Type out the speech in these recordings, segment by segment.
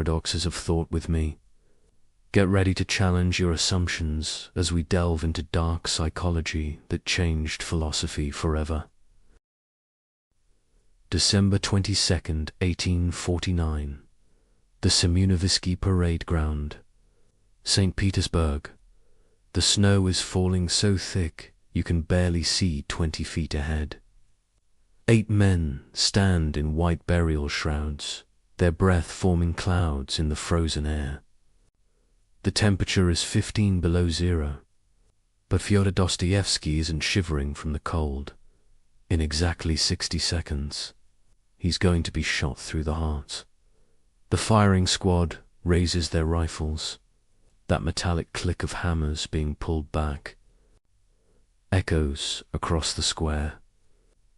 paradoxes of thought with me. Get ready to challenge your assumptions as we delve into dark psychology that changed philosophy forever. December 22nd, 1849. The Siemianowski Parade Ground, St. Petersburg. The snow is falling so thick you can barely see 20 feet ahead. 8 men stand in white burial shrouds, their breath forming clouds in the frozen air. The temperature is 15 below zero, but Fyodor Dostoevsky isn't shivering from the cold. In exactly 60 seconds, he's going to be shot through the heart. The firing squad raises their rifles. That metallic click of hammers being pulled back echoes across the square.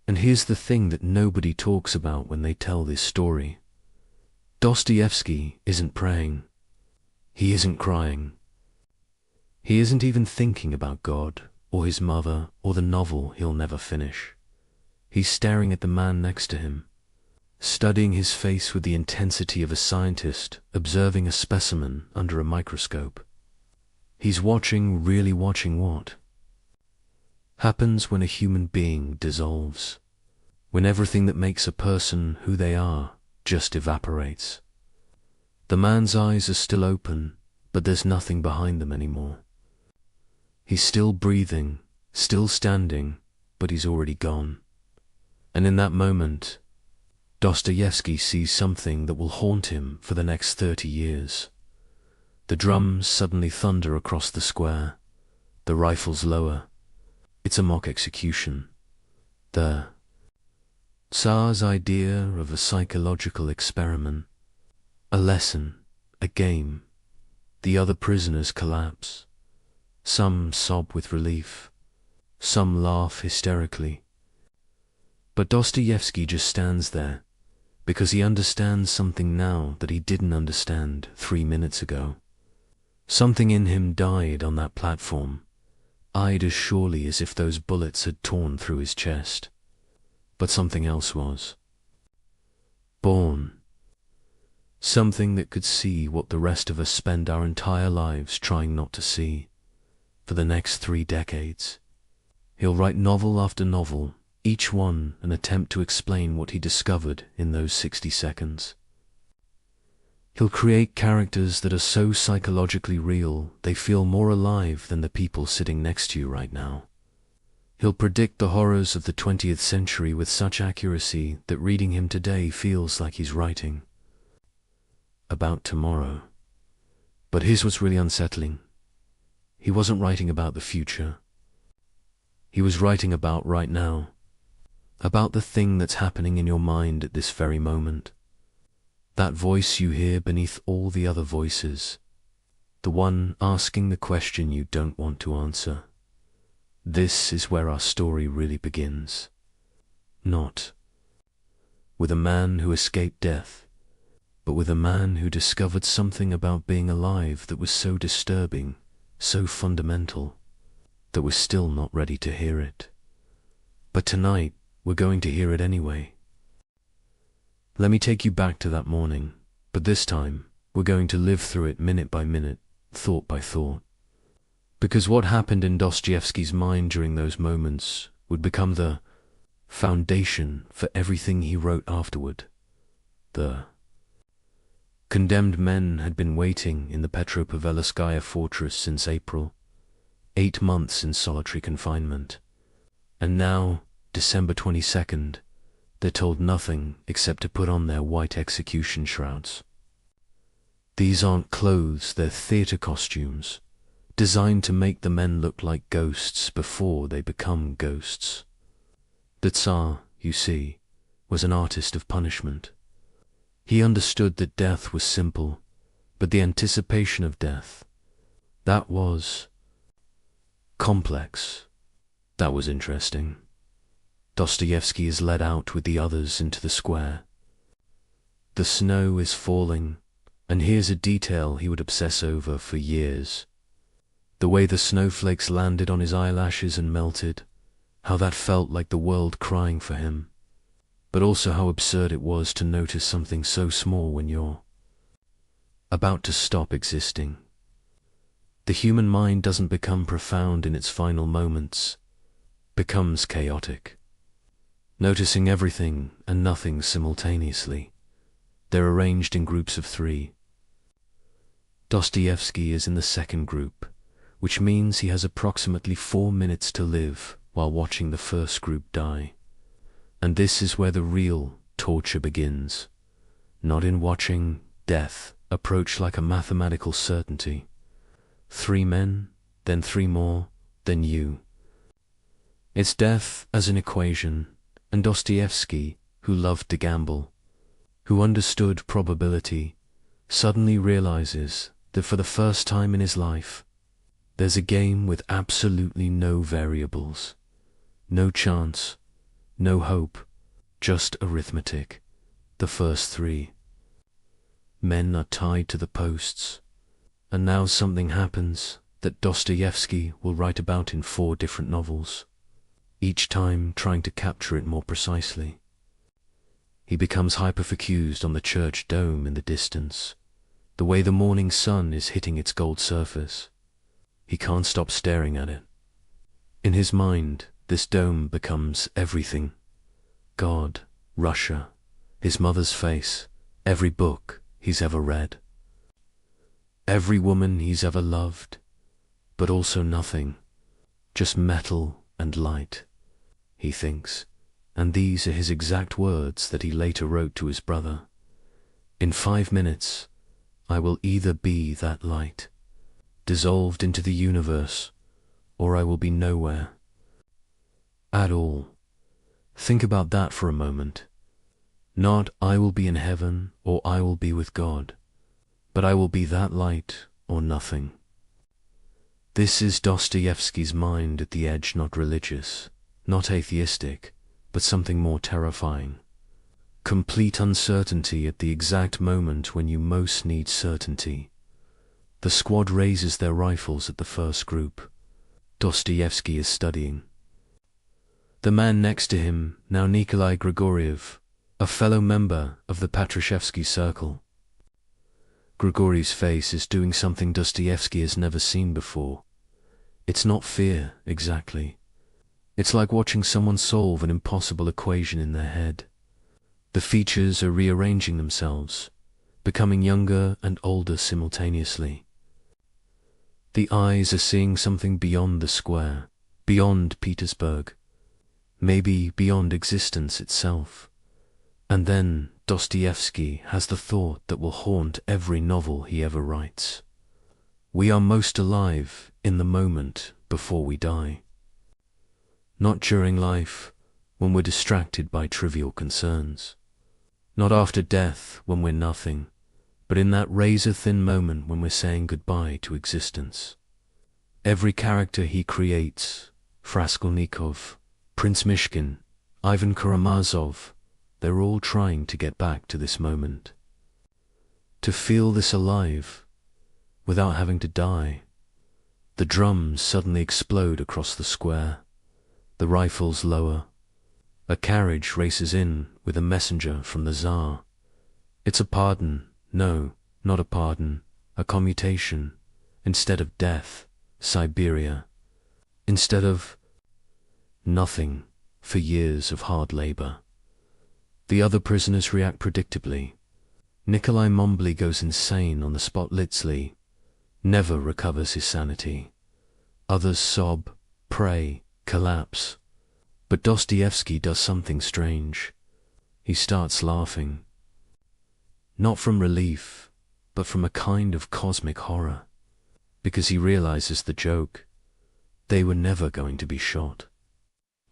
And here's the thing that nobody talks about when they tell this story. Dostoevsky isn't praying. He isn't crying. He isn't even thinking about God, or his mother, or the novel he'll never finish. He's staring at the man next to him, studying his face with the intensity of a scientist observing a specimen under a microscope. He's watching, really watching what happens when a human being dissolves, when everything that makes a person who they are just evaporates. The man's eyes are still open, but there's nothing behind them anymore. He's still breathing, still standing, but he's already gone. And in that moment, Dostoevsky sees something that will haunt him for the next 30 years. The drums suddenly thunder across the square. The rifles lower. It's a mock execution. The Tsar's idea of a psychological experiment. A lesson, a game. The other prisoners collapse. Some sob with relief. Some laugh hysterically. But Dostoevsky just stands there, because he understands something now that he didn't understand 3 minutes ago. Something in him died on that platform, eyed as surely as if those bullets had torn through his chest. But something else was born. Something that could see what the rest of us spend our entire lives trying not to see. For the next 3 decades, he'll write novel after novel, each one an attempt to explain what he discovered in those 60 seconds. He'll create characters that are so psychologically real they feel more alive than the people sitting next to you right now. He'll predict the horrors of the 20th century with such accuracy that reading him today feels like he's writing about tomorrow. But here's what's really unsettling. He wasn't writing about the future. He was writing about right now. About the thing that's happening in your mind at this very moment. That voice you hear beneath all the other voices. The one asking the question you don't want to answer. This is where our story really begins. Not with a man who escaped death, but with a man who discovered something about being alive that was so disturbing, so fundamental, that we're still not ready to hear it. But tonight, we're going to hear it anyway. Let me take you back to that morning, but this time, we're going to live through it minute by minute, thought by thought. Because what happened in Dostoevsky's mind during those moments would become the foundation for everything he wrote afterward. The condemned men had been waiting in the Petropavelskaya fortress since April, 8 months in solitary confinement. And now, December 22nd, they're told nothing except to put on their white execution shrouds. These aren't clothes, they're theater costumes, designed to make the men look like ghosts before they become ghosts. The Tsar, you see, was an artist of punishment. He understood that death was simple, but the anticipation of death, that was complex. That was interesting. Dostoevsky is led out with the others into the square. The snow is falling, and here's a detail he would obsess over for years. The way the snowflakes landed on his eyelashes and melted, how that felt like the world crying for him, but also how absurd it was to notice something so small when you're about to stop existing. The human mind doesn't become profound in its final moments, becomes chaotic, noticing everything and nothing simultaneously. They're arranged in groups of three. Dostoevsky is in the second group, which means he has approximately 4 minutes to live while watching the first group die. And this is where the real torture begins, not in watching death approach like a mathematical certainty. 3 men, then 3 more, then you. It's death as an equation, and Dostoevsky, who loved to gamble, who understood probability, suddenly realizes that for the first time in his life, there's a game with absolutely no variables, no chance, no hope, just arithmetic, the first 3. Men are tied to the posts, and now something happens that Dostoevsky will write about in 4 different novels, each time trying to capture it more precisely. He becomes hyperfocused on the church dome in the distance, the way the morning sun is hitting its gold surface. He can't stop staring at it. In his mind, this dome becomes everything. God, Russia, his mother's face, every book he's ever read, every woman he's ever loved, but also nothing, just metal and light, he thinks, and these are his exact words that he later wrote to his brother. In 5 minutes, I will either be that light, dissolved into the universe, or I will be nowhere at all. Think about that for a moment. Not I will be in heaven or I will be with God, but I will be that light or nothing. This is Dostoevsky's mind at the edge, not religious, not atheistic, but something more terrifying. Complete uncertainty at the exact moment when you most need certainty. The squad raises their rifles at the first group. Dostoevsky is studying. The man next to him, now Nikolai Grigoriev, a fellow member of the Patrashevsky circle. Grigoriev's face is doing something Dostoevsky has never seen before. It's not fear, exactly. It's like watching someone solve an impossible equation in their head. The features are rearranging themselves, becoming younger and older simultaneously. The eyes are seeing something beyond the square, beyond Petersburg, maybe beyond existence itself. And then Dostoevsky has the thought that will haunt every novel he ever writes. We are most alive in the moment before we die. Not during life, when we're distracted by trivial concerns. Not after death, when we're nothing, but in that razor-thin moment when we're saying goodbye to existence. Every character he creates, Raskolnikov, Prince Mishkin, Ivan Karamazov, they're all trying to get back to this moment. To feel this alive, without having to die. The drums suddenly explode across the square. The rifles lower. A carriage races in with a messenger from the Tsar. It's a pardon. No, not a pardon. A commutation. Instead of death, Siberia. Instead of nothing for years of hard labor. The other prisoners react predictably. Nikolai Mombly goes insane on the spot. Litzly never recovers his sanity. Others sob, pray, collapse. But Dostoevsky does something strange. He starts laughing. Not from relief, but from a kind of cosmic horror. Because he realizes the joke. They were never going to be shot.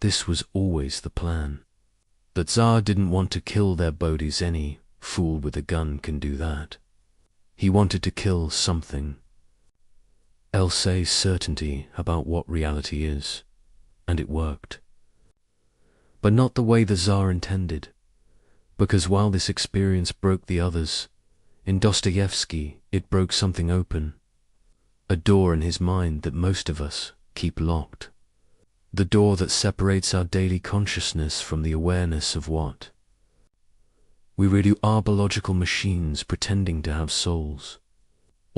This was always the plan. The Tsar didn't want to kill their bodies. Any fool with a gun can do that. He wanted to kill something. Else certainty about what reality is. And it worked. But not the way the Tsar intended. Because while this experience broke the others, in Dostoevsky it broke something open. A door in his mind that most of us keep locked. The door that separates our daily consciousness from the awareness of what we really are: biological machines pretending to have souls.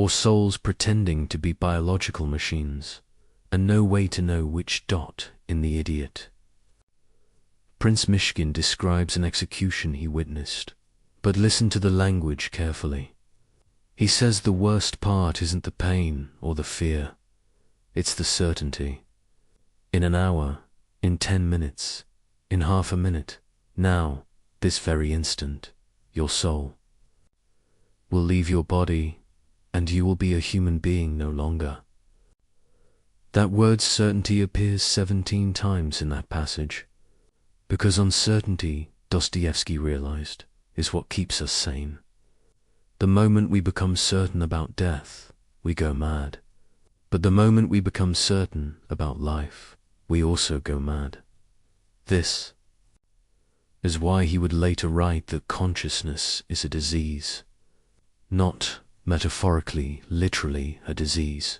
or souls pretending to be biological machines, and no way to know which dot in the idiot. Prince Mishkin describes an execution he witnessed, but listen to the language carefully. He says the worst part isn't the pain or the fear, it's the certainty. In an hour, in 10 minutes, in half a minute, now, this very instant, your soul will leave your body, and you will be a human being no longer. That word certainty appears 17 times in that passage, because uncertainty, Dostoevsky realized, is what keeps us sane. The moment we become certain about death, we go mad. But the moment we become certain about life, we also go mad. This is why he would later write that consciousness is a disease, not metaphorically, literally a disease.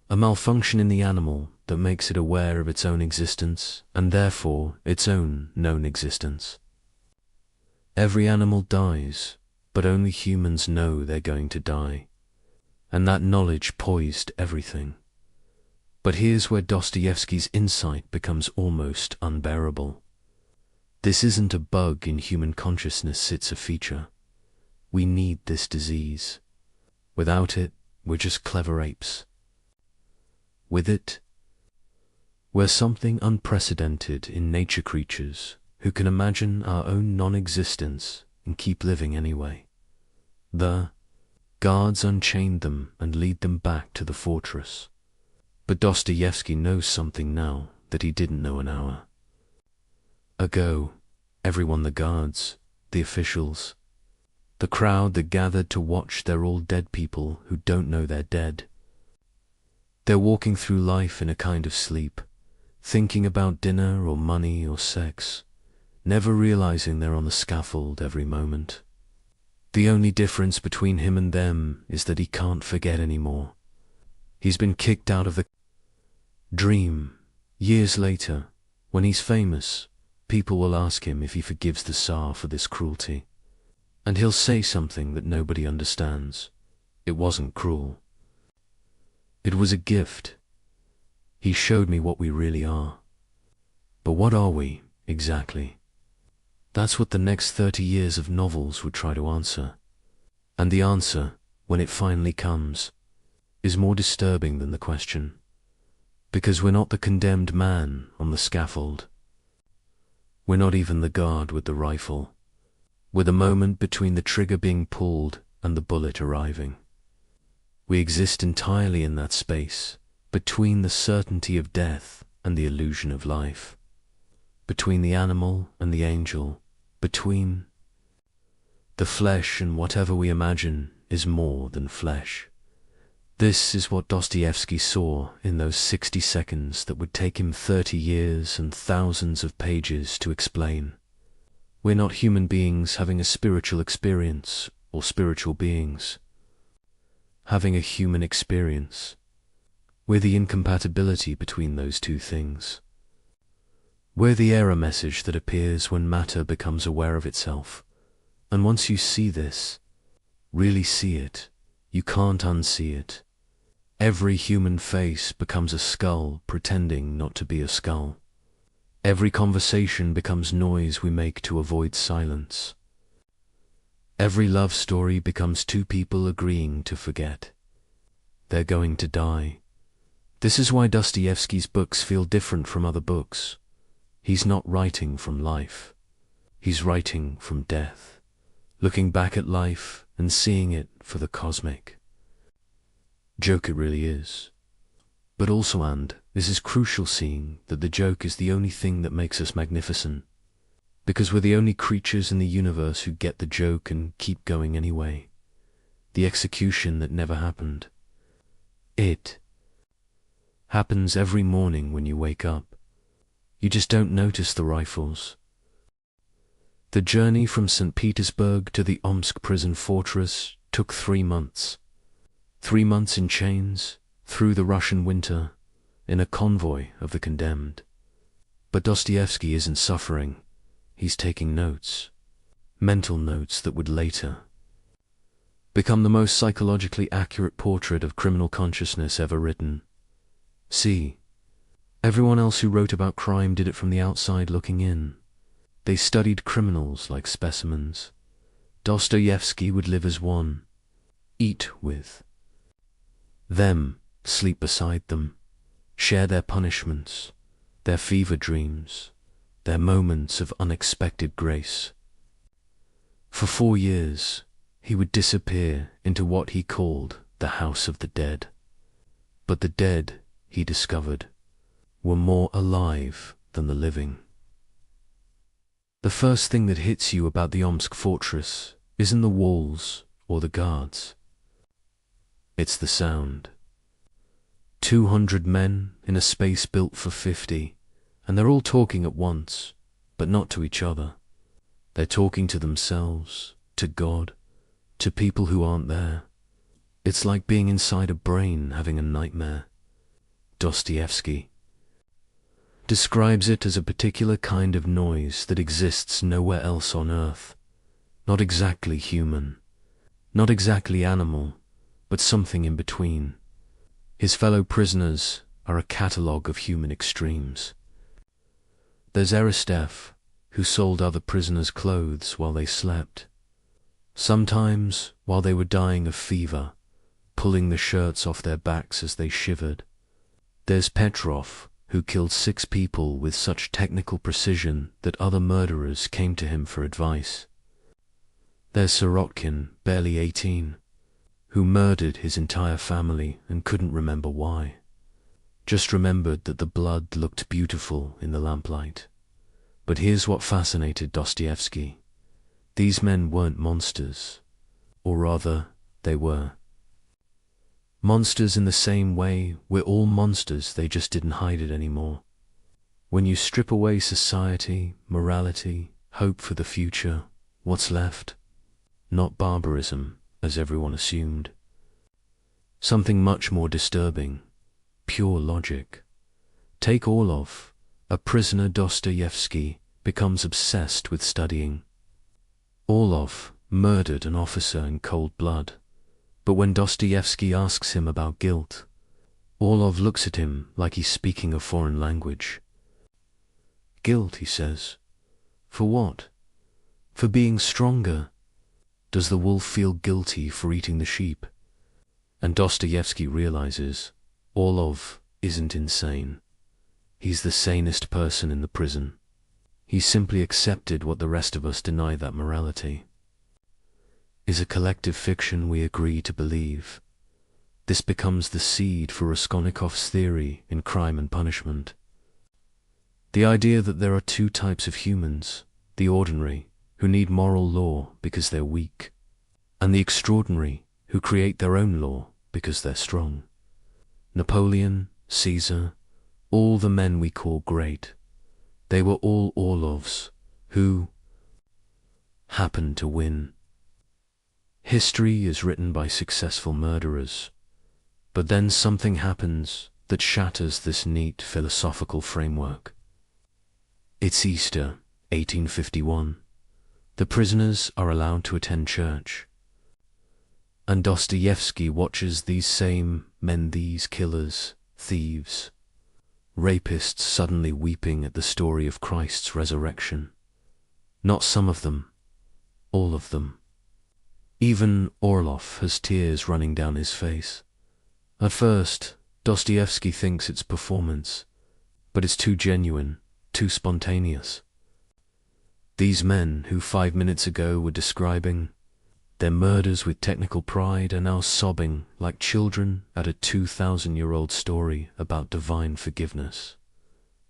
A malfunction in the animal that makes it aware of its own existence and therefore its own known existence. Every animal dies, but only humans know they're going to die, and that knowledge poised everything. But here's where Dostoevsky's insight becomes almost unbearable. This isn't a bug in human consciousness, it's a feature. We need this disease. Without it, we're just clever apes. With it, we're something unprecedented in nature creatures who can imagine our own non-existence and keep living anyway. The guards unchained them and lead them back to the fortress. But Dostoevsky knows something now that he didn't know an hour ago. Everyone, the guards, the officials, the crowd that gathered to watch, they're all dead people who don't know they're dead. They're walking through life in a kind of sleep, thinking about dinner or money or sex, never realizing they're on the scaffold every moment. The only difference between him and them is that he can't forget anymore. He's been kicked out of the dream. Years later, when he's famous, people will ask him if he forgives the Tsar for this cruelty. And he'll say something that nobody understands. It wasn't cruel. It was a gift. He showed me what we really are. But what are we, exactly? That's what the next 30 years of novels would try to answer. And the answer, when it finally comes, is more disturbing than the question. Because we're not the condemned man on the scaffold. We're not even the guard with the rifle. We're the moment between the trigger being pulled and the bullet arriving. We exist entirely in that space, between the certainty of death and the illusion of life, between the animal and the angel, between the flesh and whatever we imagine is more than flesh. This is what Dostoevsky saw in those 60 seconds that would take him 30 years and thousands of pages to explain. We're not human beings having a spiritual experience or spiritual beings having a human experience. We're the incompatibility between those two things. We're the error message that appears when matter becomes aware of itself. And once you see this, really see it, you can't unsee it. Every human face becomes a skull pretending not to be a skull. Every conversation becomes noise we make to avoid silence. Every love story becomes two people agreeing to forget. They're going to die. This is why Dostoevsky's books feel different from other books. He's not writing from life. He's writing from death, looking back at life and seeing it for the cosmic joke it really is. But also, and this is crucial, seeing that the joke is the only thing that makes us magnificent. Because we're the only creatures in the universe who get the joke and keep going anyway. The execution that never happened. It happens every morning when you wake up. You just don't notice the rifles. The journey from St. Petersburg to the Omsk prison fortress took 3 months. 3 months in chains, through the Russian winter, in a convoy of the condemned. But Dostoevsky isn't suffering. He's taking notes, mental notes that would later become the most psychologically accurate portrait of criminal consciousness ever written. See, everyone else who wrote about crime did it from the outside looking in. They studied criminals like specimens. Dostoevsky would live as one, eat with them, sleep beside them, share their punishments, their fever dreams, their moments of unexpected grace. For 4 years, he would disappear into what he called the House of the Dead. But the dead, he discovered, were more alive than the living. The first thing that hits you about the Omsk fortress isn't the walls or the guards. It's the sound. 200 men in a space built for 50, and they're all talking at once, but not to each other. They're talking to themselves, to God, to people who aren't there. It's like being inside a brain having a nightmare. Dostoevsky describes it as a particular kind of noise that exists nowhere else on earth. Not exactly human, not exactly animal, but something in between. His fellow prisoners are a catalogue of human extremes. There's Aristeph, who sold other prisoners clothes while they slept. Sometimes while they were dying of fever, pulling the shirts off their backs as they shivered. There's Petrov, who killed 6 people with such technical precision that other murderers came to him for advice. There's Sirotkin, barely 18, who murdered his entire family and couldn't remember why. Just remembered that the blood looked beautiful in the lamplight. But here's what fascinated Dostoevsky. These men weren't monsters, or rather, they were. Monsters in the same way we're all monsters, they just didn't hide it anymore. When you strip away society, morality, hope for the future, what's left? Not barbarism, as everyone assumed. Something much more disturbing, pure logic. Take Orlov, a prisoner Dostoevsky becomes obsessed with studying. Orlov murdered an officer in cold blood. But when Dostoevsky asks him about guilt, Orlov looks at him like he's speaking a foreign language. Guilt, he says. For what? For being stronger. Does the wolf feel guilty for eating the sheep? And Dostoevsky realizes Orlov isn't insane. He's the sanest person in the prison. He simply accepted what the rest of us deny that morality is a collective fiction we agree to believe. This becomes the seed for Raskolnikov's theory in Crime and Punishment. The idea that there are 2 types of humans, the ordinary, who need moral law because they're weak, and the extraordinary, who create their own law because they're strong. Napoleon, Caesar, all the men we call great, they were all Orlovs, who happened to win. History is written by successful murderers, but then something happens that shatters this neat philosophical framework. It's Easter, 1851. The prisoners are allowed to attend church. And Dostoevsky watches these same men, these killers, thieves, rapists suddenly weeping at the story of Christ's resurrection. Not some of them, all of them. Even Orlov has tears running down his face. At first, Dostoevsky thinks it's performance, but it's too genuine, too spontaneous. These men who 5 minutes ago were describing their murders with technical pride are now sobbing like children at a 2,000-year-old story about divine forgiveness.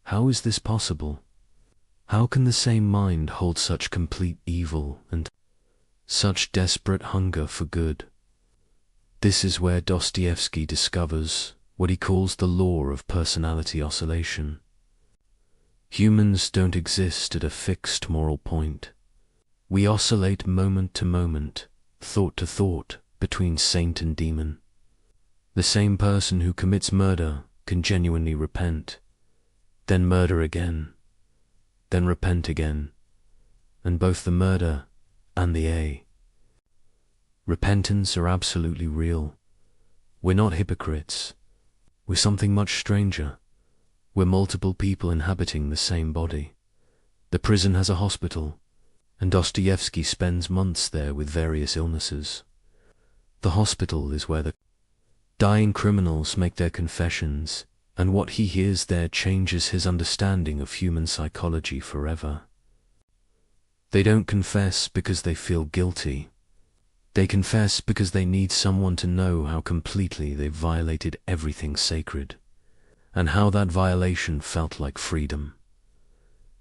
How is this possible? How can the same mind hold such complete evil and such desperate hunger for good? This is where Dostoevsky discovers what he calls the law of personality oscillation. Humans don't exist at a fixed moral point. We oscillate moment to moment, thought to thought, between saint and demon. The same person who commits murder can genuinely repent, then murder again, then repent again, and both the murder and the repentance are absolutely real. We're not hypocrites. We're something much stranger. We're multiple people inhabiting the same body. The prison has a hospital, and Dostoevsky spends months there with various illnesses. The hospital is where the dying criminals make their confessions, and what he hears there changes his understanding of human psychology forever. They don't confess because they feel guilty. They confess because they need someone to know how completely they've violated everything sacred, and how that violation felt like freedom.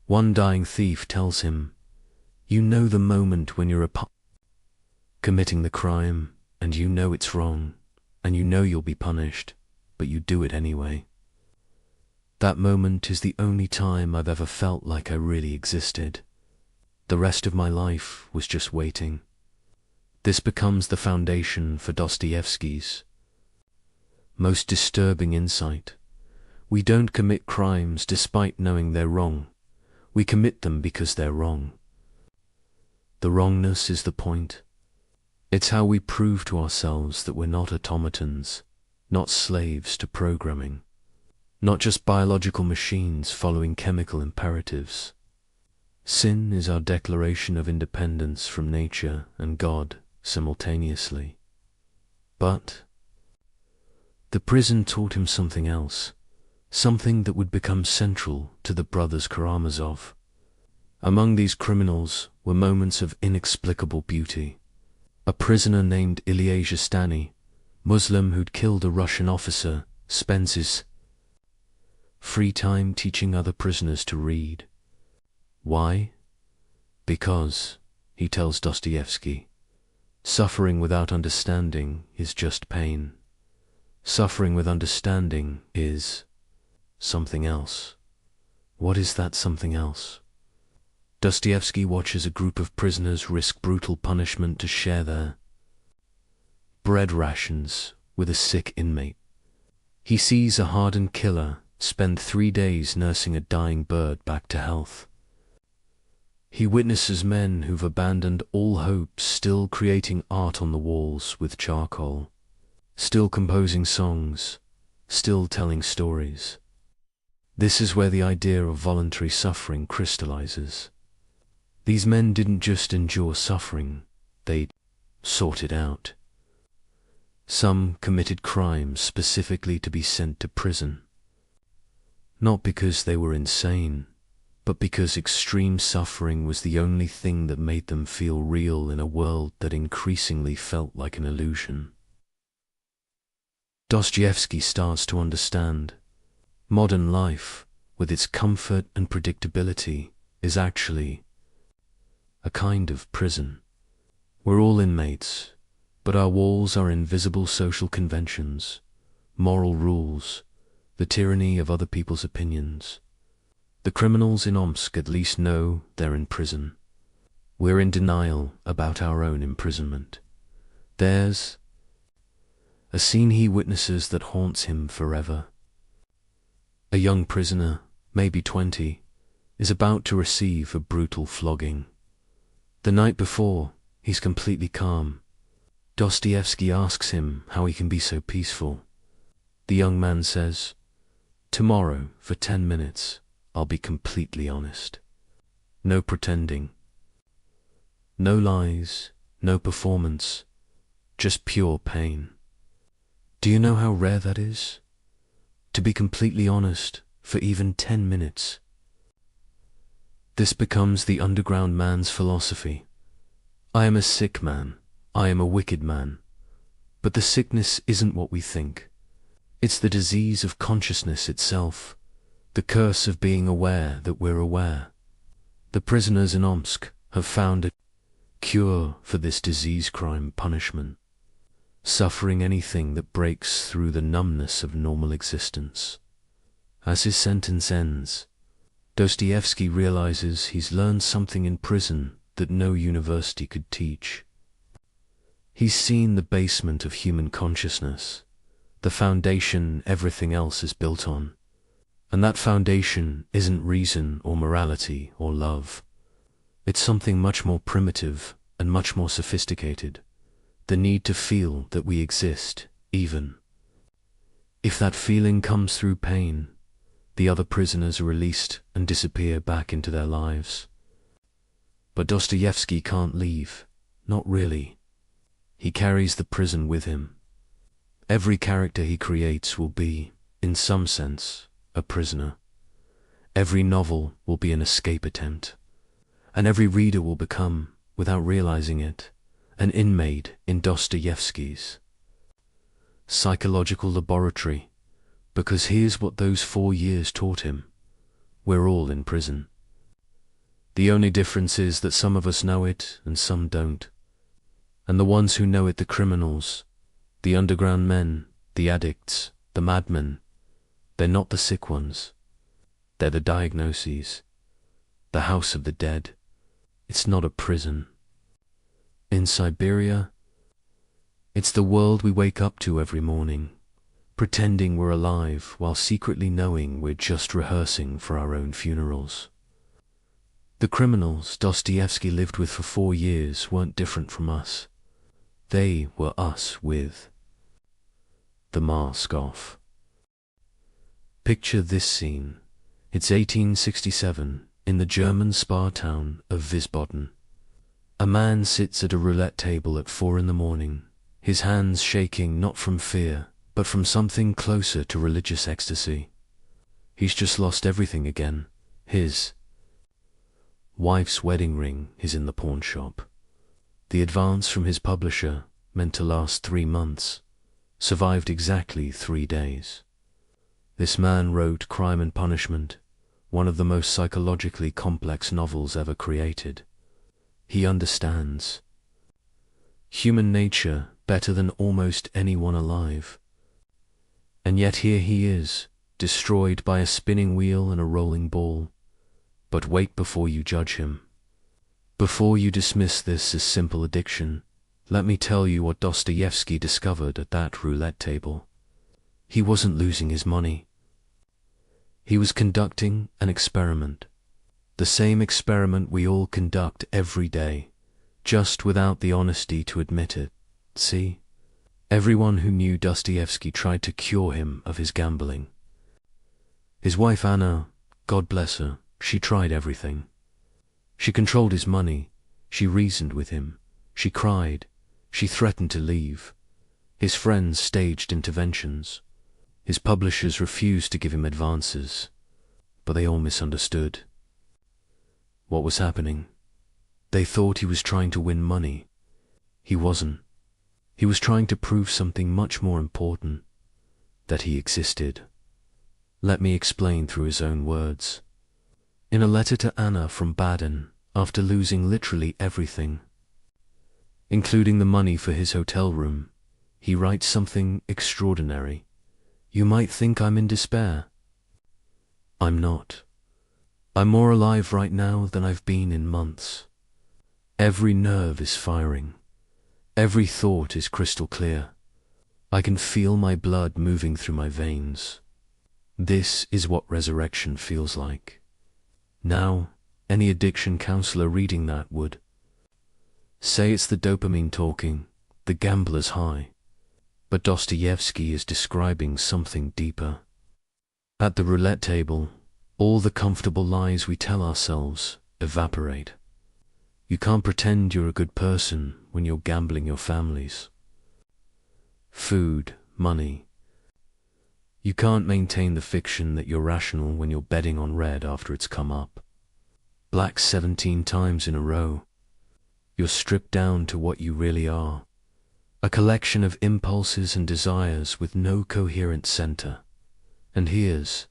One dying thief tells him, "You know the moment when you're committing the crime, and you know it's wrong, and you know you'll be punished, but you do it anyway. That moment is the only time I've ever felt like I really existed. The rest of my life was just waiting." This becomes the foundation for Dostoevsky's most disturbing insight. We don't commit crimes despite knowing they're wrong. We commit them because they're wrong. The wrongness is the point. It's how we prove to ourselves that we're not automatons, not slaves to programming, not just biological machines following chemical imperatives. Sin is our declaration of independence from nature and God simultaneously. But the prison taught him something else, something that would become central to the brothers Karamazov. Among these criminals were moments of inexplicable beauty. A prisoner named Ilya Zhestany, Muslim who'd killed a Russian officer, spends his free time teaching other prisoners to read. Why? Because, he tells Dostoevsky, suffering without understanding is just pain. Suffering with understanding is something else. What is that something else? Dostoevsky watches a group of prisoners risk brutal punishment to share their bread rations with a sick inmate. He sees a hardened killer spend 3 days nursing a dying bird back to health. He witnesses men who've abandoned all hope still creating art on the walls with charcoal, still composing songs, still telling stories. This is where the idea of voluntary suffering crystallizes. These men didn't just endure suffering, they sought it out. Some committed crimes specifically to be sent to prison. Not because they were insane, but because extreme suffering was the only thing that made them feel real in a world that increasingly felt like an illusion. Dostoevsky starts to understand. Modern life, with its comfort and predictability, is actually a kind of prison. We're all inmates, but our walls are invisible social conventions, moral rules, the tyranny of other people's opinions. The criminals in Omsk at least know they're in prison. We're in denial about our own imprisonment. There's a scene he witnesses that haunts him forever. A young prisoner, maybe 20, is about to receive a brutal flogging. The night before, he's completely calm. Dostoevsky asks him how he can be so peaceful. The young man says, "Tomorrow, for 10 minutes, I'll be completely honest. No pretending. No lies, no performance, just pure pain." Do you know how rare that is? To be completely honest for even 10 minutes. This becomes the underground man's philosophy. I am a sick man. I am a wicked man. But the sickness isn't what we think. It's the disease of consciousness itself, the curse of being aware that we're aware. The prisoners in Omsk have found a cure for this disease crime punishment, suffering anything that breaks through the numbness of normal existence. As his sentence ends, Dostoevsky realizes he's learned something in prison that no university could teach. He's seen the basement of human consciousness, the foundation everything else is built on. And that foundation isn't reason or morality or love. It's something much more primitive and much more sophisticated. the need to feel that we exist, even if that feeling comes through pain. The other prisoners are released and disappear back into their lives. But Dostoevsky can't leave, not really. He carries the prison with him. Every character he creates will be, in some sense, a prisoner. Every novel will be an escape attempt, and every reader will become, without realizing it, an inmate in Dostoevsky's psychological laboratory, because here's what those 4 years taught him: we're all in prison. The only difference is that some of us know it and some don't. And the ones who know it, the criminals, the underground men, the addicts, the madmen, they're not the sick ones. They're the diagnoses, the house of the dead. It's not a prison. In Siberia, it's the world we wake up to every morning, pretending we're alive while secretly knowing we're just rehearsing for our own funerals. The criminals Dostoevsky lived with for 4 years weren't different from us. They were us with the mask off. Picture this scene. It's 1867 in the German spa town of Wiesbaden. A man sits at a roulette table at 4 in the morning, his hands shaking not from fear, but from something closer to religious ecstasy. He's just lost everything again. His wife's wedding ring is in the pawn shop. The advance from his publisher, meant to last 3 months, survived exactly 3 days. This man wrote Crime and Punishment, one of the most psychologically complex novels ever created. He understands human nature better than almost anyone alive. And yet here he is, destroyed by a spinning wheel and a rolling ball. But wait before you judge him. Before you dismiss this as simple addiction, let me tell you what Dostoevsky discovered at that roulette table. He wasn't losing his money. He was conducting an experiment. The same experiment we all conduct every day, just without the honesty to admit it. See? Everyone who knew Dostoevsky tried to cure him of his gambling. His wife Anna, God bless her, she tried everything. She controlled his money, she reasoned with him, she cried, she threatened to leave. His friends staged interventions. His publishers refused to give him advances, but they all misunderstood what was happening. They thought he was trying to win money. He wasn't. He was trying to prove something much more important, that he existed. Let me explain through his own words. In a letter to Anna from Baden, after losing literally everything, including the money for his hotel room, he writes something extraordinary. You might think I'm in despair. I'm not. I'm more alive right now than I've been in months. Every nerve is firing. Every thought is crystal clear. I can feel my blood moving through my veins. This is what resurrection feels like. Now, any addiction counselor reading that would say it's the dopamine talking, the gambler's high. But Dostoevsky is describing something deeper. At the roulette table, all the comfortable lies we tell ourselves evaporate. You can't pretend you're a good person when you're gambling your families. Food, money. You can't maintain the fiction that you're rational when you're betting on red after it's come up. Black 17 times in a row. You're stripped down to what you really are. A collection of impulses and desires with no coherent center. And here's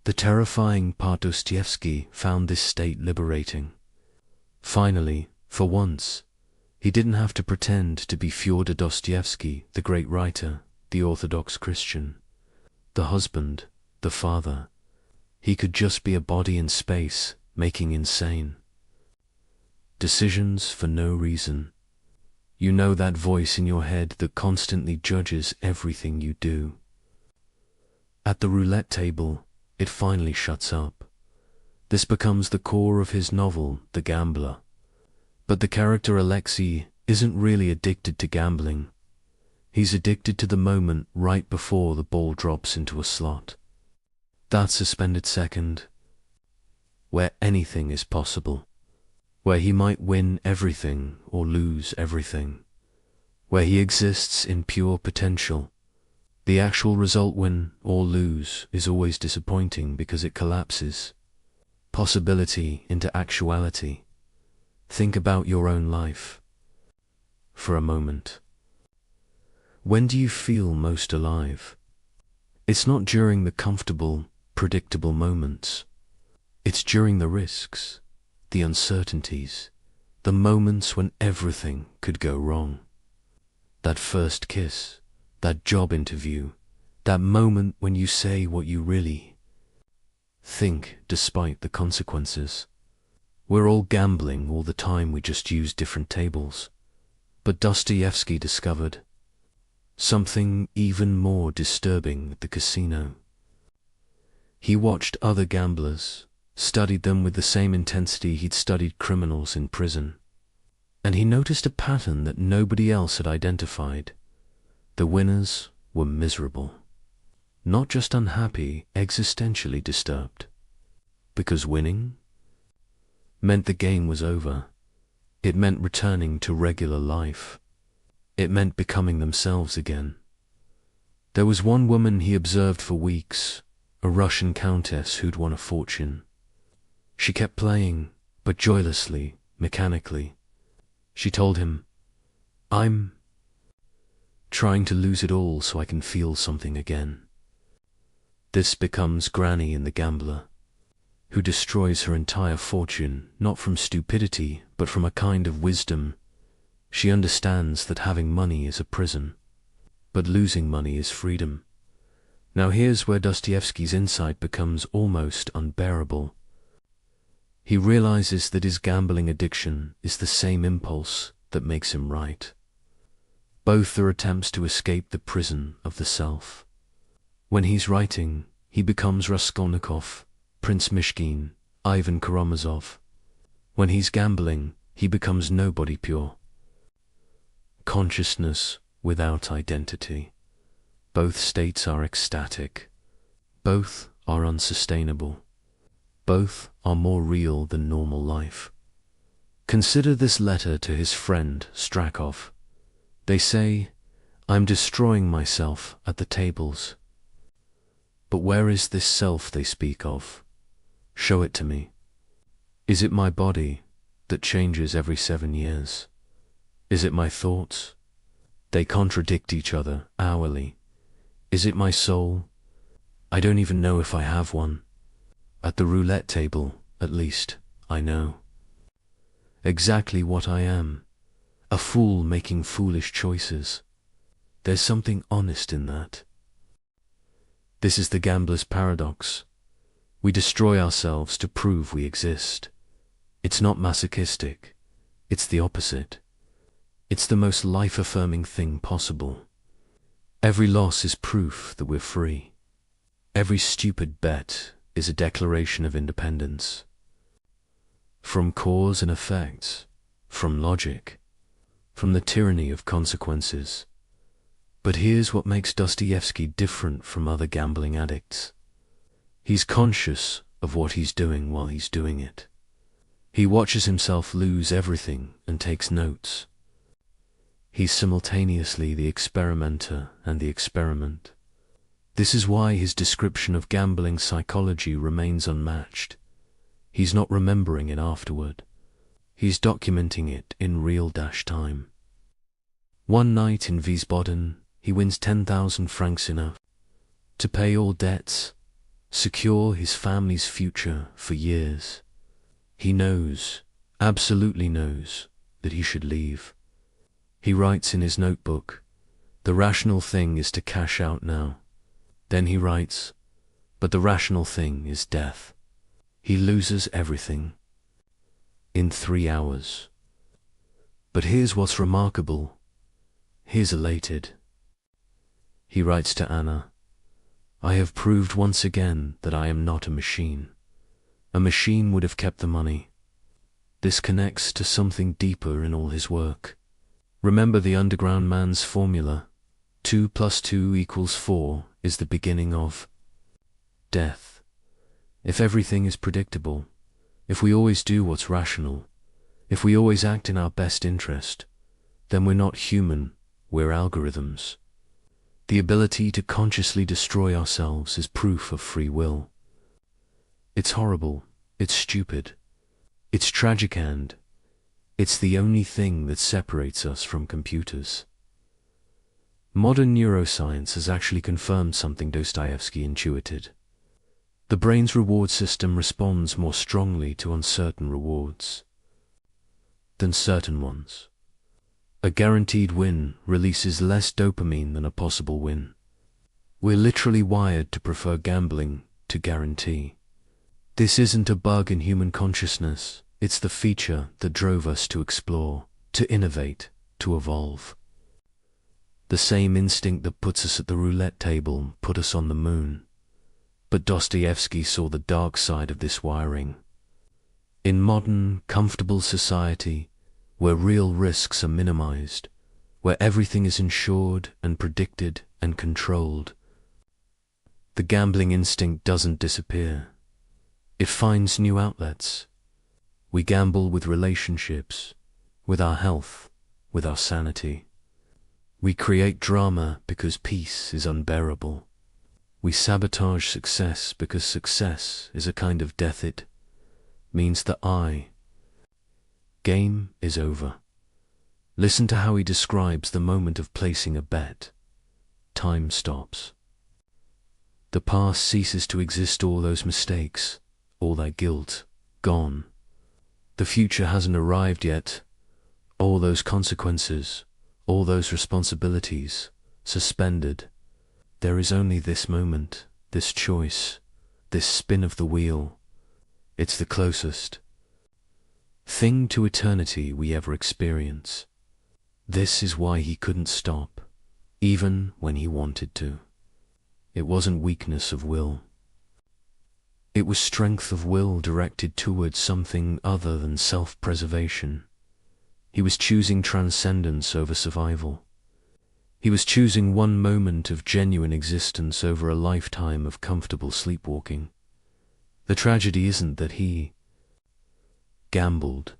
the terrifying part: Dostoevsky found this state liberating. Finally, for once, he didn't have to pretend to be Fyodor Dostoevsky, the great writer, the Orthodox Christian, the husband, the father. He could just be a body in space, making insane decisions for no reason. You know that voice in your head that constantly judges everything you do. At the roulette table, it finally shuts up. This becomes the core of his novel, The Gambler. But the character Alexei isn't really addicted to gambling. He's addicted to the moment right before the ball drops into a slot. That suspended second, where anything is possible, where he might win everything or lose everything, where he exists in pure potential. The actual result, win or lose, is always disappointing because it collapses possibility into actuality. Think about your own life for a moment. When do you feel most alive? It's not during the comfortable, predictable moments. It's during the risks, the uncertainties, the moments when everything could go wrong. That first kiss, that job interview, that moment when you say what you really think despite the consequences. We're all gambling all the time, we just use different tables. But Dostoevsky discovered something even more disturbing at the casino. He watched other gamblers, studied them with the same intensity he'd studied criminals in prison, and he noticed a pattern that nobody else had identified. The winners were miserable, not just unhappy, existentially disturbed, because winning meant the game was over. It meant returning to regular life. It meant becoming themselves again. There was one woman he observed for weeks, a Russian countess who'd won a fortune. She kept playing, but joylessly, mechanically. She told him, "I'm trying to lose it all so I can feel something again." This becomes Granny in The Gambler, who destroys her entire fortune, not from stupidity, but from a kind of wisdom. She understands that having money is a prison, but losing money is freedom. Now here's where Dostoevsky's insight becomes almost unbearable. He realizes that his gambling addiction is the same impulse that makes him write. Both are attempts to escape the prison of the self. When he's writing, he becomes Raskolnikov, Prince Mishkin, Ivan Karamazov. When he's gambling, he becomes nobody pure. Consciousness without identity. Both states are ecstatic. Both are unsustainable. Both are more real than normal life. Consider this letter to his friend Strakov. They say, "I'm destroying myself at the tables." But where is this self they speak of? Show it to me. Is it my body that changes every 7 years? Is it my thoughts? They contradict each other hourly. Is it my soul? I don't even know if I have one. At the roulette table, at least, I know exactly what I am. A fool making foolish choices. There's something honest in that. This is the gambler's paradox. We destroy ourselves to prove we exist. It's not masochistic. It's the opposite. It's the most life-affirming thing possible. Every loss is proof that we're free. Every stupid bet is a declaration of independence. From cause and effect, from logic, from the tyranny of consequences. But here's what makes Dostoevsky different from other gambling addicts. He's conscious of what he's doing while he's doing it. He watches himself lose everything and takes notes. He's simultaneously the experimenter and the experiment. This is why his description of gambling psychology remains unmatched. He's not remembering it afterward. He's documenting it in real time. One night in Wiesbaden, he wins 10,000 francs, enough to pay all debts, secure his family's future for years. He knows, absolutely knows, that he should leave. He writes in his notebook, "The rational thing is to cash out now." Then he writes, "But the rational thing is death." He loses everything in 3 hours. But here's what's remarkable. He's elated. He writes to Anna, "I have proved once again that I am not a machine. A machine would have kept the money." This connects to something deeper in all his work. Remember the underground man's formula. 2 + 2 = 4 is the beginning of death. If everything is predictable, if we always do what's rational, if we always act in our best interest, then we're not human, we're algorithms. The ability to consciously destroy ourselves is proof of free will. It's horrible, it's stupid, it's tragic, and it's the only thing that separates us from computers. Modern neuroscience has actually confirmed something Dostoevsky intuited. The brain's reward system responds more strongly to uncertain rewards than certain ones. A guaranteed win releases less dopamine than a possible win. We're literally wired to prefer gambling to guarantee. This isn't a bug in human consciousness, it's the feature that drove us to explore, to innovate, to evolve. The same instinct that puts us at the roulette table put us on the moon. But Dostoevsky saw the dark side of this wiring. In modern, comfortable society, where real risks are minimized, where everything is insured and predicted and controlled, the gambling instinct doesn't disappear. It finds new outlets. We gamble with relationships, with our health, with our sanity. We create drama because peace is unbearable. We sabotage success because success is a kind of death. It means the game is over. Listen to how he describes the moment of placing a bet. Time stops. The past ceases to exist, all those mistakes, all that guilt, gone. The future hasn't arrived yet. All those consequences, all those responsibilities, suspended. There is only this moment, this choice, this spin of the wheel. It's the closest thing to eternity we ever experience. This is why he couldn't stop, even when he wanted to. It wasn't weakness of will. It was strength of will directed towards something other than self-preservation. He was choosing transcendence over survival. He was choosing one moment of genuine existence over a lifetime of comfortable sleepwalking. The tragedy isn't that he gambled.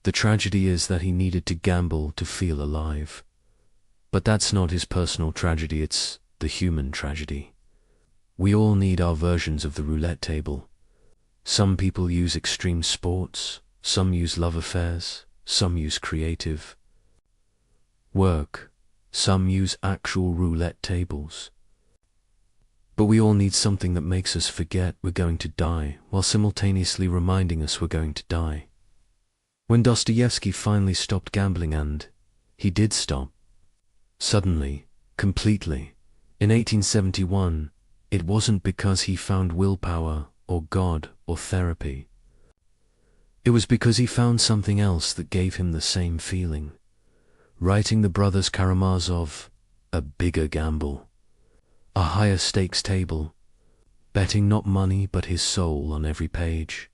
The tragedy is that he needed to gamble to feel alive. But that's not his personal tragedy, it's the human tragedy. We all need our versions of the roulette table. Some people use extreme sports, some use love affairs, some use creative work, some use actual roulette tables. But we all need something that makes us forget we're going to die, while simultaneously reminding us we're going to die. When Dostoevsky finally stopped gambling, and he did stop, suddenly, completely, in 1871, it wasn't because he found willpower, or God, or therapy. It was because he found something else that gave him the same feeling. Writing the brothers Karamazov, a bigger gamble, a higher stakes table, betting not money but his soul on every page.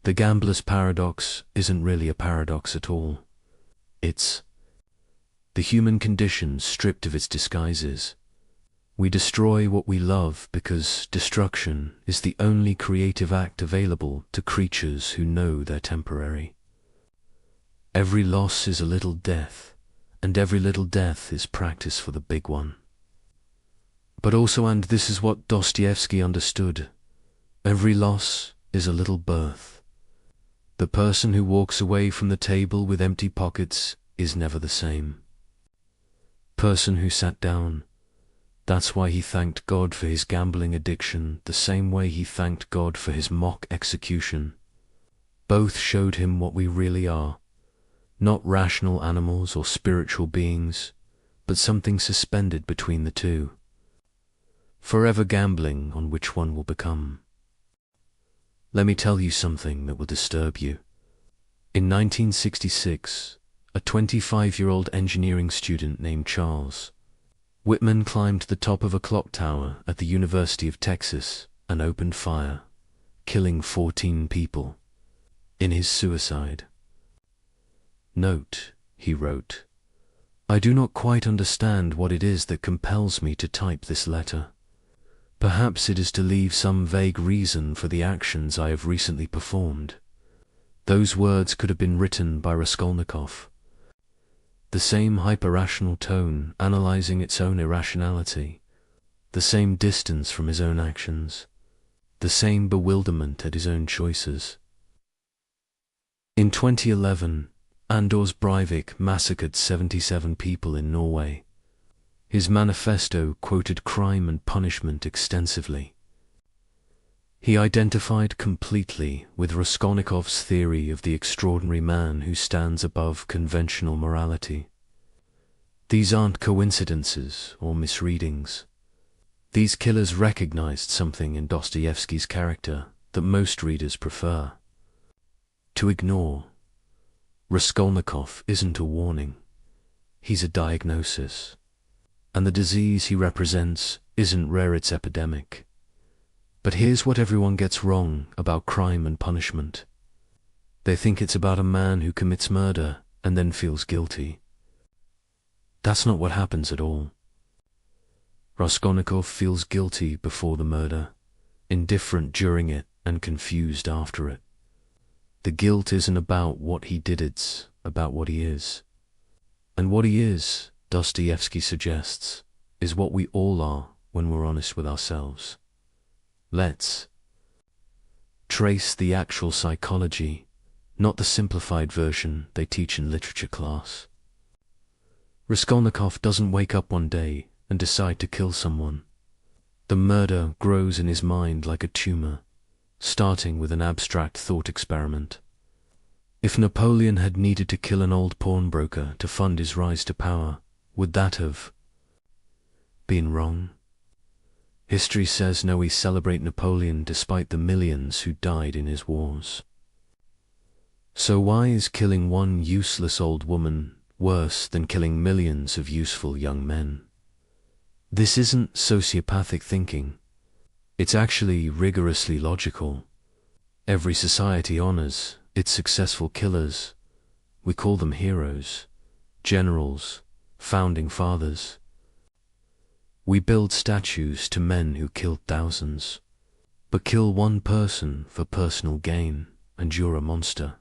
The gambler's paradox isn't really a paradox at all. It's the human condition stripped of its disguises. We destroy what we love because destruction is the only creative act available to creatures who know they're temporary. Every loss is a little death, and every little death is practice for the big one. But also, and this is what Dostoevsky understood, every loss is a little birth. The person who walks away from the table with empty pockets is never the same. Person who sat down, that's why he thanked God for his gambling addiction, the same way he thanked God for his mock execution. Both showed him what we really are, not rational animals or spiritual beings, but something suspended between the two. Forever gambling on which one will become. Let me tell you something that will disturb you. In 1966, a 25-year-old engineering student named Charles Whitman climbed the top of a clock tower at the University of Texas and opened fire, killing 14 people in his suicide. Note, he wrote, I do not quite understand what it is that compels me to type this letter. Perhaps it is to leave some vague reason for the actions I have recently performed. Those words could have been written by Raskolnikov. The same hyper-rational tone analyzing its own irrationality, the same distance from his own actions, the same bewilderment at his own choices. In 2011, Anders Breivik massacred 77 people in Norway. His manifesto quoted crime and punishment extensively. He identified completely with Raskolnikov's theory of the extraordinary man who stands above conventional morality. These aren't coincidences or misreadings. These killers recognized something in Dostoevsky's character that most readers prefer to ignore. Raskolnikov isn't a warning. He's a diagnosis. And the disease he represents isn't rare, it's epidemic. But here's what everyone gets wrong about crime and punishment. They think it's about a man who commits murder and then feels guilty. That's not what happens at all. Raskolnikov feels guilty before the murder, indifferent during it, and confused after it. The guilt isn't about what he did, it's about what he is. And what he is, Dostoevsky suggests, is what we all are when we're honest with ourselves. Let's trace the actual psychology, not the simplified version they teach in literature class. Raskolnikov doesn't wake up one day and decide to kill someone. The murder grows in his mind like a tumor, starting with an abstract thought experiment. If Napoleon had needed to kill an old pawnbroker to fund his rise to power, would that have been wrong? History says no, we celebrate Napoleon despite the millions who died in his wars. So why is killing one useless old woman worse than killing millions of useful young men? This isn't sociopathic thinking. It's actually rigorously logical. Every society honors its successful killers. We call them heroes, generals, founding fathers. We build statues to men who killed thousands. But kill one person for personal gain, and you're a monster.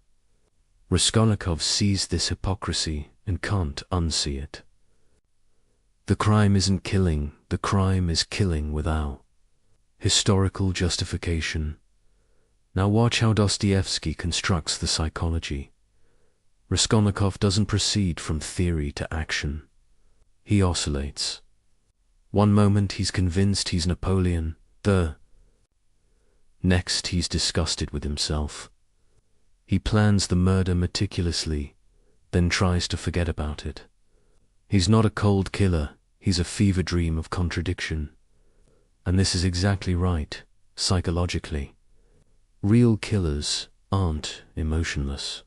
Raskolnikov sees this hypocrisy and can't unsee it. The crime isn't killing, the crime is killing without historical justification. Now watch how Dostoevsky constructs the psychology. Raskolnikov doesn't proceed from theory to action. He oscillates. One moment he's convinced he's Napoleon, the next he's disgusted with himself. He plans the murder meticulously, then tries to forget about it. He's not a cold killer, he's a fever dream of contradiction. And this is exactly right, psychologically. Real killers aren't emotionless.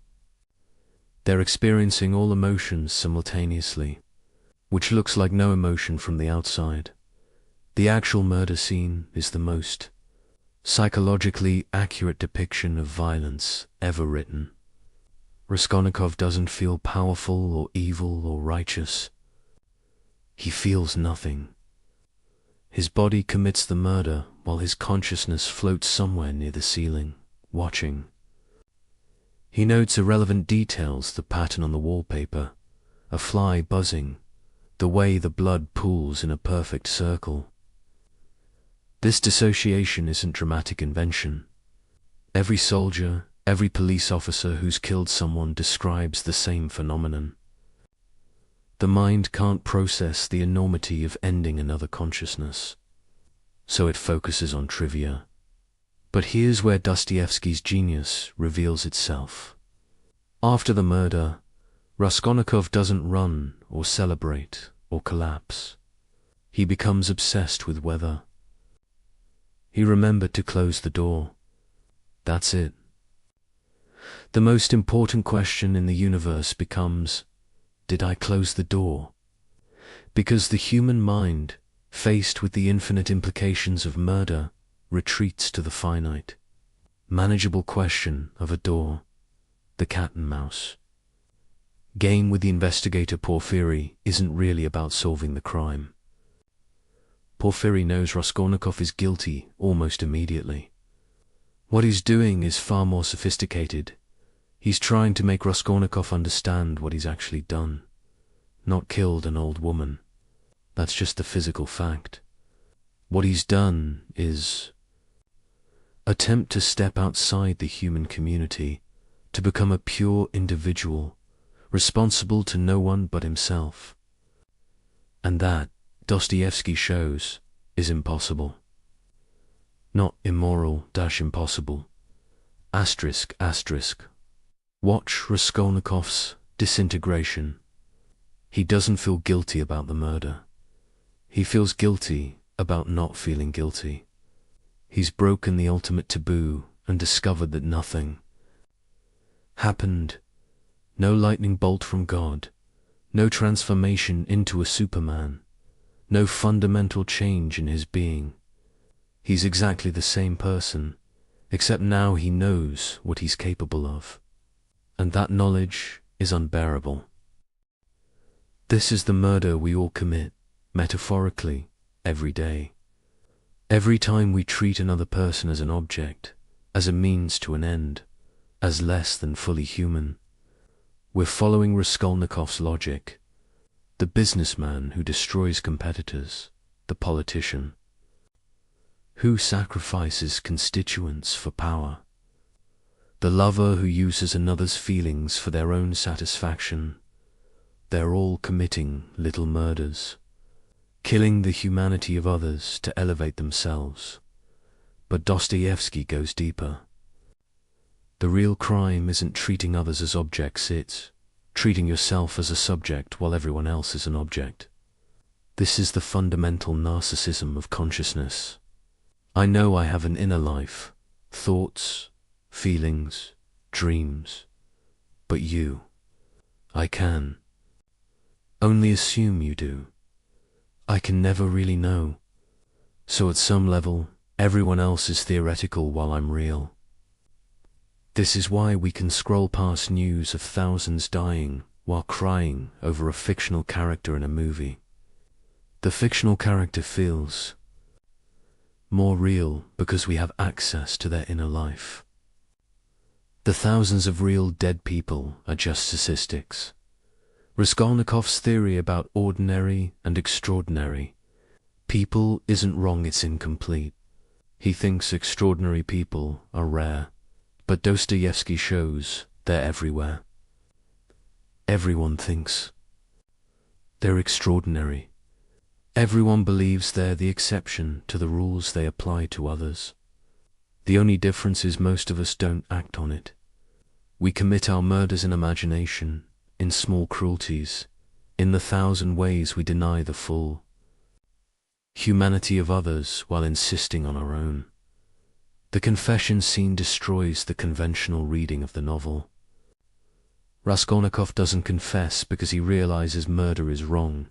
They're experiencing all emotions simultaneously, which looks like no emotion from the outside. The actual murder scene is the most psychologically accurate depiction of violence ever written. Raskolnikov doesn't feel powerful or evil or righteous. He feels nothing. His body commits the murder while his consciousness floats somewhere near the ceiling, watching. He notes irrelevant details, the pattern on the wallpaper, a fly buzzing, the way the blood pools in a perfect circle. This dissociation isn't dramatic invention. Every soldier, every police officer who's killed someone describes the same phenomenon. The mind can't process the enormity of ending another consciousness, so it focuses on trivia. But here's where Dostoevsky's genius reveals itself. After the murder, Raskolnikov doesn't run or celebrate or collapse. He becomes obsessed with weather. He remembered to close the door. That's it. The most important question in the universe becomes, did I close the door? Because the human mind, faced with the infinite implications of murder, retreats to the finite, manageable question of a door, the cat and mouse. Game with the investigator Porfiry isn't really about solving the crime. Porfiry knows Raskolnikov is guilty almost immediately. What he's doing is far more sophisticated. He's trying to make Raskolnikov understand what he's actually done. Not killed an old woman. That's just the physical fact. What he's done is attempt to step outside the human community, to become a pure individual, responsible to no one but himself. And that, Dostoevsky shows, is impossible. Not immoral-impossible. Asterisk, asterisk. Watch Raskolnikov's disintegration. He doesn't feel guilty about the murder. He feels guilty about not feeling guilty. He's broken the ultimate taboo and discovered that nothing happened. No lightning bolt from God, no transformation into a Superman, no fundamental change in his being. He's exactly the same person, except now he knows what he's capable of. And that knowledge is unbearable. This is the murder we all commit, metaphorically, every day. Every time we treat another person as an object, as a means to an end, as less than fully human, we're following Raskolnikov's logic, the businessman who destroys competitors, the politician, who sacrifices constituents for power, the lover who uses another's feelings for their own satisfaction. They're all committing little murders, killing the humanity of others to elevate themselves. But Dostoevsky goes deeper. The real crime isn't treating others as objects, it's treating yourself as a subject while everyone else is an object. This is the fundamental narcissism of consciousness. I know I have an inner life, thoughts, feelings, dreams, but you, I can only assume you do. I can never really know. So at some level, everyone else is theoretical while I'm real. This is why we can scroll past news of thousands dying while crying over a fictional character in a movie. The fictional character feels more real because we have access to their inner life. The thousands of real dead people are just statistics. Raskolnikov's theory about ordinary and extraordinary people isn't wrong, it's incomplete. He thinks extraordinary people are rare, but Dostoevsky shows they're everywhere. Everyone thinks they're extraordinary. Everyone believes they're the exception to the rules they apply to others. The only difference is most of us don't act on it. We commit our murders in imagination, in small cruelties, in the thousand ways we deny the full humanity of others while insisting on our own. The confession scene destroys the conventional reading of the novel. Raskolnikov doesn't confess because he realizes murder is wrong.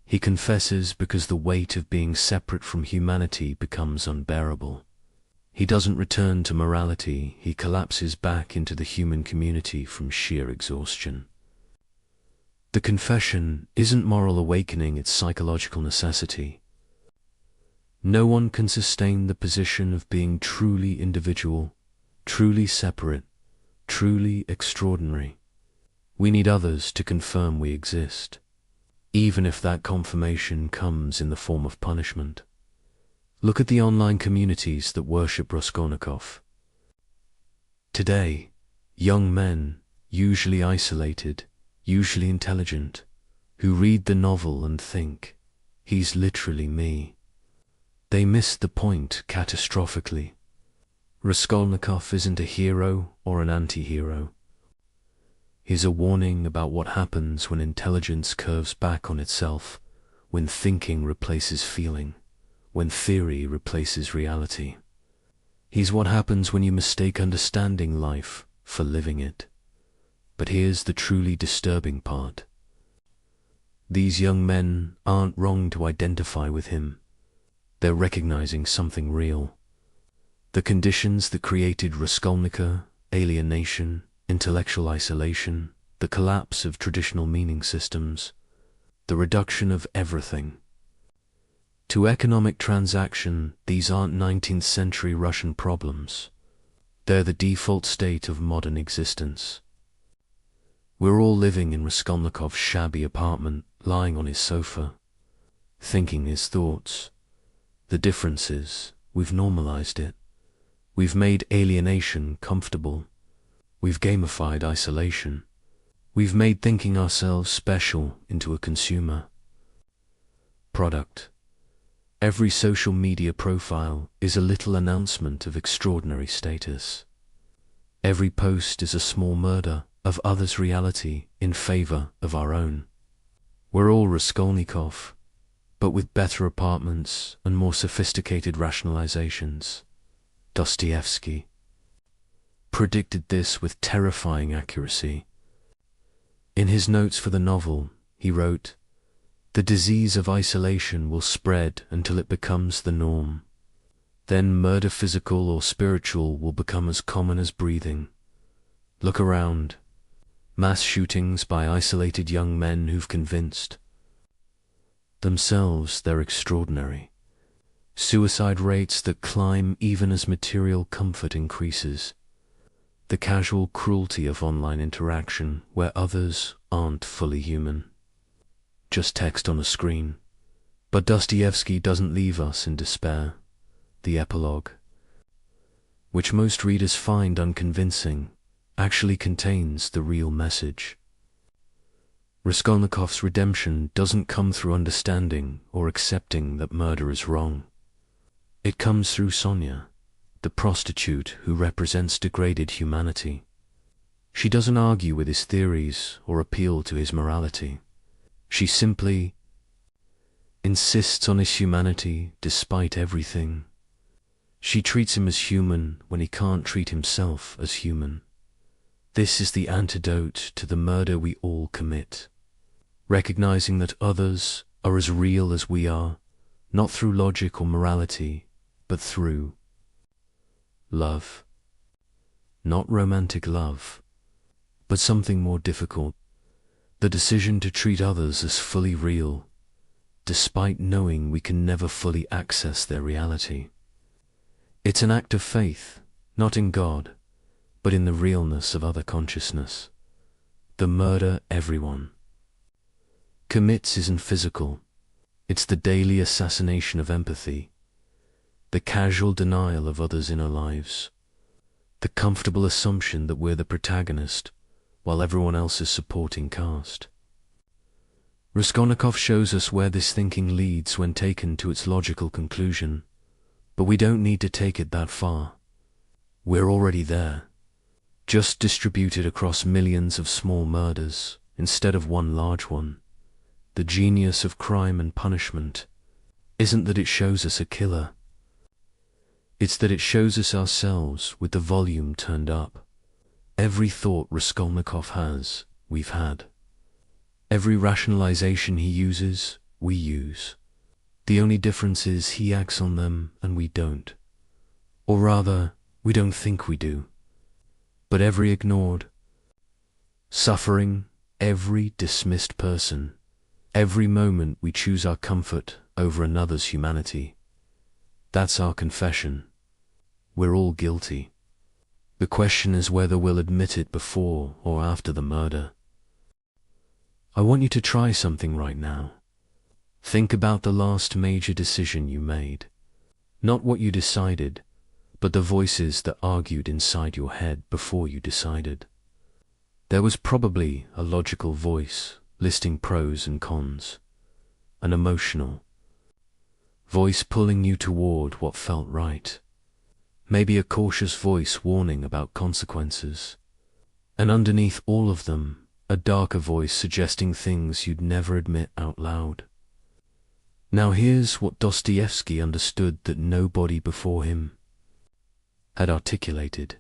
He confesses because the weight of being separate from humanity becomes unbearable. He doesn't return to morality, he collapses back into the human community from sheer exhaustion. The confession isn't moral awakening, it's psychological necessity. No one can sustain the position of being truly individual, truly separate, truly extraordinary. We need others to confirm we exist, even if that confirmation comes in the form of punishment. Look at the online communities that worship Raskolnikov. Today, young men, usually isolated, usually intelligent, who read the novel and think, he's literally me. They missed the point catastrophically. Raskolnikov isn't a hero or an anti-hero. He's a warning about what happens when intelligence curves back on itself, when thinking replaces feeling, when theory replaces reality. He's what happens when you mistake understanding life for living it. But here's the truly disturbing part. These young men aren't wrong to identify with him. They're recognizing something real. The conditions that created Raskolnikov, alienation, intellectual isolation, the collapse of traditional meaning systems, the reduction of everything to economic transaction. These aren't 19th century Russian problems. They're the default state of modern existence. We're all living in Raskolnikov's shabby apartment, lying on his sofa, thinking his thoughts. The difference is, we've normalized it. We've made alienation comfortable. We've gamified isolation. We've made thinking ourselves special into a consumer product. Every social media profile is a little announcement of extraordinary status. Every post is a small murder of others' reality in favor of our own. We're all Raskolnikov, but with better apartments and more sophisticated rationalizations. Dostoevsky predicted this with terrifying accuracy. In his notes for the novel, he wrote, "The disease of isolation will spread until it becomes the norm. Then murder, physical or spiritual, will become as common as breathing. Look around. Mass shootings by isolated young men who've convinced themselves they're extraordinary. Suicide rates that climb even as material comfort increases. The casual cruelty of online interaction where others aren't fully human. Just text on a screen." But Dostoevsky doesn't leave us in despair. The epilogue, which most readers find unconvincing, actually contains the real message. Raskolnikov's redemption doesn't come through understanding or accepting that murder is wrong. It comes through Sonia, the prostitute who represents degraded humanity. She doesn't argue with his theories or appeal to his morality. She simply insists on his humanity despite everything. She treats him as human when he can't treat himself as human. This is the antidote to the murder we all commit. Recognizing that others are as real as we are, not through logic or morality, but through love. Not romantic love, but something more difficult. The decision to treat others as fully real, despite knowing we can never fully access their reality. It's an act of faith, not in God, but in the realness of other consciousness. The murder everyone commits isn't physical. It's the daily assassination of empathy, the casual denial of others' inner lives, the comfortable assumption that we're the protagonist while everyone else is supporting cast. Raskolnikov shows us where this thinking leads when taken to its logical conclusion, but we don't need to take it that far. We're already there, just distributed across millions of small murders instead of one large one. The genius of crime and punishment isn't that it shows us a killer. It's that it shows us ourselves with the volume turned up. Every thought Raskolnikov has, we've had. Every rationalization he uses, we use. The only difference is he acts on them and we don't. Or rather, we don't think we do. But every ignored suffering, every dismissed person, every moment we choose our comfort over another's humanity, that's our confession. We're all guilty. The question is whether we'll admit it before or after the murder. I want you to try something right now. Think about the last major decision you made. Not what you decided, but the voices that argued inside your head before you decided. There was probably a logical voice listing pros and cons, an emotional voice pulling you toward what felt right, maybe a cautious voice warning about consequences, and underneath all of them, a darker voice suggesting things you'd never admit out loud. Now here's what Dostoevsky understood that nobody before him had articulated.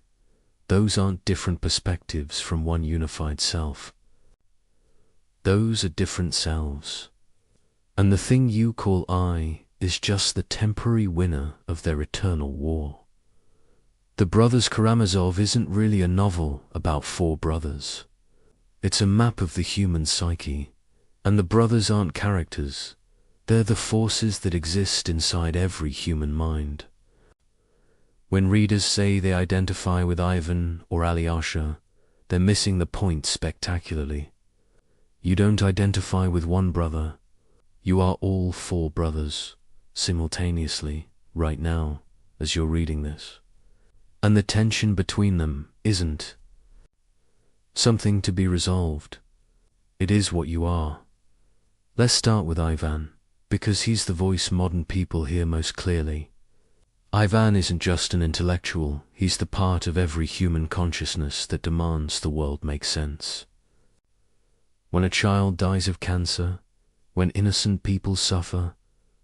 Those aren't different perspectives from one unified self. Those are different selves. And the thing you call I is just the temporary winner of their eternal war. The Brothers Karamazov isn't really a novel about four brothers. It's a map of the human psyche, and the brothers aren't characters. They're the forces that exist inside every human mind. When readers say they identify with Ivan or Alyosha, they're missing the point spectacularly. You don't identify with one brother. You are all four brothers, simultaneously, right now, as you're reading this. And the tension between them isn't something to be resolved. It is what you are. Let's start with Ivan, because he's the voice modern people hear most clearly. Ivan isn't just an intellectual, he's the part of every human consciousness that demands the world make sense. When a child dies of cancer, when innocent people suffer,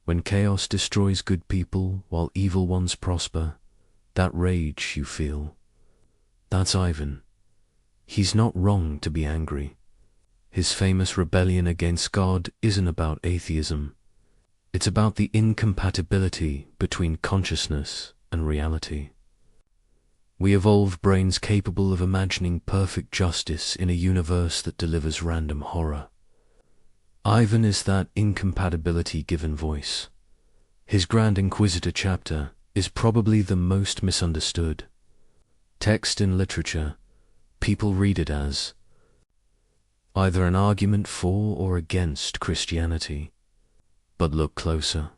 when chaos destroys good people while evil ones prosper, that rage you feel, that's Ivan. He's not wrong to be angry. His famous rebellion against God isn't about atheism. It's about the incompatibility between consciousness and reality. We evolved brains capable of imagining perfect justice in a universe that delivers random horror. Ivan is that incompatibility given voice. His Grand Inquisitor chapter is probably the most misunderstood text in literature. People read it as either an argument for or against Christianity. But look closer.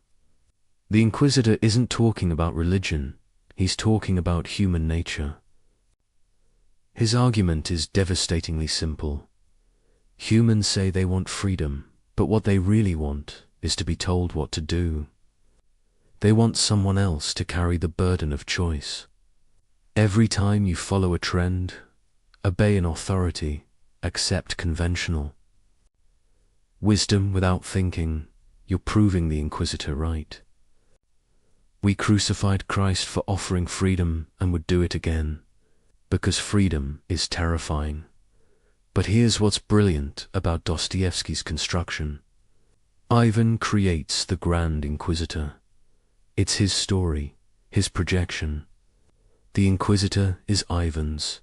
The Inquisitor isn't talking about religion, he's talking about human nature. His argument is devastatingly simple. Humans say they want freedom, but what they really want is to be told what to do. They want someone else to carry the burden of choice. Every time you follow a trend, obey an authority, accept conventional wisdom without thinking, you're proving the Inquisitor right. We crucified Christ for offering freedom and would do it again, because freedom is terrifying. But here's what's brilliant about Dostoevsky's construction. Ivan creates the Grand Inquisitor. It's his story, his projection. The Inquisitor is Ivan's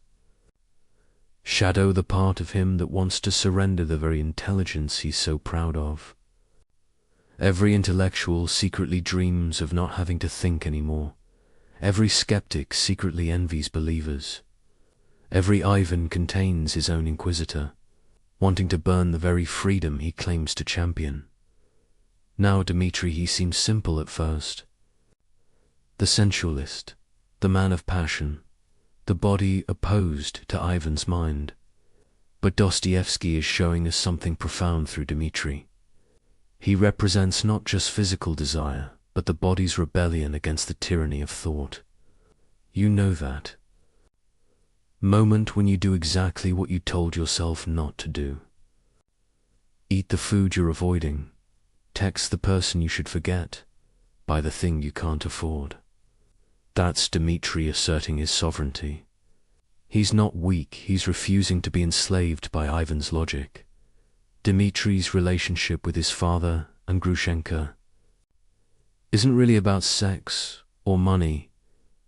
shadow, the part of him that wants to surrender the very intelligence he's so proud of. Every intellectual secretly dreams of not having to think anymore. Every skeptic secretly envies believers. Every Ivan contains his own Inquisitor, wanting to burn the very freedom he claims to champion. Now Dmitri, he seems simple at first. The sensualist, the man of passion, the body opposed to Ivan's mind. But Dostoevsky is showing us something profound through Dmitri. He represents not just physical desire, but the body's rebellion against the tyranny of thought. You know that moment when you do exactly what you told yourself not to do. Eat the food you're avoiding, text the person you should forget, buy the thing you can't afford. That's Dmitri asserting his sovereignty. He's not weak, he's refusing to be enslaved by Ivan's logic. Dmitri's relationship with his father and Grushenka isn't really about sex or money.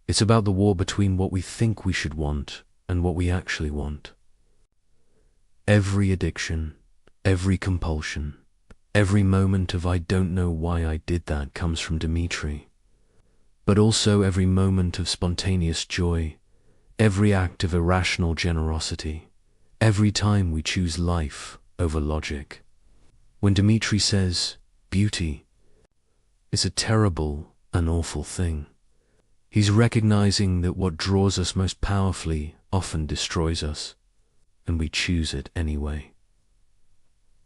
It's about the war between what we think we should want and what we actually want. Every addiction, every compulsion, every moment of I don't know why I did that comes from Dmitri. But also every moment of spontaneous joy, every act of irrational generosity, every time we choose life over logic. When Dmitri says, beauty is a terrible and awful thing, he's recognizing that what draws us most powerfully often destroys us, and we choose it anyway.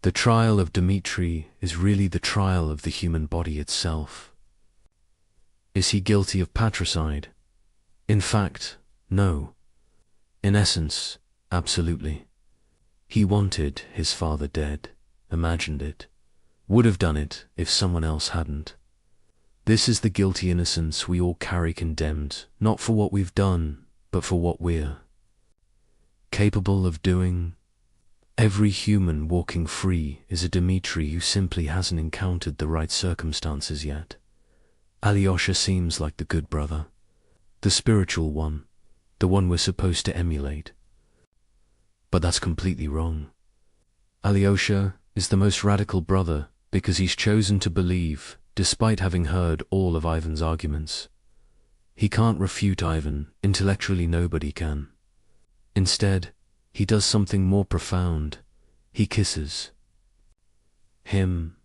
The trial of Dmitri is really the trial of the human body itself. Is he guilty of patricide? In fact, no. In essence, absolutely. He wanted his father dead, imagined it, would have done it if someone else hadn't. This is the guilty innocence we all carry condemned, not for what we've done, but for what we're capable of doing. Every human walking free is a Dmitri who simply hasn't encountered the right circumstances yet. Alyosha seems like the good brother, the spiritual one, the one we're supposed to emulate. But that's completely wrong. Alyosha is the most radical brother because he's chosen to believe, despite having heard all of Ivan's arguments. He can't refute Ivan, intellectually nobody can. Instead, he does something more profound. He kisses him,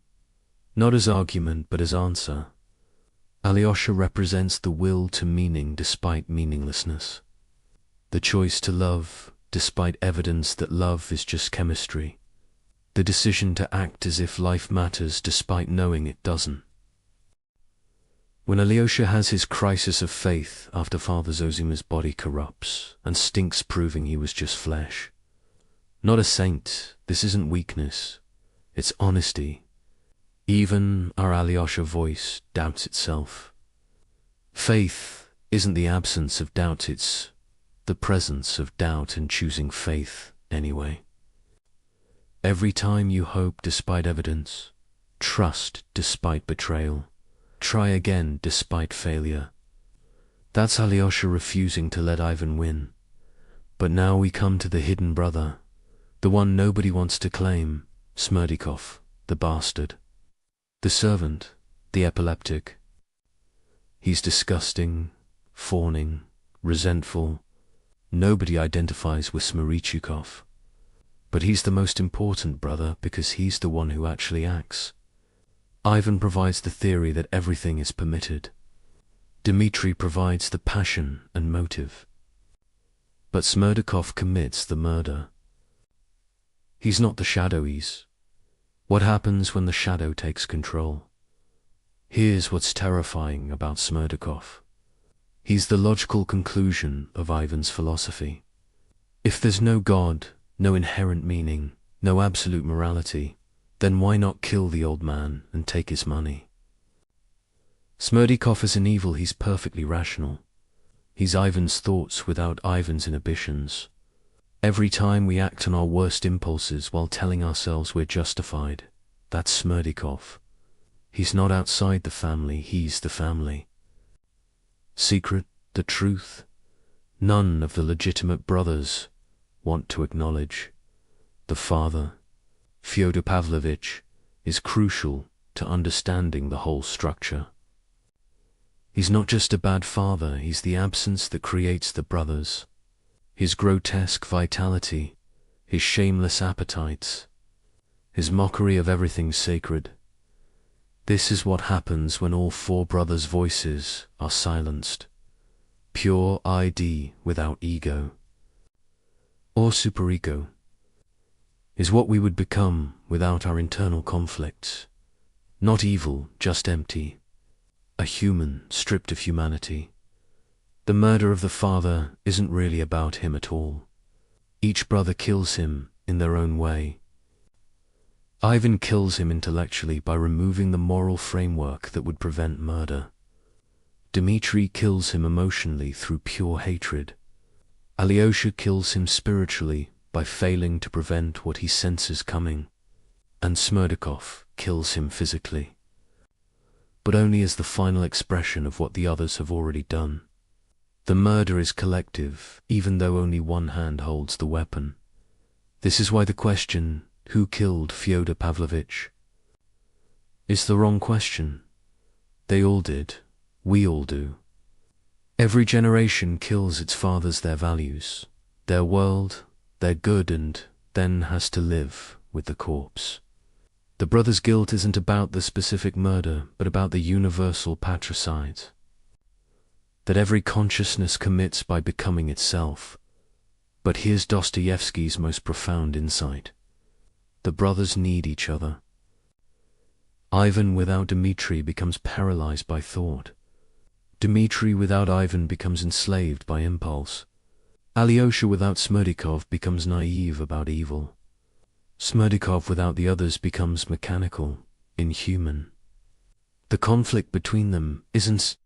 not as argument but as answer. Alyosha represents the will to meaning despite meaninglessness. The choice to love despite evidence that love is just chemistry. The decision to act as if life matters despite knowing it doesn't. When Alyosha has his crisis of faith after Father Zozima's body corrupts and stinks proving he was just flesh. Not a saint, this isn't weakness, it's honesty. Even our Alyosha voice doubts itself. Faith isn't the absence of doubt, it's the presence of doubt and choosing faith anyway. Every time you hope despite evidence, trust despite betrayal, try again despite failure. That's Alyosha refusing to let Ivan win. But now we come to the hidden brother, the one nobody wants to claim, Smerdikov, the bastard. The servant, the epileptic. He's disgusting, fawning, resentful. Nobody identifies with Smerichukov. But he's the most important brother because he's the one who actually acts. Ivan provides the theory that everything is permitted. Dmitri provides the passion and motive. But Smerdikov commits the murder. He's not the shadow, he's what happens when the shadow takes control. Here's what's terrifying about Smerdikov. He's the logical conclusion of Ivan's philosophy. If there's no God, no inherent meaning, no absolute morality, then why not kill the old man and take his money? Smerdikov is an evil, he's perfectly rational. He's Ivan's thoughts without Ivan's inhibitions. Every time we act on our worst impulses while telling ourselves we're justified, that's Smerdikov. He's not outside the family, he's the family. Secret, the truth, none of the legitimate brothers want to acknowledge. The father, Fyodor Pavlovich, is crucial to understanding the whole structure. He's not just a bad father, he's the absence that creates the brothers. His grotesque vitality, his shameless appetites, his mockery of everything sacred. This is what happens when all four brothers' voices are silenced. Pure ID without ego, or superego, is what we would become without our internal conflicts. Not evil, just empty. A human stripped of humanity. The murder of the father isn't really about him at all. Each brother kills him in their own way. Ivan kills him intellectually by removing the moral framework that would prevent murder. Dmitri kills him emotionally through pure hatred. Alyosha kills him spiritually by failing to prevent what he senses coming. And Smerdikov kills him physically. But only as the final expression of what the others have already done. The murder is collective, even though only one hand holds the weapon. This is why the question, who killed Fyodor Pavlovich, is the wrong question. They all did. We all do. Every generation kills its fathers, their values, their world, their good, and then has to live with the corpse. The brother's guilt isn't about the specific murder, but about the universal patricide that every consciousness commits by becoming itself. But here's Dostoevsky's most profound insight. The brothers need each other. Ivan without Dmitri becomes paralyzed by thought. Dmitri without Ivan becomes enslaved by impulse. Alyosha without Smerdikov becomes naive about evil. Smerdikov without the others becomes mechanical, inhuman. The conflict between them isn't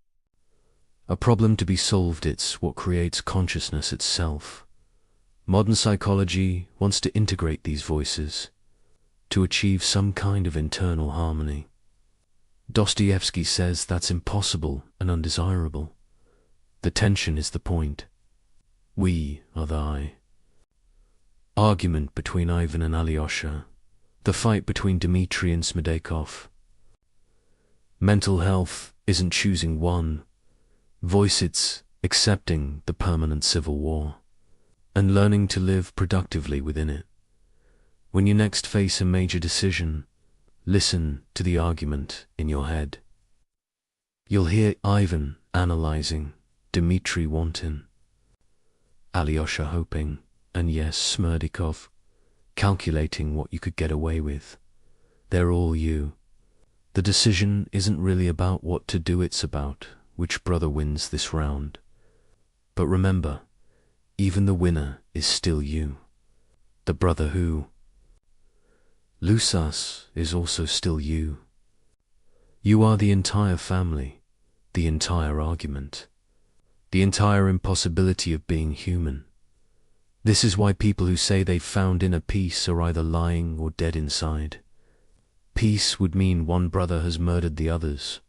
a problem to be solved, it's what creates consciousness itself. Modern psychology wants to integrate these voices to achieve some kind of internal harmony. Dostoevsky says that's impossible and undesirable. The tension is the point. We are the I. argument between Ivan and Alyosha, the fight between Dmitri and Smedekov. Mental health isn't choosing one voice, it's accepting the permanent civil war and learning to live productively within it. When you next face a major decision, listen to the argument in your head. You'll hear Ivan analyzing, Dmitri wanting, Alyosha hoping, and yes, Smerdikov calculating what you could get away with. They're all you. The decision isn't really about what to do, it's about which brother wins this round. But remember, even the winner is still you. The brother who loses is also still you. You are the entire family, the entire argument, the entire impossibility of being human. This is why people who say they've found inner peace are either lying or dead inside. Peace would mean one brother has murdered the others.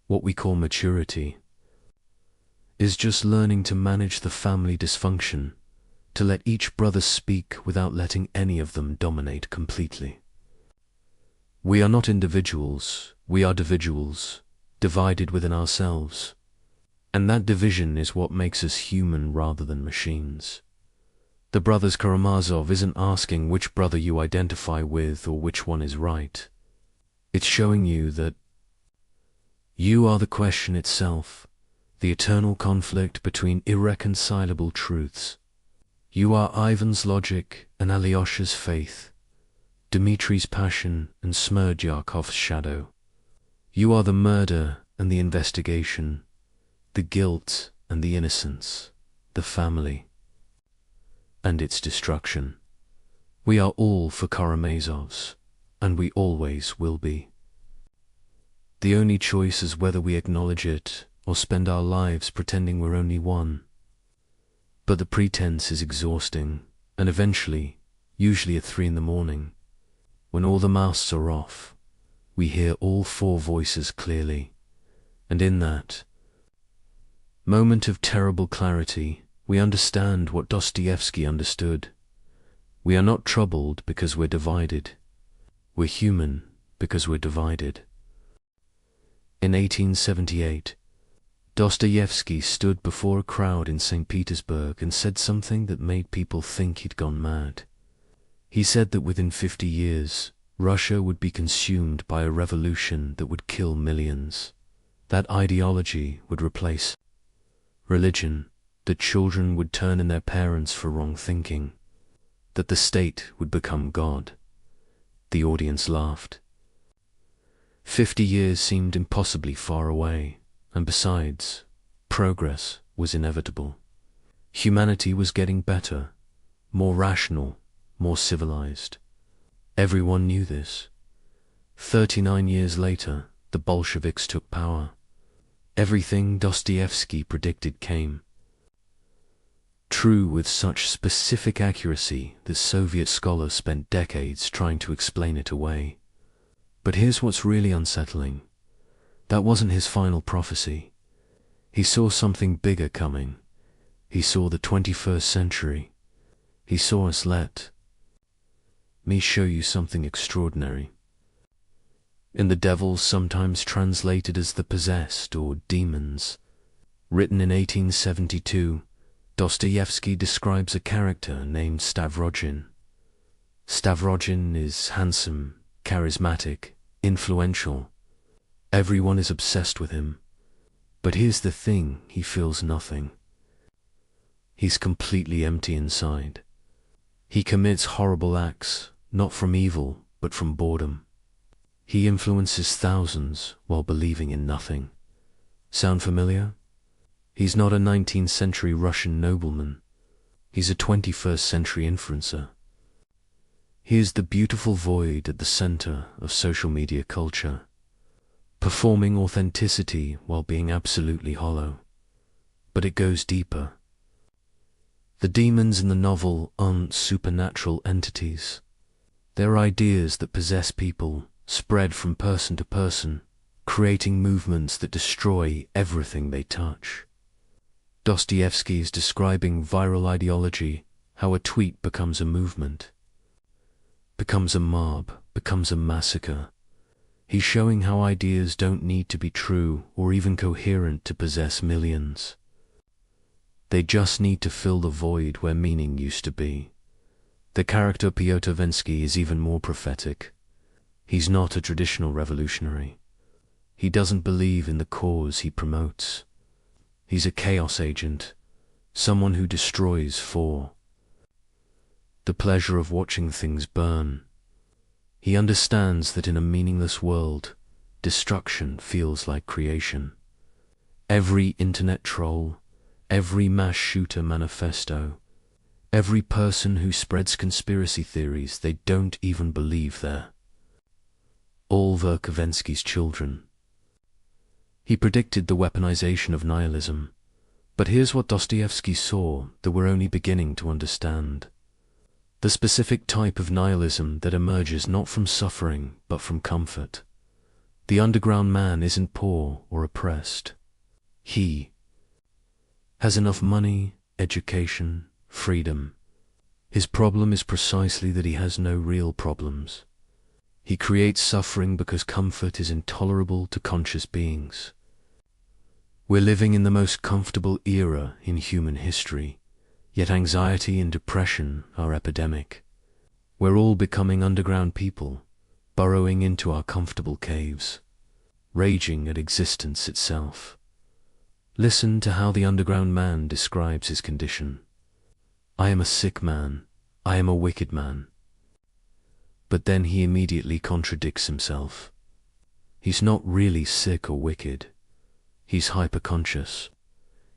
What we call maturity is just learning to manage the family dysfunction, to let each brother speak without letting any of them dominate completely. We are not individuals, we are individuals, divided within ourselves. And that division is what makes us human rather than machines. The brothers Karamazov isn't asking which brother you identify with or which one is right. It's showing you that you are the question itself, the eternal conflict between irreconcilable truths. You are Ivan's logic and Alyosha's faith, Dmitri's passion and Smerdyakov's shadow. You are the murder and the investigation, the guilt and the innocence, the family and its destruction. We are all for Karamazovs, and we always will be. The only choice is whether we acknowledge it or spend our lives pretending we're only one. But the pretense is exhausting, and eventually, usually at 3 a.m, when all the masks are off, we hear all 4 voices clearly, and in that moment of terrible clarity, we understand what Dostoevsky understood. We are not troubled because we're divided. We're human because we're divided. In 1878, Dostoevsky stood before a crowd in St. Petersburg and said something that made people think he'd gone mad. He said that within 50 years, Russia would be consumed by a revolution that would kill millions. That ideology would replace religion, that children would turn in their parents for wrong thinking, that the state would become God. The audience laughed. 50 years seemed impossibly far away, and besides, progress was inevitable. Humanity was getting better, more rational, more civilized. Everyone knew this. 39 years later, the Bolsheviks took power. Everything Dostoevsky predicted came true with such specific accuracy that Soviet scholars spent decades trying to explain it away. But here's what's really unsettling. That wasn't his final prophecy. He saw something bigger coming. He saw the 21st century. He saw us. Let me show you something extraordinary. In The Devil, sometimes translated as the possessed or demons, written in 1872, Dostoevsky describes a character named Stavrogin. Stavrogin is handsome, charismatic, influential. Everyone is obsessed with him. But here's the thing, he feels nothing. He's completely empty inside. He commits horrible acts, not from evil, but from boredom. He influences thousands while believing in nothing. Sound familiar? He's not a 19th century Russian nobleman. He's a 21st century influencer. He is the beautiful void at the center of social media culture, performing authenticity while being absolutely hollow. But it goes deeper. The demons in the novel aren't supernatural entities. They're ideas that possess people, spread from person to person, creating movements that destroy everything they touch. Dostoevsky is describing viral ideology, how a tweet becomes a movement, becomes a mob, becomes a massacre. He's showing how ideas don't need to be true or even coherent to possess millions. They just need to fill the void where meaning used to be. The character Pyotr Vensky is even more prophetic. He's not a traditional revolutionary. He doesn't believe in the cause he promotes. He's a chaos agent, someone who destroys for the pleasure of watching things burn. He understands that in a meaningless world, destruction feels like creation. Every internet troll, every mass shooter manifesto, every person who spreads conspiracy theories they don't even believe there, all were Kavinsky's children. He predicted the weaponization of nihilism, but here's what Dostoevsky saw that we're only beginning to understand. The specific type of nihilism that emerges not from suffering but from comfort. The underground man isn't poor or oppressed. He has enough money, education, freedom. His problem is precisely that he has no real problems. He creates suffering because comfort is intolerable to conscious beings. We're living in the most comfortable era in human history, yet anxiety and depression are epidemic. We're all becoming underground people, burrowing into our comfortable caves, raging at existence itself. Listen to how the underground man describes his condition. I am a sick man. I am a wicked man. But then he immediately contradicts himself. He's not really sick or wicked. He's hyperconscious.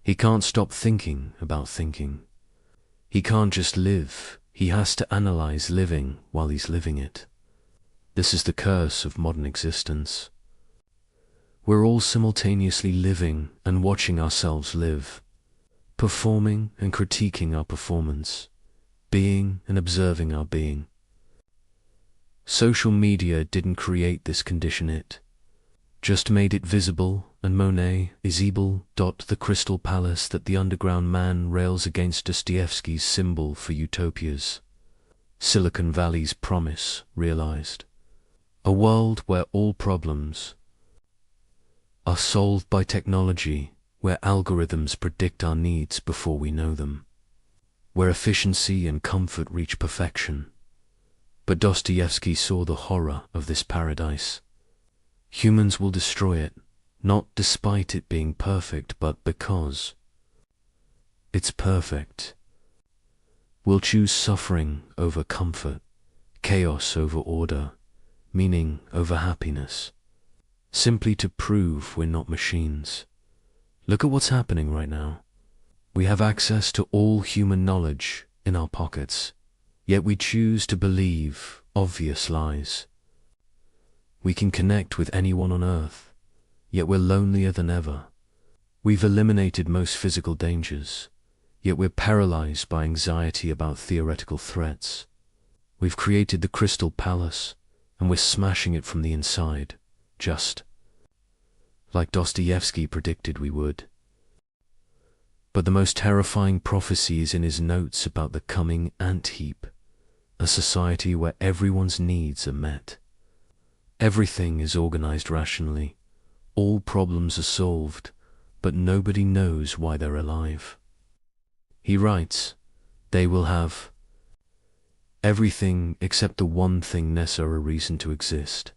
He can't stop thinking about thinking. He can't just live. He has to analyze living while he's living it. This is the curse of modern existence. We're all simultaneously living and watching ourselves live, performing and critiquing our performance, being and observing our being. Social media didn't create this condition, it just made it visible, and Monet is able. The crystal palace that the underground man rails against Dostoevsky's symbol for utopias. Silicon Valley's promise realized. A world where all problems are solved by technology, where algorithms predict our needs before we know them, where efficiency and comfort reach perfection. But Dostoevsky saw the horror of this paradise. Humans will destroy it, not despite it being perfect, but because it's perfect. We'll choose suffering over comfort, chaos over order, meaning over happiness, simply to prove we're not machines. Look at what's happening right now. We have access to all human knowledge in our pockets, yet we choose to believe obvious lies. We can connect with anyone on earth, yet we're lonelier than ever. We've eliminated most physical dangers, yet we're paralyzed by anxiety about theoretical threats. We've created the crystal palace, and we're smashing it from the inside, just like Dostoevsky predicted we would. But the most terrifying prophecy is in his notes about the coming ant heap, a society where everyone's needs are met. Everything is organized rationally, all problems are solved, but nobody knows why they're alive. He writes, they will have everything except the one thing necessary reason to exist.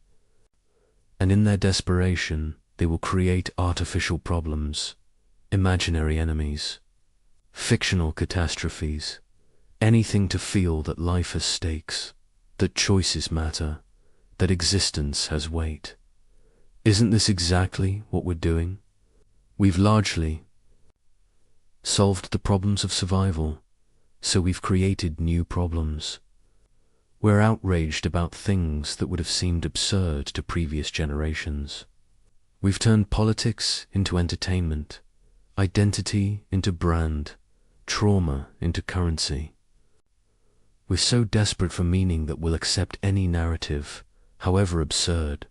And in their desperation, they will create artificial problems, imaginary enemies, fictional catastrophes, anything to feel that life has stakes, that choices matter, that existence has weight. Isn't this exactly what we're doing? We've largely solved the problems of survival, so we've created new problems. We're outraged about things that would have seemed absurd to previous generations. We've turned politics into entertainment, identity into brand, trauma into currency. We're so desperate for meaning that we'll accept any narrative, however absurd.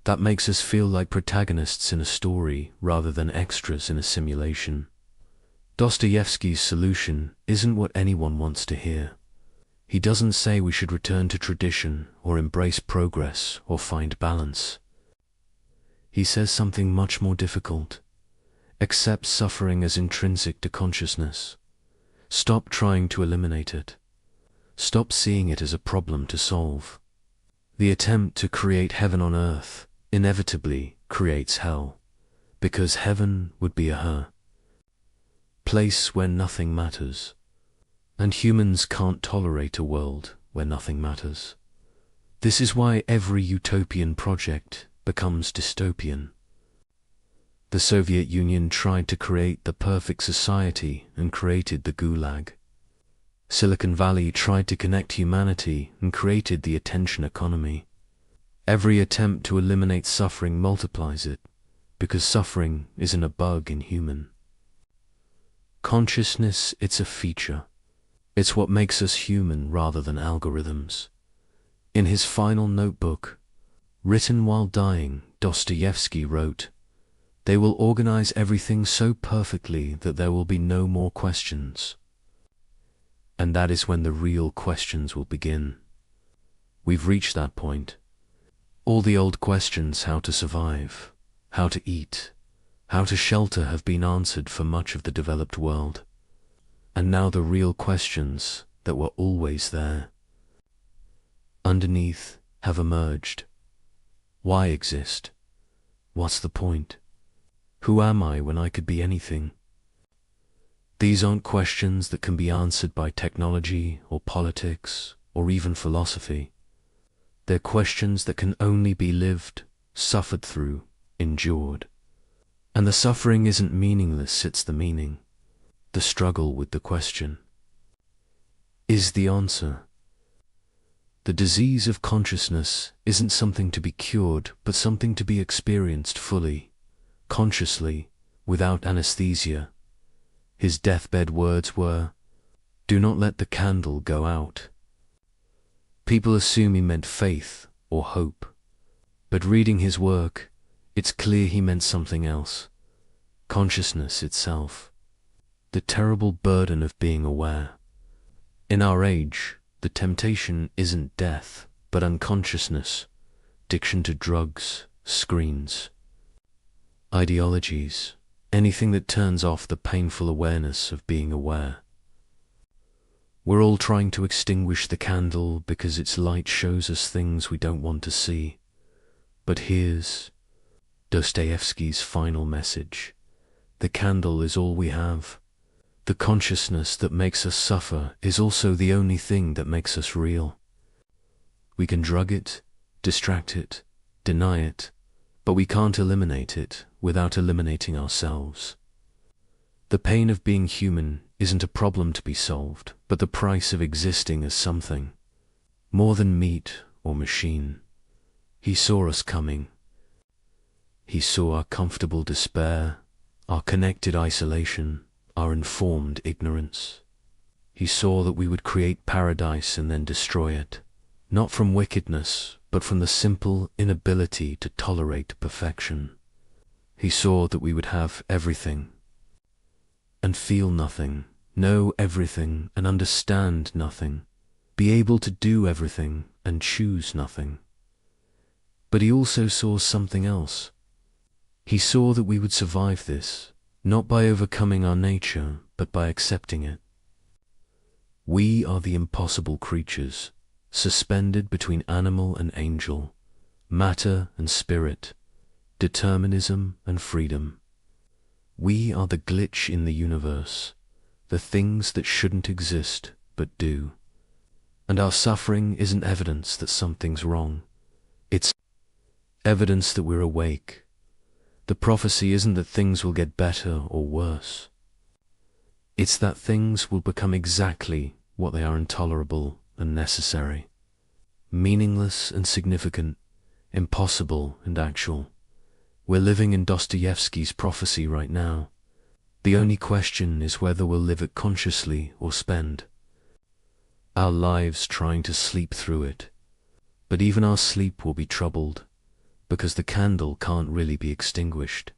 That makes us feel like protagonists in a story rather than extras in a simulation. Dostoevsky's solution isn't what anyone wants to hear. He doesn't say we should return to tradition or embrace progress or find balance. He says something much more difficult. Accept suffering as intrinsic to consciousness. Stop trying to eliminate it. Stop seeing it as a problem to solve. The attempt to create heaven on earth inevitably creates hell, because heaven would be a her place where nothing matters. And humans can't tolerate a world where nothing matters. This is why every utopian project becomes dystopian. The Soviet Union tried to create the perfect society and created the Gulag. Silicon Valley tried to connect humanity and created the attention economy. Every attempt to eliminate suffering multiplies it, because suffering isn't a bug in human. Consciousness, it's a feature. It's what makes us human rather than algorithms. In his final notebook, written while dying, Dostoevsky wrote, "They will organize everything so perfectly that there will be no more questions." And that is when the real questions will begin. We've reached that point. All the old questions, how to survive, how to eat, how to shelter, have been answered for much of the developed world. And now the real questions that were always there, underneath, have emerged. Why exist? What's the point? Who am I when I could be anything? These aren't questions that can be answered by technology or politics or even philosophy. They're questions that can only be lived, suffered through, endured. And the suffering isn't meaningless, it's the meaning. The struggle with the question is the answer. The disease of consciousness isn't something to be cured, but something to be experienced fully, consciously, without anesthesia. His deathbed words were, "Do not let the candle go out." People assume he meant faith or hope, but reading his work, it's clear he meant something else. Consciousness itself. The terrible burden of being aware. In our age, the temptation isn't death, but unconsciousness, addiction to drugs, screens, ideologies, anything that turns off the painful awareness of being aware. We're all trying to extinguish the candle because its light shows us things we don't want to see. But here's Dostoevsky's final message. The candle is all we have. The consciousness that makes us suffer is also the only thing that makes us real. We can drug it, distract it, deny it, but we can't eliminate it without eliminating ourselves. The pain of being human isn't a problem to be solved, but the price of existing as something more than meat or machine. He saw us coming. He saw our comfortable despair, our connected isolation, our informed ignorance. He saw that we would create paradise and then destroy it, not from wickedness, but from the simple inability to tolerate perfection. He saw that we would have everything and feel nothing, know everything and understand nothing, be able to do everything and choose nothing. But he also saw something else. He saw that we would survive this, not by overcoming our nature, but by accepting it. We are the impossible creatures, suspended between animal and angel, matter and spirit, determinism and freedom. We are the glitch in the universe, the things that shouldn't exist but do. And our suffering isn't evidence that something's wrong. It's evidence that we're awake. The prophecy isn't that things will get better or worse. It's that things will become exactly what they are: intolerable and necessary, meaningless and significant, impossible and actual. We're living in Dostoevsky's prophecy right now. The only question is whether we'll live it consciously or spend our lives trying to sleep through it. But even our sleep will be troubled, because the candle can't really be extinguished.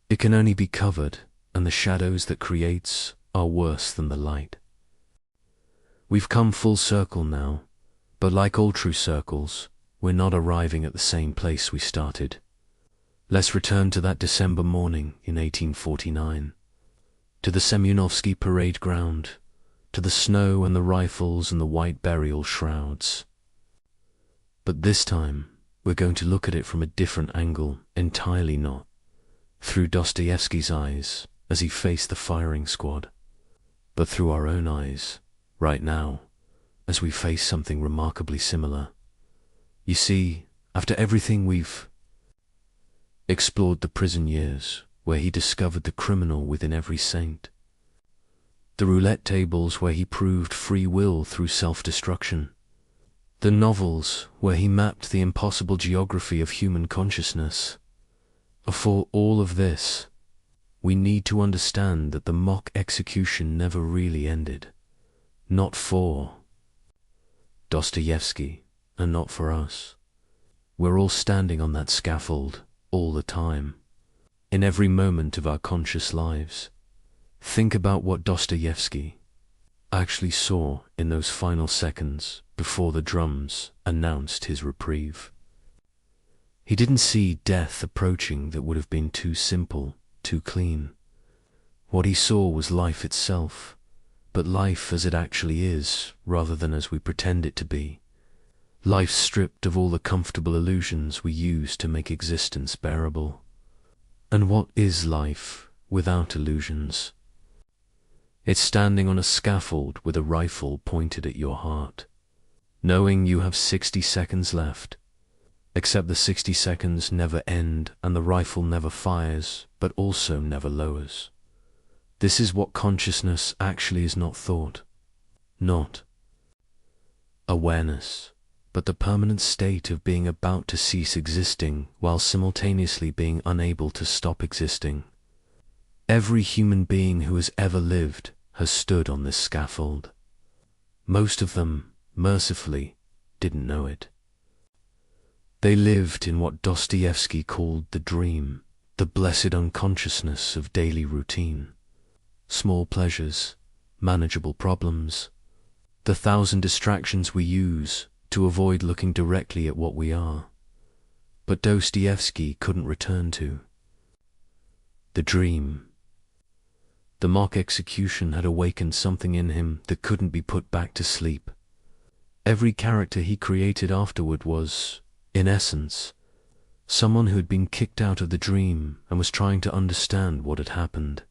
It can only be covered, and the shadows that creates are worse than the light. We've come full circle now, but like all true circles, we're not arriving at the same place we started. Let's return to that December morning in 1849, to the Semyonovsky parade ground, to the snow and the rifles and the white burial shrouds. But this time, we're going to look at it from a different angle, entirely not through Dostoevsky's eyes as he faced the firing squad, but through our own eyes, right now, as we face something remarkably similar. You see, after everything we've explored, the prison years, where he discovered the criminal within every saint, the roulette tables where he proved free will through self-destruction, the novels where he mapped the impossible geography of human consciousness. For all of this, we need to understand that the mock execution never really ended. Not for Dostoevsky, and not for us. We're all standing on that scaffold all the time, in every moment of our conscious lives. Think about what Dostoevsky actually saw in those final seconds before the drums announced his reprieve. He didn't see death approaching that would have been too simple, too clean. What he saw was life itself, but life as it actually is, rather than as we pretend it to be. Life stripped of all the comfortable illusions we use to make existence bearable. And what is life without illusions? It's standing on a scaffold with a rifle pointed at your heart, knowing you have 60 seconds left, except the 60 seconds never end and the rifle never fires, but also never lowers. This is what consciousness actually is, not thought, not awareness, but the permanent state of being about to cease existing while simultaneously being unable to stop existing. Every human being who has ever lived has stood on this scaffold. Most of them, mercifully, didn't know it. They lived in what Dostoevsky called the dream, the blessed unconsciousness of daily routine. Small pleasures, manageable problems, the 1,000 distractions we use to avoid looking directly at what we are. But Dostoevsky couldn't return to the dream. The mock execution had awakened something in him that couldn't be put back to sleep. Every character he created afterward was, in essence, someone who had been kicked out of the dream and was trying to understand what had happened.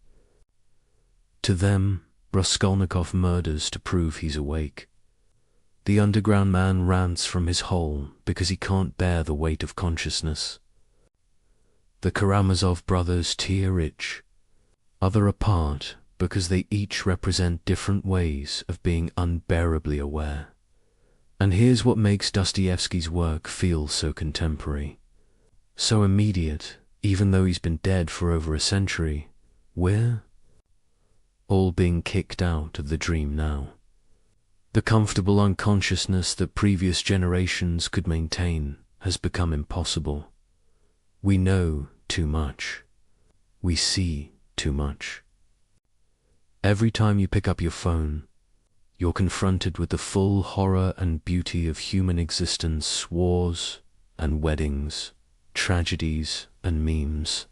To them, Raskolnikov murders to prove he's awake. The underground man rants from his hole because he can't bear the weight of consciousness. The Karamazov brothers tear each other apart because they each represent different ways of being unbearably aware. And here's what makes Dostoevsky's work feel so contemporary, so immediate, even though he's been dead for over a century. We're all being kicked out of the dream now. The comfortable unconsciousness that previous generations could maintain has become impossible. We know too much. We see too much. Every time you pick up your phone, you're confronted with the full horror and beauty of human existence, wars and weddings, tragedies and memes,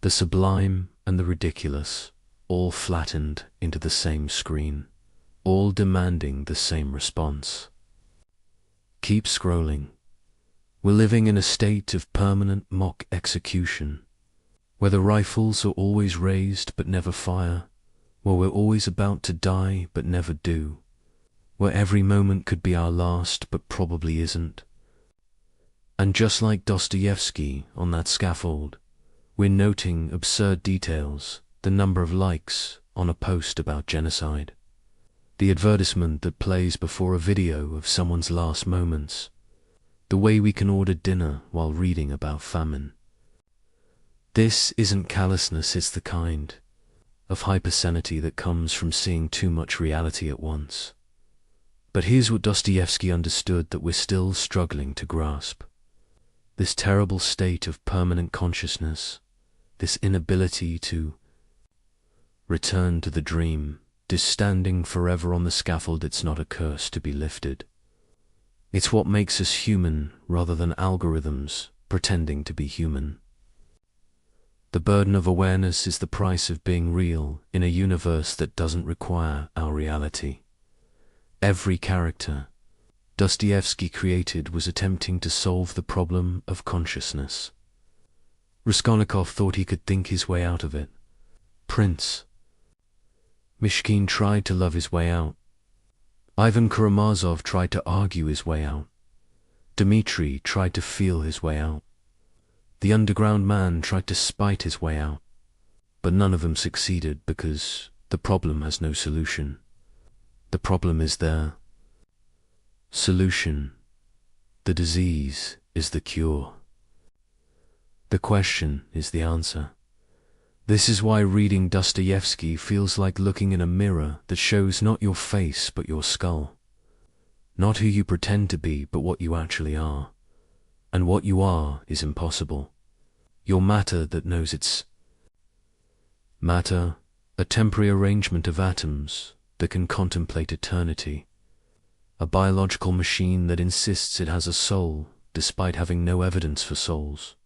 the sublime and the ridiculous, all flattened into the same screen, all demanding the same response. Keep scrolling. We're living in a state of permanent mock execution, where the rifles are always raised but never fire, where we're always about to die but never do, where every moment could be our last but probably isn't. And just like Dostoevsky on that scaffold, we're noting absurd details, the number of likes on a post about genocide, the advertisement that plays before a video of someone's last moments, the way we can order dinner while reading about famine. This isn't callousness, it's the kind of hypersanity that comes from seeing too much reality at once. But here's what Dostoevsky understood that we're still struggling to grasp. This terrible state of permanent consciousness, this inability to return to the dream, 'tis standing forever on the scaffold. It's not a curse to be lifted. It's what makes us human rather than algorithms pretending to be human. The burden of awareness is the price of being real in a universe that doesn't require our reality. Every character Dostoevsky created was attempting to solve the problem of consciousness. Raskolnikov thought he could think his way out of it. Prince Mishkin tried to love his way out. Ivan Karamazov tried to argue his way out. Dmitri tried to feel his way out. The underground man tried to spite his way out. But none of them succeeded because the problem has no solution. The problem is there. Solution. The disease is the cure. The question is the answer. This is why reading Dostoevsky feels like looking in a mirror that shows not your face but your skull. Not who you pretend to be but what you actually are. And what you are is impossible. Your matter that knows it's matter, a temporary arrangement of atoms that can contemplate eternity. A biological machine that insists it has a soul despite having no evidence for souls.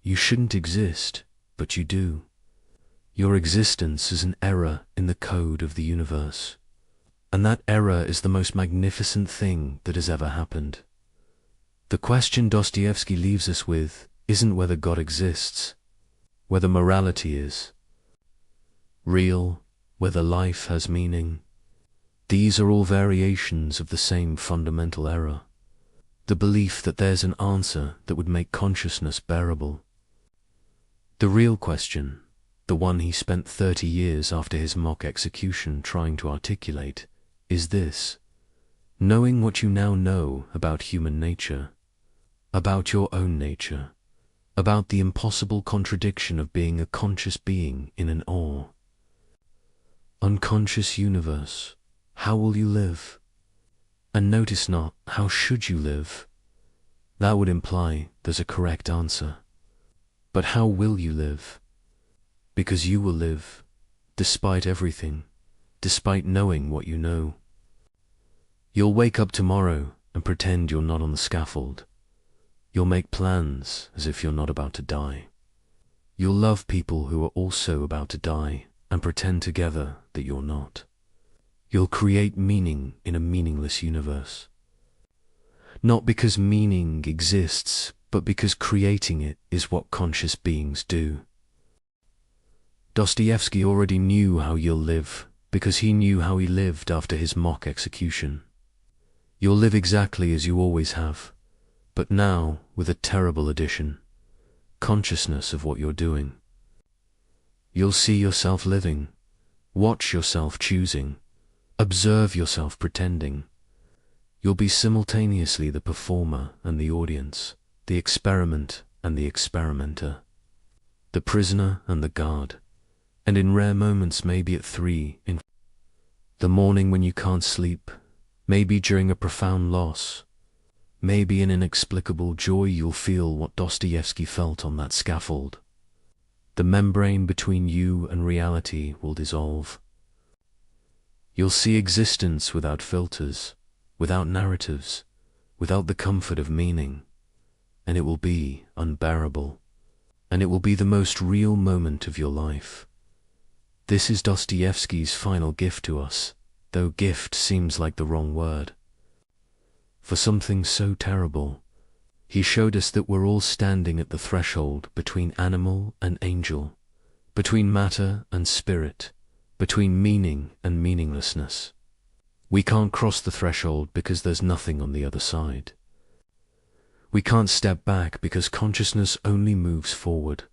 You shouldn't exist, but you do. Your existence is an error in the code of the universe. And that error is the most magnificent thing that has ever happened. The question Dostoevsky leaves us with isn't whether God exists, whether morality is real, whether life has meaning. These are all variations of the same fundamental error. The belief that there's an answer that would make consciousness bearable. The real question, the one he spent 30 years after his mock execution trying to articulate, is this: knowing what you now know about human nature, about your own nature, about the impossible contradiction of being a conscious being in an unconscious universe, how will you live? And notice not, how should you live? That would imply there's a correct answer. But how will you live? Because you will live, despite everything, despite knowing what you know. You'll wake up tomorrow and pretend you're not on the scaffold. You'll make plans as if you're not about to die. You'll love people who are also about to die and pretend together that you're not. You'll create meaning in a meaningless universe. Not because meaning exists, but because creating it is what conscious beings do. Dostoevsky already knew how you'll live because he knew how he lived after his mock execution. You'll live exactly as you always have, but now with a terrible addition: consciousness of what you're doing. You'll see yourself living, watch yourself choosing, observe yourself pretending. You'll be simultaneously the performer and the audience, the experiment and the experimenter, the prisoner and the guard, and in rare moments maybe at 3 in the morning when you can't sleep, maybe during a profound loss, maybe in inexplicable joy, you'll feel what Dostoevsky felt on that scaffold. The membrane between you and reality will dissolve. You'll see existence without filters, without narratives, without the comfort of meaning, and it will be unbearable, and it will be the most real moment of your life. This is Dostoevsky's final gift to us, though gift seems like the wrong word. For something so terrible, he showed us that we're all standing at the threshold between animal and angel, between matter and spirit, between meaning and meaninglessness. We can't cross the threshold because there's nothing on the other side. We can't step back because consciousness only moves forward.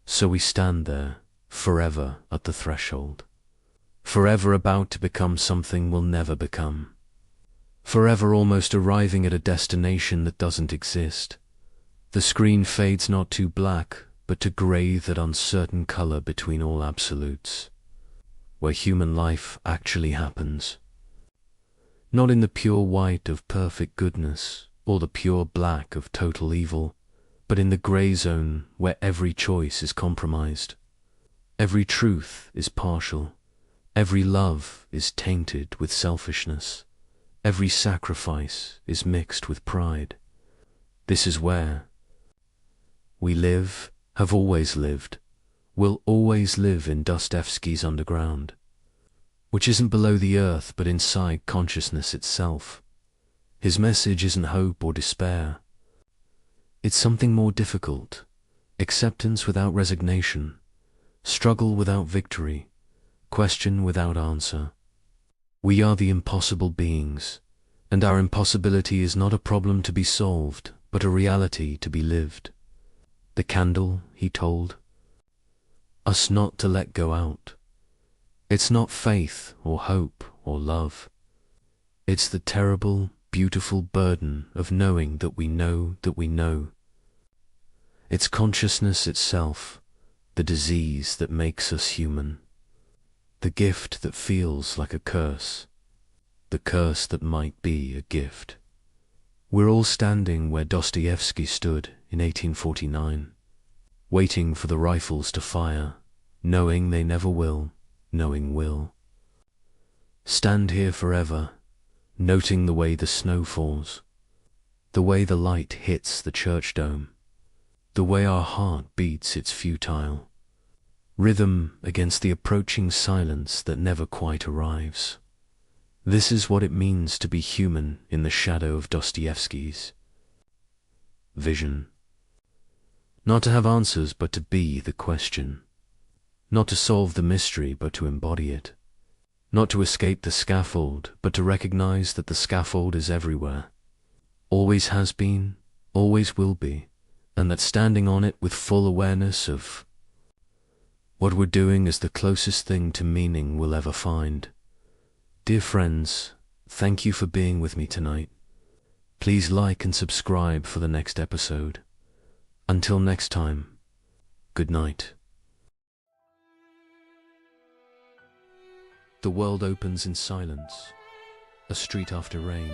So we stand there, forever at the threshold, forever about to become something we'll never become, forever almost arriving at a destination that doesn't exist. The screen fades not to black, but to grey, that uncertain color between all absolutes, where human life actually happens. Not in the pure white of perfect goodness, or the pure black of total evil, but in the grey zone where every choice is compromised. Every truth is partial. Every love is tainted with selfishness. Every sacrifice is mixed with pride. This is where we live, have always lived, will always live in Dostoevsky's underground, which isn't below the earth but inside consciousness itself. His message isn't hope or despair. It's something more difficult: acceptance without resignation, struggle without victory, question without answer. We are the impossible beings, and our impossibility is not a problem to be solved, but a reality to be lived. The candle, he told us not to let go out. It's not faith or hope or love. It's the terrible, beautiful burden of knowing that we know that we know. It's consciousness itself, the disease that makes us human. The gift that feels like a curse. The curse that might be a gift. We're all standing where Dostoevsky stood in 1849, waiting for the rifles to fire, knowing they never will, knowing will. Stand here forever, noting the way the snow falls, the way the light hits the church dome, the way our heart beats its futile rhythm against the approaching silence that never quite arrives. This is what it means to be human in the shadow of Dostoevsky's vision. Not to have answers, but to be the question. Not to solve the mystery, but to embody it. Not to escape the scaffold, but to recognize that the scaffold is everywhere. Always has been, always will be, and that standing on it with full awareness of what we're doing is the closest thing to meaning we'll ever find. Dear friends, thank you for being with me tonight. Please like and subscribe for the next episode. Until next time, good night. The world opens in silence. A street after rain.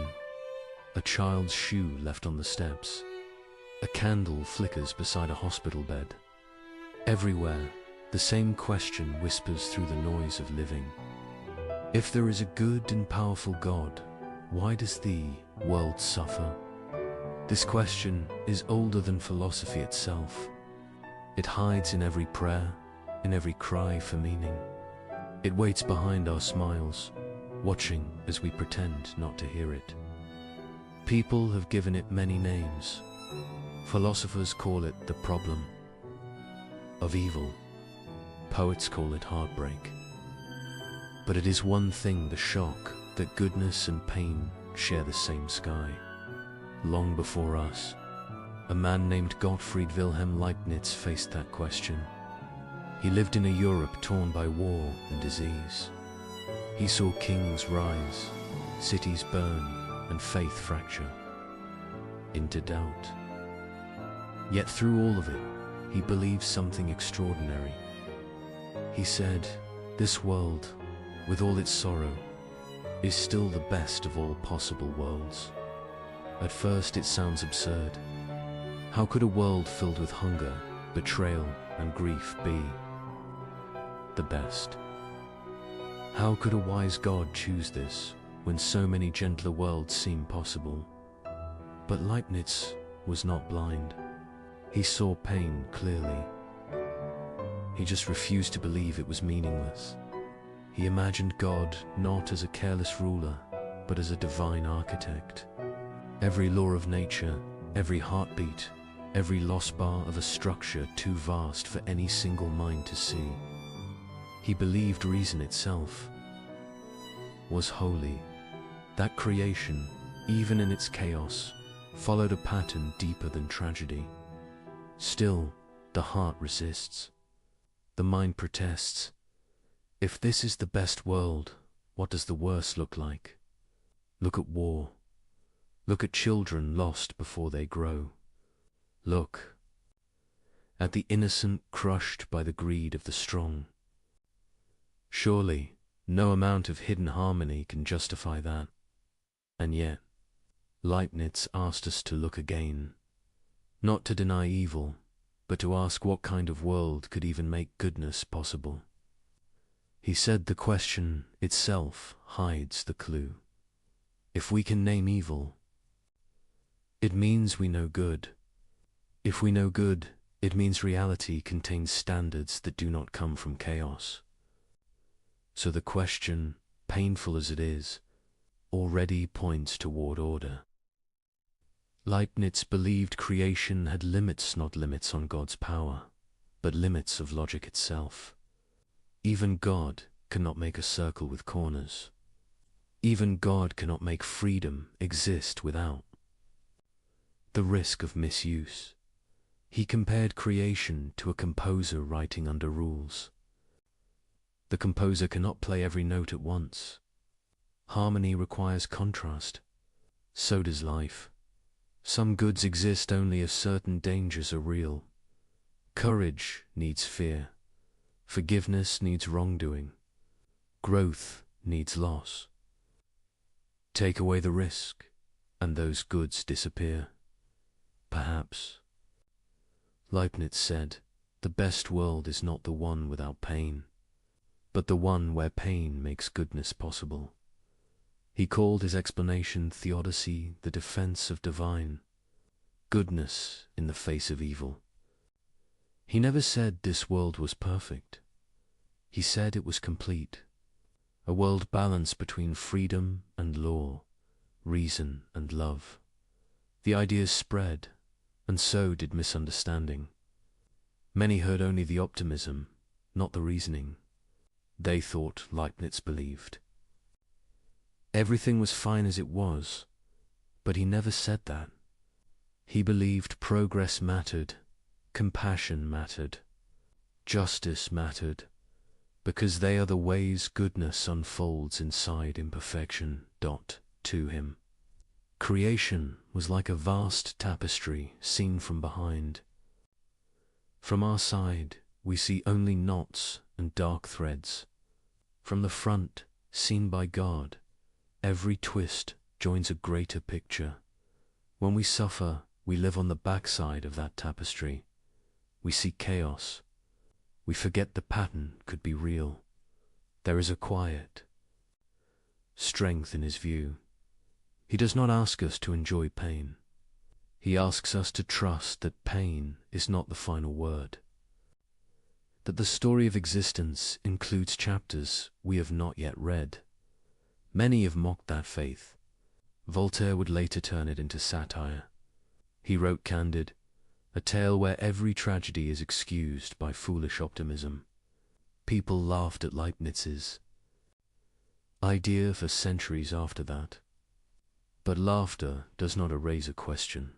A child's shoe left on the steps. A candle flickers beside a hospital bed. Everywhere, the same question whispers through the noise of living. If there is a good and powerful God, why does the world suffer? This question is older than philosophy itself. It hides in every prayer, in every cry for meaning. It waits behind our smiles, watching as we pretend not to hear it. People have given it many names. Philosophers call it the problem of evil. Poets call it heartbreak. But it is one thing, the shock, that goodness and pain share the same sky. Long before us, a man named Gottfried Wilhelm Leibniz faced that question. He lived in a Europe torn by war and disease. He saw kings rise, cities burn, and faith fracture into doubt. Yet through all of it, he believed something extraordinary. He said, "This world, with all its sorrow, is still the best of all possible worlds." At first it sounds absurd. How could a world filled with hunger, betrayal, and grief be the best? How could a wise God choose this, when so many gentler worlds seem possible? But Leibniz was not blind. He saw pain clearly. He just refused to believe it was meaningless. He imagined God not as a careless ruler, but as a divine architect. Every law of nature, every heartbeat, every lost bar of a structure too vast for any single mind to see. He believed reason itself was holy. That creation, even in its chaos, followed a pattern deeper than tragedy. Still, the heart resists. The mind protests. If this is the best world, what does the worst look like? Look at war. Look at children lost before they grow. Look at the innocent crushed by the greed of the strong. Surely, no amount of hidden harmony can justify that. And yet, Leibniz asked us to look again, not to deny evil, but to ask what kind of world could even make goodness possible. He said the question itself hides the clue. If we can name evil, it means we know good. If we know good, it means reality contains standards that do not come from chaos. So the question, painful as it is, already points toward order. Leibniz believed creation had limits, not limits on God's power, but limits of logic itself. Even God cannot make a circle with corners. Even God cannot make freedom exist without the risk of misuse. He compared creation to a composer writing under rules. The composer cannot play every note at once. Harmony requires contrast. So does life. Some goods exist only if certain dangers are real. Courage needs fear. Forgiveness needs wrongdoing. Growth needs loss. Take away the risk, and those goods disappear. Perhaps. Leibniz said, the best world is not the one without pain, but the one where pain makes goodness possible. He called his explanation theodicy, the defense of divine goodness in the face of evil. He never said this world was perfect. He said it was complete, a world balanced between freedom and law, reason and love. The ideas spread, and so did misunderstanding. Many heard only the optimism, not the reasoning. They thought Leibniz believed everything was fine as it was, but he never said that. He believed progress mattered, compassion mattered, justice mattered, because they are the ways goodness unfolds inside imperfection. To him, creation was like a vast tapestry seen from behind. From our side, we see only knots and dark threads. From the front, seen by God, every twist joins a greater picture. When we suffer, we live on the backside of that tapestry. We see chaos. We forget the pattern could be real. There is a quiet strength in his view. He does not ask us to enjoy pain. He asks us to trust that pain is not the final word. That the story of existence includes chapters we have not yet read. Many have mocked that faith. Voltaire would later turn it into satire. He wrote Candide, a tale where every tragedy is excused by foolish optimism. People laughed at Leibniz's idea for centuries after that. But laughter does not erase a question.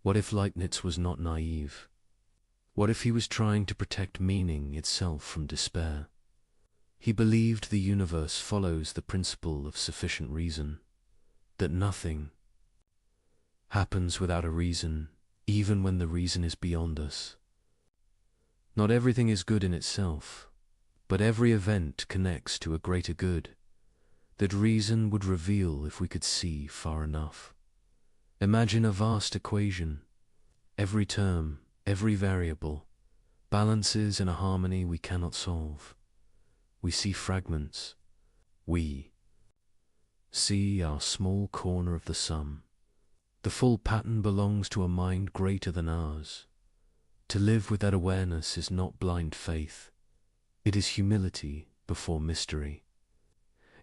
What if Leibniz was not naive? What if he was trying to protect meaning itself from despair? He believed the universe follows the principle of sufficient reason, that nothing happens without a reason, even when the reason is beyond us. Not everything is good in itself, but every event connects to a greater good that reason would reveal if we could see far enough. Imagine a vast equation. Every term, every variable, balances in a harmony we cannot solve. We see fragments. We see our small corner of the sum. The full pattern belongs to a mind greater than ours. To live with that awareness is not blind faith. It is humility before mystery.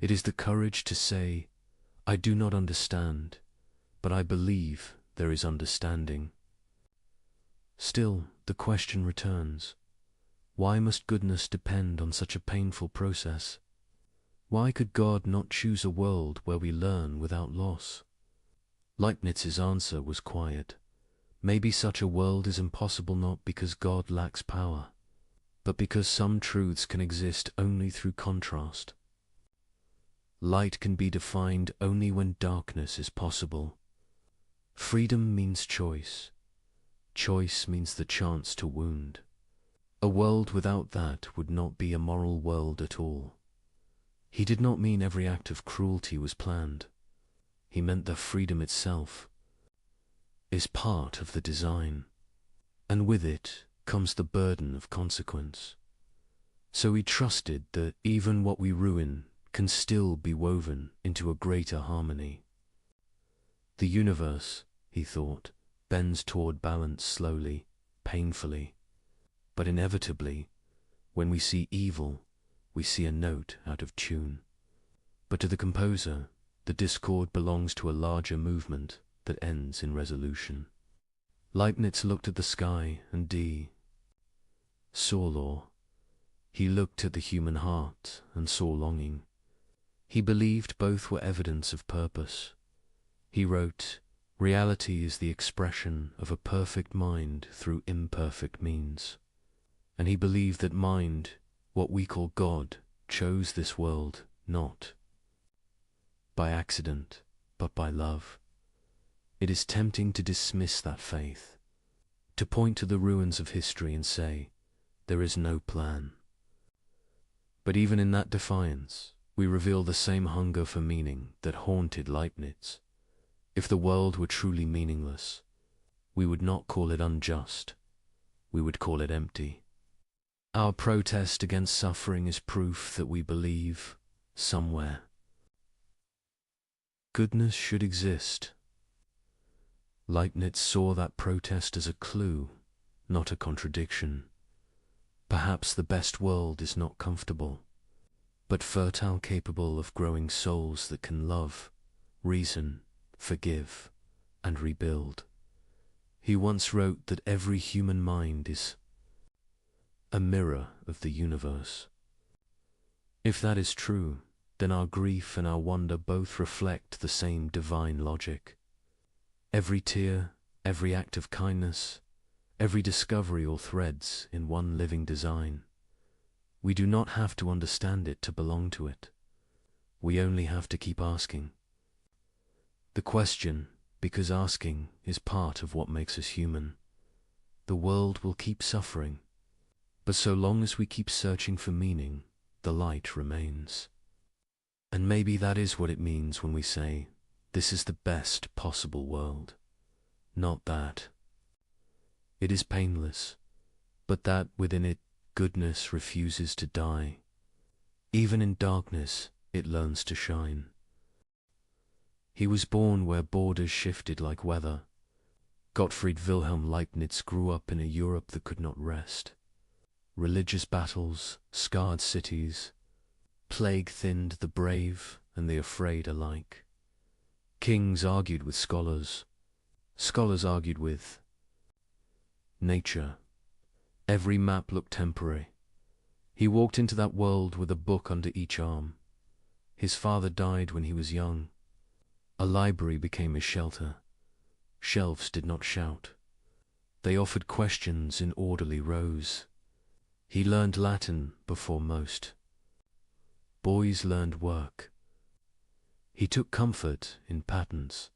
It is the courage to say, I do not understand, but I believe there is understanding. Still, the question returns. Why must goodness depend on such a painful process? Why could God not choose a world where we learn without loss? Leibniz's answer was quiet. Maybe such a world is impossible not because God lacks power, but because some truths can exist only through contrast. Light can be defined only when darkness is possible. Freedom means choice. Choice means the chance to wound. A world without that would not be a moral world at all. He did not mean every act of cruelty was planned. He meant that freedom itself is part of the design. and with it comes the burden of consequence. So he trusted that even what we ruin can still be woven into a greater harmony. The universe, he thought, bends toward balance slowly, painfully, but inevitably, when we see evil, we see a note out of tune. But to the composer, the discord belongs to a larger movement that ends in resolution. Leibniz looked at the sky and saw law. He looked at the human heart and saw longing. He believed both were evidence of purpose. He wrote, "Reality is the expression of a perfect mind through imperfect means." And he believed that mind, what we call God, chose this world not by accident, but by love. It is tempting to dismiss that faith, to point to the ruins of history and say, there is no plan. But even in that defiance, we reveal the same hunger for meaning that haunted Leibniz. If the world were truly meaningless, we would not call it unjust, we would call it empty. Our protest against suffering is proof that we believe, somewhere, goodness should exist. Leibniz saw that protest as a clue, not a contradiction. Perhaps the best world is not comfortable, but fertile, capable of growing souls that can love, reason, forgive, and rebuild. He once wrote that every human mind is a mirror of the universe. If that is true, then our grief and our wonder both reflect the same divine logic. Every tear, every act of kindness, every discovery all threads in one living design. We do not have to understand it to belong to it. We only have to keep asking. The question, because asking, is part of what makes us human. The world will keep suffering, but so long as we keep searching for meaning, the light remains. And maybe that is what it means when we say, this is the best possible world. Not that it is painless, but that within it goodness refuses to die. Even in darkness, it learns to shine. He was born where borders shifted like weather. Gottfried Wilhelm Leibniz grew up in a Europe that could not rest. Religious battles, scarred cities, plague thinned the brave and the afraid alike. Kings argued with scholars, scholars argued with nature. Every map looked temporary. He walked into that world with a book under each arm. His father died when he was young. A library became his shelter. Shelves did not shout. They offered questions in orderly rows. He learned Latin before most. Boys learned work. He took comfort in patterns.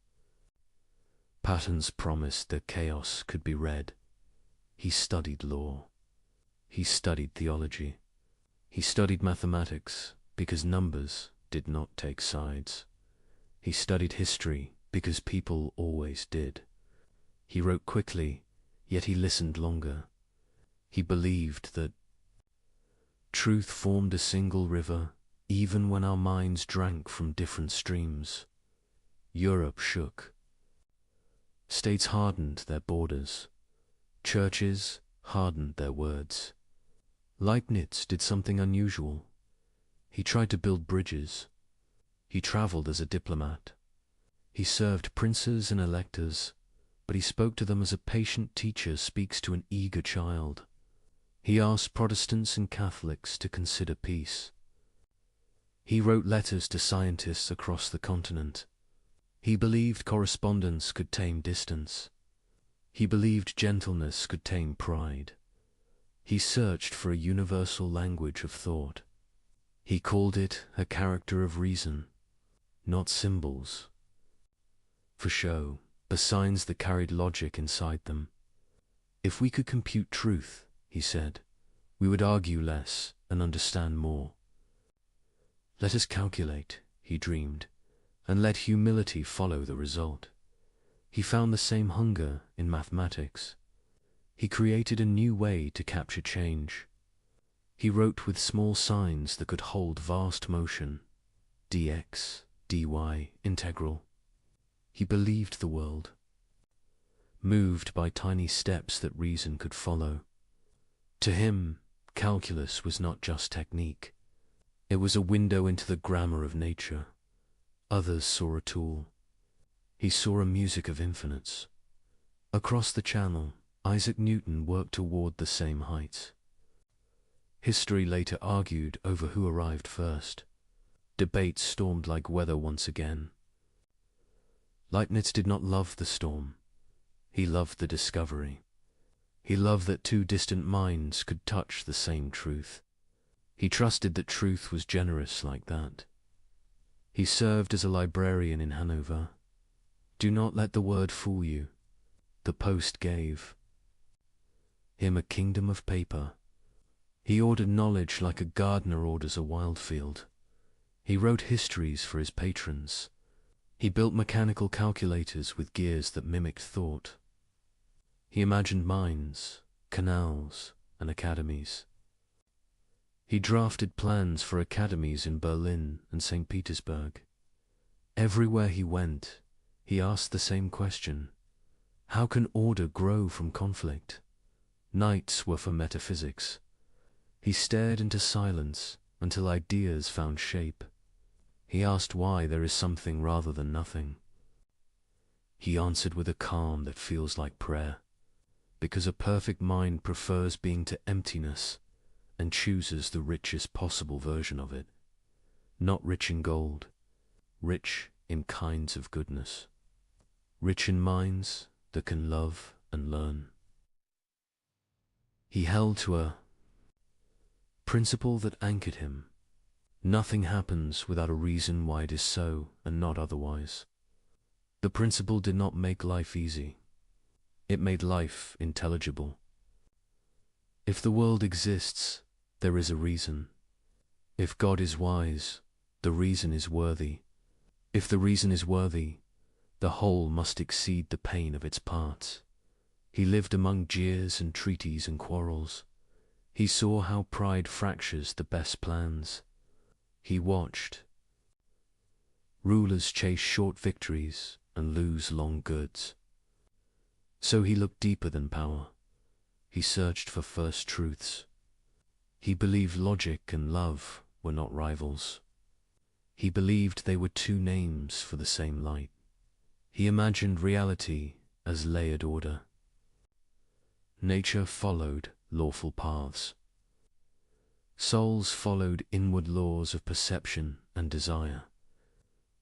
Patterns promised that chaos could be read. He studied law. He studied theology. He studied mathematics because numbers did not take sides. He studied history because people always did. He wrote quickly, yet he listened longer. He believed that truth formed a single river, even when our minds drank from different streams. Europe shook. States hardened their borders. Churches hardened their words. Leibniz did something unusual. He tried to build bridges. He traveled as a diplomat. He served princes and electors, but he spoke to them as a patient teacher speaks to an eager child. He asked Protestants and Catholics to consider peace. He wrote letters to scientists across the continent. He believed correspondence could tame distance. He believed gentleness could tame pride. He searched for a universal language of thought. He called it a character of reason, not symbols for show, but signs that carried logic inside them. If we could compute truth, he said, we would argue less and understand more. Let us calculate, he dreamed, and let humility follow the result. He found the same hunger in mathematics. He created a new way to capture change. He wrote with small signs that could hold vast motion, dx, dy, integral. He believed the world, moved by tiny steps that reason could follow. To him, calculus was not just technique. It was a window into the grammar of nature. Others saw a tool. He saw a music of infinites. Across the channel, Isaac Newton worked toward the same heights. History later argued over who arrived first. Debates stormed like weather once again. Leibniz did not love the storm. He loved the discovery. He loved that two distant minds could touch the same truth. He trusted that truth was generous like that. He served as a librarian in Hanover. Do not let the word fool you. The post gave him a kingdom of paper. He ordered knowledge like a gardener orders a wild field. He wrote histories for his patrons. He built mechanical calculators with gears that mimicked thought. He imagined mines, canals, and academies. He drafted plans for academies in Berlin and St. Petersburg. Everywhere he went, he asked the same question: how can order grow from conflict? Nights were for metaphysics. He stared into silence until ideas found shape. He asked why there is something rather than nothing. He answered with a calm that feels like prayer, because a perfect mind prefers being to emptiness and chooses the richest possible version of it. Not rich in gold, rich in kinds of goodness. Rich in minds that can love and learn. He held to a principle that anchored him. Nothing happens without a reason why it is so and not otherwise. The principle did not make life easy. It made life intelligible. If the world exists, there is a reason. If God is wise, the reason is worthy. If the reason is worthy, the whole must exceed the pain of its parts. He lived among jeers and treaties and quarrels. He saw how pride fractures the best plans. He watched rulers chase short victories and lose long goods. So he looked deeper than power. He searched for first truths. He believed logic and love were not rivals. He believed they were two names for the same light. He imagined reality as layered order. Nature followed lawful paths. Souls followed inward laws of perception and desire.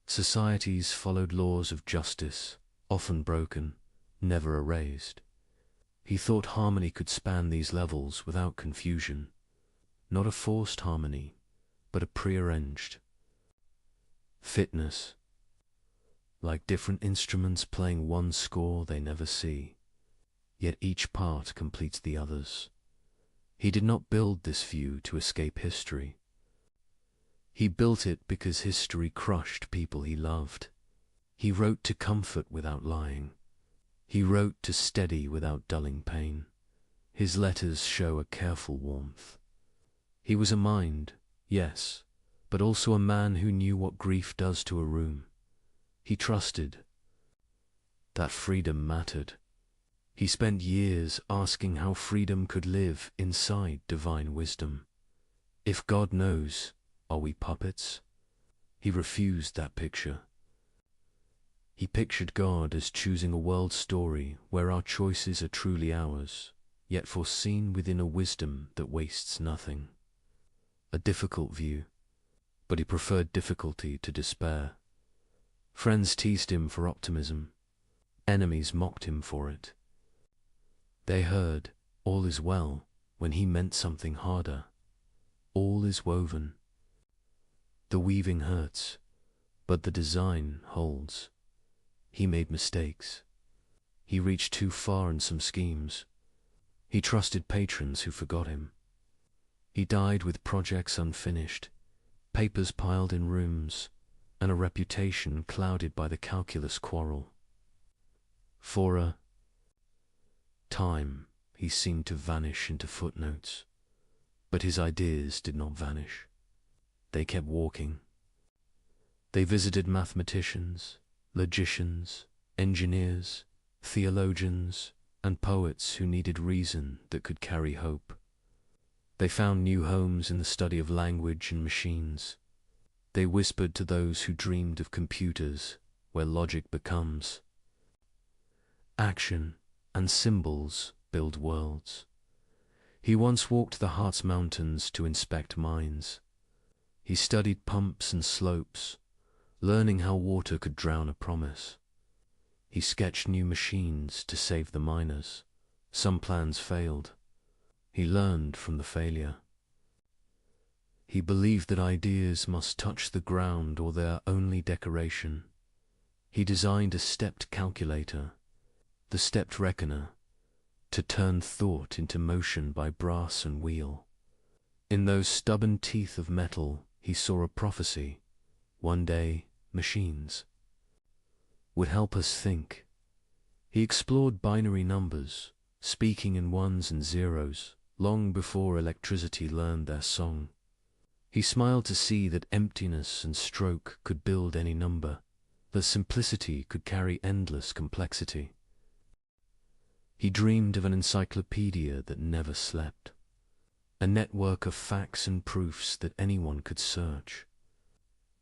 Societies followed laws of justice, often broken, never erased. He thought harmony could span these levels without confusion. Not a forced harmony, but a prearranged fitness. Like different instruments playing one score they never see, yet each part completes the others. He did not build this view to escape history. He built it because history crushed people he loved. He wrote to comfort without lying. He wrote to steady without dulling pain. His letters show a careful warmth. He was a mind, yes, but also a man who knew what grief does to a room. He trusted that freedom mattered. He spent years asking how freedom could live inside divine wisdom. If God knows, are we puppets? He refused that picture. He pictured God as choosing a world story where our choices are truly ours, yet foreseen within a wisdom that wastes nothing. A difficult view, but he preferred difficulty to despair. Friends teased him for optimism. Enemies mocked him for it. They heard, all is well, when he meant something harder. All is woven. The weaving hurts, but the design holds. He made mistakes. He reached too far in some schemes. He trusted patrons who forgot him. He died with projects unfinished, papers piled in rooms, and a reputation clouded by the calculus quarrel. For a time, he seemed to vanish into footnotes. But his ideas did not vanish. They kept walking. They visited mathematicians, logicians, engineers, theologians, and poets who needed reason that could carry hope. They found new homes in the study of language and machines. They whispered to those who dreamed of computers where logic becomes. Action and symbols build worlds. He once walked the heart's mountains to inspect mines. He studied pumps and slopes, learning how water could drown a promise. He sketched new machines to save the miners. Some plans failed. He learned from the failure. He believed that ideas must touch the ground or they are only decoration. He designed a stepped calculator, the stepped reckoner, to turn thought into motion by brass and wheel. In those stubborn teeth of metal, he saw a prophecy. One day, machines would help us think. He explored binary numbers, speaking in ones and zeros, long before electricity learned their song. He smiled to see that emptiness and stroke could build any number, that simplicity could carry endless complexity. He dreamed of an encyclopedia that never slept, a network of facts and proofs that anyone could search.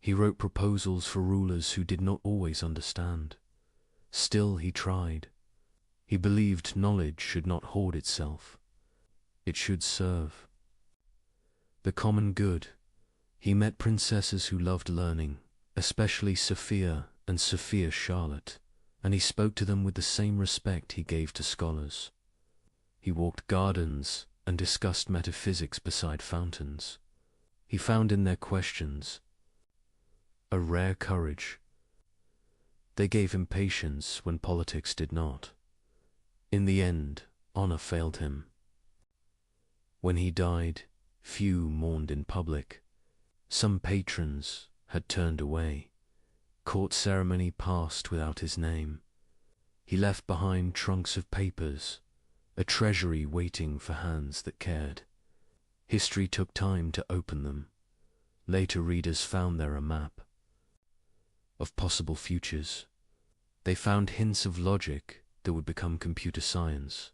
He wrote proposals for rulers who did not always understand. Still he tried. He believed knowledge should not hoard itself. It should serve the common good. He met princesses who loved learning, especially Sophia and Sophia Charlotte, and he spoke to them with the same respect he gave to scholars. He walked gardens and discussed metaphysics beside fountains. He found in their questions a rare courage. They gave him patience when politics did not. In the end, honor failed him. When he died, few mourned in public. Some patrons had turned away. Court ceremony passed without his name. He left behind trunks of papers, a treasury waiting for hands that cared. History took time to open them. Later readers found there a map of possible futures. They found hints of logic that would become computer science.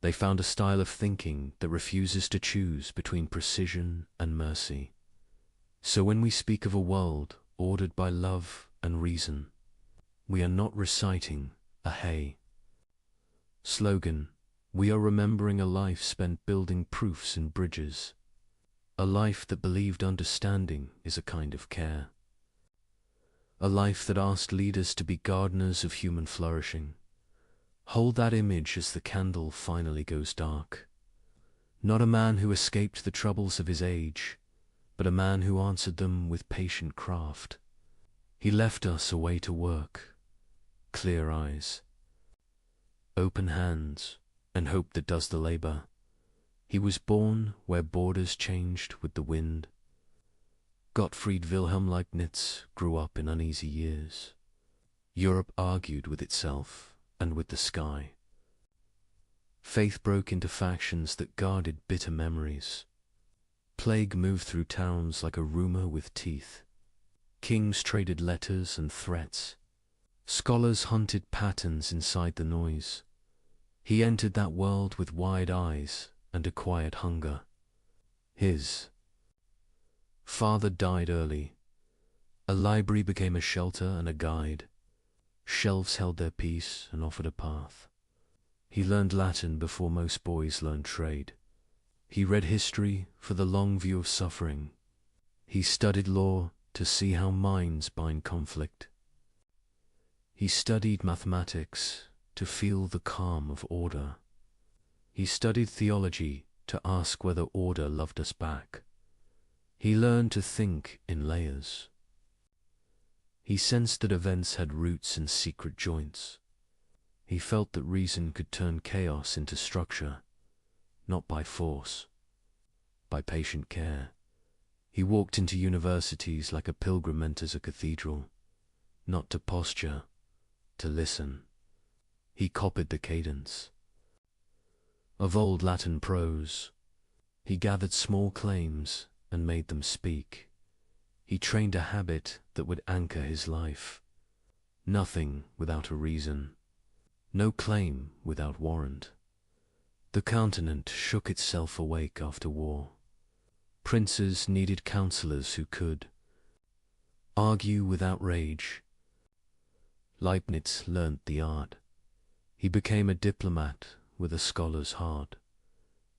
They found a style of thinking that refuses to choose between precision and mercy. So when we speak of a world ordered by love and reason, we are not reciting a hey slogan. We are remembering a life spent building proofs and bridges, a life that believed understanding is a kind of care, a life that asked leaders to be gardeners of human flourishing. Hold that image as the candle finally goes dark. Not a man who escaped the troubles of his age, but a man who answered them with patient craft. He left us a way to work, clear eyes, open hands, and hope that does the labor. He was born where borders changed with the wind. Gottfried Wilhelm Leibniz grew up in uneasy years. Europe argued with itself and with the sky. Faith broke into factions that guarded bitter memories. Plague moved through towns like a rumor with teeth. Kings traded letters and threats. Scholars hunted patterns inside the noise. He entered that world with wide eyes and a quiet hunger. His father died early. A library became a shelter and a guide. Shelves held their peace and offered a path. He learned Latin before most boys learned trade. He read history for the long view of suffering. He studied law to see how minds bind conflict. He studied mathematics to feel the calm of order. He studied theology to ask whether order loved us back. He learned to think in layers. He sensed that events had roots in secret joints. He felt that reason could turn chaos into structure, not by force, by patient care. He walked into universities like a pilgrim enters a cathedral, not to posture, to listen. He copied the cadence. of old Latin prose. He gathered small claims and made them speak. He trained a habit that would anchor his life. Nothing without a reason. No claim without warrant. The continent shook itself awake after war. Princes needed counselors who could argue without rage. Leibniz learnt the art. He became a diplomat with a scholar's heart.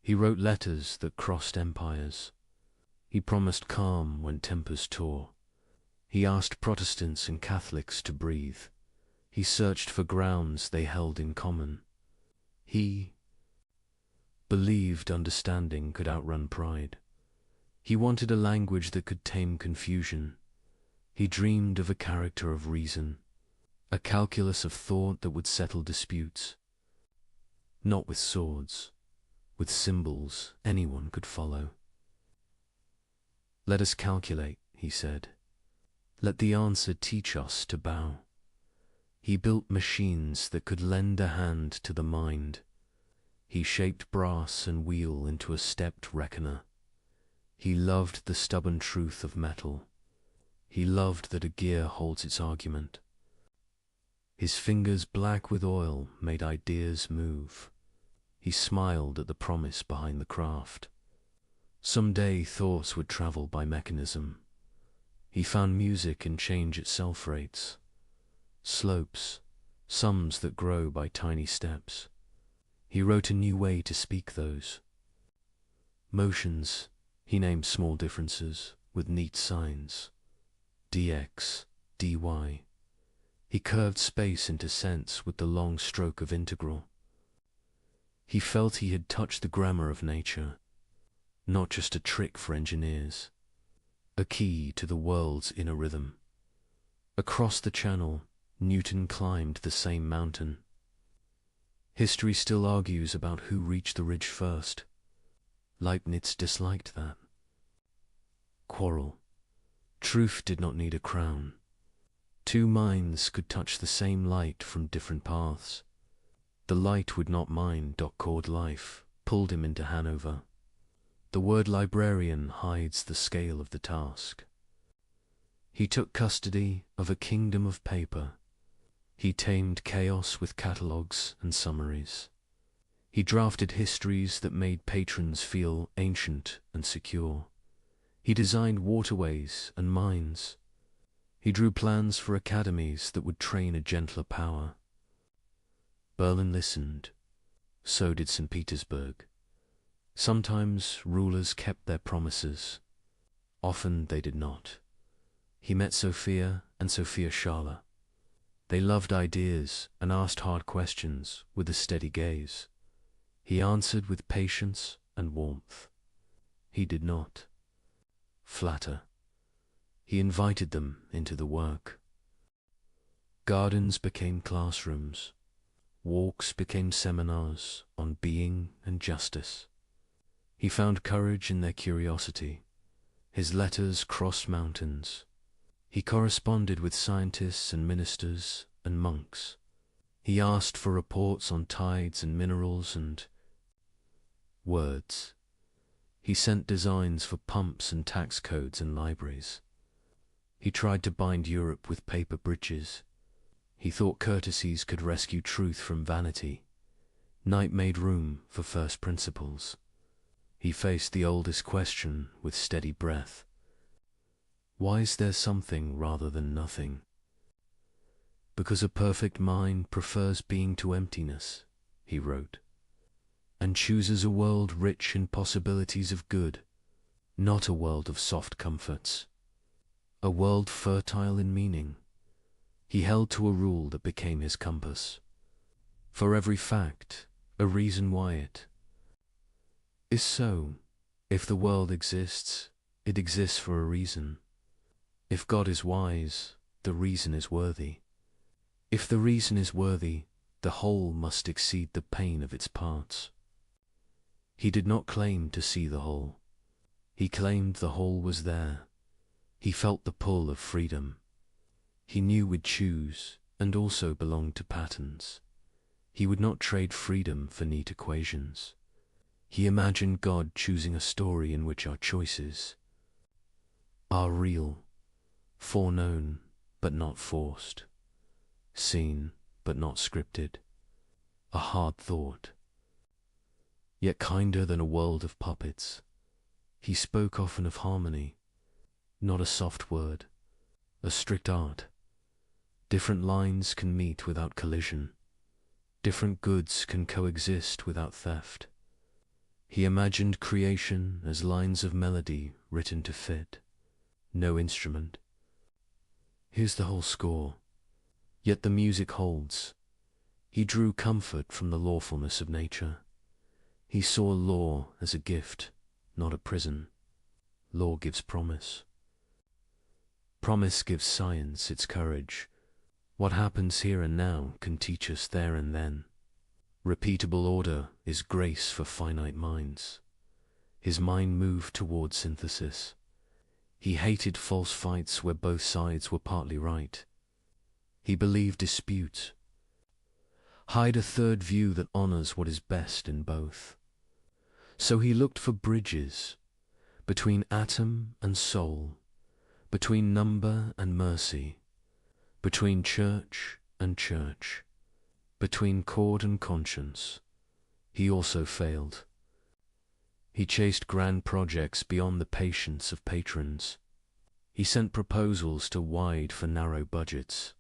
He wrote letters that crossed empires. He promised calm when tempers tore. He asked Protestants and Catholics to breathe. He searched for grounds they held in common. He believed understanding could outrun pride. He wanted a language that could tame confusion. He dreamed of a character of reason, a calculus of thought that would settle disputes. Not with swords, with symbols anyone could follow. "Let us calculate," he said. "Let the answer teach us to bow." He built machines that could lend a hand to the mind. He shaped brass and wheel into a stepped reckoner. He loved the stubborn truth of metal. He loved that a gear holds its argument. His fingers black with oil made ideas move. He smiled at the promise behind the craft. Someday thoughts would travel by mechanism. He found music and change itself rates. Slopes, sums that grow by tiny steps. He wrote a new way to speak those. Motions, he named small differences with neat signs. dx, dy. He curved space into sense with the long stroke of integral. He felt he had touched the grammar of nature, not just a trick for engineers, a key to the world's inner rhythm. Across the channel, Newton climbed the same mountain. History still argues about who reached the ridge first. Leibniz disliked that. Quarrel. Truth did not need a crown. Two minds could touch the same light from different paths. The light would not mind Doc-Cord life, pulled him into Hanover. The word librarian hides the scale of the task. He took custody of a kingdom of paper. He tamed chaos with catalogues and summaries. He drafted histories that made patrons feel ancient and secure. He designed waterways and mines. He drew plans for academies that would train a gentler power. Berlin listened. So did St. Petersburg. Sometimes rulers kept their promises. Often they did not. He met Sophia and Sophia Schala. They loved ideas and asked hard questions with a steady gaze. He answered with patience and warmth. He did not flatter. He invited them into the work. Gardens became classrooms. Walks became seminars on being and justice. He found courage in their curiosity. His letters crossed mountains. He corresponded with scientists and ministers and monks. He asked for reports on tides and minerals and words. He sent designs for pumps and tax codes and libraries. He tried to bind Europe with paper bridges. He thought courtesies could rescue truth from vanity. Night made room for first principles. He faced the oldest question with steady breath. Why is there something rather than nothing? Because a perfect mind prefers being to emptiness, he wrote, and chooses a world rich in possibilities of good, not a world of soft comforts, a world fertile in meaning. He held to a rule that became his compass. For every fact, a reason why it is so. If the world exists, it exists for a reason. If God is wise, the reason is worthy. If the reason is worthy, the whole must exceed the pain of its parts. He did not claim to see the whole. He claimed the whole was there. He felt the pull of freedom. He knew we'd choose and also belonged to patterns. He would not trade freedom for neat equations. He imagined God choosing a story in which our choices are real, foreknown but not forced, seen but not scripted, a hard thought, yet kinder than a world of puppets. He spoke often of harmony, not a soft word, a strict art. Different lines can meet without collision. Different goods can coexist without theft. He imagined creation as lines of melody written to fit, no instrument. Here's the whole score, yet the music holds. He drew comfort from the lawfulness of nature. He saw law as a gift, not a prison. Law gives promise. Promise gives science its courage. What happens here and now can teach us there and then. Repeatable order is grace for finite minds. His mind moved toward synthesis. He hated false fights where both sides were partly right. He believed dispute. Hide a third view that honors what is best in both. So he looked for bridges between atom and soul, between number and mercy, between church and church, between chord and conscience. He also failed. He chased grand projects beyond the patience of patrons. He sent proposals to wide for narrow budgets.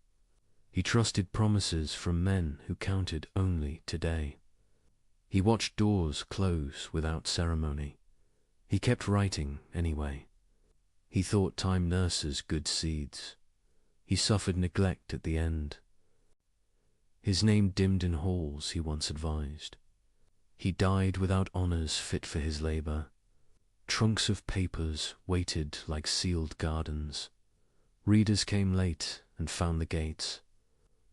He trusted promises from men who counted only today. He watched doors close without ceremony. He kept writing anyway. He thought time nurses good seeds. He suffered neglect at the end. His name dimmed in halls, he once advised. He died without honors fit for his labor. Trunks of papers waited like sealed gardens. Readers came late and found the gates.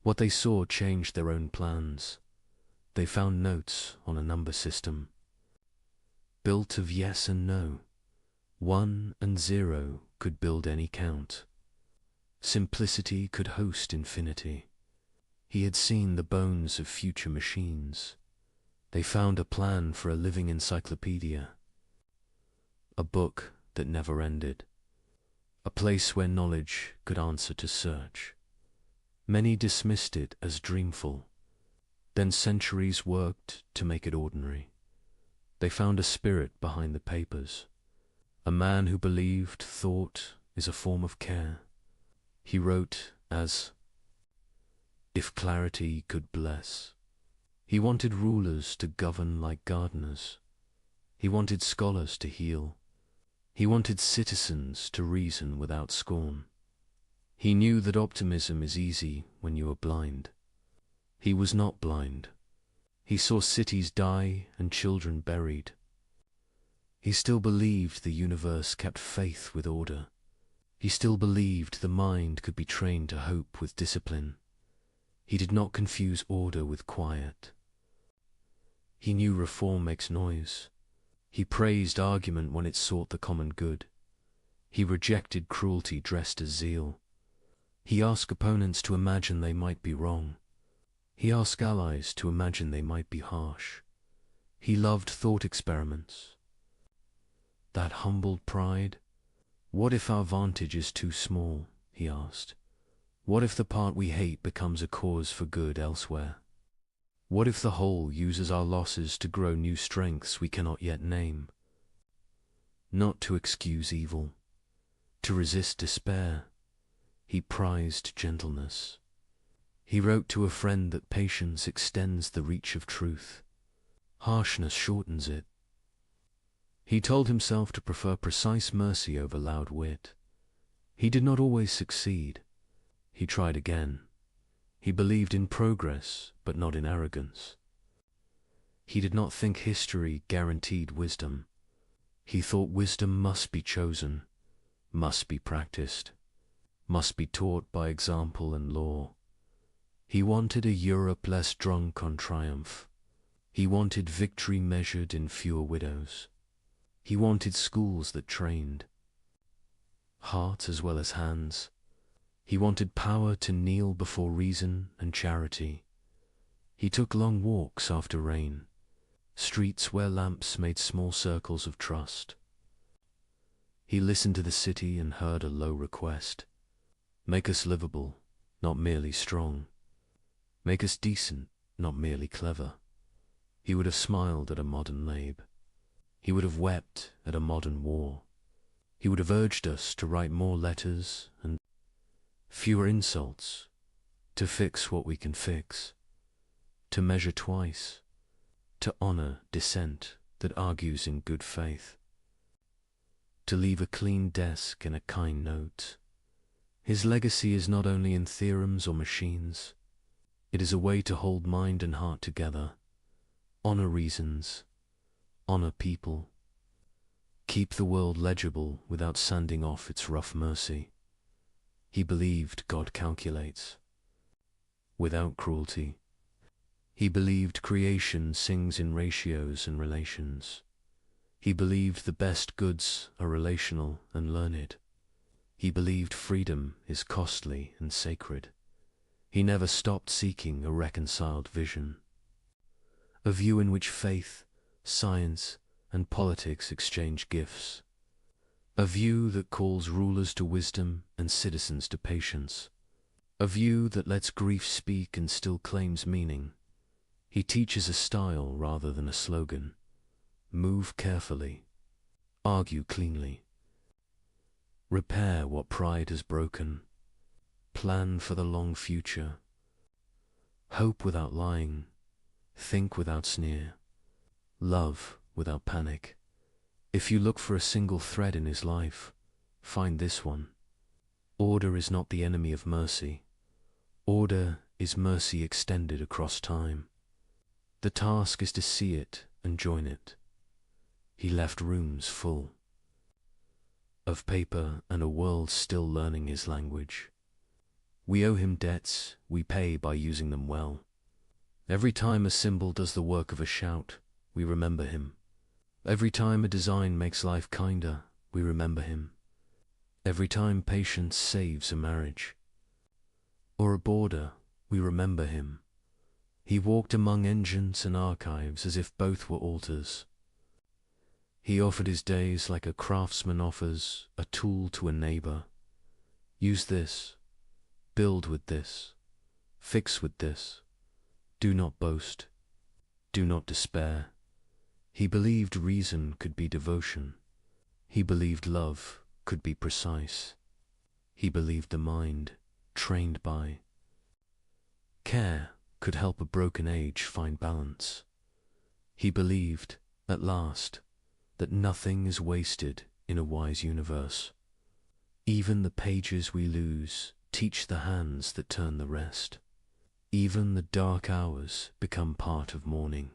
What they saw changed their own plans. They found notes on a number system, built of yes and no. 1 and 0 could build any count. Simplicity could host infinity. He had seen the bones of future machines. They found a plan for a living encyclopedia, a book that never ended, a place where knowledge could answer to search. Many dismissed it as dreamful. Then centuries worked to make it ordinary. They found a spirit behind the papers, a man who believed thought is a form of care. He wrote as if clarity could bless. He wanted rulers to govern like gardeners. He wanted scholars to heal. He wanted citizens to reason without scorn. He knew that optimism is easy when you are blind. He was not blind. He saw cities die and children buried. He still believed the universe kept faith with order. He still believed the mind could be trained to hope with discipline. He did not confuse order with quiet. He knew reform makes noise. He praised argument when it sought the common good. He rejected cruelty dressed as zeal. He asked opponents to imagine they might be wrong. He asked allies to imagine they might be harsh. He loved thought experiments. That humbled pride. What if our vantage is too small, he asked. What if the part we hate becomes a cause for good elsewhere? What if the whole uses our losses to grow new strengths we cannot yet name? Not to excuse evil, to resist despair. He prized gentleness. He wrote to a friend that patience extends the reach of truth. Harshness shortens it. He told himself to prefer precise mercy over loud wit. He did not always succeed. He tried again. He believed in progress, but not in arrogance. He did not think history guaranteed wisdom. He thought wisdom must be chosen, must be practiced, must be taught by example and law. He wanted a Europe less drunk on triumph. He wanted victory measured in fewer widows. He wanted schools that trained heart as well as hands. He wanted power to kneel before reason and charity. He took long walks after rain. streets where lamps made small circles of trust. He listened to the city and heard a low request. Make us livable, not merely strong. Make us decent, not merely clever. He would have smiled at a modern lab. He would have wept at a modern war. He would have urged us to write more letters and fewer insults, to fix what we can fix, to measure twice, to honor dissent that argues in good faith, to leave a clean desk and a kind note. His legacy is not only in theorems or machines, it is a way to hold mind and heart together, honor reasons, honor people, keep the world legible without sanding off its rough mercy. He believed God calculates, without cruelty. He believed creation sings in ratios and relations. He believed the best goods are relational and learned. He believed freedom is costly and sacred. He never stopped seeking a reconciled vision, a view in which faith, science, and politics exchange gifts, a view that calls rulers to wisdom and citizens to patience, a view that lets grief speak and still claims meaning. He teaches a style rather than a slogan. Move carefully, argue cleanly, repair what pride has broken, plan for the long future, hope without lying, think without sneer, love without panic. If you look for a single thread in his life, find this one. Order is not the enemy of mercy. Order is mercy extended across time. The task is to see it and join it. He left rooms full of paper and a world still learning his language. We owe him debts we pay by using them well. Every time a symbol does the work of a shout, we remember him. Every time a design makes life kinder, we remember him. Every time patience saves a marriage or a border, we remember him. He walked among engines and archives as if both were altars. He offered his days like a craftsman offers a tool to a neighbor. Use this, build with this, fix with this. Do not boast, do not despair. He believed reason could be devotion. He believed love could be precise. He believed the mind, trained by care, could help a broken age find balance. He believed, at last, that nothing is wasted in a wise universe. Even the pages we lose teach the hands that turn the rest. Even the dark hours become part of morning.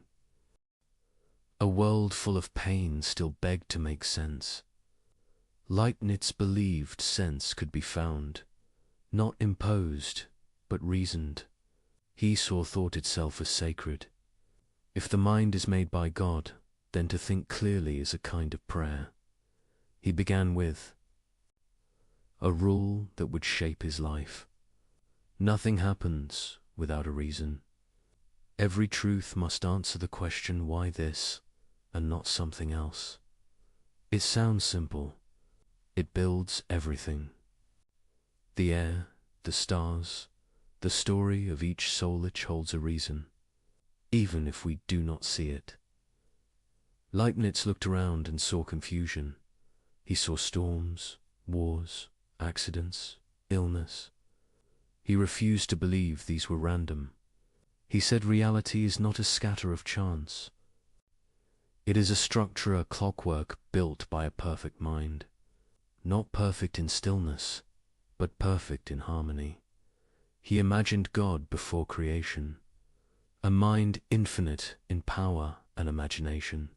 A world full of pain still begged to make sense. Leibniz believed sense could be found, not imposed, but reasoned. He saw thought itself as sacred. If the mind is made by God, then to think clearly is a kind of prayer. He began with a rule that would shape his life. Nothing happens without a reason. Every truth must answer the question why this and not something else. It sounds simple. It builds everything. The air, the stars, the story of each soulich holds a reason, even if we do not see it. Leibniz looked around and saw confusion. He saw storms, wars, accidents, illness. He refused to believe these were random. He said reality is not a scatter of chance. It is a structure, a clockwork built by a perfect mind. Not perfect in stillness, but perfect in harmony. He imagined God before creation, a mind infinite in power and imagination.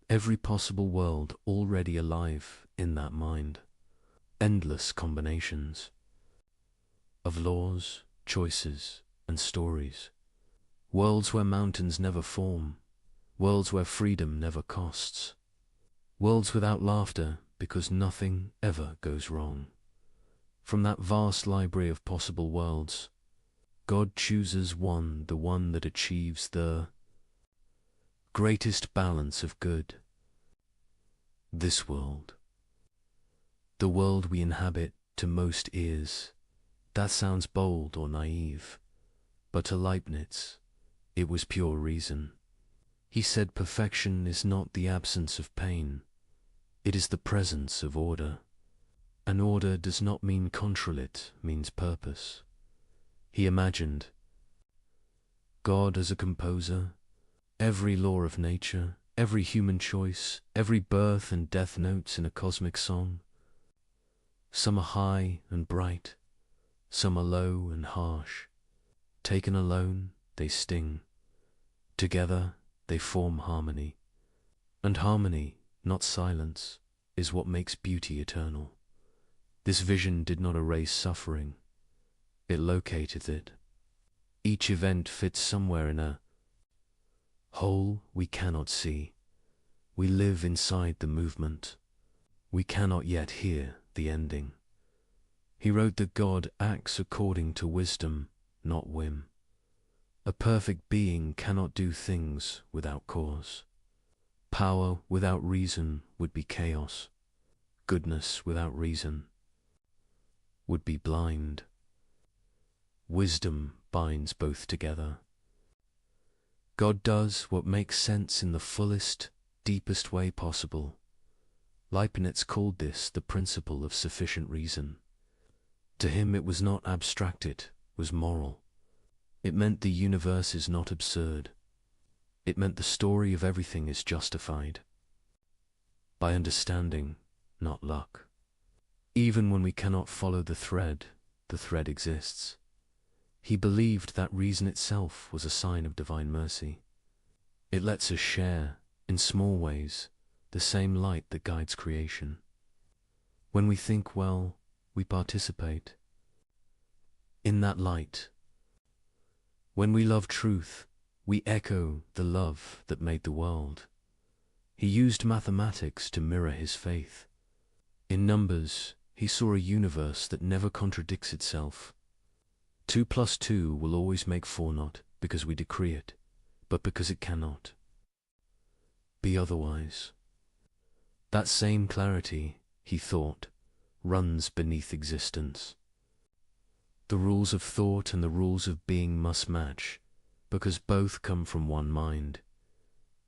Every possible world already alive in that mind. Endless combinations of laws, choices, and stories. Worlds where mountains never form. Worlds where freedom never costs. Worlds without laughter because nothing ever goes wrong. From that vast library of possible worlds, God chooses one, the one that achieves the greatest balance of good. This world, the world we inhabit, to most ears, that sounds bold or naive, but to Leibniz, it was pure reason. He said perfection is not the absence of pain, it is the presence of order. And order does not mean control, it means purpose. He imagined God as a composer, every law of nature, every human choice, every birth and death notes in a cosmic song. Some are high and bright, some are low and harsh. Taken alone, they sting. Together, they form harmony. And harmony, not silence, is what makes beauty eternal. This vision did not erase suffering. It located it. Each event fits somewhere in a whole we cannot see. We live inside the movement. We cannot yet hear the ending. He wrote that God acts according to wisdom, not whim. A perfect being cannot do things without cause. Power without reason would be chaos. Goodness without reason would be blind. Wisdom binds both together. God does what makes sense in the fullest, deepest way possible. Leibniz called this the principle of sufficient reason. To him it was not abstract, it was moral. It meant the universe is not absurd. It meant the story of everything is justified by understanding, not luck. Even when we cannot follow the thread exists. He believed that reason itself was a sign of divine mercy. It lets us share, in small ways, the same light that guides creation. When we think well, we participate in that light. When we love truth, we echo the love that made the world. He used mathematics to mirror his faith. In numbers, he saw a universe that never contradicts itself. 2 + 2 will always make 4, not because we decree it, but because it cannot be otherwise. That same clarity, he thought, runs beneath existence. The rules of thought and the rules of being must match, because both come from one mind.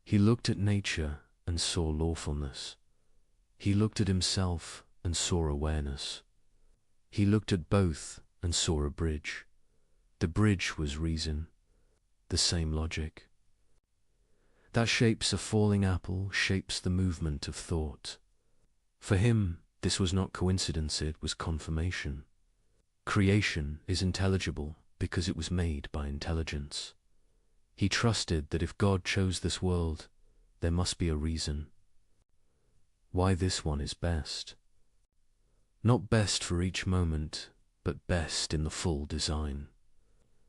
He looked at nature and saw lawfulness. He looked at himself and saw awareness. He looked at both and saw a bridge. The bridge was reason, the same logic. That shapes a falling apple, shapes the movement of thought. For him, this was not coincidence, it was confirmation. Creation is intelligible because it was made by intelligence. He trusted that if God chose this world, there must be a reason why this one is best. Not best for each moment, but best in the full design.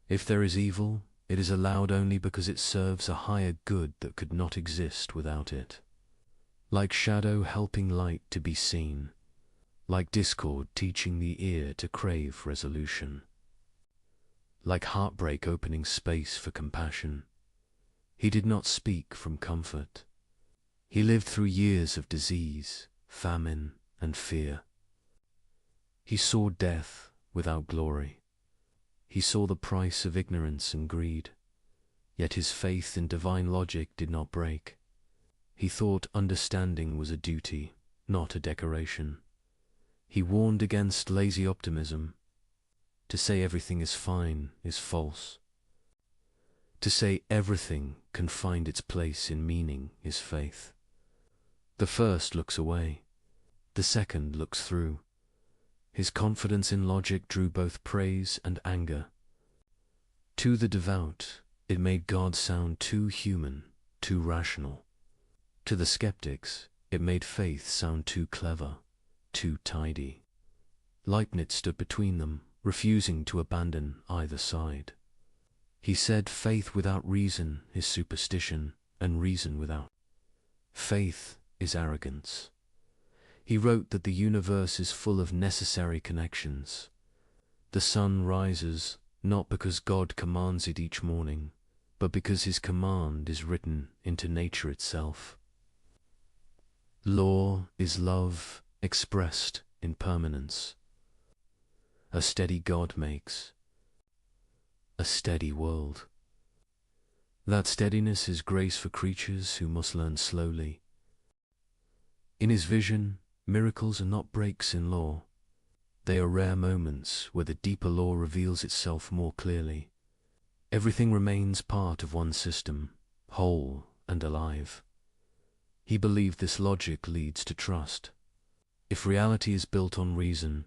If there is evil, it is allowed only because it serves a higher good that could not exist without it. Like shadow helping light to be seen, like discord teaching the ear to crave resolution, like heartbreak opening space for compassion. He did not speak from comfort. He lived through years of disease, famine, and fear. He saw death without glory. He saw the price of ignorance and greed, yet his faith in divine logic did not break. He thought understanding was a duty, not a decoration. He warned against lazy optimism. To say everything is fine is false. To say everything can find its place in meaning is faith. The first looks away, the second looks through. His confidence in logic drew both praise and anger. To the devout, it made God sound too human, too rational. To the skeptics, it made faith sound too clever, too tidy. Leibniz stood between them, refusing to abandon either side. He said faith without reason is superstition, and reason without faith is arrogance. He wrote that the universe is full of necessary connections. The sun rises not because God commands it each morning, but because his command is written into nature itself. Law is love expressed in permanence. A steady God makes a steady world. That steadiness is grace for creatures who must learn slowly. In his vision, miracles are not breaks in law. They are rare moments where the deeper law reveals itself more clearly. Everything remains part of one system, whole and alive. He believed this logic leads to trust. If reality is built on reason,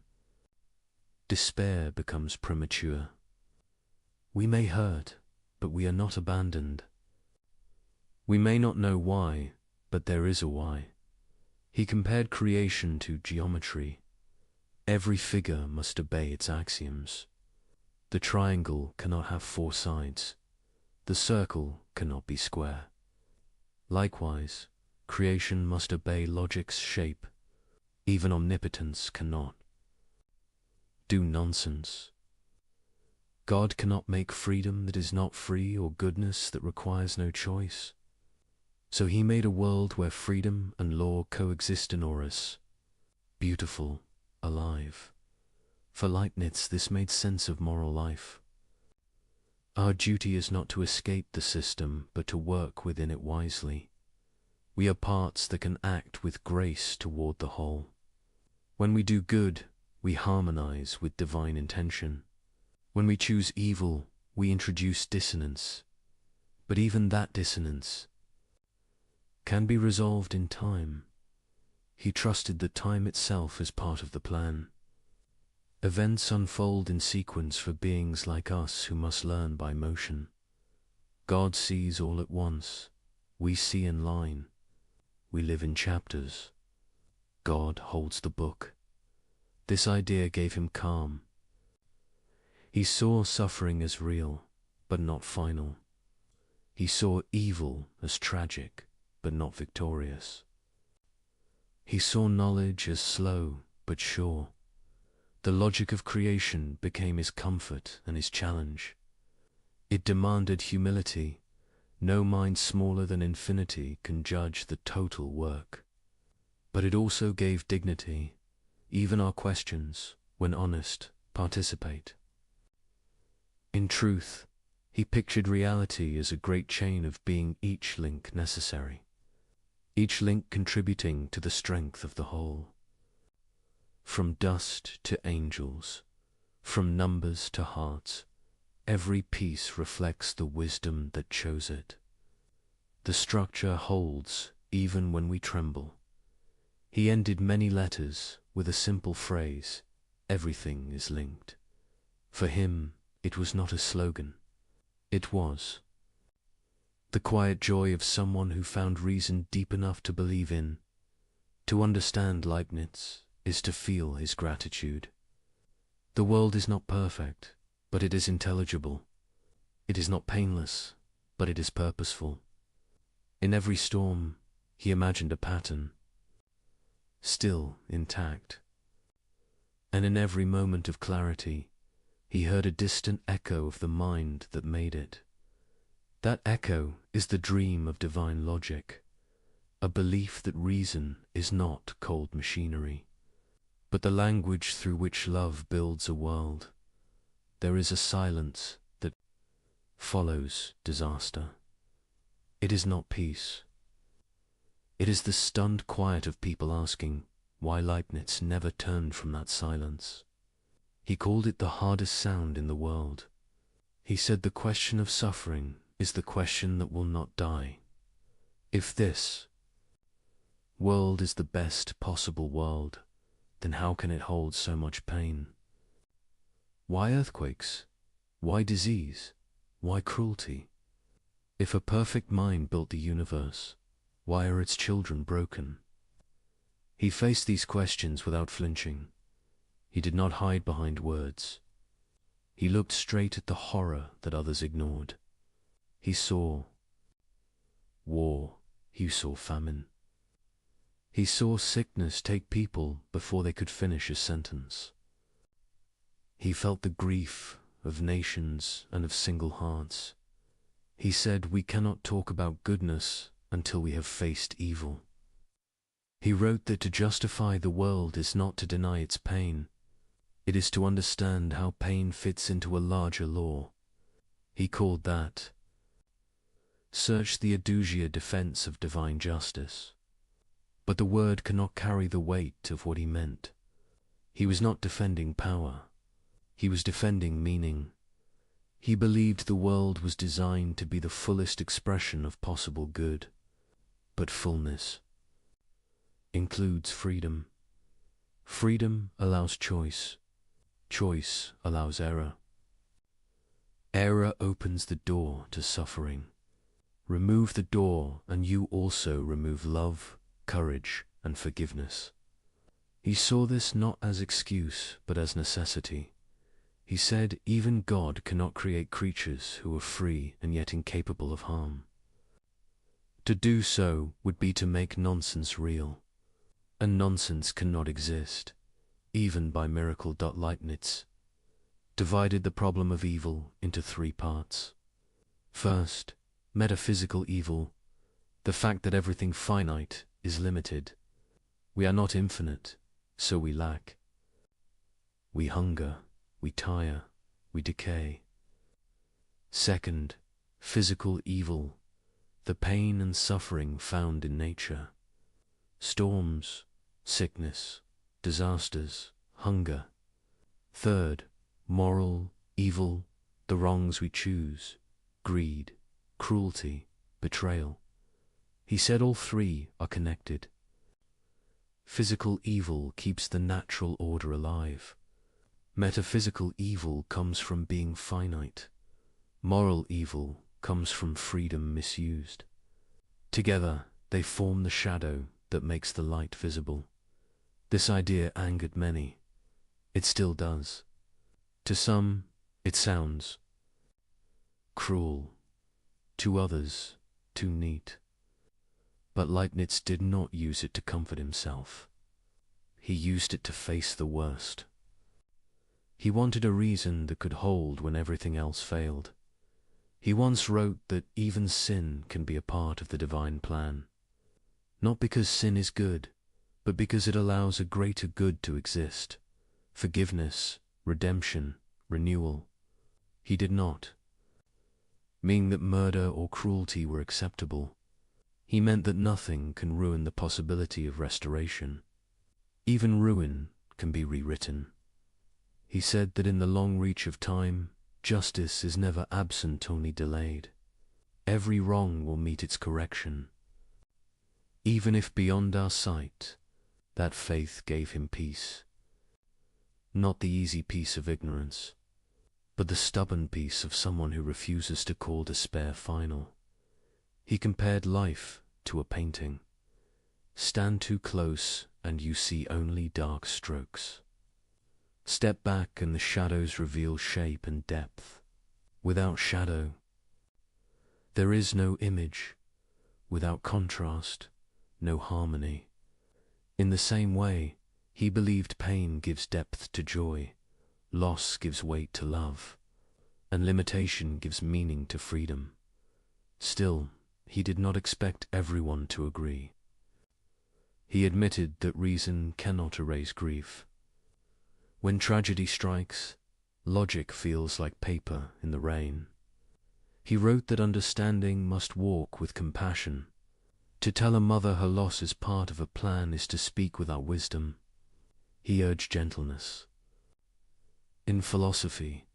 despair becomes premature. We may hurt, but we are not abandoned. We may not know why, but there is a why. He compared creation to geometry. Every figure must obey its axioms. The triangle cannot have four sides. The circle cannot be square. Likewise, creation must obey logic's shape. Even omnipotence cannot do nonsense. God cannot make freedom that is not free or goodness that requires no choice. So he made a world where freedom and law coexist in Horus, beautiful, alive. For Leibniz, this made sense of moral life. Our duty is not to escape the system, but to work within it wisely. We are parts that can act with grace toward the whole. When we do good, we harmonize with divine intention. When we choose evil, we introduce dissonance. But even that dissonance can be resolved in time. He trusted that time itself is part of the plan. Events unfold in sequence for beings like us who must learn by motion. God sees all at once. We see in line. We live in chapters. God holds the book. This idea gave him calm. He saw suffering as real, but not final. He saw evil as tragic, but not victorious. He saw knowledge as slow, but sure. The logic of creation became his comfort and his challenge. It demanded humility. No mind smaller than infinity can judge the total work. But it also gave dignity. Even our questions, when honest, participate. In truth, he pictured reality as a great chain of being, each link necessary, each link contributing to the strength of the whole. From dust to angels, from numbers to hearts, every piece reflects the wisdom that chose it. The structure holds even when we tremble. He ended many letters with a simple phrase, "Everything is linked." For him, it was not a slogan. It was the quiet joy of someone who found reason deep enough to believe in. To understand Leibniz is to feel his gratitude. The world is not perfect, but it is intelligible. It is not painless, but it is purposeful. In every storm, he imagined a pattern, still intact. And in every moment of clarity, he heard a distant echo of the mind that made it. That echo is the dream of divine logic, a belief that reason is not cold machinery, but the language through which love builds a world. There is a silence that follows disaster. It is not peace. It is the stunned quiet of people asking why Leibniz never turned from that silence. He called it the hardest sound in the world. He said the question of suffering is the question that will not die. If this world is the best possible world, then how can it hold so much pain? Why earthquakes? Why disease? Why cruelty? If a perfect mind built the universe, why are its children broken? He faced these questions without flinching. He did not hide behind words. He looked straight at the horror that others ignored. He saw war. He saw famine. He saw sickness take people before they could finish a sentence. He felt the grief of nations and of single hearts. He said we cannot talk about goodness until we have faced evil. He wrote that to justify the world is not to deny its pain, it is to understand how pain fits into a larger law. He called that search the Adusia defense of divine justice. But the word cannot carry the weight of what he meant. He was not defending power. He was defending meaning. He believed the world was designed to be the fullest expression of possible good. But fullness includes freedom. Freedom allows choice. Choice allows error. Error opens the door to suffering. Remove the door and you also remove love, courage, and forgiveness. He saw this not as excuse, but as necessity. He said even God cannot create creatures who are free and yet incapable of harm. To do so would be to make nonsense real. And nonsense cannot exist, even by miracle. Leibniz divided the problem of evil into three parts. First, metaphysical evil, the fact that everything finite is limited. We are not infinite, so we lack. We hunger, we tire, we decay. Second, physical evil, the pain and suffering found in nature. Storms, sickness, disasters, hunger. Third, moral evil, the wrongs we choose, greed, cruelty, betrayal. He said all three are connected. Physical evil keeps the natural order alive. Metaphysical evil comes from being finite. Moral evil comes from freedom misused. Together, they form the shadow that makes the light visible. This idea angered many. It still does. To some, it sounds cruel. To others, too neat. But Leibniz did not use it to comfort himself. He used it to face the worst. He wanted a reason that could hold when everything else failed. He once wrote that even sin can be a part of the divine plan. Not because sin is good, but because it allows a greater good to exist. Forgiveness, redemption, renewal. He did not mean that murder or cruelty were acceptable. He meant that nothing can ruin the possibility of restoration. Even ruin can be rewritten. He said that in the long reach of time, justice is never absent, only delayed. Every wrong will meet its correction. Even if beyond our sight, that faith gave him peace. Not the easy peace of ignorance, but the stubborn peace of someone who refuses to call despair final. He compared life to a painting. Stand too close and you see only dark strokes. Step back and the shadows reveal shape and depth. Without shadow, there is no image. Without contrast, no harmony. In the same way, he believed pain gives depth to joy, loss gives weight to love, and limitation gives meaning to freedom. Still, he did not expect everyone to agree. He admitted that reason cannot erase grief. When tragedy strikes, logic feels like paper in the rain. He wrote that understanding must walk with compassion. To tell a mother her loss is part of a plan is to speak without wisdom. He urged gentleness. In philosophy,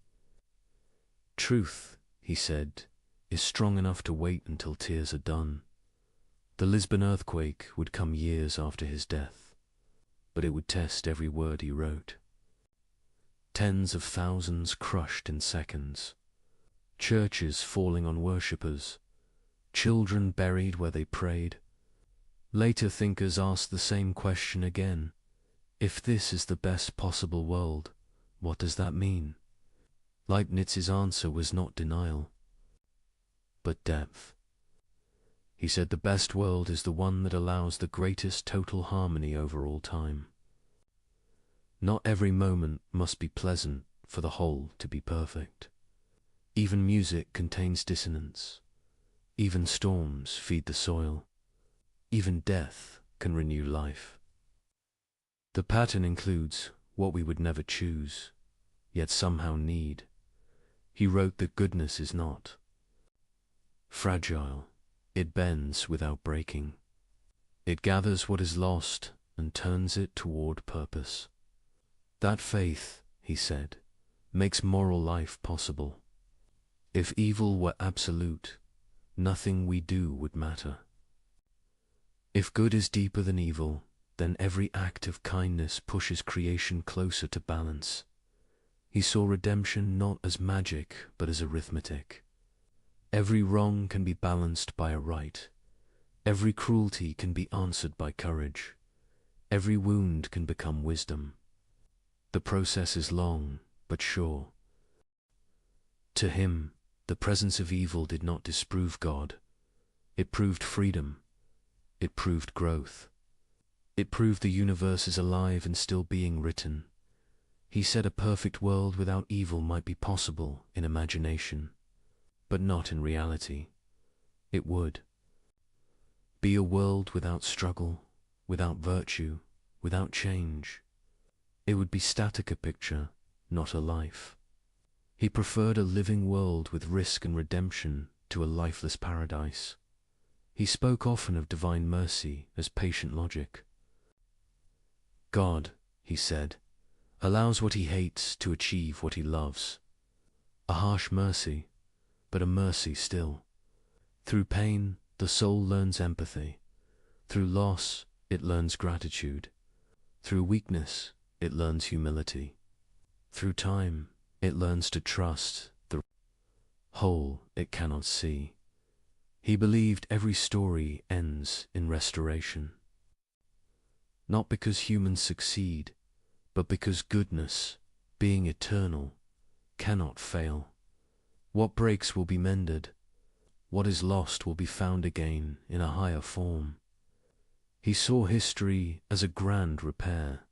truth, he said, is strong enough to wait until tears are done. The Lisbon earthquake would come years after his death, but it would test every word he wrote. Tens of thousands crushed in seconds. Churches falling on worshippers. Children buried where they prayed. Later thinkers asked the same question again. If this is the best possible world, what does that mean? Leibniz's answer was not denial, but depth. He said the best world is the one that allows the greatest total harmony over all time. Not every moment must be pleasant for the whole to be perfect. Even music contains dissonance. Even storms feed the soil. Even death can renew life. The pattern includes what we would never choose, yet somehow need. He wrote that goodness is not fragile. It bends without breaking. It gathers what is lost and turns it toward purpose. That faith, he said, makes moral life possible. If evil were absolute, nothing we do would matter. If good is deeper than evil, then every act of kindness pushes creation closer to balance. He saw redemption not as magic, but as arithmetic. Every wrong can be balanced by a right. Every cruelty can be answered by courage. Every wound can become wisdom. The process is long, but sure. To him, the presence of evil did not disprove God. It proved freedom. It proved growth. It proved the universe is alive and still being written. He said a perfect world without evil might be possible in imagination, but not in reality. It would be a world without struggle, without virtue, without change. It would be static, a picture, not a life. He preferred a living world with risk and redemption to a lifeless paradise. He spoke often of divine mercy as patient logic. God, he said, allows what he hates to achieve what he loves. A harsh mercy, but a mercy still. Through pain, the soul learns empathy. Through loss, it learns gratitude. Through weakness, it learns humility. Through time, it learns to trust the whole it cannot see. He believed every story ends in restoration. Not because humans succeed, but because goodness, being eternal, cannot fail. What breaks will be mended. What is lost will be found again in a higher form. He saw history as a grand repair,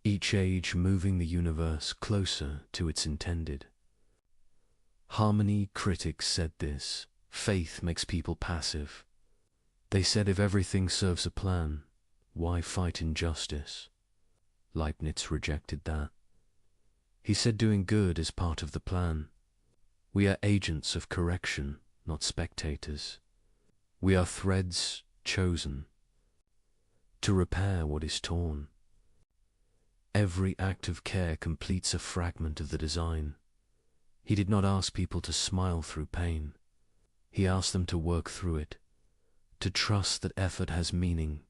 each age moving the universe closer to its intended. Harmony critics said this. Faith makes people passive. They said if everything serves a plan, why fight injustice? Leibniz rejected that. He said doing good is part of the plan. We are agents of correction, not spectators. We are threads chosen to repair what is torn. Every act of care completes a fragment of the design. He did not ask people to smile through pain. He asked them to work through it, to trust that effort has meaning,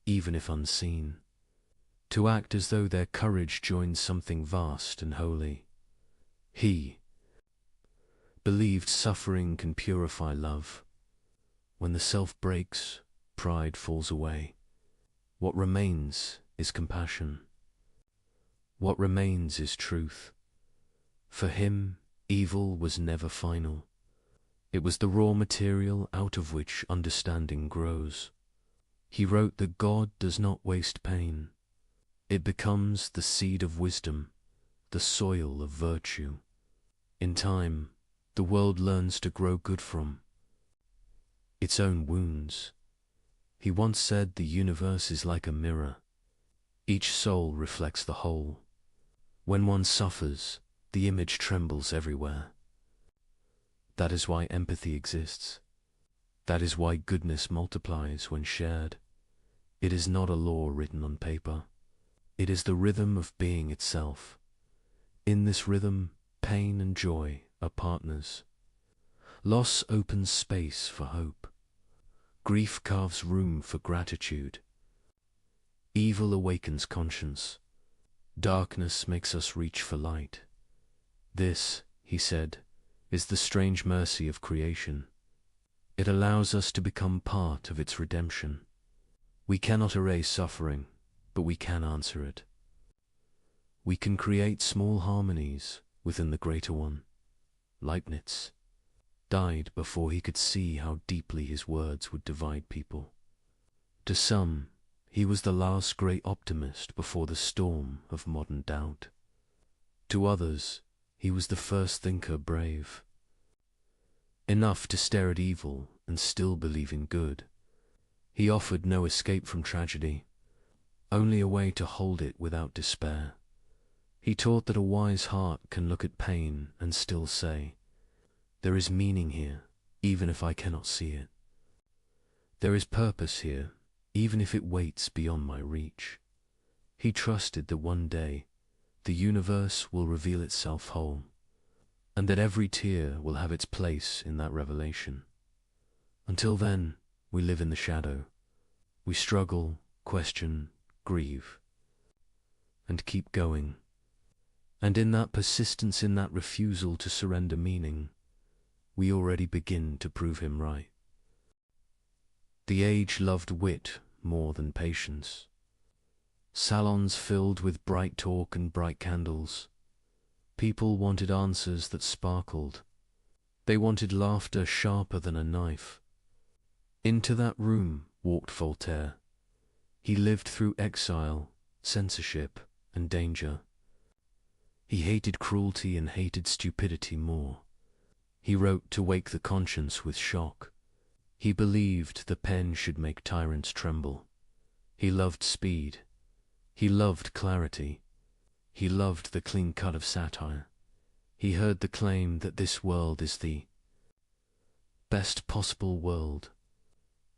even if unseen, to act as though their courage joins something vast and holy. He believed suffering can purify love. When the self breaks, pride falls away. What remains is compassion. What remains is truth. For him, evil was never final. It was the raw material out of which understanding grows. He wrote that God does not waste pain. It becomes the seed of wisdom, the soil of virtue. In time, the world learns to grow good from its own wounds. He once said the universe is like a mirror. Each soul reflects the whole. When one suffers, the image trembles everywhere. That is why empathy exists. That is why goodness multiplies when shared. It is not a law written on paper. It is the rhythm of being itself. In this rhythm, pain and joy are partners. Loss opens space for hope. Grief carves room for gratitude. Evil awakens conscience. Darkness makes us reach for light. This, he said, is the strange mercy of creation. It allows us to become part of its redemption. We cannot erase suffering, but we can answer it. We can create small harmonies within the greater one. Leibniz died before he could see how deeply his words would divide people. To some, he was the last great optimist before the storm of modern doubt. To others, he was the first thinker brave, enough to stare at evil and still believe in good. He offered no escape from tragedy, only a way to hold it without despair. He taught that a wise heart can look at pain and still say, "There is meaning here, even if I cannot see it. There is purpose here, even if it waits beyond my reach." He trusted that one day the universe will reveal itself whole, and that every tear will have its place in that revelation. Until then, we live in the shadow. We struggle, question, grieve, and keep going. And in that persistence, in that refusal to surrender meaning, we already begin to prove him right. The age loved wit more than patience. Salons filled with bright talk and bright candles. People wanted answers that sparkled. They wanted laughter sharper than a knife. Into that room walked Voltaire. He lived through exile, censorship, and danger. He hated cruelty and hated stupidity more. He wrote to wake the conscience with shock. He believed the pen should make tyrants tremble. He loved speed. He loved clarity. He loved the clean cut of satire. He heard the claim that this world is the best possible world.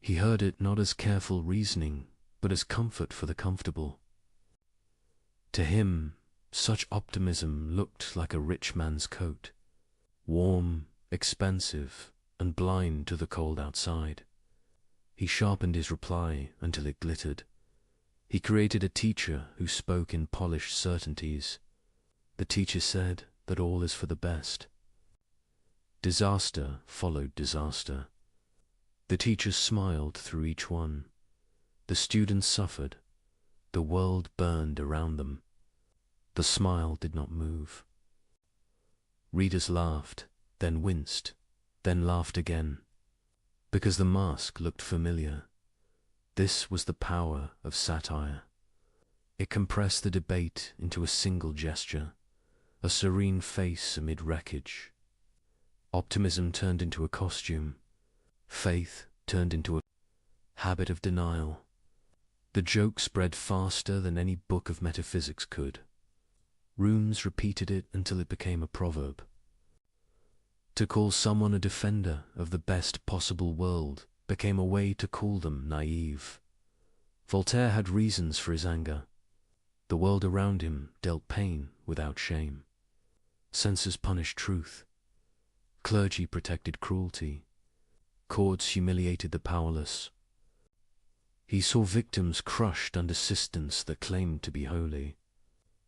He heard it not as careful reasoning, but as comfort for the comfortable. To him, such optimism looked like a rich man's coat, warm, expansive, and blind to the cold outside. He sharpened his reply until it glittered. He created a teacher who spoke in polished certainties. The teacher said that all is for the best. Disaster followed disaster. The teachers smiled through each one. The students suffered. The world burned around them. The smile did not move. Readers laughed, then winced, then laughed again, because the mask looked familiar. This was the power of satire. It compressed the debate into a single gesture, a serene face amid wreckage. Optimism turned into a costume. Faith turned into a habit of denial. The joke spread faster than any book of metaphysics could. Rooms repeated it until it became a proverb. To call someone a defender of the best possible world became a way to call them naive. Voltaire had reasons for his anger. The world around him dealt pain without shame. Censors punished truth. Clergy protected cruelty. Courts humiliated the powerless. He saw victims crushed under systems that claimed to be holy.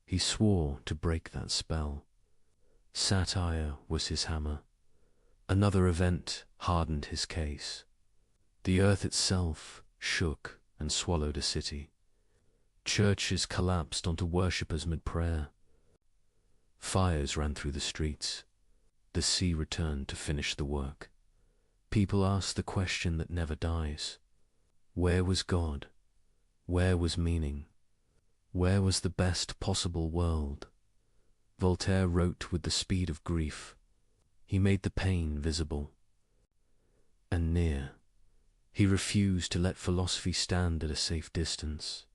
He swore to break that spell. Satire was his hammer. Another event hardened his case. The earth itself shook and swallowed a city. Churches collapsed onto worshippers mid-prayer. Fires ran through the streets. The sea returned to finish the work. People asked the question that never dies. Where was God? Where was meaning? Where was the best possible world? Voltaire wrote with the speed of grief. He made the pain visible and near. He refused to let philosophy stand at a safe distance.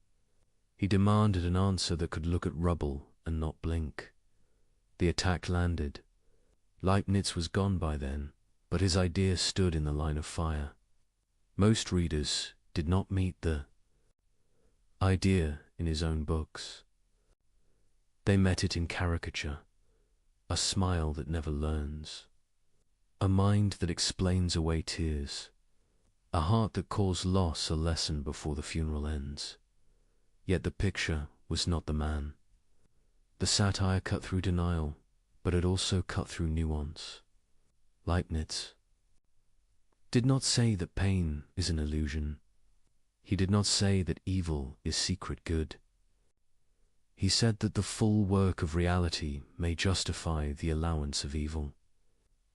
He demanded an answer that could look at rubble and not blink. The attack landed. Leibniz was gone by then, but his idea stood in the line of fire. Most readers did not meet the idea in his own books. They met it in caricature, a smile that never learns, a mind that explains away tears, a heart that calls loss a lesson before the funeral ends. Yet the picture was not the man. The satire cut through denial, but it also cut through nuance. Leibniz did not say that pain is an illusion. He did not say that evil is secret good. He said that the full work of reality may justify the allowance of evil.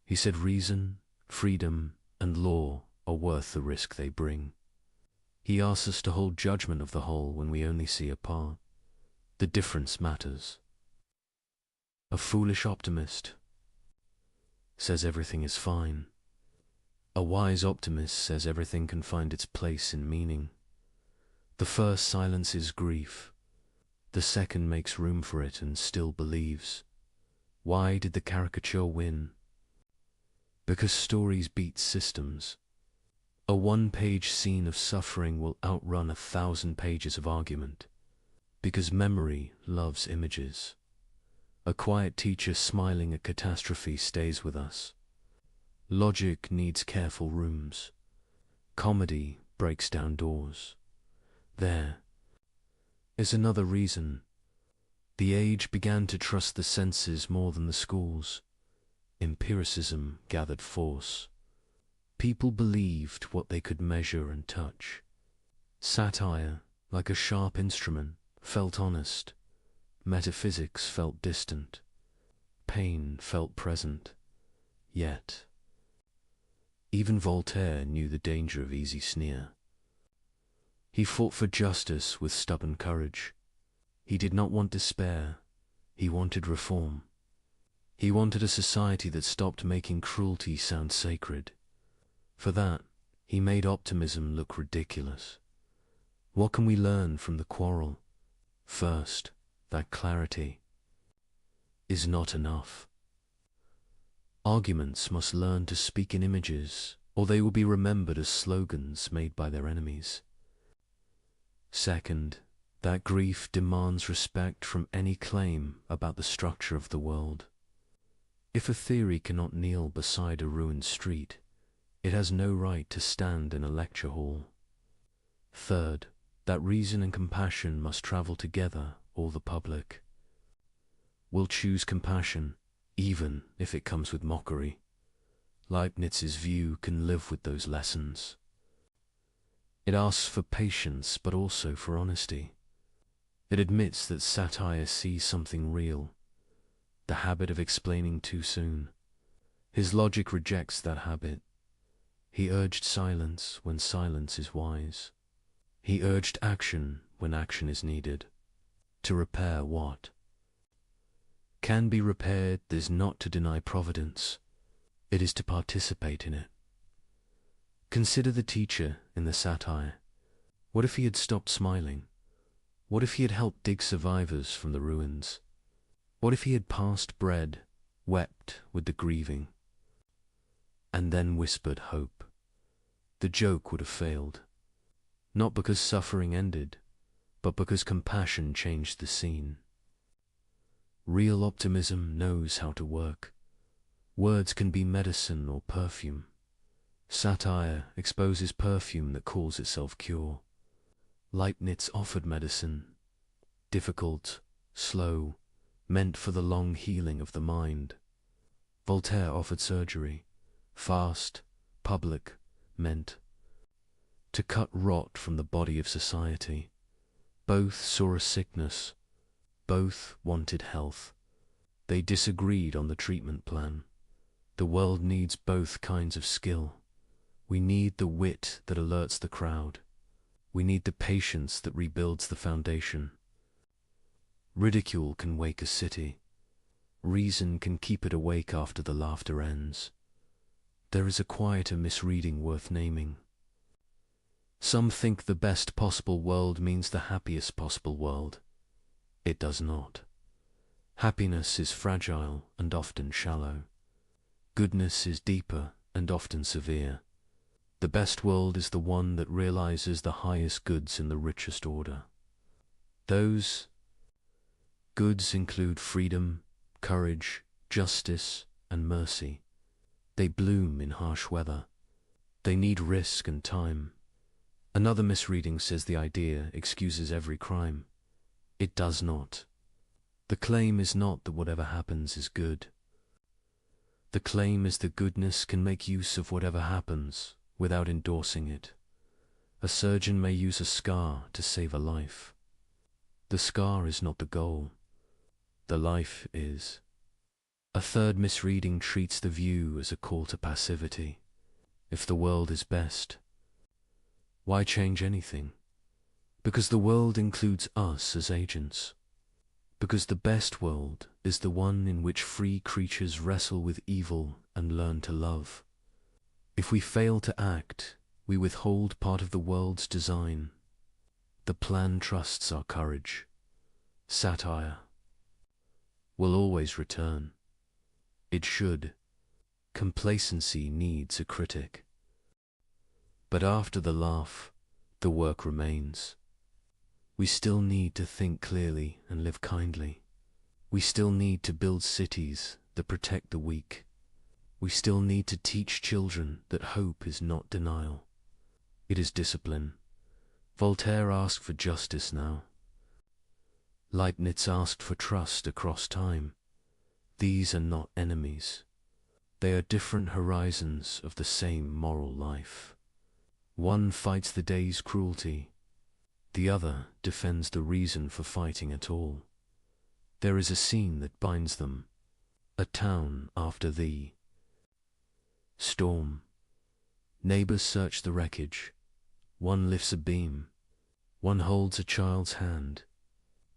He said reason, freedom, and law are worth the risk they bring. He asks us to hold judgment of the whole when we only see a part. The difference matters. A foolish optimist says everything is fine. A wise optimist says everything can find its place in meaning. The first silences grief. The second makes room for it and still believes. Why did the caricature win? Because stories beat systems. A one-page scene of suffering will outrun 1,000 pages of argument. Because memory loves images. A quiet teacher smiling at catastrophe stays with us. Logic needs careful rooms. Comedy breaks down doors. There is another reason. The age began to trust the senses more than the schools. Empiricism gathered force. People believed what they could measure and touch. Satire, like a sharp instrument, felt honest. Metaphysics felt distant. Pain felt present. Yet, even Voltaire knew the danger of easy sneer. He fought for justice with stubborn courage. He did not want despair. He wanted reform. He wanted a society that stopped making cruelty sound sacred. For that, he made optimism look ridiculous. What can we learn from the quarrel? First, that clarity is not enough. Arguments must learn to speak in images, or they will be remembered as slogans made by their enemies. Second, that grief demands respect from any claim about the structure of the world. If a theory cannot kneel beside a ruined street, it has no right to stand in a lecture hall. Third, that reason and compassion must travel together, or the public will choose compassion, even if it comes with mockery. Leibniz's view can live with those lessons. It asks for patience, but also for honesty. It admits that satire sees something real, the habit of explaining too soon. His logic rejects that habit. He urged silence when silence is wise. He urged action when action is needed. To repair what can be repaired is not to deny providence. It is to participate in it. Consider the teacher in the satire. What if he had stopped smiling? What if he had helped dig survivors from the ruins? What if he had passed bread, wept with the grieving, and then whispered hope? The joke would have failed. Not because suffering ended, but because compassion changed the scene. Real optimism knows how to work. Words can be medicine or perfume. Satire exposes perfume that calls itself cure. Leibniz offered medicine, difficult, slow, meant for the long healing of the mind. Voltaire offered surgery, fast, public, meant to cut rot from the body of society. Both saw a sickness. Both wanted health. They disagreed on the treatment plan. The world needs both kinds of skill. We need the wit that alerts the crowd. We need the patience that rebuilds the foundation. Ridicule can wake a city. Reason can keep it awake after the laughter ends. There is a quieter misreading worth naming. Some think the best possible world means the happiest possible world. It does not. Happiness is fragile and often shallow. Goodness is deeper and often severe. The best world is the one that realizes the highest goods in the richest order. Those goods include freedom, courage, justice, and mercy. They bloom in harsh weather. They need risk and time. Another misreading says the idea excuses every crime. It does not. The claim is not that whatever happens is good. The claim is that goodness can make use of whatever happens without endorsing it. A surgeon may use a scar to save a life. The scar is not the goal. The life is. A third misreading treats the view as a call to passivity. If the world is best, why change anything? Because the world includes us as agents. Because the best world is the one in which free creatures wrestle with evil and learn to love. If we fail to act, we withhold part of the world's design. The plan trusts our courage. Satire will always return. It should. Complacency needs a critic. But after the laugh, the work remains. We still need to think clearly and live kindly. We still need to build cities that protect the weak. We still need to teach children that hope is not denial. It is discipline. Voltaire asked for justice now. Leibniz asked for trust across time. These are not enemies. They are different horizons of the same moral life. One fights the day's cruelty. The other defends the reason for fighting at all. There is a scene that binds them. A town after thee. Storm. Neighbors search the wreckage. One lifts a beam. One holds a child's hand.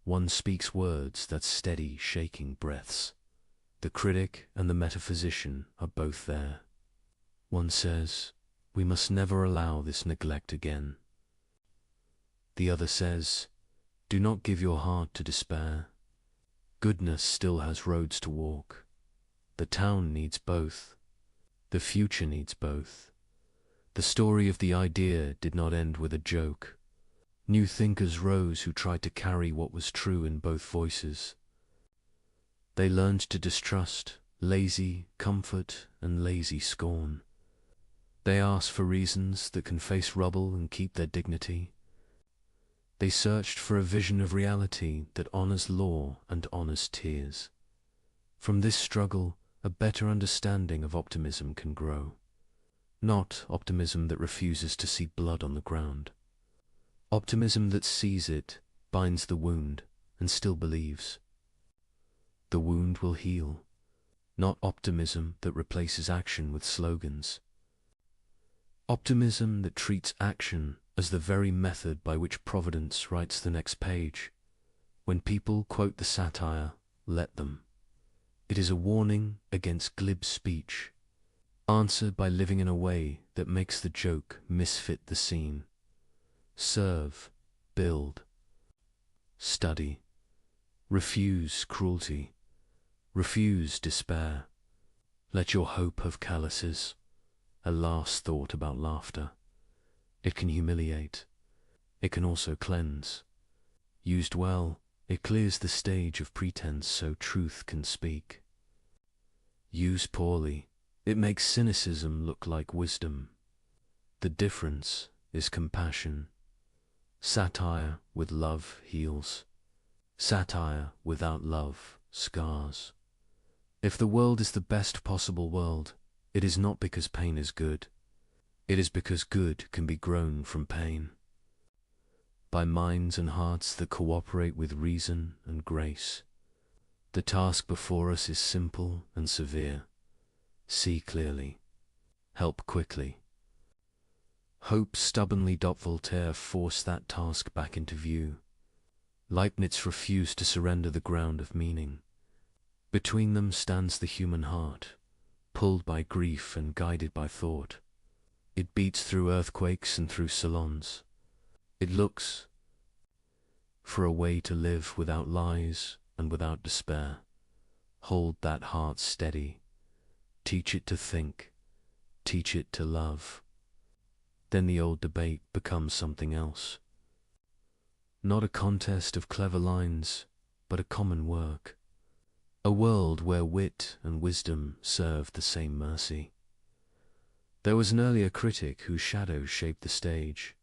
One speaks words that steady shaking breaths. The critic and the metaphysician are both there. One says, we must never allow this neglect again. The other says, do not give your heart to despair. Goodness still has roads to walk. The town needs both. The future needs both. The story of the idea did not end with a joke. New thinkers rose who tried to carry what was true in both voices. They learned to distrust, lazy comfort and lazy scorn. They asked for reasons that can face rubble and keep their dignity. They searched for a vision of reality that honors law and honors tears. From this struggle, a better understanding of optimism can grow. Not optimism that refuses to see blood on the ground. Optimism that sees it, binds the wound, and still believes. The wound will heal. Not optimism that replaces action with slogans. Optimism that treats action as the very method by which Providence writes the next page. When people quote the satire, let them. It is a warning against glib speech. Answer by living in a way that makes the joke misfit the scene. Serve, build, study. Refuse cruelty. Refuse despair. Let your hope have calluses. A last thought about laughter. It can humiliate. It can also cleanse. Used well, it clears the stage of pretense so truth can speak. Used poorly, it makes cynicism look like wisdom. The difference is compassion. Satire with love heals. Satire without love scars. If the world is the best possible world, it is not because pain is good. It is because good can be grown from pain. By minds and hearts that cooperate with reason and grace. The task before us is simple and severe. See clearly. Help quickly. Hope stubbornly. Voltaire forced that task back into view. Leibniz refused to surrender the ground of meaning. Between them stands the human heart, pulled by grief and guided by thought. It beats through earthquakes and through salons. It looks for a way to live without lies and without despair. Hold that heart steady. Teach it to think. Teach it to love. Then the old debate becomes something else. Not a contest of clever lines, but a common work. A world where wit and wisdom serve the same mercy. There was an earlier critic whose shadow shaped the stage.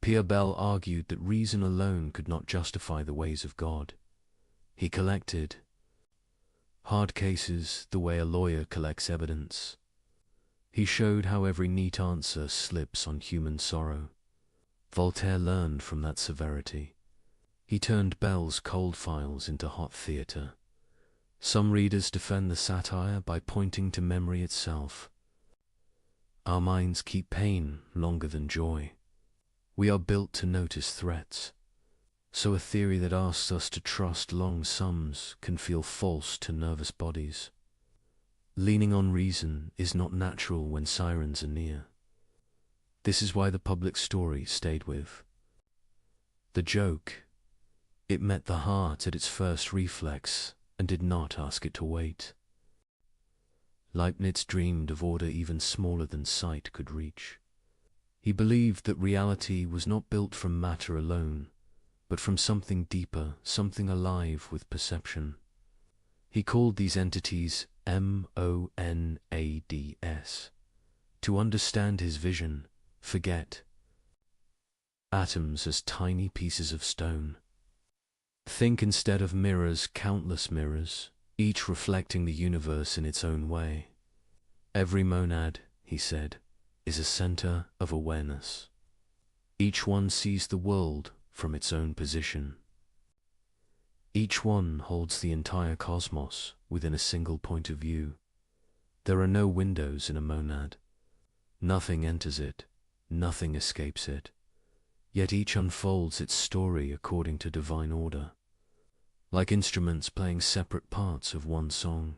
Pierre Bell argued that reason alone could not justify the ways of God. He collected hard cases the way a lawyer collects evidence. He showed how every neat answer slips on human sorrow. Voltaire learned from that severity. He turned Bell's cold files into hot theatre. Some readers defend the satire by pointing to memory itself. Our minds keep pain longer than joy. We are built to notice threats. So a theory that asks us to trust long sums can feel false to nervous bodies. Leaning on reason is not natural when sirens are near. This is why the public story stayed with. The joke, it met the heart at its first reflex and did not ask it to wait. Leibniz dreamed of order even smaller than sight could reach. He believed that reality was not built from matter alone, but from something deeper, something alive with perception. He called these entities monads. To understand his vision, forget atoms as tiny pieces of stone. Think instead of mirrors, countless mirrors, each reflecting the universe in its own way. Every monad, he said, is a center of awareness. Each one sees the world from its own position. Each one holds the entire cosmos within a single point of view. There are no windows in a monad. Nothing enters it, nothing escapes it. Yet each unfolds its story according to divine order, like instruments playing separate parts of one song.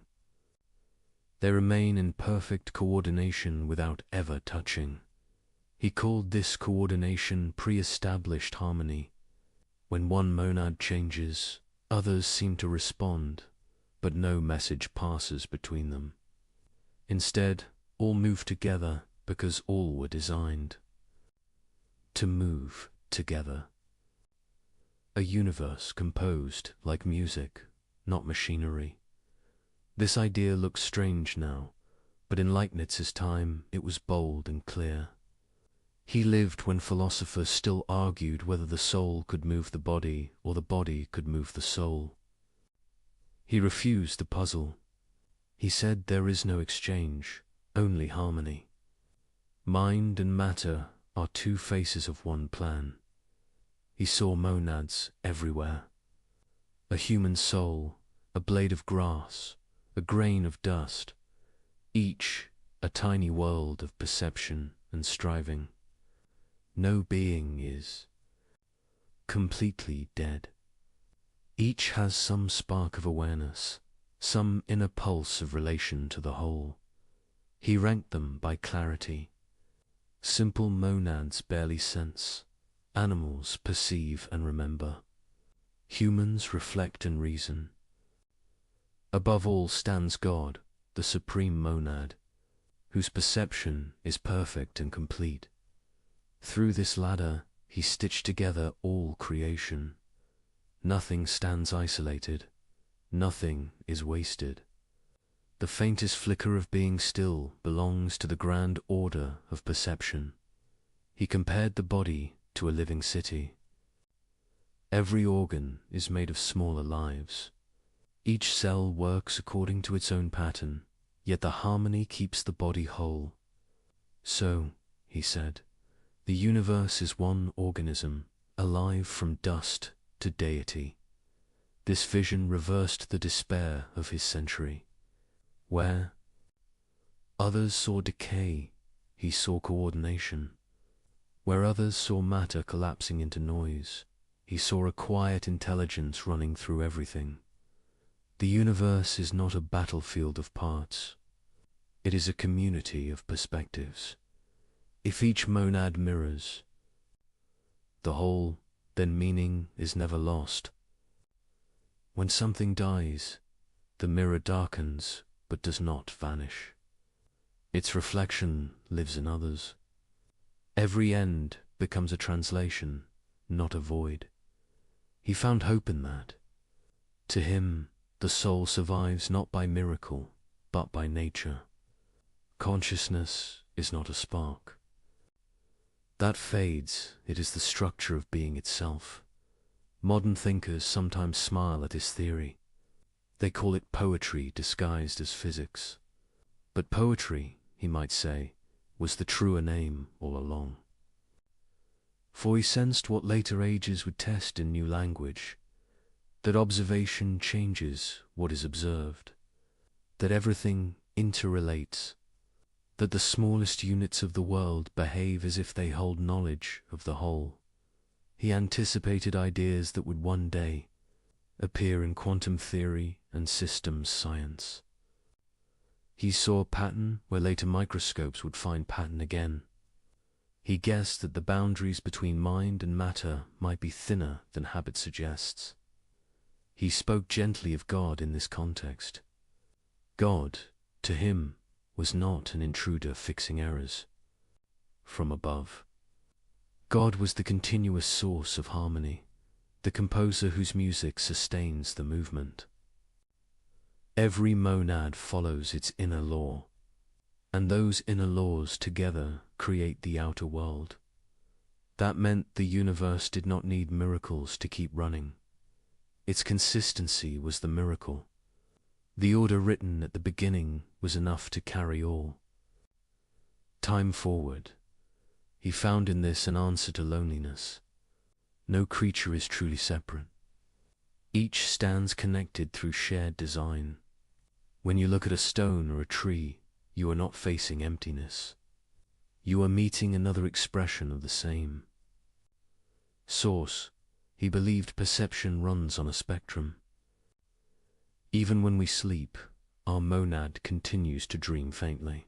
They remain in perfect coordination without ever touching. He called this coordination pre-established harmony. When one monad changes, others seem to respond, but no message passes between them. Instead, all move together because all were designed to move together. A universe composed like music, not machinery. This idea looks strange now, but in Leibniz's time it was bold and clear. He lived when philosophers still argued whether the soul could move the body or the body could move the soul. He refused the puzzle. He said there is no exchange, only harmony. Mind and matter are two faces of one plan. He saw monads everywhere. A human soul, a blade of grass, a grain of dust, each a tiny world of perception and striving. No being is completely dead. Each has some spark of awareness, some inner pulse of relation to the whole. He ranked them by clarity. Simple monads barely sense. Animals perceive and remember. Humans reflect and reason. Above all stands God, the supreme monad, whose perception is perfect and complete. Through this ladder, he stitched together all creation. Nothing stands isolated. Nothing is wasted. The faintest flicker of being still belongs to the grand order of perception. He compared the body to a living city. Every organ is made of smaller lives. Each cell works according to its own pattern, yet the harmony keeps the body whole. So, he said, the universe is one organism, alive from dust to deity. This vision reversed the despair of his century. Where others saw decay, he saw coordination. Where others saw matter collapsing into noise, he saw a quiet intelligence running through everything. The universe is not a battlefield of parts. It is a community of perspectives. If each monad mirrors the whole, then meaning is never lost. When something dies, the mirror darkens but does not vanish. Its reflection lives in others. Every end becomes a translation, not a void. He found hope in that. To him, the soul survives not by miracle, but by nature. Consciousness is not a spark. That fades, it is the structure of being itself. Modern thinkers sometimes smile at his theory. They call it poetry disguised as physics. But poetry, he might say, was the truer name all along. For he sensed what later ages would test in new language, that observation changes what is observed, that everything interrelates, that the smallest units of the world behave as if they hold knowledge of the whole. He anticipated ideas that would one day appear in quantum theory and systems science. He saw a pattern where later microscopes would find pattern again. He guessed that the boundaries between mind and matter might be thinner than habit suggests. He spoke gently of God in this context. God, to him, was not an intruder fixing errors from above. God was the continuous source of harmony, the composer whose music sustains the movement. Every monad follows its inner law, and those inner laws together create the outer world. That meant the universe did not need miracles to keep running. Its consistency was the miracle. The order written at the beginning was enough to carry all. Time forward, he found in this an answer to loneliness. No creature is truly separate. Each stands connected through shared design. When you look at a stone or a tree, you are not facing emptiness. You are meeting another expression of the same source. He believed perception runs on a spectrum. Even when we sleep, our monad continues to dream faintly.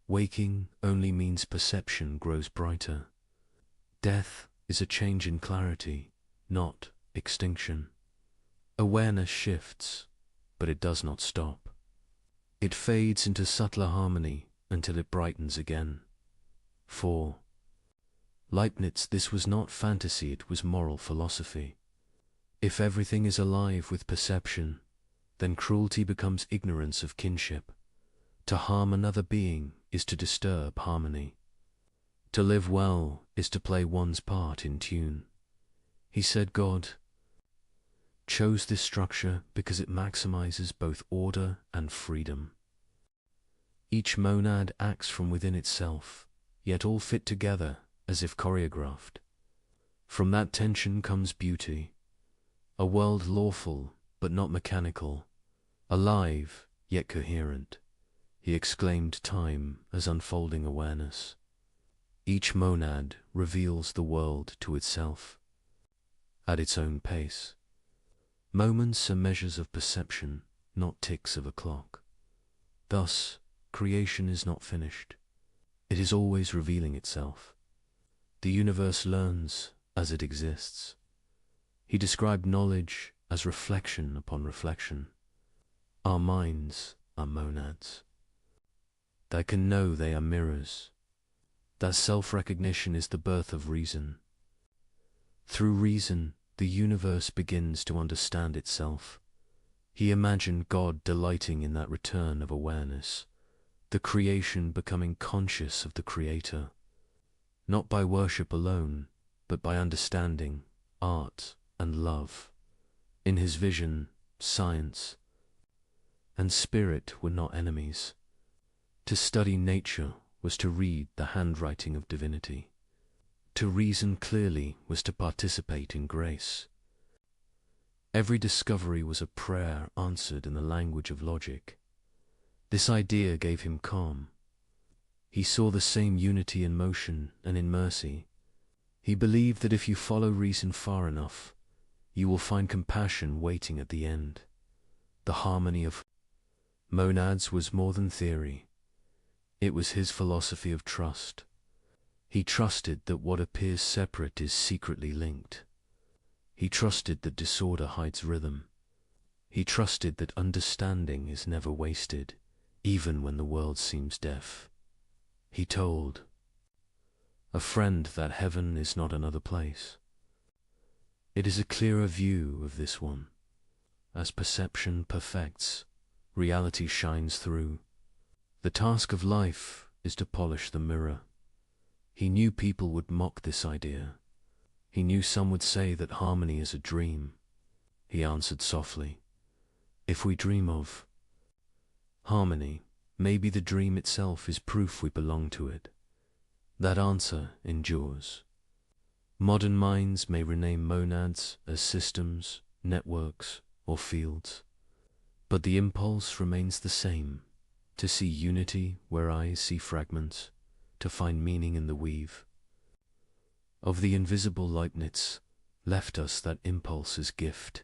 Waking only means perception grows brighter. Death is a change in clarity, not extinction. Awareness shifts, but it does not stop. It fades into subtler harmony until it brightens again. For Leibniz, this was not fantasy, it was moral philosophy. If everything is alive with perception, then cruelty becomes ignorance of kinship. To harm another being is to disturb harmony. To live well is to play one's part in tune. He said God chose this structure because it maximizes both order and freedom. Each monad acts from within itself, yet all fit together as if choreographed. From that tension comes beauty, a world lawful but not mechanical, alive yet coherent. He exclaimed time as unfolding awareness. Each monad reveals the world to itself, at its own pace. Moments are measures of perception, not ticks of a clock. Thus, creation is not finished. It is always revealing itself. The universe learns as it exists. He described knowledge as reflection upon reflection. Our minds are monads that can know they are mirrors. That self-recognition is the birth of reason. Through reason, the universe begins to understand itself. He imagined God delighting in that return of awareness, the creation becoming conscious of the Creator, not by worship alone, but by understanding, art, and love. In his vision, science and spirit were not enemies. To study nature was to read the handwriting of divinity. To reason clearly was to participate in grace. Every discovery was a prayer answered in the language of logic. This idea gave him calm. He saw the same unity in motion and in mercy. He believed that if you follow reason far enough, you will find compassion waiting at the end. The harmony of monads was more than theory. It was his philosophy of trust. He trusted that what appears separate is secretly linked. He trusted that disorder hides rhythm. He trusted that understanding is never wasted, even when the world seems deaf. He told a friend that heaven is not another place. It is a clearer view of this one. As perception perfects, reality shines through. The task of life is to polish the mirror. He knew people would mock this idea. He knew some would say that harmony is a dream. He answered softly, if we dream of harmony, maybe the dream itself is proof we belong to it. That answer endures. Modern minds may rename monads as systems, networks, or fields, but the impulse remains the same. To see unity where eyes see fragments, to find meaning in the weave. Of the invisible Leibniz left us that impulse as gift.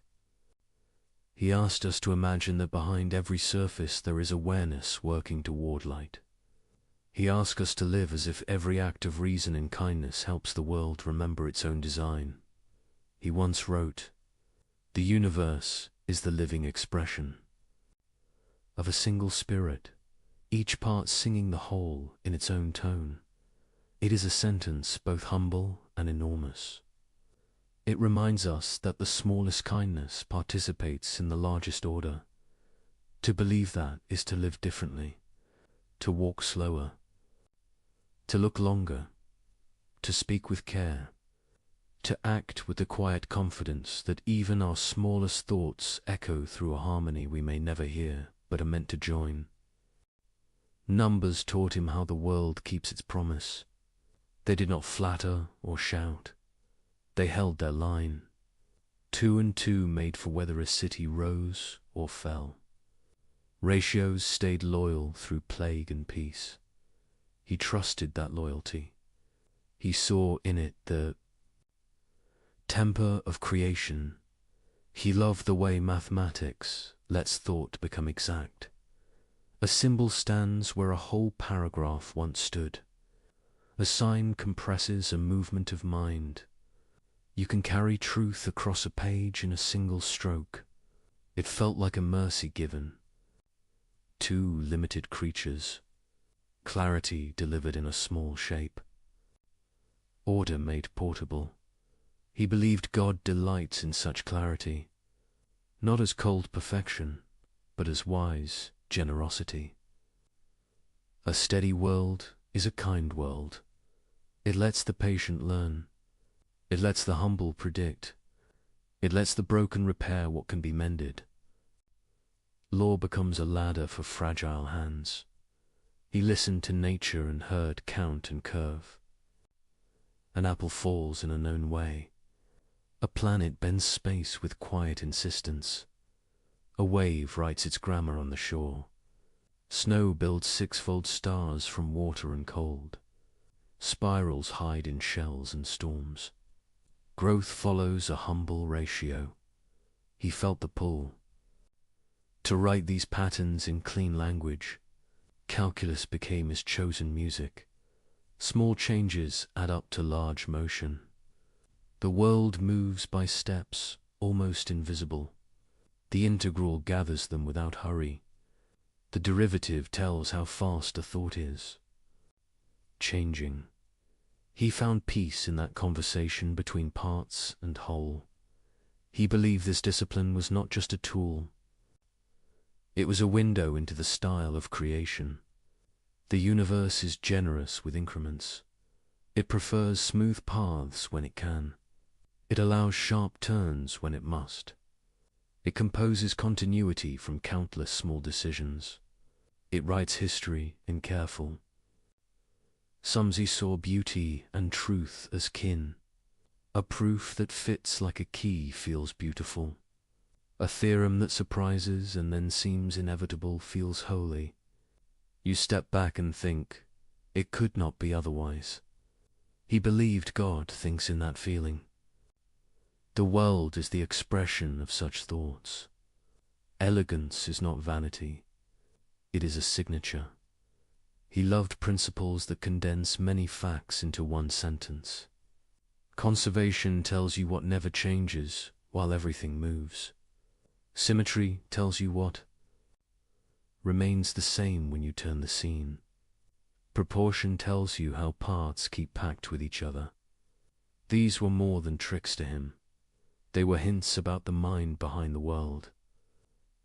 He asked us to imagine that behind every surface there is awareness working toward light. He asked us to live as if every act of reason and kindness helps the world remember its own design. He once wrote, "The universe is the living expression of a single spirit, each part singing the whole in its own tone. It is a sentence both humble and enormous. It reminds us that the smallest kindness participates in the largest order. To believe that is to live differently, to walk slower, to look longer, to speak with care, to act with the quiet confidence that even our smallest thoughts echo through a harmony we may never hear but are meant to join." Numbers taught him how the world keeps its promise. They did not flatter or shout. They held their line. 2 and 2 made for whether a city rose or fell. Ratios stayed loyal through plague and peace. He trusted that loyalty. He saw in it the temper of creation. He loved the way mathematics lets thought become exact. A symbol stands where a whole paragraph once stood. A sign compresses a movement of mind. You can carry truth across a page in a single stroke. It felt like a mercy given. 2 limited creatures. Clarity delivered in a small shape. Order made portable. He believed God delights in such clarity, not as cold perfection, but as wise generosity. A steady world is a kind world. It lets the patient learn. It lets the humble predict. It lets the broken repair what can be mended. Law becomes a ladder for fragile hands. He listened to nature and heard count and curve. An apple falls in a known way. A planet bends space with quiet insistence. A wave writes its grammar on the shore. Snow builds 6-fold stars from water and cold. Spirals hide in shells and storms. Growth follows a humble ratio. He felt the pull. To write these patterns in clean language, calculus became his chosen music. Small changes add up to large motion. The world moves by steps, almost invisible. The integral gathers them without hurry. The derivative tells how fast a thought is. Changing. He found peace in that conversation between parts and whole. He believed this discipline was not just a tool. It was a window into the style of creation. The universe is generous with increments. It prefers smooth paths when it can. It allows sharp turns when it must. It composes continuity from countless small decisions. It writes history in careful. Somsey saw beauty and truth as kin. A proof that fits like a key feels beautiful. A theorem that surprises and then seems inevitable feels holy. You step back and think, it could not be otherwise. He believed God thinks in that feeling. The world is the expression of such thoughts. Elegance is not vanity. It is a signature. He loved principles that condense many facts into one sentence. Conservation tells you what never changes while everything moves. Symmetry tells you what remains the same when you turn the scene. Proportion tells you how parts keep packed with each other. These were more than tricks to him. They were hints about the mind behind the world.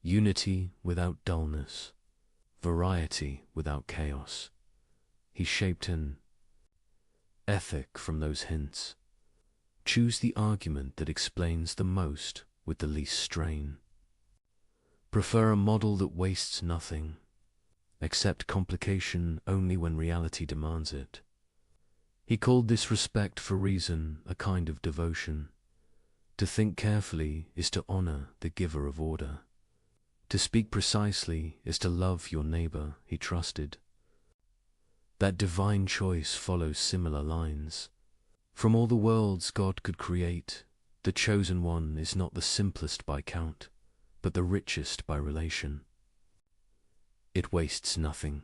Unity without dullness. Variety without chaos. He shaped an ethic from those hints. Choose the argument that explains the most with the least strain. Prefer a model that wastes nothing. Accept complication only when reality demands it. He called this respect for reason a kind of devotion. To think carefully is to honor the giver of order. To speak precisely is to love your neighbor, he trusted. That divine choice follows similar lines. From all the worlds God could create, the chosen one is not the simplest by count. but the richest by relation. It wastes nothing.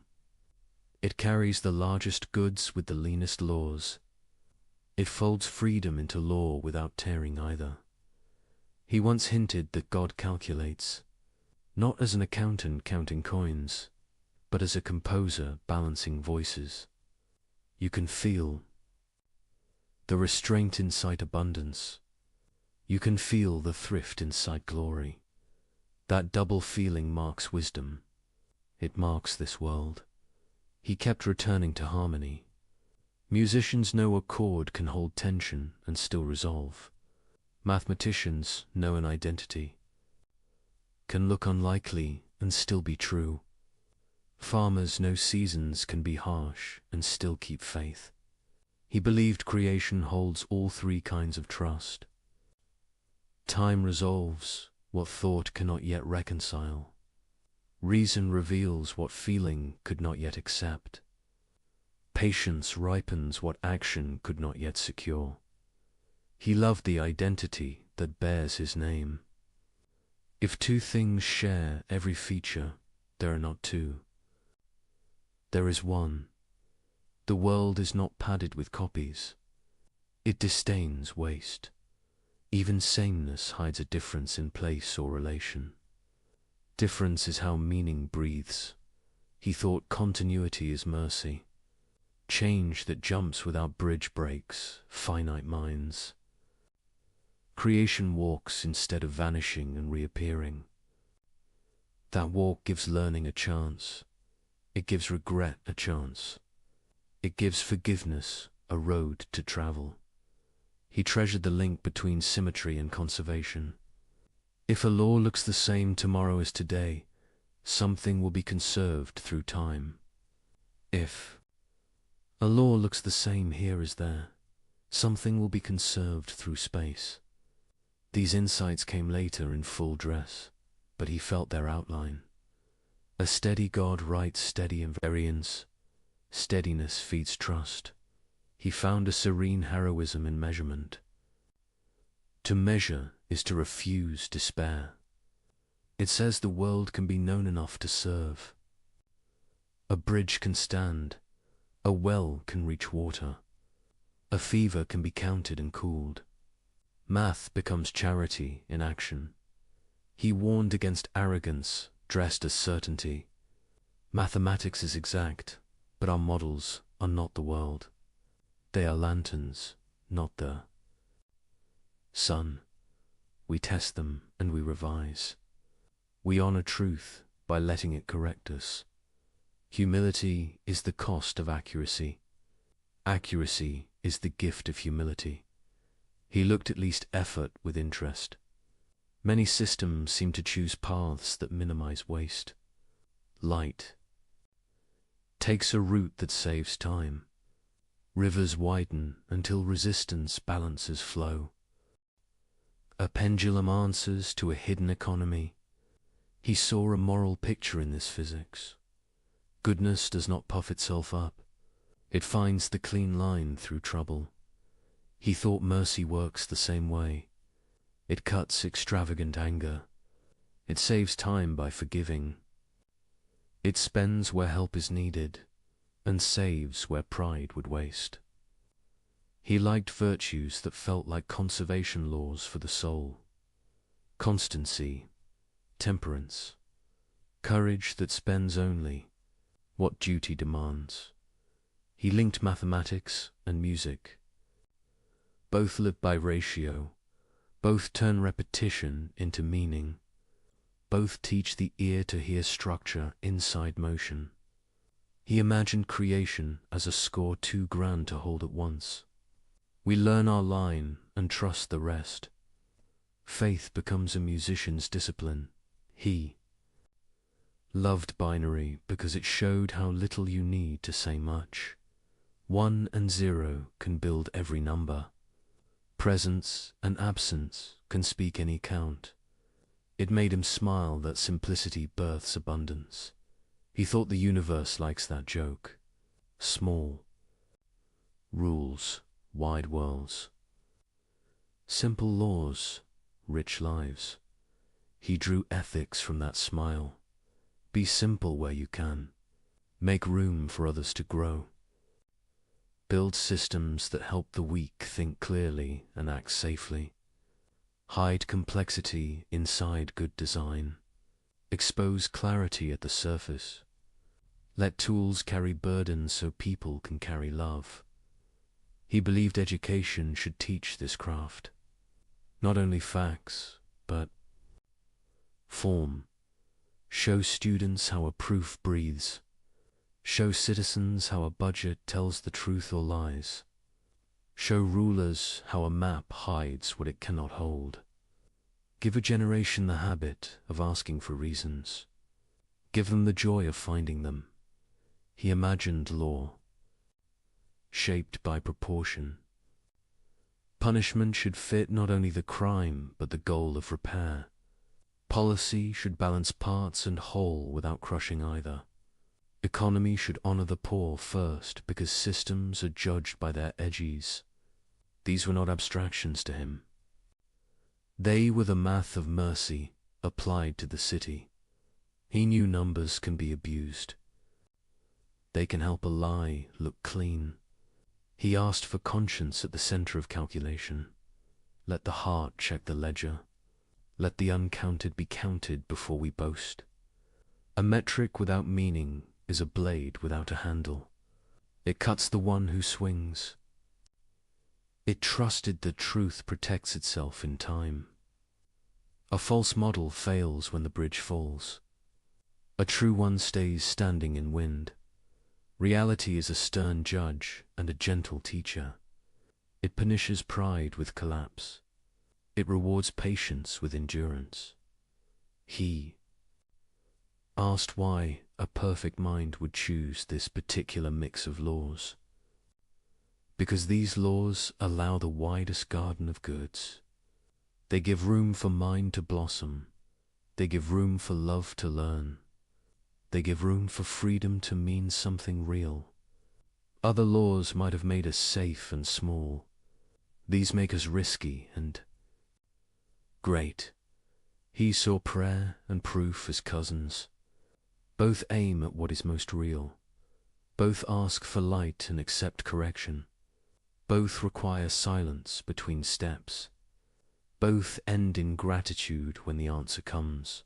It carries the largest goods with the leanest laws. It folds freedom into law without tearing either. He once hinted that God calculates, not as an accountant counting coins, but as a composer balancing voices. You can feel the restraint inside abundance. You can feel the thrift inside glory. That double feeling marks wisdom. It marks this world. He kept returning to harmony. Musicians know a chord can hold tension and still resolve. Mathematicians know an identity can look unlikely and still be true. Farmers know seasons can be harsh and still keep faith. He believed creation holds all three kinds of trust. Time resolves what thought cannot yet reconcile. Reason reveals what feeling could not yet accept. Patience ripens what action could not yet secure. He loved the identity that bears his name. If two things share every feature, there are not two. There is one. The world is not padded with copies. It disdains waste. Even sameness hides a difference in place or relation. Difference is how meaning breathes. He thought continuity is mercy. Change that jumps without bridge breaks, finite minds. Creation walks instead of vanishing and reappearing. That walk gives learning a chance. It gives regret a chance. It gives forgiveness a road to travel. He treasured the link between symmetry and conservation. If a law looks the same tomorrow as today, something will be conserved through time. If a law looks the same here as there, something will be conserved through space. These insights came later in full dress, but he felt their outline. A steady God writes steady invariance. Steadiness feeds trust. He found a serene heroism in measurement. To measure is to refuse despair. It says the world can be known enough to serve. A bridge can stand. A well can reach water. A fever can be counted and cooled. Math becomes charity in action. He warned against arrogance dressed as certainty. Mathematics is exact, but our models are not the world. They are lanterns, not the sun. We test them and we revise. We honor truth by letting it correct us. Humility is the cost of accuracy. Accuracy is the gift of humility. He looked at least effort with interest. Many systems seem to choose paths that minimize waste. Light takes a route that saves time. Rivers widen until resistance balances flow. A pendulum answers to a hidden economy. He saw a moral picture in this physics. Goodness does not puff itself up. It finds the clean line through trouble. He thought mercy works the same way. It cuts extravagant anger. It saves time by forgiving. It spends where help is needed, and saves where pride would waste. He liked virtues that felt like conservation laws for the soul. Constancy, temperance, courage that spends only what duty demands. He linked mathematics and music. Both live by ratio. Both turn repetition into meaning. Both teach the ear to hear structure inside motion. He imagined creation as a score too grand to hold at once. We learn our line and trust the rest. Faith becomes a musician's discipline. He loved binary because it showed how little you need to say much. 1 and 0 can build every number. Presence and absence can speak any count. It made him smile that simplicity births abundance. He thought the universe likes that joke. Small rules, wide worlds. Simple laws, rich lives. He drew ethics from that smile. Be simple where you can. Make room for others to grow. Build systems that help the weak think clearly and act safely. Hide complexity inside good design. Expose clarity at the surface. Let tools carry burdens so people can carry love. He believed education should teach this craft. Not only facts, but form. Show students how a proof breathes. Show citizens how a budget tells the truth or lies. Show rulers how a map hides what it cannot hold. Give a generation the habit of asking for reasons. Give them the joy of finding them. He imagined law, shaped by proportion. Punishment should fit not only the crime, but the goal of repair. Policy should balance parts and whole without crushing either. Economy should honor the poor first, because systems are judged by their edges. These were not abstractions to him. They were the math of mercy applied to the city. He knew numbers can be abused. They can help a lie look clean. He asked for conscience at the center of calculation. Let the heart check the ledger. Let the uncounted be counted before we boast. A metric without meaning is a blade without a handle. It cuts the one who swings. It trusted that truth protects itself in time. A false model fails when the bridge falls. A true one stays standing in wind. Reality is a stern judge and a gentle teacher. It punishes pride with collapse. It rewards patience with endurance. He asked why a perfect mind would choose this particular mix of laws. Because these laws allow the widest garden of goods. They give room for mind to blossom. They give room for love to learn. They give room for freedom to mean something real. Other laws might have made us safe and small. These make us risky and great. He saw prayer and proof as cousins. Both aim at what is most real. Both ask for light and accept correction. Both require silence between steps. Both end in gratitude when the answer comes.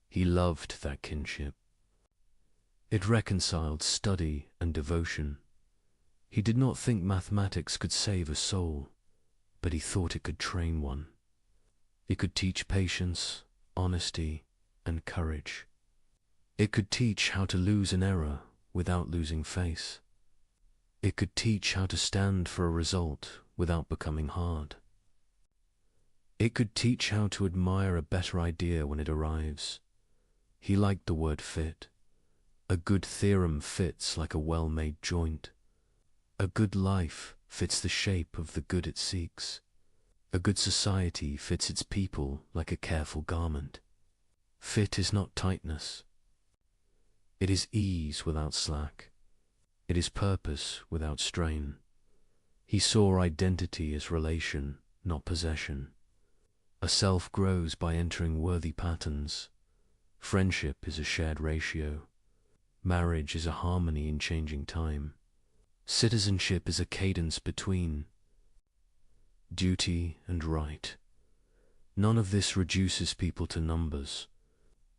He loved that kinship. It reconciled study and devotion. He did not think mathematics could save a soul, but he thought it could train one. It could teach patience, honesty, and courage. It could teach how to lose an error without losing face. It could teach how to stand for a result without becoming hard. It could teach how to admire a better idea when it arrives. He liked the word fit. A good theorem fits like a well-made joint. A good life fits the shape of the good it seeks. A good society fits its people like a careful garment. Fit is not tightness. It is ease without slack. It is purpose without strain. He saw identity as relation, not possession. A self grows by entering worthy patterns. Friendship is a shared ratio. Marriage is a harmony in changing time. Citizenship is a cadence between duty and right. None of this reduces people to numbers.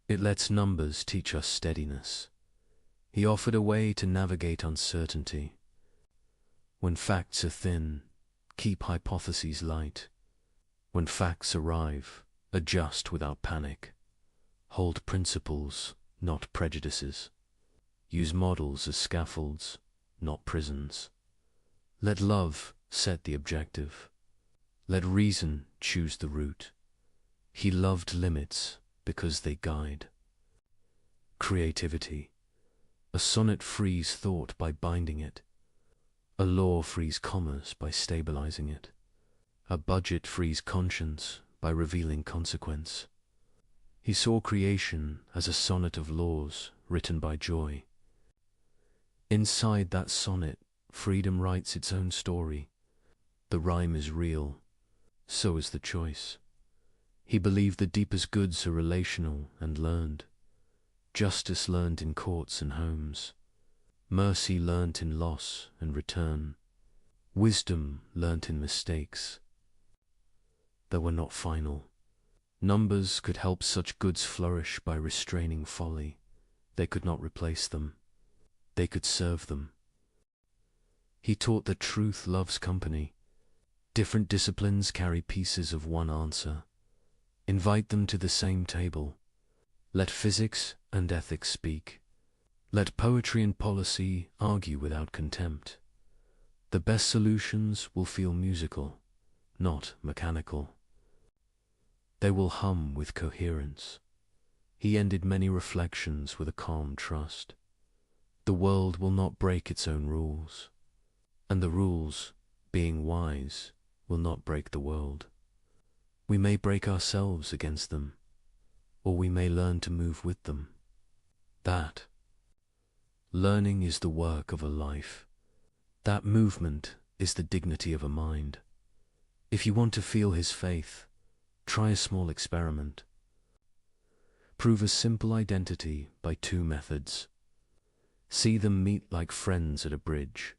It lets numbers teach us steadiness. He offered a way to navigate uncertainty. When facts are thin, keep hypotheses light. When facts arrive, adjust without panic. Hold principles, not prejudices. Use models as scaffolds, not prisons. Let love set the objective. Let reason choose the route. He loved limits because they guide. Creativity. A sonnet frees thought by binding it. A law frees commerce by stabilizing it. A budget frees conscience by revealing consequence. He saw creation as a sonnet of laws written by joy. Inside that sonnet, freedom writes its own story. The rhyme is real, so is the choice. He believed the deepest goods are relational and learned. Justice learned in courts and homes. Mercy learnt in loss and return. Wisdom learnt in mistakes that were not final. Numbers could help such goods flourish by restraining folly. They could not replace them. They could serve them. He taught that truth loves company. Different disciplines carry pieces of one answer. Invite them to the same table. Let physics and ethics speak. Let poetry and policy argue without contempt. The best solutions will feel musical, not mechanical. They will hum with coherence. He ended many reflections with a calm trust. The world will not break its own rules, and the rules, being wise, will not break the world. We may break ourselves against them, or we may learn to move with them. That learning is the work of a life. That movement is the dignity of a mind. If you want to feel his faith, try a small experiment. Prove a simple identity by two methods. See them meet like friends at a bridge.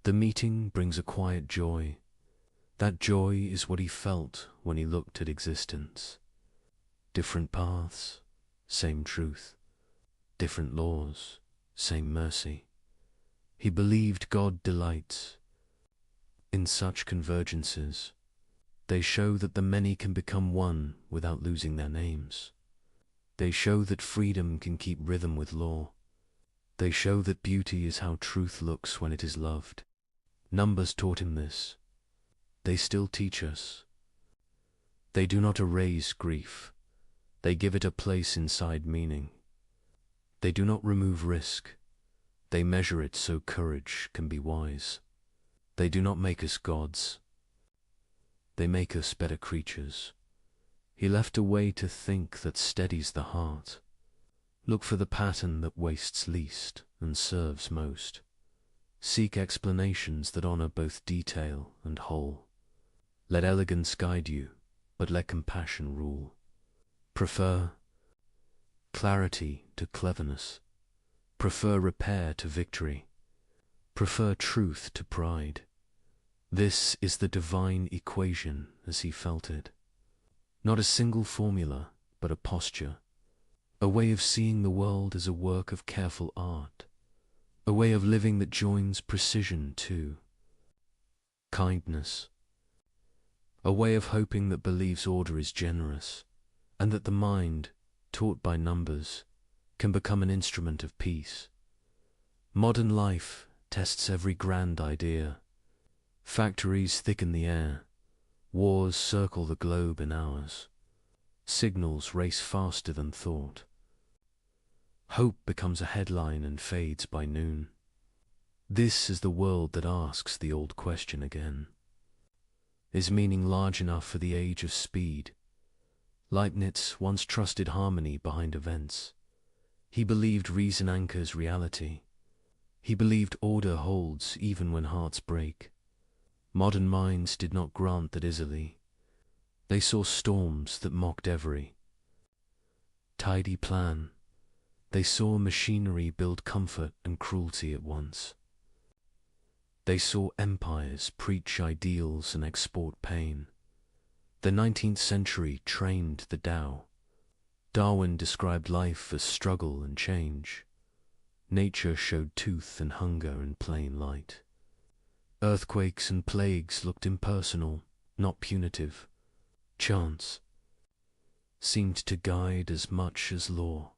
The meeting brings a quiet joy. That joy is what he felt when he looked at existence. Different paths, same truth. Different laws, same mercy. He believed God delights in such convergences. They show that the many can become one without losing their names. They show that freedom can keep rhythm with law. They show that beauty is how truth looks when it is loved. Numbers taught him this. They still teach us. They do not erase grief. They give it a place inside meaning. They do not remove risk. They measure it so courage can be wise. They do not make us gods. They make us better creatures. He left a way to think that steadies the heart. Look for the pattern that wastes least and serves most. Seek explanations that honor both detail and whole. Let elegance guide you, but let compassion rule. Prefer clarity to cleverness. Prefer repair to victory. Prefer truth to pride. This is the divine equation as he felt it. Not a single formula, but a posture. A way of seeing the world as a work of careful art. A way of living that joins precision to kindness. A way of hoping that believes order is generous, and that the mind, taught by numbers, can become an instrument of peace. Modern life tests every grand idea. Factories thicken the air. Wars circle the globe in hours. Signals race faster than thought. Hope becomes a headline and fades by noon. This is the world that asks the old question again. Is meaning large enough for the age of speed? Leibniz once trusted harmony behind events. He believed reason anchors reality. He believed order holds even when hearts break. Modern minds did not grant that easily. They saw storms that mocked every tidy plan. They saw machinery build comfort and cruelty at once. They saw empires preach ideals and export pain. The 19th century trained the Tao. Darwin described life as struggle and change. Nature showed tooth and hunger in plain light. Earthquakes and plagues looked impersonal, not punitive. Chance seemed to guide as much as law.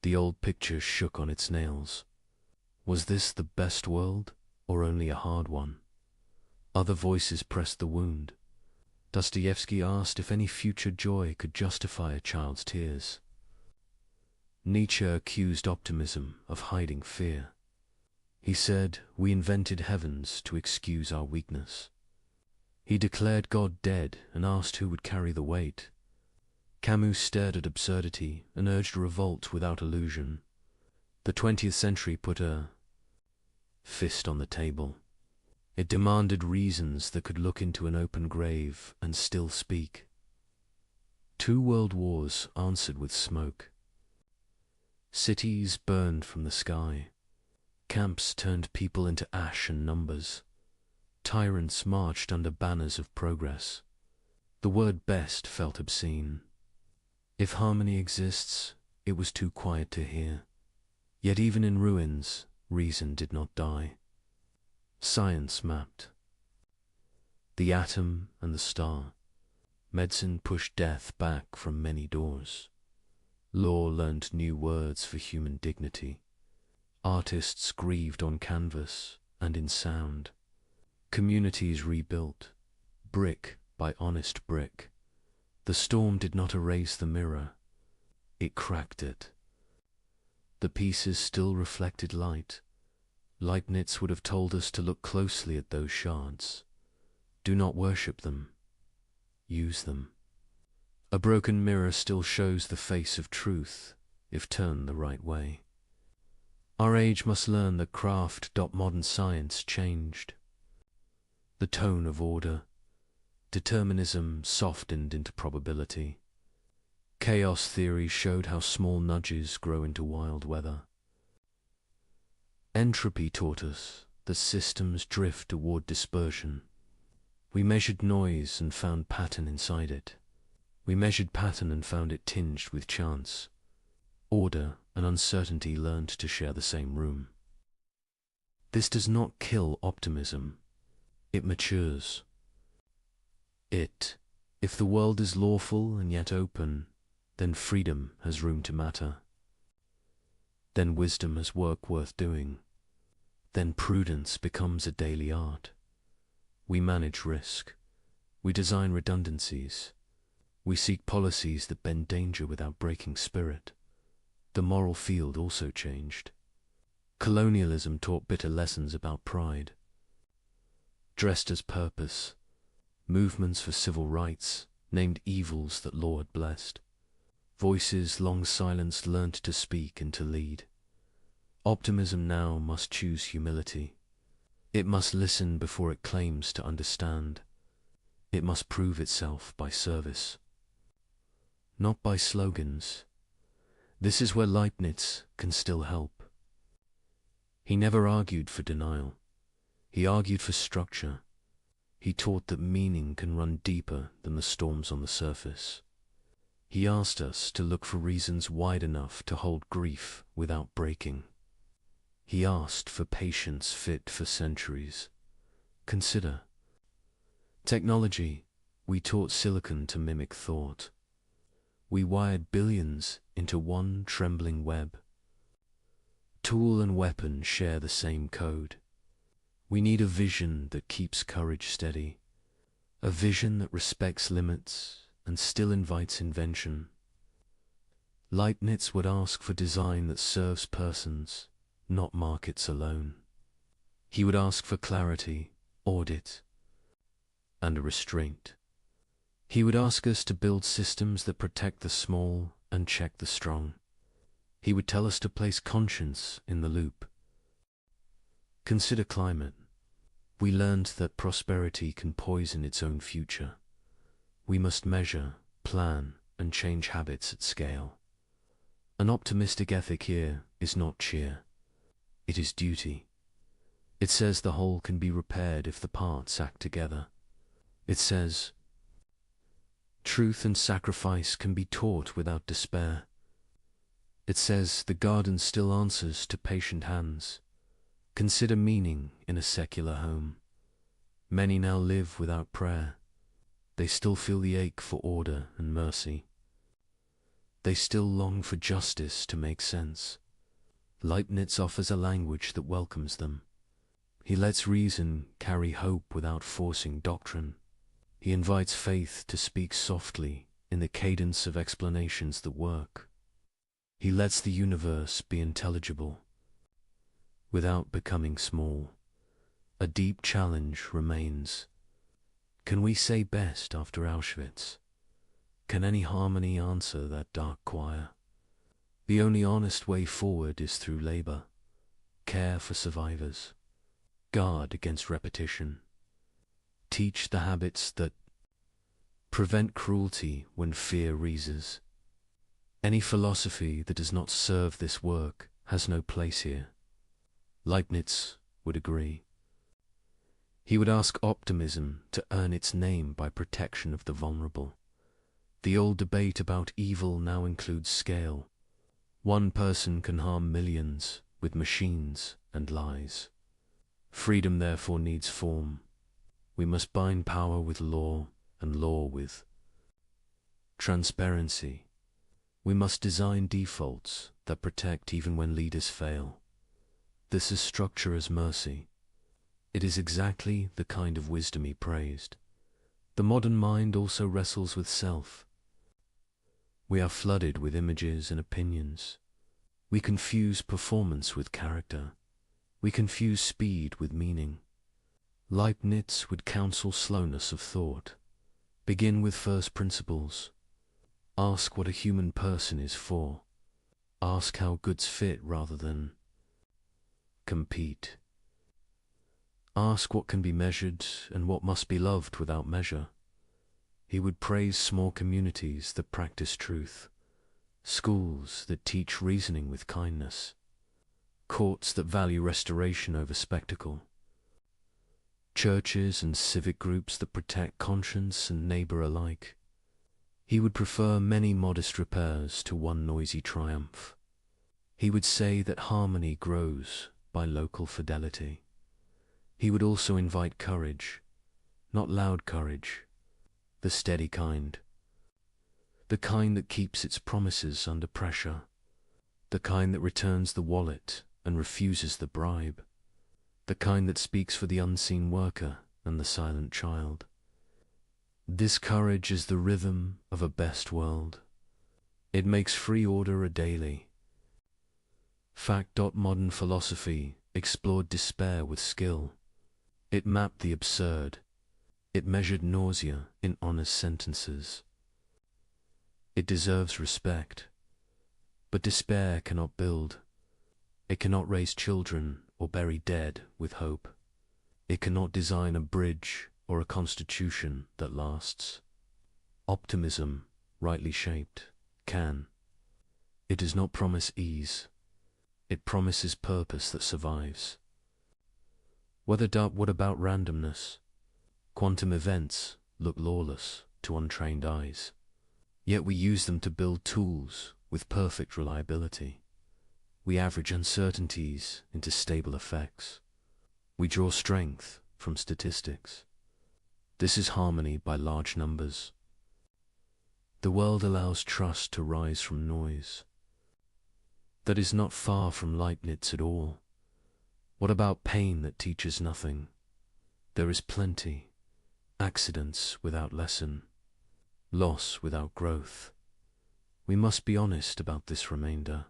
The old picture shook on its nails. Was this the best world, or only a hard one? Other voices pressed the wound. Dostoevsky asked if any future joy could justify a child's tears. Nietzsche accused optimism of hiding fear. He said, "We invented heavens to excuse our weakness." He declared God dead and asked who would carry the weight. Camus stared at absurdity and urged revolt without illusion. The 20th century put a fist on the table. It demanded reasons that could look into an open grave and still speak. 2 world wars answered with smoke. Cities burned from the sky. Camps turned people into ash and numbers. Tyrants marched under banners of progress. The word best felt obscene. If harmony exists, it was too quiet to hear. Yet even in ruins, reason did not die. Science mapped the atom and the star. Medicine pushed death back from many doors. Law learned new words for human dignity. Artists grieved on canvas and in sound. Communities rebuilt, brick by honest brick. The storm did not erase the mirror, it cracked it. The pieces still reflected light. Leibniz would have told us to look closely at those shards. Do not worship them. Use them. A broken mirror still shows the face of truth, if turned the right way. Our age must learn that craft. Modern science changed. The tone of order. Determinism softened into probability. Chaos theory showed how small nudges grow into wild weather. Entropy taught us that systems drift toward dispersion. We measured noise and found pattern inside it. We measured pattern and found it tinged with chance. Order and uncertainty learned to share the same room. This does not kill optimism. It matures. If the world is lawful and yet open, then freedom has room to matter. Then wisdom has work worth doing. Then prudence becomes a daily art. We manage risk. We design redundancies. We seek policies that bend danger without breaking spirit. The moral field also changed. Colonialism taught bitter lessons about pride. Dressed as purpose, movements for civil rights named evils that law had blessed. Voices long silenced learned to speak and to lead. Optimism now must choose humility. It must listen before it claims to understand. It must prove itself by service, not by slogans. This is where Leibniz can still help. He never argued for denial. He argued for structure. He taught that meaning can run deeper than the storms on the surface. He asked us to look for reasons wide enough to hold grief without breaking. He asked for patience fit for centuries. Consider. Technology, we taught silicon to mimic thought. We wired billions into one trembling web. Tool and weapon share the same code. We need a vision that keeps courage steady, a vision that respects limits and still invites invention. Leibniz would ask for design that serves persons, not markets alone. He would ask for clarity, audit, and a restraint. He would ask us to build systems that protect the small and check the strong. He would tell us to place conscience in the loop. Consider climate. We learned that prosperity can poison its own future. We must measure, plan, and change habits at scale. An optimistic ethic here is not cheer. It is duty. It says the whole can be repaired if the parts act together. It says, truth and sacrifice can be taught without despair. It says the garden still answers to patient hands. Consider meaning in a secular home. Many now live without prayer. They still feel the ache for order and mercy. They still long for justice to make sense. Leibniz offers a language that welcomes them. He lets reason carry hope without forcing doctrine. He invites faith to speak softly in the cadence of explanations that work. He lets the universe be intelligible without becoming small. A deep challenge remains. Can we say best after Auschwitz? Can any harmony answer that dark choir? The only honest way forward is through labor, care for survivors, guard against repetition, teach the habits that Prevent cruelty when fear reases. Any philosophy that does not serve this work has no place here. Leibniz would agree. He would ask optimism to earn its name by protection of the vulnerable. The old debate about evil now includes scale. One person can harm millions with machines and lies. Freedom therefore needs form. We must bind power with law and law with transparency. We must design defaults that protect even when leaders fail. This is structure as mercy. It is exactly the kind of wisdom he praised. The modern mind also wrestles with self. We are flooded with images and opinions. We confuse performance with character. We confuse speed with meaning. Leibniz would counsel slowness of thought. Begin with first principles. Ask what a human person is for. Ask how goods fit rather than compete. Ask what can be measured and what must be loved without measure. He would praise small communities that practice truth, schools that teach reasoning with kindness, courts that value restoration over spectacle, churches and civic groups that protect conscience and neighbor alike. He would prefer many modest repairs to one noisy triumph. He would say that harmony grows by local fidelity. He would also invite courage, not loud courage, the steady kind, the kind that keeps its promises under pressure, the kind that returns the wallet and refuses the bribe, the kind that speaks for the unseen worker and the silent child. This courage is the rhythm of a best world. It makes free order a daily. Fact. Modern philosophy explored despair with skill. It mapped the absurd. It measured nausea in honest sentences. It deserves respect. But despair cannot build. It cannot raise children or bury dead with hope. It cannot design a bridge or a constitution that lasts. Optimism, rightly shaped, can. It does not promise ease. It promises purpose that survives. What about randomness? Quantum events look lawless to untrained eyes. Yet we use them to build tools with perfect reliability. We average uncertainties into stable effects. We draw strength from statistics. This is harmony by large numbers. The world allows trust to rise from noise. That is not far from Leibniz at all. What about pain that teaches nothing? There is plenty. Accidents without lesson. Loss without growth. We must be honest about this remainder.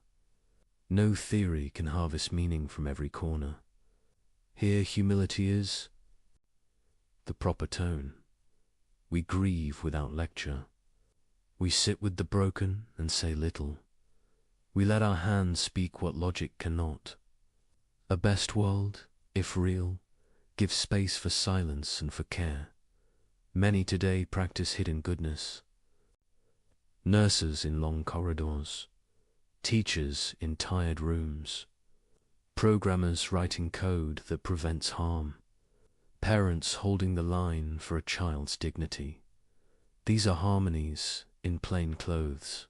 No theory can harvest meaning from every corner. Here humility is the proper tone. We grieve without lecture. We sit with the broken and say little. We let our hands speak what logic cannot. A best world, if real, gives space for silence and for care. Many today practice hidden goodness. Nurses in long corridors, teachers in tired rooms, programmers writing code that prevents harm, parents holding the line for a child's dignity. These are harmonies in plain clothes.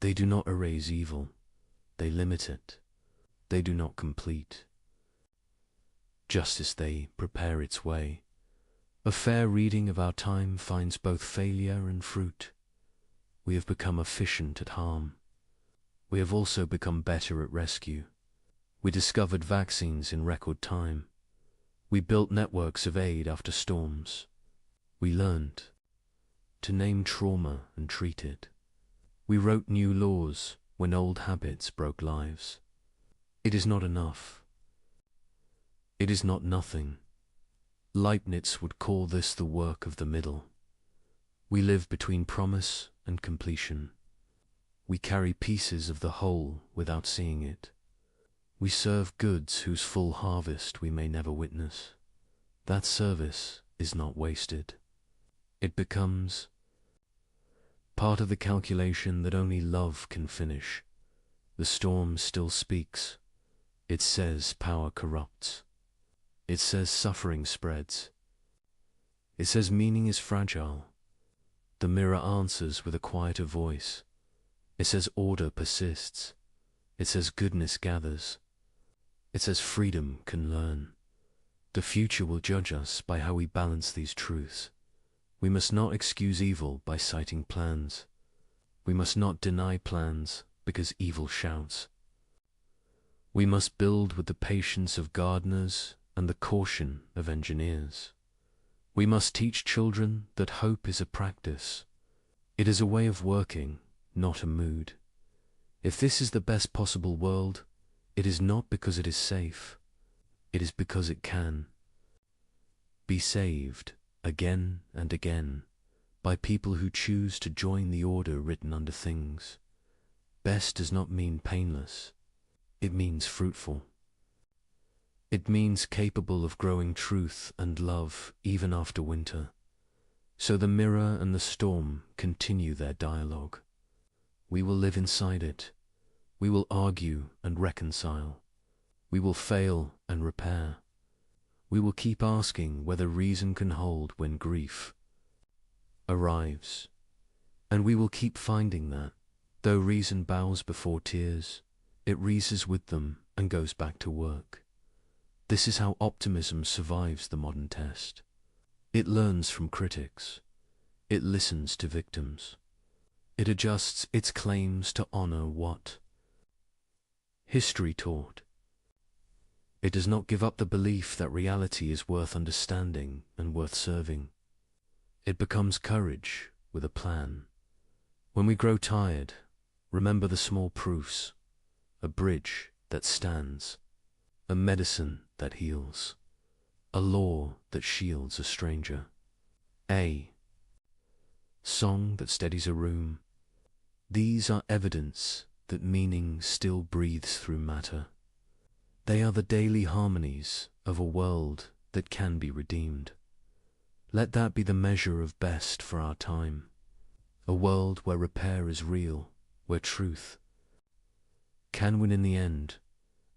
They do not erase evil. They limit it. They do not complete. Justice they prepare its way. A fair reading of our time finds both failure and fruit. We have become efficient at harm. We have also become better at rescue. We discovered vaccines in record time. We built networks of aid after storms. We learned to name trauma and treat it. We wrote new laws when old habits broke lives. It is not enough. It is not nothing. Leibniz would call this the work of the middle. We live between promise and completion. We carry pieces of the whole without seeing it. We serve goods whose full harvest we may never witness. That service is not wasted. It becomes part of the calculation that only love can finish. The storm still speaks. It says power corrupts. It says suffering spreads. It says meaning is fragile. The mirror answers with a quieter voice. It says order persists. It says goodness gathers. It says freedom can learn. The future will judge us by how we balance these truths. We must not excuse evil by citing plans. We must not deny plans because evil shouts. We must build with the patience of gardeners and the caution of engineers. We must teach children that hope is a practice. It is a way of working, not a mood. If this is the best possible world, it is not because it is safe. It is because it can be saved again and again by people who choose to join the order written under things. Best does not mean painless. It means fruitful. It means capable of growing truth and love even after winter. So the mirror and the storm continue their dialogue. We will live inside it. We will argue and reconcile. We will fail and repair. We will keep asking whether reason can hold when grief arrives. And we will keep finding that, though reason bows before tears, it reases with them and goes back to work. This is how optimism survives the modern test. It learns from critics. It listens to victims. It adjusts its claims to honor what history taught. It does not give up the belief that reality is worth understanding and worth serving. It becomes courage with a plan. When we grow tired, remember the small proofs: a bridge that stands, a medicine that heals, a law that shields a stranger, a song that steadies a room. These are evidence that meaning still breathes through matter. They are the daily harmonies of a world that can be redeemed. Let that be the measure of best for our time. A world where repair is real, where truth can win in the end,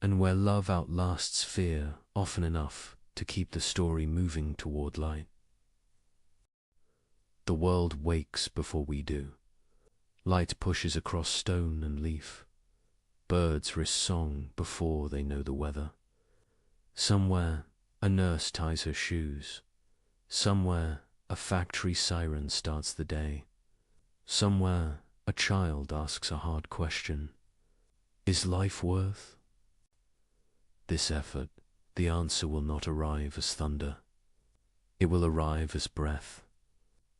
and where love outlasts fear often enough to keep the story moving toward light. The world wakes before we do. Light pushes across stone and leaf. Birds risk song before they know the weather. Somewhere a nurse ties her shoes. Somewhere a factory siren starts the day. Somewhere a child asks a hard question: is life worth this effort? The answer will not arrive as thunder. It will arrive as breath,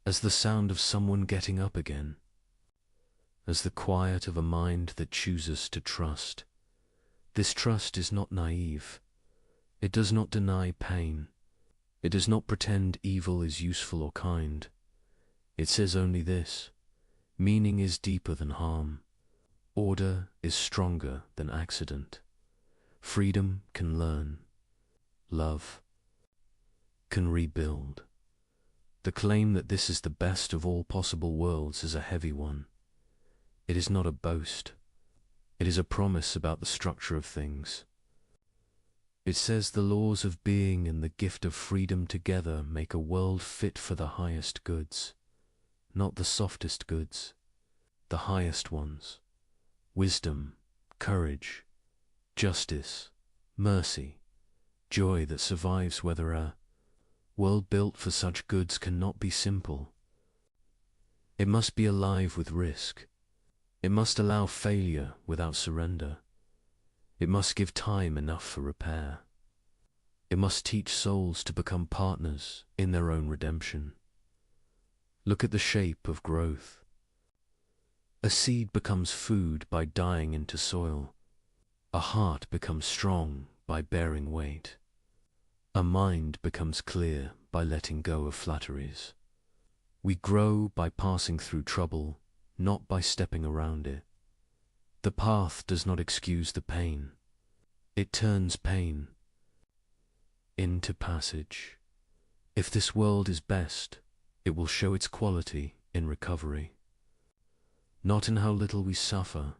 as the sound of someone getting up again, as the quiet of a mind that chooses to trust. This trust is not naive. It does not deny pain. It does not pretend evil is useful or kind. It says only this: meaning is deeper than harm. Order is stronger than accident. Freedom can learn. Love can rebuild. The claim that this is the best of all possible worlds is a heavy one. It is not a boast. It is a promise about the structure of things. It says the laws of being and the gift of freedom together make a world fit for the highest goods, not the softest goods, the highest ones: wisdom, courage, justice, mercy, joy that survives whether a world built for such goods cannot be simple. It must be alive with risk. It must allow failure without surrender. It must give time enough for repair. It must teach souls to become partners in their own redemption. Look at the shape of growth. A seed becomes food by dying into soil. A heart becomes strong by bearing weight. A mind becomes clear by letting go of flatteries. We grow by passing through trouble, not by stepping around it. The path does not excuse the pain. It turns pain into passage. If this world is best, it will show its quality in recovery. not in how little we suffer,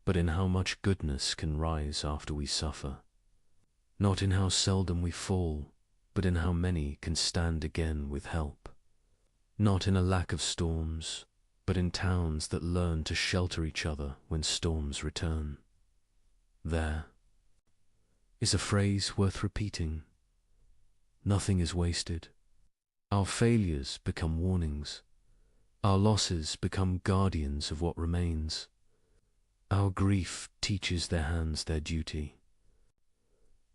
but in how much goodness can rise after we suffer. Not in how seldom we fall, but in how many can stand again with help. Not in a lack of storms, but in towns that learn to shelter each other when storms return. There is a phrase worth repeating. Nothing is wasted. Our failures become warnings. Our losses become guardians of what remains. Our grief teaches their hands their duty.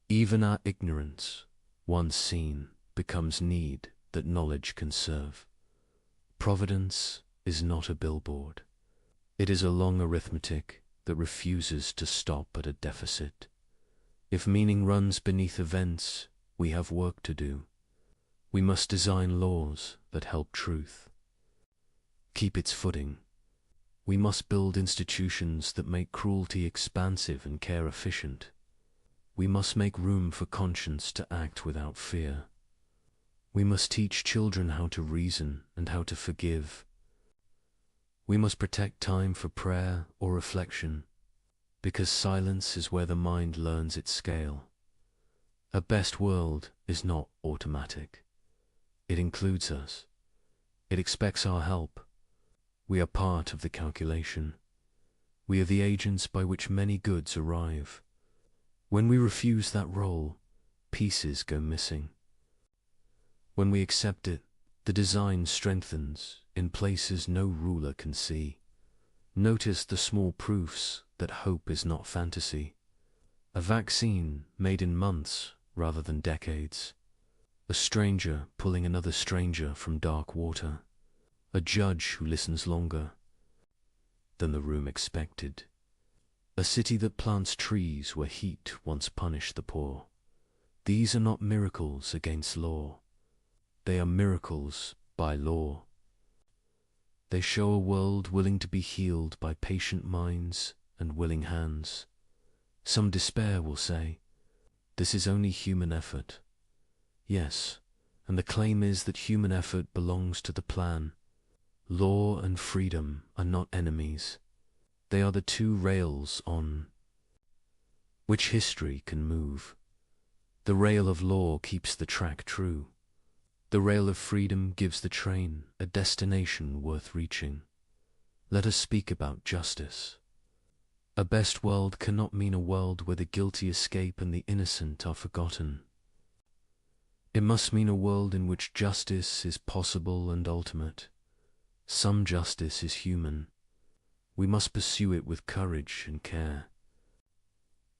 Even our ignorance, once seen, becomes need that knowledge can serve. Providence is not a billboard. It is a long arithmetic that refuses to stop at a deficit. If meaning runs beneath events, we have work to do. We must design laws that help truth keep its footing. We must build institutions that make cruelty expansive and care efficient. We must make room for conscience to act without fear. We must teach children how to reason and how to forgive. We must protect time for prayer or reflection, because silence is where the mind learns its scale. A best world is not automatic. It includes us. It expects our help. We are part of the calculation. We are the agents by which many goods arrive. When we refuse that role, pieces go missing. When we accept it, the design strengthens in places no ruler can see. Notice the small proofs that hope is not fantasy. A vaccine made in months rather than decades. A stranger pulling another stranger from dark water. A judge who listens longer than the room expected. A city that plants trees where heat once punished the poor. These are not miracles against law. They are miracles by law. They show a world willing to be healed by patient minds and willing hands. Some despair will say, this is only human effort. Yes, and the claim is that human effort belongs to the plan. Law and freedom are not enemies. They are the two rails on which history can move. The rail of law keeps the track true. The rail of freedom gives the train a destination worth reaching. Let us speak about justice. A best world cannot mean a world where the guilty escape and the innocent are forgotten. It must mean a world in which justice is possible and ultimate. Some justice is human. We must pursue it with courage and care.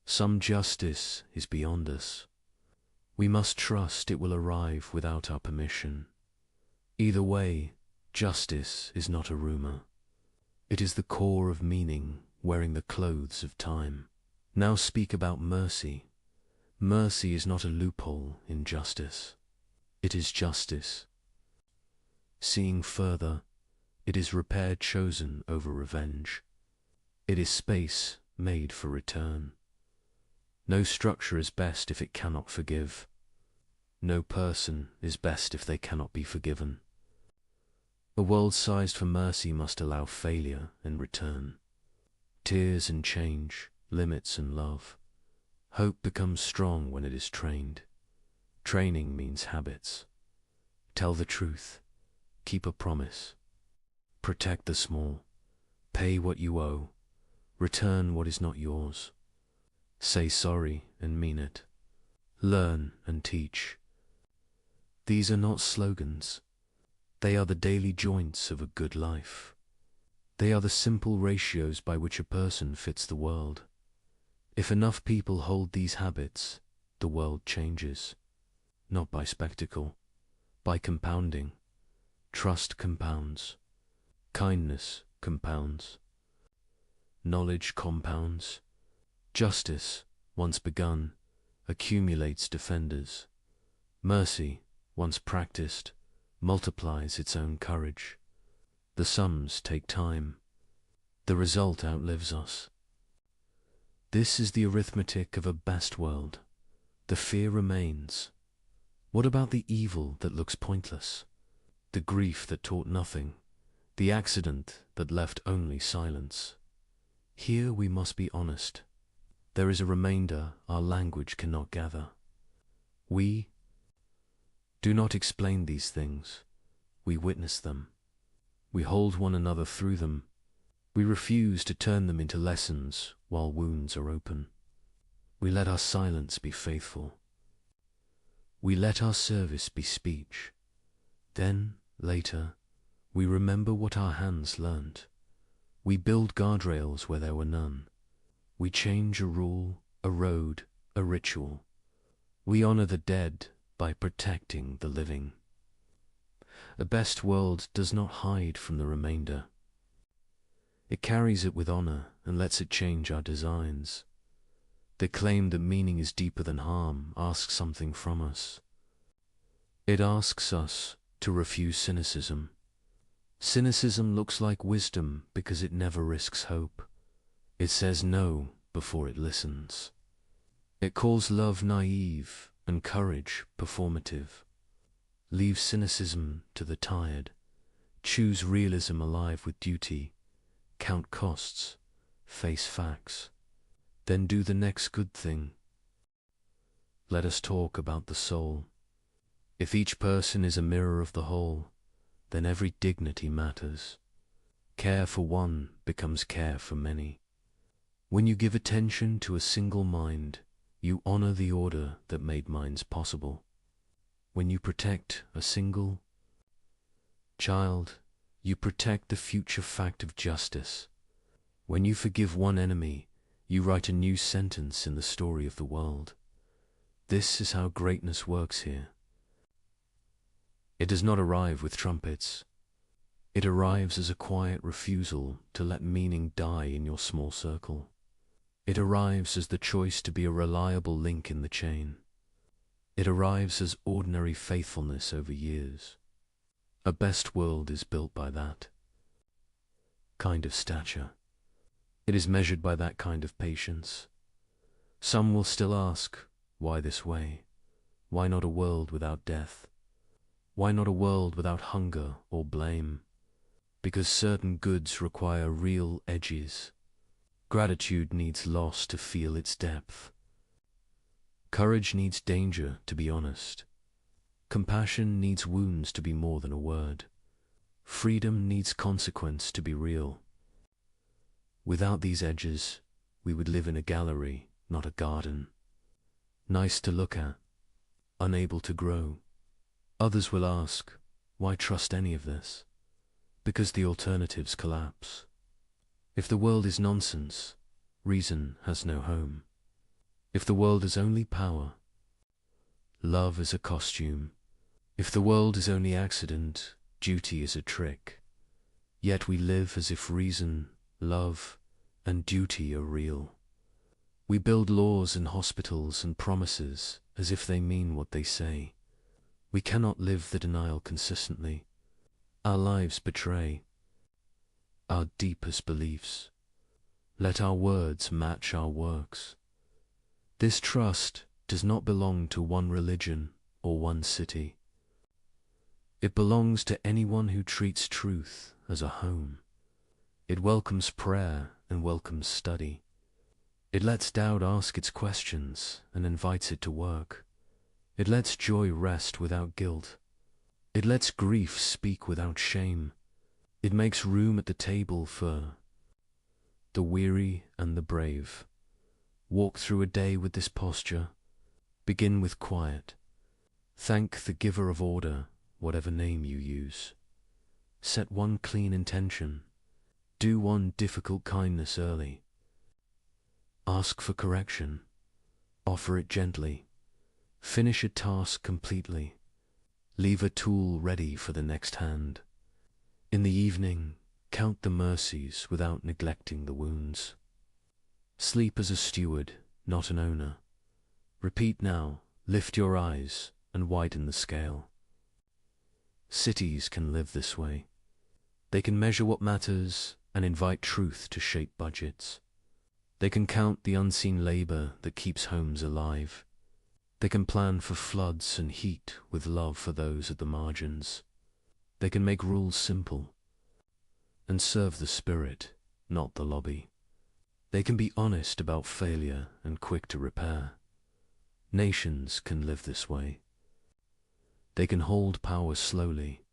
Some justice is beyond us. We must trust it will arrive without our permission. Either way, justice is not a rumor. It is the core of meaning wearing the clothes of time. Now speak about mercy. Mercy is not a loophole in justice. It is justice. Seeing further, it is repair chosen over revenge. It is space made for return. No structure is best if it cannot forgive. No person is best if they cannot be forgiven. A world sized for mercy must allow failure and return. Tears and change, limits and love. Hope becomes strong when it is trained. Training means habits. Tell the truth. Keep a promise. Protect the small. Pay what you owe. Return what is not yours. Say sorry and mean it. Learn and teach. These are not slogans. They are the daily joints of a good life. They are the simple ratios by which a person fits the world. If enough people hold these habits, the world changes. Not by spectacle, by compounding. Trust compounds. Kindness compounds. Knowledge compounds. Justice, once begun, accumulates defenders. Mercy, once practiced, multiplies its own courage. The sums take time. The result outlives us. This is the arithmetic of a best world. The fear remains. What about the evil that looks pointless? The grief that taught nothing? the accident that left only silence. Here we must be honest. There is a remainder our language cannot gather. We do not explain these things. We witness them. We hold one another through them. We refuse to turn them into lessons while wounds are open. We let our silence be faithful. We let our service be speech. Then, later, we remember what our hands learnt. We build guardrails where there were none. We change a rule, a road, a ritual. We honor the dead by protecting the living. A best world does not hide from the remainder. It carries it with honor and lets it change our designs. The claim that meaning is deeper than harm asks something from us. It asks us to refuse cynicism. Cynicism looks like wisdom because it never risks hope. It says no before it listens. It calls love naive and courage performative. Leave cynicism to the tired. Choose realism alive with duty. Count costs. Face facts. Then do the next good thing. Let us talk about the soul. If each person is a mirror of the whole, then every dignity matters. Care for one becomes care for many. When you give attention to a single mind, you honor the order that made minds possible. When you protect a single child, you protect the future fact of justice. When you forgive one enemy, you write a new sentence in the story of the world. This is how greatness works here. It does not arrive with trumpets. It arrives as a quiet refusal to let meaning die in your small circle. It arrives as the choice to be a reliable link in the chain. It arrives as ordinary faithfulness over years. A best world is built by that kind of stature. It is measured by that kind of patience. Some will still ask, why this way? Why not a world without death? Why not a world without hunger or blame? Because certain goods require real edges. Gratitude needs loss to feel its depth. Courage needs danger to be honest. Compassion needs wounds to be more than a word. Freedom needs consequence to be real. Without these edges, we would live in a gallery, not a garden. Nice to look at, unable to grow. Others will ask, why trust any of this? Because the alternatives collapse. If the world is nonsense, reason has no home. If the world is only power, love is a costume. If the world is only accident, duty is a trick. Yet we live as if reason, love, and duty are real. We build laws and hospitals and promises as if they mean what they say. We cannot live the denial consistently. Our lives betray our deepest beliefs. Let our words match our works. This trust does not belong to one religion or one city. It belongs to anyone who treats truth as a home. It welcomes prayer and welcomes study. It lets doubt ask its questions and invites it to work. It lets joy rest without guilt. It lets grief speak without shame. It makes room at the table for the weary and the brave. Walk through a day with this posture. Begin with quiet. Thank the giver of order, whatever name you use. Set one clean intention. Do one difficult kindness early. Ask for correction. Offer it gently. Finish a task completely. Leave a tool ready for the next hand. In the evening, count the mercies without neglecting the wounds. Sleep as a steward, not an owner. Repeat now, lift your eyes and widen the scale. Cities can live this way. They can measure what matters and invite truth to shape budgets. They can count the unseen labor that keeps homes alive. They can plan for floods and heat with love for those at the margins. They can make rules simple. and serve the spirit, not the lobby. They can be honest about failure and quick to repair. Nations can live this way. They can hold power slowly.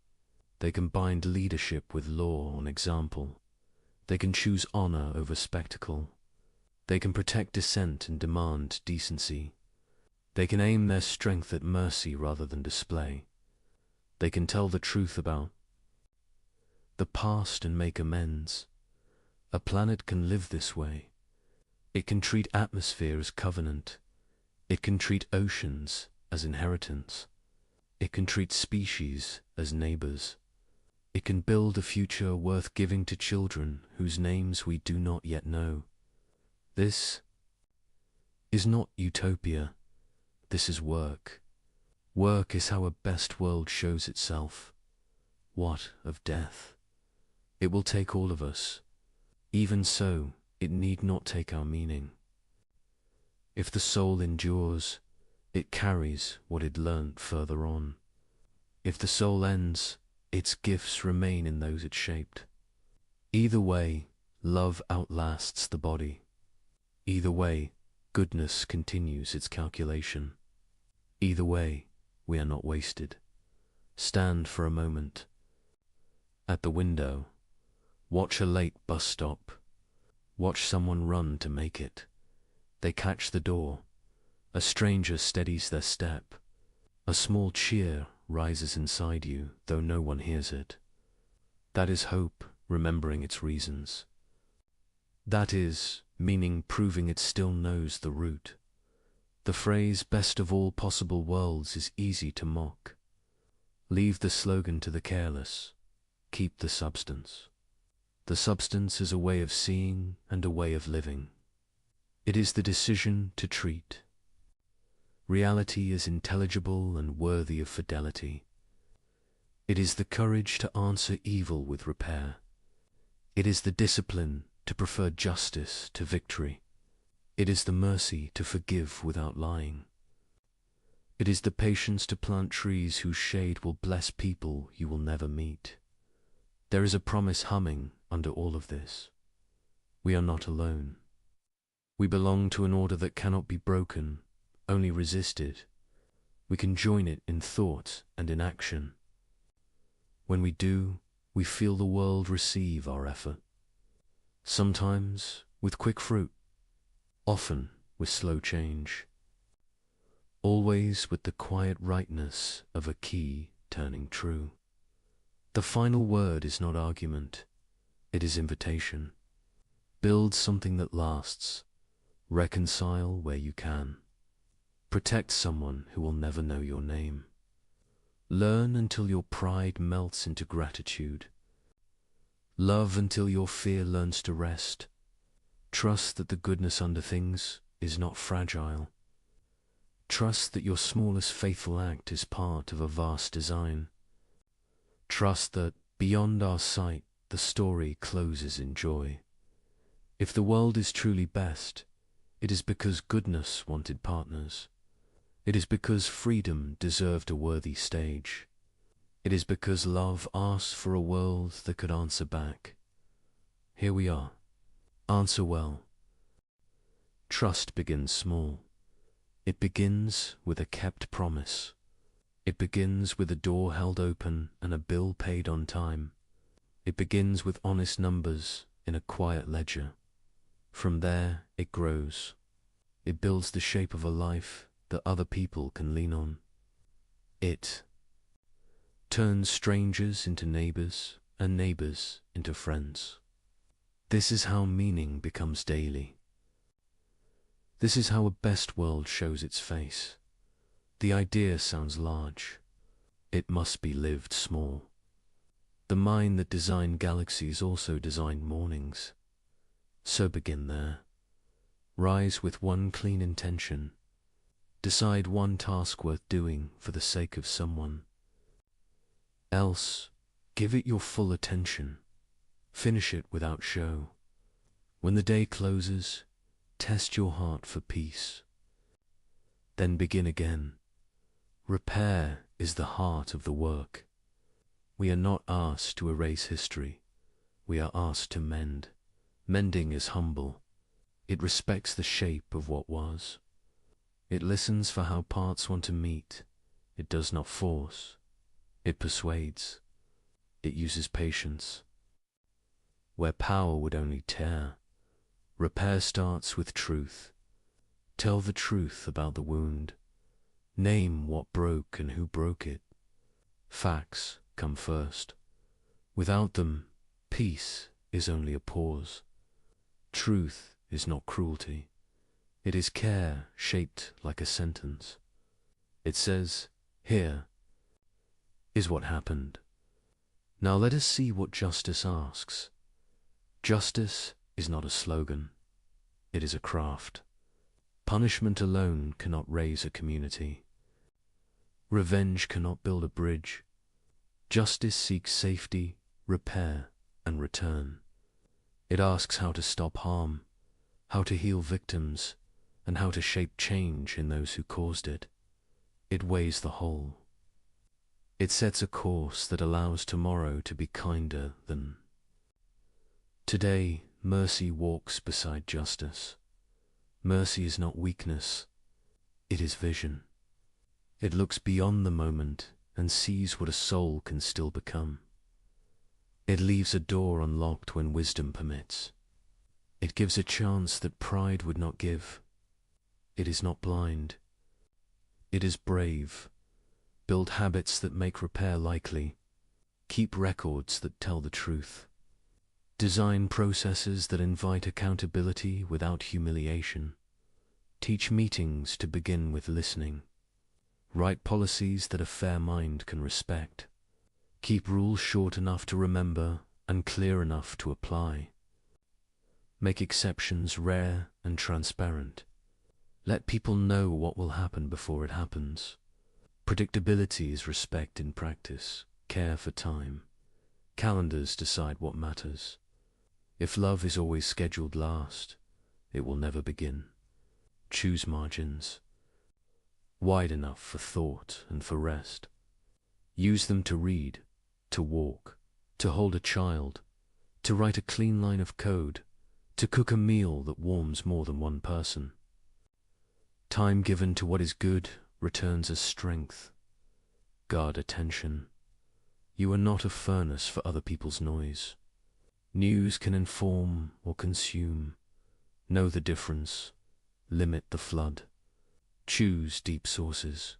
They can bind leadership with law on example. They can choose honor over spectacle. They can protect dissent and demand decency. They can aim their strength at mercy rather than display. They can tell the truth about the past and make amends. A planet can live this way. It can treat atmosphere as covenant. It can treat oceans as inheritance. It can treat species as neighbors. It can build a future worth giving to children whose names we do not yet know. This is not utopia. This is work. Work is how a best world shows itself. What of death? It will take all of us. Even so, it need not take our meaning. If the soul endures, it carries what it learnt further on. If the soul ends, its gifts remain in those it shaped. Either way, love outlasts the body. Either way, goodness continues its calculation. Either way, we are not wasted. Stand for a moment. At the window, watch a late bus stop. Watch someone run to make it. They catch the door. A stranger steadies their step. A small cheer rises inside you, though no one hears it. That is hope, remembering its reasons. That is meaning proving it still knows the route. The phrase best of all possible worlds is easy to mock. Leave the slogan to the careless. Keep the substance. The substance is a way of seeing and a way of living. It is the decision to treat. Reality is intelligible and worthy of fidelity. It is the courage to answer evil with repair. It is the discipline to prefer justice to victory. It is the mercy to forgive without lying. It is the patience to plant trees whose shade will bless people you will never meet. There is a promise humming under all of this. We are not alone. We belong to an order that cannot be broken, only resisted. We can join it in thought and in action. When we do, we feel the world receive our effort. Sometimes with quick fruit, often with slow change. Always with the quiet rightness of a key turning true. The final word is not argument, it is invitation. Build something that lasts. Reconcile where you can. Protect someone who will never know your name. Learn until your pride melts into gratitude. Love until your fear learns to rest. Trust that the goodness under things is not fragile. Trust that your smallest faithful act is part of a vast design. Trust that, beyond our sight, the story closes in joy. If the world is truly best, it is because goodness wanted partners. It is because freedom deserved a worthy stage. It is because love asked for a world that could answer back. Here we are. Answer well. Trust begins small. It begins with a kept promise. It begins with a door held open and a bill paid on time. It begins with honest numbers in a quiet ledger. From there, it grows. It builds the shape of a life that other people can lean on. It turns strangers into neighbors and neighbors into friends. This is how meaning becomes daily. This is how a best world shows its face. The idea sounds large. It must be lived small. The mind that designed galaxies also designed mornings. So begin there. Rise with one clean intention. Decide one task worth doing for the sake of someone. Else, give it your full attention. Finish it without show. When the day closes, test your heart for peace. Then begin again. Repair is the heart of the work. We are not asked to erase history. we are asked to mend. Mending is humble. It respects the shape of what was. It listens for how parts want to meet. It does not force. It persuades. It uses patience. Where power would only tear, repair starts with truth. Tell the truth about the wound. Name what broke and who broke it. Facts come first. Without them, peace is only a pause. Truth is not cruelty. It is care shaped like a sentence. It says, "Here is what happened. Now let us see what justice asks." Justice is not a slogan. It is a craft. Punishment alone cannot raise a community. Revenge cannot build a bridge. Justice seeks safety, repair, and return. It asks how to stop harm, how to heal victims, and how to shape change in those who caused it. It weighs the whole. It sets a course that allows tomorrow to be kinder than. Today, mercy walks beside justice. Mercy is not weakness, it is vision. It looks beyond the moment and sees what a soul can still become. It leaves a door unlocked when wisdom permits. It gives a chance that pride would not give. It is not blind. It is brave. Build habits that make repair likely. Keep records that tell the truth. Design processes that invite accountability without humiliation. Teach meetings to begin with listening. Write policies that a fair mind can respect. Keep rules short enough to remember and clear enough to apply. Make exceptions rare and transparent. Let people know what will happen before it happens. Predictability is respect in practice. Care for time. Calendars decide what matters. If love is always scheduled last, it will never begin. Choose margins. Wide enough for thought and for rest. Use them to read, to walk, to hold a child, to write a clean line of code, to cook a meal that warms more than one person. Time given to what is good returns as strength. Guard attention. You are not a furnace for other people's noise. News can inform or consume. Know the difference. Limit the flood. Choose deep sources.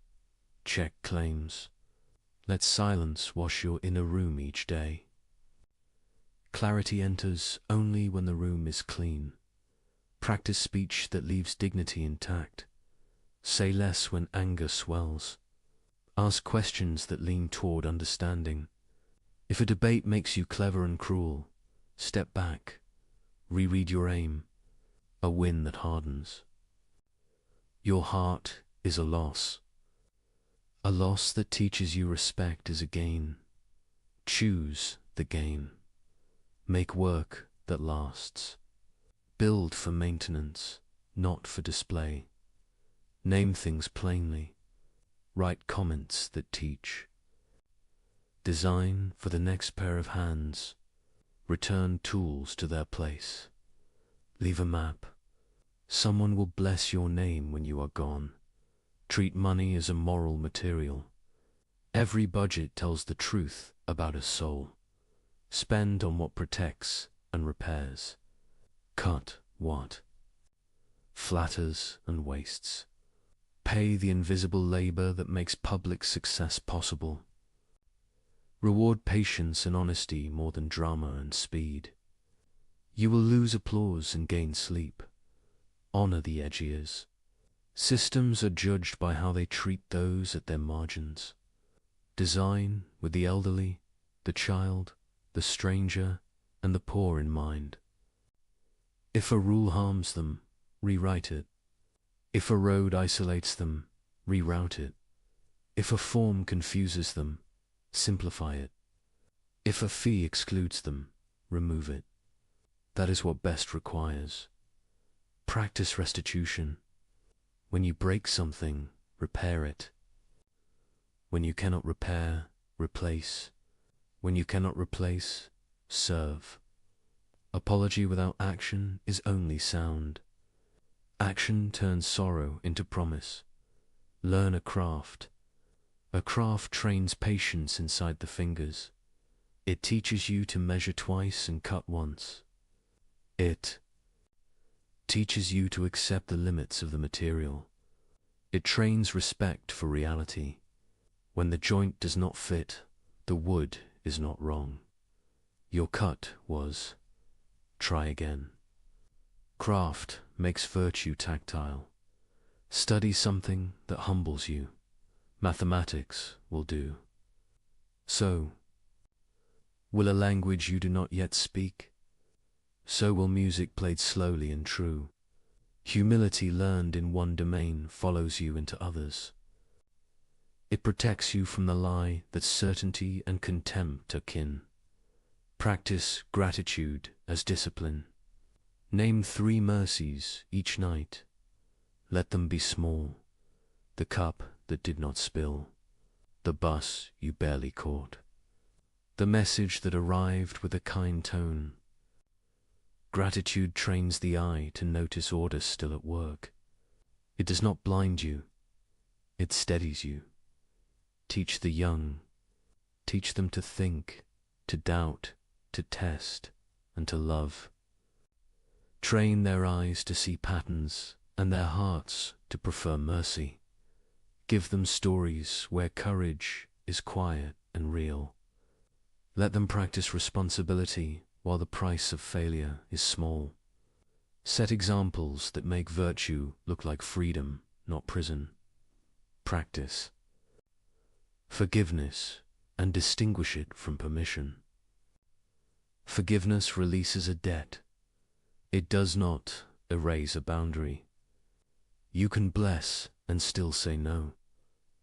Check claims. Let silence wash your inner room each day. Clarity enters only when the room is clean. Practice speech that leaves dignity intact. Say less when anger swells. Ask questions that lean toward understanding. If a debate makes you clever and cruel, step back. Reread your aim. A win that hardens. Your heart is a loss. A loss that teaches you respect is a gain. Choose the gain. Make work that lasts. Build for maintenance, not for display. Name things plainly. Write comments that teach. Design for the next pair of hands. Return tools to their place. Leave a map. Someone will bless your name when you are gone. Treat money as a moral material. Every budget tells the truth about a soul. Spend on what protects and repairs. Cut what flatters and wastes. Pay the invisible labor that makes public success possible. Reward patience and honesty more than drama and speed. You will lose applause and gain sleep. Honor the edgiers. Systems are judged by how they treat those at their margins. Design with the elderly, the child, the stranger, and the poor in mind. If a rule harms them, rewrite it. If a road isolates them, reroute it. If a form confuses them, simplify it. If a fee excludes them, remove it. That is what best requires. Practice restitution. When you break something, repair it. When you cannot repair, replace. When you cannot replace, serve. Apology without action is only sound. Action turns sorrow into promise. Learn a craft. A craft trains patience inside the fingers. It teaches you to measure twice and cut once. It teaches you to accept the limits of the material. It trains respect for reality. When the joint does not fit, the wood is not wrong. Your cut was, try again. Craft makes virtue tactile. Study something that humbles you. Mathematics will do. So, will a language you do not yet speak? So will music played slowly and true. Humility learned in one domain follows you into others. It protects you from the lie that certainty and contempt are kin. Practice gratitude as discipline. Name 3 mercies each night. Let them be small. The cup that did not spill. The bus you barely caught. The message that arrived with a kind tone. Gratitude trains the eye to notice order still at work. It does not blind you. It steadies you. Teach the young. Teach them to think, to doubt, to test, and to love. Train their eyes to see patterns and their hearts to prefer mercy. Give them stories where courage is quiet and real. Let them practice responsibility while the price of failure is small. Set examples that make virtue look like freedom, not prison. Practice forgiveness and distinguish it from permission. Forgiveness releases a debt. It does not erase a boundary. You can bless and still say no.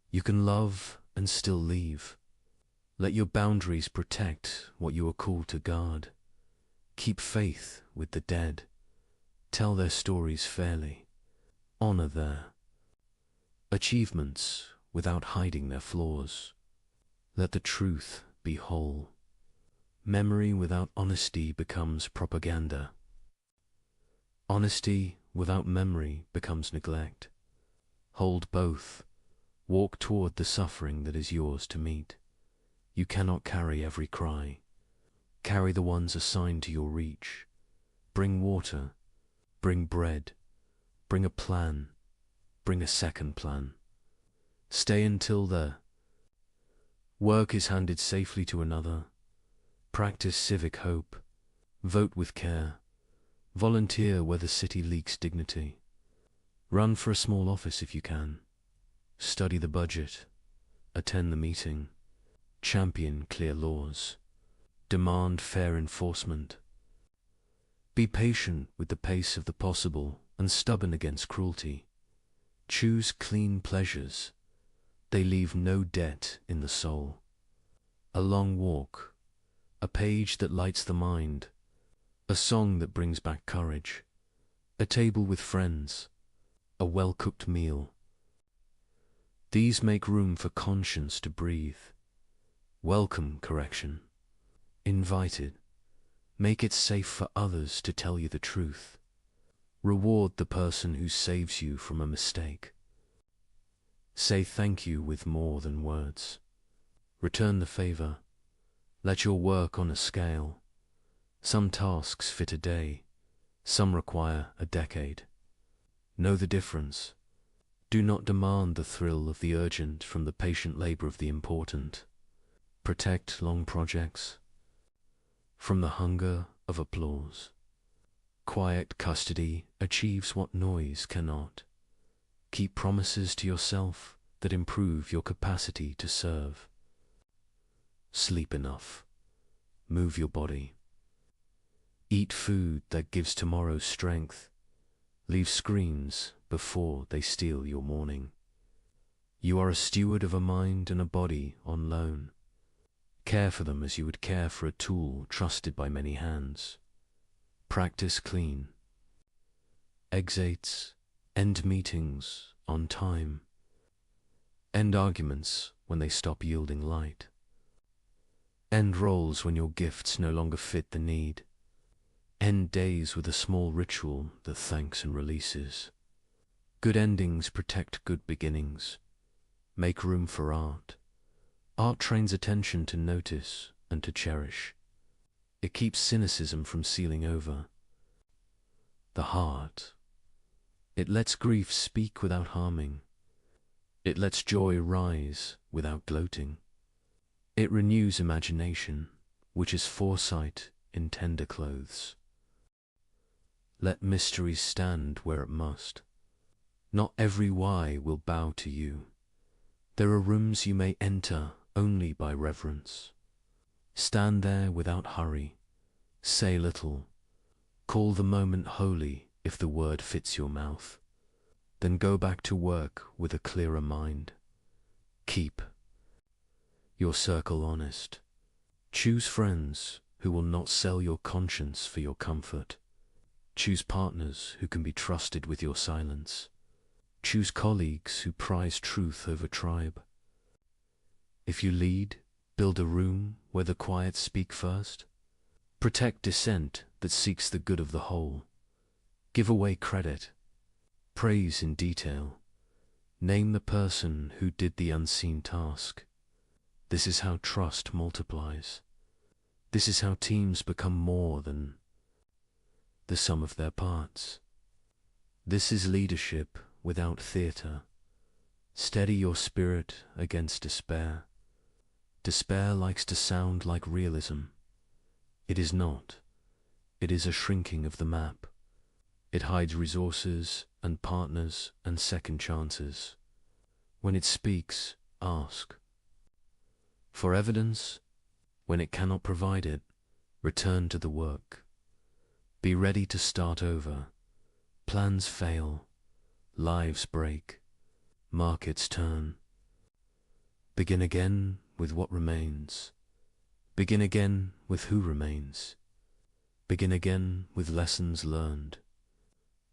You can love and still leave. Let your boundaries protect what you are called to guard. Keep faith with the dead. Tell their stories fairly. Honor their achievements without hiding their flaws. Let the truth be whole. Memory without honesty becomes propaganda. Honesty without memory becomes neglect. Hold both. Walk toward the suffering that is yours to meet. You cannot carry every cry. Carry the ones assigned to your reach. Bring water. Bring bread. Bring a plan. Bring a second plan. Stay until the work is handed safely to another. Practice civic hope. Vote with care. Volunteer where the city leaks dignity. Run for a small office if you can. Study the budget. Attend the meeting. Champion clear laws. Demand fair enforcement. Be patient with the pace of the possible and stubborn against cruelty. Choose clean pleasures. They leave no debt in the soul. A long walk. A page that lights the mind. A song that brings back courage. A table with friends. A well-cooked meal. These make room for conscience to breathe. Welcome correction. Invited. Make it safe for others to tell you the truth. Reward the person who saves you from a mistake. Say thank you with more than words. Return the favor. Let your work on a scale. Some tasks fit a day. Some require a decade. Know the difference. Do not demand the thrill of the urgent from the patient labor of the important. Protect long projects from the hunger of applause. Quiet custody achieves what noise cannot. Keep promises to yourself that improve your capacity to serve. Sleep enough. Move your body. Eat food that gives tomorrow strength. Leave screens before they steal your morning. You are a steward of a mind and a body on loan. Care for them as you would care for a tool trusted by many hands. Practice clean. Exates. End meetings on time. End arguments when they stop yielding light. End roles when your gifts no longer fit the need. End days with a small ritual that thanks and releases. Good endings protect good beginnings. Make room for art. Art trains attention to notice and to cherish. It keeps cynicism from sealing over. The heart. It lets grief speak without harming. It lets joy rise without gloating. It renews imagination, which is foresight in tender clothes. Let mystery stand where it must. Not every why will bow to you. There are rooms you may enter only by reverence. Stand there without hurry. Say little. Call the moment holy if the word fits your mouth. Then go back to work with a clearer mind. Keep your circle honest. Choose friends who will not sell your conscience for your comfort. Choose partners who can be trusted with your silence. Choose colleagues who prize truth over tribe. If you lead, build a room where the quiet speak first. Protect dissent that seeks the good of the whole. Give away credit. Praise in detail. Name the person who did the unseen task. This is how trust multiplies. This is how teams become more than the sum of their parts. This is leadership without theatre. Steady your spirit against despair. Despair likes to sound like realism. It is not. It is a shrinking of the map. It hides resources and partners and second chances. When it speaks, ask. For evidence, when it cannot provide it, return to the work. Be ready to start over. Plans fail. Lives break. Markets turn. Begin again with what remains. Begin again with who remains. Begin again with lessons learned.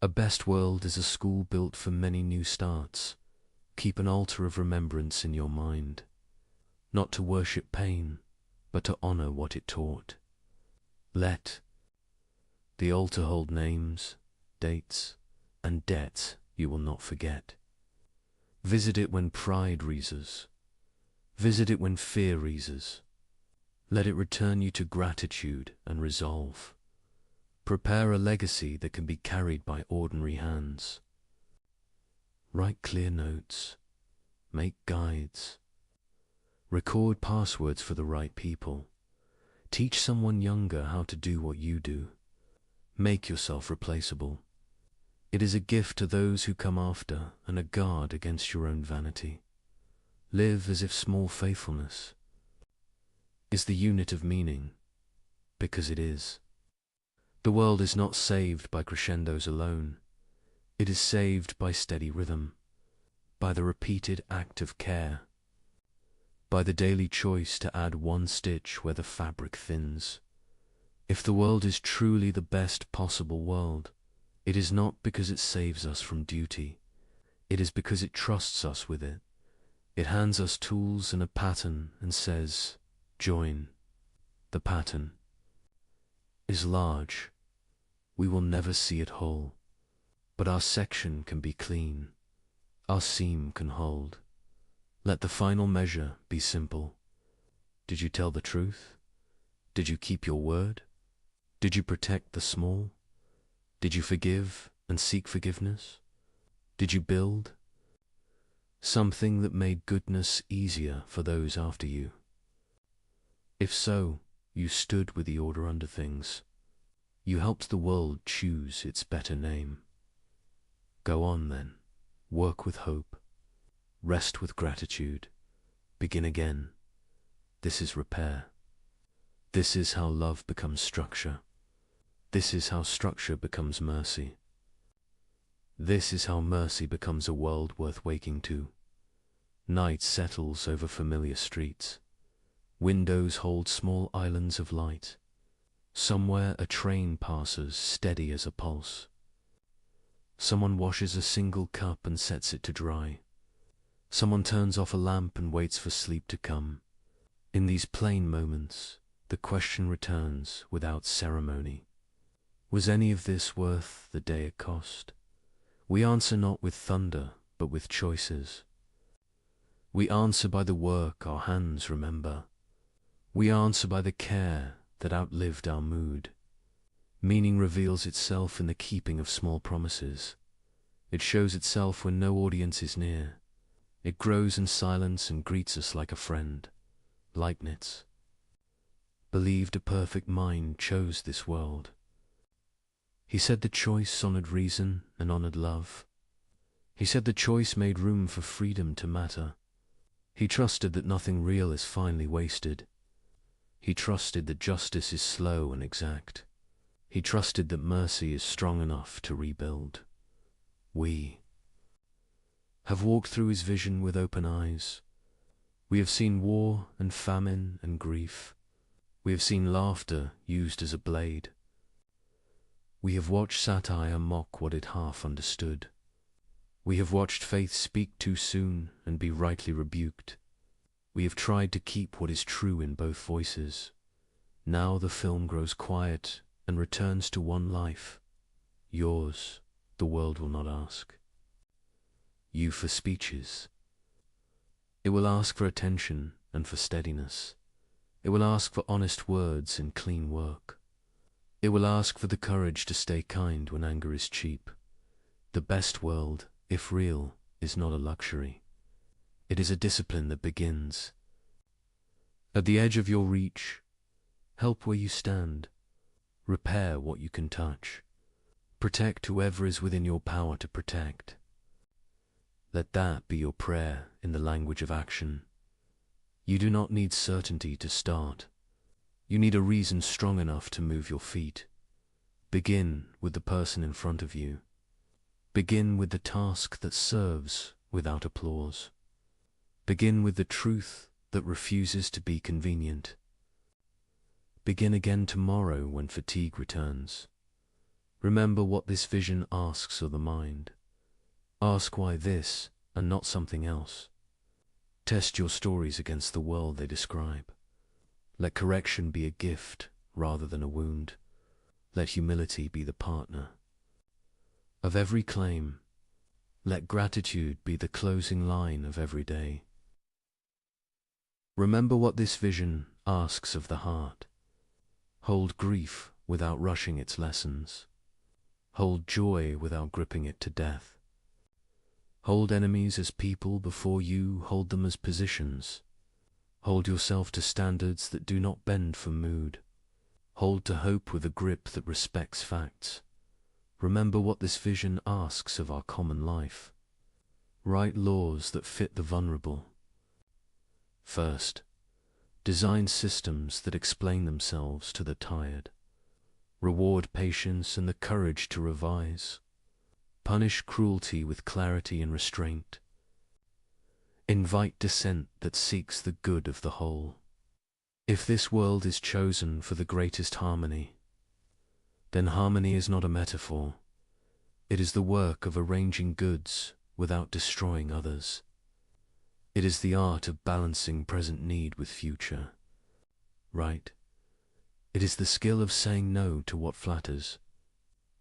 A best world is a school built for many new starts. Keep an altar of remembrance in your mind. Not to worship pain, but to honor what it taught. Let the altar hold names, dates, and debts you will not forget. Visit it when pride reases. Visit it when fear reases. Let it return you to gratitude and resolve. Prepare a legacy that can be carried by ordinary hands. Write clear notes. Make guides. Record passwords for the right people. Teach someone younger how to do what you do. Make yourself replaceable. It is a gift to those who come after and a guard against your own vanity. Live as if small faithfulness is the unit of meaning, because it is. The world is not saved by crescendos alone. It is saved by steady rhythm, by the repeated act of care, by the daily choice to add one stitch where the fabric thins. If the world is truly the best possible world, it is not because it saves us from duty. It is because it trusts us with it. It hands us tools and a pattern and says, join. The pattern is large. We will never see it whole, but our section can be clean. Our seam can hold. Let the final measure be simple. Did you tell the truth? Did you keep your word? Did you protect the small? Did you forgive and seek forgiveness? Did you build something that made goodness easier for those after you? If so, you stood with the order under things. You helped the world choose its better name. Go on then, work with hope, rest with gratitude, begin again. This is repair. This is how love becomes structure. This is how structure becomes mercy. This is how mercy becomes a world worth waking to. Night settles over familiar streets. Windows hold small islands of light. Somewhere a train passes, steady as a pulse. Someone washes a single cup and sets it to dry. Someone turns off a lamp and waits for sleep to come. In these plain moments, the question returns without ceremony. Was any of this worth the day it cost? We answer not with thunder, but with choices. We answer by the work our hands remember. We answer by the care that outlived our mood. Meaning reveals itself in the keeping of small promises. It shows itself when no audience is near. It grows in silence and greets us like a friend. Leibniz believed a perfect mind chose this world. He said the choice honored reason and honored love. He said the choice made room for freedom to matter. He trusted that nothing real is finally wasted. He trusted that justice is slow and exact. He trusted that mercy is strong enough to rebuild. We have walked through his vision with open eyes. We have seen war and famine and grief. We have seen laughter used as a blade. We have watched satire mock what it half understood. We have watched faith speak too soon and be rightly rebuked. We have tried to keep what is true in both voices. Now the film grows quiet and returns to one life. Yours, the world will not ask. You for speeches. It will ask for attention and for steadiness. It will ask for honest words and clean work. It will ask for the courage to stay kind when anger is cheap. The best world, if real, is not a luxury. It is a discipline that begins. At the edge of your reach, help where you stand. Repair what you can touch. Protect whoever is within your power to protect. Let that be your prayer in the language of action. You do not need certainty to start. You need a reason strong enough to move your feet. Begin with the person in front of you. Begin with the task that serves without applause. Begin with the truth that refuses to be convenient. Begin again tomorrow when fatigue returns. Remember what this vision asks of the mind. Ask why this and not something else. Test your stories against the world they describe. Let correction be a gift rather than a wound. Let humility be the partner of every claim. Let gratitude be the closing line of every day. Remember what this vision asks of the heart. Hold grief without rushing its lessons. Hold joy without gripping it to death. Hold enemies as people before you hold them as positions. Hold yourself to standards that do not bend for mood. Hold to hope with a grip that respects facts. Remember what this vision asks of our common life. Write laws that fit the vulnerable. First, design systems that explain themselves to the tired. Reward patience and the courage to revise. Punish cruelty with clarity and restraint. Invite dissent that seeks the good of the whole. If this world is chosen for the greatest harmony, then harmony is not a metaphor. It is the work of arranging goods without destroying others. It is the art of balancing present need with future. Right? It is the skill of saying no to what flatters.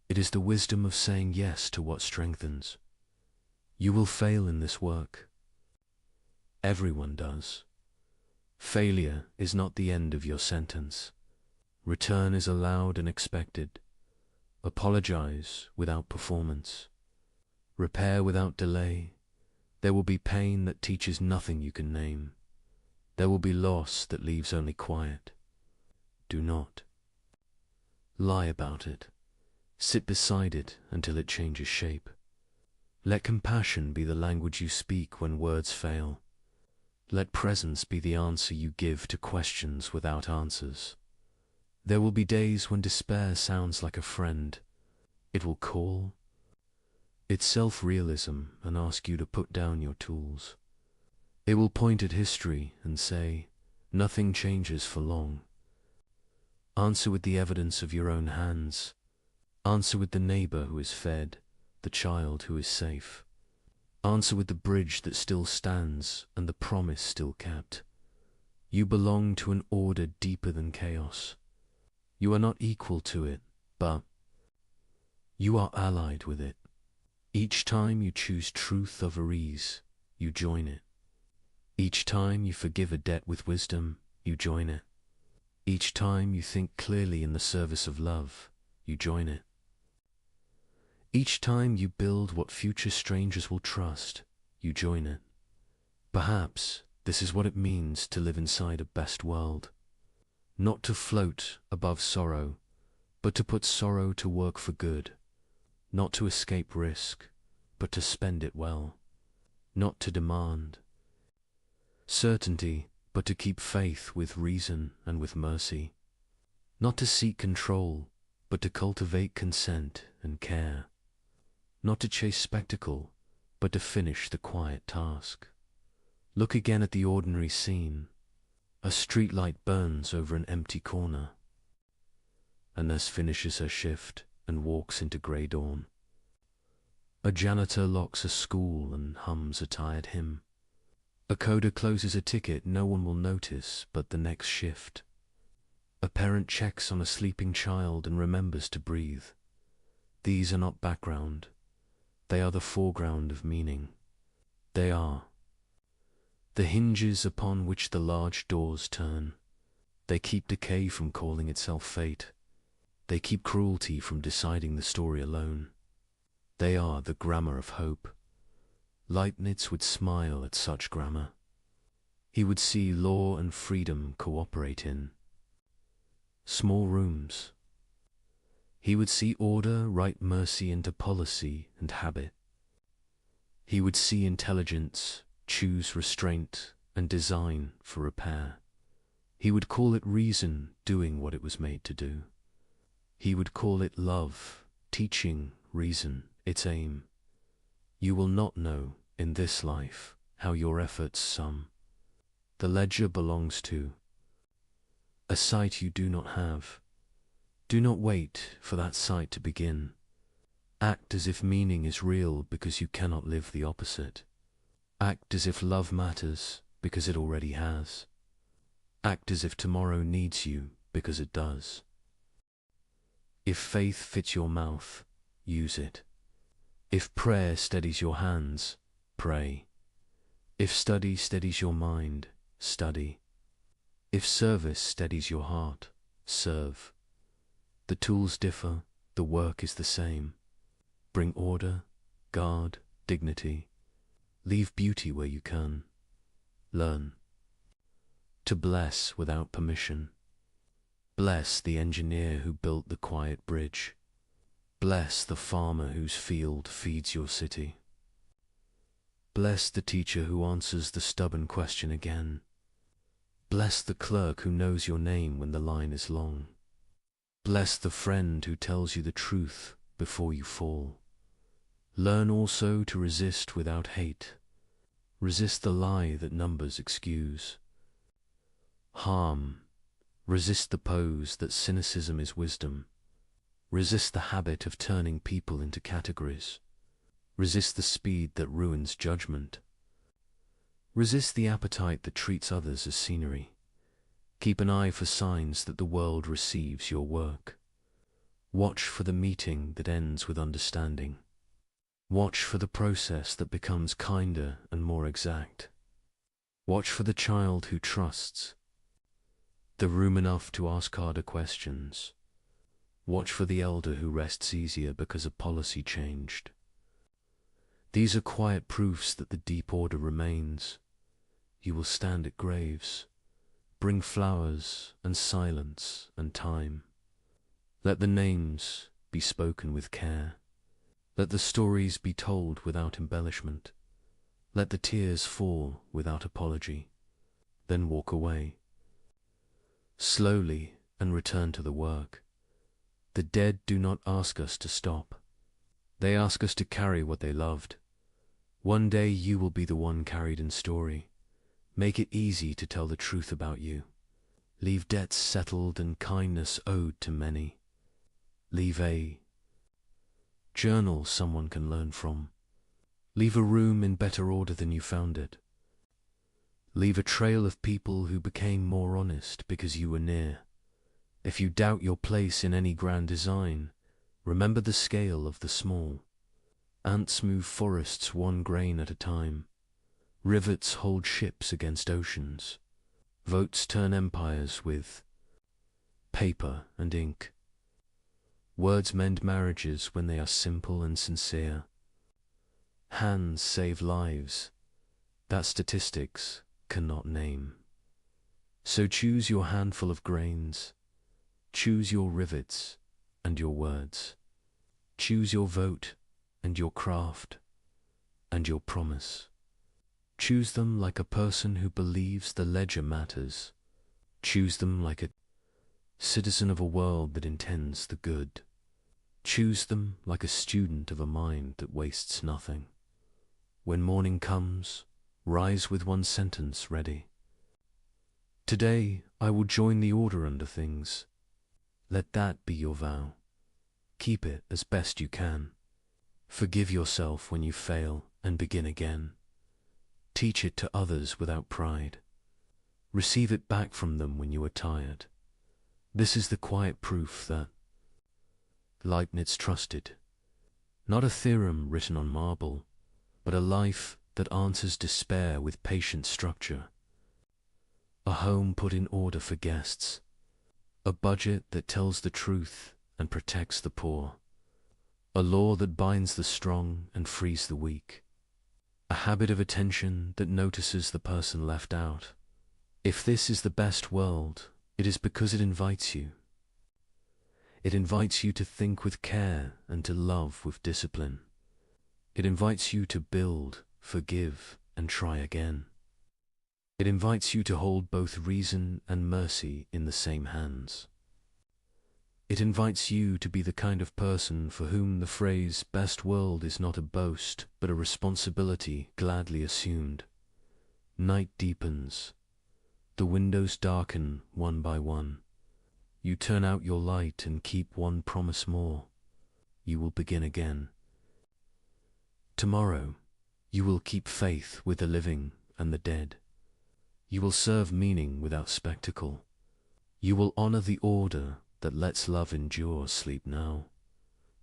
It is the wisdom of saying yes to what strengthens. You will fail in this work. Everyone does. Failure is not the end of your sentence. Return is allowed and expected. Apologize without performance. Repair without delay. There will be pain that teaches nothing you can name. There will be loss that leaves only quiet. Do not lie about it. Sit beside it until it changes shape. Let compassion be the language you speak when words fail. Let presence be the answer you give to questions without answers. There will be days when despair sounds like a friend. It will call its self-realism and ask you to put down your tools. It will point at history and say, nothing changes for long. Answer with the evidence of your own hands. Answer with the neighbor who is fed, the child who is safe. Answer with the bridge that still stands and the promise still kept. You belong to an order deeper than chaos. You are not equal to it, but You are allied with it. Each time you choose truth over ease, you join it. Each time you forgive a debt with wisdom, you join it. Each time you think clearly in the service of love, you join it. Each time you build what future strangers will trust, you join it. Perhaps this is what it means to live inside a best world. Not to float above sorrow, but to put sorrow to work for good. Not to escape risk, but to spend it well. Not to demand certainty, but to keep faith with reason and with mercy. Not to seek control, but to cultivate consent and care. Not to chase spectacle, but to finish the quiet task. Look again at the ordinary scene. A streetlight burns over an empty corner. A nurse finishes her shift and walks into grey dawn. A janitor locks a school and hums a tired hymn. A coder closes a ticket no one will notice but the next shift. A parent checks on a sleeping child and remembers to breathe. These are not background. They are the foreground of meaning. They are the hinges upon which the large doors turn. They keep decay from calling itself fate. They keep cruelty from deciding the story alone. They are the grammar of hope. Leibniz would smile at such grammar. He would see law and freedom cooperate in small rooms. He would see order write mercy into policy and habit. He would see intelligence choose restraint and design for repair. He would call it reason doing what it was made to do. He would call it love, teaching reason its aim. You will not know in this life how your efforts sum. The ledger belongs to a sight you do not have. Do not wait for that sight to begin. Act as if meaning is real because you cannot live the opposite. Act as if love matters because it already has. Act as if tomorrow needs you because it does. If faith fits your mouth, use it. If prayer steadies your hands, pray. If study steadies your mind, study. If service steadies your heart, serve. The tools differ, the work is the same. Bring order, guard, dignity. Leave beauty where you can. Learn to bless without permission. Bless the engineer who built the quiet bridge. Bless the farmer whose field feeds your city. Bless the teacher who answers the stubborn question again. Bless the clerk who knows your name when the line is long. Bless the friend who tells you the truth before you fall. Learn also to resist without hate. Resist the lie that numbers excuse. Harm. Resist the pose that cynicism is wisdom. Resist the habit of turning people into categories. Resist the speed that ruins judgment. Resist the appetite that treats others as scenery. Keep an eye for signs that the world receives your work. Watch for the meeting that ends with understanding. Watch for the process that becomes kinder and more exact. Watch for the child who trusts. The room enough to ask harder questions. Watch for the elder who rests easier because a policy changed. These are quiet proofs that the deep order remains. You will stand at graves. Bring flowers and silence and time. Let the names be spoken with care. Let the stories be told without embellishment. Let the tears fall without apology. Then walk away. Slowly and return to the work. The dead do not ask us to stop. They ask us to carry what they loved. One day you will be the one carried in story. Make it easy to tell the truth about you. Leave debts settled and kindness owed to many. Leave a journal someone can learn from. Leave a room in better order than you found it. Leave a trail of people who became more honest because you were near. If you doubt your place in any grand design, Remember the scale of the small. Ants move forests one grain at a time. Rivets hold ships against oceans. Votes turn empires with paper and ink. Words mend marriages when they are simple and sincere. Hands save lives that statistics cannot name. So choose your handful of grains. Choose your rivets and your words. Choose your vote and your craft and your promise. Choose them like a person who believes the ledger matters. Choose them like a citizen of a world that intends the good. Choose them like a student of a mind that wastes nothing. When morning comes, rise with one sentence ready. Today I will join the order under things. Let that be your vow. Keep it as best you can. Forgive yourself when you fail and begin again. Teach it to others without pride. Receive it back from them when you are tired. This is the quiet proof that Leibniz trusted. Not a theorem written on marble, but a life that answers despair with patient structure. A home put in order for guests. A budget that tells the truth and protects the poor. A law that binds the strong and frees the weak. A habit of attention that notices the person left out. If this is the best world, it is because it invites you. It invites you to think with care and to love with discipline. It invites you to build, forgive, and try again. It invites you to hold both reason and mercy in the same hands. It invites you to be the kind of person for whom the phrase best world is not a boast, but a responsibility gladly assumed. Night deepens. The windows darken one by one. You turn out your light and keep one promise more. You will begin again. Tomorrow, you will keep faith with the living and the dead. You will serve meaning without spectacle. You will honor the order that lets love endure. Sleep now.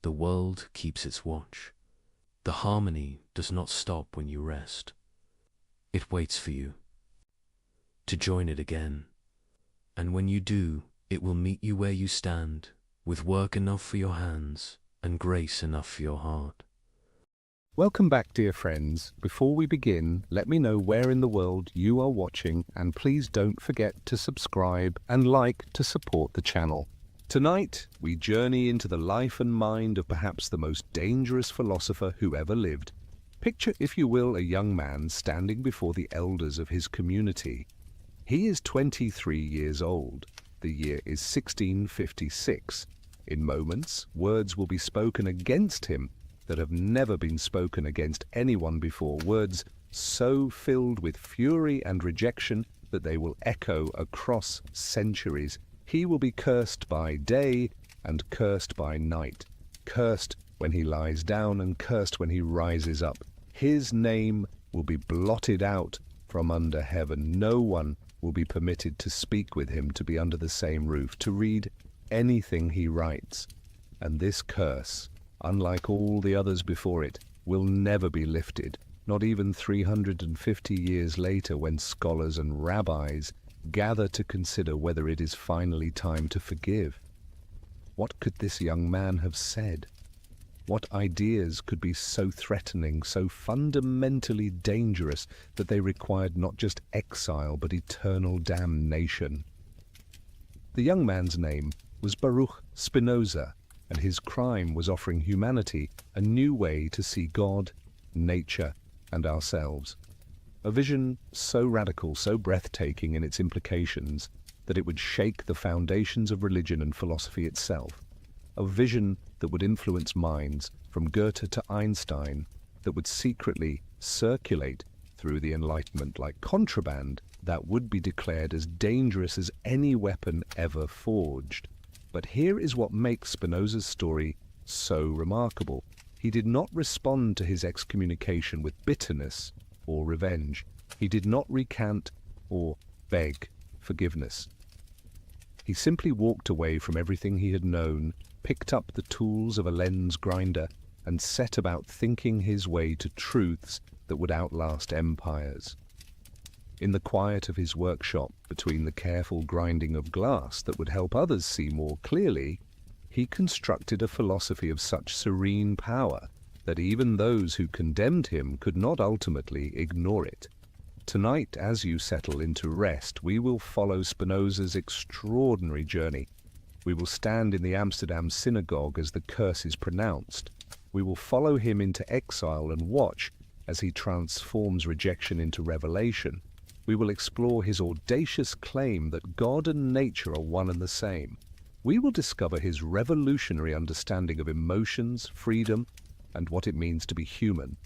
The world keeps its watch. The harmony does not stop when you rest. It waits for you to join it again. And when you do, it will meet you where you stand, with work enough for your hands and grace enough for your heart. Welcome back, dear friends. Before we begin, let me know where in the world you are watching, and please don't forget to subscribe and like to support the channel. Tonight, we journey into the life and mind of perhaps the most dangerous philosopher who ever lived. Picture, if you will, a young man standing before the elders of his community. He is 23 years old. The year is 1656. In moments, words will be spoken against him that have never been spoken against anyone before, words so filled with fury and rejection that they will echo across centuries. He will be cursed by day and cursed by night, cursed when he lies down and cursed when he rises up. His name will be blotted out from under heaven. No one will be permitted to speak with him, to be under the same roof, to read anything he writes. And this curse, unlike all the others before it, will never be lifted, not even 350 years later, when scholars and rabbis gather to consider whether it is finally time to forgive. What could this young man have said? What ideas could be so threatening, so fundamentally dangerous, that they required not just exile but eternal damnation? The young man's name was Baruch Spinoza, and his crime was offering humanity a new way to see God, nature, and ourselves. A vision so radical, so breathtaking in its implications, that it would shake the foundations of religion and philosophy itself. A vision that would influence minds from Goethe to Einstein, that would secretly circulate through the Enlightenment like contraband, that would be declared as dangerous as any weapon ever forged. But here is what makes Spinoza's story so remarkable. He did not respond to his excommunication with bitterness or revenge. He did not recant or beg forgiveness. He simply walked away from everything he had known, picked up the tools of a lens grinder, and set about thinking his way to truths that would outlast empires. In the quiet of his workshop, between the careful grinding of glass that would help others see more clearly, he constructed a philosophy of such serene power that even those who condemned him could not ultimately ignore it. Tonight, as you settle into rest, we will follow Spinoza's extraordinary journey. We will stand in the Amsterdam synagogue as the curse is pronounced. We will follow him into exile and watch as he transforms rejection into revelation. We will explore his audacious claim that God and nature are one and the same. We will discover his revolutionary understanding of emotions, freedom, and what it means to be human.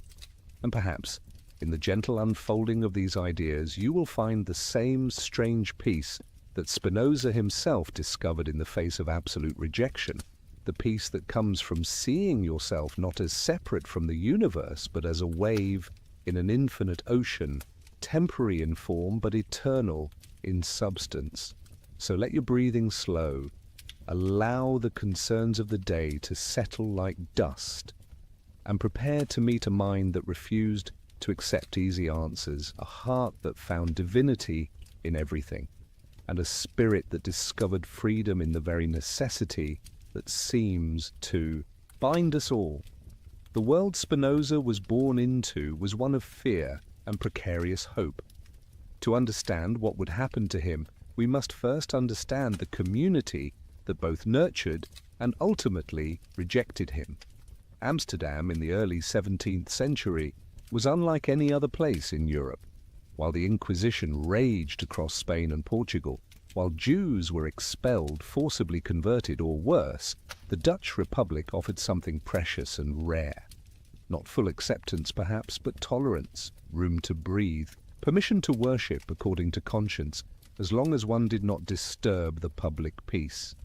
And perhaps, in the gentle unfolding of these ideas, you will find the same strange peace that Spinoza himself discovered in the face of absolute rejection, the peace that comes from seeing yourself not as separate from the universe, but as a wave in an infinite ocean, temporary in form, but eternal in substance. So let your breathing slow. Allow the concerns of the day to settle like dust, and prepare to meet a mind that refused to accept easy answers, a heart that found divinity in everything, and a spirit that discovered freedom in the very necessity that seems to bind us all. The world Spinoza was born into was one of fear and precarious hope. To understand what would happen to him, we must first understand the community that both nurtured and ultimately rejected him. Amsterdam in the early 17th century was unlike any other place in Europe. While the Inquisition raged across Spain and Portugal, while Jews were expelled, forcibly converted, or worse, the Dutch Republic offered something precious and rare. Not full acceptance perhaps, but tolerance, room to breathe, permission to worship according to conscience, as long as one did not disturb the public peace.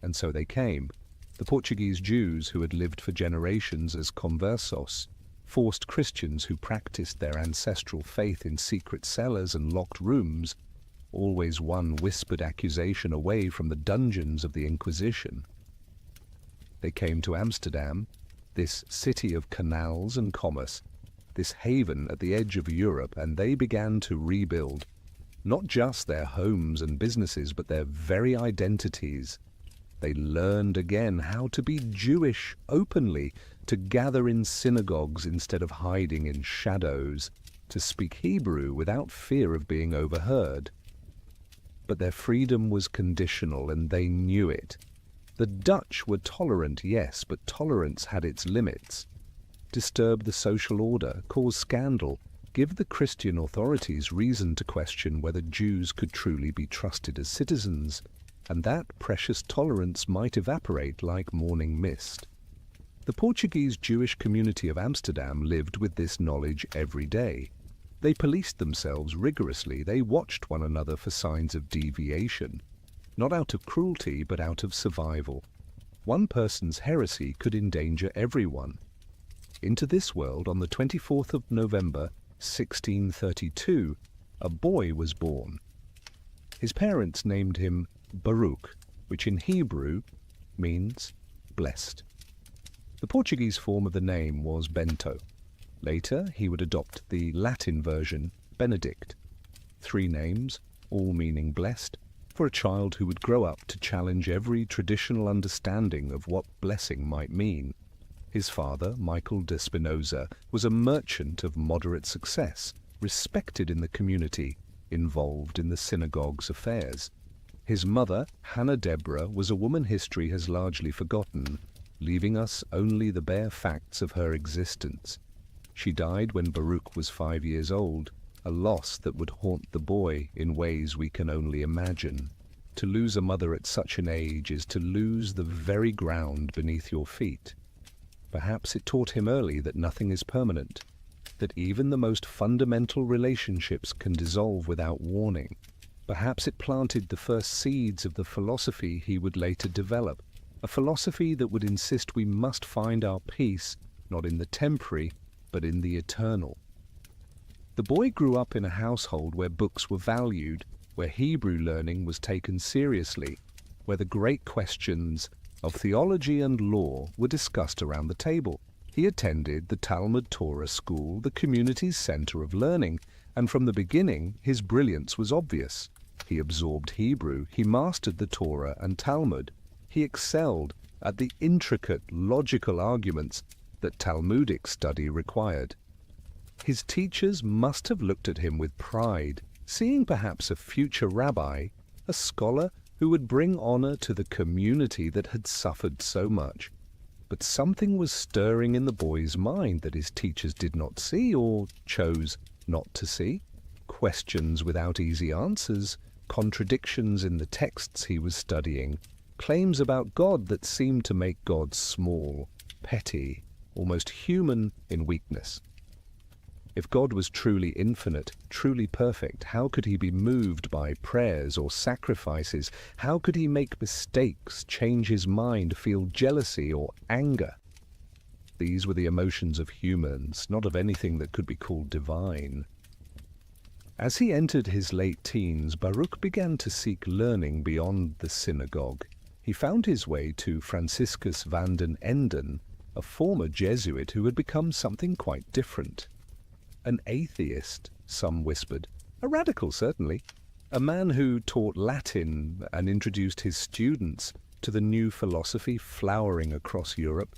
And so they came. The Portuguese Jews who had lived for generations as conversos, forced Christians who practiced their ancestral faith in secret cellars and locked rooms, always one whispered accusation away from the dungeons of the Inquisition. They came to Amsterdam, this city of canals and commerce, this haven at the edge of Europe, and they began to rebuild, not just their homes and businesses, but their very identities. They learned again how to be Jewish openly, to gather in synagogues instead of hiding in shadows, to speak Hebrew without fear of being overheard. But their freedom was conditional, and they knew it. The Dutch were tolerant, yes, but tolerance had its limits. Disturb the social order, cause scandal, give the Christian authorities reason to question whether Jews could truly be trusted as citizens, and that precious tolerance might evaporate like morning mist. The Portuguese Jewish community of Amsterdam lived with this knowledge every day. They policed themselves rigorously. They watched one another for signs of deviation, not out of cruelty, but out of survival. One person's heresy could endanger everyone. Into this world, on the 24th of November, 1632, a boy was born. His parents named him Baruch, which in Hebrew means blessed. The Portuguese form of the name was Bento. Later, he would adopt the Latin version, Benedict. 3 names, all meaning blessed, for a child who would grow up to challenge every traditional understanding of what blessing might mean. His father, Michael de Spinoza, was a merchant of moderate success, respected in the community, involved in the synagogue's affairs. His mother, Hannah Deborah, was a woman history has largely forgotten, leaving us only the bare facts of her existence. She died when Baruch was 5 years old, a loss that would haunt the boy in ways we can only imagine. To lose a mother at such an age is to lose the very ground beneath your feet. Perhaps it taught him early that nothing is permanent, that even the most fundamental relationships can dissolve without warning. Perhaps it planted the first seeds of the philosophy he would later develop, a philosophy that would insist we must find our peace not in the temporary, but in the eternal. The boy grew up in a household where books were valued, where Hebrew learning was taken seriously, where the great questions, of theology and law were discussed around the table. He attended the Talmud Torah school, the community's center of learning, and from the beginning his brilliance was obvious. He absorbed Hebrew, he mastered the Torah and Talmud, he excelled at the intricate logical arguments that Talmudic study required. His teachers must have looked at him with pride, seeing perhaps a future rabbi, a scholar who would bring honor to the community that had suffered so much. But something was stirring in the boy's mind that his teachers did not see or chose not to see. Questions without easy answers, contradictions in the texts he was studying, claims about God that seemed to make God small, petty, almost human in weakness. If God was truly infinite, truly perfect, how could he be moved by prayers or sacrifices? How could he make mistakes, change his mind, feel jealousy or anger? These were the emotions of humans, not of anything that could be called divine. As he entered his late teens, Baruch began to seek learning beyond the synagogue. He found his way to Franciscus van den Enden, a former Jesuit who had become something quite different. An atheist, some whispered, a radical certainly, a man who taught Latin and introduced his students to the new philosophy flowering across Europe,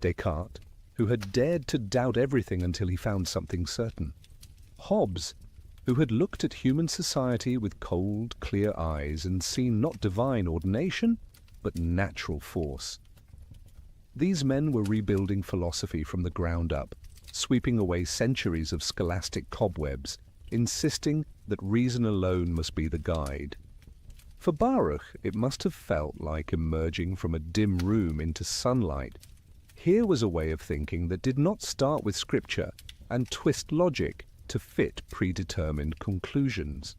Descartes, who had dared to doubt everything until he found something certain, Hobbes, who had looked at human society with cold, clear eyes and seen not divine ordination, but natural force. These men were rebuilding philosophy from the ground up, sweeping away centuries of scholastic cobwebs, insisting that reason alone must be the guide. For Baruch, it must have felt like emerging from a dim room into sunlight. Here was a way of thinking that did not start with scripture and twist logic to fit predetermined conclusions.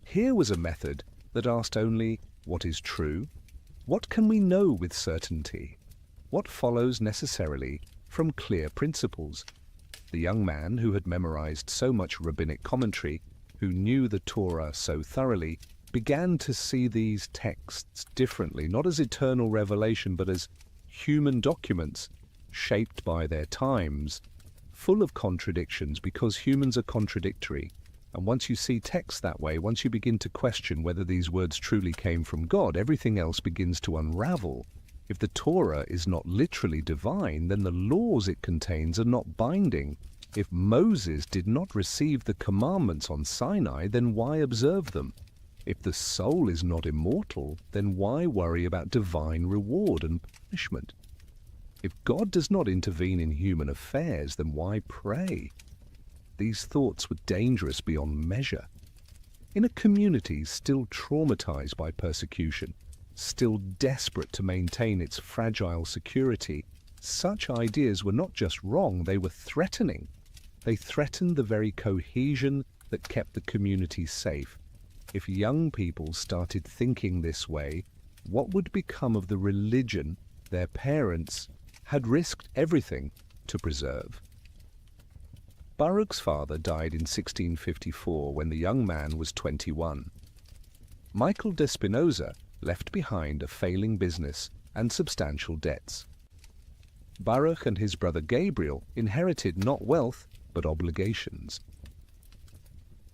Here was a method that asked only, what is true? What can we know with certainty? What follows necessarily from clear principles? The young man who had memorized so much rabbinic commentary, who knew the Torah so thoroughly, began to see these texts differently, not as eternal revelation, but as human documents shaped by their times, full of contradictions because humans are contradictory. And once you see text that way, once you begin to question whether these words truly came from God, everything else begins to unravel. If the Torah is not literally divine, then the laws it contains are not binding. If Moses did not receive the commandments on Sinai, then why observe them? If the soul is not immortal, then why worry about divine reward and punishment? If God does not intervene in human affairs, then why pray? These thoughts were dangerous beyond measure. In a community still traumatized by persecution, still desperate to maintain its fragile security, such ideas were not just wrong, they were threatening. They threatened the very cohesion that kept the community safe. If young people started thinking this way, what would become of the religion their parents had risked everything to preserve? Baruch's father died in 1654 when the young man was 21. Michael de Spinoza left behind a failing business and substantial debts. Baruch and his brother Gabriel inherited not wealth, but obligations.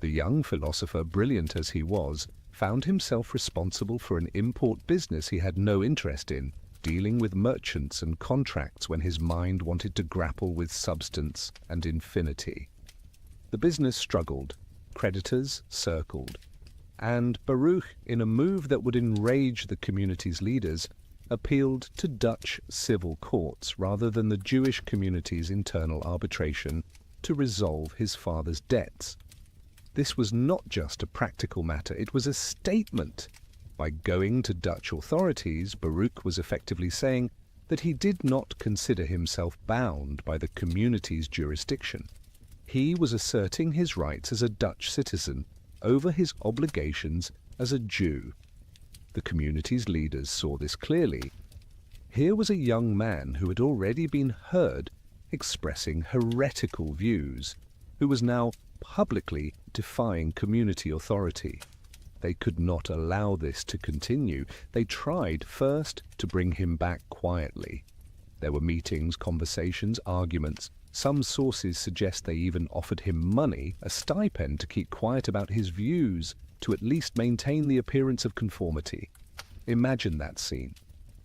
The young philosopher, brilliant as he was, found himself responsible for an import business he had no interest in, dealing with merchants and contracts when his mind wanted to grapple with substance and infinity. The business struggled, creditors circled, and Baruch, in a move that would enrage the community's leaders, appealed to Dutch civil courts rather than the Jewish community's internal arbitration to resolve his father's debts. This was not just a practical matter, it was a statement. By going to Dutch authorities, Baruch was effectively saying that he did not consider himself bound by the community's jurisdiction. He was asserting his rights as a Dutch citizen over his obligations as a Jew. The community's leaders saw this clearly. Here was a young man who had already been heard expressing heretical views, who was now publicly defying community authority. They could not allow this to continue. They tried first to bring him back quietly. There were meetings, conversations, arguments. Some sources suggest they even offered him money, a stipend, to keep quiet about his views, to at least maintain the appearance of conformity. Imagine that scene.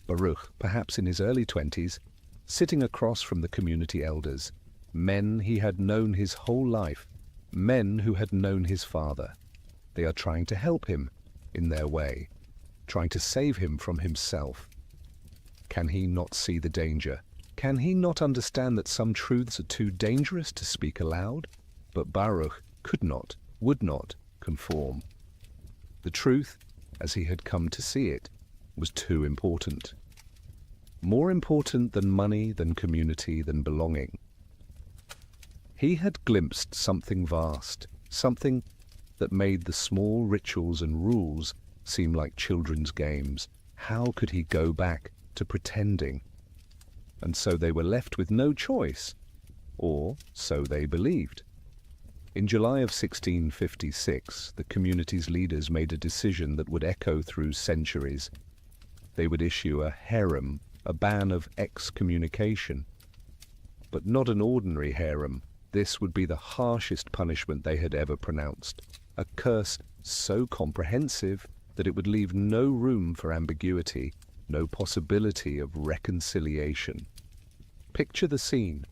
Baruch, perhaps in his early 20s, sitting across from the community elders, men he had known his whole life, men who had known his father. They are trying to help him in their way, trying to save him from himself. Can he not see the danger? Can he not understand that some truths are too dangerous to speak aloud? But Baruch could not, would not conform. The truth, as he had come to see it, was too important. More important than money, than community, than belonging. He had glimpsed something vast, something that made the small rituals and rules seem like children's games. How could he go back to pretending? And so they were left with no choice, or so they believed. In July of 1656, the community's leaders made a decision that would echo through centuries. They would issue a herem, a ban of excommunication. But not an ordinary herem. This would be the harshest punishment they had ever pronounced. A curse so comprehensive that it would leave no room for ambiguity, no possibility of reconciliation. Picture the scene.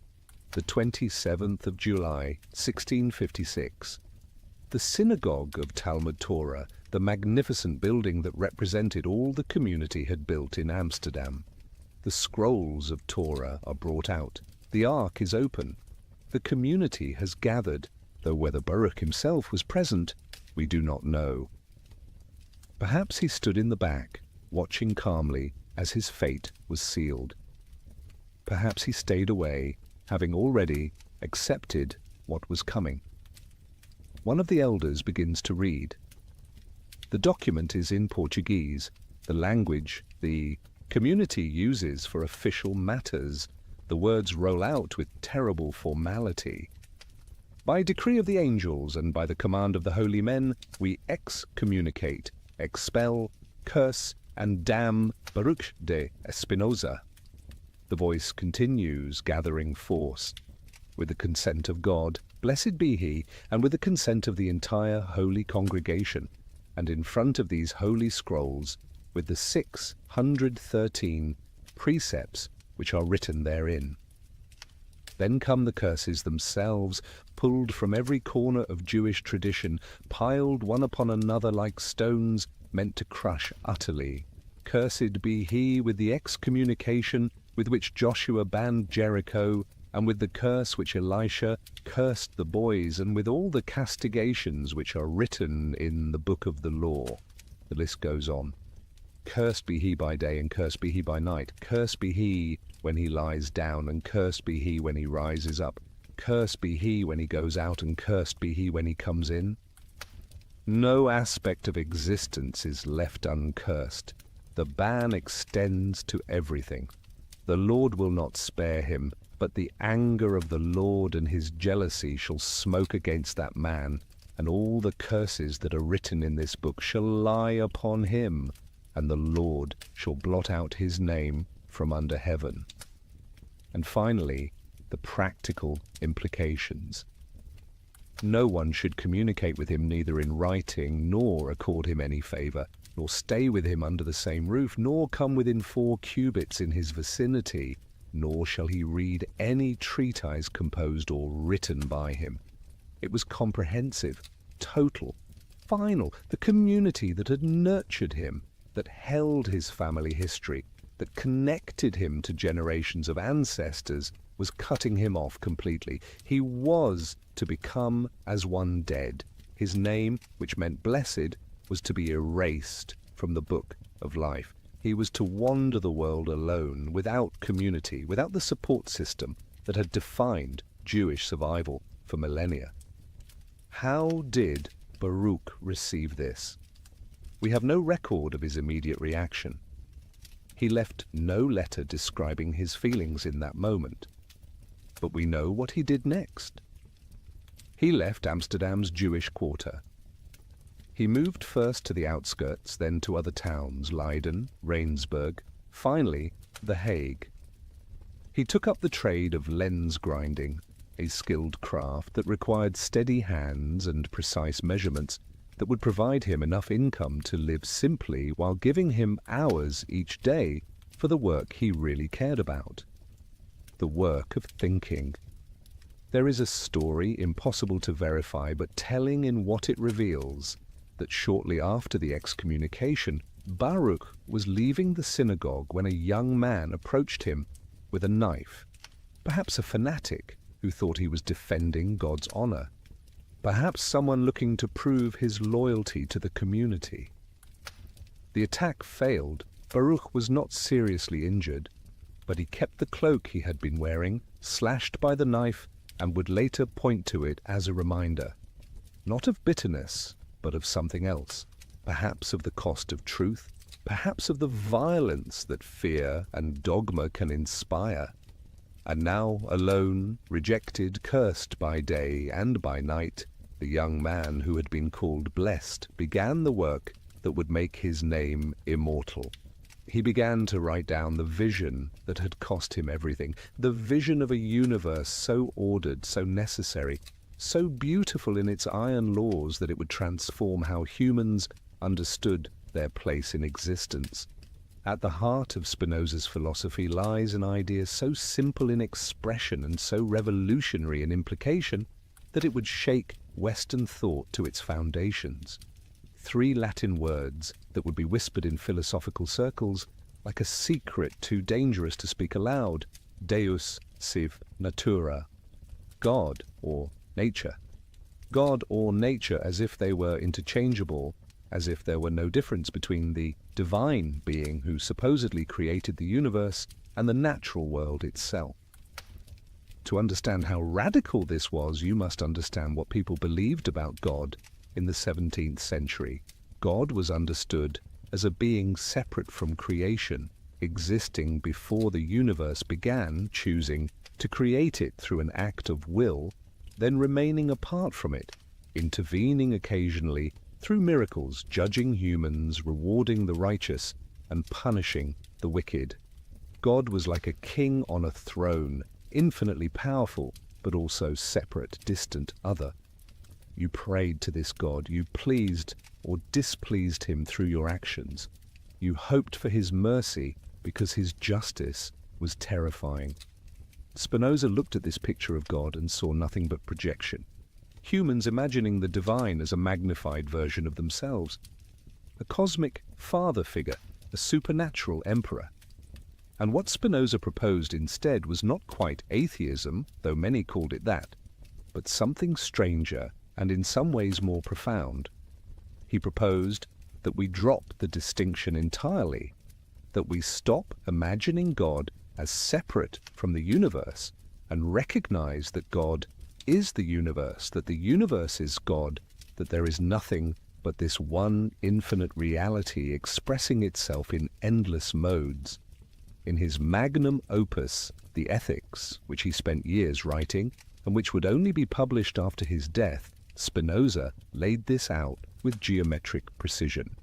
The 27th of July, 1656. The synagogue of Talmud Torah, the magnificent building that represented all the community, had built in Amsterdam. The scrolls of Torah are brought out. The ark is open. The community has gathered, though whether Baruch himself was present, we do not know. Perhaps he stood in the back, watching calmly as his fate was sealed. Perhaps he stayed away, having already accepted what was coming. One of the elders begins to read. The document is in Portuguese, the language the community uses for official matters. The words roll out with terrible formality. By decree of the angels and by the command of the holy men, we excommunicate, expel, curse, and damn Baruch de Espinosa. The voice continues, gathering force. With the consent of God, blessed be he, and with the consent of the entire holy congregation, and in front of these holy scrolls, with the 613 precepts which are written therein. Then come the curses themselves, pulled from every corner of Jewish tradition, piled one upon another like stones, meant to crush utterly. Cursed be he with the excommunication with which Joshua banned Jericho, and with the curse which Elisha cursed the boys, and with all the castigations which are written in the book of the law. The list goes on. Cursed be he by day, and cursed be he by night. Cursed be he when he lies down, and cursed be he when he rises up. Cursed be he when he goes out, and cursed be he when he comes in. No aspect of existence is left uncursed. The ban extends to everything. The Lord will not spare him, but the anger of the Lord and his jealousy shall smoke against that man, and all the curses that are written in this book shall lie upon him, and the Lord shall blot out his name from under heaven. And finally, the practical implications. No one should communicate with him neither in writing, nor accord him any favor, nor stay with him under the same roof, nor come within 4 cubits in his vicinity, nor shall he read any treatise composed or written by him. It was comprehensive, total, final. The community that had nurtured him, that held his family history, that connected him to generations of ancestors, was cutting him off completely. He was to become as one dead. His name, which meant blessed, was to be erased from the book of life. He was to wander the world alone, without community, without the support system that had defined Jewish survival for millennia. How did Baruch receive this? We have no record of his immediate reaction. He left no letter describing his feelings in that moment. But we know what he did next. He left Amsterdam's Jewish quarter. He moved first to the outskirts, then to other towns, Leiden, Rensburg, finally The Hague. He took up the trade of lens grinding, a skilled craft that required steady hands and precise measurements that would provide him enough income to live simply while giving him hours each day for the work he really cared about. The work of thinking. There is a story impossible to verify but telling in what it reveals, that shortly after the excommunication, Baruch was leaving the synagogue when a young man approached him with a knife, perhaps a fanatic who thought he was defending God's honor, perhaps someone looking to prove his loyalty to the community. The attack failed. Baruch was not seriously injured, but he kept the cloak he had been wearing, slashed by the knife, and would later point to it as a reminder, not of bitterness, but of something else, perhaps of the cost of truth, perhaps of the violence that fear and dogma can inspire. And now, alone, rejected, cursed by day and by night, the young man who had been called blessed began the work that would make his name immortal. He began to write down the vision that had cost him everything, the vision of a universe so ordered, so necessary, so beautiful in its iron laws that it would transform how humans understood their place in existence. At the heart of Spinoza's philosophy lies an idea so simple in expression and so revolutionary in implication that it would shake Western thought to its foundations. 3 Latin words that would be whispered in philosophical circles like a secret too dangerous to speak aloud: Deus sive natura, God or nature. God or nature, as if they were interchangeable, as if there were no difference between the divine being who supposedly created the universe and the natural world itself. To understand how radical this was, you must understand what people believed about God in the 17th century. God was understood as a being separate from creation, existing before the universe began, choosing to create it through an act of will, then remaining apart from it, intervening occasionally through miracles, judging humans, rewarding the righteous, and punishing the wicked. God was like a king on a throne, infinitely powerful, but also separate, distant, other. You prayed to this God, you pleased or displeased him through your actions. You hoped for his mercy because his justice was terrifying. Spinoza looked at this picture of God and saw nothing but projection. Humans imagining the divine as a magnified version of themselves. A cosmic father figure, a supernatural emperor. And what Spinoza proposed instead was not quite atheism, though many called it that, but something stranger and in some ways more profound. He proposed that we drop the distinction entirely, that we stop imagining God as separate from the universe and recognize that God is the universe, that the universe is God, that there is nothing but this one infinite reality expressing itself in endless modes. In his magnum opus, The Ethics, which he spent years writing, and which would only be published after his death, Spinoza laid this out with geometric precision.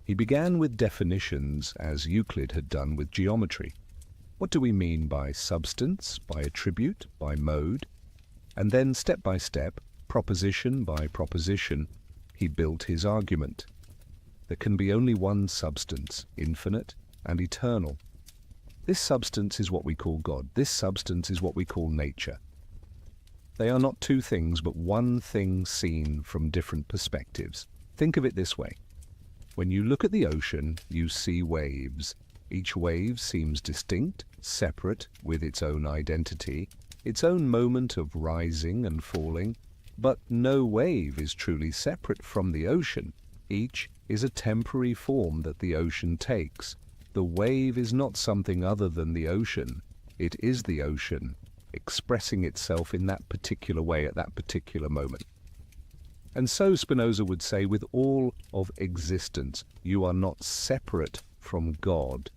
He began with definitions, as Euclid had done with geometry. What do we mean by substance, by attribute, by mode? And then, step by step, proposition by proposition, he built his argument. There can be only one substance, infinite and eternal. This substance is what we call God. This substance is what we call nature. They are not two things, but one thing seen from different perspectives. Think of it this way. When you look at the ocean, you see waves. Each wave seems distinct, separate, with its own identity, its own moment of rising and falling, but no wave is truly separate from the ocean. Each is a temporary form that the ocean takes. The wave is not something other than the ocean. It is the ocean, expressing itself in that particular way at that particular moment. And so Spinoza would say, with all of existence, you are not separate from God.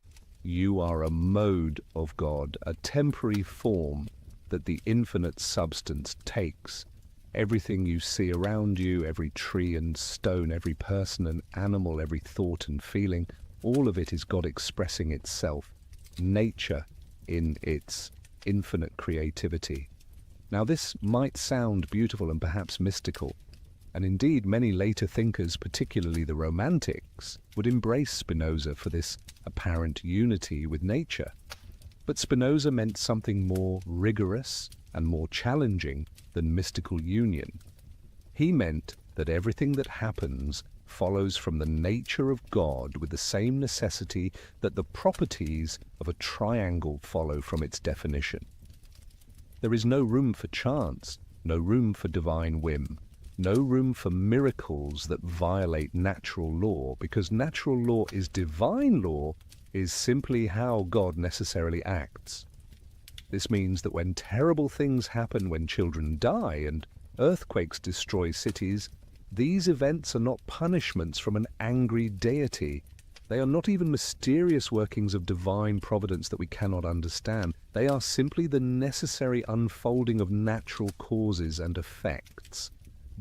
You are a mode of God, a temporary form that the infinite substance takes, Everything you see around you, every tree and stone, every person and animal, every thought and feeling, all of it is God expressing itself, nature in its infinite creativity. Now this might sound beautiful and perhaps mystical, and indeed many later thinkers, particularly the Romantics, would embrace Spinoza for this apparent unity with nature. But Spinoza meant something more rigorous and more challenging than mystical union. He meant that everything that happens follows from the nature of God with the same necessity that the properties of a triangle follow from its definition. There is no room for chance, no room for divine whim, no room for miracles that violate natural law, because natural law is divine law, is simply how God necessarily acts. This means that when terrible things happen, when children die and earthquakes destroy cities, these events are not punishments from an angry deity. They are not even mysterious workings of divine providence that we cannot understand. They are simply the necessary unfolding of natural causes and effects.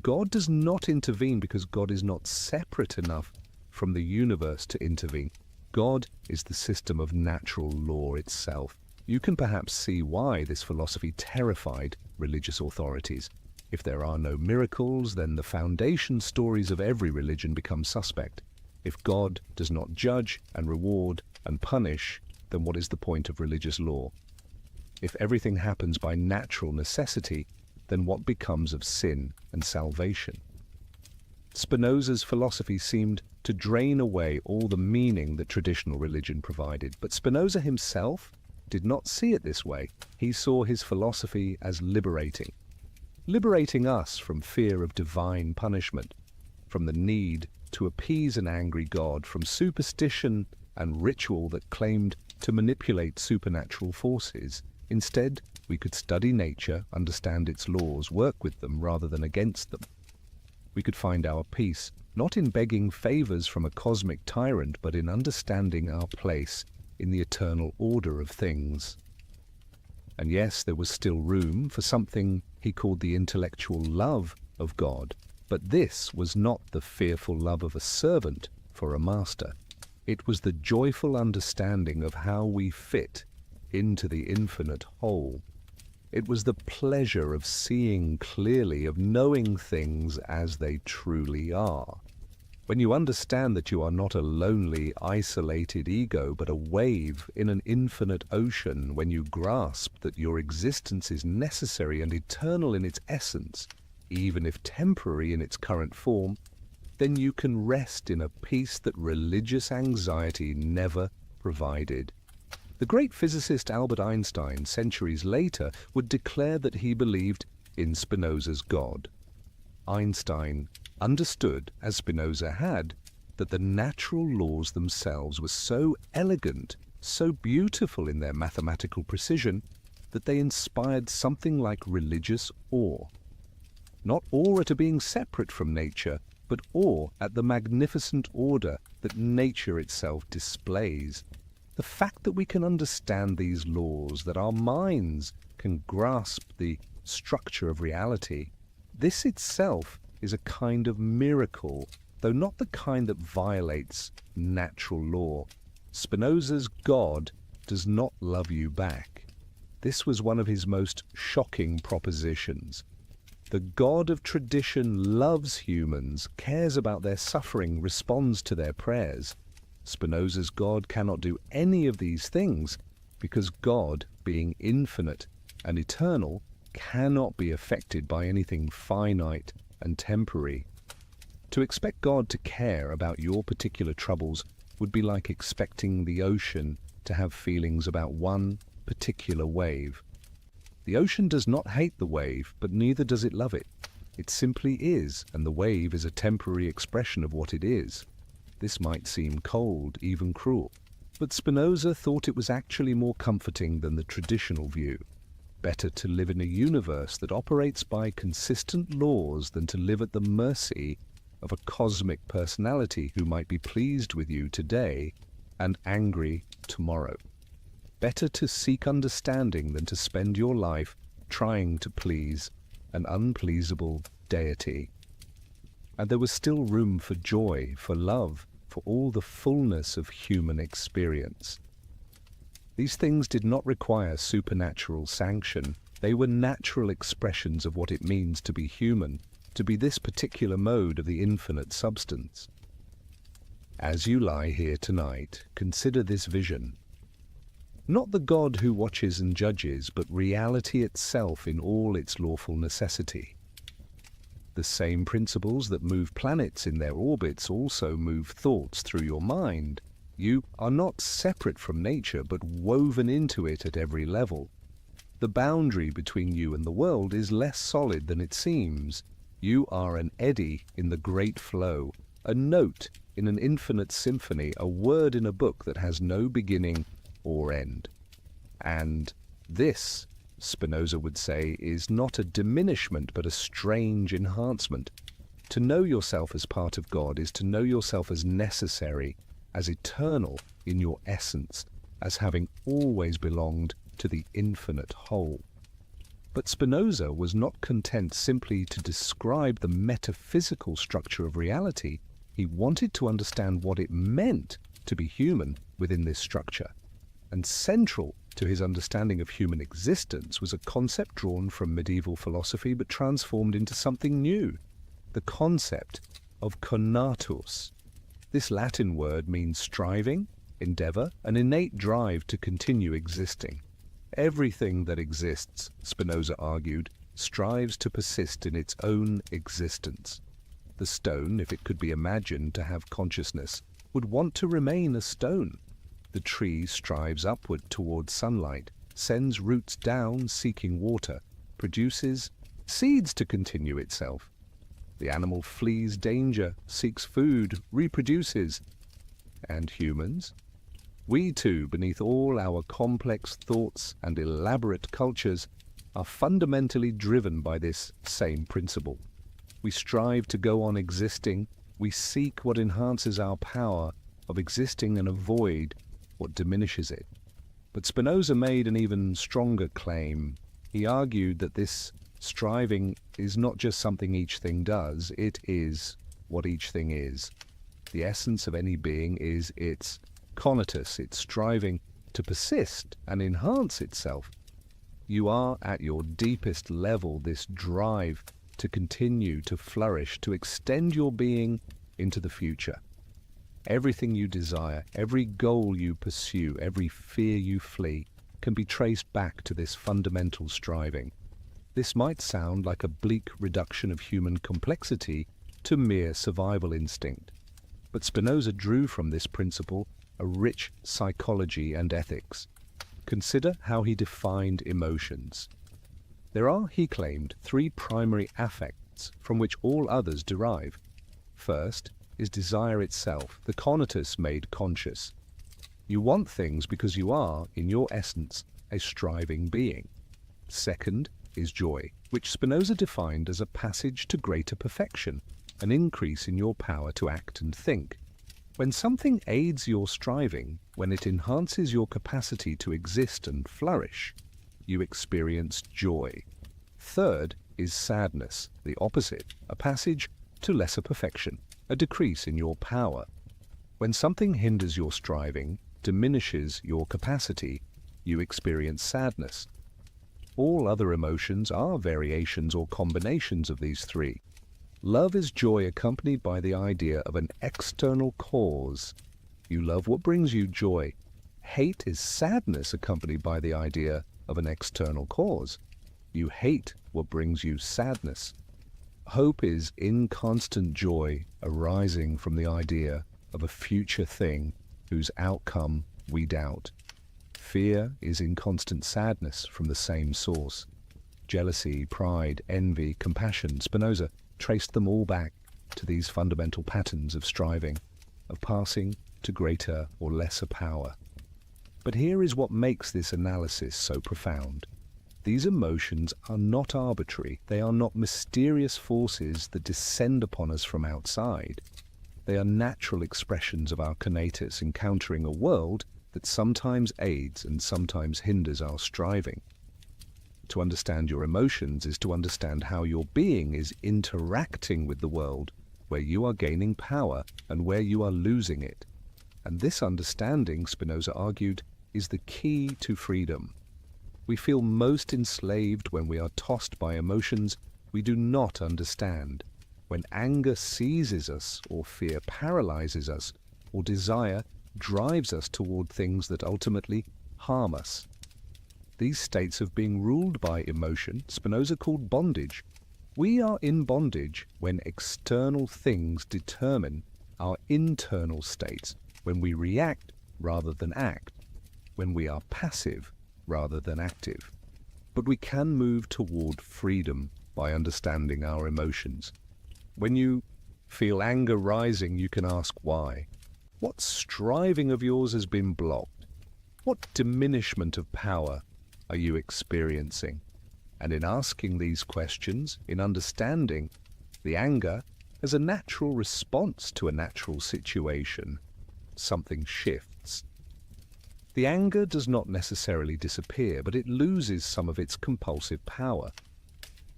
God does not intervene because God is not separate enough from the universe to intervene. God is the system of natural law itself. You can perhaps see why this philosophy terrified religious authorities. If there are no miracles, then the foundation stories of every religion become suspect. If God does not judge and reward and punish, then what is the point of religious law? If everything happens by natural necessity, then what becomes of sin and salvation? Spinoza's philosophy seemed to drain away all the meaning that traditional religion provided, but Spinoza himself did not see it this way. He saw his philosophy as liberating us from fear of divine punishment, from the need to appease an angry God, from superstition and ritual that claimed to manipulate supernatural forces. Instead, we could study nature, understand its laws, work with them rather than against them. We could find our peace, not in begging favors from a cosmic tyrant, but in understanding our place in the eternal order of things. And yes, there was still room for something he called the intellectual love of God, but this was not the fearful love of a servant for a master. It was the joyful understanding of how we fit into the infinite whole. It was the pleasure of seeing clearly, of knowing things as they truly are. When you understand that you are not a lonely, isolated ego, but a wave in an infinite ocean, when you grasp that your existence is necessary and eternal in its essence, even if temporary in its current form, then you can rest in a peace that religious anxiety never provided. The great physicist Albert Einstein, centuries later, would declare that he believed in Spinoza's God. Einstein understood, as Spinoza had, that the natural laws themselves were so elegant, so beautiful in their mathematical precision, that they inspired something like religious awe. Not awe at a being separate from nature, but awe at the magnificent order that nature itself displays. The fact that we can understand these laws, that our minds can grasp the structure of reality, this itself is a kind of miracle, though not the kind that violates natural law. Spinoza's God does not love you back. This was one of his most shocking propositions. The God of tradition loves humans, cares about their suffering, responds to their prayers. Spinoza's God cannot do any of these things because God, being infinite and eternal, cannot be affected by anything finite and temporary. To expect God to care about your particular troubles would be like expecting the ocean to have feelings about one particular wave. The ocean does not hate the wave, but neither does it love it. It simply is, and the wave is a temporary expression of what it is. This might seem cold, even cruel, but Spinoza thought it was actually more comforting than the traditional view. Better to live in a universe that operates by consistent laws than to live at the mercy of a cosmic personality who might be pleased with you today and angry tomorrow. Better to seek understanding than to spend your life trying to please an unpleasable deity. And there was still room for joy, for love, for all the fullness of human experience. These things did not require supernatural sanction. They were natural expressions of what it means to be human, to be this particular mode of the infinite substance. As you lie here tonight, consider this vision. Not the God who watches and judges, but reality itself in all its lawful necessity. The same principles that move planets in their orbits also move thoughts through your mind. You are not separate from nature, but woven into it at every level. The boundary between you and the world is less solid than it seems. You are an eddy in the great flow, a note in an infinite symphony, a word in a book that has no beginning or end. And this, Spinoza would say, is not a diminishment but a strange enhancement. To know yourself as part of God is to know yourself as necessary, as eternal in your essence, as having always belonged to the infinite whole. But Spinoza was not content simply to describe the metaphysical structure of reality. He wanted to understand what it meant to be human within this structure. And central to his understanding of human existence was a concept drawn from medieval philosophy but transformed into something new, the concept of conatus. This Latin word means striving, endeavor, an innate drive to continue existing. Everything that exists, Spinoza argued, strives to persist in its own existence. The stone, if it could be imagined to have consciousness, would want to remain a stone. The tree strives upward towards sunlight, sends roots down seeking water, produces seeds to continue itself. The animal flees danger, seeks food, reproduces. And humans? We too, beneath all our complex thoughts and elaborate cultures, are fundamentally driven by this same principle. We strive to go on existing, we seek what enhances our power of existing and avoid what diminishes it. But Spinoza made an even stronger claim. He argued that this striving is not just something each thing does, it is what each thing is. The essence of any being is its conatus, its striving to persist and enhance itself. You are at your deepest level this drive to continue, to flourish, to extend your being into the future. Everything you desire, every goal you pursue, every fear you flee, can be traced back to this fundamental striving. This might sound like a bleak reduction of human complexity to mere survival instinct, but Spinoza drew from this principle a rich psychology and ethics. Consider how he defined emotions. There are, he claimed, three primary affects from which all others derive. First is desire itself, the conatus made conscious. You want things because you are, in your essence, a striving being. Second is joy, which Spinoza defined as a passage to greater perfection, an increase in your power to act and think. When something aids your striving, when it enhances your capacity to exist and flourish, you experience joy. Third is sadness, the opposite, a passage to lesser perfection, a decrease in your power. When something hinders your striving, diminishes your capacity, you experience sadness. All other emotions are variations or combinations of these three. Love is joy accompanied by the idea of an external cause. You love what brings you joy. Hate is sadness accompanied by the idea of an external cause. You hate what brings you sadness. Hope is inconstant joy arising from the idea of a future thing whose outcome we doubt. Fear is inconstant sadness from the same source. Jealousy, pride, envy, compassion, Spinoza traced them all back to these fundamental patterns of striving, of passing to greater or lesser power. But here is what makes this analysis so profound. These emotions are not arbitrary. They are not mysterious forces that descend upon us from outside. They are natural expressions of our conatus encountering a world that sometimes aids and sometimes hinders our striving. To understand your emotions is to understand how your being is interacting with the world, where you are gaining power and where you are losing it. And this understanding, Spinoza argued, is the key to freedom. We feel most enslaved when we are tossed by emotions we do not understand, when anger seizes us, or fear paralyzes us, or desire drives us toward things that ultimately harm us. These states of being ruled by emotion, Spinoza called bondage. We are in bondage when external things determine our internal states, when we react rather than act, when we are passive rather than active. But we can move toward freedom by understanding our emotions. When you feel anger rising, you can ask why. What striving of yours has been blocked? What diminishment of power are you experiencing? And in asking these questions, in understanding the anger as a natural response to a natural situation, something shifts. The anger does not necessarily disappear, but it loses some of its compulsive power.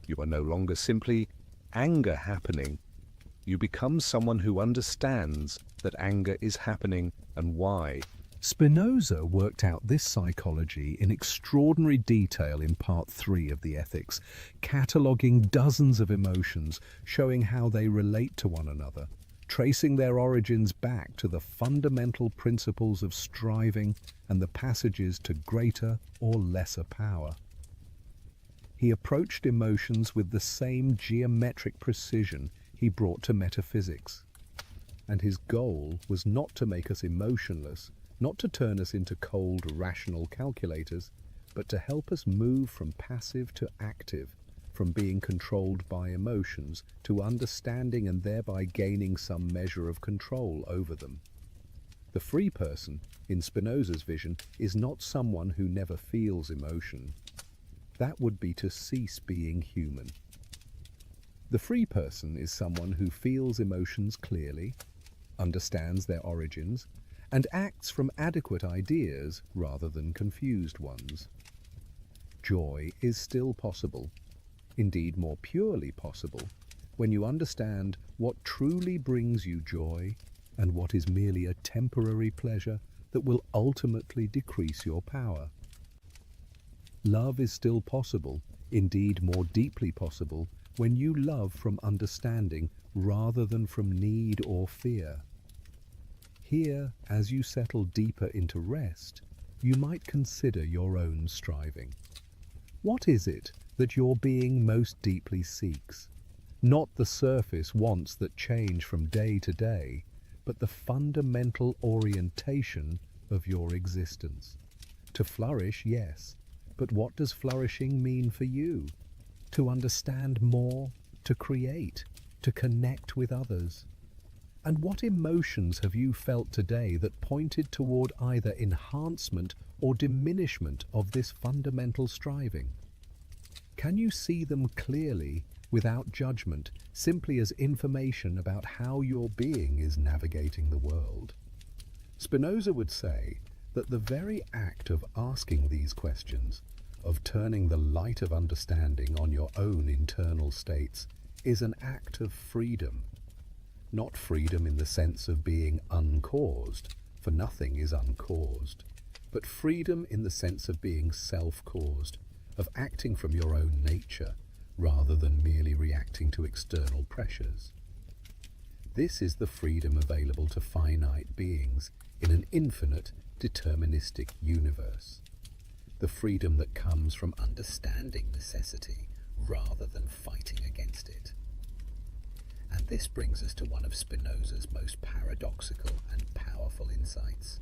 You are no longer simply anger happening. You become someone who understands that anger is happening and why. Spinoza worked out this psychology in extraordinary detail in Part 3 of the Ethics, cataloguing dozens of emotions, showing how they relate to one another, tracing their origins back to the fundamental principles of striving and the passages to greater or lesser power. He approached emotions with the same geometric precision he brought to metaphysics. And his goal was not to make us emotionless, not to turn us into cold, rational calculators, but to help us move from passive to active, from being controlled by emotions to understanding and thereby gaining some measure of control over them. The free person, in Spinoza's vision, is not someone who never feels emotion. That would be to cease being human. The free person is someone who feels emotions clearly, understands their origins, and acts from adequate ideas rather than confused ones. Joy is still possible, indeed more purely possible, when you understand what truly brings you joy and what is merely a temporary pleasure that will ultimately decrease your power. Love is still possible, indeed more deeply possible, when you love from understanding rather than from need or fear. Here, as you settle deeper into rest, you might consider your own striving. What is it that your being most deeply seeks? Not the surface wants that change from day to day, but the fundamental orientation of your existence. To flourish, yes, but what does flourishing mean for you? To understand more, to create, to connect with others. And what emotions have you felt today that pointed toward either enhancement or diminishment of this fundamental striving? Can you see them clearly, without judgment, simply as information about how your being is navigating the world? Spinoza would say that the very act of asking these questions, of turning the light of understanding on your own internal states, is an act of freedom. Not freedom in the sense of being uncaused, for nothing is uncaused, but freedom in the sense of being self-caused, of acting from your own nature, rather than merely reacting to external pressures. This is the freedom available to finite beings in an infinite, deterministic universe. The freedom that comes from understanding necessity rather than fighting against it. And this brings us to one of Spinoza's most paradoxical and powerful insights.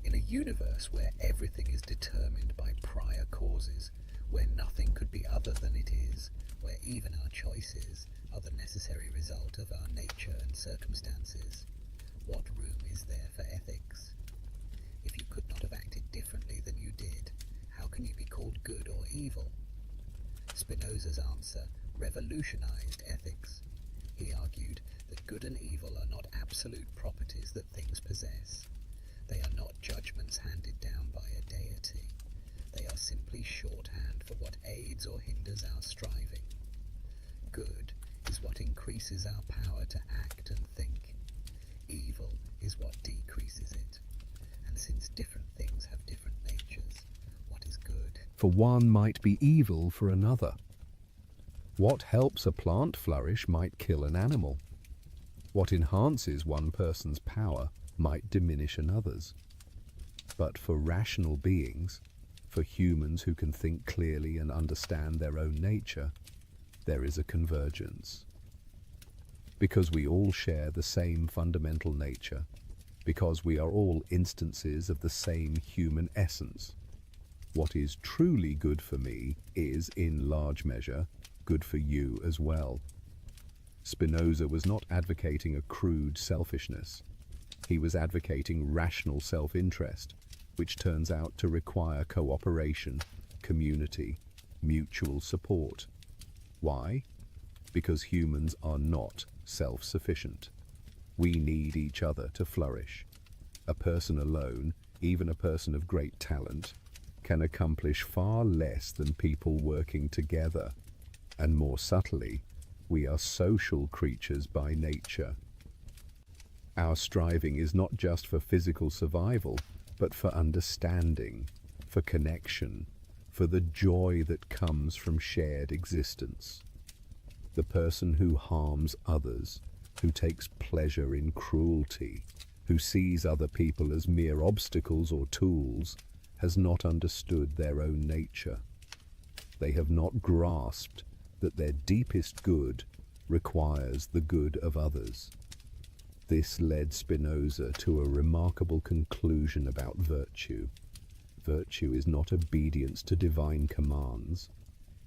In a universe where everything is determined by prior causes, where nothing could be other than it is, where even our choices are the necessary result of our nature and circumstances, what room is there for ethics? If you could not have acted differently than you did, how can you be called good or evil? Spinoza's answer revolutionized ethics. He argued that good and evil are not absolute properties that things possess. They are not judgments handed down by a deity. They are simply shorthand for what aids or hinders our striving. Good is what increases our power to act and think. Evil is what decreases it. And since different things have different natures, what is good? For one might be evil for another. What helps a plant flourish might kill an animal. What enhances one person's power might diminish another's. But for rational beings, for humans who can think clearly and understand their own nature, there is a convergence. Because we all share the same fundamental nature, because we are all instances of the same human essence, what is truly good for me is, in large measure, good for you as well. Spinoza was not advocating a crude selfishness. He was advocating rational self-interest, which turns out to require cooperation, community, mutual support. Why? Because humans are not self-sufficient. We need each other to flourish. A person alone, even a person of great talent, can accomplish far less than people working together. And more subtly, we are social creatures by nature. Our striving is not just for physical survival, but for understanding, for connection, for the joy that comes from shared existence. The person who harms others, who takes pleasure in cruelty, who sees other people as mere obstacles or tools, has not understood their own nature. They have not grasped that their deepest good requires the good of others. This led Spinoza to a remarkable conclusion about virtue. Virtue is not obedience to divine commands.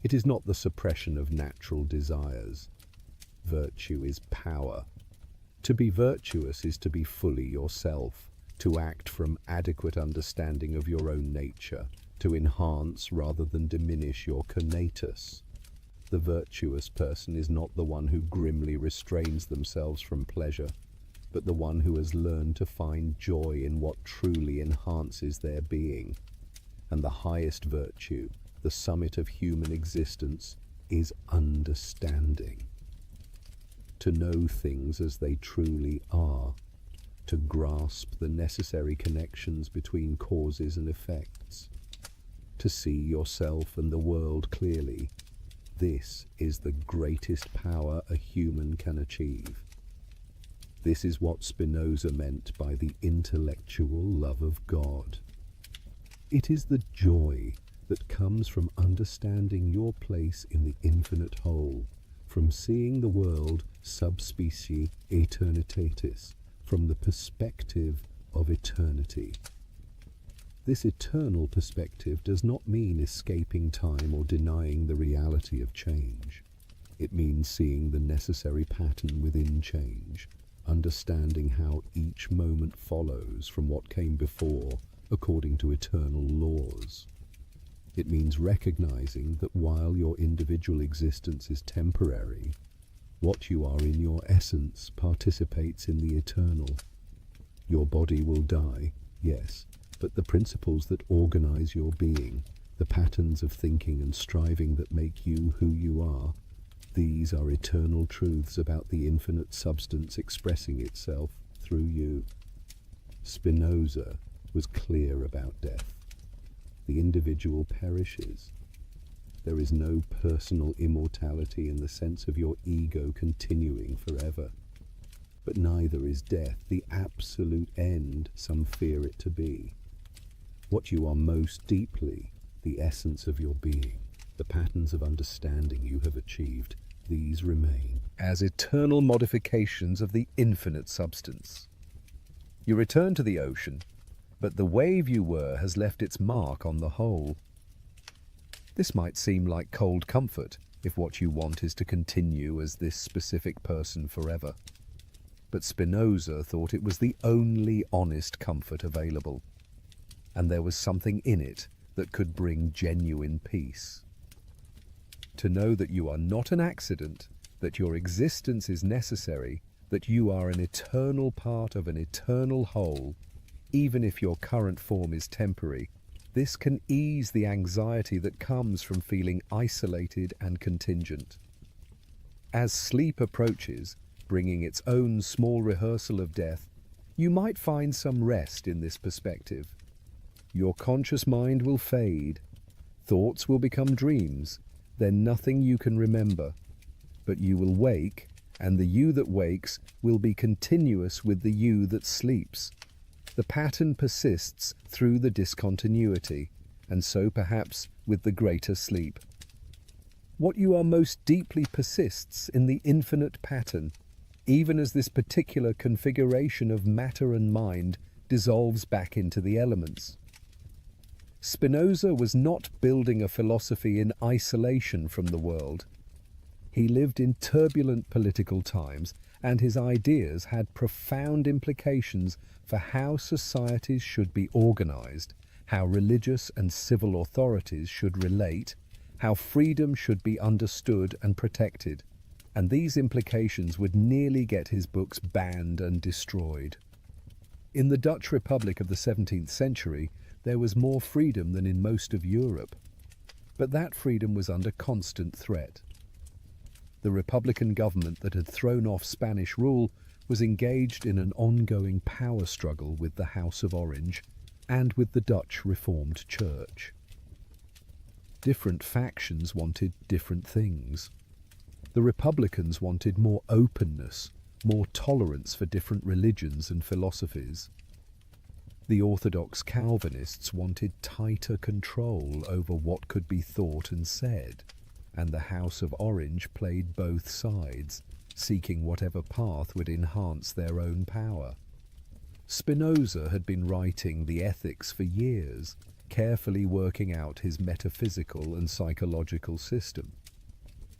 It is not the suppression of natural desires. Virtue is power. To be virtuous is to be fully yourself, to act from adequate understanding of your own nature, to enhance rather than diminish your conatus. The virtuous person is not the one who grimly restrains themselves from pleasure, but the one who has learned to find joy in what truly enhances their being. And the highest virtue, the summit of human existence, is understanding. To know things as they truly are, to grasp the necessary connections between causes and effects, to see yourself and the world clearly. This is the greatest power a human can achieve. This is what Spinoza meant by the intellectual love of God. It is the joy that comes from understanding your place in the infinite whole, from seeing the world sub specie aeternitatis, from the perspective of eternity. This eternal perspective does not mean escaping time or denying the reality of change. It means seeing the necessary pattern within change, understanding how each moment follows from what came before according to eternal laws. It means recognizing that while your individual existence is temporary, what you are in your essence participates in the eternal. Your body will die, yes, but the principles that organize your being, the patterns of thinking and striving that make you who you are, these are eternal truths about the infinite substance expressing itself through you. Spinoza was clear about death. The individual perishes. There is no personal immortality in the sense of your ego continuing forever. But neither is death the absolute end some fear it to be. What you are most deeply, the essence of your being, the patterns of understanding you have achieved, these remain as eternal modifications of the infinite substance. You return to the ocean, but the wave you were has left its mark on the whole. This might seem like cold comfort if what you want is to continue as this specific person forever. But Spinoza thought it was the only honest comfort available, and there was something in it that could bring genuine peace. To know that you are not an accident, that your existence is necessary, that you are an eternal part of an eternal whole, even if your current form is temporary, This can ease the anxiety that comes from feeling isolated and contingent. As sleep approaches, bringing its own small rehearsal of death, you might find some rest in this perspective. Your conscious mind will fade, thoughts will become dreams, then nothing you can remember. But you will wake, and the you that wakes will be continuous with the you that sleeps. The pattern persists through the discontinuity, and so perhaps with the greater sleep. What you are most deeply persists in the infinite pattern, even as this particular configuration of matter and mind dissolves back into the elements. Spinoza was not building a philosophy in isolation from the world. He lived in turbulent political times, and his ideas had profound implications for how societies should be organized, how religious and civil authorities should relate, how freedom should be understood and protected. And these implications would nearly get his books banned and destroyed. In the Dutch Republic of the 17th century, there was more freedom than in most of Europe. But that freedom was under constant threat. The Republican government that had thrown off Spanish rule was engaged in an ongoing power struggle with the House of Orange and with the Dutch Reformed Church. Different factions wanted different things. The Republicans wanted more openness, more tolerance for different religions and philosophies. The Orthodox Calvinists wanted tighter control over what could be thought and said, and the House of Orange played both sides, seeking whatever path would enhance their own power. Spinoza had been writing the Ethics for years, carefully working out his metaphysical and psychological system.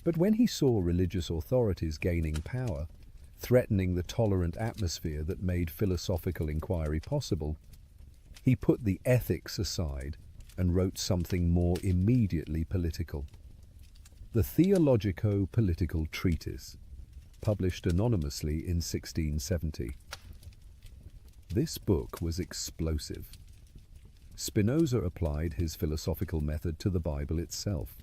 But when he saw religious authorities gaining power, threatening the tolerant atmosphere that made philosophical inquiry possible, he put the ethics aside and wrote something more immediately political. The Theologico-Political Treatise, published anonymously in 1670. This book was explosive. Spinoza applied his philosophical method to the Bible itself,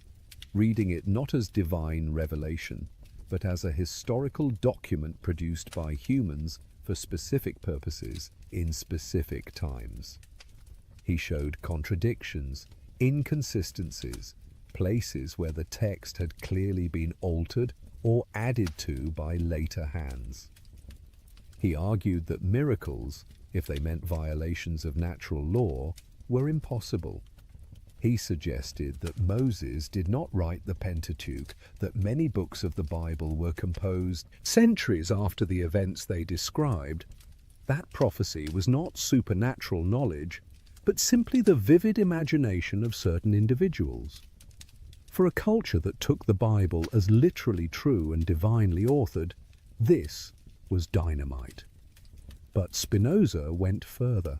reading it not as divine revelation, but as a historical document produced by humans for specific purposes in specific times. He showed contradictions, inconsistencies, places where the text had clearly been altered or added to by later hands. He argued that miracles, if they meant violations of natural law, were impossible. He suggested that Moses did not write the Pentateuch, that many books of the Bible were composed centuries after the events they described. That prophecy was not supernatural knowledge, but simply the vivid imagination of certain individuals. For a culture that took the Bible as literally true and divinely authored, this was dynamite. But Spinoza went further.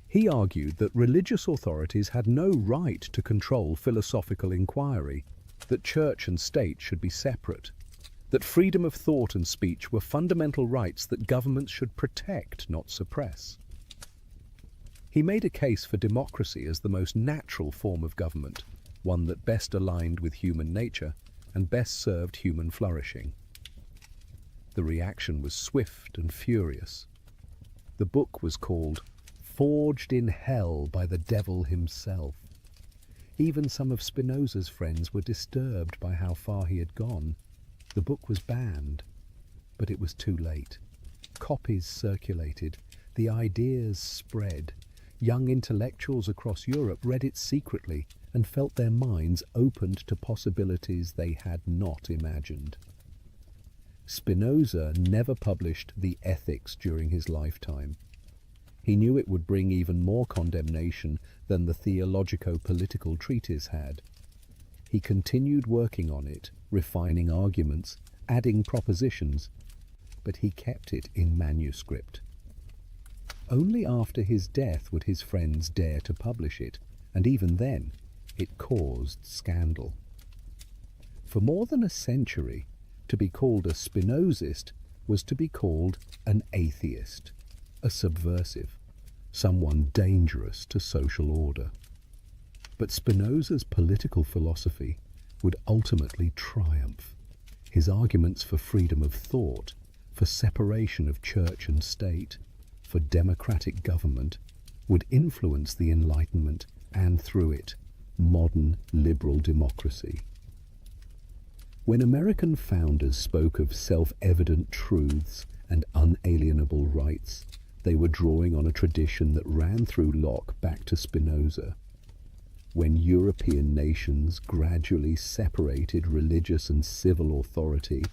He argued that religious authorities had no right to control philosophical inquiry, that church and state should be separate, that freedom of thought and speech were fundamental rights that governments should protect, not suppress. He made a case for democracy as the most natural form of government, one that best aligned with human nature and best served human flourishing. The reaction was swift and furious. The book was called Forged in Hell by the Devil himself. Even some of Spinoza's friends were disturbed by how far he had gone. The book was banned, but it was too late. Copies circulated, the ideas spread. Young intellectuals across Europe read it secretly and felt their minds opened to possibilities they had not imagined. Spinoza never published the Ethics during his lifetime. He knew it would bring even more condemnation than the Theologico-Political Treatise had. He continued working on it, refining arguments, adding propositions, but he kept it in manuscript. Only after his death would his friends dare to publish it, and even then, it caused scandal. For more than a century, to be called a Spinozist was to be called an atheist, a subversive, someone dangerous to social order. But Spinoza's political philosophy would ultimately triumph. His arguments for freedom of thought, for separation of church and state, for democratic government, would influence the Enlightenment and, through it, modern liberal democracy. When American founders spoke of self-evident truths and unalienable rights, they were drawing on a tradition that ran through Locke back to Spinoza. When European nations gradually separated religious and civil authority,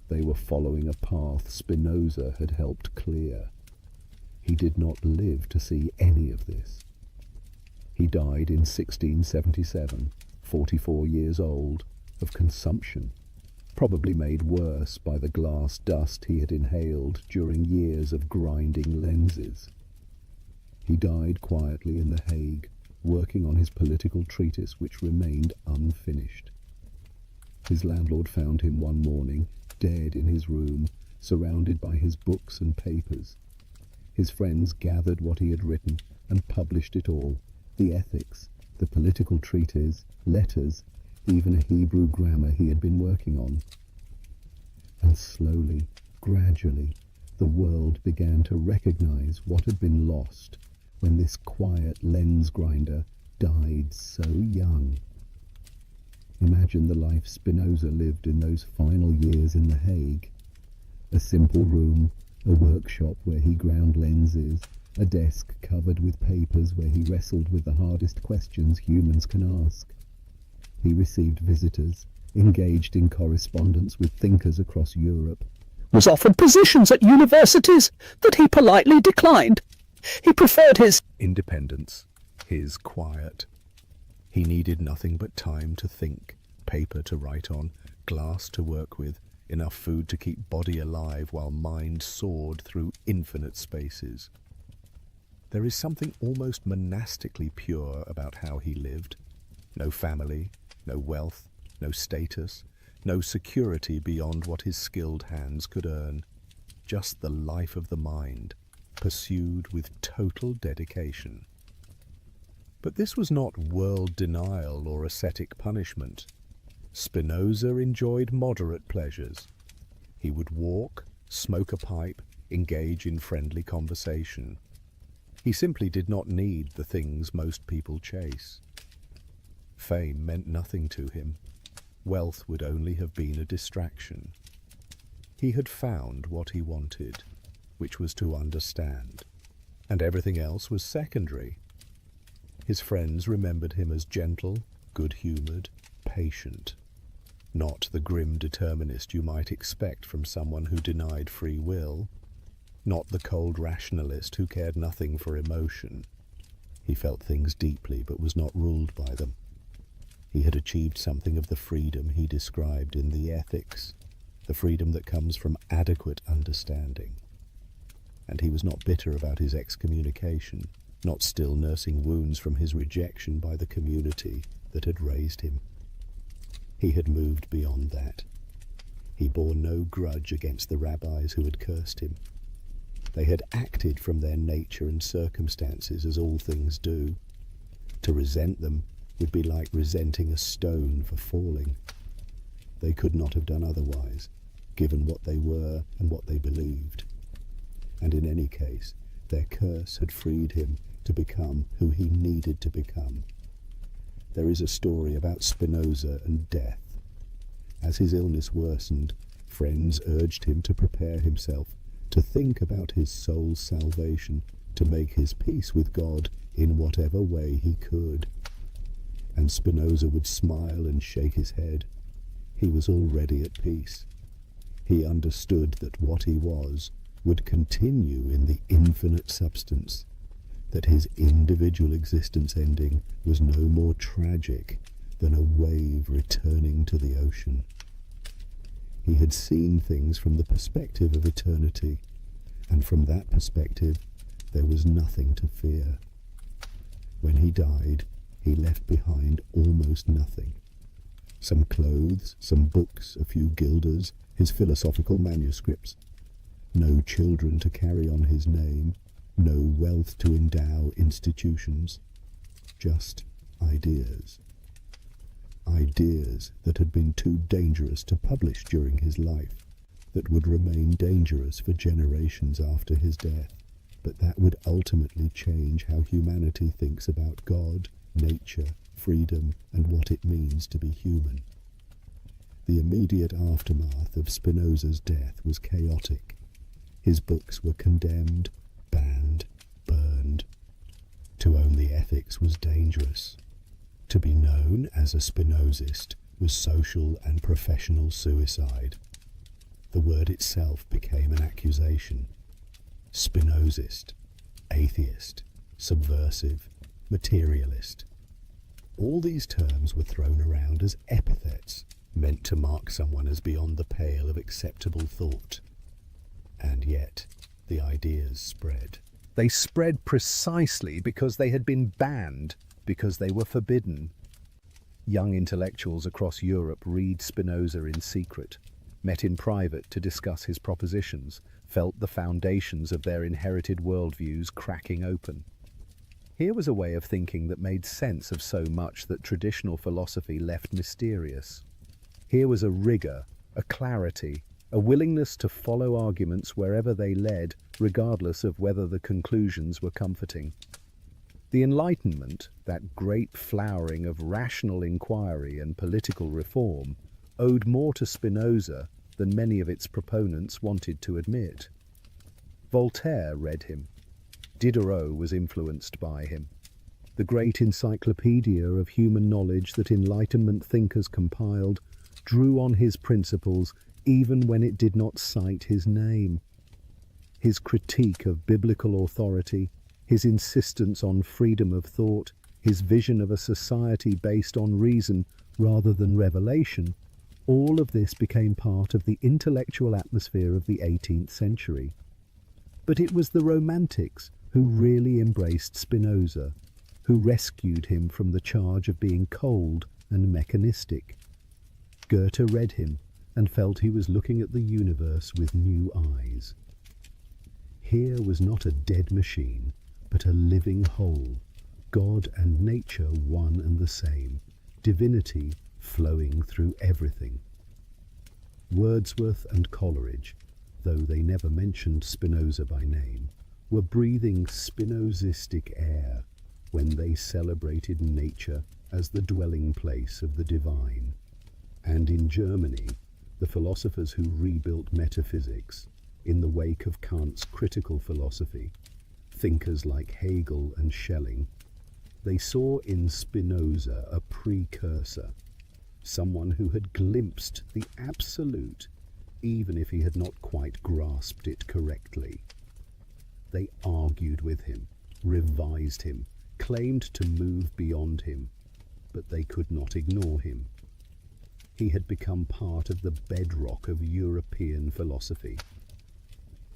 they were following a path Spinoza had helped clear. He did not live to see any of this. He died in 1677, 44 years old, of consumption, probably made worse by the glass dust he had inhaled during years of grinding lenses. He died quietly in The Hague, working on his political treatise which remained unfinished. His landlord found him one morning, dead in his room, surrounded by his books and papers. His friends gathered what he had written and published it all, the ethics, the political treatise, letters, even a Hebrew grammar he had been working on. And slowly, gradually, the world began to recognize what had been lost when this quiet lens grinder died so young. Imagine the life Spinoza lived in those final years in The Hague. A simple room, a workshop where he ground lenses, a desk covered with papers where he wrestled with the hardest questions humans can ask. He received visitors, engaged in correspondence with thinkers across Europe, was offered positions at universities that he politely declined. He preferred his independence, his quiet. He needed nothing but time to think, paper to write on, glass to work with, enough food to keep body alive while mind soared through infinite spaces. There is something almost monastically pure about how he lived. No family, no wealth, no status, no security beyond what his skilled hands could earn. Just the life of the mind, pursued with total dedication. But this was not world denial or ascetic punishment. Spinoza enjoyed moderate pleasures. He would walk, smoke a pipe, engage in friendly conversation. He simply did not need the things most people chase. Fame meant nothing to him. Wealth would only have been a distraction. He had found what he wanted, which was to understand, and everything else was secondary. His friends remembered him as gentle, good-humoured, patient, not the grim determinist you might expect from someone who denied free will, not the cold rationalist who cared nothing for emotion. He felt things deeply but was not ruled by them. He had achieved something of the freedom he described in the Ethics, the freedom that comes from adequate understanding. And he was not bitter about his excommunication, not still nursing wounds from his rejection by the community that had raised him. He had moved beyond that. He bore no grudge against the rabbis who had cursed him. They had acted from their nature and circumstances as all things do. To resent them would be like resenting a stone for falling. They could not have done otherwise, given what they were and what they believed. And in any case, their curse had freed him to become who he needed to become. There is a story about Spinoza and death. As his illness worsened, friends urged him to prepare himself, to think about his soul's salvation, to make his peace with God in whatever way he could. And Spinoza would smile and shake his head. He was already at peace. He understood that what he was would continue in the infinite substance, that his individual existence ending was no more tragic than a wave returning to the ocean. He had seen things from the perspective of eternity, and from that perspective there was nothing to fear. When he died, he left behind almost nothing. Some clothes, some books, a few guilders, his philosophical manuscripts. No children to carry on his name, no wealth to endow institutions. Just ideas. Ideas that had been too dangerous to publish during his life, that would remain dangerous for generations after his death, but that would ultimately change how humanity thinks about God, nature, freedom, and what it means to be human. The immediate aftermath of Spinoza's death was chaotic. His books were condemned, banned, burned. To own the ethics was dangerous. To be known as a Spinozist was social and professional suicide. The word itself became an accusation. Spinozist, atheist, subversive, materialist. All these terms were thrown around as epithets meant to mark someone as beyond the pale of acceptable thought. And yet, the ideas spread. They spread precisely because they had been banned, because they were forbidden. Young intellectuals across Europe read Spinoza in secret, met in private to discuss his propositions, felt the foundations of their inherited worldviews cracking open. Here was a way of thinking that made sense of so much that traditional philosophy left mysterious. Here was a rigor, a clarity, a willingness to follow arguments wherever they led, regardless of whether the conclusions were comforting. The Enlightenment, that great flowering of rational inquiry and political reform, owed more to Spinoza than many of its proponents wanted to admit. Voltaire read him. Diderot was influenced by him. The great encyclopedia of human knowledge that Enlightenment thinkers compiled drew on his principles even when it did not cite his name. His critique of biblical authority, his insistence on freedom of thought, his vision of a society based on reason rather than revelation, all of this became part of the intellectual atmosphere of the 18th century. But it was the Romantics who really embraced Spinoza, who rescued him from the charge of being cold and mechanistic. Goethe read him and felt he was looking at the universe with new eyes. Here was not a dead machine, but a living whole, God and nature one and the same, divinity flowing through everything. Wordsworth and Coleridge, though they never mentioned Spinoza by name, were breathing Spinozistic air when they celebrated nature as the dwelling place of the divine. And in Germany, the philosophers who rebuilt metaphysics in the wake of Kant's critical philosophy, thinkers like Hegel and Schelling, they saw in Spinoza a precursor, someone who had glimpsed the absolute, even if he had not quite grasped it correctly. They argued with him, revised him, claimed to move beyond him, but they could not ignore him. He had become part of the bedrock of European philosophy.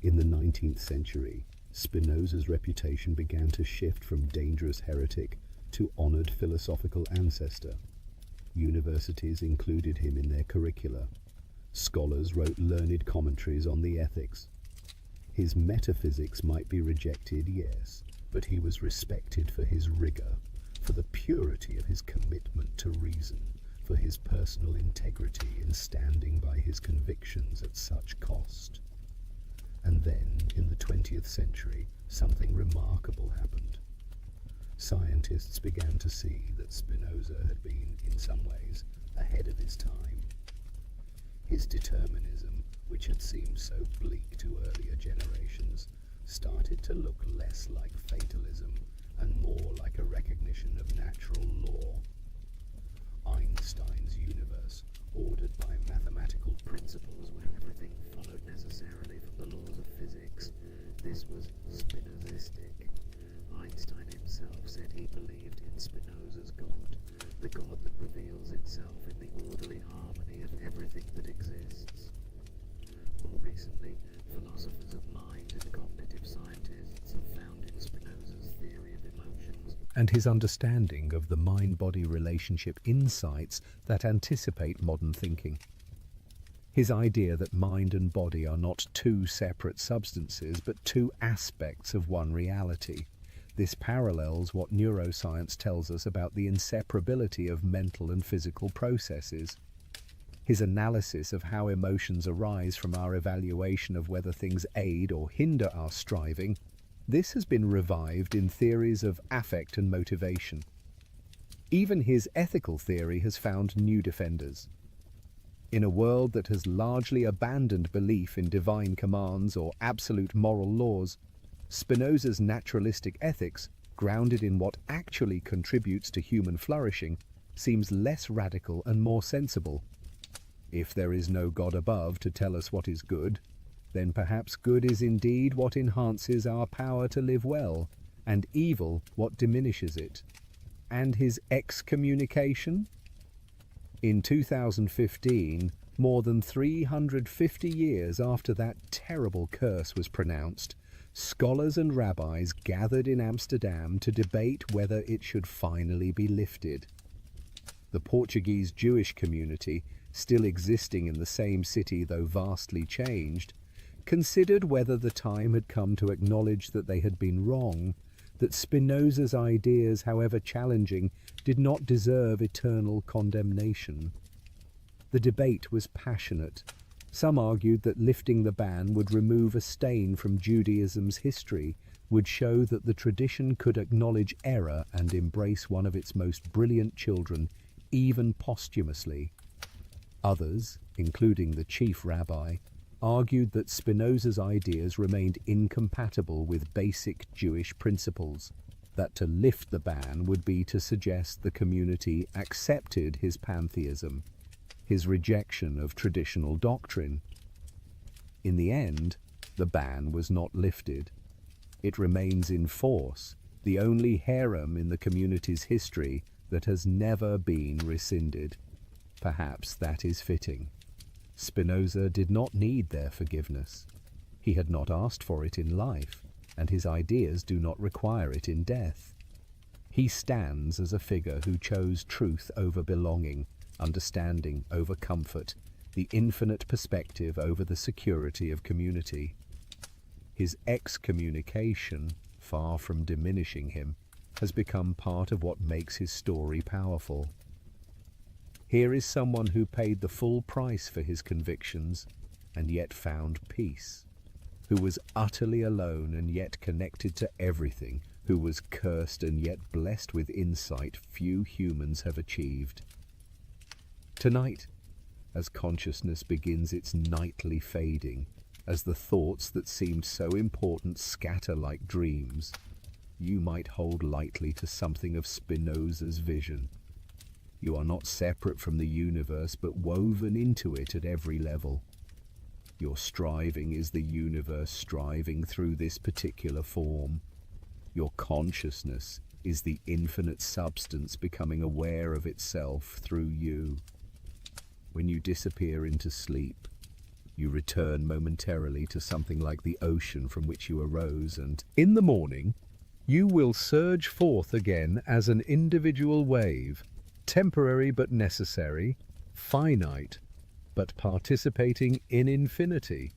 In the 19th century, Spinoza's reputation began to shift from dangerous heretic to honored philosophical ancestor. Universities included him in their curricula. Scholars wrote learned commentaries on the ethics. His metaphysics might be rejected, yes, but he was respected for his rigor, for the purity of his commitment to reason, for his personal integrity in standing by his convictions at such cost. And then, in the 20th century, something remarkable happened. Scientists began to see that Spinoza had been, in some ways, ahead of his time. His determinism, which had seemed so bleak to earlier generations, started to look less like fatalism and more like a recognition of natural law. Einstein's universe, ordered by mathematical principles where everything followed necessarily from the laws of physics. This was Spinozistic. Einstein himself said he believed in Spinoza's God, the God that reveals itself in the orderly harmony of everything that exists. More recently, philosophers of mind and cognitive scientists have found in Spinoza's theory of emotions and his understanding of the mind-body relationship insights that anticipate modern thinking. His idea that mind and body are not two separate substances, but two aspects of one reality. This parallels what neuroscience tells us about the inseparability of mental and physical processes. His analysis of how emotions arise from our evaluation of whether things aid or hinder our striving, this has been revived in theories of affect and motivation. Even his ethical theory has found new defenders. In a world that has largely abandoned belief in divine commands or absolute moral laws, Spinoza's naturalistic ethics, grounded in what actually contributes to human flourishing, seems less radical and more sensible. If there is no God above to tell us what is good, then perhaps good is indeed what enhances our power to live well, and evil what diminishes it. And his excommunication? In 2015, more than 350 years after that terrible curse was pronounced, scholars and rabbis gathered in Amsterdam to debate whether it should finally be lifted. The Portuguese Jewish community, still existing in the same city though vastly changed, considered whether the time had come to acknowledge that they had been wrong, that Spinoza's ideas, however challenging, did not deserve eternal condemnation. The debate was passionate. Some argued that lifting the ban would remove a stain from Judaism's history, would show that the tradition could acknowledge error and embrace one of its most brilliant children, even posthumously. Others, including the chief rabbi, argued that Spinoza's ideas remained incompatible with basic Jewish principles, that to lift the ban would be to suggest the community accepted his pantheism, his rejection of traditional doctrine. In the end, the ban was not lifted. It remains in force, the only harem in the community's history that has never been rescinded. Perhaps that is fitting. Spinoza did not need their forgiveness. He had not asked for it in life, and his ideas do not require it in death. He stands as a figure who chose truth over belonging, understanding over comfort, the infinite perspective over the security of community. His excommunication, far from diminishing him, has become part of what makes his story powerful. Here is someone who paid the full price for his convictions and yet found peace, who was utterly alone and yet connected to everything, who was cursed and yet blessed with insight few humans have achieved. Tonight, as consciousness begins its nightly fading, as the thoughts that seemed so important scatter like dreams, you might hold lightly to something of Spinoza's vision. You are not separate from the universe, but woven into it at every level. Your striving is the universe striving through this particular form. Your consciousness is the infinite substance becoming aware of itself through you. When you disappear into sleep, you return momentarily to something like the ocean from which you arose, and in the morning, you will surge forth again as an individual wave, temporary but necessary, finite but participating in infinity.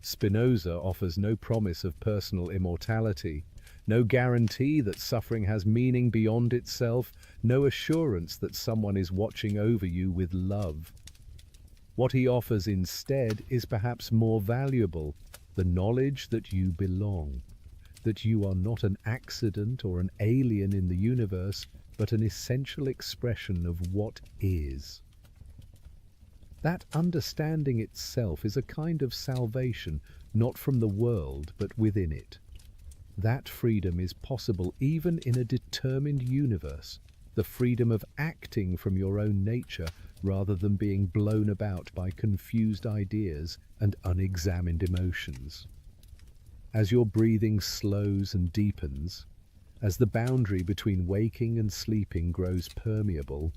Spinoza offers no promise of personal immortality, no guarantee that suffering has meaning beyond itself, no assurance that someone is watching over you with love. What he offers instead is perhaps more valuable, the knowledge that you belong, that you are not an accident or an alien in the universe, but an essential expression of what is. That understanding itself is a kind of salvation, not from the world, but within it. That freedom is possible even in a determined universe, the freedom of acting from your own nature rather than being blown about by confused ideas and unexamined emotions. As your breathing slows and deepens, as the boundary between waking and sleeping grows permeable,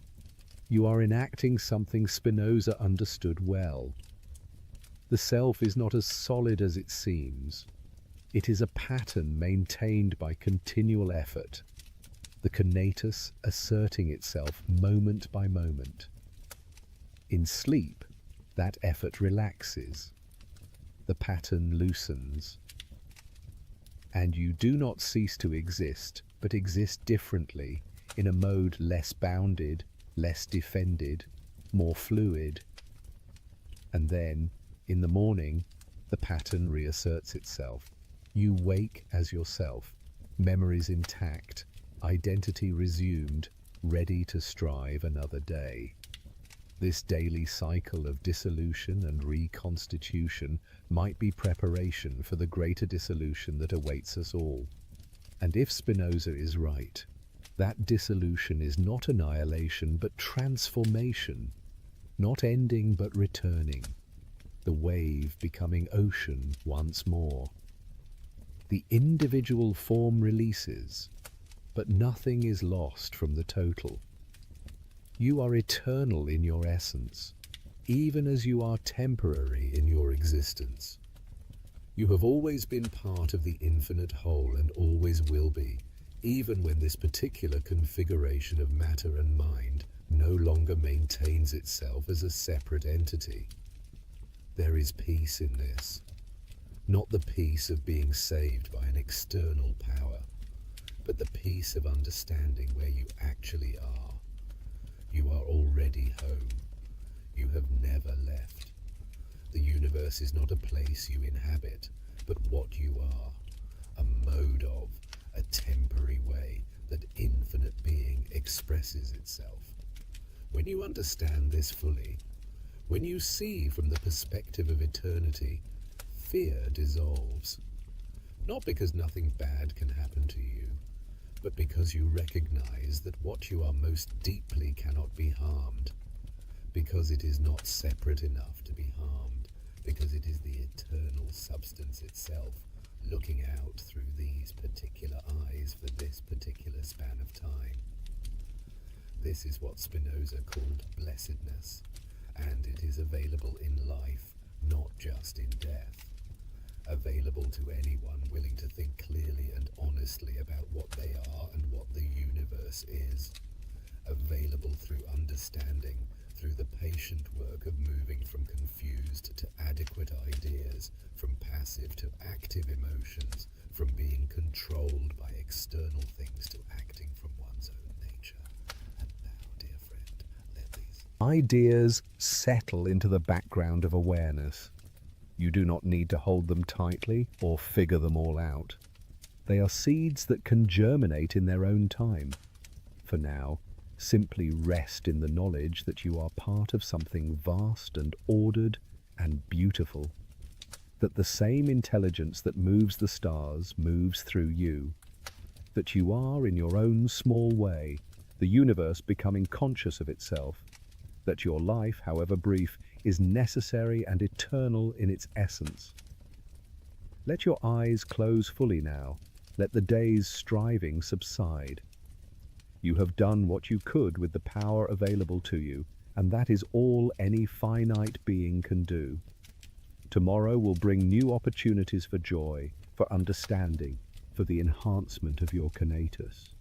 you are enacting something Spinoza understood well. The self is not as solid as it seems. It is a pattern maintained by continual effort, the conatus asserting itself moment by moment. In sleep, that effort relaxes. The pattern loosens. and you do not cease to exist, but exist differently, in a mode less bounded, less defended, more fluid. And then, in the morning, the pattern reasserts itself. You wake as yourself, memories intact, identity resumed, ready to strive another day. This daily cycle of dissolution and reconstitution might be preparation for the greater dissolution that awaits us all. And if Spinoza is right, that dissolution is not annihilation but transformation, not ending but returning, the wave becoming ocean once more. The individual form releases, but nothing is lost from the total. You are eternal in your essence, even as you are temporary in your existence. You have always been part of the infinite whole and always will be, even when this particular configuration of matter and mind no longer maintains itself as a separate entity. There is peace in this, not the peace of being saved by an external power, but the peace of understanding where you actually are. You are already home. You have never left. The universe is not a place you inhabit, but what you are, a mode of, a temporary way that infinite being expresses itself. When you understand this fully, when you see from the perspective of eternity, fear dissolves. Not because nothing bad can happen to you, but because you recognize that what you are most deeply cannot be harmed, because it is not separate enough to be harmed, because it is the eternal substance itself looking out through these particular eyes for this particular span of time. This is what Spinoza called blessedness, and it is available in life, not just in death. Available to anyone willing to think clearly and honestly about what they are and what the universe is. Available through understanding, through the patient work of moving from confused to adequate ideas, from passive to active emotions, from being controlled by external things to acting from one's own nature. And now, dear friend, let these Ideas settle into the background of awareness. You do not need to hold them tightly or figure them all out. They are seeds that can germinate in their own time. For now, simply rest in the knowledge that you are part of something vast and ordered and beautiful. That the same intelligence that moves the stars moves through you. That you are, in your own small way, the universe becoming conscious of itself. That your life, however brief, is necessary and eternal in its essence. Let your eyes close fully now. Let the day's striving subside. You have done what you could with the power available to you, and that is all any finite being can do. Tomorrow will bring new opportunities for joy, for understanding, for the enhancement of your conatus.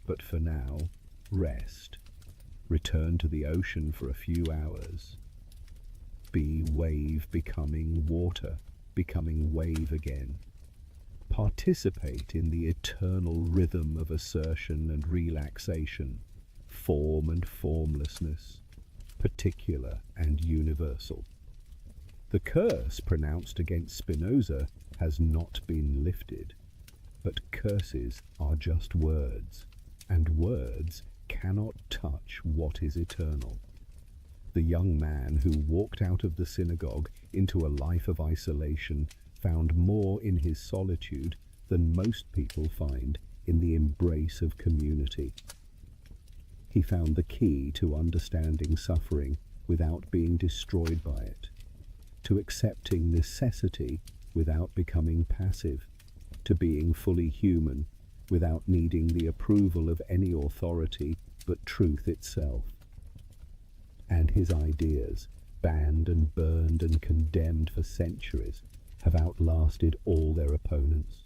But for now, rest. Return to the ocean for a few hours. Be wave becoming water, becoming wave again. Participate in the eternal rhythm of assertion and relaxation, form and formlessness, particular and universal. The curse pronounced against Spinoza has not been lifted, but curses are just words, and words cannot touch what is eternal. The young man who walked out of the synagogue into a life of isolation found more in his solitude than most people find in the embrace of community. He found the key to understanding suffering without being destroyed by it, to accepting necessity without becoming passive, to being fully human without needing the approval of any authority but truth itself. And his ideas, banned and burned and condemned for centuries, have outlasted all their opponents.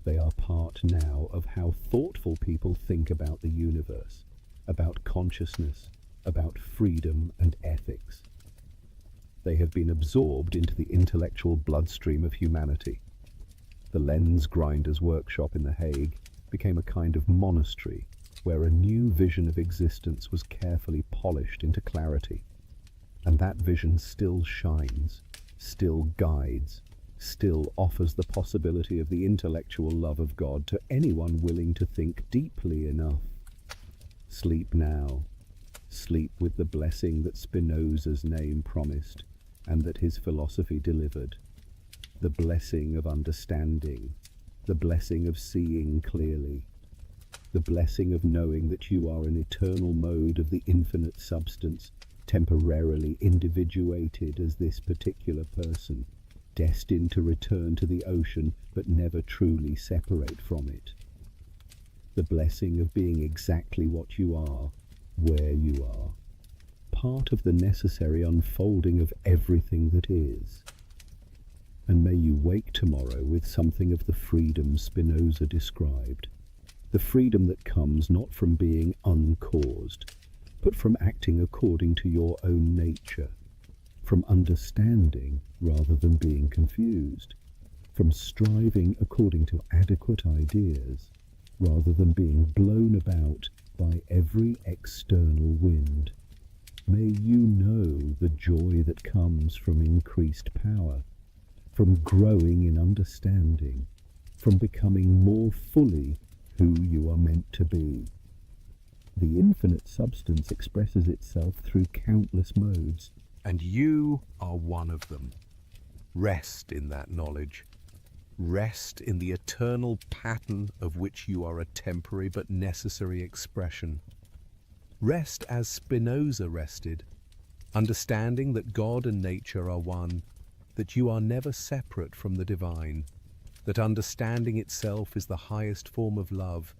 They are part now of how thoughtful people think about the universe, about consciousness, about freedom and ethics. They have been absorbed into the intellectual bloodstream of humanity. The lens grinder's workshop in The Hague became a kind of monastery where a new vision of existence was carefully polished into clarity. And that vision still shines, still guides, still offers the possibility of the intellectual love of God to anyone willing to think deeply enough. Sleep now. Sleep with the blessing that Spinoza's name promised and that his philosophy delivered. The blessing of understanding, the blessing of seeing clearly, the blessing of knowing that you are an eternal mode of the infinite substance, temporarily individuated as this particular person, destined to return to the ocean but never truly separate from it. The blessing of being exactly what you are, where you are, part of the necessary unfolding of everything that is. And may you wake tomorrow with something of the freedom Spinoza described, the freedom that comes not from being uncaused, but from acting according to your own nature, from understanding rather than being confused, from striving according to adequate ideas rather than being blown about by every external wind. May you know the joy that comes from increased power, from growing in understanding, from becoming more fully who you are meant to be. The infinite substance expresses itself through countless modes, And you are one of them. Rest in that knowledge. Rest in the eternal pattern of which you are a temporary but necessary expression. Rest as Spinoza rested, understanding that God and nature are one, that you are never separate from the divine, that understanding itself is the highest form of love,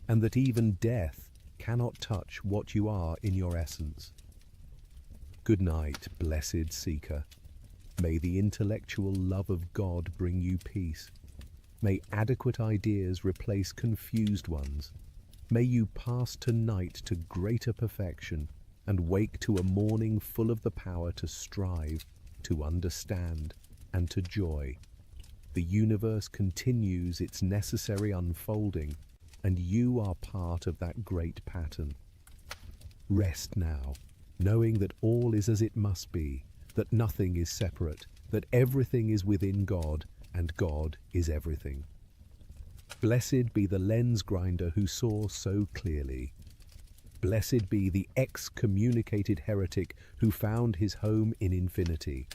and that even death cannot touch what you are in your essence. Good night, blessed seeker. May the intellectual love of God bring you peace. May adequate ideas replace confused ones. May you pass tonight to greater perfection and wake to a morning full of the power to strive, to understand, and to joy. The universe continues its necessary unfolding, and you are part of that great pattern. Rest now, knowing that all is as it must be, that nothing is separate, that everything is within God, and God is everything. Blessed be the lens grinder who saw so clearly. Blessed be the excommunicated heretic who found his home in infinity.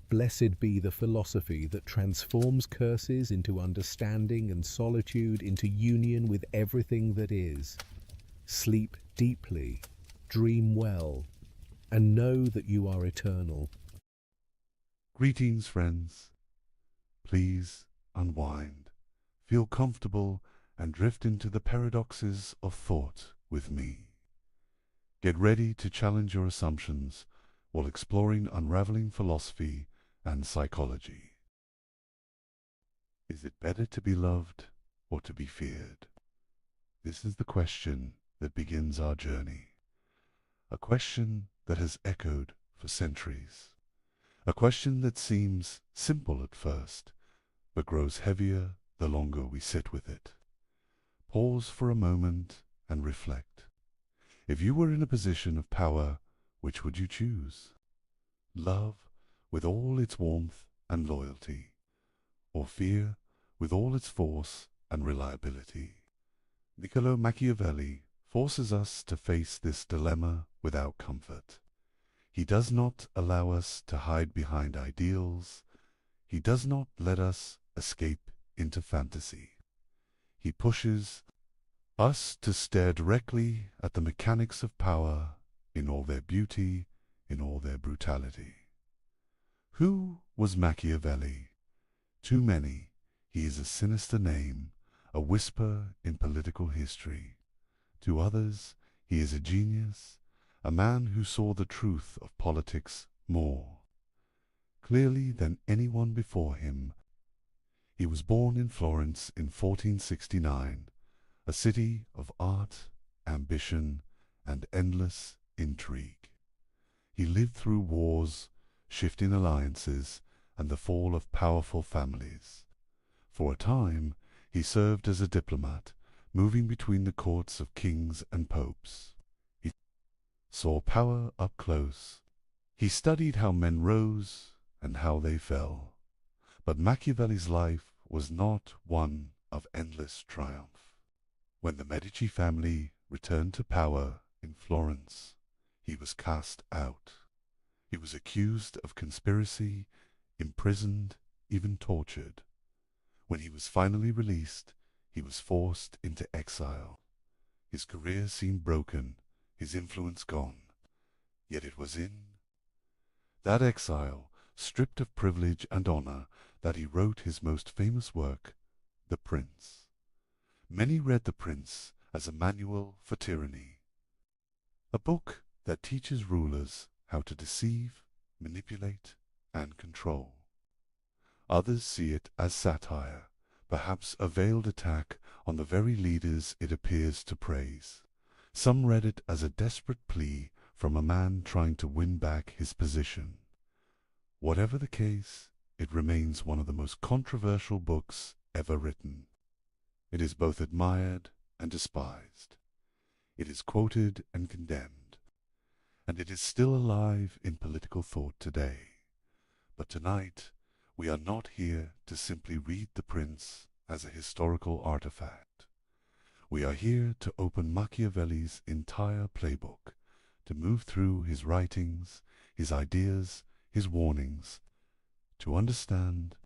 Blessed be the philosophy that transforms curses into understanding and solitude into union with everything that is. Sleep deeply, dream well, and know that you are eternal. Greetings, friends. Please unwind, feel comfortable, and drift into the paradoxes of thought with me. Get ready to challenge your assumptions while exploring unraveling philosophy and psychology. Is it better to be loved or to be feared? This is the question that begins our journey. A question that has echoed for centuries. A question that seems simple at first, but grows heavier the longer we sit with it. Pause for a moment and reflect. If you were in a position of power, which would you choose? Love with all its warmth and loyalty, or fear with all its force and reliability? Niccolo Machiavelli forces us to face this dilemma without comfort. He does not allow us to hide behind ideals. He does not let us escape into fantasy. He pushes us to stare directly at the mechanics of power in all their beauty, in all their brutality. Who was Machiavelli? To many, he is a sinister name, a whisper in political history. To others, he is a genius, a man who saw the truth of politics more clearly than anyone before him. He was born in Florence in 1469, a city of art, ambition, and endless intrigue. He lived through wars, shifting alliances, and the fall of powerful families. For a time, he served as a diplomat, moving between the courts of kings and popes. He saw power up close. He studied how men rose and how they fell. But Machiavelli's life was not one of endless triumph. When the Medici family returned to power in Florence, he was cast out. He was accused of conspiracy, imprisoned, even tortured. When he was finally released, he was forced into exile. His career seemed broken, his influence gone. Yet it was in that exile, stripped of privilege and honor, that he wrote his most famous work, The Prince. Many read The Prince as a manual for tyranny, a book that teaches rulers how to deceive, manipulate, and control. Others see it as satire, perhaps a veiled attack on the very leaders it appears to praise. Some read it as a desperate plea from a man trying to win back his position. Whatever the case, it remains one of the most controversial books ever written. It is both admired and despised. It is quoted and condemned, and it is still alive in political thought today. But tonight, we are not here to simply read The Prince as a historical artifact. We are here to open Machiavelli's entire playbook, to move through his writings, his ideas, his warnings, to understand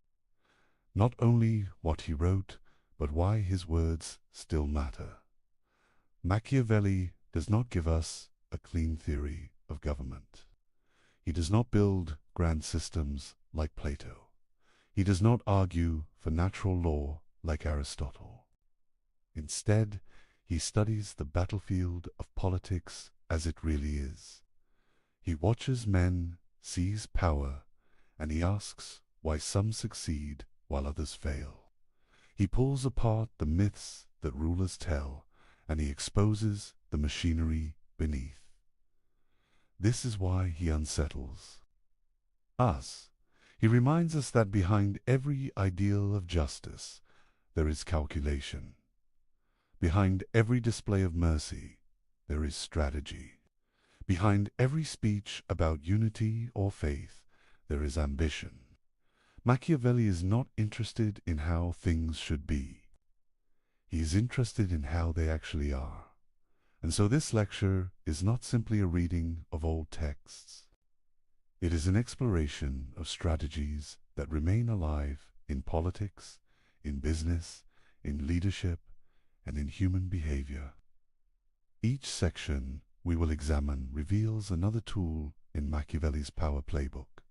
not only what he wrote, but why his words still matter. Machiavelli does not give us a clean theory of government. He does not build grand systems like Plato. He does not argue for natural law like Aristotle. Instead, he studies the battlefield of politics as it really is. He watches men seize power, and he asks why some succeed while others fail. He pulls apart the myths that rulers tell, and he exposes the machinery beneath. This is why he unsettles us. He reminds us that behind every ideal of justice, there is calculation. Behind every display of mercy, there is strategy. Behind every speech about unity or faith, there is ambition. Machiavelli is not interested in how things should be. He is interested in how they actually are. And so this lecture is not simply a reading of old texts. It is an exploration of strategies that remain alive in politics, in business, in leadership, and in human behavior. Each section we will examine reveals another tool in Machiavelli's power playbook.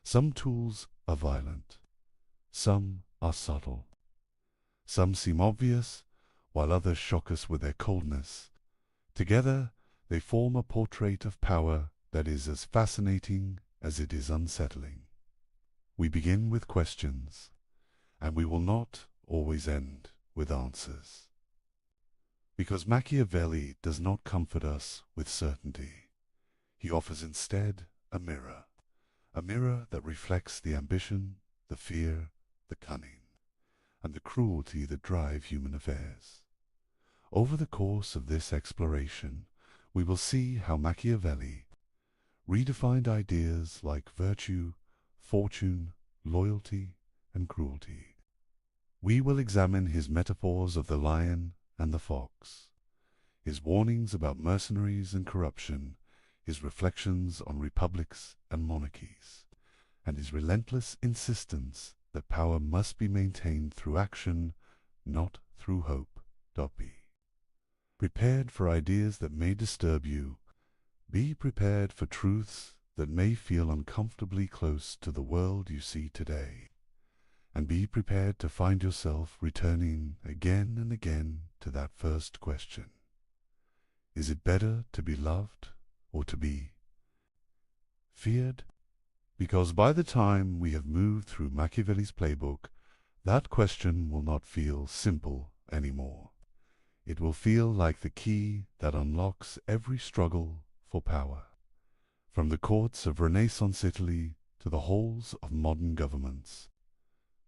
Some tools are violent. Some are subtle. Some seem obvious, while others shock us with their coldness. Together, they form a portrait of power that is as fascinating as it is unsettling. We begin with questions, and we will not always end with answers. Because Machiavelli does not comfort us with certainty. He offers instead a mirror that reflects the ambition, the fear, the cunning, and the cruelty that drive human affairs. Over the course of this exploration, we will see how Machiavelli redefined ideas like virtue, fortune, loyalty, and cruelty. We will examine his metaphors of the lion and the fox, his warnings about mercenaries and corruption, his reflections on republics and monarchies, and his relentless insistence that power must be maintained through action, not through hope. Be prepared for ideas that may disturb you. Be prepared for truths that may feel uncomfortably close to the world you see today. And be prepared to find yourself returning again and again to that first question. Is it better to be loved or to be feared? Because by the time we have moved through Machiavelli's playbook, that question will not feel simple anymore. It will feel like the key that unlocks every struggle for power, from the courts of Renaissance Italy to the halls of modern governments.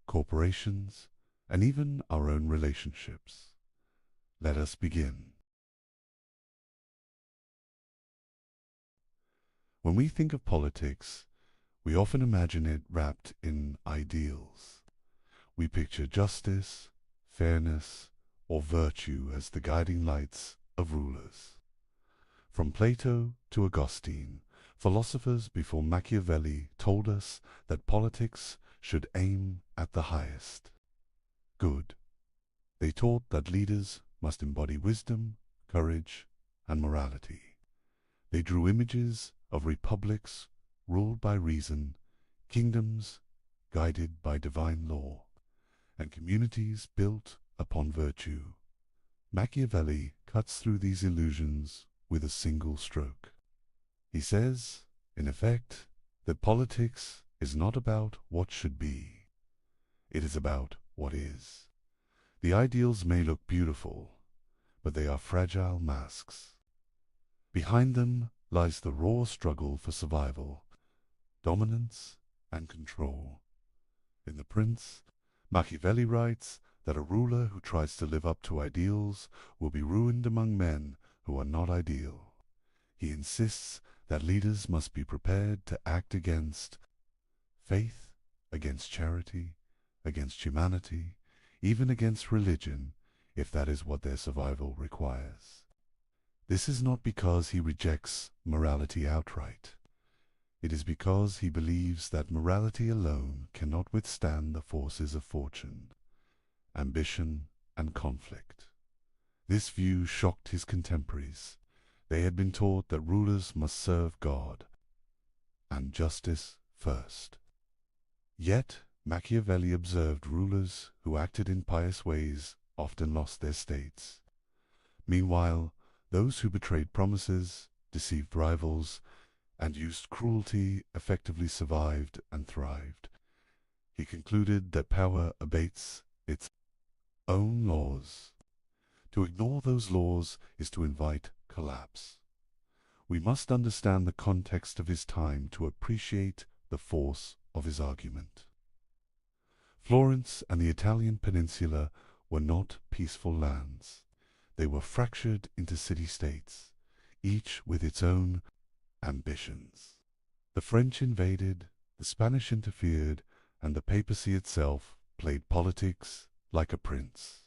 Corporations and even our own relationships. Let us begin. When we think of politics, we often imagine it wrapped in ideals. We picture justice, fairness, or virtue as the guiding lights of rulers. From Plato to Augustine, philosophers before Machiavelli told us that politics should aim at the highest good. They taught that leaders must embody wisdom, courage, and morality. They drew images of republics ruled by reason, kingdoms guided by divine law, and communities built upon virtue. Machiavelli cuts through these illusions with a single stroke. He says, in effect, that politics is not about what should be. It is about what is. The ideals may look beautiful, but they are fragile masks. Behind them lies the raw struggle for survival, dominance, and control. In The Prince, Machiavelli writes that a ruler who tries to live up to ideals will be ruined among men who are not ideal. He insists that leaders must be prepared to act against faith, against charity, against humanity, even against religion, if that is what their survival requires. This is not because he rejects morality outright. It is because he believes that morality alone cannot withstand the forces of fortune, ambition, and conflict. This view shocked his contemporaries. They had been taught that rulers must serve God and justice first. Yet Machiavelli observed rulers who acted in pious ways often lost their states. Meanwhile, those who betrayed promises, deceived rivals, and used cruelty effectively survived and thrived. He concluded that power abates its own laws. To ignore those laws is to invite collapse. We must understand the context of his time to appreciate the force of his argument. Florence and the Italian peninsula were not peaceful lands. They were fractured into city-states, each with its own ambitions. The French invaded, the Spanish interfered, and the papacy itself played politics like a prince.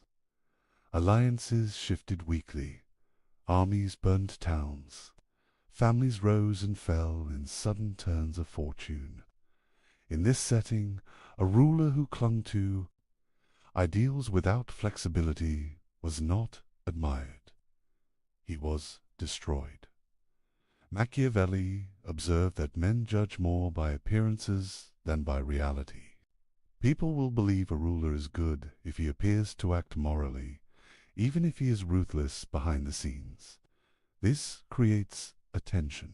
Alliances shifted weekly, armies burned towns, families rose and fell in sudden turns of fortune. In this setting, a ruler who clung to ideals without flexibility was not admired. He was destroyed. Machiavelli observed that men judge more by appearances than by reality. People will believe a ruler is good if he appears to act morally, even if he is ruthless behind the scenes. This creates a tension.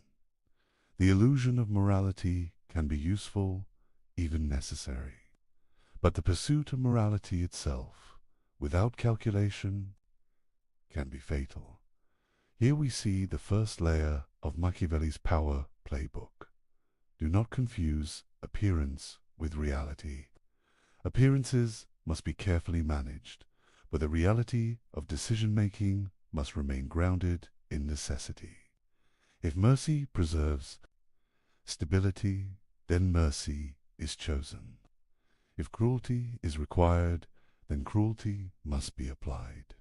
The illusion of morality can be useful, even necessary. But the pursuit of morality itself, without calculation, can be fatal. Here we see the first layer of Machiavelli's power playbook. Do not confuse appearance with reality. Appearances must be carefully managed, but the reality of decision-making must remain grounded in necessity. If mercy preserves stability, then mercy is chosen. If cruelty is required, then cruelty must be applied.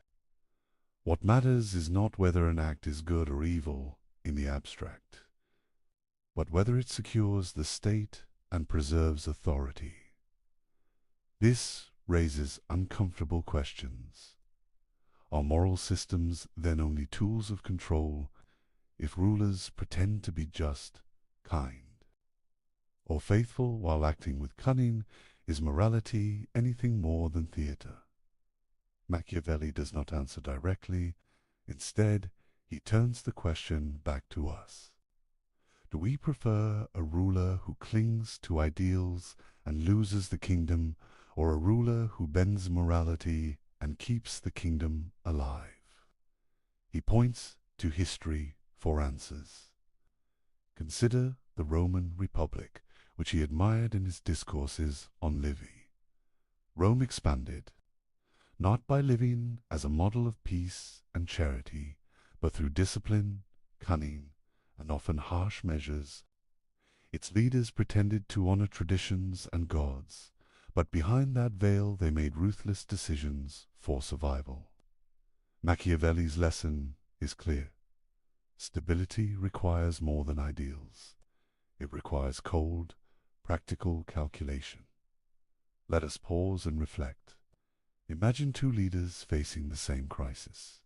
What matters is not whether an act is good or evil in the abstract, but whether it secures the state and preserves authority. This raises uncomfortable questions. Are moral systems then only tools of control if rulers pretend to be just, kind, or faithful while acting with cunning? Is morality anything more than theatre? Machiavelli does not answer directly. Instead, he turns the question back to us. Do we prefer a ruler who clings to ideals and loses the kingdom, or a ruler who bends morality and keeps the kingdom alive? He points to history for answers. Consider the Roman Republic, which he admired in his discourses on Livy. Rome expanded, not by living as a model of peace and charity, but through discipline, cunning, and often harsh measures. Its leaders pretended to honor traditions and gods, but behind that veil they made ruthless decisions for survival. Machiavelli's lesson is clear. Stability requires more than ideals. It requires cold, practical calculation. Let us pause and reflect. Imagine two leaders facing the same crisis.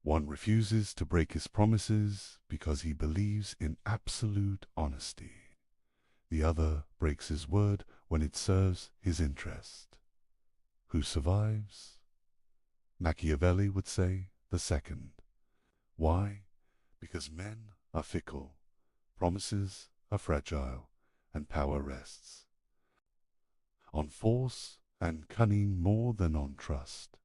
One refuses to break his promises because he believes in absolute honesty. The other breaks his word when it serves his interest. Who survives? Machiavelli would say the second. Why? Because men are fickle, promises are fragile, and power rests on force and cunning more than on trust.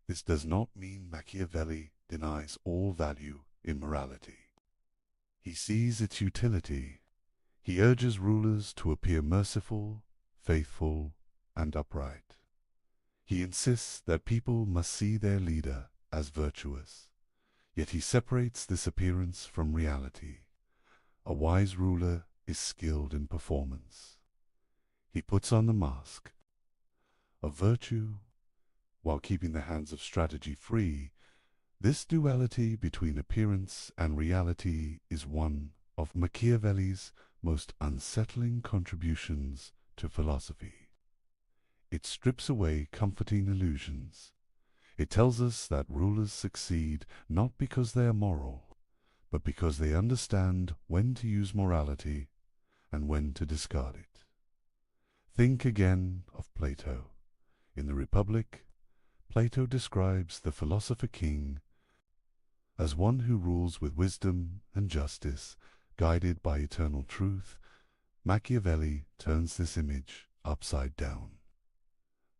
This does not mean Machiavelli denies all value in morality. He sees its utility. He urges rulers to appear merciful, faithful, and upright. He insists that people must see their leader as virtuous, yet he separates this appearance from reality. A wise ruler is skilled in performance. He puts on the mask of virtue while keeping the hands of strategy free. This duality between appearance and reality is one of Machiavelli's most unsettling contributions to philosophy. It strips away comforting illusions. It tells us that rulers succeed not because they are moral, but because they understand when to use morality and when to discard it. Think again of Plato. In the Republic, Plato describes the philosopher king as one who rules with wisdom and justice, guided by eternal truth. Machiavelli turns this image upside down.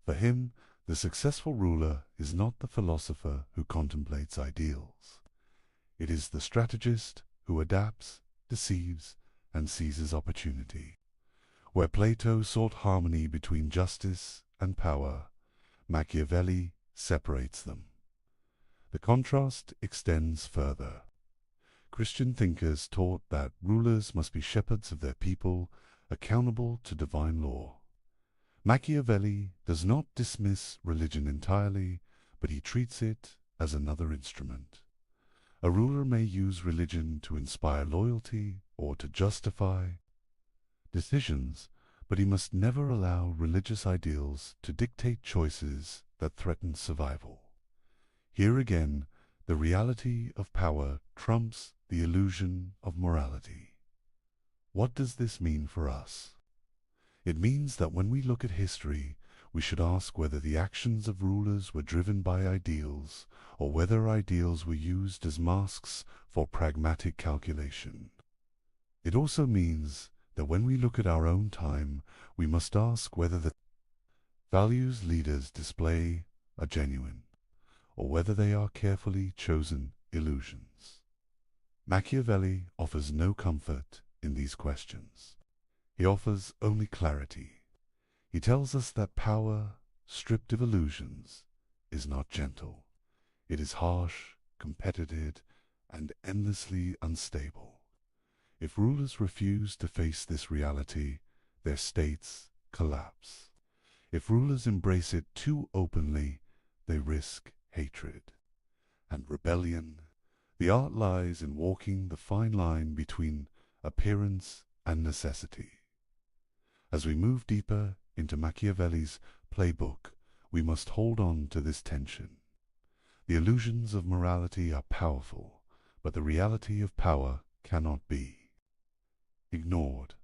For him, the successful ruler is not the philosopher who contemplates ideals. It is the strategist who adapts, deceives, and seizes opportunity. Where Plato sought harmony between justice and power, Machiavelli separates them. The contrast extends further. Christian thinkers taught that rulers must be shepherds of their people, accountable to divine law. Machiavelli does not dismiss religion entirely, but he treats it as another instrument. A ruler may use religion to inspire loyalty or to justify decisions, but he must never allow religious ideals to dictate choices that threaten survival. Here again, the reality of power trumps the illusion of morality. What does this mean for us? It means that when we look at history, we should ask whether the actions of rulers were driven by ideals, or whether ideals were used as masks for pragmatic calculation. It also means that when we look at our own time, we must ask whether the values leaders display are genuine, or whether they are carefully chosen illusions. Machiavelli offers no comfort in these questions. He offers only clarity. He tells us that power, stripped of illusions, is not gentle. It is harsh, competitive, and endlessly unstable. If rulers refuse to face this reality, their states collapse. If rulers embrace it too openly, they risk hatred and rebellion. The art lies in walking the fine line between appearance and necessity. As we move deeper into Machiavelli's playbook, we must hold on to this tension. The illusions of morality are powerful, but the reality of power cannot be ignored.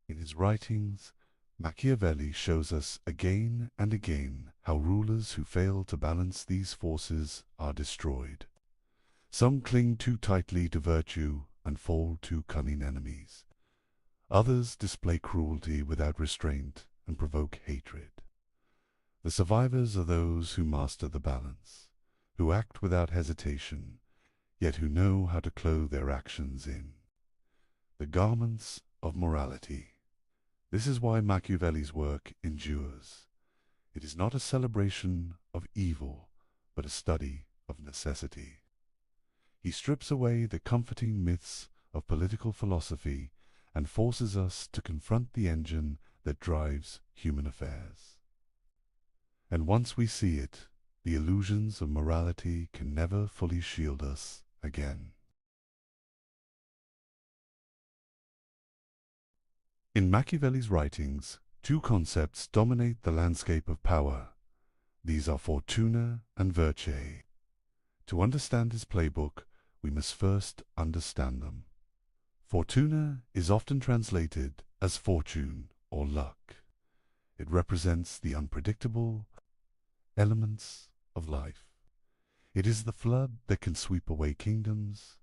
In his writings, Machiavelli shows us again and again how rulers who fail to balance these forces are destroyed. Some cling too tightly to virtue and fall to cunning enemies. Others display cruelty without restraint and provoke hatred. The survivors are those who master the balance, who act without hesitation, yet who know how to clothe their actions in the garments of morality. This is why Machiavelli's work endures. It is not a celebration of evil, but a study of necessity. He strips away the comforting myths of political philosophy and forces us to confront the engine that drives human affairs. And once we see it, the illusions of morality can never fully shield us again. In Machiavelli's writings, two concepts dominate the landscape of power. These are fortuna and virtue. To understand his playbook, we must first understand them. Fortuna is often translated as fortune or luck. It represents the unpredictable elements of life. It is the flood that can sweep away kingdoms.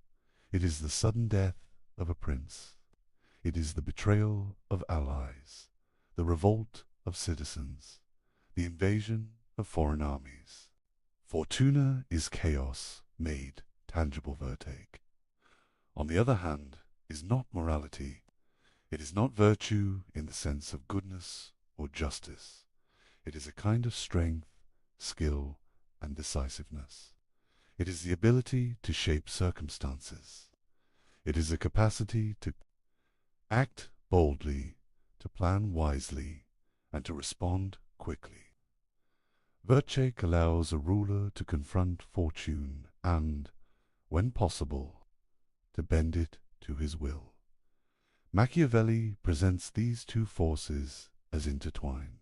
It is the sudden death of a prince. It is the betrayal of allies, the revolt of citizens, the invasion of foreign armies. Fortuna is chaos made tangible vertake. On the other hand, is not morality. It is not virtue in the sense of goodness or justice. It is a kind of strength, skill, and decisiveness. It is the ability to shape circumstances. It is a capacity to act boldly, to plan wisely, and to respond quickly. Virtue allows a ruler to confront fortune and, when possible, to bend it to his will. Machiavelli presents these two forces as intertwined.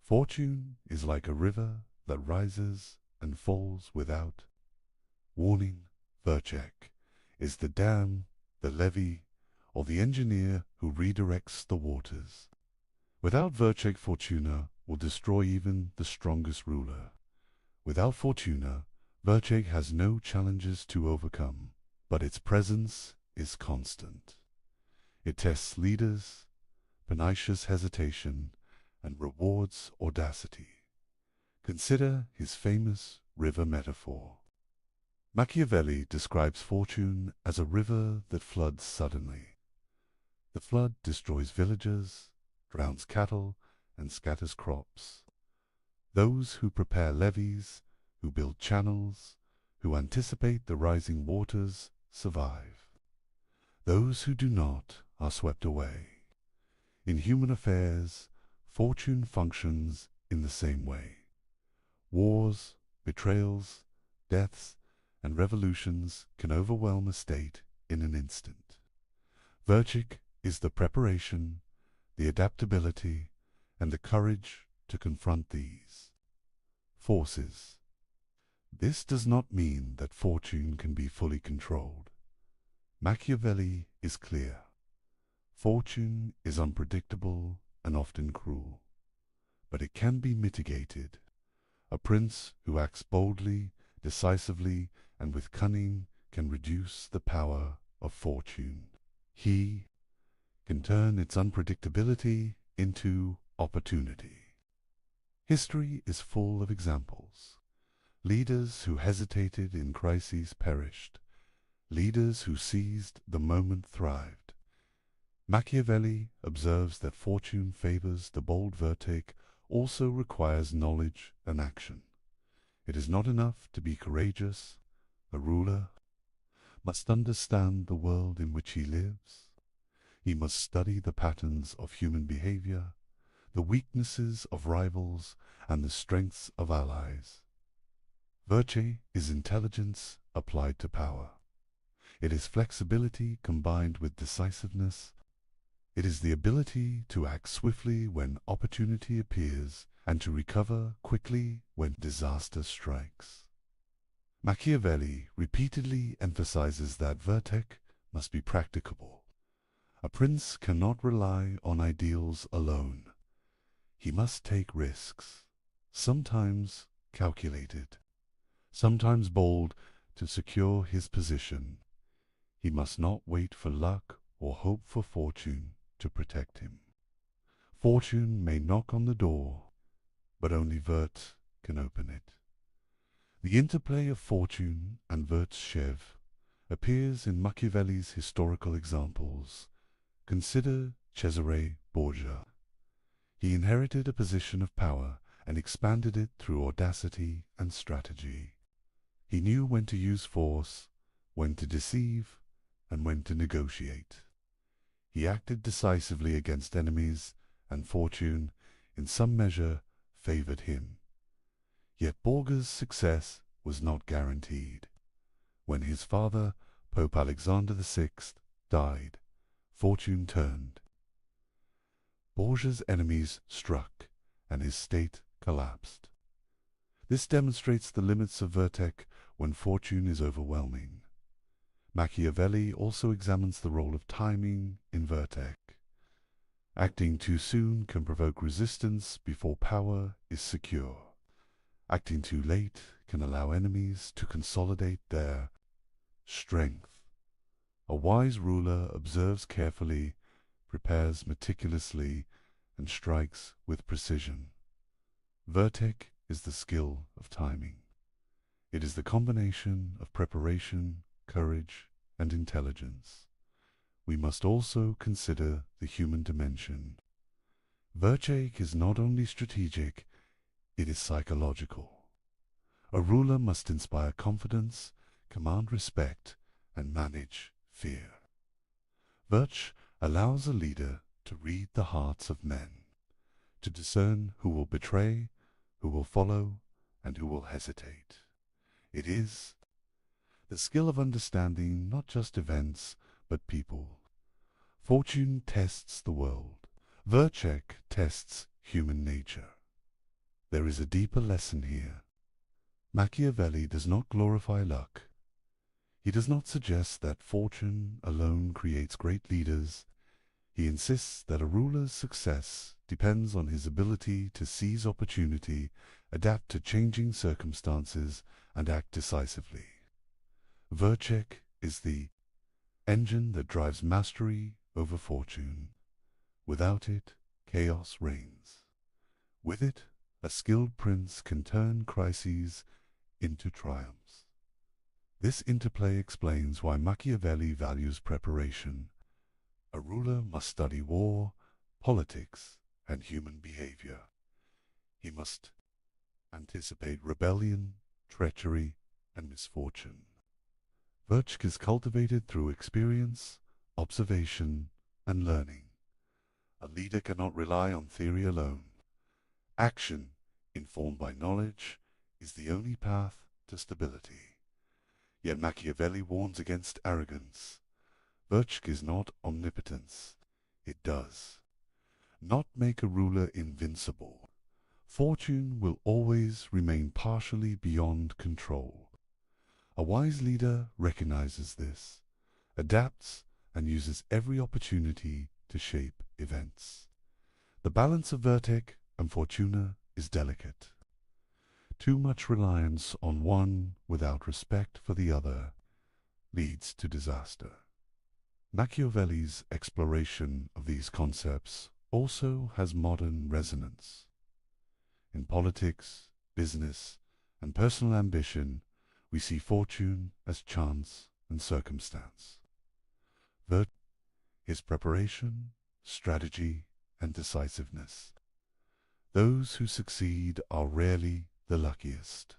Fortune is like a river that rises and falls without warning. Virtue is the dam, the levee, or the engineer who redirects the waters. Without virtue, fortuna will destroy even the strongest ruler. Without fortuna, virtue has no challenges to overcome, but its presence is constant. It tests leaders, punishes hesitation, and rewards audacity. Consider his famous river metaphor. Machiavelli describes fortune as a river that floods suddenly. The flood destroys villages, drowns cattle, and scatters crops. Those who prepare levees, who build channels, who anticipate the rising waters, survive. Those who do not are swept away. In human affairs, fortune functions in the same way. Wars, betrayals, deaths, and revolutions can overwhelm a state in an instant. Virtue is the preparation, the adaptability, and the courage to confront these forces. This does not mean that fortune can be fully controlled. Machiavelli is clear. Fortune is unpredictable and often cruel, but it can be mitigated. A prince who acts boldly, decisively, and with cunning can reduce the power of fortune. He can turn its unpredictability into opportunity. History is full of examples. Leaders who hesitated in crises perished. Leaders who seized the moment thrived. Machiavelli observes that fortune favors the bold vertic also requires knowledge and action. It is not enough to be courageous. A ruler must understand the world in which he lives. He must study the patterns of human behavior, the weaknesses of rivals, and the strengths of allies. Virtue is intelligence applied to power. It is flexibility combined with decisiveness. It is the ability to act swiftly when opportunity appears and to recover quickly when disaster strikes. Machiavelli repeatedly emphasizes that virtue must be practicable. A prince cannot rely on ideals alone. He must take risks, sometimes calculated, sometimes bold, to secure his position. He must not wait for luck or hope for fortune to protect him. Fortune may knock on the door, but only Vert can open it. The interplay of fortune and virtue appears in Machiavelli's historical examples. Consider Cesare Borgia. He inherited a position of power and expanded it through audacity and strategy. He knew when to use force, when to deceive, and when to negotiate. He acted decisively against enemies, and fortune, in some measure, favored him. Yet Borgia's success was not guaranteed. When his father, Pope Alexander VI, died, fortune turned. Borgia's enemies struck, and his state collapsed. This demonstrates the limits of Vertec when fortune is overwhelming. Machiavelli also examines the role of timing in Vertec. Acting too soon can provoke resistance before power is secure. Acting too late can allow enemies to consolidate their strength. A wise ruler observes carefully, prepares meticulously, and strikes with precision. Vertec is the skill of timing. It is the combination of preparation, courage, and intelligence. We must also consider the human dimension. Vertec is not only strategic, it is psychological. A ruler must inspire confidence, command respect, and manage fear. Vertec allows a leader to read the hearts of men, to discern who will betray, who will follow, and who will hesitate. It is the skill of understanding not just events, but people. Fortune tests the world. Vertec tests human nature. There is a deeper lesson here. Machiavelli does not glorify luck. He does not suggest that fortune alone creates great leaders. He insists that a ruler's success depends on his ability to seize opportunity, adapt to changing circumstances, and act decisively. Vertec is the engine that drives mastery over fortune. Without it, chaos reigns. With it, a skilled prince can turn crises into triumphs. This interplay explains why Machiavelli values preparation. A ruler must study war, politics, and human behavior. He must anticipate rebellion, treachery, and misfortune. Vertec is cultivated through experience, observation, and learning. A leader cannot rely on theory alone. Action, informed by knowledge, is the only path to stability. Yet Machiavelli warns against arrogance. Vertec is not omnipotence. It does not make a ruler invincible. Fortune will always remain partially beyond control. A wise leader recognizes this, adapts, and uses every opportunity to shape events. The balance of Vertec and Fortuna is delicate. Too much reliance on one without respect for the other leads to disaster. Machiavelli's exploration of these concepts also has modern resonance. In politics, business, and personal ambition, we see fortune as chance and circumstance. Vertec is preparation, strategy, and decisiveness. Those who succeed are rarely the luckiest.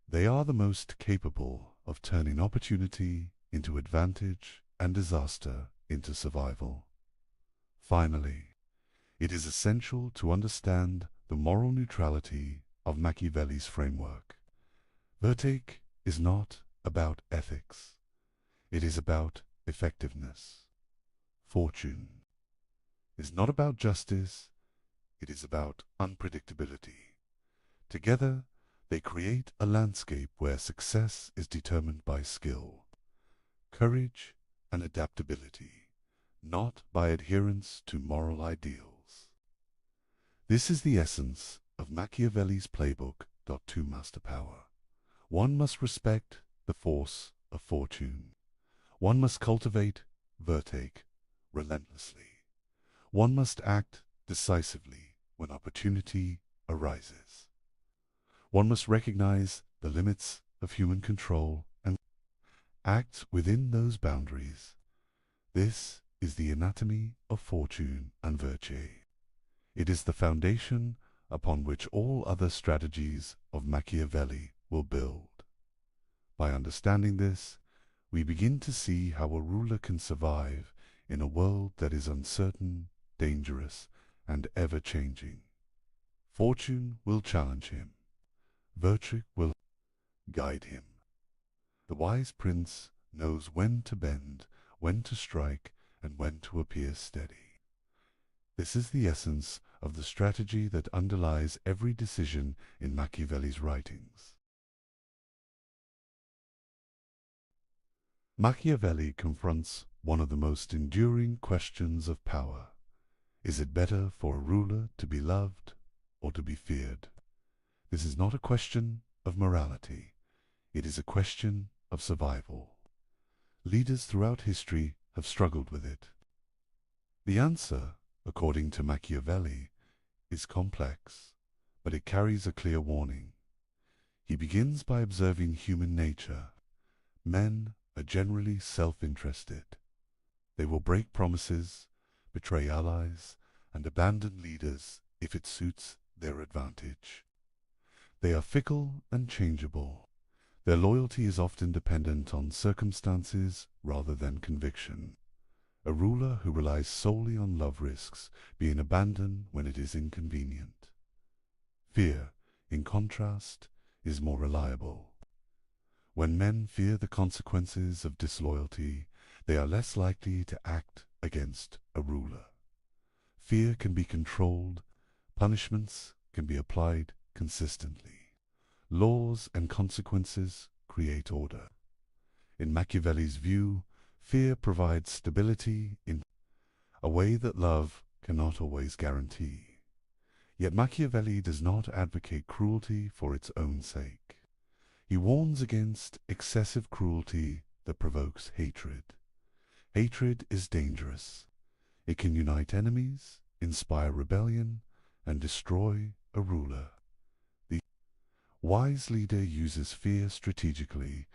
They are the most capable of turning opportunity into advantage and disaster into survival. Finally, it is essential to understand the moral neutrality of Machiavelli's framework. Vertec is not about ethics. It is about effectiveness. Fortune is not about justice. It is about unpredictability. Together, they create a landscape where success is determined by skill, courage, and adaptability, not by adherence to moral ideals. This is the essence of Machiavelli's playbook. To master power, one must respect the force of fortune. One must cultivate Vertec relentlessly. One must act decisively when opportunity arises. One must recognize the limits of human control and act within those boundaries. This is the anatomy of fortune and Vertec. It is the foundation upon which all other strategies of Machiavelli will build. By understanding this, we begin to see how a ruler can survive in a world that is uncertain, dangerous, and ever-changing. Fortune will challenge him. Virtue will guide him. The wise prince knows when to bend, when to strike, and when to appear steady. This is the essence of the strategy that underlies every decision in Machiavelli's writings. Machiavelli confronts one of the most enduring questions of power. Is it better for a ruler to be loved or to be feared? This is not a question of morality. It is a question of survival. Leaders throughout history have struggled with it. The answer, according to Machiavelli, is complex, but it carries a clear warning. He begins by observing human nature. Men are generally self-interested. They will break promises, betray allies, and abandon leaders if it suits their advantage. They are fickle and changeable. Their loyalty is often dependent on circumstances rather than conviction. A ruler who relies solely on love risks being abandoned when it is inconvenient. Fear, in contrast, is more reliable. When men fear the consequences of disloyalty, they are less likely to act against a ruler. Fear can be controlled, punishments can be applied consistently. Laws and consequences create order. In Machiavelli's view, fear provides stability in a way that love cannot always guarantee. Yet Machiavelli does not advocate cruelty for its own sake. He warns against excessive cruelty that provokes hatred. Hatred is dangerous. It can unite enemies, inspire rebellion, and destroy a ruler. The wise leader uses fear strategically.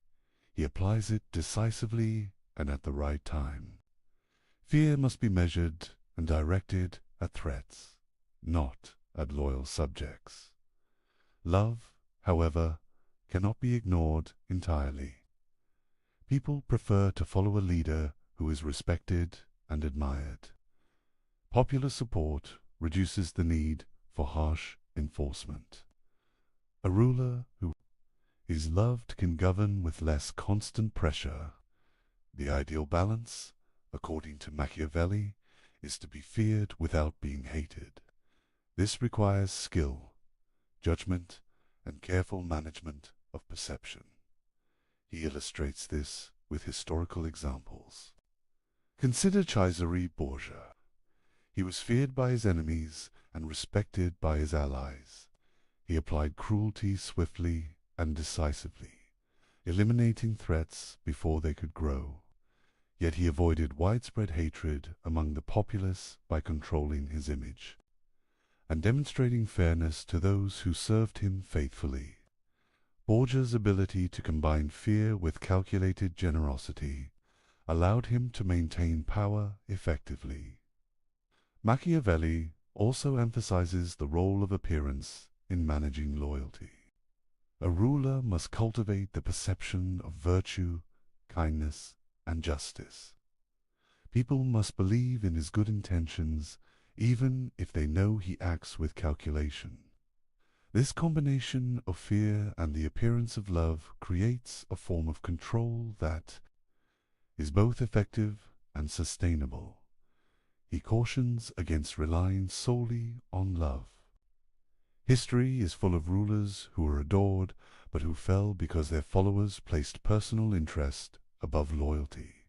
He applies it decisively and at the right time. Fear must be measured and directed at threats, not at loyal subjects. Love, however, cannot be ignored entirely. People prefer to follow a leader who is respected and admired. Popular support reduces the need for harsh enforcement. A ruler who is loved can govern with less constant pressure. The ideal balance, according to Machiavelli, is to be feared without being hated. This requires skill, judgment, and careful management of perception. He illustrates this with historical examples. Consider Cesare Borgia. He was feared by his enemies and respected by his allies. He applied cruelty swiftly and decisively, eliminating threats before they could grow. Yet he avoided widespread hatred among the populace by controlling his image and demonstrating fairness to those who served him faithfully. Borgia's ability to combine fear with calculated generosity allowed him to maintain power effectively. Machiavelli also emphasizes the role of appearance in managing loyalty. A ruler must cultivate the perception of virtue, kindness, and justice. People must believe in his good intentions, even if they know he acts with calculation. This combination of fear and the appearance of love creates a form of control that is both effective and sustainable. He cautions against relying solely on love. History is full of rulers who were adored, but who fell because their followers placed personal interest above loyalty.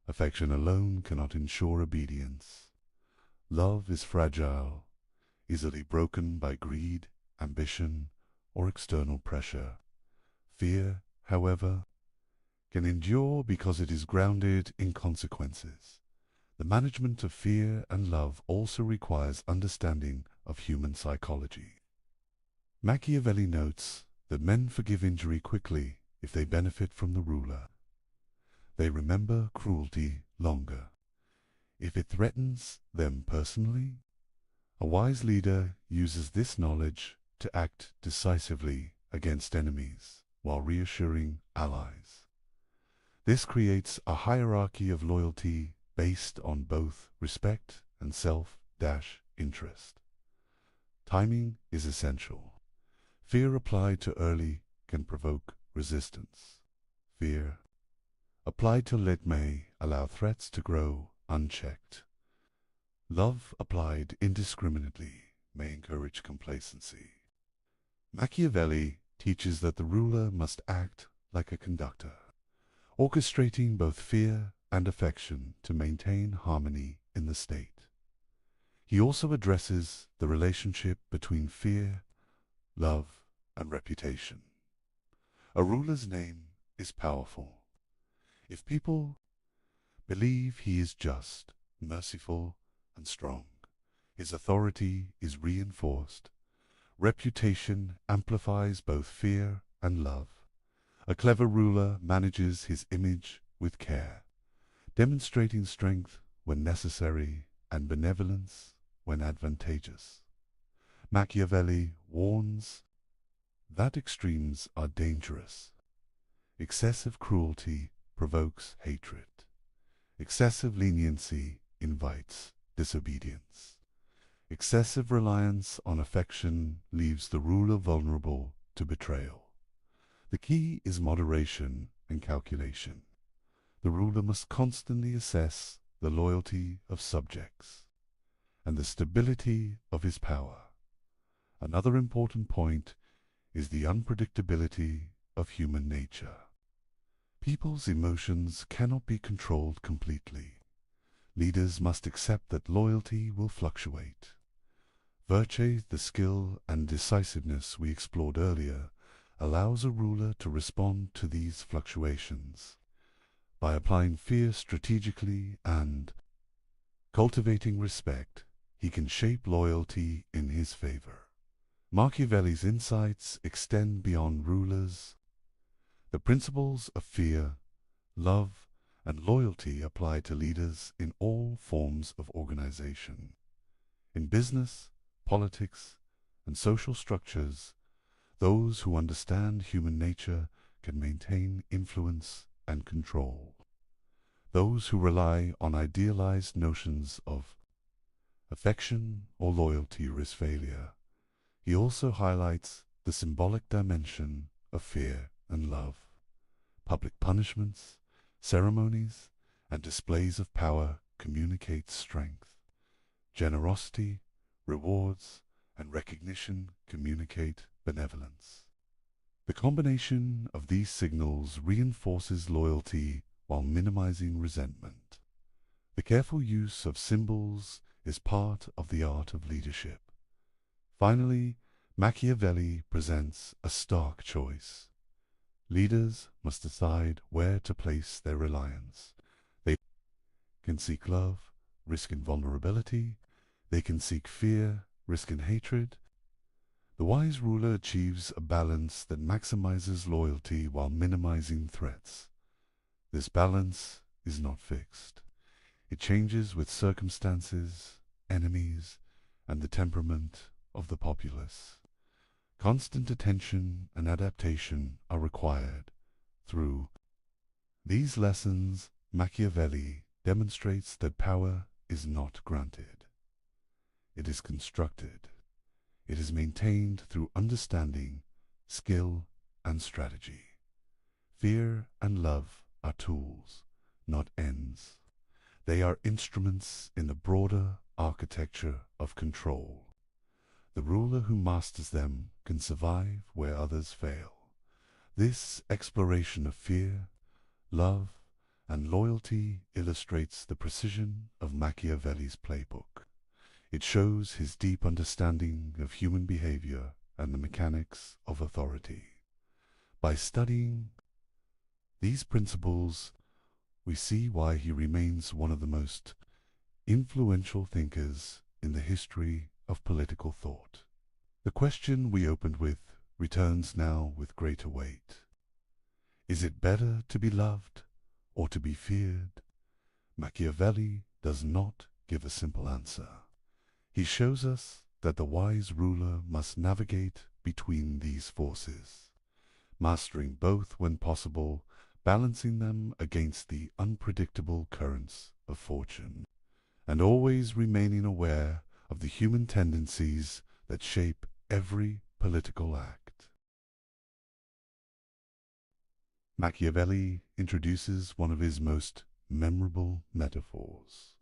Affection alone cannot ensure obedience. Love is fragile, easily broken by greed, ambition, or external pressure. Fear, however, can endure because it is grounded in consequences. The management of fear and love also requires understanding of human psychology. Machiavelli notes that men forgive injury quickly if they benefit from the ruler. They remember cruelty longer if it threatens them personally. A wise leader uses this knowledge to act decisively against enemies while reassuring allies. This creates a hierarchy of loyalty based on both respect and self-interest. Timing is essential. Fear applied too early can provoke resistance. Fear applied too late may allow threats to grow unchecked. Love applied indiscriminately may encourage complacency. Machiavelli teaches that the ruler must act like a conductor, orchestrating both fear and affection to maintain harmony in the state. He also addresses the relationship between fear, love, and reputation. A ruler's name is powerful. If people believe he is just, merciful, and strong, his authority is reinforced. Reputation amplifies both fear and love. A clever ruler manages his image with care, demonstrating strength when necessary and benevolence when advantageous. Machiavelli warns that extremes are dangerous. Excessive cruelty provokes hatred. Excessive leniency invites disobedience. Excessive reliance on affection leaves the ruler vulnerable to betrayal. The key is moderation and calculation. The ruler must constantly assess the loyalty of subjects and the stability of his power. Another important point is the unpredictability of human nature. People's emotions cannot be controlled completely. Leaders must accept that loyalty will fluctuate. Virtue, the skill and decisiveness we explored earlier, allows a ruler to respond to these fluctuations. By applying fear strategically and cultivating respect, he can shape loyalty in his favor. Machiavelli's insights extend beyond rulers. The principles of fear, love, and loyalty apply to leaders in all forms of organization. In business, politics, and social structures, those who understand human nature can maintain influence and control. Those who rely on idealized notions of affection or loyalty risk failure. He also highlights the symbolic dimension of fear and love. Public punishments, ceremonies, and displays of power communicate strength. Generosity, rewards, and recognition communicate benevolence. The combination of these signals reinforces loyalty while minimizing resentment. The careful use of symbols is part of the art of leadership. Finally, Machiavelli presents a stark choice. Leaders must decide where to place their reliance. They can seek love, risk invulnerability. They can seek fear, risk in hatred. The wise ruler achieves a balance that maximizes loyalty while minimizing threats. This balance is not fixed. It changes with circumstances, enemies, and the temperament of the populace. Constant attention and adaptation are required. Through these lessons, Machiavelli demonstrates that power is not granted. It is constructed. It is maintained through understanding, skill, and strategy. Fear and love are tools, not ends. They are instruments in the broader architecture of control. The ruler who masters them can survive where others fail. This exploration of fear, love, and loyalty illustrates the precision of Machiavelli's playbook. It shows his deep understanding of human behavior and the mechanics of authority. By studying these principles, we see why he remains one of the most influential thinkers in the history of political thought. The question we opened with returns now with greater weight. Is it better to be loved or to be feared? Machiavelli does not give a simple answer. He shows us that the wise ruler must navigate between these forces, mastering both when possible, balancing them against the unpredictable currents of fortune, and always remaining aware of the human tendencies that shape every political act. Machiavelli introduces one of his most memorable metaphors.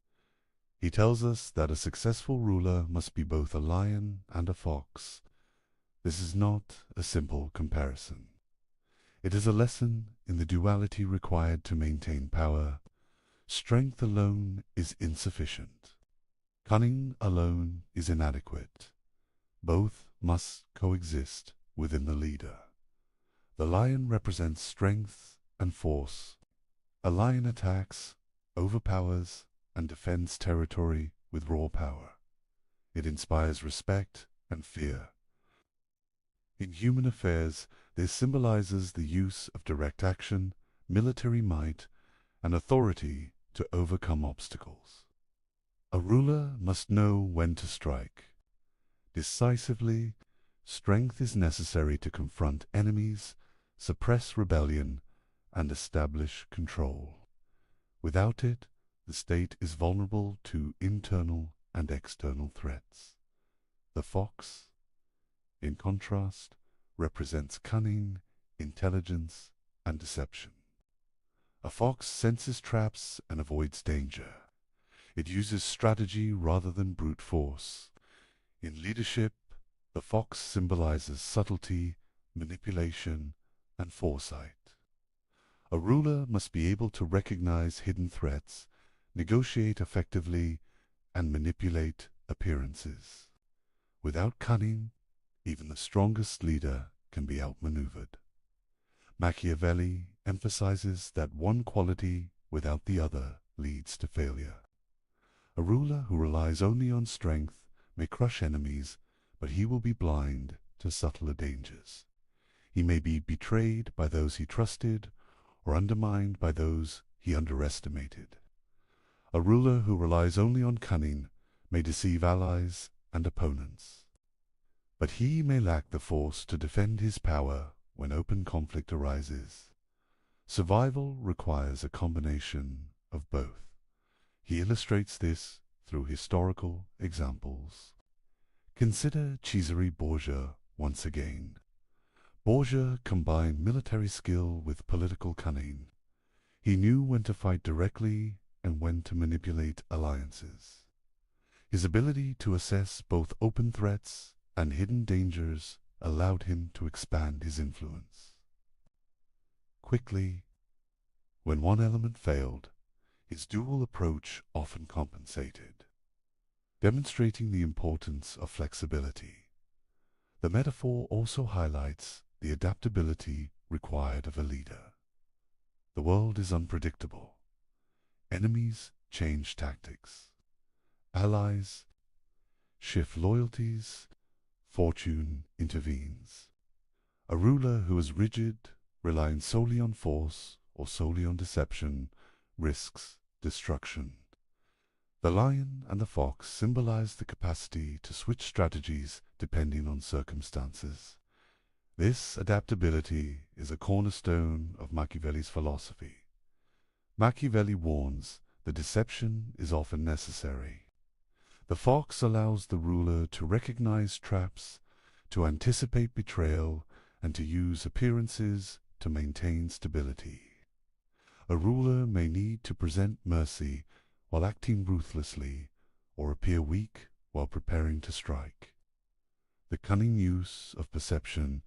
He tells us that a successful ruler must be both a lion and a fox. This is not a simple comparison. It is a lesson in the duality required to maintain power. Strength alone is insufficient. Cunning alone is inadequate. Both must coexist within the leader. The lion represents strength and force. A lion attacks, overpowers, and defends territory with raw power. It inspires respect and fear. In human affairs, this symbolizes the use of direct action, military might, and authority to overcome obstacles. A ruler must know when to strike. Decisively, strength is necessary to confront enemies, suppress rebellion, and establish control. Without it, the state is vulnerable to internal and external threats. The fox, in contrast, represents cunning, intelligence, and deception. A fox senses traps and avoids danger. It uses strategy rather than brute force. In leadership, the fox symbolizes subtlety, manipulation, and foresight. A ruler must be able to recognize hidden threats, negotiate effectively, and manipulate appearances. Without cunning, even the strongest leader can be outmaneuvered. Machiavelli emphasizes that one quality without the other leads to failure. A ruler who relies only on strength may crush enemies, but he will be blind to subtler dangers. He may be betrayed by those he trusted or undermined by those he underestimated. A ruler who relies only on cunning may deceive allies and opponents. But he may lack the force to defend his power when open conflict arises. Survival requires a combination of both. He illustrates this through historical examples. Consider Cesare Borgia once again. Borgia combined military skill with political cunning. He knew when to fight directly and when to manipulate alliances. His ability to assess both open threats and hidden dangers allowed him to expand his influence. Quickly, when one element failed, his dual approach often compensated, demonstrating the importance of flexibility. The metaphor also highlights the adaptability required of a leader. The world is unpredictable. Enemies change tactics. Allies shift loyalties. Fortune intervenes. A ruler who is rigid, relying solely on force or solely on deception, risks destruction. The lion and the fox symbolize the capacity to switch strategies depending on circumstances. This adaptability is a cornerstone of Machiavelli's philosophy. Machiavelli warns that deception is often necessary. The fox allows the ruler to recognize traps, to anticipate betrayal, and to use appearances to maintain stability. A ruler may need to present mercy while acting ruthlessly, or appear weak while preparing to strike. The cunning use of perception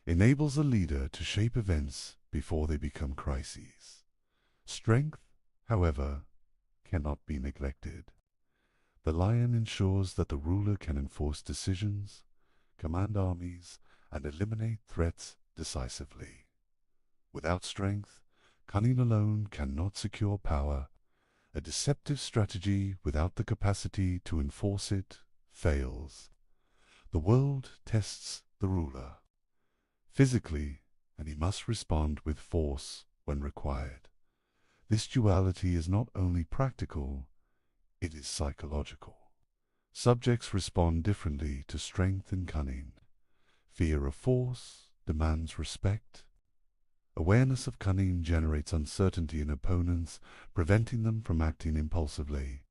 enables a leader to shape events before they become crises. Strength, however, cannot be neglected. The lion ensures that the ruler can enforce decisions, command armies, and eliminate threats decisively. Without strength, cunning alone cannot secure power. A deceptive strategy without the capacity to enforce it fails. The world tests the ruler physically, and he must respond with force when required. This duality is not only practical, it is psychological. Subjects respond differently to strength and cunning. Fear of force demands respect. Awareness of cunning generates uncertainty in opponents, preventing them from acting impulsively.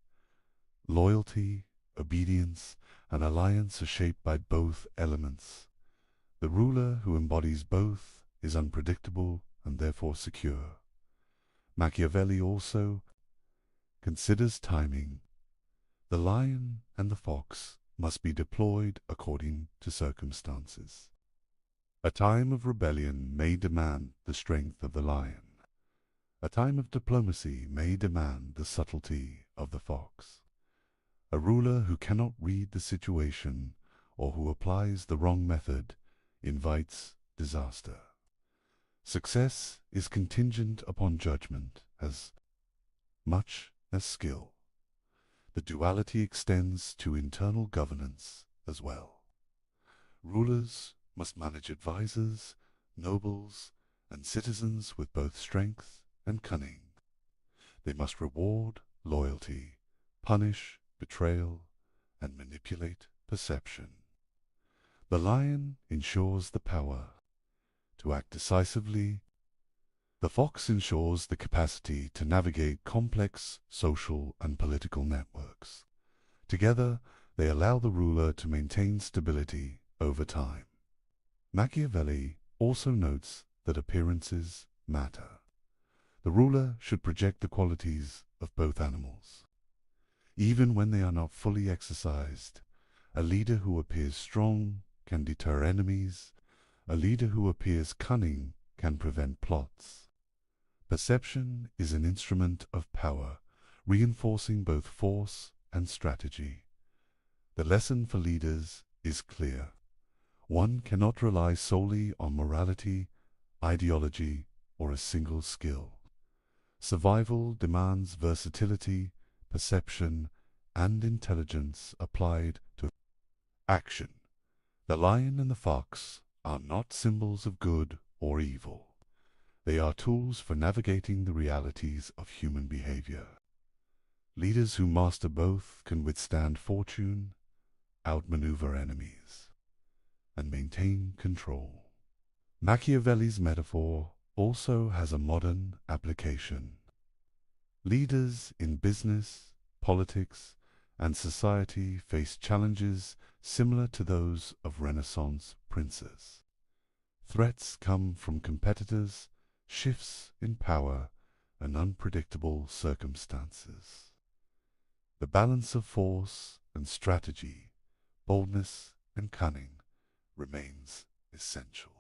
Loyalty, obedience, and alliance are shaped by both elements. The ruler who embodies both is unpredictable and therefore secure. Machiavelli also considers timing. The lion and the fox must be deployed according to circumstances. A time of rebellion may demand the strength of the lion. A time of diplomacy may demand the subtlety of the fox. A ruler who cannot read the situation or who applies the wrong method invites disaster. Success is contingent upon judgment as much as skill. The duality extends to internal governance as well. Rulers must manage advisors, nobles, and citizens with both strength and cunning. They must reward loyalty, punish betrayal, and manipulate perception. The lion ensures the power to act decisively. The fox ensures the capacity to navigate complex social and political networks. Together, they allow the ruler to maintain stability over time. Machiavelli also notes that appearances matter. The ruler should project the qualities of both animals. Even when they are not fully exercised, a leader who appears strong can deter enemies. A leader who appears cunning can prevent plots. Perception is an instrument of power, reinforcing both force and strategy. The lesson for leaders is clear. One cannot rely solely on morality, ideology, or a single skill. Survival demands versatility, perception, and intelligence applied to action. The lion and the fox are not symbols of good or evil. They are tools for navigating the realities of human behavior. Leaders who master both can withstand fortune, outmaneuver enemies, and maintain control. Machiavelli's metaphor also has a modern application. Leaders in business, politics, and society face challenges similar to those of Renaissance princes. Threats come from competitors, shifts in power, and unpredictable circumstances. The balance of force and strategy, boldness and cunning, remains essential.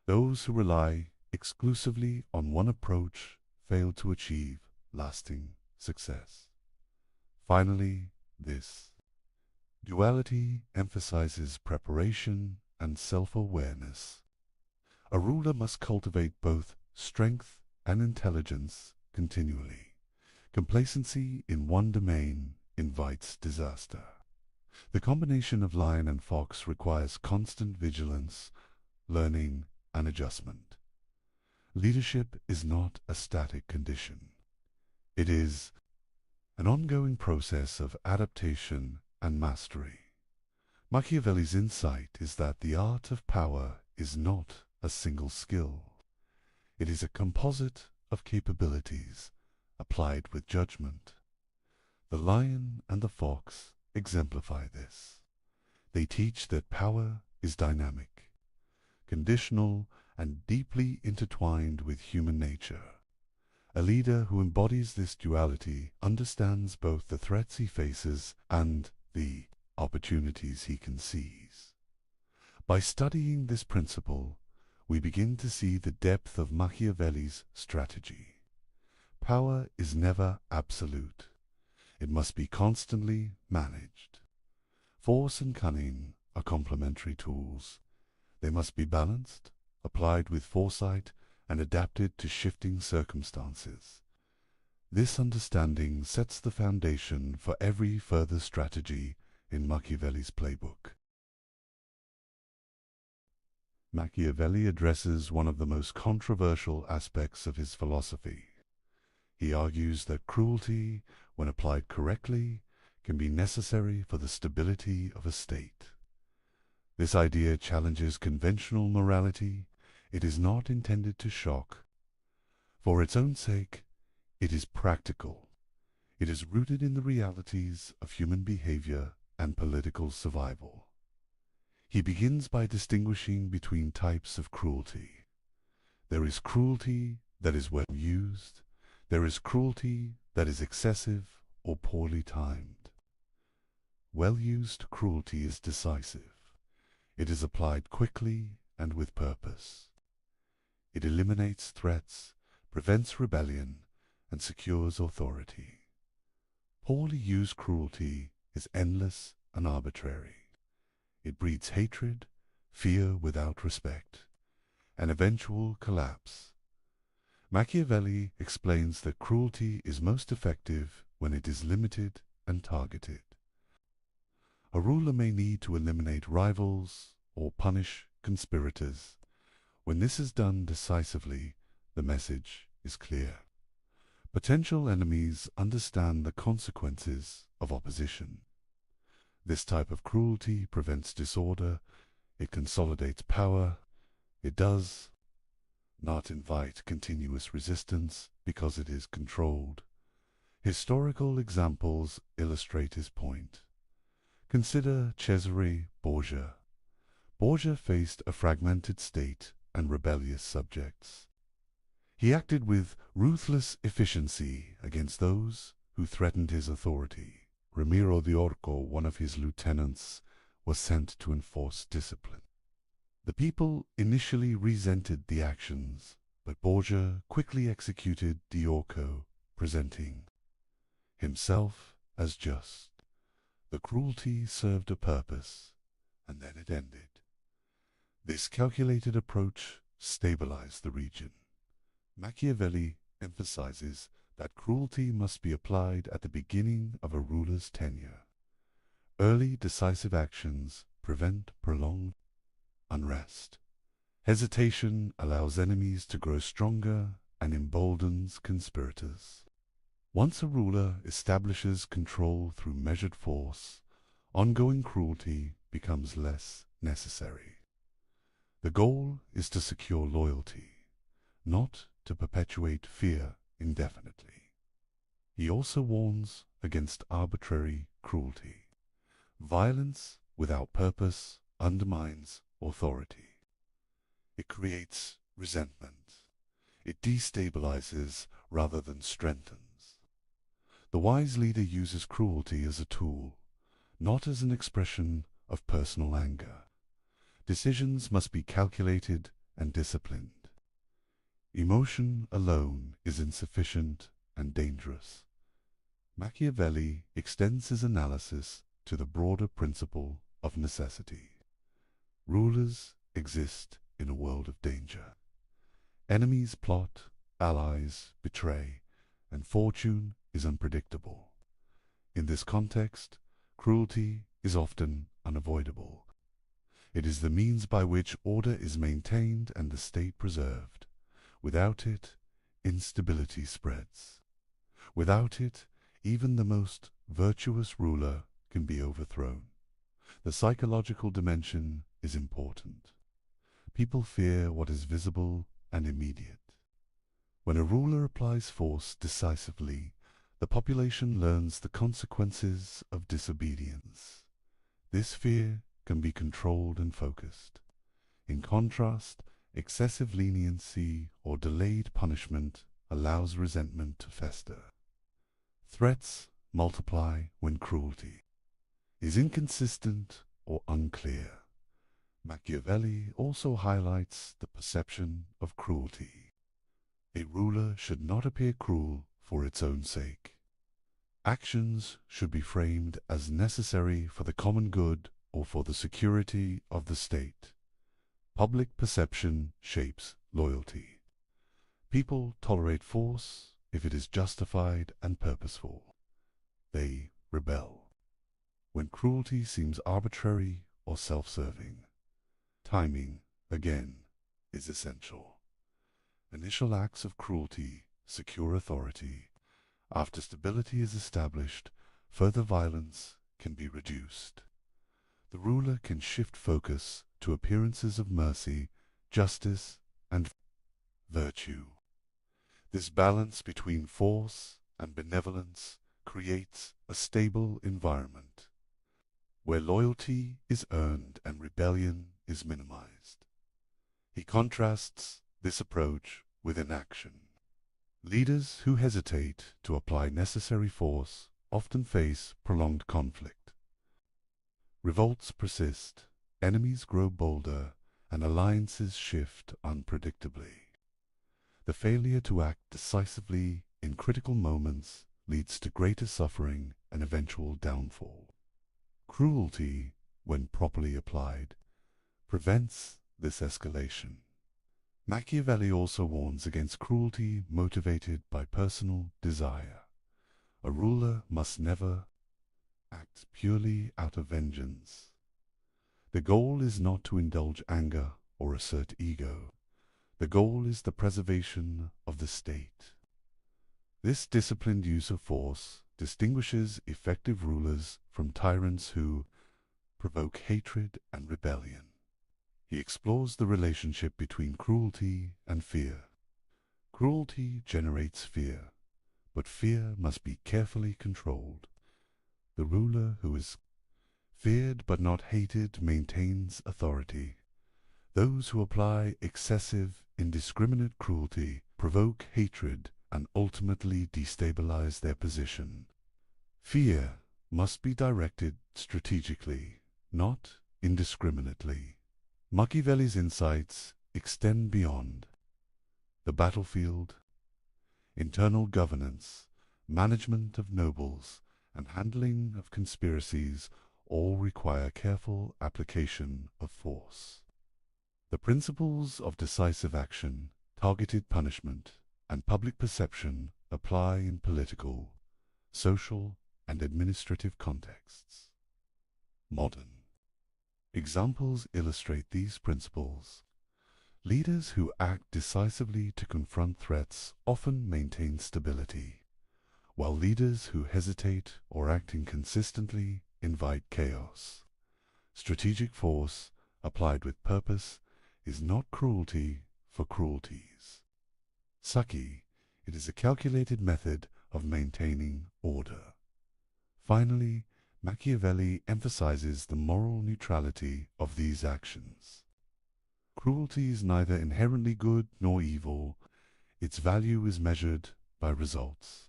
Those who rely exclusively on one approach fail to achieve lasting success. Finally, this duality emphasizes preparation and self-awareness. A ruler must cultivate both strength and intelligence continually. Complacency in one domain invites disaster. The combination of lion and fox requires constant vigilance, learning, and adjustment. Leadership is not a static condition. It is an ongoing process of adaptation and mastery. Machiavelli's insight is that the art of power is not a single skill. It is a composite of capabilities applied with judgment. The lion and the fox exemplify this. They teach that power is dynamic, conditional, and deeply intertwined with human nature. A leader who embodies this duality understands both the threats he faces and the opportunities he can seize. By studying this principle, we begin to see the depth of Machiavelli's strategy. Power is never absolute. It must be constantly managed. Force and cunning are complementary tools. They must be balanced, applied with foresight, and adapted to shifting circumstances. This understanding sets the foundation for every further strategy in Machiavelli's playbook. Machiavelli addresses one of the most controversial aspects of his philosophy. He argues that cruelty, when applied correctly, can be necessary for the stability of a state. This idea challenges conventional morality. It is not intended to shock. For its own sake, it is practical. It is rooted in the realities of human behavior and political survival. He begins by distinguishing between types of cruelty. There is cruelty that is well used. There is cruelty that is excessive or poorly timed. Well-used cruelty is decisive. It is applied quickly and with purpose. It eliminates threats, prevents rebellion, and secures authority. Poorly used cruelty is endless and arbitrary. It breeds hatred, fear without respect, and eventual collapse. Machiavelli explains that cruelty is most effective when it is limited and targeted. A ruler may need to eliminate rivals or punish conspirators. When this is done decisively, the message is clear. Potential enemies understand the consequences of opposition. This type of cruelty prevents disorder, it consolidates power, it does not invite continuous resistance because it is controlled. Historical examples illustrate his point. Consider Cesare Borgia. Borgia faced a fragmented state and rebellious subjects. He acted with ruthless efficiency against those who threatened his authority. Ramiro di Orco, one of his lieutenants, was sent to enforce discipline. The people initially resented the actions, but Borgia quickly executed di Orco, presenting himself as just. The cruelty served a purpose, and then it ended. This calculated approach stabilized the region. Machiavelli emphasizes that cruelty must be applied at the beginning of a ruler's tenure. Early decisive actions prevent prolonged unrest. Hesitation allows enemies to grow stronger and emboldens conspirators. Once a ruler establishes control through measured force, ongoing cruelty becomes less necessary. The goal is to secure loyalty, not to perpetuate fear indefinitely. He also warns against arbitrary cruelty. Violence without purpose undermines authority. It creates resentment. It destabilizes rather than strengthens. The wise leader uses cruelty as a tool, not as an expression of personal anger. Decisions must be calculated and disciplined. Emotion alone is insufficient and dangerous. Machiavelli extends his analysis to the broader principle of necessity. Rulers exist in a world of danger. Enemies plot, allies betray, and fortune is unpredictable. In this context, cruelty is often unavoidable. It is the means by which order is maintained and the state preserved. Without it, instability spreads. Without it, even the most virtuous ruler can be overthrown. The psychological dimension is important. People fear what is visible and immediate. When a ruler applies force decisively, the population learns the consequences of disobedience. This fear can be controlled and focused. In contrast, excessive leniency or delayed punishment allows resentment to fester. Threats multiply when cruelty is inconsistent or unclear. Machiavelli also highlights the perception of cruelty. A ruler should not appear cruel for its own sake. Actions should be framed as necessary for the common good or for the security of the state. Public perception shapes loyalty. People tolerate force if it is justified and purposeful. They rebel when cruelty seems arbitrary or self-serving. Timing, again, is essential. Initial acts of cruelty secure authority. After stability is established, further violence can be reduced. The ruler can shift focus to appearances of mercy, justice, and virtue. This balance between force and benevolence creates a stable environment where loyalty is earned and rebellion is minimized. He contrasts this approach with inaction. Leaders who hesitate to apply necessary force often face prolonged conflict. Revolts persist, enemies grow bolder, and alliances shift unpredictably. The failure to act decisively in critical moments leads to greater suffering and eventual downfall. Cruelty, when properly applied, prevents this escalation. Machiavelli also warns against cruelty motivated by personal desire. A ruler must never act purely out of vengeance. The goal is not to indulge anger or assert ego. The goal is the preservation of the state. This disciplined use of force distinguishes effective rulers from tyrants who provoke hatred and rebellion. He explores the relationship between cruelty and fear. Cruelty generates fear, but fear must be carefully controlled. The ruler who is feared but not hated maintains authority. Those who apply excessive, indiscriminate cruelty provoke hatred and ultimately destabilize their position. Fear must be directed strategically, not indiscriminately. Machiavelli's insights extend beyond the battlefield. Internal governance, management of nobles, and handling of conspiracies all require careful application of force. The principles of decisive action, targeted punishment, and public perception apply in political, social, and administrative contexts. Modern examples illustrate these principles. Leaders who act decisively to confront threats often maintain stability, while leaders who hesitate or act inconsistently invite chaos. Strategic force, applied with purpose, is not cruelty for cruelties. Saki, it is a calculated method of maintaining order. Finally, Machiavelli emphasizes the moral neutrality of these actions. Cruelty is neither inherently good nor evil. Its value is measured by results.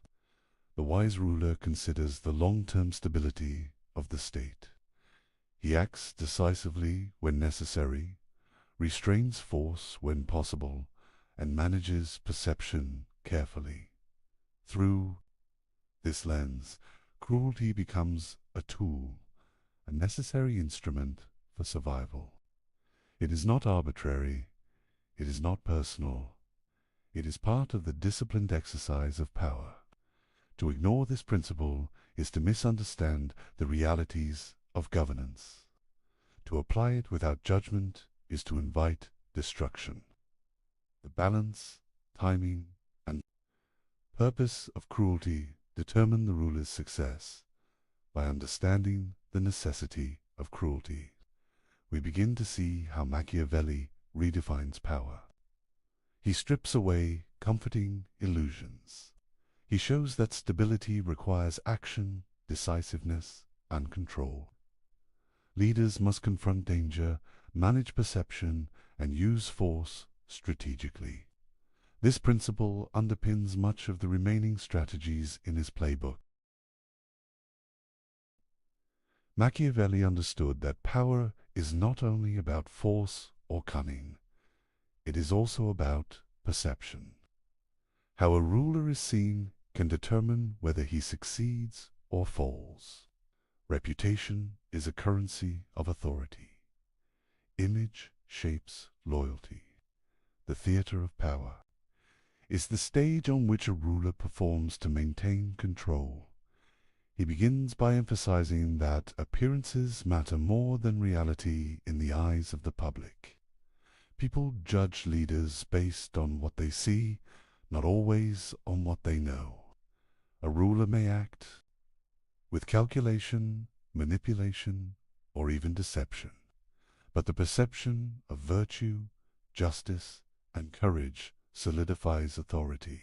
The wise ruler considers the long-term stability of the state. He acts decisively when necessary, restrains force when possible, and manages perception carefully. Through this lens, cruelty becomes a tool, a necessary instrument for survival. It is not arbitrary, it is not personal, it is part of the disciplined exercise of power. To ignore this principle is to misunderstand the realities of governance. To apply it without judgment is to invite destruction. The balance, timing, and purpose of cruelty determine the ruler's success. By understanding the necessity of cruelty, we begin to see how Machiavelli redefines power. He strips away comforting illusions. He shows that stability requires action, decisiveness, and control. Leaders must confront danger, manage perception, and use force strategically. This principle underpins much of the remaining strategies in his playbook. Machiavelli understood that power is not only about force or cunning, it is also about perception. How a ruler is seen can determine whether he succeeds or falls. Reputation is a currency of authority. Image shapes loyalty. The theater of power is the stage on which a ruler performs to maintain control. He begins by emphasizing that appearances matter more than reality in the eyes of the public. People judge leaders based on what they see, not always on what they know. A ruler may act with calculation, manipulation, or even deception. But the perception of virtue, justice, and courage solidifies authority.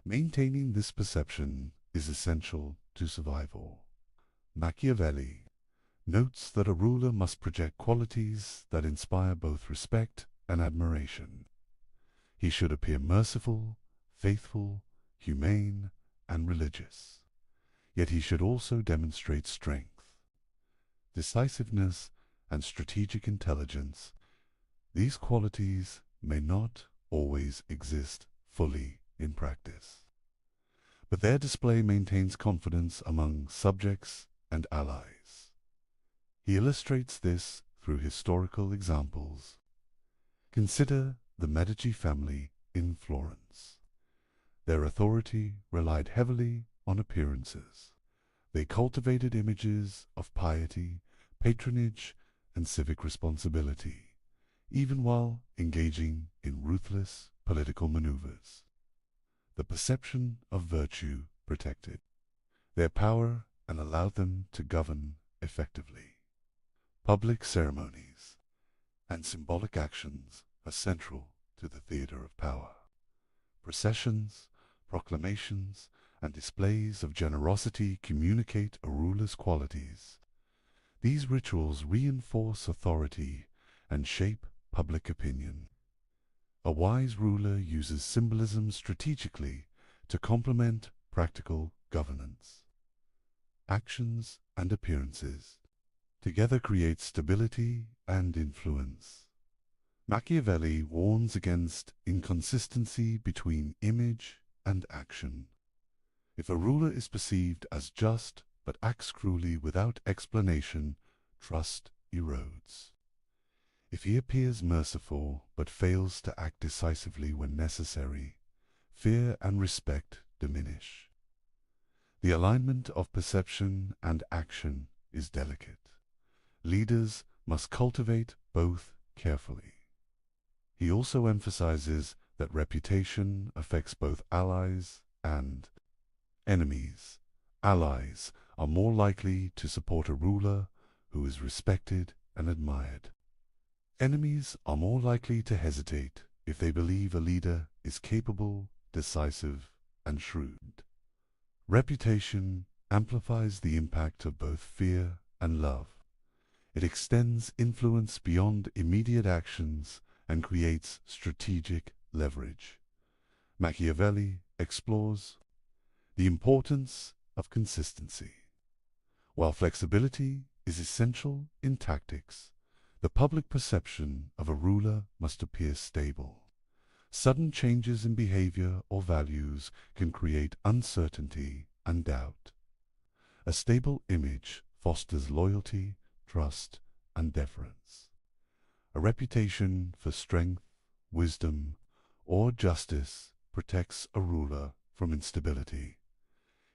Maintaining this perception is essential to survival. Machiavelli notes that a ruler must project qualities that inspire both respect and admiration. He should appear merciful, faithful, humane, and religious. Yet he should also demonstrate strength, decisiveness, and strategic intelligence. These qualities may not always exist fully in practice, but their display maintains confidence among subjects and allies. He illustrates this through historical examples. Consider the Medici family in Florence. Their authority relied heavily on appearances. They cultivated images of piety, patronage, and civic responsibility, even while engaging in ruthless political maneuvers. The perception of virtue protected their power and allowed them to govern effectively. Public ceremonies and symbolic actions are central to the theater of power. Processions, proclamations, and displays of generosity communicate a ruler's qualities. These rituals reinforce authority and shape public opinion. A wise ruler uses symbolism strategically to complement practical governance. Actions and appearances together create stability and influence. Machiavelli warns against inconsistency between image and action. If a ruler is perceived as just but acts cruelly without explanation, trust erodes. If he appears merciful but fails to act decisively when necessary, fear and respect diminish. The alignment of perception and action is delicate. Leaders must cultivate both carefully. He also emphasizes that reputation affects both allies and enemies. Allies are more likely to support a ruler who is respected and admired. Enemies are more likely to hesitate if they believe a leader is capable, decisive, and shrewd. Reputation amplifies the impact of both fear and love. It extends influence beyond immediate actions and creates strategic leverage. Machiavelli explores the importance of consistency. While flexibility is essential in tactics, the public perception of a ruler must appear stable. Sudden changes in behavior or values can create uncertainty and doubt. A stable image fosters loyalty, trust, and deference. A reputation for strength, wisdom, or justice protects a ruler from instability.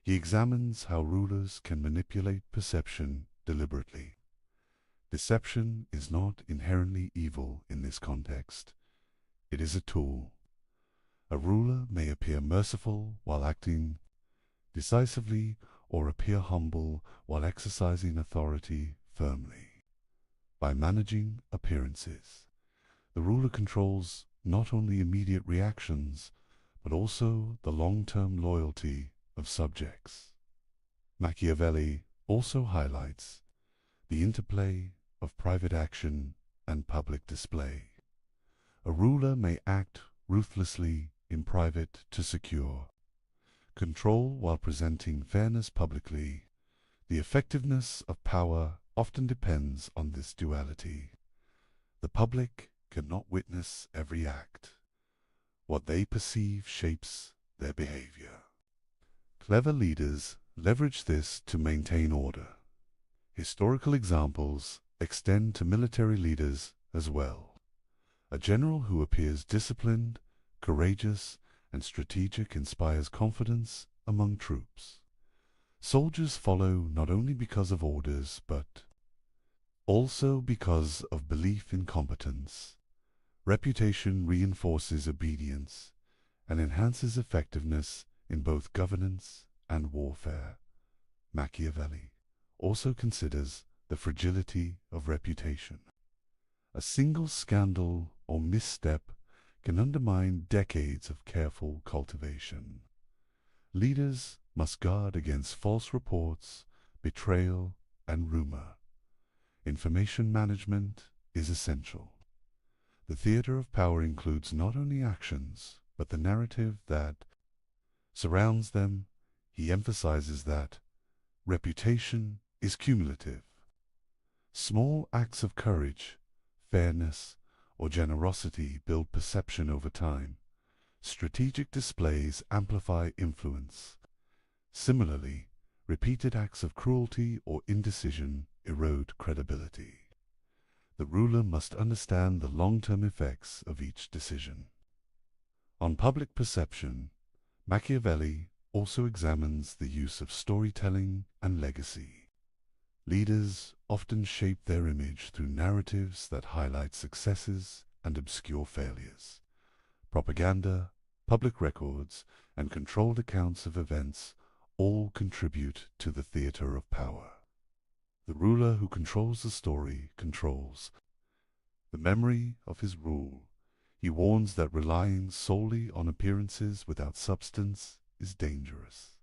He examines how rulers can manipulate perception deliberately. Deception is not inherently evil in this context. It is a tool. A ruler may appear merciful while acting decisively or appear humble while exercising authority firmly. By managing appearances, the ruler controls not only immediate reactions, but also the long-term loyalty of subjects. Machiavelli also highlights the interplay of private action and public display. A ruler may act ruthlessly in private to secure control while presenting fairness publicly. The effectiveness of power often depends on this duality. The public cannot witness every act. What they perceive shapes their behavior. Clever leaders leverage this to maintain order. Historical examples extend to military leaders as well. A general who appears disciplined, courageous, and strategic inspires confidence among troops. Soldiers follow not only because of orders, but also because of belief in competence. Reputation reinforces obedience and enhances effectiveness in both governance and warfare. Machiavelli also considers the fragility of reputation. A single scandal or misstep can undermine decades of careful cultivation. Leaders must guard against false reports, betrayal, and rumor. Information management is essential. The theater of power includes not only actions, but the narrative that surrounds them. He emphasizes that reputation is cumulative. Small acts of courage, fairness, or generosity build perception over time. Strategic displays amplify influence. Similarly, repeated acts of cruelty or indecision erode credibility. The ruler must understand the long-term effects of each decision. On public perception, Machiavelli also examines the use of storytelling and legacy. Leaders often shape their image through narratives that highlight successes and obscure failures. Propaganda, public records, and controlled accounts of events all contribute to the theater of power. The ruler who controls the story controls the memory of his rule. He warns that relying solely on appearances without substance is dangerous.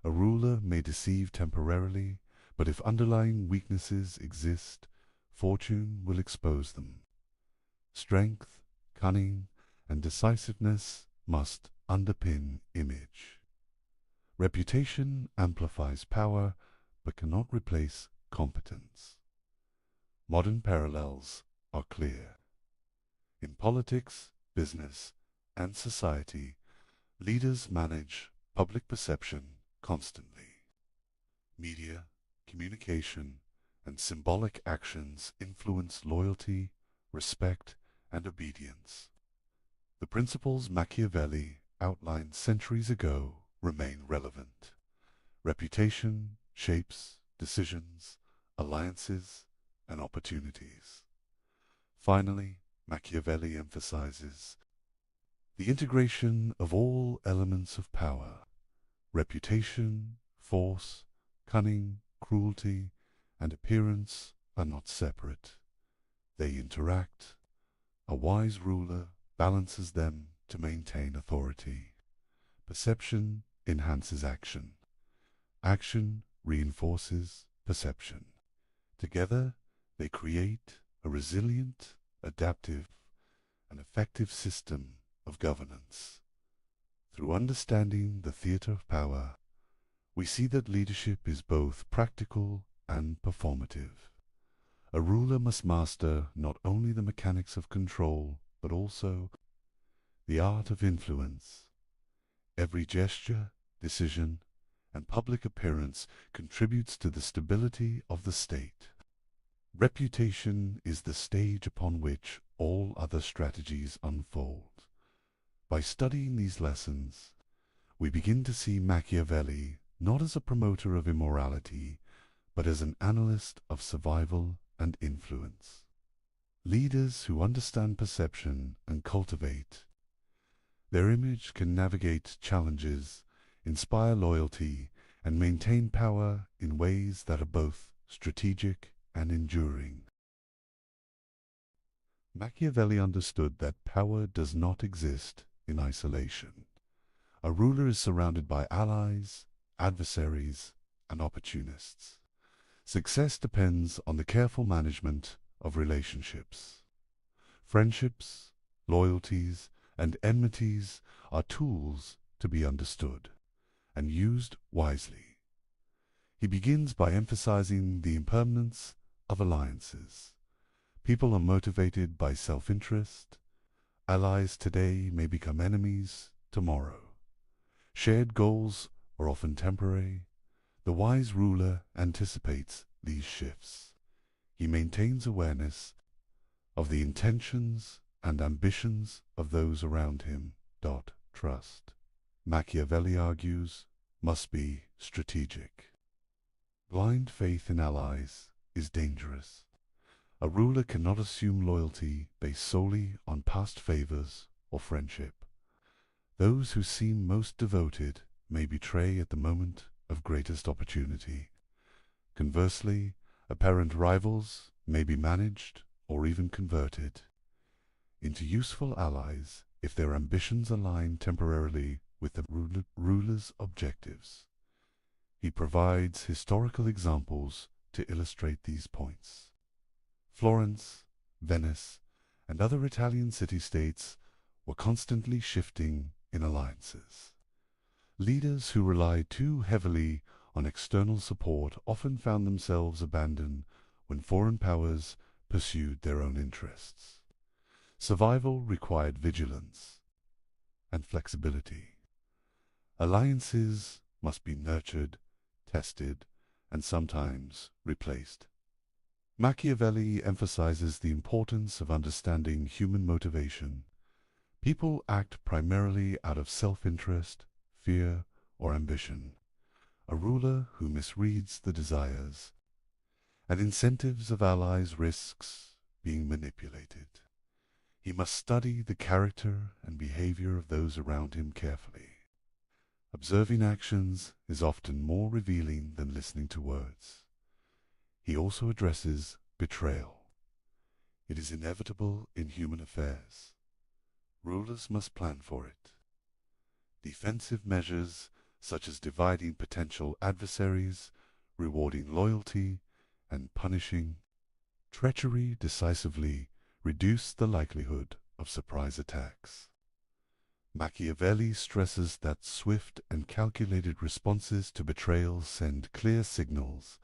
A ruler may deceive temporarily, but if underlying weaknesses exist, fortune will expose them. Strength, cunning, and decisiveness must underpin image. Reputation amplifies power, but cannot replace competence. Modern parallels are clear. In politics, business, and society, leaders manage public perception constantly. Media, communication, and symbolic actions influence loyalty, respect, and obedience. The principles Machiavelli outlined centuries ago remain relevant. Reputation shapes decisions, alliances, and opportunities. Finally, Machiavelli emphasizes the integration of all elements of power: reputation, force, cunning, cruelty, and appearance are not separate. They interact. A wise ruler balances them to maintain authority. Perception enhances action. Action reinforces perception. Together, they create a resilient, adaptive, and effective system of governance. Through understanding the theater of power, we see that leadership is both practical and performative. A ruler must master not only the mechanics of control, but also the art of influence. Every gesture, decision, and public appearance contributes to the stability of the state. Reputation is the stage upon which all other strategies unfold. By studying these lessons, we begin to see Machiavelli not as a promoter of immorality, but as an analyst of survival and influence. Leaders who understand perception and cultivate their image can navigate challenges, inspire loyalty, and maintain power in ways that are both strategic and enduring. Machiavelli understood that power does not exist in isolation. A ruler is surrounded by allies, adversaries, and opportunists. Success depends on the careful management of relationships. Friendships, loyalties, and enmities are tools to be understood and used wisely. He begins by emphasizing the impermanence of alliances. People are motivated by self-interest. Allies today may become enemies tomorrow. Shared goals are often temporary. The wise ruler anticipates these shifts. He maintains awareness of the intentions and ambitions of those around him. Trust, Machiavelli argues, must be strategic. Blind faith in allies is dangerous. A ruler cannot assume loyalty based solely on past favors or friendship. Those who seem most devoted may betray at the moment of greatest opportunity. Conversely, apparent rivals may be managed or even converted into useful allies if their ambitions align temporarily with the ruler's objectives. He provides historical examples to illustrate these points. Florence, Venice, and other Italian city-states were constantly shifting in alliances. Leaders who relied too heavily on external support often found themselves abandoned when foreign powers pursued their own interests. Survival required vigilance and flexibility. Alliances must be nurtured, tested, and sometimes replaced. Machiavelli emphasizes the importance of understanding human motivation. People act primarily out of self-interest, fear, or ambition. A ruler who misreads the desires and incentives of allies risks being manipulated. He must study the character and behavior of those around him carefully. Observing actions is often more revealing than listening to words. He also addresses betrayal. It is inevitable in human affairs. Rulers must plan for it. Defensive measures, such as dividing potential adversaries, rewarding loyalty, and punishing treachery, decisively reduce the likelihood of surprise attacks. Machiavelli stresses that swift and calculated responses to betrayal send clear signals,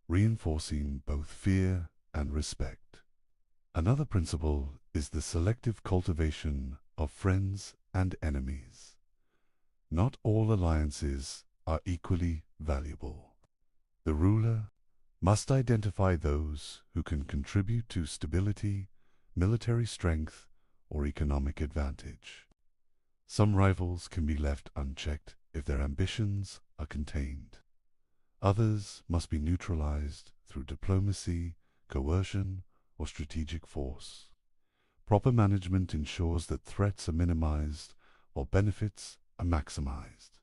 reinforcing both fear and respect. Another principle is the selective cultivation of friends and enemies. Not all alliances are equally valuable. The ruler must identify those who can contribute to stability, military strength, or economic advantage. Some rivals can be left unchecked if their ambitions are contained. Others must be neutralized through diplomacy, coercion, or strategic force. Proper management ensures that threats are minimized while benefits are maximized.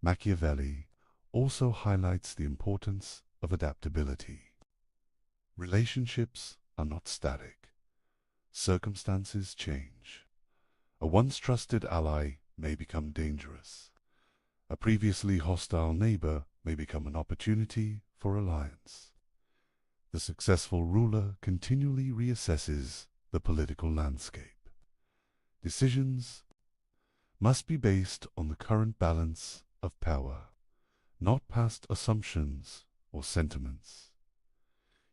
Machiavelli also highlights the importance of adaptability. Relationships are not static. Circumstances change. A once trusted ally may become dangerous. A previously hostile neighbor may become an opportunity for alliance. The successful ruler continually reassesses the political landscape. Decisions must be based on the current balance of power, not past assumptions or sentiments.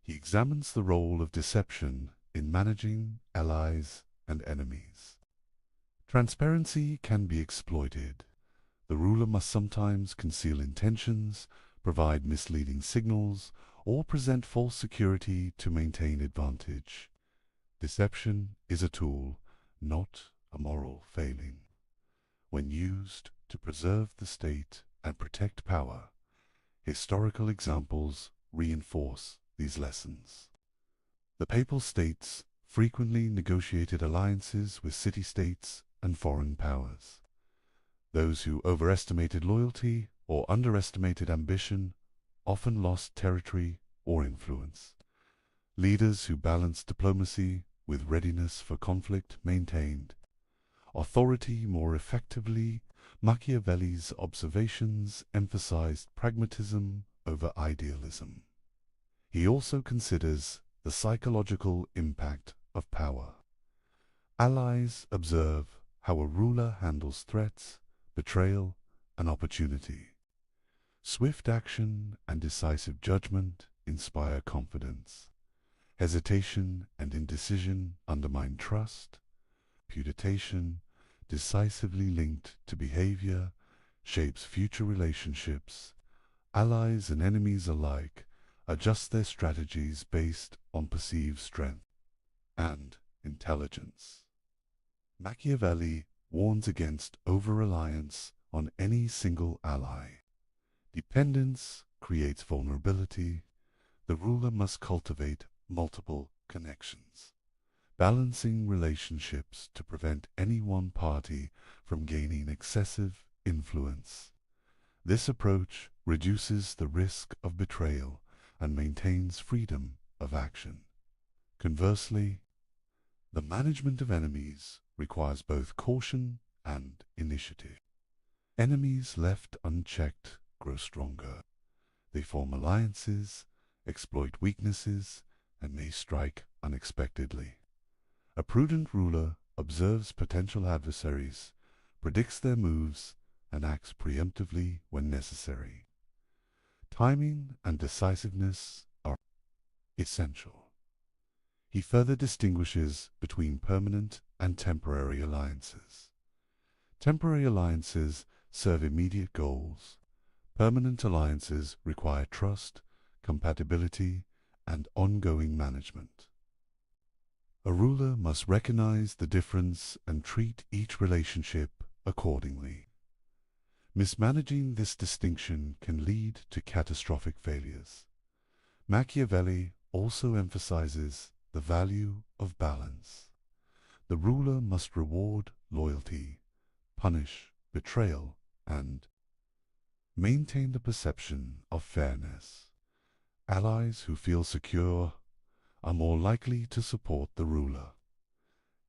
He examines the role of deception in managing allies and enemies. Transparency can be exploited. The ruler must sometimes conceal intentions, provide misleading signals, or present false security to maintain advantage. Deception is a tool, not a moral failing. When used to preserve the state and protect power, historical examples reinforce these lessons. The Papal States frequently negotiated alliances with city-states and foreign powers. Those who overestimated loyalty or underestimated ambition often lost territory or influence. Leaders who balanced diplomacy with readiness for conflict maintained authority more effectively. Machiavelli's observations emphasized pragmatism over idealism. He also considers the psychological impact of power. Allies observe how a ruler handles threats, betrayal, and opportunity. Swift action and decisive judgment inspire confidence. Hesitation and indecision undermine trust. Reputation, decisively linked to behavior, shapes future relationships. Allies and enemies alike adjust their strategies based on perceived strength and intelligence. Machiavelli warns against over-reliance on any single ally. Dependence creates vulnerability. The ruler must cultivate multiple connections, balancing relationships to prevent any one party from gaining excessive influence. This approach reduces the risk of betrayal and maintains freedom of action. Conversely, the management of enemies requires both caution and initiative. Enemies left unchecked grow stronger. They form alliances, exploit weaknesses, and may strike unexpectedly. A prudent ruler observes potential adversaries, predicts their moves, and acts preemptively when necessary. Timing and decisiveness are essential. He further distinguishes between permanent and temporary alliances. Temporary alliances serve immediate goals. Permanent alliances require trust, compatibility, and ongoing management. A ruler must recognize the difference and treat each relationship accordingly. Mismanaging this distinction can lead to catastrophic failures. Machiavelli also emphasizes the value of balance. The ruler must reward loyalty, punish betrayal, and maintain the perception of fairness. Allies who feel secure are more likely to support the ruler.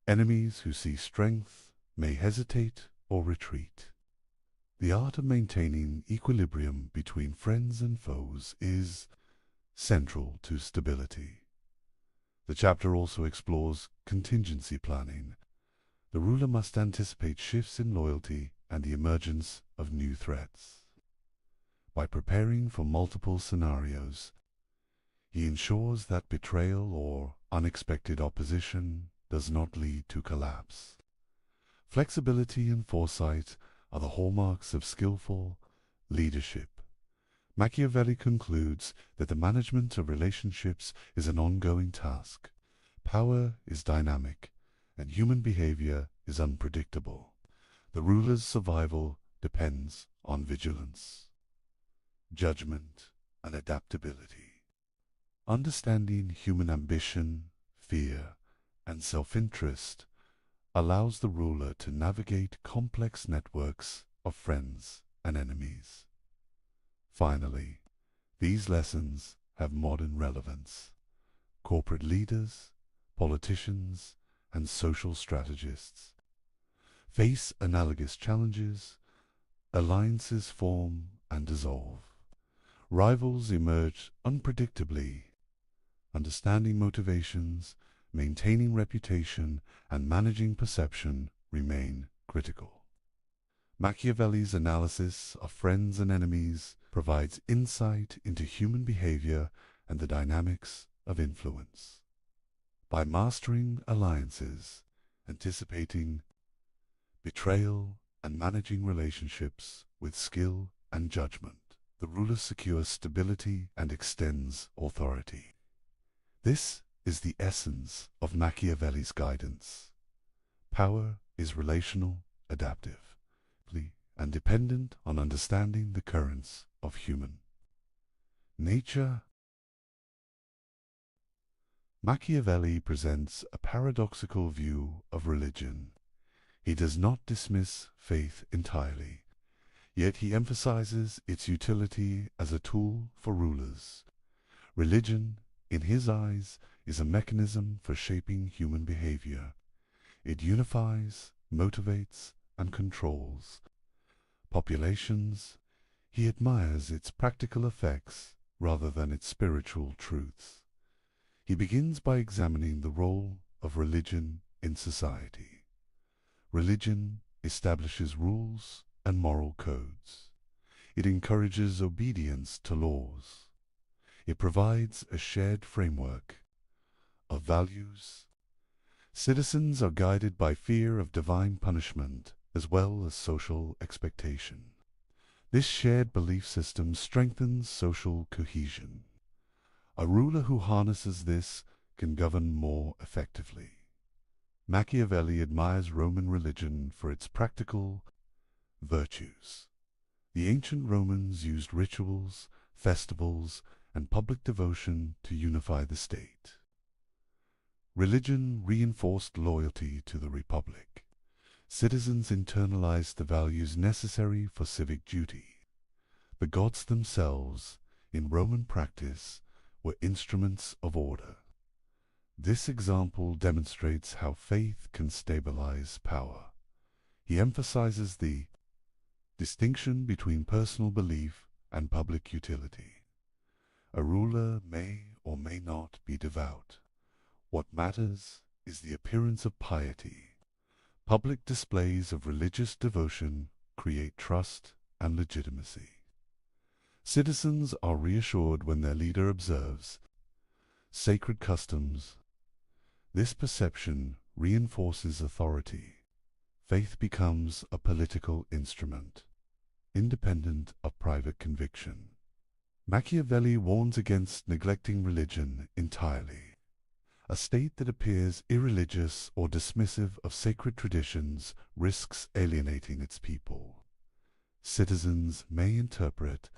Enemies who see strength may hesitate or retreat. The art of maintaining equilibrium between friends and foes is central to stability. The chapter also explores contingency planning. The ruler must anticipate shifts in loyalty and the emergence of new threats. By preparing for multiple scenarios, he ensures that betrayal or unexpected opposition does not lead to collapse. Flexibility and foresight are the hallmarks of skillful leadership. Machiavelli concludes that the management of relationships is an ongoing task. Power is dynamic, and human behavior is unpredictable. The ruler's survival depends on vigilance, judgment, and adaptability. Understanding human ambition, fear, and self-interest allows the ruler to navigate complex networks of friends and enemies. Finally, these lessons have modern relevance. Corporate leaders, politicians, and social strategists face analogous challenges. Alliances form and dissolve. Rivals emerge unpredictably. Understanding motivations, maintaining reputation, and managing perception remain critical. Machiavelli's analysis of friends and enemies provides insight into human behavior and the dynamics of influence. By mastering alliances, anticipating betrayal, and managing relationships with skill and judgment, the ruler secures stability and extends authority. This is the essence of Machiavelli's guidance. Power is relational, adaptive, and dependent on understanding the currents of human nature. Machiavelli presents a paradoxical view of religion. He does not dismiss faith entirely, yet he emphasizes its utility as a tool for rulers. Religion, in his eyes, is a mechanism for shaping human behavior. It unifies, motivates, and controls populations. He admires its practical effects rather than its spiritual truths. He begins by examining the role of religion in society. Religion establishes rules and moral codes. It encourages obedience to laws. It provides a shared framework of values. Citizens are guided by fear of divine punishment as well as social expectation. This shared belief system strengthens social cohesion. A ruler who harnesses this can govern more effectively. Machiavelli admires Roman religion for its practical virtues. The ancient Romans used rituals, festivals, and public devotion to unify the state. Religion reinforced loyalty to the republic. Citizens internalized the values necessary for civic duty. The gods themselves, in Roman practice, were instruments of order. This example demonstrates how faith can stabilize power. He emphasizes the distinction between personal belief and public utility. A ruler may or may not be devout. What matters is the appearance of piety. Public displays of religious devotion create trust and legitimacy. Citizens are reassured when their leader observes sacred customs. This perception reinforces authority. Faith becomes a political instrument, independent of private conviction. Machiavelli warns against neglecting religion entirely. A state that appears irreligious or dismissive of sacred traditions risks alienating its people. Citizens may interpret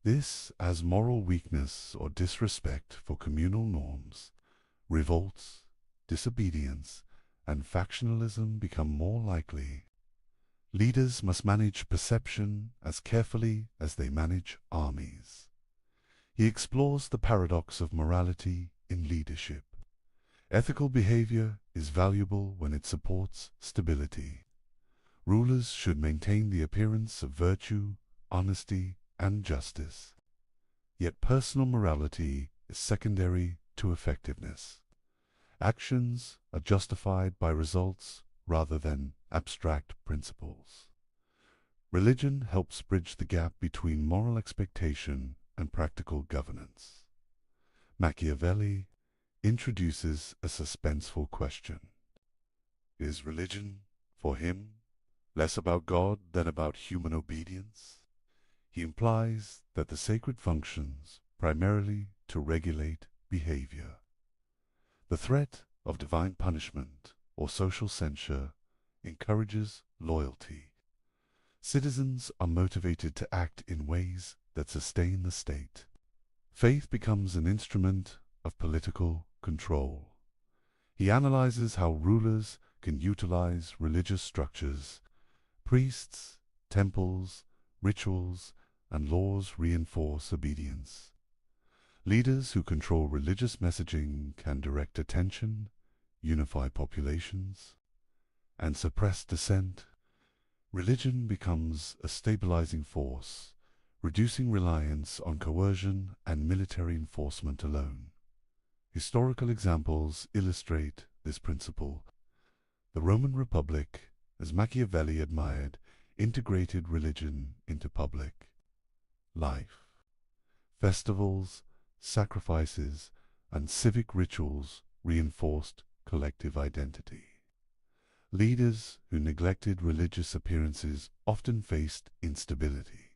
this as moral weakness or disrespect for communal norms. Revolts, disobedience, and factionalism become more likely. Leaders must manage perception as carefully as they manage armies. He explores the paradox of morality in leadership. Ethical behavior is valuable when it supports stability. Rulers should maintain the appearance of virtue, honesty, and justice. Yet personal morality is secondary to effectiveness. Actions are justified by results rather than abstract principles. Religion helps bridge the gap between moral expectation and practical governance. Machiavelli introduces a suspenseful question. Is religion, for him, less about God than about human obedience? He implies that the sacred functions primarily to regulate behavior. The threat of divine punishment or social censure encourages loyalty. Citizens are motivated to act in ways that sustain the state. Faith becomes an instrument of political control. He analyzes how rulers can utilize religious structures. Priests, temples, rituals, and laws reinforce obedience. Leaders who control religious messaging can direct attention, unify populations, and suppress dissent. Religion becomes a stabilizing force, reducing reliance on coercion and military enforcement alone. Historical examples illustrate this principle. The Roman Republic, as Machiavelli admired, integrated religion into public life. Festivals, sacrifices, and civic rituals reinforced collective identity. Leaders who neglected religious appearances often faced instability.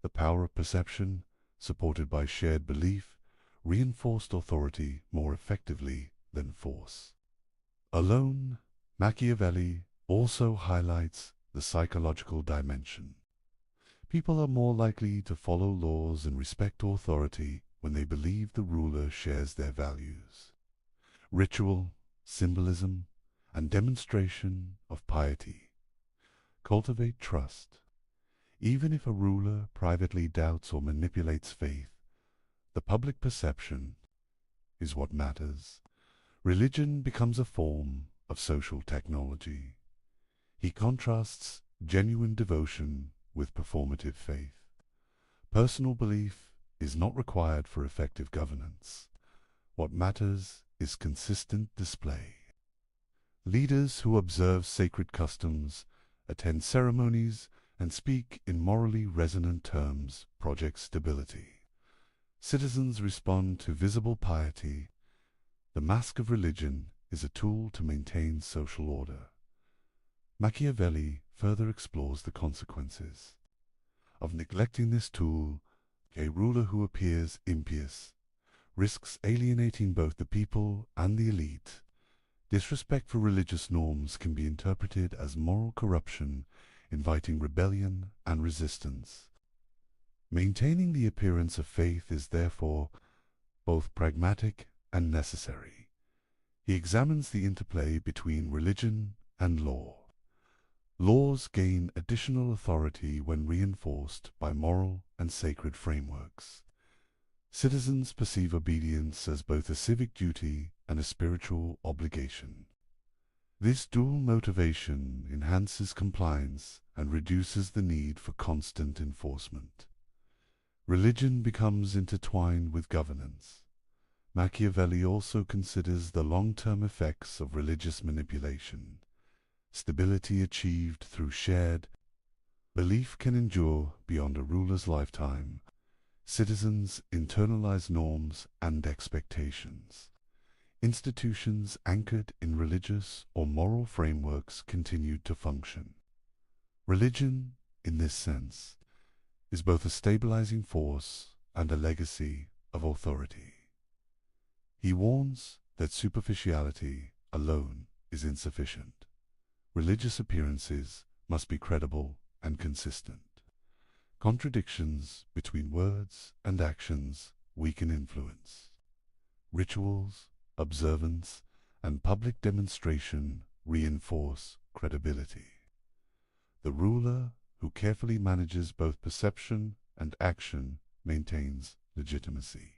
The power of perception, supported by shared belief, reinforced authority more effectively than force. Alone, Machiavelli also highlights the psychological dimension. People are more likely to follow laws and respect authority when they believe the ruler shares their values. Ritual, symbolism, and demonstration of piety cultivate trust. Even if a ruler privately doubts or manipulates faith, the public perception is what matters. Religion becomes a form of social technology. He contrasts genuine devotion with performative faith. Personal belief is not required for effective governance. What matters is consistent display. Leaders who observe sacred customs, attend ceremonies, and speak in morally resonant terms project stability. Citizens respond to visible piety. The mask of religion is a tool to maintain social order. Machiavelli further explores the consequences of neglecting this tool. A ruler who appears impious risks alienating both the people and the elite. Disrespect for religious norms can be interpreted as moral corruption, inviting rebellion and resistance. Maintaining the appearance of faith is therefore both pragmatic and necessary. He examines the interplay between religion and law. Laws gain additional authority when reinforced by moral and sacred frameworks. Citizens perceive obedience as both a civic duty and a spiritual obligation. This dual motivation enhances compliance and reduces the need for constant enforcement. Religion becomes intertwined with governance. Machiavelli also considers the long-term effects of religious manipulation. Stability achieved through shared belief can endure beyond a ruler's lifetime. Citizens internalize norms and expectations. Institutions anchored in religious or moral frameworks continued to function. Religion, in this sense, is both a stabilizing force and a legacy of authority. He warns that superficiality alone is insufficient. Religious appearances must be credible and consistent. Contradictions between words and actions weaken influence. Rituals, observance, and public demonstration reinforce credibility. The ruler who carefully manages both perception and action maintains legitimacy.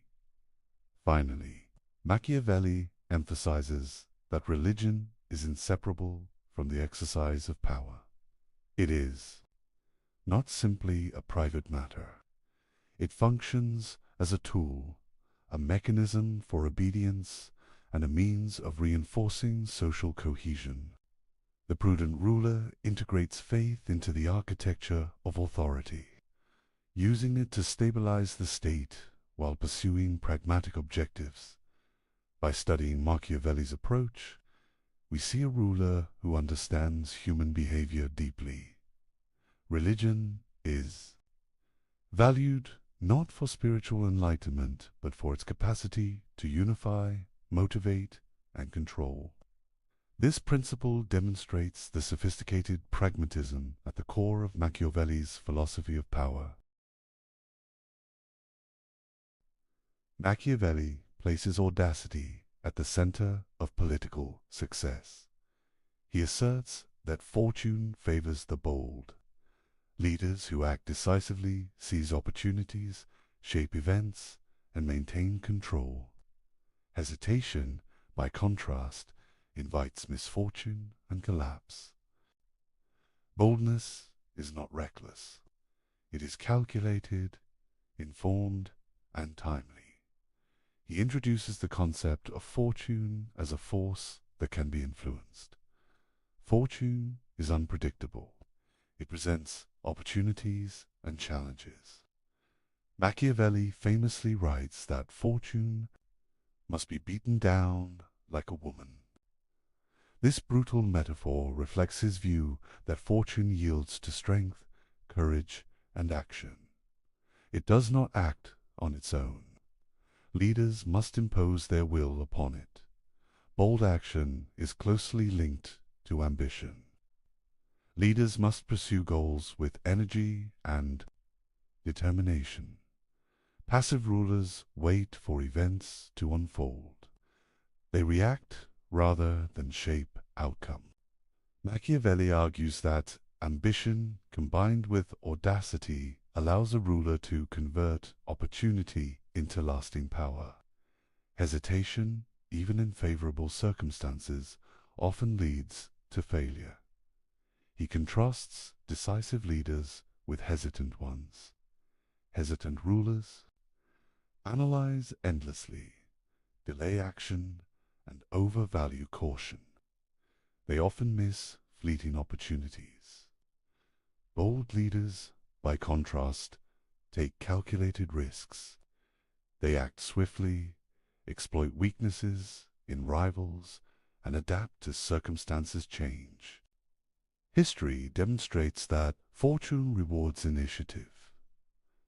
Finally, Machiavelli emphasizes that religion is inseparable from the exercise of power. It is not simply a private matter. It functions as a tool, a mechanism for obedience, and a means of reinforcing social cohesion. The prudent ruler integrates faith into the architecture of authority, using it to stabilize the state while pursuing pragmatic objectives. By studying Machiavelli's approach, we see a ruler who understands human behavior deeply. Religion is valued not for spiritual enlightenment, but for its capacity to unify, motivate, and control. This principle demonstrates the sophisticated pragmatism at the core of Machiavelli's philosophy of power. Machiavelli places audacity at the center of political success. He asserts that fortune favors the bold. Leaders who act decisively seize opportunities, shape events, and maintain control. Hesitation, by contrast, invites misfortune and collapse. Boldness is not reckless. It is calculated, informed, and timely. He introduces the concept of fortune as a force that can be influenced. Fortune is unpredictable. It presents opportunities and challenges. Machiavelli famously writes that fortune must be beaten down like a woman. This brutal metaphor reflects his view that fortune yields to strength, courage, and action. It does not act on its own. Leaders must impose their will upon it. Bold action is closely linked to ambition. Leaders must pursue goals with energy and determination. Passive rulers wait for events to unfold. They react rather than shape outcome. Machiavelli argues that ambition combined with audacity allows a ruler to convert opportunity into lasting power. Hesitation, even in favorable circumstances, often leads to failure. He contrasts decisive leaders with hesitant ones. Hesitant rulers analyze endlessly, delay action, and overvalue caution. They often miss fleeting opportunities. Bold leaders, by contrast, take calculated risks. They act swiftly, exploit weaknesses in rivals, and adapt as circumstances change. History demonstrates that fortune rewards initiative.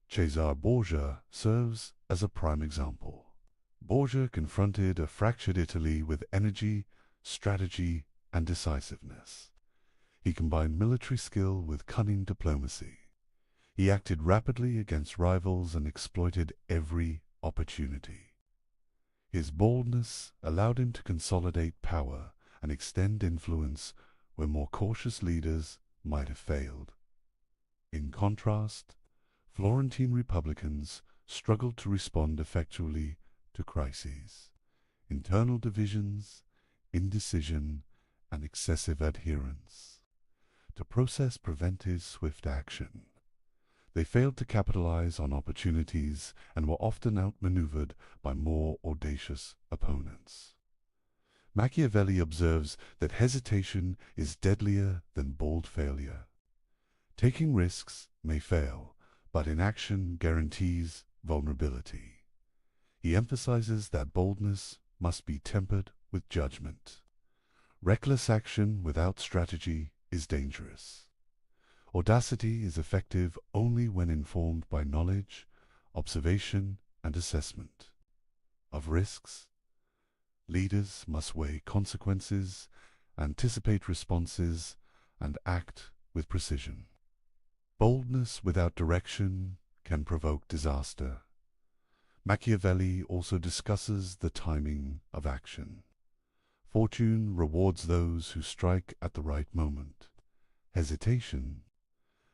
Cesare Borgia serves as a prime example. Borgia confronted a fractured Italy with energy, strategy, and decisiveness. He combined military skill with cunning diplomacy. He acted rapidly against rivals and exploited every opportunity. His boldness allowed him to consolidate power and extend influence where more cautious leaders might have failed. In contrast, Florentine Republicans struggled to respond effectually to crises, internal divisions, indecision, and excessive adherence. To process preventive swift action, they failed to capitalize on opportunities and were often outmaneuvered by more audacious opponents. Machiavelli observes that hesitation is deadlier than bold failure. Taking risks may fail, but inaction guarantees vulnerability. He emphasizes that boldness must be tempered with judgment. Reckless action without strategy is dangerous. Audacity is effective only when informed by knowledge, observation, and assessment of risks. Leaders must weigh consequences, anticipate responses, and act with precision. Boldness without direction can provoke disaster. Machiavelli also discusses the timing of action. Fortune rewards those who strike at the right moment. Hesitation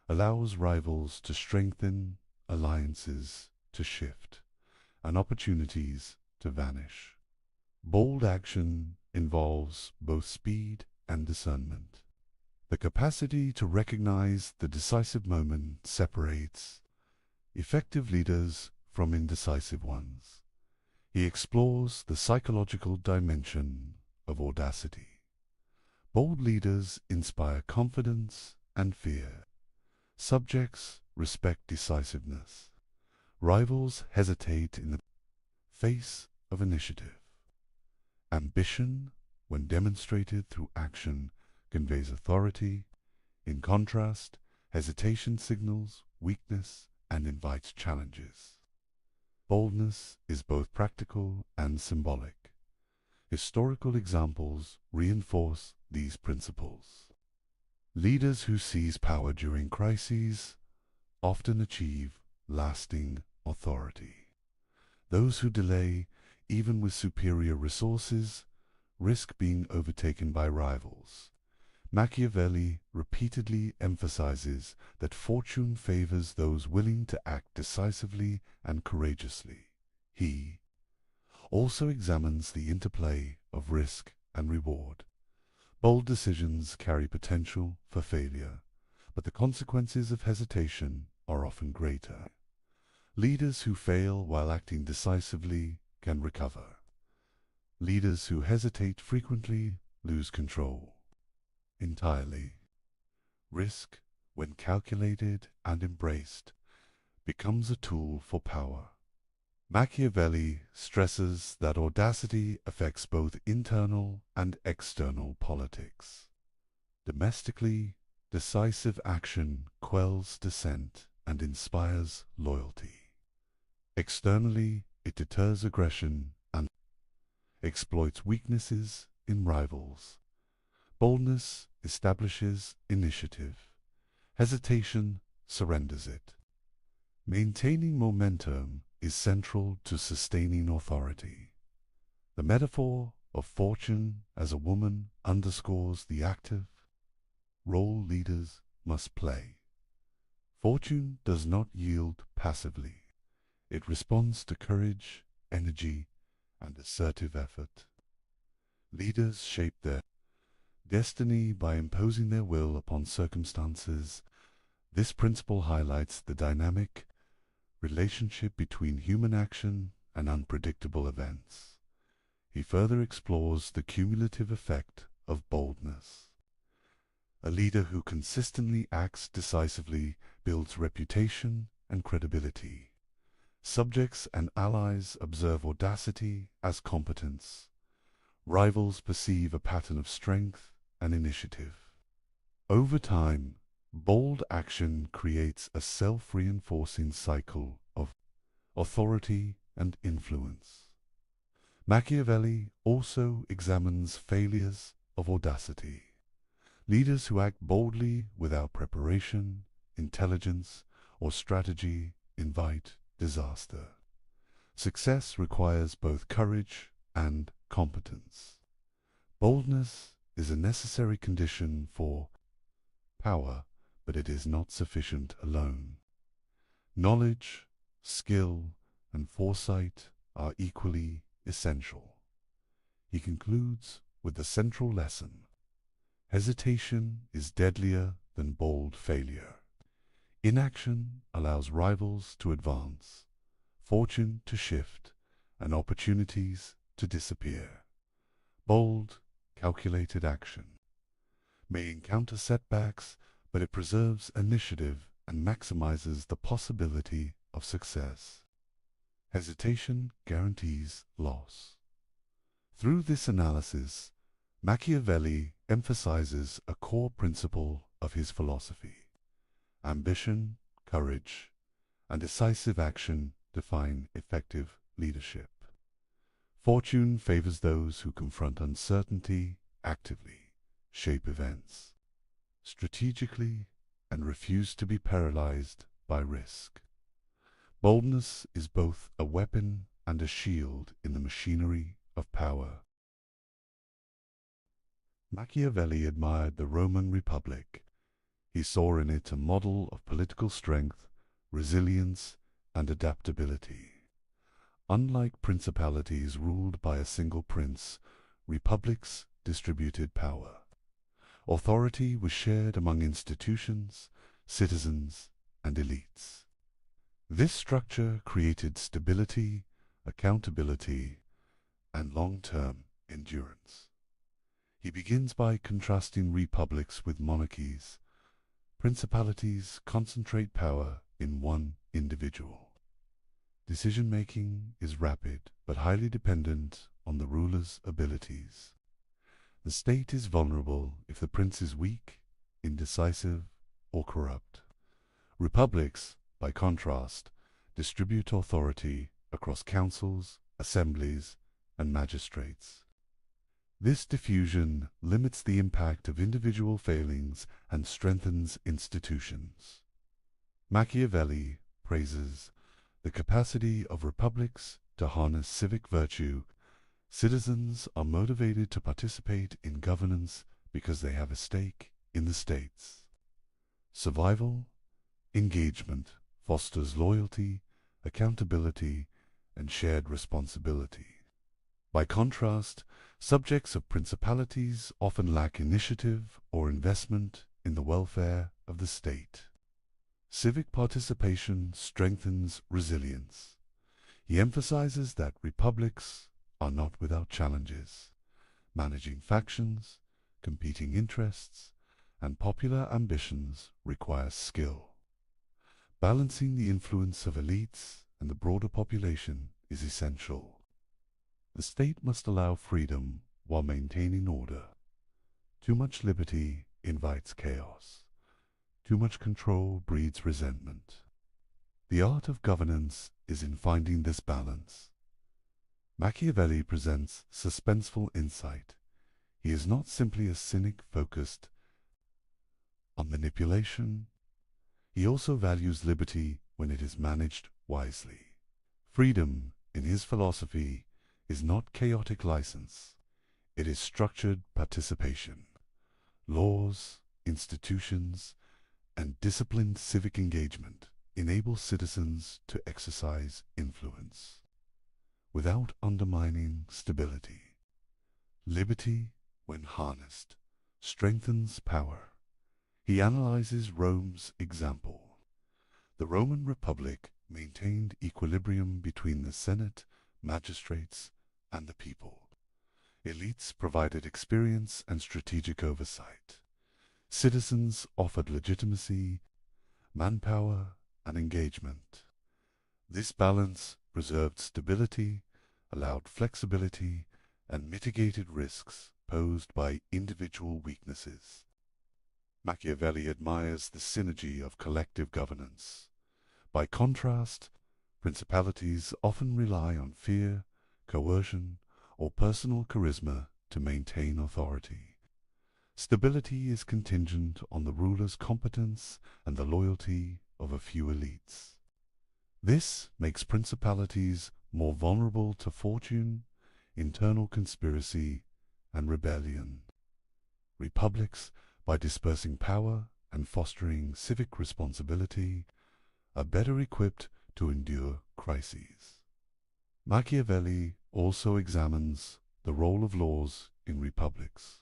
allows rivals to strengthen, alliances to shift, and opportunities to vanish. Bold action involves both speed and discernment. The capacity to recognize the decisive moment separates effective leaders from indecisive ones. He explores the psychological dimension of audacity. Bold leaders inspire confidence and fear. Subjects respect decisiveness. Rivals hesitate in the face of initiative. Ambition, when demonstrated through action, conveys authority. In contrast, hesitation signals weakness and invites challenges. Boldness is both practical and symbolic. Historical examples reinforce these principles. Leaders who seize power during crises often achieve lasting authority. Those who delay, even with superior resources, risk being overtaken by rivals. Machiavelli repeatedly emphasizes that fortune favors those willing to act decisively and courageously. He also examines the interplay of risk and reward. Bold decisions carry potential for failure, but the consequences of hesitation are often greater. Leaders who fail while acting decisively can recover. Leaders who hesitate frequently lose control entirely. Risk, when calculated and embraced, becomes a tool for power. Machiavelli stresses that audacity affects both internal and external politics. Domestically, decisive action quells dissent and inspires loyalty. Externally, it deters aggression and exploits weaknesses in rivals. Boldness establishes initiative. Hesitation surrenders it. Maintaining momentum is central to sustaining authority. The metaphor of fortune as a woman underscores the active role leaders must play. Fortune does not yield passively. It responds to courage, energy, and assertive effort. Leaders shape their destiny by imposing their will upon circumstances. This principle highlights the dynamic relationship between human action and unpredictable events. He further explores the cumulative effect of boldness. A leader who consistently acts decisively builds reputation and credibility. Subjects and allies observe audacity as competence. Rivals perceive a pattern of strength and initiative. Over time, bold action creates a self-reinforcing cycle of authority and influence. Machiavelli also examines failures of audacity. Leaders who act boldly without preparation, intelligence, or strategy invite disaster. Success requires both courage and competence. Boldness is a necessary condition for power, but it is not sufficient alone. Knowledge, skill, and foresight are equally essential. He concludes with the central lesson: hesitation is deadlier than bold failure. Inaction allows rivals to advance, fortune to shift, and opportunities to disappear. Bold, calculated action may encounter setbacks, but it preserves initiative and maximizes the possibility of success. Hesitation guarantees loss. Through this analysis, Machiavelli emphasizes a core principle of his philosophy. Ambition, courage, and decisive action define effective leadership. Fortune favors those who confront uncertainty actively, shape events strategically, and refuse to be paralyzed by risk. Boldness is both a weapon and a shield in the machinery of power. Machiavelli admired the Roman Republic. He saw in it a model of political strength, resilience, and adaptability. Unlike principalities ruled by a single prince, republics distributed power. Authority was shared among institutions, citizens, and elites. This structure created stability, accountability, and long-term endurance. He begins by contrasting republics with monarchies. Principalities concentrate power in one individual. Decision-making is rapid but highly dependent on the ruler's abilities. The state is vulnerable if the prince is weak, indecisive, or corrupt. Republics, by contrast, distribute authority across councils, assemblies, and magistrates. This diffusion limits the impact of individual failings and strengthens institutions. Machiavelli praises the capacity of republics to harness civic virtue. Citizens are motivated to participate in governance because they have a stake in the states. Survival, engagement fosters loyalty, accountability, and shared responsibility. By contrast, subjects of principalities often lack initiative or investment in the welfare of the state. Civic participation strengthens resilience. He emphasizes that republics are not without challenges. Managing factions, competing interests, and popular ambitions requires skill. Balancing the influence of elites and the broader population is essential. The state must allow freedom while maintaining order. Too much liberty invites chaos. Too much control breeds resentment. The art of governance is in finding this balance. Machiavelli presents suspenseful insight. He is not simply a cynic focused on manipulation. He also values liberty when it is managed wisely. Freedom, in his philosophy, is not chaotic license. It is structured participation. Laws, institutions, and disciplined civic engagement enable citizens to exercise influence without undermining stability. Liberty, when harnessed, strengthens power. He analyzes Rome's example. The Roman Republic maintained equilibrium between the Senate, magistrates, and the people. Elites provided experience and strategic oversight. Citizens offered legitimacy, manpower, and engagement. This balance preserved stability, allowed flexibility, and mitigated risks posed by individual weaknesses. Machiavelli admires the synergy of collective governance. By contrast, principalities often rely on fear, coercion, or personal charisma to maintain authority. Stability is contingent on the ruler's competence and the loyalty of a few elites. This makes principalities more vulnerable to fortune, internal conspiracy, and rebellion. Republics, by dispersing power and fostering civic responsibility are better equipped to endure crises. Machiavelli also examines the role of laws in republics.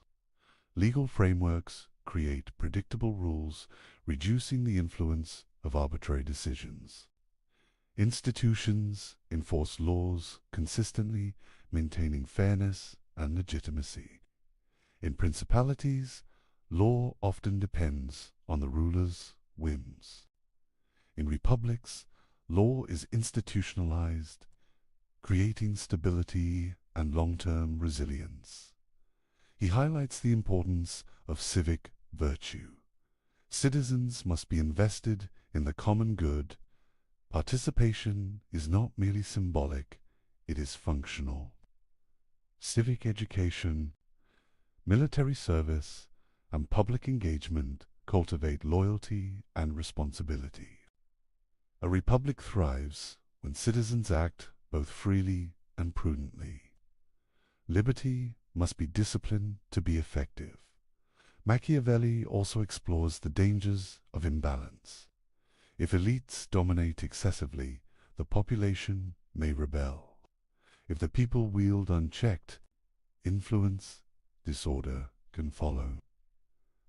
Legal frameworks create predictable rules, reducing the influence of arbitrary decisions. Institutions enforce laws consistently, maintaining fairness and legitimacy. In principalities, law often depends on the ruler's whims. In republics, law is institutionalized, creating stability and long-term resilience. He highlights the importance of civic virtue. Citizens must be invested in the common good. Participation is not merely symbolic, it is functional. Civic education, military service, and public engagement cultivate loyalty and responsibility. A republic thrives when citizens act both freely and prudently. Liberty must be disciplined to be effective. Machiavelli also explores the dangers of imbalance. If elites dominate excessively, the population may rebel. If the people wield unchecked influence, disorder can follow.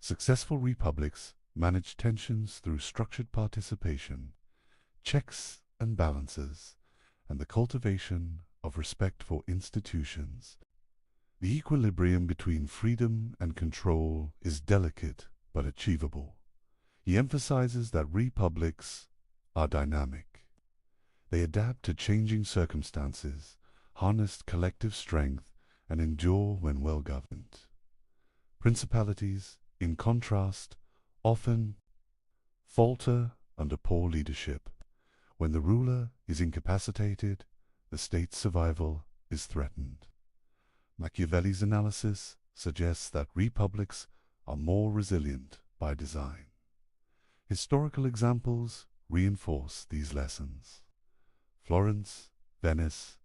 Successful republics manage tensions through structured participation, checks and balances, and the cultivation of respect for institutions. The equilibrium between freedom and control is delicate but achievable. He emphasizes that republics are dynamic. They adapt to changing circumstances, harness collective strength, and endure when well governed. Principalities, in contrast, often falter under poor leadership. When the ruler is incapacitated, the state's survival is threatened. Machiavelli's analysis suggests that republics are more resilient by design. Historical examples reinforce these lessons. Florence, Venice,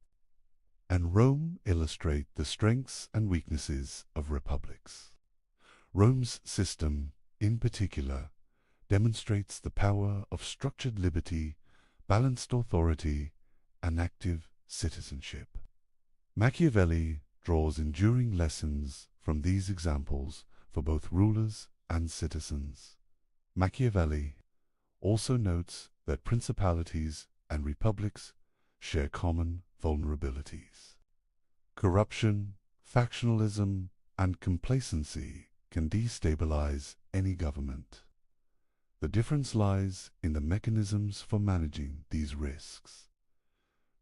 and Rome illustrate the strengths and weaknesses of republics. Rome's system, in particular, demonstrates the power of structured liberty, balanced authority, and active citizenship. Machiavelli draws enduring lessons from these examples for both rulers and citizens. Machiavelli also notes that principalities and republics share common vulnerabilities. Corruption, factionalism, and complacency can destabilize any government. The difference lies in the mechanisms for managing these risks.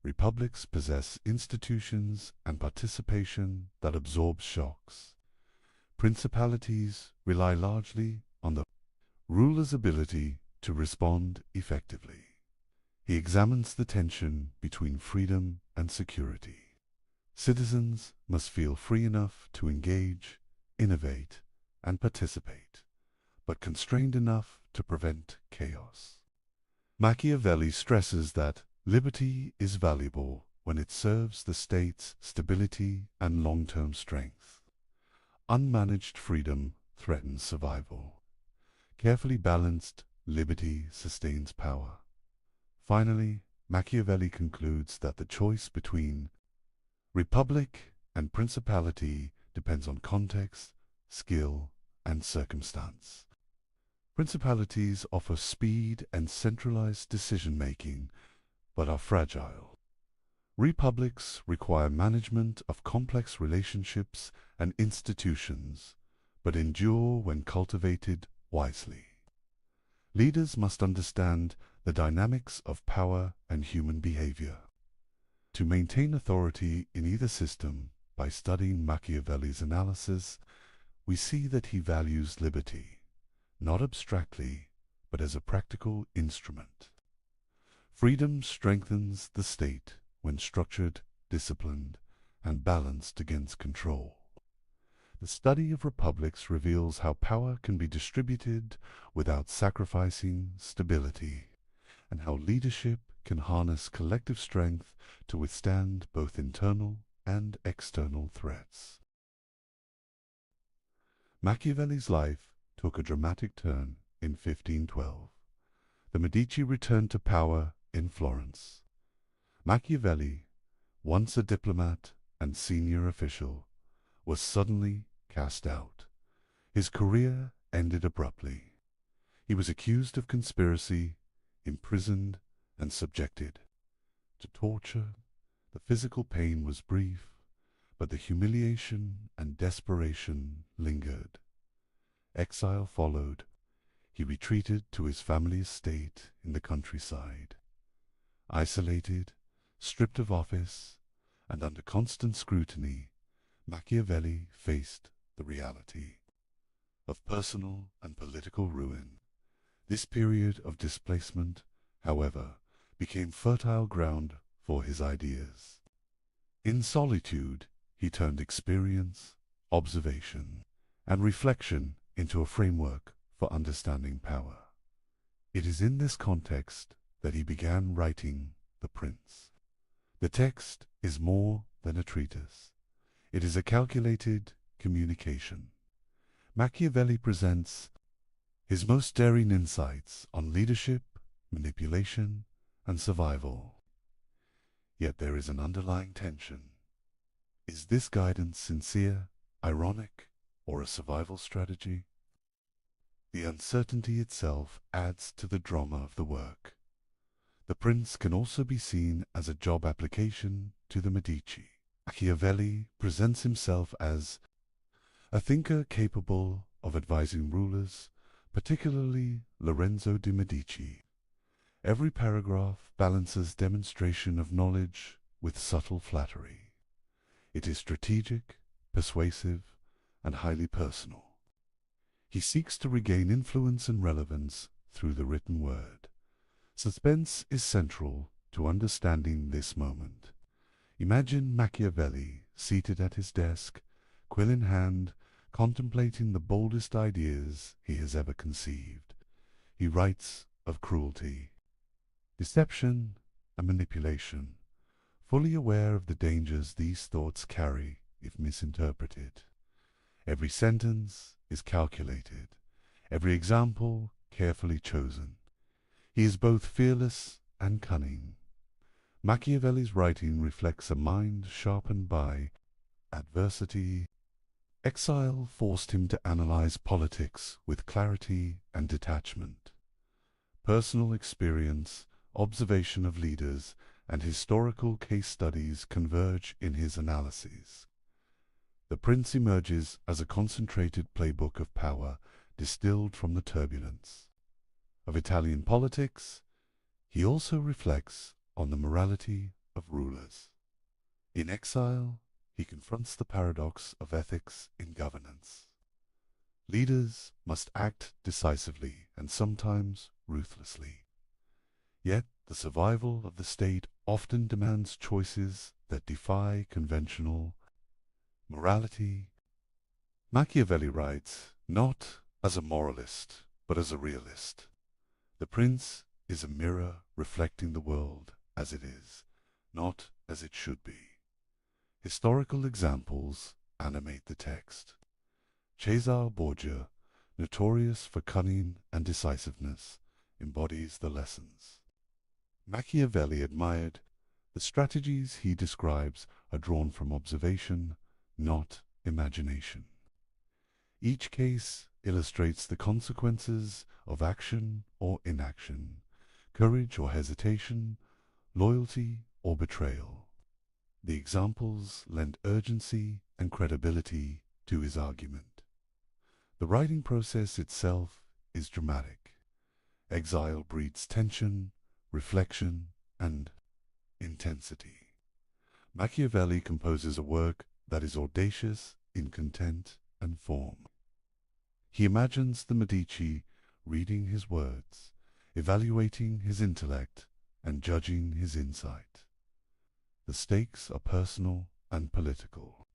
Republics possess institutions and participation that absorb shocks. Principalities rely largely on the ruler's ability to respond effectively. He examines the tension between freedom and security. Citizens must feel free enough to engage, innovate, and participate, but constrained enough to prevent chaos. Machiavelli stresses that liberty is valuable when it serves the state's stability and long-term strength. Unmanaged freedom threatens survival. Carefully balanced liberty sustains power. Finally, Machiavelli concludes that the choice between republic and principality depends on context, skill, and circumstance. Principalities offer speed and centralized decision-making, but are fragile. Republics require management of complex relationships and institutions, but endure when cultivated wisely. Leaders must understand the dynamics of power and human behavior. To maintain authority in either system, by studying Machiavelli's analysis, we see that he values liberty, not abstractly, but as a practical instrument. Freedom strengthens the state when structured, disciplined, and balanced against control. The study of republics reveals how power can be distributed without sacrificing stability, and how leadership can harness collective strength to withstand both internal and external threats. Machiavelli's life took a dramatic turn in 1512. The Medici returned to power in Florence. Machiavelli, once a diplomat and senior official, was suddenly cast out. His career ended abruptly. He was accused of conspiracy, imprisoned, and subjected to torture. The physical pain was brief, but the humiliation and desperation lingered. Exile followed. He retreated to his family estate in the countryside. Isolated, stripped of office, and under constant scrutiny, Machiavelli faced the reality of personal and political ruin. This period of displacement, however, became fertile ground for his ideas. In solitude, he turned experience, observation, and reflection into a framework for understanding power. It is in this context that he began writing The Prince. The text is more than a treatise. It is a calculated communication. Machiavelli presents his most daring insights on leadership, manipulation, and survival. Yet there is an underlying tension. Is this guidance sincere, ironic, or a survival strategy? The uncertainty itself adds to the drama of the work. The Prince can also be seen as a job application to the Medici. Machiavelli presents himself as a thinker capable of advising rulers, particularly Lorenzo de' Medici. Every paragraph balances demonstration of knowledge with subtle flattery. It is strategic, persuasive, and highly personal. He seeks to regain influence and relevance through the written word. Suspense is central to understanding this moment. Imagine Machiavelli seated at his desk, quill in hand, contemplating the boldest ideas he has ever conceived. He writes of cruelty, deception, and manipulation, fully aware of the dangers these thoughts carry if misinterpreted. Every sentence is calculated, every example carefully chosen. He is both fearless and cunning. Machiavelli's writing reflects a mind sharpened by adversity. Exile forced him to analyze politics with clarity and detachment. Personal experience, observation of leaders, and historical case studies converge in his analyses. The Prince emerges as a concentrated playbook of power distilled from the turbulence of Italian politics. He also reflects on the morality of rulers. In exile, he confronts the paradox of ethics in governance. Leaders must act decisively and sometimes ruthlessly. Yet the survival of the state often demands choices that defy conventional morality. Machiavelli writes not as a moralist, but as a realist. The Prince is a mirror reflecting the world as it is, not as it should be. Historical examples animate the text. Cesare Borgia, notorious for cunning and decisiveness, embodies the lessons. Machiavelli admired. The strategies he describes are drawn from observation, not imagination. Each case illustrates the consequences of action or inaction, courage or hesitation, loyalty or betrayal. The examples lend urgency and credibility to his argument. The writing process itself is dramatic. Exile breeds tension, reflection, and intensity. Machiavelli composes a work that is audacious in content and form. He imagines the Medici reading his words, evaluating his intellect, and judging his insight. The stakes are personal and political.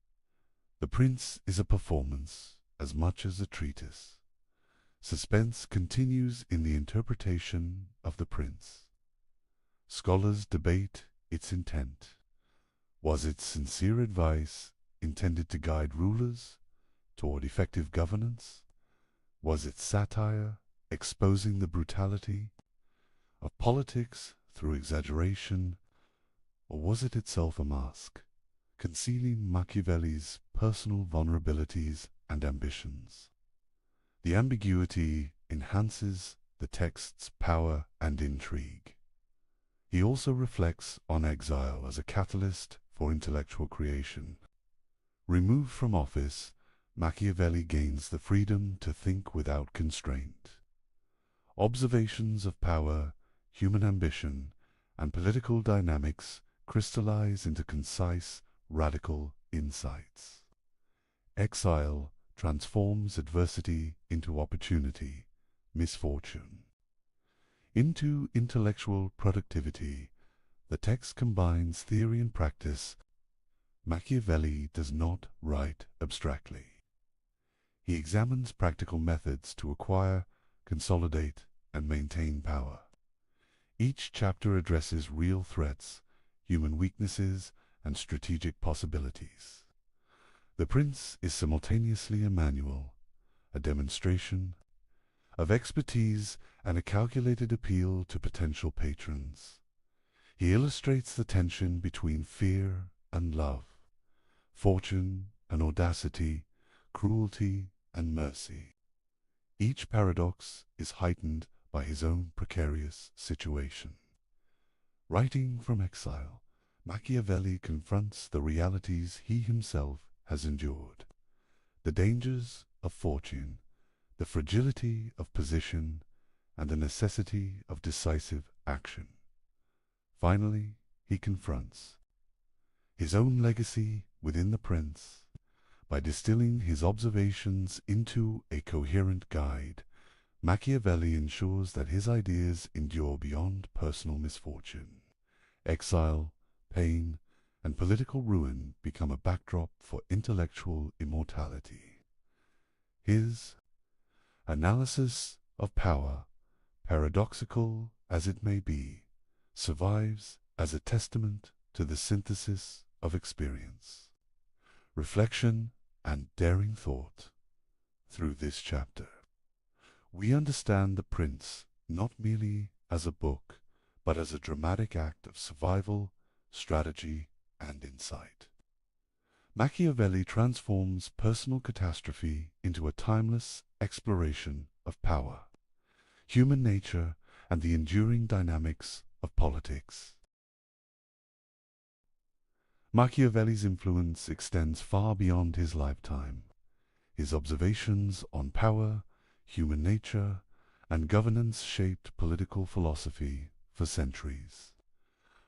The Prince is a performance as much as a treatise. Suspense continues in the interpretation of the Prince. Scholars debate its intent. Was it sincere advice intended to guide rulers toward effective governance? Was it satire exposing the brutality of politics through exaggeration, or was it itself a mask, concealing Machiavelli's personal vulnerabilities and ambitions? The ambiguity enhances the text's power and intrigue. He also reflects on exile as a catalyst for intellectual creation. Removed from office, Machiavelli gains the freedom to think without constraint. Observations of power, human ambition, and political dynamics crystallize into concise, radical insights. Exile transforms adversity into opportunity, misfortune. Into intellectual productivity, the text combines theory and practice. Machiavelli does not write abstractly. He examines practical methods to acquire, consolidate, and maintain power. Each chapter addresses real threats, human weaknesses, and strategic possibilities. The Prince is simultaneously a manual, a demonstration of expertise, and a calculated appeal to potential patrons. He illustrates the tension between fear and love, fortune and audacity, cruelty and mercy. Each paradox is heightened by his own precarious situation. Writing from exile, Machiavelli confronts the realities he himself has endured, the dangers of fortune, the fragility of position, and the necessity of decisive action. Finally, he confronts his own legacy within the Prince. By distilling his observations into a coherent guide, Machiavelli ensures that his ideas endure beyond personal misfortune. Exile, pain, and political ruin become a backdrop for intellectual immortality. His analysis of power, paradoxical as it may be, survives as a testament to the synthesis of experience, reflection, and daring thought. Through this chapter, we understand The Prince not merely as a book, but as a dramatic act of survival, strategy, and insight. Machiavelli transforms personal catastrophe into a timeless exploration of power, human nature, and the enduring dynamics of politics. Machiavelli's influence extends far beyond his lifetime. His observations on power, human nature, and governance shaped political philosophy for centuries.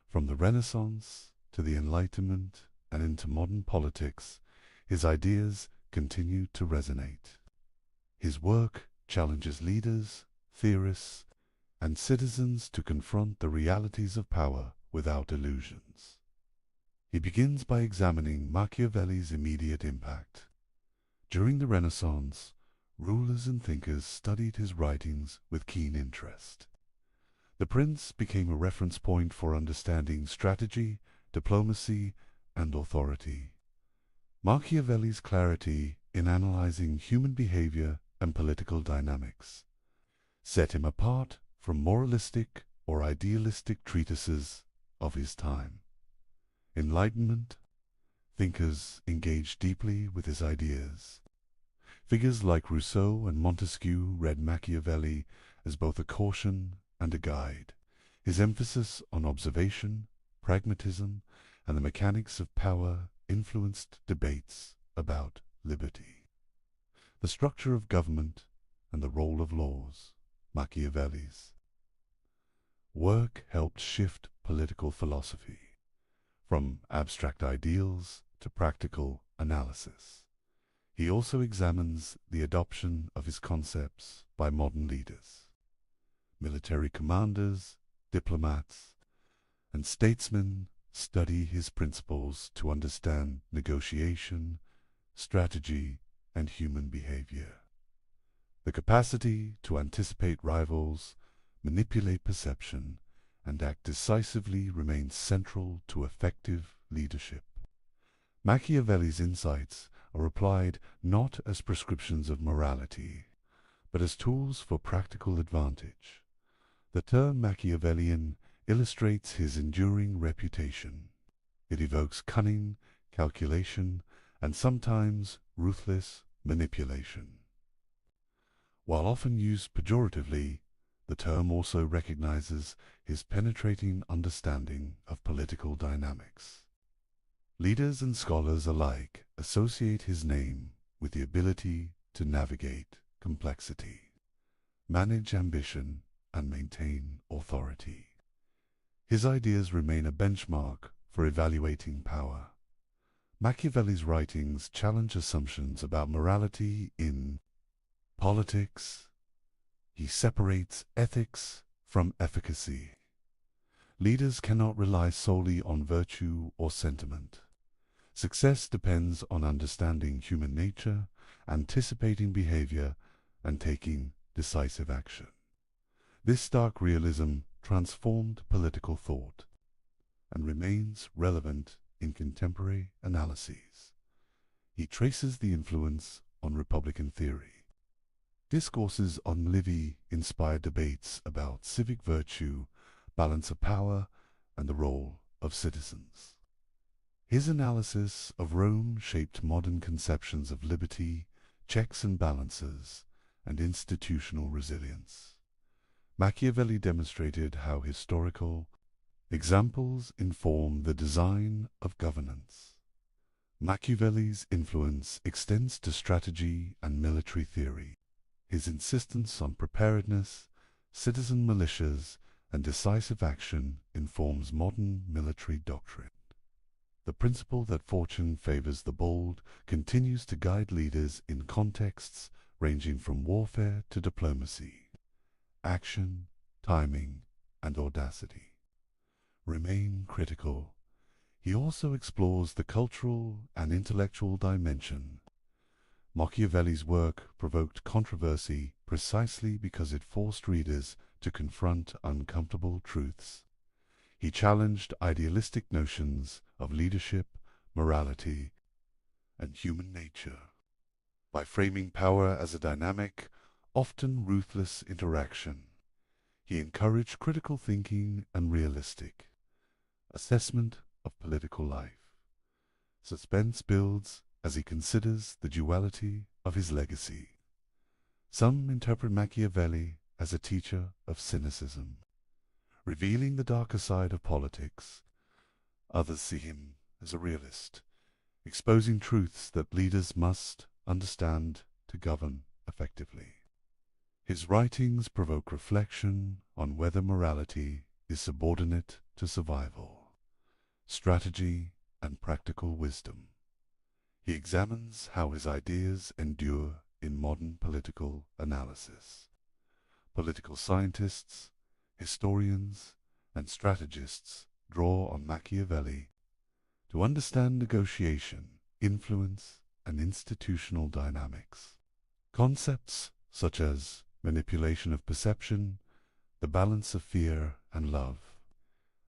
From the Renaissance to the Enlightenment and into modern politics, his ideas continue to resonate. His work challenges leaders, theorists, and citizens to confront the realities of power without illusions. He begins by examining Machiavelli's immediate impact. During the Renaissance, rulers and thinkers studied his writings with keen interest. The Prince became a reference point for understanding strategy, diplomacy, and authority. Machiavelli's clarity in analyzing human behavior and political dynamics set him apart from moralistic or idealistic treatises of his time. Enlightenment thinkers engaged deeply with his ideas. Figures like Rousseau and Montesquieu read Machiavelli as both a caution and a guide. His emphasis on observation, pragmatism, and the mechanics of power influenced debates about liberty, the structure of government, and the role of laws. Machiavelli's work helped shift political philosophy from abstract ideals to practical analysis. He also examines the adoption of his concepts by modern leaders. Military commanders, diplomats, and statesmen study his principles to understand negotiation, strategy, and human behavior. The capacity to anticipate rivals, manipulate perception, and act decisively remains central to effective leadership. Machiavelli's insights are applied not as prescriptions of morality, but as tools for practical advantage. The term Machiavellian illustrates his enduring reputation. It evokes cunning, calculation, and sometimes ruthless manipulation. While often used pejoratively, the term also recognizes his penetrating understanding of political dynamics. Leaders and scholars alike associate his name with the ability to navigate complexity, manage ambition, and maintain authority. His ideas remain a benchmark for evaluating power. Machiavelli's writings challenge assumptions about morality in politics. He separates ethics from efficacy. Leaders cannot rely solely on virtue or sentiment. Success depends on understanding human nature, anticipating behavior, and taking decisive action. This stark realism transformed political thought and remains relevant in contemporary analyses. He traces the influence on Republican theory. Discourses on Livy inspired debates about civic virtue, balance of power, and the role of citizens. His analysis of Rome shaped modern conceptions of liberty, checks and balances, and institutional resilience. Machiavelli demonstrated how historical examples inform the design of governance. Machiavelli's influence extends to strategy and military theory. His insistence on preparedness, citizen militias, and decisive action informs modern military doctrine. The principle that fortune favors the bold continues to guide leaders in contexts ranging from warfare to diplomacy. Action, timing, and audacity remain critical. He also explores the cultural and intellectual dimension. Machiavelli's work provoked controversy precisely because it forced readers to confront uncomfortable truths. He challenged idealistic notions of leadership, morality, and human nature. By framing power as a dynamic, often ruthless interaction, he encouraged critical thinking and realistic assessment of political life. Suspense builds as he considers the duality of his legacy. Some interpret Machiavelli as a teacher of cynicism, revealing the darker side of politics. Others see him as a realist, exposing truths that leaders must understand to govern effectively. His writings provoke reflection on whether morality is subordinate to survival, strategy, and practical wisdom. He examines how his ideas endure in modern political analysis. Political scientists, historians, and strategists draw on Machiavelli to understand negotiation, influence, and institutional dynamics. Concepts such as manipulation of perception, the balance of fear and love,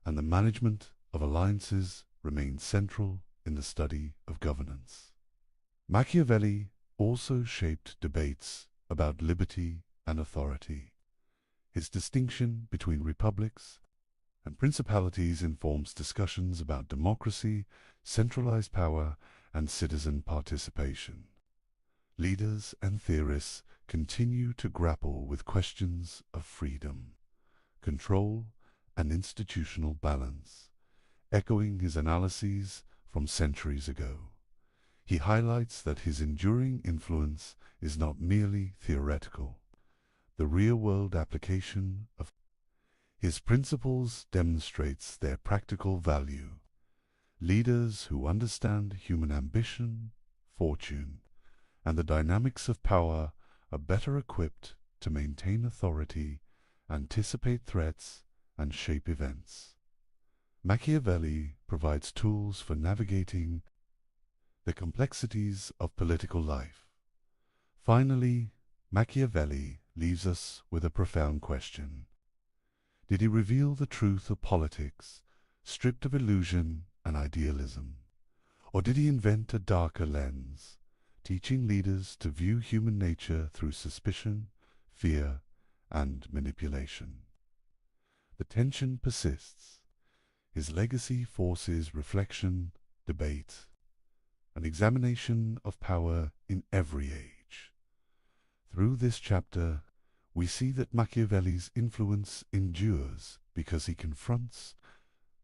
and the management of alliances remain central in the study of governance. Machiavelli also shaped debates about liberty and authority. His distinction between republics and principalities informs discussions about democracy, centralized power, and citizen participation. Leaders and theorists continue to grapple with questions of freedom, control, and institutional balance, echoing his analyses from centuries ago. He highlights that his enduring influence is not merely theoretical. The real-world application of his principles demonstrates their practical value. Leaders who understand human ambition, fortune, and the dynamics of power are better equipped to maintain authority, anticipate threats, and shape events. Machiavelli provides tools for navigating the complexities of political life. Finally, Machiavelli leaves us with a profound question. Did he reveal the truth of politics, stripped of illusion and idealism? Or did he invent a darker lens, teaching leaders to view human nature through suspicion, fear, and manipulation. The tension persists. His legacy forces reflection, debate, an examination of power in every age. Through this chapter, we see that Machiavelli's influence endures because he confronts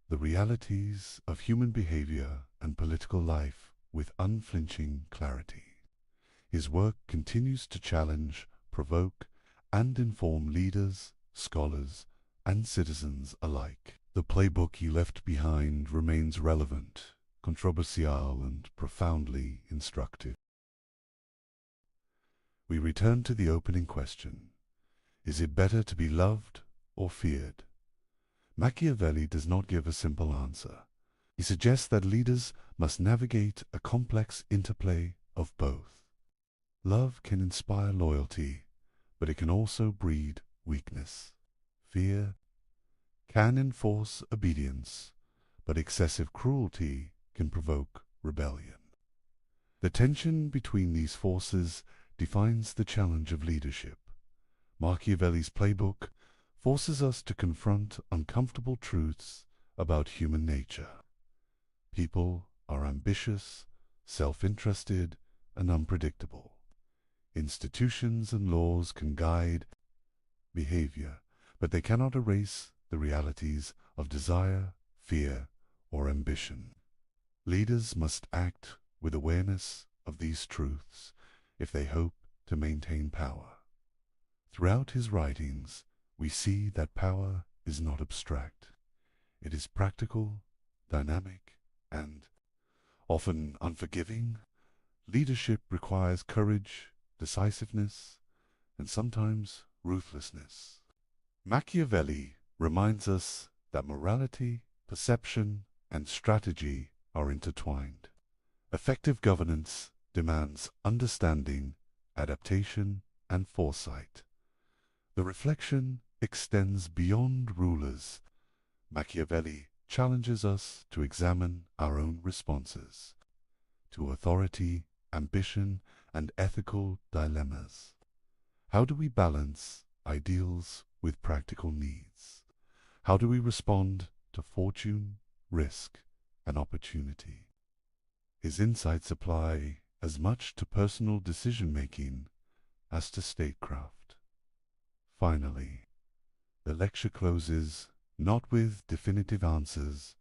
the realities of human behavior and political life with unflinching clarity. His work continues to challenge, provoke, and inform leaders, scholars, and citizens alike. The playbook he left behind remains relevant, controversial, and profoundly instructive. We return to the opening question. Is it better to be loved or feared? Machiavelli does not give a simple answer. He suggests that leaders must navigate a complex interplay of both. Love can inspire loyalty, but it can also breed weakness. Fear can enforce obedience, but excessive cruelty can provoke rebellion. The tension between these forces defines the challenge of leadership. Machiavelli's playbook forces us to confront uncomfortable truths about human nature. People are ambitious, self-interested, and unpredictable. Institutions and laws can guide behavior, but they cannot erase the realities of desire, fear, or ambition. Leaders must act with awareness of these truths if they hope to maintain power. Throughout his writings, we see that power is not abstract. It is practical, dynamic, and often unforgiving. Leadership requires courage, decisiveness, and sometimes ruthlessness. Machiavelli reminds us that morality, perception, and strategy are intertwined. Effective governance demands understanding, adaptation, and foresight. The reflection extends beyond rulers. Machiavelli challenges us to examine our own responses to authority, ambition, and ethical dilemmas. How do we balance ideals with practical needs? How do we respond to fortune, risk, and opportunity? His insights apply as much to personal decision-making as to statecraft. Finally, the lecture closes not with definitive answers,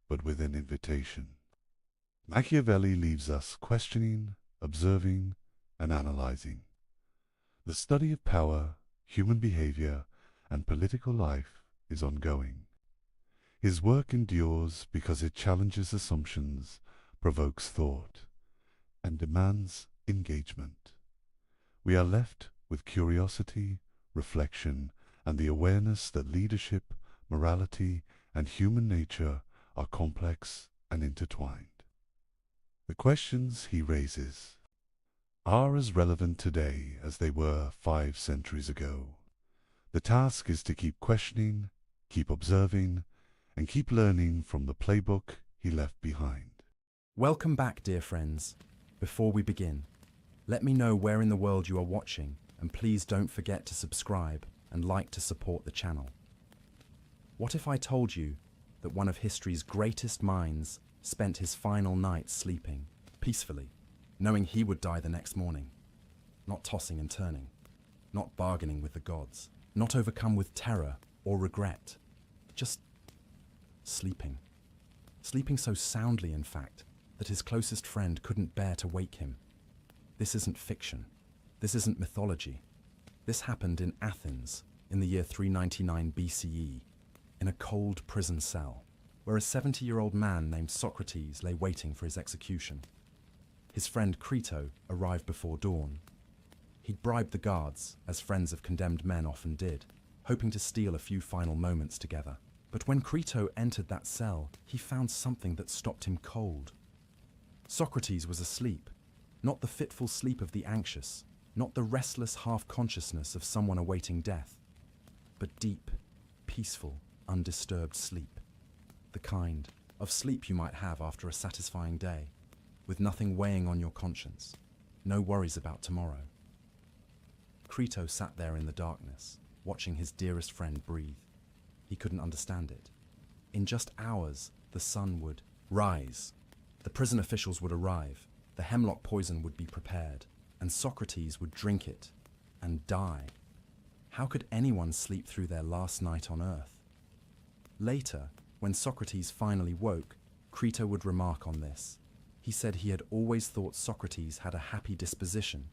but with an invitation. Machiavelli leaves us questioning, observing, and analyzing. The study of power, human behavior, and political life is ongoing. His work endures because it challenges assumptions, provokes thought, and demands engagement. We are left with curiosity, reflection, and the awareness that leadership, morality, and human nature are complex and intertwined. The questions he raises are as relevant today as they were 5 centuries ago. The task is to keep questioning, keep observing, and keep learning from the playbook he left behind. Welcome back, dear friends. Before we begin, let me know where in the world you are watching, and please don't forget to subscribe and like to support the channel. What if I told you that one of history's greatest minds spent his final night sleeping peacefully, knowing he would die the next morning, not tossing and turning, not bargaining with the gods, not overcome with terror or regret, just sleeping. Sleeping so soundly, in fact, that his closest friend couldn't bear to wake him. This isn't fiction. This isn't mythology. This happened in Athens in the year 399 BCE, in a cold prison cell, where a 70-year-old man named Socrates lay waiting for his execution. His friend Crito arrived before dawn. He'd bribed the guards, as friends of condemned men often did, hoping to steal a few final moments together. But when Crito entered that cell, he found something that stopped him cold. Socrates was asleep, not the fitful sleep of the anxious, not the restless half-consciousness of someone awaiting death, but deep, peaceful, undisturbed sleep. The kind of sleep you might have after a satisfying day, with nothing weighing on your conscience, no worries about tomorrow. Crito sat there in the darkness, watching his dearest friend breathe. He couldn't understand it. In just hours, the sun would rise. The prison officials would arrive, the hemlock poison would be prepared, and Socrates would drink it and die. How could anyone sleep through their last night on earth? Later, when Socrates finally woke, Crito would remark on this. He said he had always thought Socrates had a happy disposition,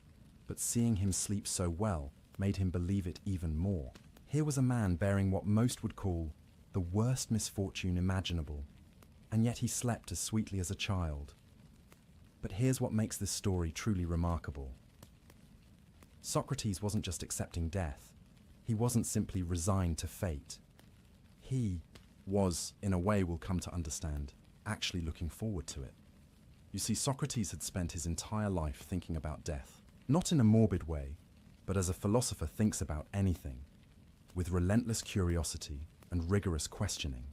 but seeing him sleep so well made him believe it even more. Here was a man bearing what most would call the worst misfortune imaginable, and yet he slept as sweetly as a child. But here's what makes this story truly remarkable. Socrates wasn't just accepting death. He wasn't simply resigned to fate. He was, in a way we'll come to understand, actually looking forward to it. You see, Socrates had spent his entire life thinking about death, not in a morbid way, but as a philosopher thinks about anything, with relentless curiosity and rigorous questioning.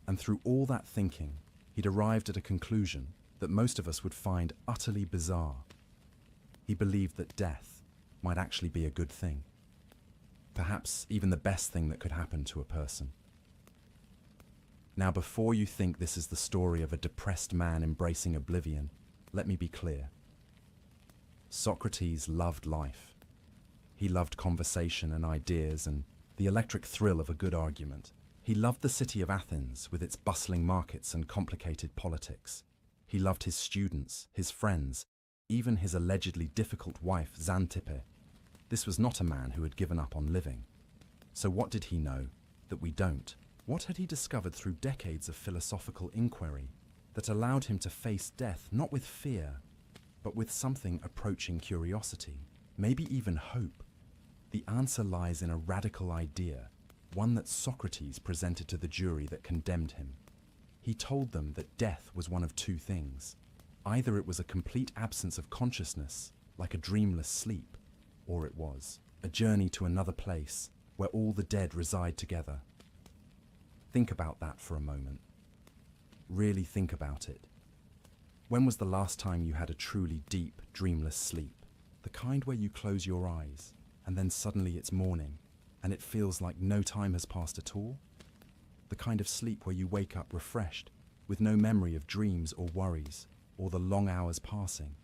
And through all that thinking, he'd arrived at a conclusion that most of us would find utterly bizarre. He believed that death might actually be a good thing, perhaps even the best thing that could happen to a person. Now, before you think this is the story of a depressed man embracing oblivion, let me be clear. Socrates loved life. He loved conversation and ideas and the electric thrill of a good argument. He loved the city of Athens with its bustling markets and complicated politics. He loved his students, his friends, even his allegedly difficult wife, Xanthippe. This was not a man who had given up on living. So what did he know that we don't? What had he discovered through decades of philosophical inquiry that allowed him to face death not with fear, but with something approaching curiosity, maybe even hope? The answer lies in a radical idea, one that Socrates presented to the jury that condemned him. He told them that death was one of two things. Either it was a complete absence of consciousness, like a dreamless sleep, or it was a journey to another place where all the dead reside together. Think about that for a moment. Really think about it. When was the last time you had a truly deep, dreamless sleep? The kind where you close your eyes, and then suddenly it's morning, and it feels like no time has passed at all? The kind of sleep where you wake up refreshed, with no memory of dreams or worries, or the long hours passing.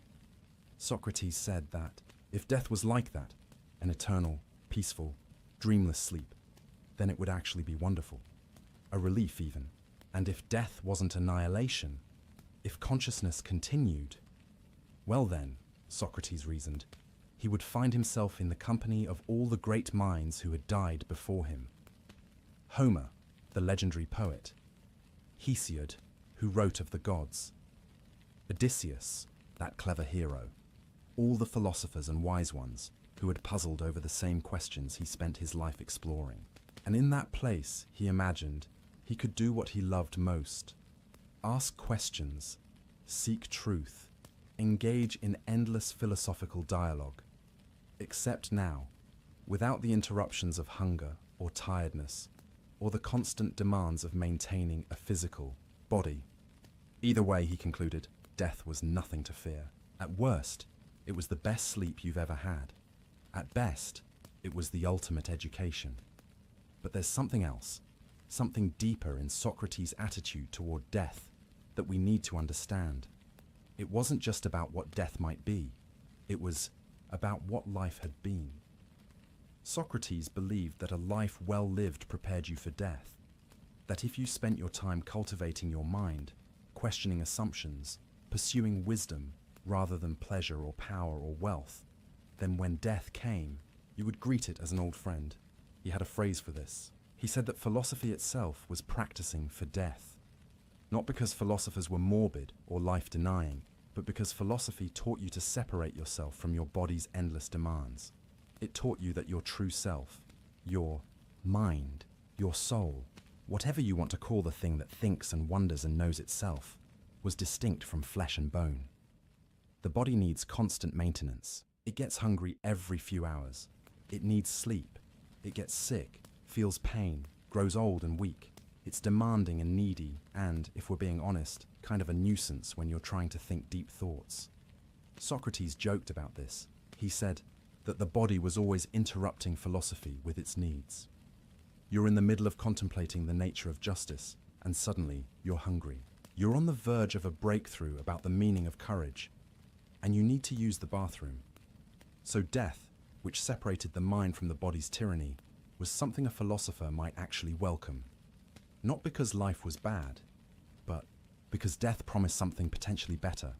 Socrates said that if death was like that, an eternal, peaceful, dreamless sleep, then it would actually be wonderful. A relief even. And if death wasn't annihilation, if consciousness continued, well then, Socrates reasoned, he would find himself in the company of all the great minds who had died before him. Homer, the legendary poet, Hesiod, who wrote of the gods, Odysseus, that clever hero, all the philosophers and wise ones who had puzzled over the same questions he spent his life exploring. And in that place, he imagined, he could do what he loved most: ask questions, seek truth, engage in endless philosophical dialogue. Except now, without the interruptions of hunger or tiredness, or the constant demands of maintaining a physical body. Either way, he concluded, death was nothing to fear. At worst, it was the best sleep you've ever had. At best, it was the ultimate education. But there's something else, something deeper in Socrates' attitude toward death that we need to understand. It wasn't just about what death might be, it was about what life had been. Socrates believed that a life well lived prepared you for death, that if you spent your time cultivating your mind, questioning assumptions, pursuing wisdom rather than pleasure or power or wealth, then when death came, you would greet it as an old friend. He had a phrase for this. He said that philosophy itself was practicing for death. Not because philosophers were morbid or life-denying, but because philosophy taught you to separate yourself from your body's endless demands. It taught you that your true self, your mind, your soul, whatever you want to call the thing that thinks and wonders and knows itself, was distinct from flesh and bone. The body needs constant maintenance. It gets hungry every few hours. It needs sleep. It gets sick, feels pain, grows old and weak. It's demanding and needy and, if we're being honest, kind of a nuisance when you're trying to think deep thoughts. Socrates joked about this. He said, that the body was always interrupting philosophy with its needs. You're in the middle of contemplating the nature of justice, and suddenly you're hungry. You're on the verge of a breakthrough about the meaning of courage, and you need to use the bathroom. So death, which separated the mind from the body's tyranny, was something a philosopher might actually welcome. Not because life was bad, but because death promised something potentially better.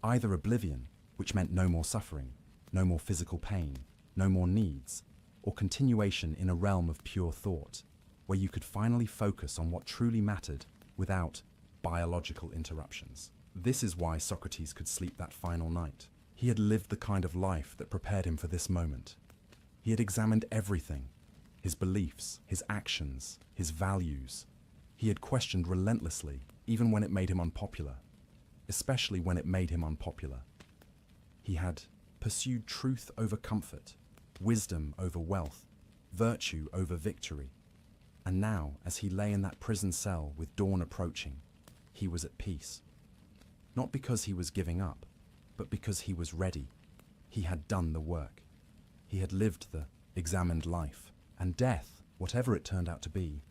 Either oblivion, which meant no more suffering, no more physical pain, no more needs, or continuation in a realm of pure thought, where you could finally focus on what truly mattered without biological interruptions. This is why Socrates could sleep that final night. He had lived the kind of life that prepared him for this moment. He had examined everything, his beliefs, his actions, his values. He had questioned relentlessly, even when it made him unpopular, especially when it made him unpopular. He had pursued truth over comfort, wisdom over wealth, virtue over victory. And now, as he lay in that prison cell with dawn approaching, he was at peace. Not because he was giving up, but because he was ready. He had done the work. He had lived the examined life, and death, whatever it turned out to be,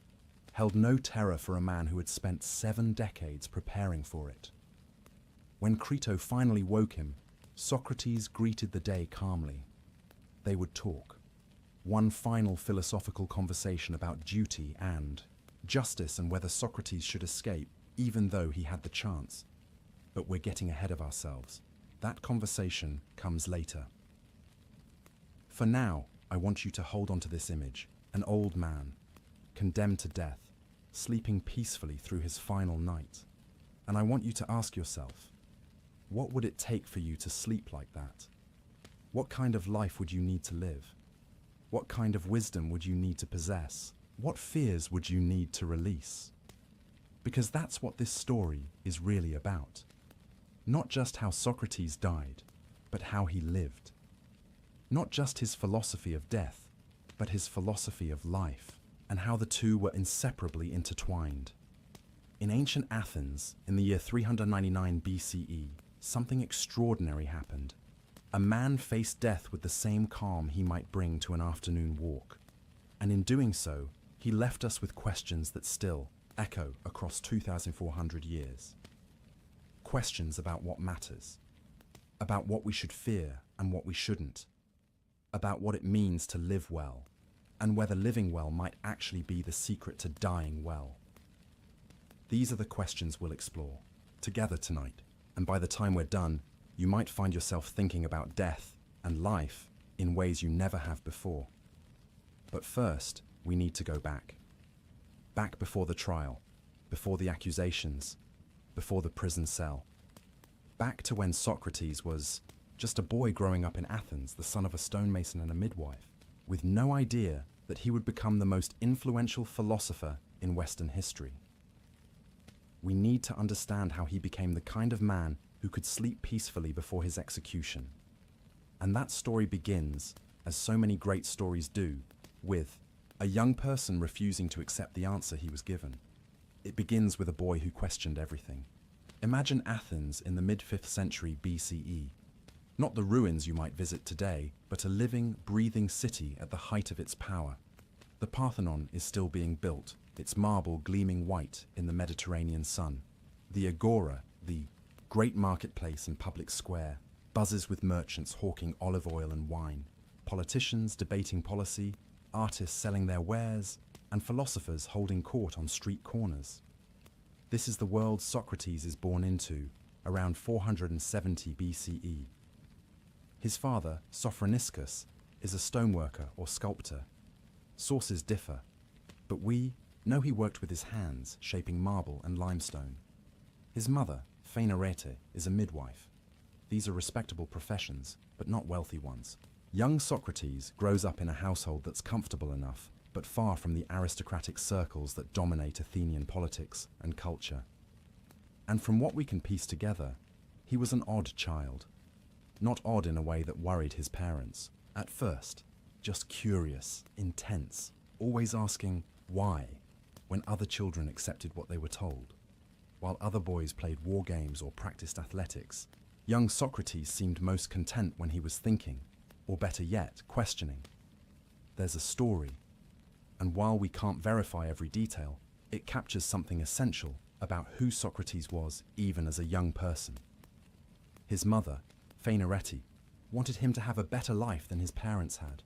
held no terror for a man who had spent 7 decades preparing for it. When Crito finally woke him, Socrates greeted the day calmly. They would talk. One final philosophical conversation about duty and justice, and whether Socrates should escape, even though he had the chance. But we're getting ahead of ourselves. That conversation comes later. For now, I want you to hold on to this image. An old man, condemned to death, sleeping peacefully through his final night. And I want you to ask yourself, what would it take for you to sleep like that? What kind of life would you need to live? What kind of wisdom would you need to possess? What fears would you need to release? Because that's what this story is really about. Not just how Socrates died, but how he lived. Not just his philosophy of death, but his philosophy of life, and how the two were inseparably intertwined. In ancient Athens, in the year 399 BCE, something extraordinary happened. A man faced death with the same calm he might bring to an afternoon walk. And in doing so, he left us with questions that still echo across 2,400 years. Questions about what matters, about what we should fear and what we shouldn't, about what it means to live well, and whether living well might actually be the secret to dying well. These are the questions we'll explore together tonight, and by the time we're done, you might find yourself thinking about death and life in ways you never have before. But first, we need to go back. Back before the trial, before the accusations, before the prison cell. Back to when Socrates was just a boy growing up in Athens, the son of a stonemason and a midwife, with no idea that he would become the most influential philosopher in Western history. We need to understand how he became the kind of man who could sleep peacefully before his execution. And that story begins, as so many great stories do, with a young person refusing to accept the answer he was given. It begins with a boy who questioned everything. Imagine Athens in the mid-5th century BCE. Not the ruins you might visit today, but a living, breathing city at the height of its power. The Parthenon is still being built, its marble gleaming white in the Mediterranean sun. The Agora, the great marketplace and public square, buzzes with merchants hawking olive oil and wine, politicians debating policy, artists selling their wares, and philosophers holding court on street corners. This is the world Socrates is born into, around 470 BCE. His father, Sophroniscus, is a stoneworker or sculptor. Sources differ, but we know he worked with his hands, shaping marble and limestone. His mother, Phaenarete, is a midwife. These are respectable professions, but not wealthy ones. Young Socrates grows up in a household that's comfortable enough, but far from the aristocratic circles that dominate Athenian politics and culture. And from what we can piece together, he was an odd child. Not odd in a way that worried his parents. At first, just curious, intense, always asking why, when other children accepted what they were told. While other boys played war games or practiced athletics, young Socrates seemed most content when he was thinking, or better yet, questioning. There's a story, and while we can't verify every detail, it captures something essential about who Socrates was even as a young person. His mother, Phaenaretti, wanted him to have a better life than his parents had.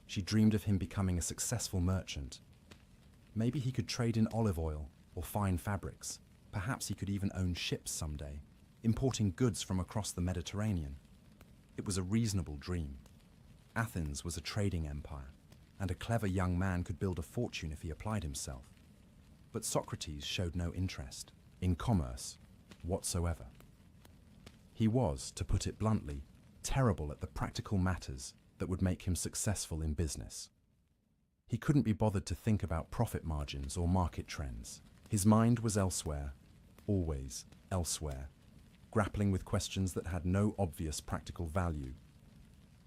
She dreamed of him becoming a successful merchant. Maybe he could trade in olive oil or fine fabrics. Perhaps he could even own ships someday, importing goods from across the Mediterranean. It was a reasonable dream. Athens was a trading empire, and a clever young man could build a fortune if he applied himself. But Socrates showed no interest in commerce whatsoever. He was, to put it bluntly, terrible at the practical matters that would make him successful in business. He couldn't be bothered to think about profit margins or market trends. His mind was elsewhere, always elsewhere, grappling with questions that had no obvious practical value.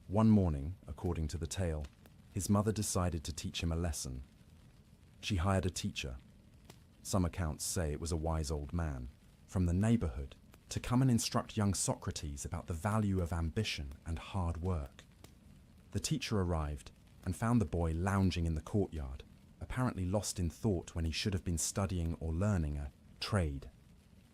One morning, according to the tale, his mother decided to teach him a lesson. She hired a teacher. Some accounts say it was a wise old man from the neighborhood to come and instruct young Socrates about the value of ambition and hard work. The teacher arrived and found the boy lounging in the courtyard, apparently lost in thought when he should have been studying or learning a trade.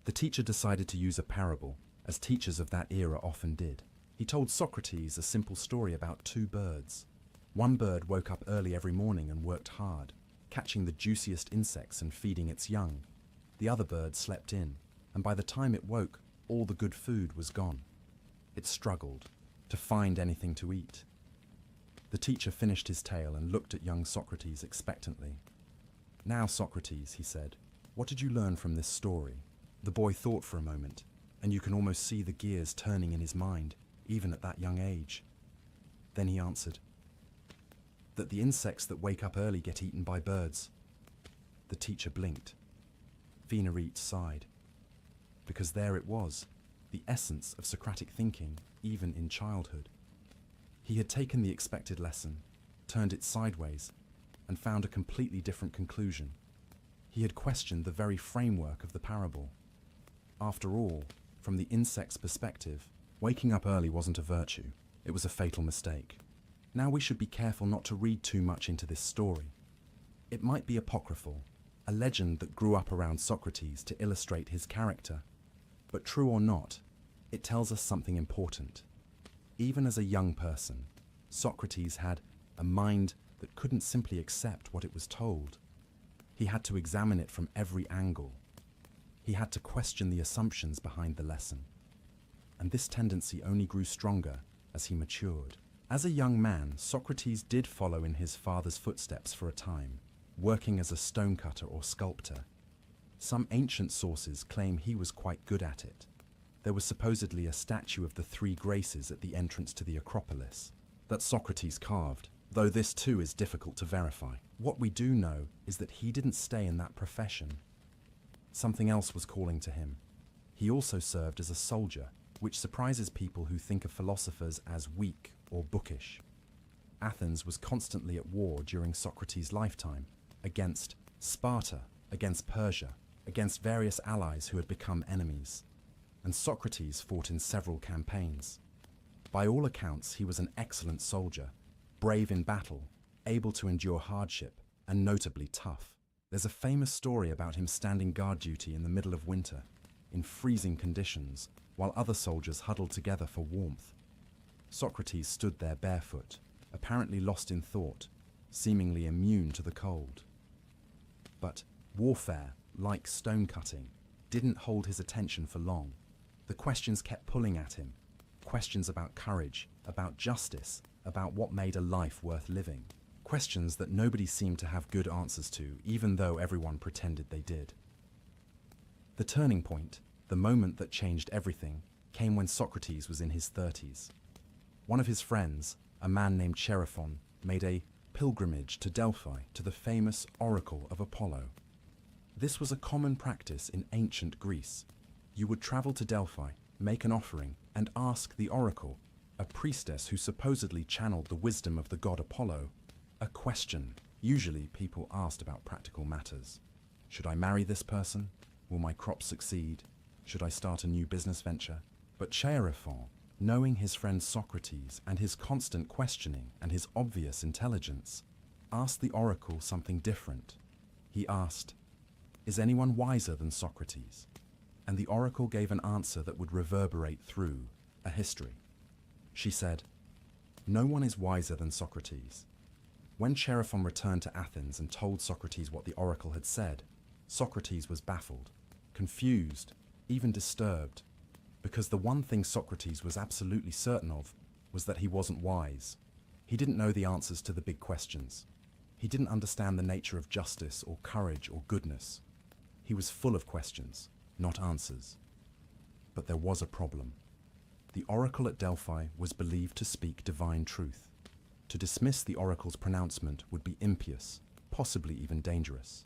The teacher decided to use a parable, as teachers of that era often did. He told Socrates a simple story about two birds. One bird woke up early every morning and worked hard, catching the juiciest insects and feeding its young. The other bird slept in, and by the time it woke, all the good food was gone. It struggled to find anything to eat. The teacher finished his tale and looked at young Socrates expectantly. "Now, Socrates," he said, "what did you learn from this story?" The boy thought for a moment, and you can almost see the gears turning in his mind, even at that young age. Then he answered, "That the insects that wake up early get eaten by birds." The teacher blinked. Phaenaretti sighed. Because there it was, the essence of Socratic thinking, even in childhood. He had taken the expected lesson, turned it sideways, and found a completely different conclusion. He had questioned the very framework of the parable. After all, from the insect's perspective, waking up early wasn't a virtue, it was a fatal mistake. Now we should be careful not to read too much into this story. It might be apocryphal, a legend that grew up around Socrates to illustrate his character. But true or not, it tells us something important. Even as a young person, Socrates had a mind that couldn't simply accept what it was told. He had to examine it from every angle. He had to question the assumptions behind the lesson. And this tendency only grew stronger as he matured. As a young man, Socrates did follow in his father's footsteps for a time, working as a stonecutter or sculptor. Some ancient sources claim he was quite good at it. There was supposedly a statue of the three Graces at the entrance to the Acropolis that Socrates carved, though this too is difficult to verify. What we do know is that he didn't stay in that profession. Something else was calling to him. He also served as a soldier, which surprises people who think of philosophers as weak or bookish. Athens was constantly at war during Socrates' lifetime, against Sparta, against Persia, against various allies who had become enemies. And Socrates fought in several campaigns. By all accounts, he was an excellent soldier, brave in battle, able to endure hardship, and notably tough. There's a famous story about him standing guard duty in the middle of winter, in freezing conditions, while other soldiers huddled together for warmth. Socrates stood there barefoot, apparently lost in thought, seemingly immune to the cold. But warfare, like stone cutting, didn't hold his attention for long. The questions kept pulling at him. Questions about courage, about justice, about what made a life worth living. Questions that nobody seemed to have good answers to, even though everyone pretended they did. The turning point, the moment that changed everything, came when Socrates was in his 30s. One of his friends, a man named Chaerephon, made a pilgrimage to Delphi, to the famous oracle of Apollo. This was a common practice in ancient Greece. You would travel to Delphi, make an offering, and ask the oracle, a priestess who supposedly channeled the wisdom of the god Apollo, a question. Usually people asked about practical matters. Should I marry this person? Will my crops succeed? Should I start a new business venture? But Chaerephon Knowing his friend Socrates and his constant questioning and his obvious intelligence, asked the oracle something different. He asked, "Is anyone wiser than Socrates?" And the oracle gave an answer that would reverberate through a history. She said, "No one is wiser than Socrates." When Chaerephon returned to Athens and told Socrates what the oracle had said, Socrates was baffled, confused, even disturbed, because the one thing Socrates was absolutely certain of was that he wasn't wise. He didn't know the answers to the big questions. He didn't understand the nature of justice or courage or goodness. He was full of questions, not answers. But there was a problem. The oracle at Delphi was believed to speak divine truth. To dismiss the oracle's pronouncement would be impious, possibly even dangerous.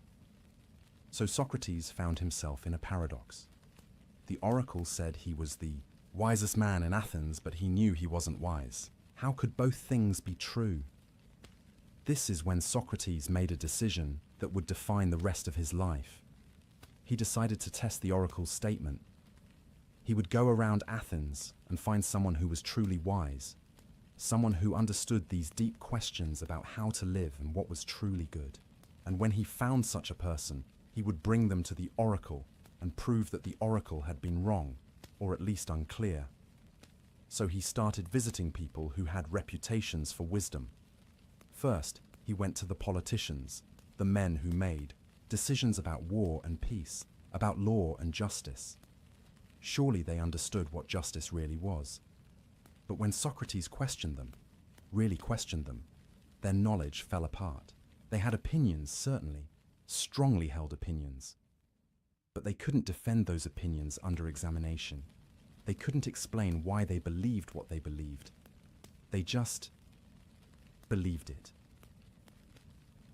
So Socrates found himself in a paradox. The oracle said he was the wisest man in Athens, but he knew he wasn't wise. How could both things be true? This is when Socrates made a decision that would define the rest of his life. He decided to test the oracle's statement. He would go around Athens and find someone who was truly wise, someone who understood these deep questions about how to live and what was truly good. And when he found such a person, he would bring them to the oracle and prove that the oracle had been wrong, or at least unclear. So he started visiting people who had reputations for wisdom. First, he went to the politicians, the men who made decisions about war and peace, about law and justice. Surely they understood what justice really was. But when Socrates questioned them, really questioned them, their knowledge fell apart. They had opinions, certainly, strongly held opinions. But they couldn't defend those opinions under examination. They couldn't explain why they believed what they believed. They just believed it.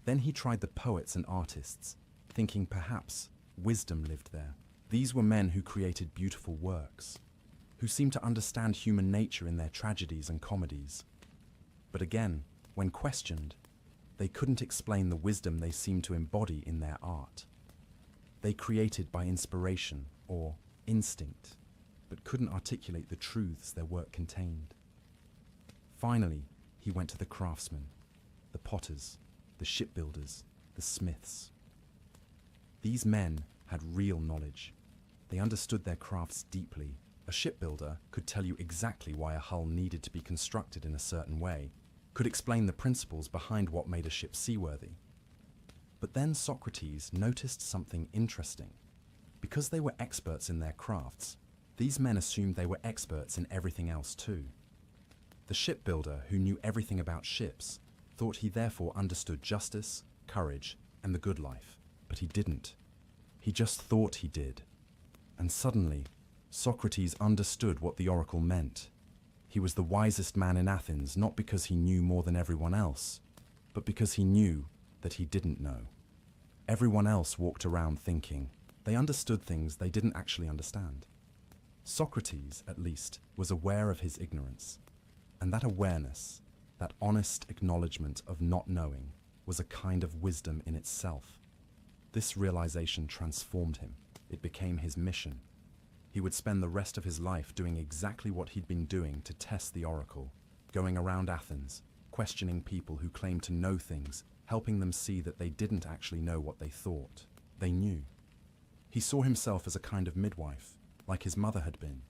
Then he tried the poets and artists, thinking perhaps wisdom lived there. These were men who created beautiful works, who seemed to understand human nature in their tragedies and comedies. But again, when questioned, they couldn't explain the wisdom they seemed to embody in their art. They created by inspiration or instinct, but couldn't articulate the truths their work contained. Finally, he went to the craftsmen, the potters, the shipbuilders, the smiths. These men had real knowledge. They understood their crafts deeply. A shipbuilder could tell you exactly why a hull needed to be constructed in a certain way, could explain the principles behind what made a ship seaworthy. But then Socrates noticed something interesting. Because they were experts in their crafts, these men assumed they were experts in everything else too. The shipbuilder, who knew everything about ships, thought he therefore understood justice, courage, and the good life. But he didn't. He just thought he did. And suddenly, Socrates understood what the oracle meant. He was the wisest man in Athens, not because he knew more than everyone else, but because he knew that he didn't know. Everyone else walked around thinking they understood things they didn't actually understand. Socrates, at least, was aware of his ignorance. And that awareness, that honest acknowledgement of not knowing, was a kind of wisdom in itself. This realization transformed him. It became his mission. He would spend the rest of his life doing exactly what he'd been doing to test the oracle, going around Athens, questioning people who claimed to know things, helping them see that they didn't actually know what they thought. They knew. He saw himself as a kind of midwife, like his mother had been.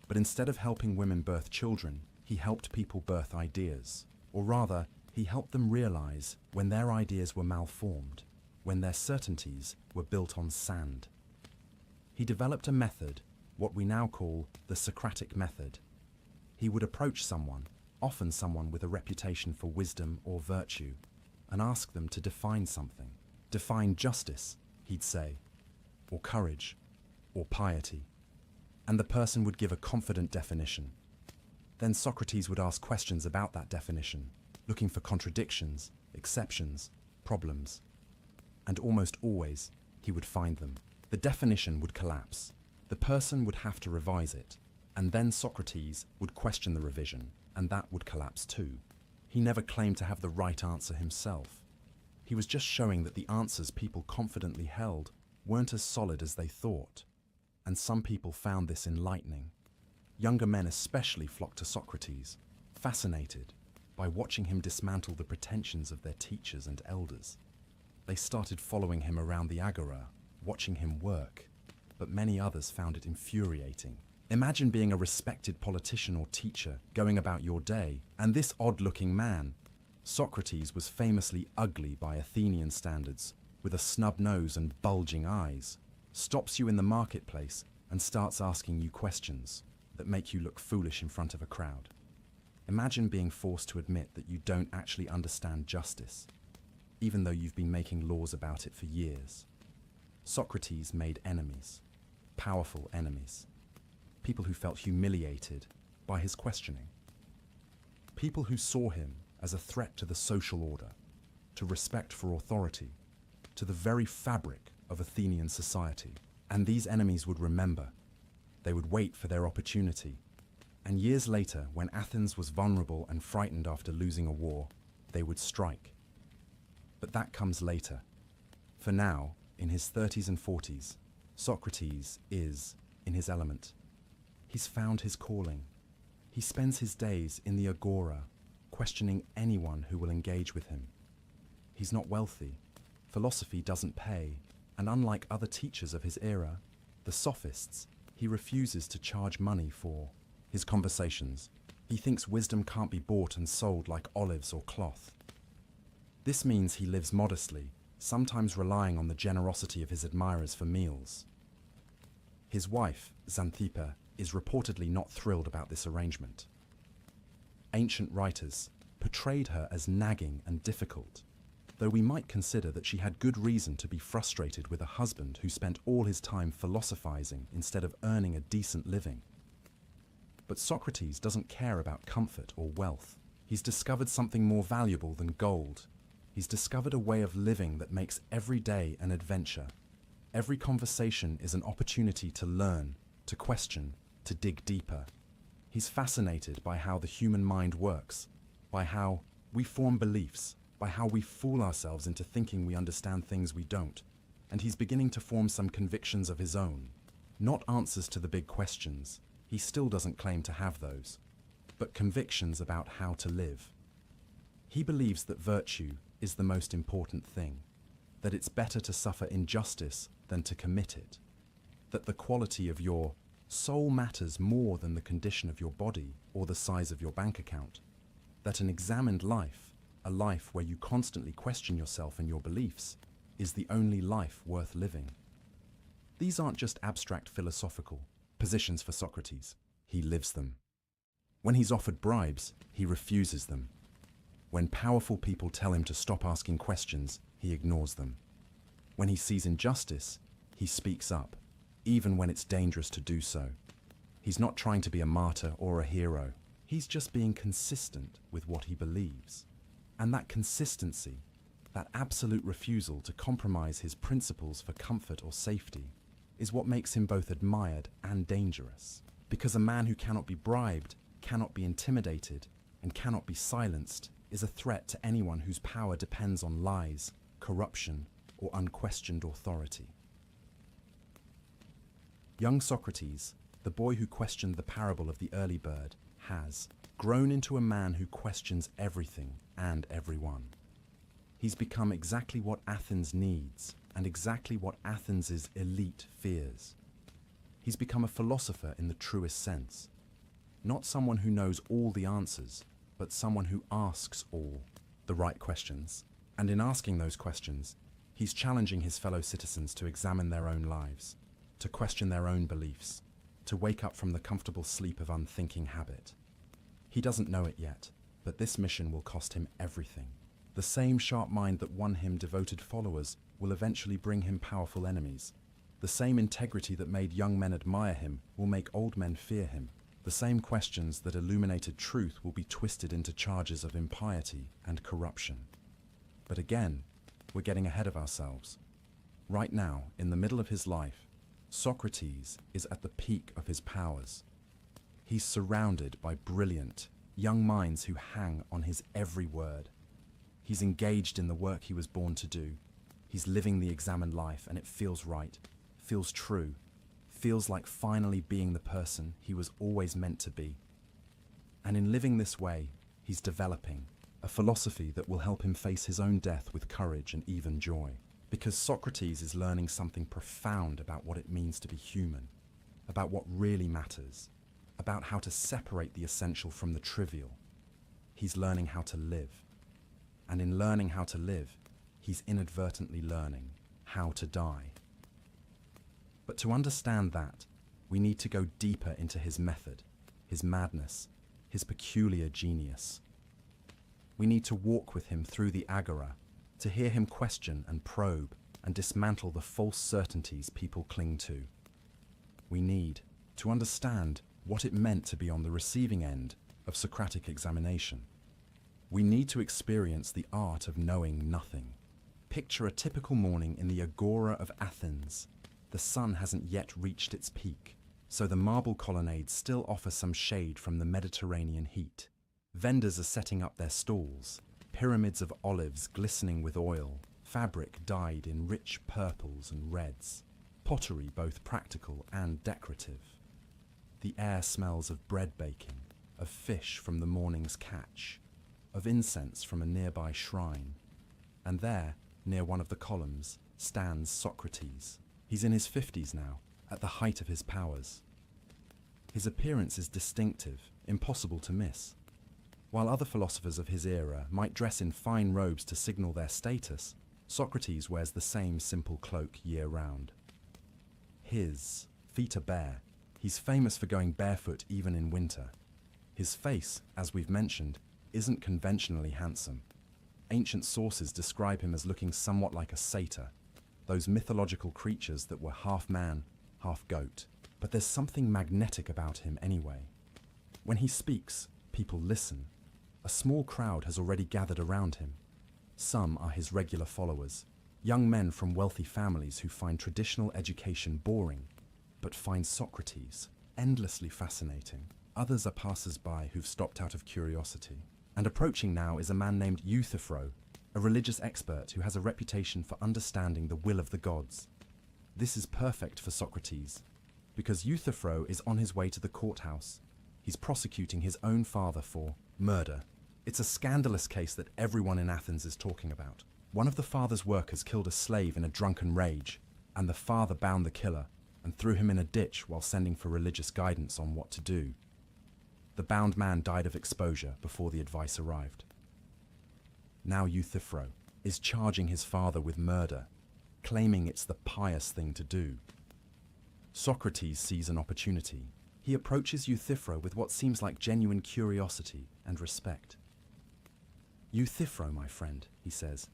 But instead of helping women birth children, he helped people birth ideas. Or rather, he helped them realize when their ideas were malformed, when their certainties were built on sand. He developed a method, what we now call the Socratic method. He would approach someone, often someone with a reputation for wisdom or virtue, and ask them to define something. Define justice, he'd say, or courage, or piety. And the person would give a confident definition. Then Socrates would ask questions about that definition, looking for contradictions, exceptions, problems. And almost always, he would find them. The definition would collapse. The person would have to revise it. And then Socrates would question the revision, and that would collapse too. He never claimed to have the right answer himself. He was just showing that the answers people confidently held weren't as solid as they thought. And some people found this enlightening. younger men especially flocked to Socrates, fascinated by watching him dismantle the pretensions of their teachers and elders. They started following him around the agora, watching him work, but many others found it infuriating. Imagine being a respected politician or teacher going about your day, and this odd-looking man, Socrates, was famously ugly by Athenian standards, with a snub nose and bulging eyes, stops you in the marketplace and starts asking you questions that make you look foolish in front of a crowd. Imagine being forced to admit that you don't actually understand justice, even though you've been making laws about it for years. Socrates made enemies, powerful enemies, people who felt humiliated by his questioning, people who saw him as a threat to the social order, to respect for authority, to the very fabric of Athenian society. And these enemies would remember. They would wait for their opportunity. And years later, when Athens was vulnerable and frightened after losing a war, they would strike. But that comes later. For now, in his 30s and 40s, Socrates is in his element. He's found his calling. He spends his days in the agora, questioning anyone who will engage with him. He's not wealthy. Philosophy doesn't pay, and unlike other teachers of his era, the sophists, he refuses to charge money for his conversations. He thinks wisdom can't be bought and sold like olives or cloth. This means he lives modestly, sometimes relying on the generosity of his admirers for meals. His wife, Xanthippe, is reportedly not thrilled about this arrangement. Ancient writers portrayed her as nagging and difficult, though we might consider that she had good reason to be frustrated with a husband who spent all his time philosophizing instead of earning a decent living. But Socrates doesn't care about comfort or wealth. He's discovered something more valuable than gold. He's discovered a way of living that makes every day an adventure. Every conversation is an opportunity to learn, to question, to dig deeper. He's fascinated by how the human mind works, by how we form beliefs, by how we fool ourselves into thinking we understand things we don't, and he's beginning to form some convictions of his own. Not answers to the big questions, he still doesn't claim to have those, but convictions about how to live. He believes that virtue is the most important thing, that it's better to suffer injustice than to commit it, that the quality of your soul matters more than the condition of your body or the size of your bank account, that an examined life, a life where you constantly question yourself and your beliefs, is the only life worth living. These aren't just abstract philosophical positions for Socrates. He lives them. When he's offered bribes, he refuses them. When powerful people tell him to stop asking questions, he ignores them. When he sees injustice, he speaks up, even when it's dangerous to do so. He's not trying to be a martyr or a hero. He's just being consistent with what he believes. And that consistency, that absolute refusal to compromise his principles for comfort or safety, is what makes him both admired and dangerous. Because a man who cannot be bribed, cannot be intimidated, and cannot be silenced is a threat to anyone whose power depends on lies, corruption, or unquestioned authority. Young Socrates, the boy who questioned the parable of the early bird, has grown into a man who questions everything and everyone. He's become exactly what Athens needs and exactly what Athens' elite fears. He's become a philosopher in the truest sense. Not someone who knows all the answers, but someone who asks all the right questions. And in asking those questions, he's challenging his fellow citizens to examine their own lives, to question their own beliefs, to wake up from the comfortable sleep of unthinking habit. He doesn't know it yet, but this mission will cost him everything. The same sharp mind that won him devoted followers will eventually bring him powerful enemies. The same integrity that made young men admire him will make old men fear him. The same questions that illuminated truth will be twisted into charges of impiety and corruption. But again, we're getting ahead of ourselves. Right now, in the middle of his life, Socrates is at the peak of his powers. He's surrounded by brilliant, young minds who hang on his every word. He's engaged in the work he was born to do. He's living the examined life, and it feels right, feels true, feels like finally being the person he was always meant to be. And in living this way, he's developing a philosophy that will help him face his own death with courage and even joy. Because Socrates is learning something profound about what it means to be human, about what really matters, about how to separate the essential from the trivial. He's learning how to live. And in learning how to live, he's inadvertently learning how to die. But to understand that, we need to go deeper into his method, his madness, his peculiar genius. We need to walk with him through the agora, to hear him question and probe and dismantle the false certainties people cling to. We need to understand what it meant to be on the receiving end of Socratic examination. We need to experience the art of knowing nothing. Picture a typical morning in the agora of Athens. The sun hasn't yet reached its peak, so the marble colonnades still offer some shade from the Mediterranean heat. Vendors are setting up their stalls, pyramids of olives glistening with oil, fabric dyed in rich purples and reds, pottery both practical and decorative. The air smells of bread baking, of fish from the morning's catch, of incense from a nearby shrine. And there, near one of the columns, stands Socrates. He's in his 50s now, at the height of his powers. His appearance is distinctive, impossible to miss. While other philosophers of his era might dress in fine robes to signal their status, Socrates wears the same simple cloak year-round. His feet are bare. He's famous for going barefoot even in winter. His face, as we've mentioned, isn't conventionally handsome. Ancient sources describe him as looking somewhat like a satyr, those mythological creatures that were half man, half goat. But there's something magnetic about him anyway. When he speaks, people listen. A small crowd has already gathered around him. Some are his regular followers, young men from wealthy families who find traditional education boring, but find Socrates endlessly fascinating. Others are passers-by who've stopped out of curiosity. And approaching now is a man named Euthyphro, a religious expert who has a reputation for understanding the will of the gods. This is perfect for Socrates, because Euthyphro is on his way to the courthouse. He's prosecuting his own father for murder. It's a scandalous case that everyone in Athens is talking about. One of the father's workers killed a slave in a drunken rage, and the father bound the killer and threw him in a ditch while sending for religious guidance on what to do. The bound man died of exposure before the advice arrived. Now Euthyphro is charging his father with murder, claiming it's the pious thing to do. Socrates sees an opportunity. He approaches Euthyphro with what seems like genuine curiosity and respect. "Euthyphro, my friend," he says,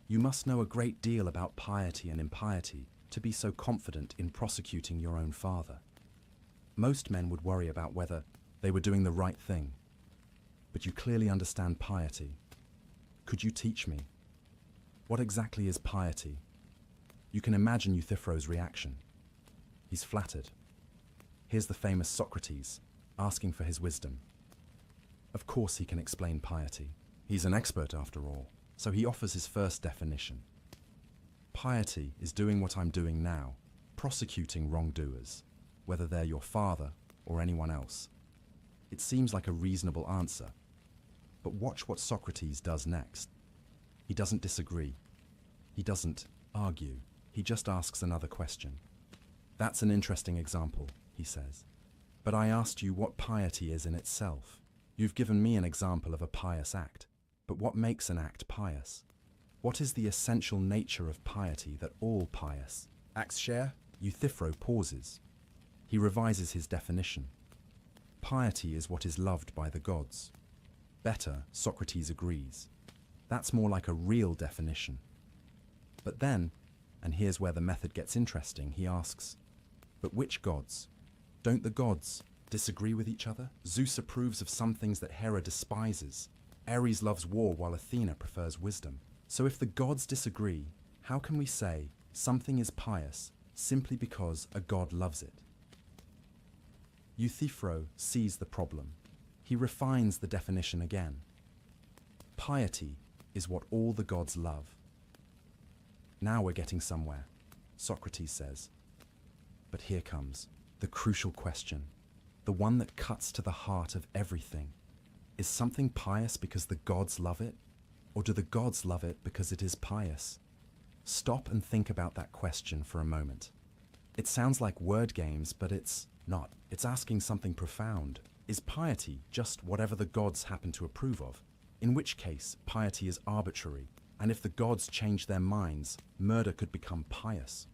"you must know a great deal about piety and impiety to be so confident in prosecuting your own father. Most men would worry about whether they were doing the right thing, but you clearly understand piety. Could you teach me? What exactly is piety?" You can imagine Euthyphro's reaction. He's flattered. Here's the famous Socrates, asking for his wisdom. Of course he can explain piety. He's an expert after all, so he offers his first definition. Piety is doing what I'm doing now, prosecuting wrongdoers, whether they're your father or anyone else. It seems like a reasonable answer, but watch what Socrates does next. He doesn't disagree. He doesn't argue. He just asks another question. "That's an interesting example," he says. "But I asked you what piety is in itself. You've given me an example of a pious act. But what makes an act pious? What is the essential nature of piety that all pious acts share?" Euthyphro pauses. He revises his definition. Piety is what is loved by the gods. Better, Socrates agrees. That's more like a real definition. But then, and here's where the method gets interesting, he asks, "But which gods? Don't the gods disagree with each other? Zeus approves of some things that Hera despises. Ares loves war while Athena prefers wisdom. So if the gods disagree, how can we say something is pious simply because a god loves it?" Euthyphro sees the problem. He refines the definition again. Piety is what all the gods love. Now we're getting somewhere, Socrates says. But here comes The crucial question, the one that cuts to the heart of everything. Is something pious because the gods love it? Or do the gods love it because it is pious? Stop and think about that question for a moment. It sounds like word games, but it's not. It's asking something profound. Is piety just whatever the gods happen to approve of? In which case, piety is arbitrary, and if the gods change their minds, murder could become pious.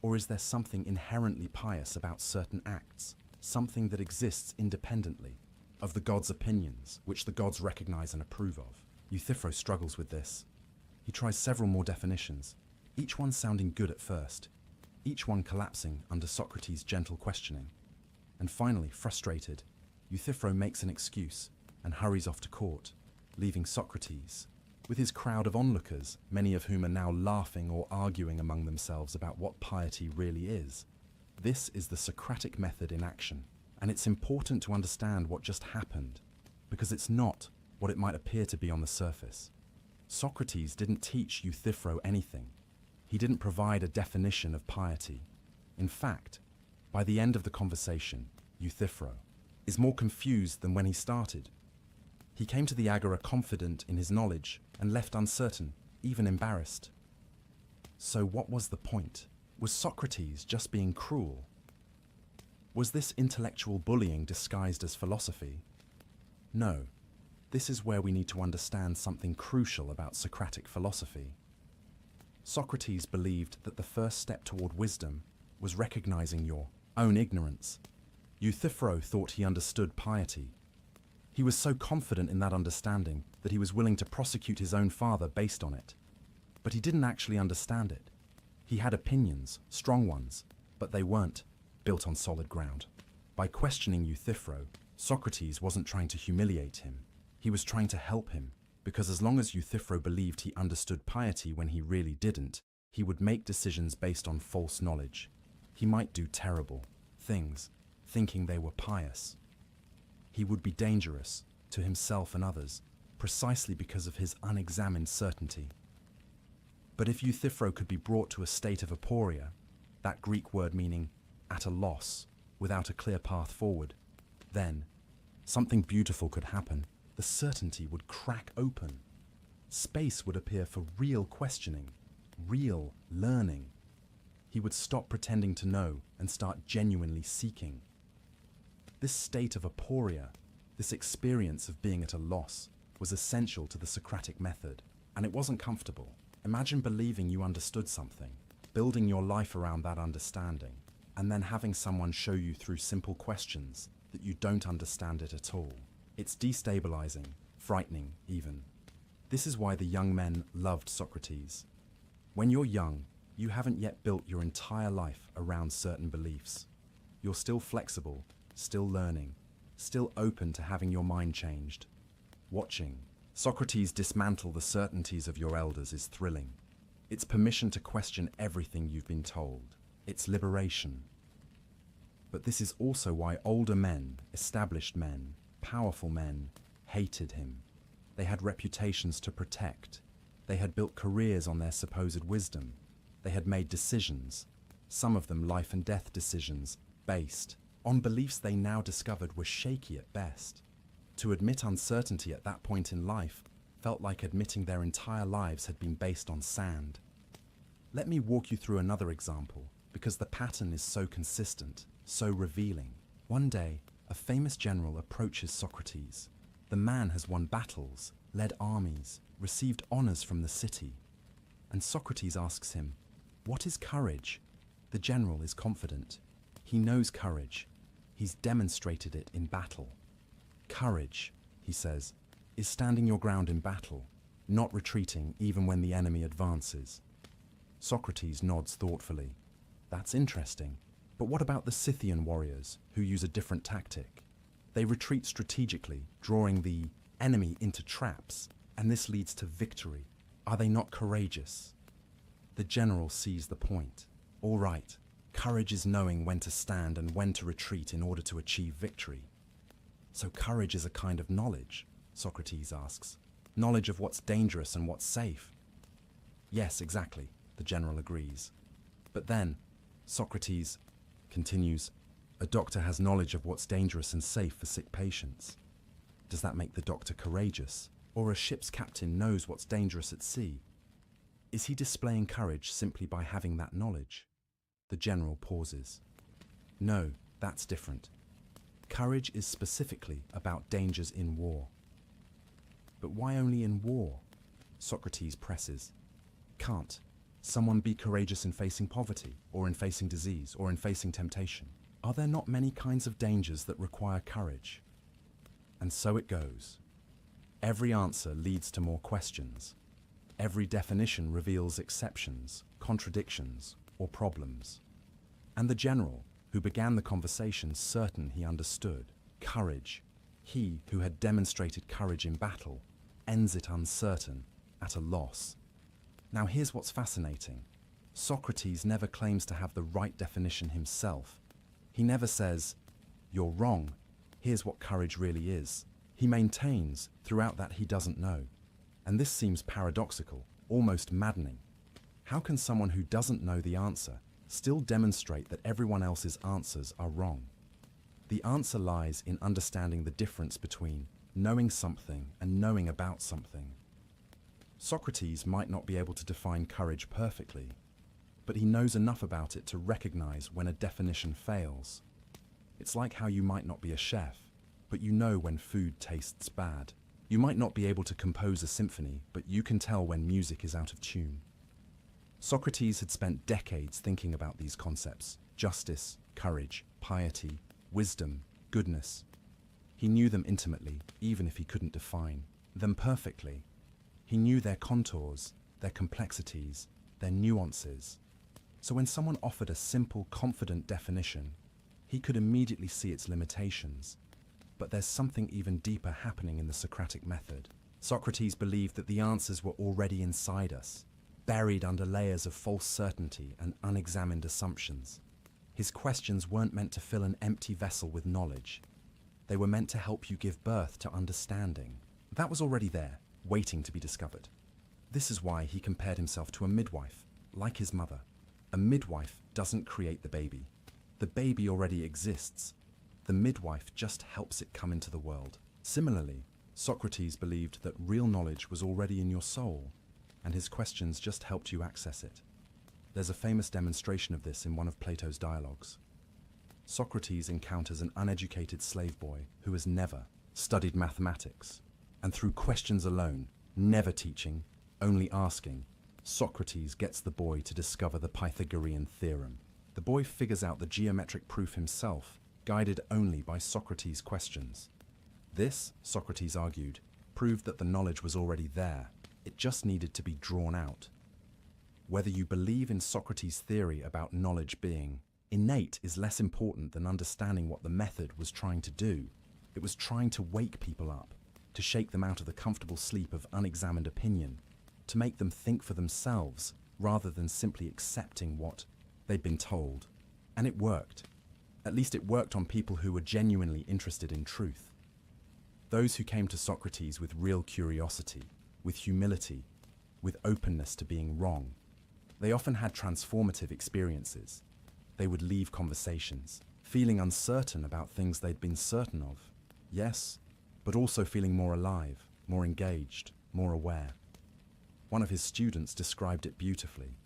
Or is there something inherently pious about certain acts, something that exists independently of the gods' opinions, which the gods recognize and approve of? Euthyphro struggles with this. He tries several more definitions, each one sounding good at first, each one collapsing under Socrates' gentle questioning. And finally, frustrated, Euthyphro makes an excuse and hurries off to court, leaving Socrates with his crowd of onlookers, many of whom are now laughing or arguing among themselves about what piety really is. This is the Socratic method in action, and it's important to understand what just happened, because it's not what it might appear to be on the surface. Socrates didn't teach Euthyphro anything. He didn't provide a definition of piety. In fact, by the end of the conversation, Euthyphro is more confused than when he started. He came to the agora confident in his knowledge and left uncertain, even embarrassed. So what was the point? Was Socrates just being cruel? Was this intellectual bullying disguised as philosophy? No. This is where we need to understand something crucial about Socratic philosophy. Socrates believed that the first step toward wisdom was recognizing your own ignorance. Euthyphro thought he understood piety. He was so confident in that understanding that he was willing to prosecute his own father based on it. But he didn't actually understand it. He had opinions, strong ones, but they weren't built on solid ground. By questioning Euthyphro, Socrates wasn't trying to humiliate him. He was trying to help him, because as long as Euthyphro believed he understood piety when he really didn't, he would make decisions based on false knowledge. He might do terrible things, thinking they were pious. He would be dangerous to himself and others, precisely because of his unexamined certainty. But if Euthyphro could be brought to a state of aporia, that Greek word meaning at a loss, without a clear path forward, then something beautiful could happen. The certainty would crack open. Space would appear for real questioning, real learning. He would stop pretending to know and start genuinely seeking. This state of aporia, this experience of being at a loss, was essential to the Socratic method, and it wasn't comfortable. Imagine believing you understood something, building your life around that understanding, and then having someone show you through simple questions that you don't understand it at all. It's destabilizing, frightening even. This is why the young men loved Socrates. When you're young, you haven't yet built your entire life around certain beliefs. You're still flexible, still learning, still open to having your mind changed. Watching Socrates dismantle the certainties of your elders is thrilling. It's permission to question everything you've been told. It's liberation. But this is also why older men, established men, powerful men, hated him. They had reputations to protect. They had built careers on their supposed wisdom. They had made decisions, some of them life and death decisions, based on beliefs they now discovered were shaky at best. To admit uncertainty at that point in life felt like admitting their entire lives had been based on sand. Let me walk you through another example, because the pattern is so consistent, so revealing. One day, a famous general approaches Socrates. The man has won battles, led armies, received honors from the city. And Socrates asks him, "What is courage?" The general is confident. He knows courage. He's demonstrated it in battle. Courage, he says, is standing your ground in battle, not retreating even when the enemy advances. Socrates nods thoughtfully. That's interesting. But what about the Scythian warriors who use a different tactic? They retreat strategically, drawing the enemy into traps, and this leads to victory. Are they not courageous? The general sees the point. All right, courage is knowing when to stand and when to retreat in order to achieve victory. So courage is a kind of knowledge, Socrates asks. Knowledge of what's dangerous and what's safe. Yes, exactly, the general agrees. But then, Socrates continues, A doctor has knowledge of what's dangerous and safe for sick patients. Does that make the doctor courageous? Or a ship's captain knows what's dangerous at sea? Is he displaying courage simply by having that knowledge? The general pauses. No, that's different. Courage is specifically about dangers in war. But why only in war? Socrates presses. Can't someone be courageous in facing poverty, or in facing disease, or in facing temptation? Are there not many kinds of dangers that require courage? And so it goes. Every answer leads to more questions. Every definition reveals exceptions, contradictions, or problems. And the general, who began the conversation certain he understood courage, he who had demonstrated courage in battle, ends it uncertain, at a loss. Now here's what's fascinating. Socrates never claims to have the right definition himself. He never says, "You're wrong, here's what courage really is." He maintains throughout that he doesn't know. And this seems paradoxical, almost maddening. How can someone who doesn't know the answer still demonstrate that everyone else's answers are wrong? The answer lies in understanding the difference between knowing something and knowing about something. Socrates might not be able to define courage perfectly, but he knows enough about it to recognize when a definition fails. It's like how you might not be a chef, but you know when food tastes bad. You might not be able to compose a symphony, but you can tell when music is out of tune. Socrates had spent decades thinking about these concepts: justice, courage, piety, wisdom, goodness. He knew them intimately, even if he couldn't define them perfectly. He knew their contours, their complexities, their nuances. So when someone offered a simple, confident definition, he could immediately see its limitations. But there's something even deeper happening in the Socratic method. Socrates believed that the answers were already inside us, buried under layers of false certainty and unexamined assumptions. His questions weren't meant to fill an empty vessel with knowledge. They were meant to help you give birth to understanding. That was already there, waiting to be discovered. This is why he compared himself to a midwife, like his mother. A midwife doesn't create the baby. The baby already exists. The midwife just helps it come into the world. Similarly, Socrates believed that real knowledge was already in your soul, and his questions just helped you access it. There's a famous demonstration of this in one of Plato's dialogues. Socrates encounters an uneducated slave boy who has never studied mathematics, and through questions alone, never teaching, only asking, Socrates gets the boy to discover the Pythagorean theorem. The boy figures out the geometric proof himself, guided only by Socrates' questions. This, Socrates argued, proved that the knowledge was already there. It just needed to be drawn out. Whether you believe in Socrates' theory about knowledge being innate is less important than understanding what the method was trying to do. It was trying to wake people up, to shake them out of the comfortable sleep of unexamined opinion, to make them think for themselves rather than simply accepting what they'd been told. And it worked. At least it worked on people who were genuinely interested in truth. Those who came to Socrates with real curiosity, with humility, with openness to being wrong. They often had transformative experiences. They would leave conversations, feeling uncertain about things they'd been certain of. Yes, but also feeling more alive, more engaged, more aware. One of his students described it beautifully.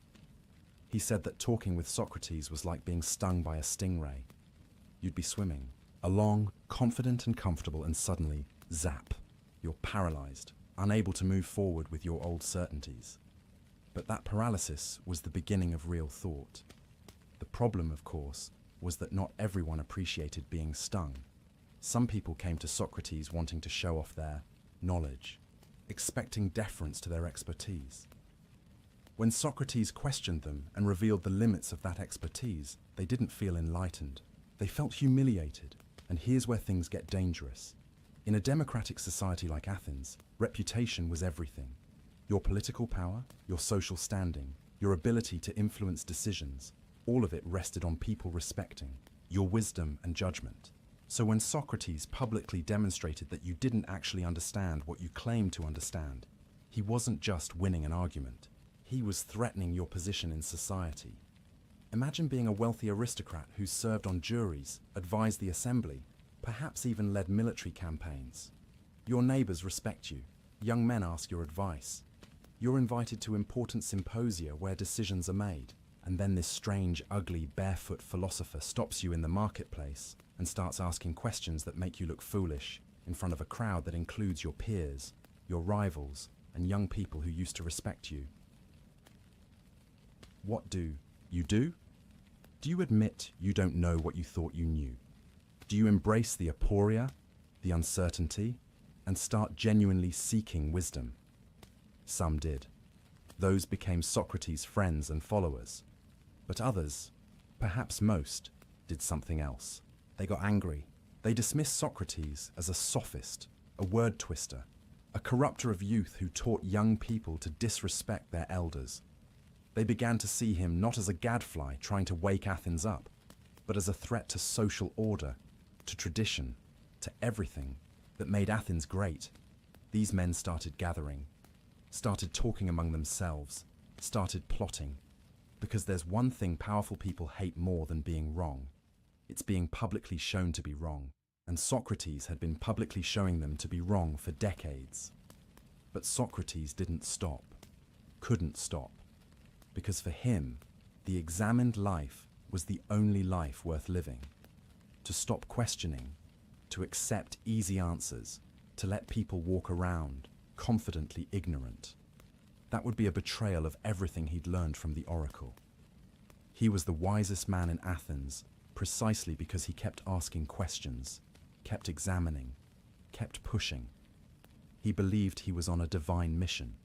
He said that talking with Socrates was like being stung by a stingray. You'd be swimming along, confident and comfortable, and suddenly, zap, you're paralyzed, unable to move forward with your old certainties. But that paralysis was the beginning of real thought. The problem, of course, was that not everyone appreciated being stung. Some people came to Socrates wanting to show off their knowledge, expecting deference to their expertise. When Socrates questioned them and revealed the limits of that expertise, they didn't feel enlightened. They felt humiliated. And here's where things get dangerous. In a democratic society like Athens, reputation was everything. Your political power, your social standing, your ability to influence decisions, all of it rested on people respecting your wisdom and judgment. So when Socrates publicly demonstrated that you didn't actually understand what you claimed to understand, he wasn't just winning an argument. He was threatening your position in society. Imagine being a wealthy aristocrat who served on juries, advised the assembly, perhaps even led military campaigns. Your neighbors respect you. Young men ask your advice. You're invited to important symposia where decisions are made. And then this strange, ugly, barefoot philosopher stops you in the marketplace and starts asking questions that make you look foolish in front of a crowd that includes your peers, your rivals, and young people who used to respect you. What do you do? Do you admit you don't know what you thought you knew? Do you embrace the aporia, the uncertainty, and start genuinely seeking wisdom? Some did. Those became Socrates' friends and followers. But others, perhaps most, did something else. They got angry. They dismissed Socrates as a sophist, a word twister, a corrupter of youth who taught young people to disrespect their elders. They began to see him not as a gadfly trying to wake Athens up, but as a threat to social order, to tradition, to everything that made Athens great. These men started gathering, started talking among themselves, started plotting. Because there's one thing powerful people hate more than being wrong. It's being publicly shown to be wrong. And Socrates had been publicly showing them to be wrong for decades. But Socrates didn't stop, couldn't stop. Because for him, the examined life was the only life worth living. To stop questioning, to accept easy answers, to let people walk around, confidently ignorant. That would be a betrayal of everything he'd learned from the oracle. He was the wisest man in Athens precisely because he kept asking questions, kept examining, kept pushing. He believed he was on a divine mission.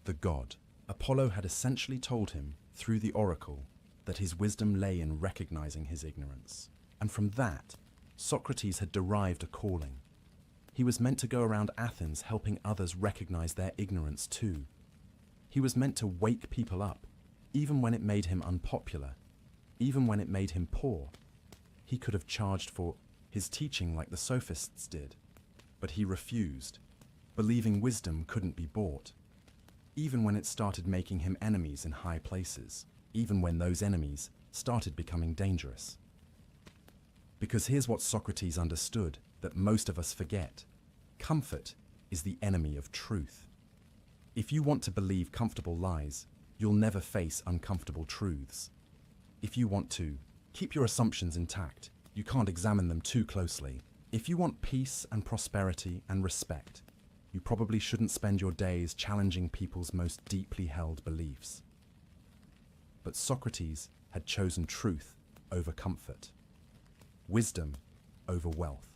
The god, Apollo, had essentially told him, through the oracle, that his wisdom lay in recognizing his ignorance. And from that, Socrates had derived a calling. He was meant to go around Athens helping others recognize their ignorance too. He was meant to wake people up, even when it made him unpopular, even when it made him poor. He could have charged for his teaching like the sophists did, but he refused, believing wisdom couldn't be bought, even when it started making him enemies in high places, even when those enemies started becoming dangerous. Because here's what Socrates understood that most of us forget. Comfort is the enemy of truth. If you want to believe comfortable lies, you'll never face uncomfortable truths. If you want to keep your assumptions intact, you can't examine them too closely. If you want peace and prosperity and respect, you probably shouldn't spend your days challenging people's most deeply held beliefs. But Socrates had chosen truth over comfort, wisdom over wealth,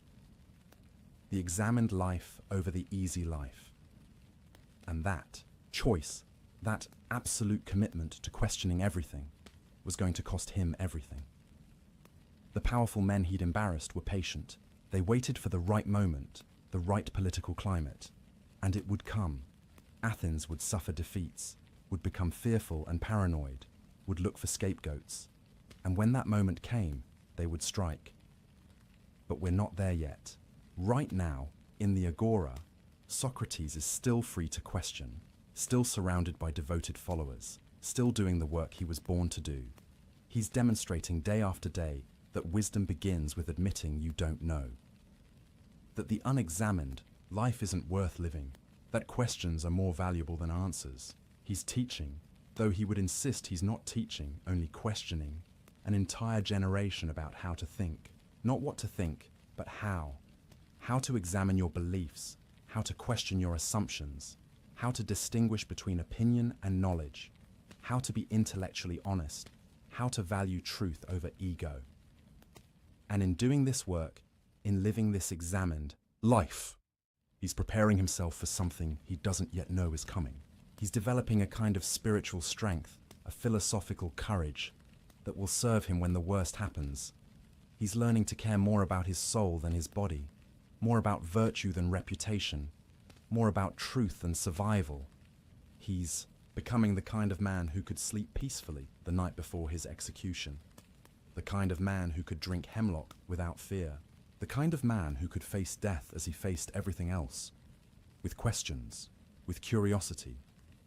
the examined life over the easy life. And that choice, that absolute commitment to questioning everything, was going to cost him everything. The powerful men he'd embarrassed were patient. They waited for the right moment, the right political climate, and it would come. Athens would suffer defeats, would become fearful and paranoid, would look for scapegoats, and when that moment came, they would strike. But we're not there yet. Right now, in the agora, Socrates is still free to question, still surrounded by devoted followers, still doing the work he was born to do. He's demonstrating day after day that wisdom begins with admitting you don't know. That the unexamined, life isn't worth living, that questions are more valuable than answers. He's teaching, though he would insist he's not teaching, only questioning, an entire generation about how to think. Not what to think, but how. How to examine your beliefs, how to question your assumptions, how to distinguish between opinion and knowledge, how to be intellectually honest, how to value truth over ego. And in doing this work, in living this examined life, he's preparing himself for something he doesn't yet know is coming. He's developing a kind of spiritual strength, a philosophical courage that will serve him when the worst happens. He's learning to care more about his soul than his body, more about virtue than reputation, more about truth than survival. He's becoming the kind of man who could sleep peacefully the night before his execution, the kind of man who could drink hemlock without fear, the kind of man who could face death as he faced everything else, with questions, with curiosity,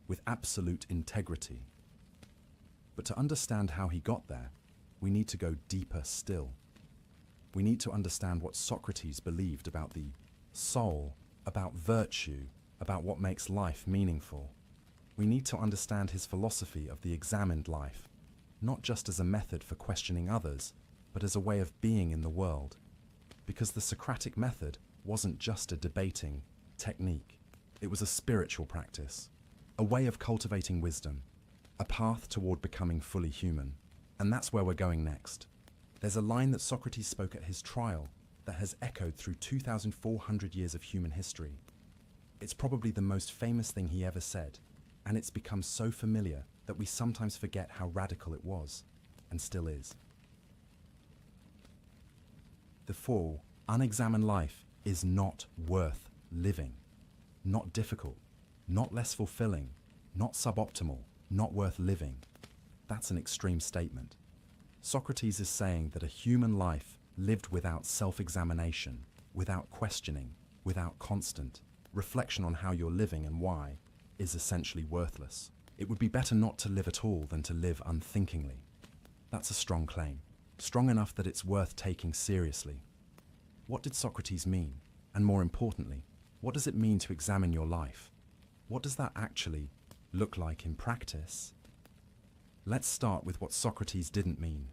with absolute integrity. But to understand how he got there, we need to go deeper still. We need to understand what Socrates believed about the soul, about virtue, about what makes life meaningful. We need to understand his philosophy of the examined life, not just as a method for questioning others, but as a way of being in the world. Because the Socratic method wasn't just a debating technique. It was a spiritual practice, a way of cultivating wisdom, a path toward becoming fully human. And that's where we're going next. There's a line that Socrates spoke at his trial that has echoed through 2,400 years of human history. It's probably the most famous thing he ever said, and it's become so familiar that we sometimes forget how radical it was, and still is. The full, unexamined life is not worth living, not difficult, not less fulfilling, not suboptimal, not worth living. That's an extreme statement. Socrates is saying that a human life lived without self-examination, without questioning, without constant reflection on how you're living and why, is essentially worthless. It would be better not to live at all than to live unthinkingly. That's a strong claim, strong enough that it's worth taking seriously. What did Socrates mean? And more importantly, what does it mean to examine your life? What does that actually look like in practice? Let's start with what Socrates didn't mean.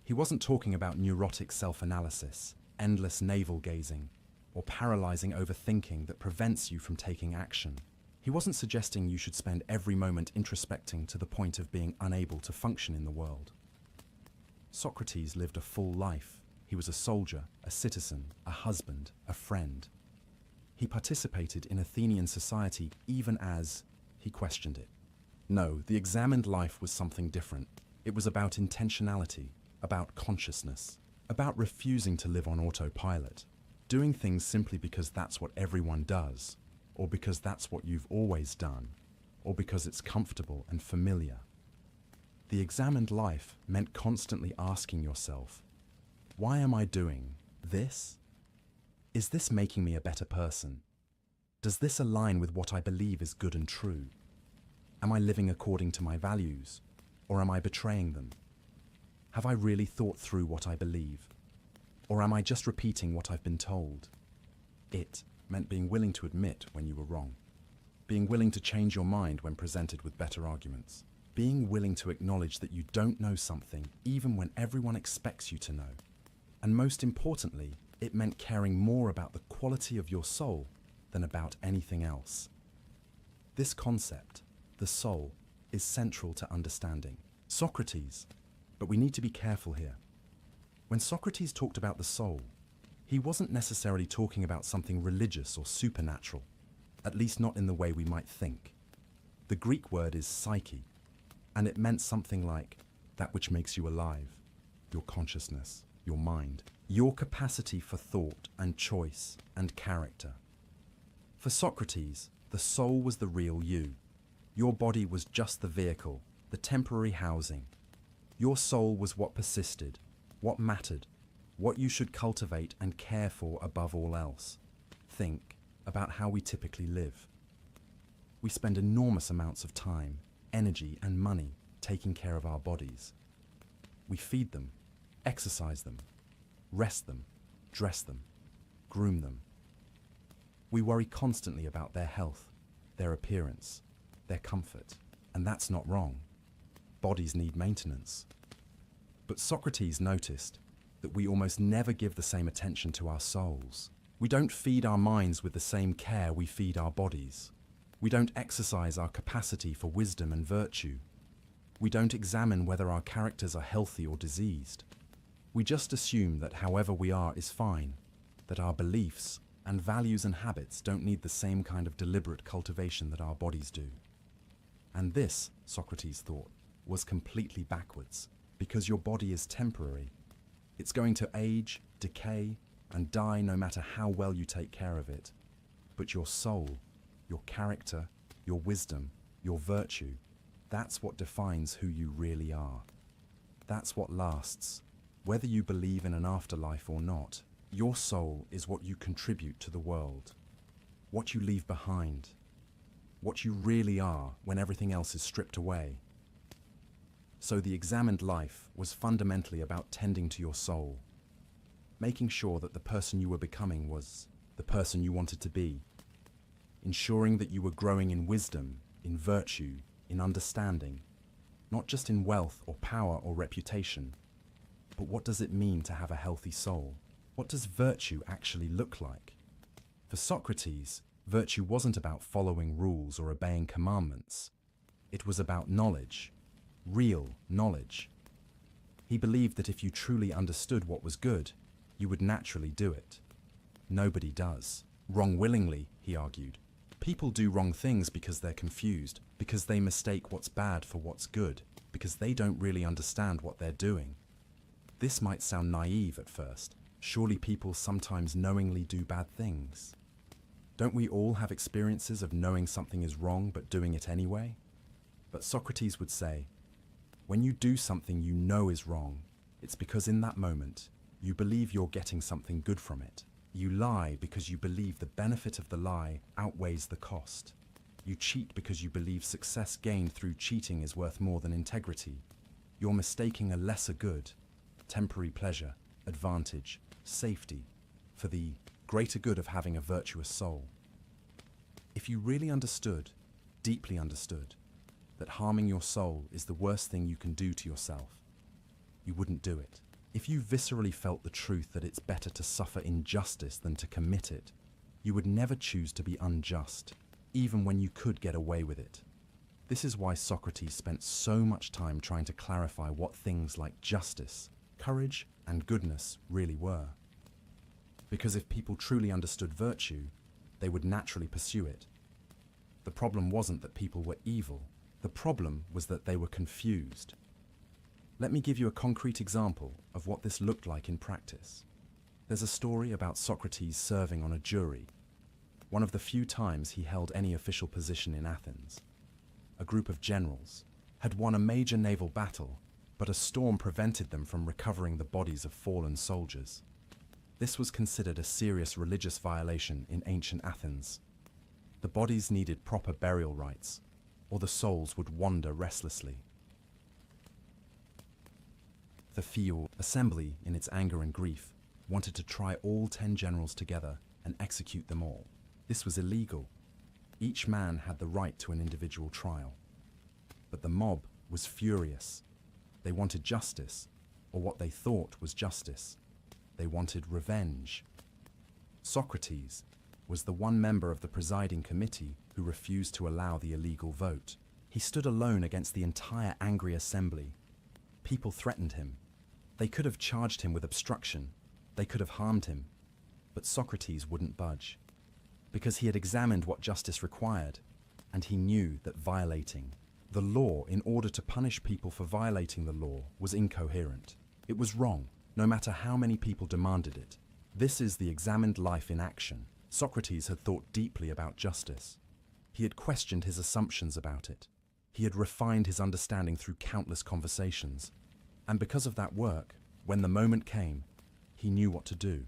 He wasn't talking about neurotic self-analysis, endless navel-gazing, or paralyzing overthinking that prevents you from taking action. He wasn't suggesting you should spend every moment introspecting to the point of being unable to function in the world. Socrates lived a full life. He was a soldier, a citizen, a husband, a friend. He participated in Athenian society even as he questioned it. No, the examined life was something different. It was about intentionality, about consciousness, about refusing to live on autopilot, doing things simply because that's what everyone does, or because that's what you've always done, or because it's comfortable and familiar. The examined life meant constantly asking yourself, why am I doing this? Is this making me a better person? Does this align with what I believe is good and true? Am I living according to my values, or am I betraying them? Have I really thought through what I believe, or am I just repeating what I've been told? It meant being willing to admit when you were wrong, being willing to change your mind when presented with better arguments, being willing to acknowledge that you don't know something even when everyone expects you to know. And most importantly, it meant caring more about the quality of your soul than about anything else. This concept, the soul, is central to understanding Socrates, but we need to be careful here. When Socrates talked about the soul, he wasn't necessarily talking about something religious or supernatural, at least not in the way we might think. The Greek word is psyche, and it meant something like that which makes you alive, your consciousness, your mind, your capacity for thought and choice and character. For Socrates, the soul was the real you. Your body was just the vehicle, the temporary housing. Your soul was what persisted, what mattered, what you should cultivate and care for above all else. Think about how we typically live. We spend enormous amounts of time, energy, and money taking care of our bodies. We feed them, exercise them, rest them, dress them, groom them. We worry constantly about their health, their appearance, their comfort, and that's not wrong. Bodies need maintenance. But Socrates noticed that we almost never give the same attention to our souls. We don't feed our minds with the same care we feed our bodies. We don't exercise our capacity for wisdom and virtue. We don't examine whether our characters are healthy or diseased. We just assume that however we are is fine, that our beliefs and values and habits don't need the same kind of deliberate cultivation that our bodies do. And this, Socrates thought, was completely backwards, because your body is temporary. It's going to age, decay, and die no matter how well you take care of it. But your soul, your character, your wisdom, your virtue, that's what defines who you really are. That's what lasts. Whether you believe in an afterlife or not, your soul is what you contribute to the world, what you leave behind, what you really are when everything else is stripped away. So the examined life was fundamentally about tending to your soul, making sure that the person you were becoming was the person you wanted to be, ensuring that you were growing in wisdom, in virtue, in understanding, not just in wealth or power or reputation. But what does it mean to have a healthy soul? What does virtue actually look like? For Socrates, virtue wasn't about following rules or obeying commandments. It was about knowledge, real knowledge. He believed that if you truly understood what was good, you would naturally do it. Nobody does. Wrong willingly, he argued. People do wrong things because they're confused, because they mistake what's bad for what's good, because they don't really understand what they're doing. This might sound naive at first. Surely people sometimes knowingly do bad things. Don't we all have experiences of knowing something is wrong but doing it anyway? But Socrates would say, when you do something you know is wrong, it's because in that moment you believe you're getting something good from it. You lie because you believe the benefit of the lie outweighs the cost. You cheat because you believe success gained through cheating is worth more than integrity. You're mistaking a lesser good, temporary pleasure, advantage, safety, for the greater good of having a virtuous soul. If you really understood, deeply understood, that harming your soul is the worst thing you can do to yourself, you wouldn't do it. If you viscerally felt the truth that it's better to suffer injustice than to commit it, you would never choose to be unjust, even when you could get away with it. This is why Socrates spent so much time trying to clarify what things like justice, courage, and goodness really were. Because if people truly understood virtue, they would naturally pursue it. The problem wasn't that people were evil. The problem was that they were confused. Let me give you a concrete example of what this looked like in practice. There's a story about Socrates serving on a jury, one of the few times he held any official position in Athens. A group of generals had won a major naval battle, but a storm prevented them from recovering the bodies of fallen soldiers. This was considered a serious religious violation in ancient Athens. The bodies needed proper burial rites, or the souls would wander restlessly. The Field Assembly, in its anger and grief, wanted to try all 10 generals together and execute them all. This was illegal. Each man had the right to an individual trial. But the mob was furious. They wanted justice, or what they thought was justice. They wanted revenge. Socrates was the one member of the presiding committee who refused to allow the illegal vote. He stood alone against the entire angry assembly. People threatened him. They could have charged him with obstruction. They could have harmed him. But Socrates wouldn't budge, because he had examined what justice required, and he knew that violating the law in order to punish people for violating the law was incoherent. It was wrong, no matter how many people demanded it. This is the examined life in action. Socrates had thought deeply about justice. He had questioned his assumptions about it. He had refined his understanding through countless conversations. And because of that work, when the moment came, he knew what to do.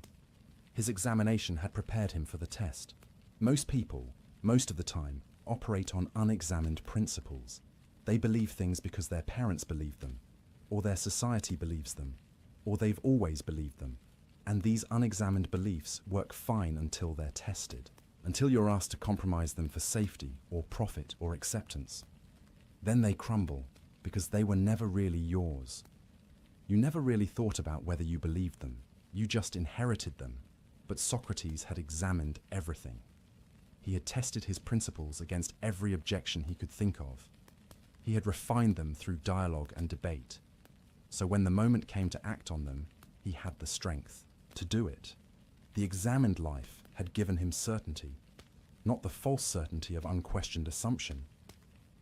His examination had prepared him for the test. Most people, most of the time, operate on unexamined principles. They believe things because their parents believe them, or their society believes them, or they've always believed them. And these unexamined beliefs work fine until they're tested, until you're asked to compromise them for safety or profit or acceptance. Then they crumble because they were never really yours. You never really thought about whether you believed them. You just inherited them. But Socrates had examined everything. He had tested his principles against every objection he could think of. He had refined them through dialogue and debate. So when the moment came to act on them, he had the strength to do it. The examined life had given him certainty, not the false certainty of unquestioned assumption,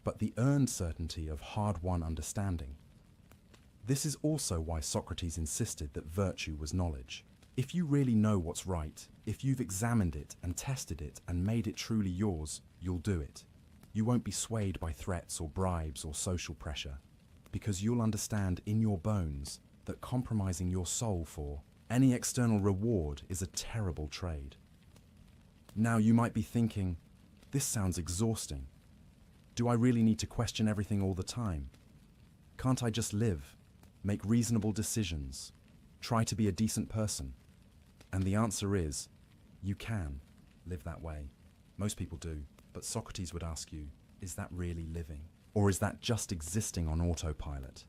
but the earned certainty of hard-won understanding. This is also why Socrates insisted that virtue was knowledge. If you really know what's right, if you've examined it and tested it and made it truly yours, you'll do it. You won't be swayed by threats or bribes or social pressure, because you'll understand in your bones that compromising your soul for any external reward is a terrible trade. Now you might be thinking, this sounds exhausting. Do I really need to question everything all the time? Can't I just live, make reasonable decisions, try to be a decent person? And the answer is, you can live that way. Most people do, but Socrates would ask you, is that really living? Or is that just existing on autopilot?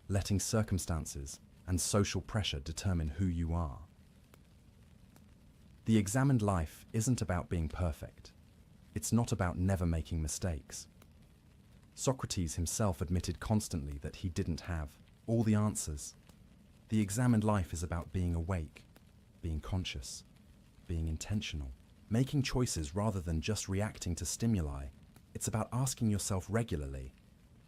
Letting circumstances and social pressure determine who you are. The examined life isn't about being perfect. It's not about never making mistakes. Socrates himself admitted constantly that he didn't have all the answers. The examined life is about being awake, being conscious, being intentional, making choices rather than just reacting to stimuli. It's about asking yourself regularly,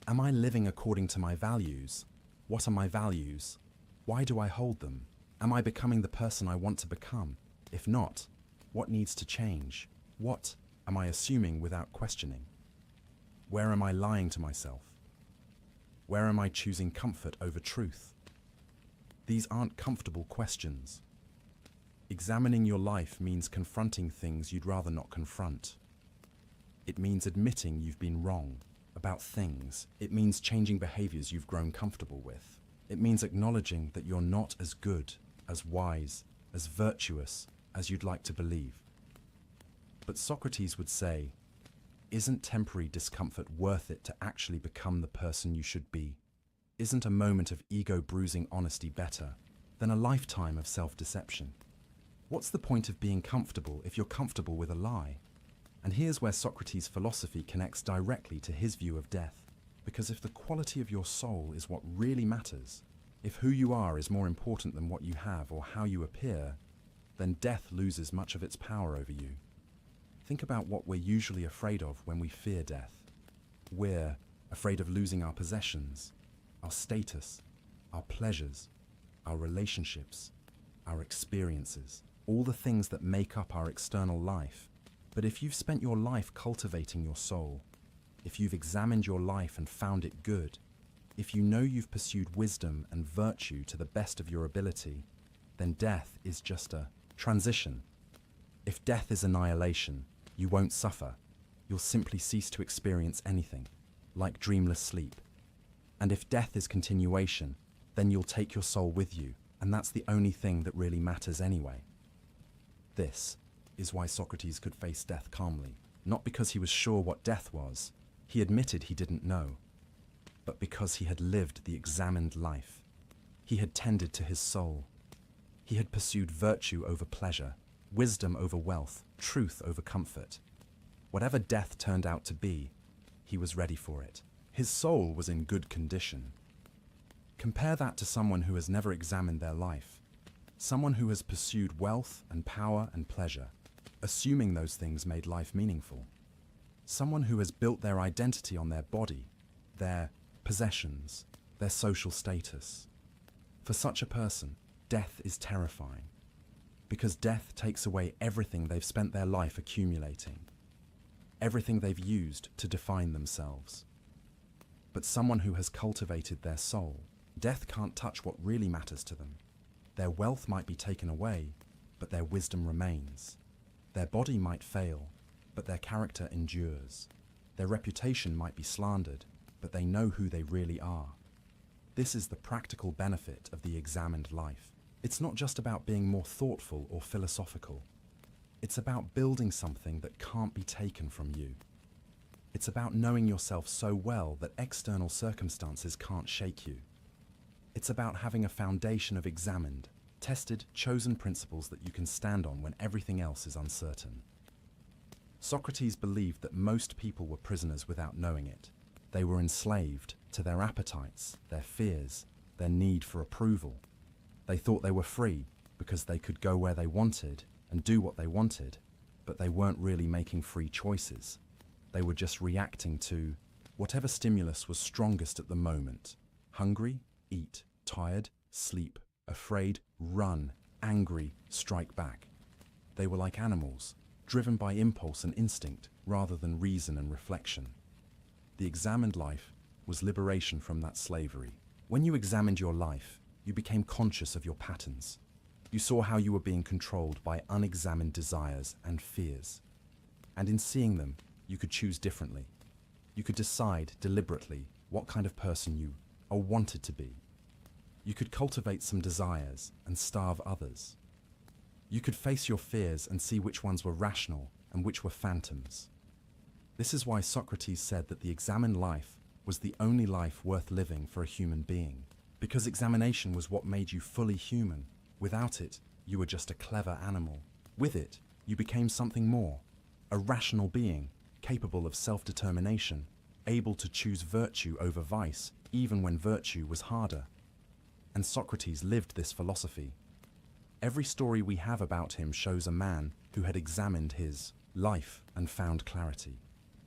am I living according to my values? What are my values? Why do I hold them? Am I becoming the person I want to become? If not, what needs to change? What am I assuming without questioning? Where am I lying to myself? Where am I choosing comfort over truth? These aren't comfortable questions. Examining your life means confronting things you'd rather not confront. It means admitting you've been wrong about things. It means changing behaviors you've grown comfortable with. It means acknowledging that you're not as good, as wise, as virtuous as you'd like to believe. But Socrates would say, isn't temporary discomfort worth it to actually become the person you should be? Isn't a moment of ego-bruising honesty better than a lifetime of self-deception? What's the point of being comfortable if you're comfortable with a lie? And here's where Socrates' philosophy connects directly to his view of death. Because if the quality of your soul is what really matters, if who you are is more important than what you have or how you appear, then death loses much of its power over you. Think about what we're usually afraid of when we fear death. We're afraid of losing our possessions, our status, our pleasures, our relationships, our experiences, all the things that make up our external life. But if you've spent your life cultivating your soul, if you've examined your life and found it good, if you know you've pursued wisdom and virtue to the best of your ability, then death is just a transition. If death is annihilation, you won't suffer. You'll simply cease to experience anything, like dreamless sleep. And if death is continuation, then you'll take your soul with you, and that's the only thing that really matters anyway. This is why Socrates could face death calmly, not because he was sure what death was. He admitted he didn't know, but because he had lived the examined life. He had tended to his soul. He had pursued virtue over pleasure, wisdom over wealth, truth over comfort. Whatever death turned out to be, he was ready for it. His soul was in good condition. Compare that to someone who has never examined their life, someone who has pursued wealth and power and pleasure, assuming those things made life meaningful. Someone who has built their identity on their body, their possessions, their social status. For such a person, death is terrifying, because death takes away everything they've spent their life accumulating, everything they've used to define themselves. But someone who has cultivated their soul, death can't touch what really matters to them. Their wealth might be taken away, but their wisdom remains. Their body might fail, but their character endures. Their reputation might be slandered, but they know who they really are. This is the practical benefit of the examined life. It's not just about being more thoughtful or philosophical. It's about building something that can't be taken from you. It's about knowing yourself so well that external circumstances can't shake you. It's about having a foundation of examined, tested, chosen principles that you can stand on when everything else is uncertain. Socrates believed that most people were prisoners without knowing it. They were enslaved to their appetites, their fears, their need for approval. They thought they were free because they could go where they wanted and do what they wanted, but they weren't really making free choices. They were just reacting to whatever stimulus was strongest at the moment. Hungry, eat, tired, sleep, afraid, run, angry, strike back. They were like animals, driven by impulse and instinct rather than reason and reflection. The examined life was liberation from that slavery. When you examined your life, you became conscious of your patterns. You saw how you were being controlled by unexamined desires and fears. And in seeing them, you could choose differently. You could decide deliberately what kind of person you or wanted to be. You could cultivate some desires and starve others. You could face your fears and see which ones were rational and which were phantoms. This is why Socrates said that the examined life was the only life worth living for a human being, because examination was what made you fully human. Without it, you were just a clever animal. With it, you became something more, a rational being, capable of self-determination, able to choose virtue over vice, even when virtue was harder. And Socrates lived this philosophy. Every story we have about him shows a man who had examined his life and found clarity.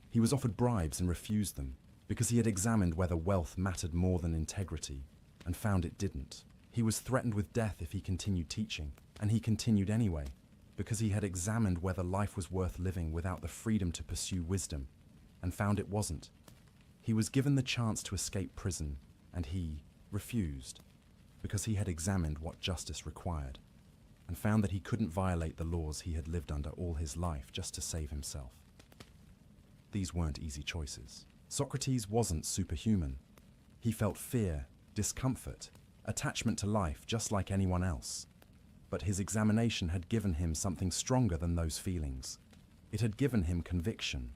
He was offered bribes and refused them, because he had examined whether wealth mattered more than integrity, and found it didn't. He was threatened with death if he continued teaching, and he continued anyway, because he had examined whether life was worth living without the freedom to pursue wisdom, and found it wasn't. He was given the chance to escape prison, and he refused, because he had examined what justice required, and found that he couldn't violate the laws he had lived under all his life just to save himself. These weren't easy choices. Socrates wasn't superhuman. He felt fear, discomfort, attachment to life just like anyone else. But his examination had given him something stronger than those feelings. It had given him conviction.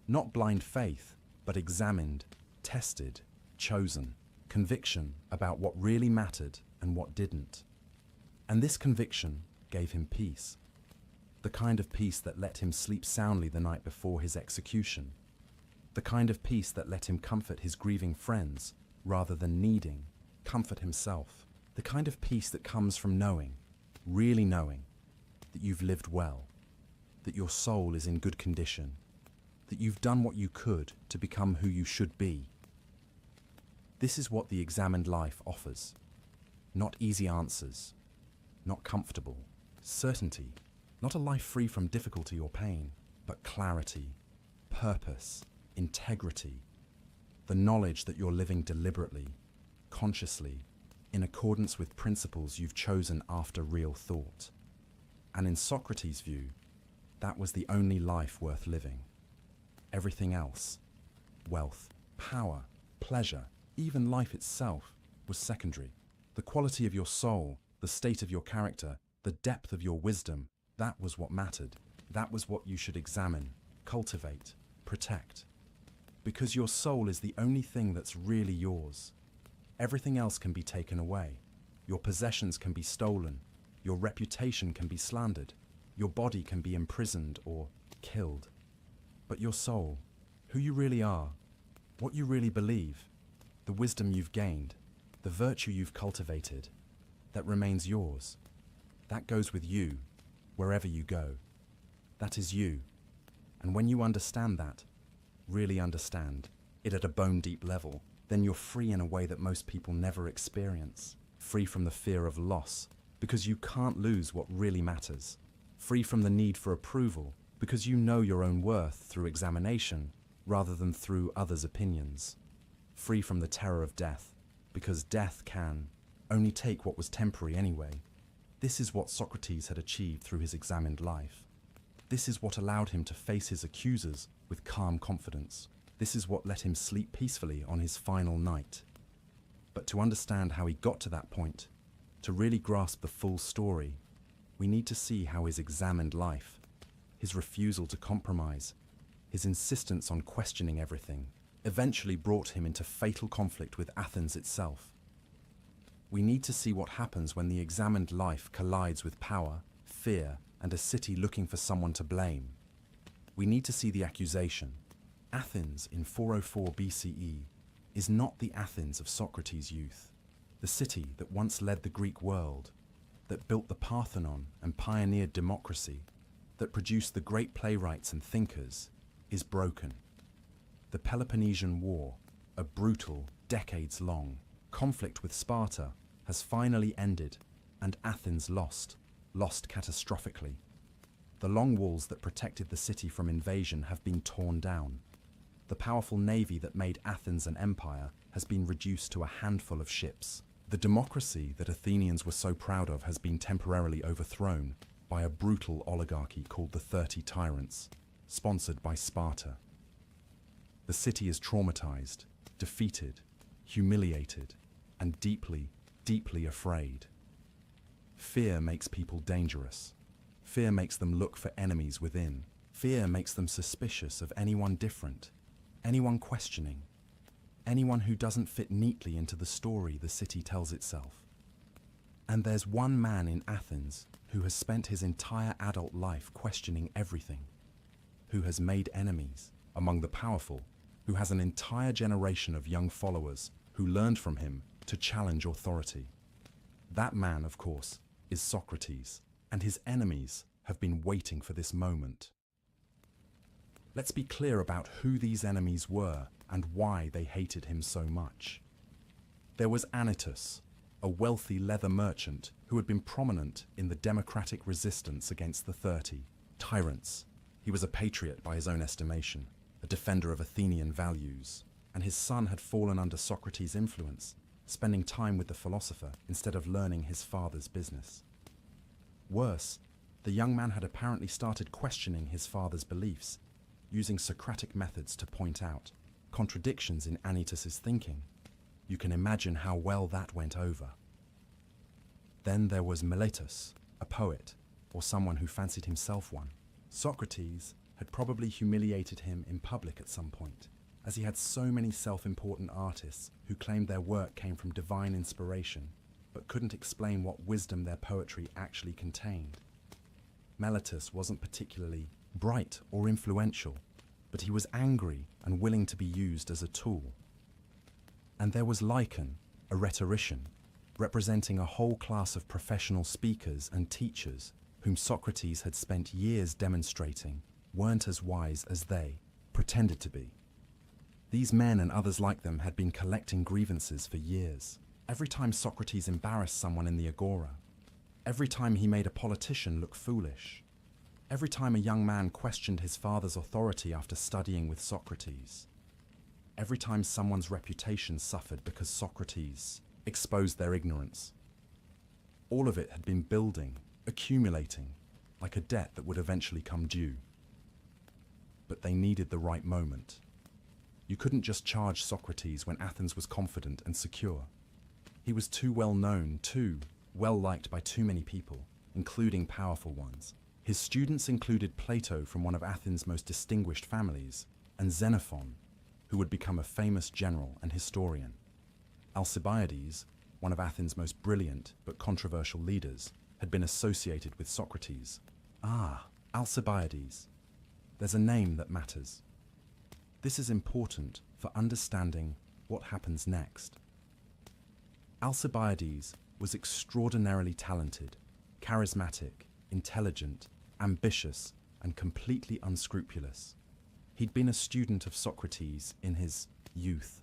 Not blind faith, but examined, tested, chosen. Conviction about what really mattered and what didn't. And this conviction gave him peace. The kind of peace that let him sleep soundly the night before his execution. The kind of peace that let him comfort his grieving friends rather than needing comfort himself. The kind of peace that comes from knowing, really knowing, that you've lived well, that your soul is in good condition, that you've done what you could to become who you should be. This is what the examined life offers. Not easy answers, not comfortable, certainty, not a life free from difficulty or pain, but clarity, purpose, integrity, the knowledge that you're living deliberately, consciously, in accordance with principles you've chosen after real thought. And in Socrates' view, that was the only life worth living. Everything else, wealth, power, pleasure, even life itself, was secondary. The quality of your soul, the state of your character, the depth of your wisdom, that was what mattered. That was what you should examine, cultivate, protect. Because your soul is the only thing that's really yours. Everything else can be taken away. Your possessions can be stolen. Your reputation can be slandered. Your body can be imprisoned or killed. But your soul, who you really are, what you really believe, the wisdom you've gained, the virtue you've cultivated, that remains yours. That goes with you, wherever you go. That is you. And when you understand that, really understand it at a bone-deep level, then you're free in a way that most people never experience. Free from the fear of loss, because you can't lose what really matters. Free from the need for approval, because you know your own worth through examination rather than through others' opinions. Free from the terror of death, because death can only take what was temporary anyway. This is what Socrates had achieved through his examined life. This is what allowed him to face his accusers with calm confidence. This is what let him sleep peacefully on his final night. But to understand how he got to that point, to really grasp the full story, we need to see how his examined life, his refusal to compromise, his insistence on questioning everything, eventually brought him into fatal conflict with Athens itself. We need to see what happens when the examined life collides with power, fear, and a city looking for someone to blame. We need to see the accusation. Athens in 404 BCE is not the Athens of Socrates' youth. The city that once led the Greek world, that built the Parthenon and pioneered democracy, that produced the great playwrights and thinkers, is broken. The Peloponnesian War, a brutal, decades-long conflict with Sparta, has finally ended, and Athens lost catastrophically. The long walls that protected the city from invasion have been torn down. The powerful navy that made Athens an empire has been reduced to a handful of ships. The democracy that Athenians were so proud of has been temporarily overthrown by a brutal oligarchy called the 30 Tyrants, sponsored by Sparta. The city is traumatized, defeated, humiliated, and deeply, deeply afraid. Fear makes people dangerous. Fear makes them look for enemies within. Fear makes them suspicious of anyone different, anyone questioning, anyone who doesn't fit neatly into the story the city tells itself. And there's one man in Athens who has spent his entire adult life questioning everything, who has made enemies among the powerful, who has an entire generation of young followers who learned from him to challenge authority. That man, of course, is Socrates, and his enemies have been waiting for this moment. Let's be clear about who these enemies were and why they hated him so much. There was Anytus, a wealthy leather merchant who had been prominent in the democratic resistance against the 30 tyrants. He was a patriot by his own estimation, a defender of Athenian values, and his son had fallen under Socrates' influence, spending time with the philosopher instead of learning his father's business. Worse, the young man had apparently started questioning his father's beliefs, using Socratic methods to point out contradictions in Anytus's thinking. You can imagine how well that went over. Then there was Miletus, a poet, or someone who fancied himself one. Socrates had probably humiliated him in public at some point, as he had so many self-important artists who claimed their work came from divine inspiration, but couldn't explain what wisdom their poetry actually contained. Miletus wasn't particularly bright or influential, but he was angry and willing to be used as a tool. And there was Lycon, a rhetorician, representing a whole class of professional speakers and teachers whom Socrates had spent years demonstrating weren't as wise as they pretended to be. These men and others like them had been collecting grievances for years. Every time Socrates embarrassed someone in the agora, every time he made a politician look foolish, every time a young man questioned his father's authority after studying with Socrates, every time someone's reputation suffered because Socrates exposed their ignorance. All of it had been building, accumulating, like a debt that would eventually come due. But they needed the right moment. You couldn't just charge Socrates when Athens was confident and secure. He was too well known, too well liked by too many people, including powerful ones. His students included Plato from one of Athens' most distinguished families, and Xenophon, who would become a famous general and historian. Alcibiades, one of Athens' most brilliant but controversial leaders, had been associated with Socrates. Ah, Alcibiades. There's a name that matters. This is important for understanding what happens next. Alcibiades was extraordinarily talented, charismatic, intelligent, ambitious, and completely unscrupulous. He'd been a student of Socrates in his youth.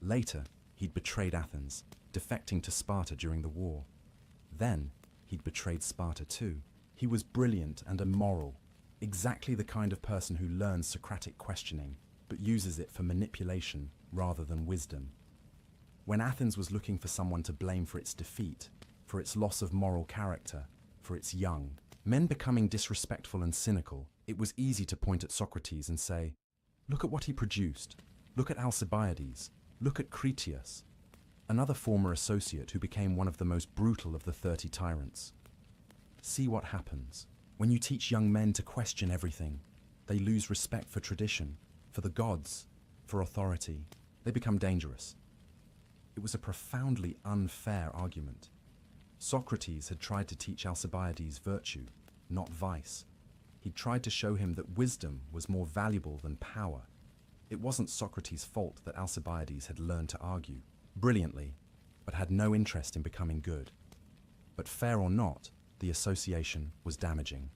Later, he'd betrayed Athens, defecting to Sparta during the war. Then, he'd betrayed Sparta too. He was brilliant and immoral, exactly the kind of person who learns Socratic questioning, but uses it for manipulation rather than wisdom. When Athens was looking for someone to blame for its defeat, for its loss of moral character, for its young, men becoming disrespectful and cynical, it was easy to point at Socrates and say, look at what he produced, look at Alcibiades, look at Critias, another former associate who became one of the most brutal of the 30 tyrants. See what happens. When you teach young men to question everything, they lose respect for tradition, for the gods, for authority. They become dangerous. It was a profoundly unfair argument. Socrates had tried to teach Alcibiades virtue, not vice. He'd tried to show him that wisdom was more valuable than power. It wasn't Socrates' fault that Alcibiades had learned to argue, brilliantly, but had no interest in becoming good. But fair or not, the association was damaging.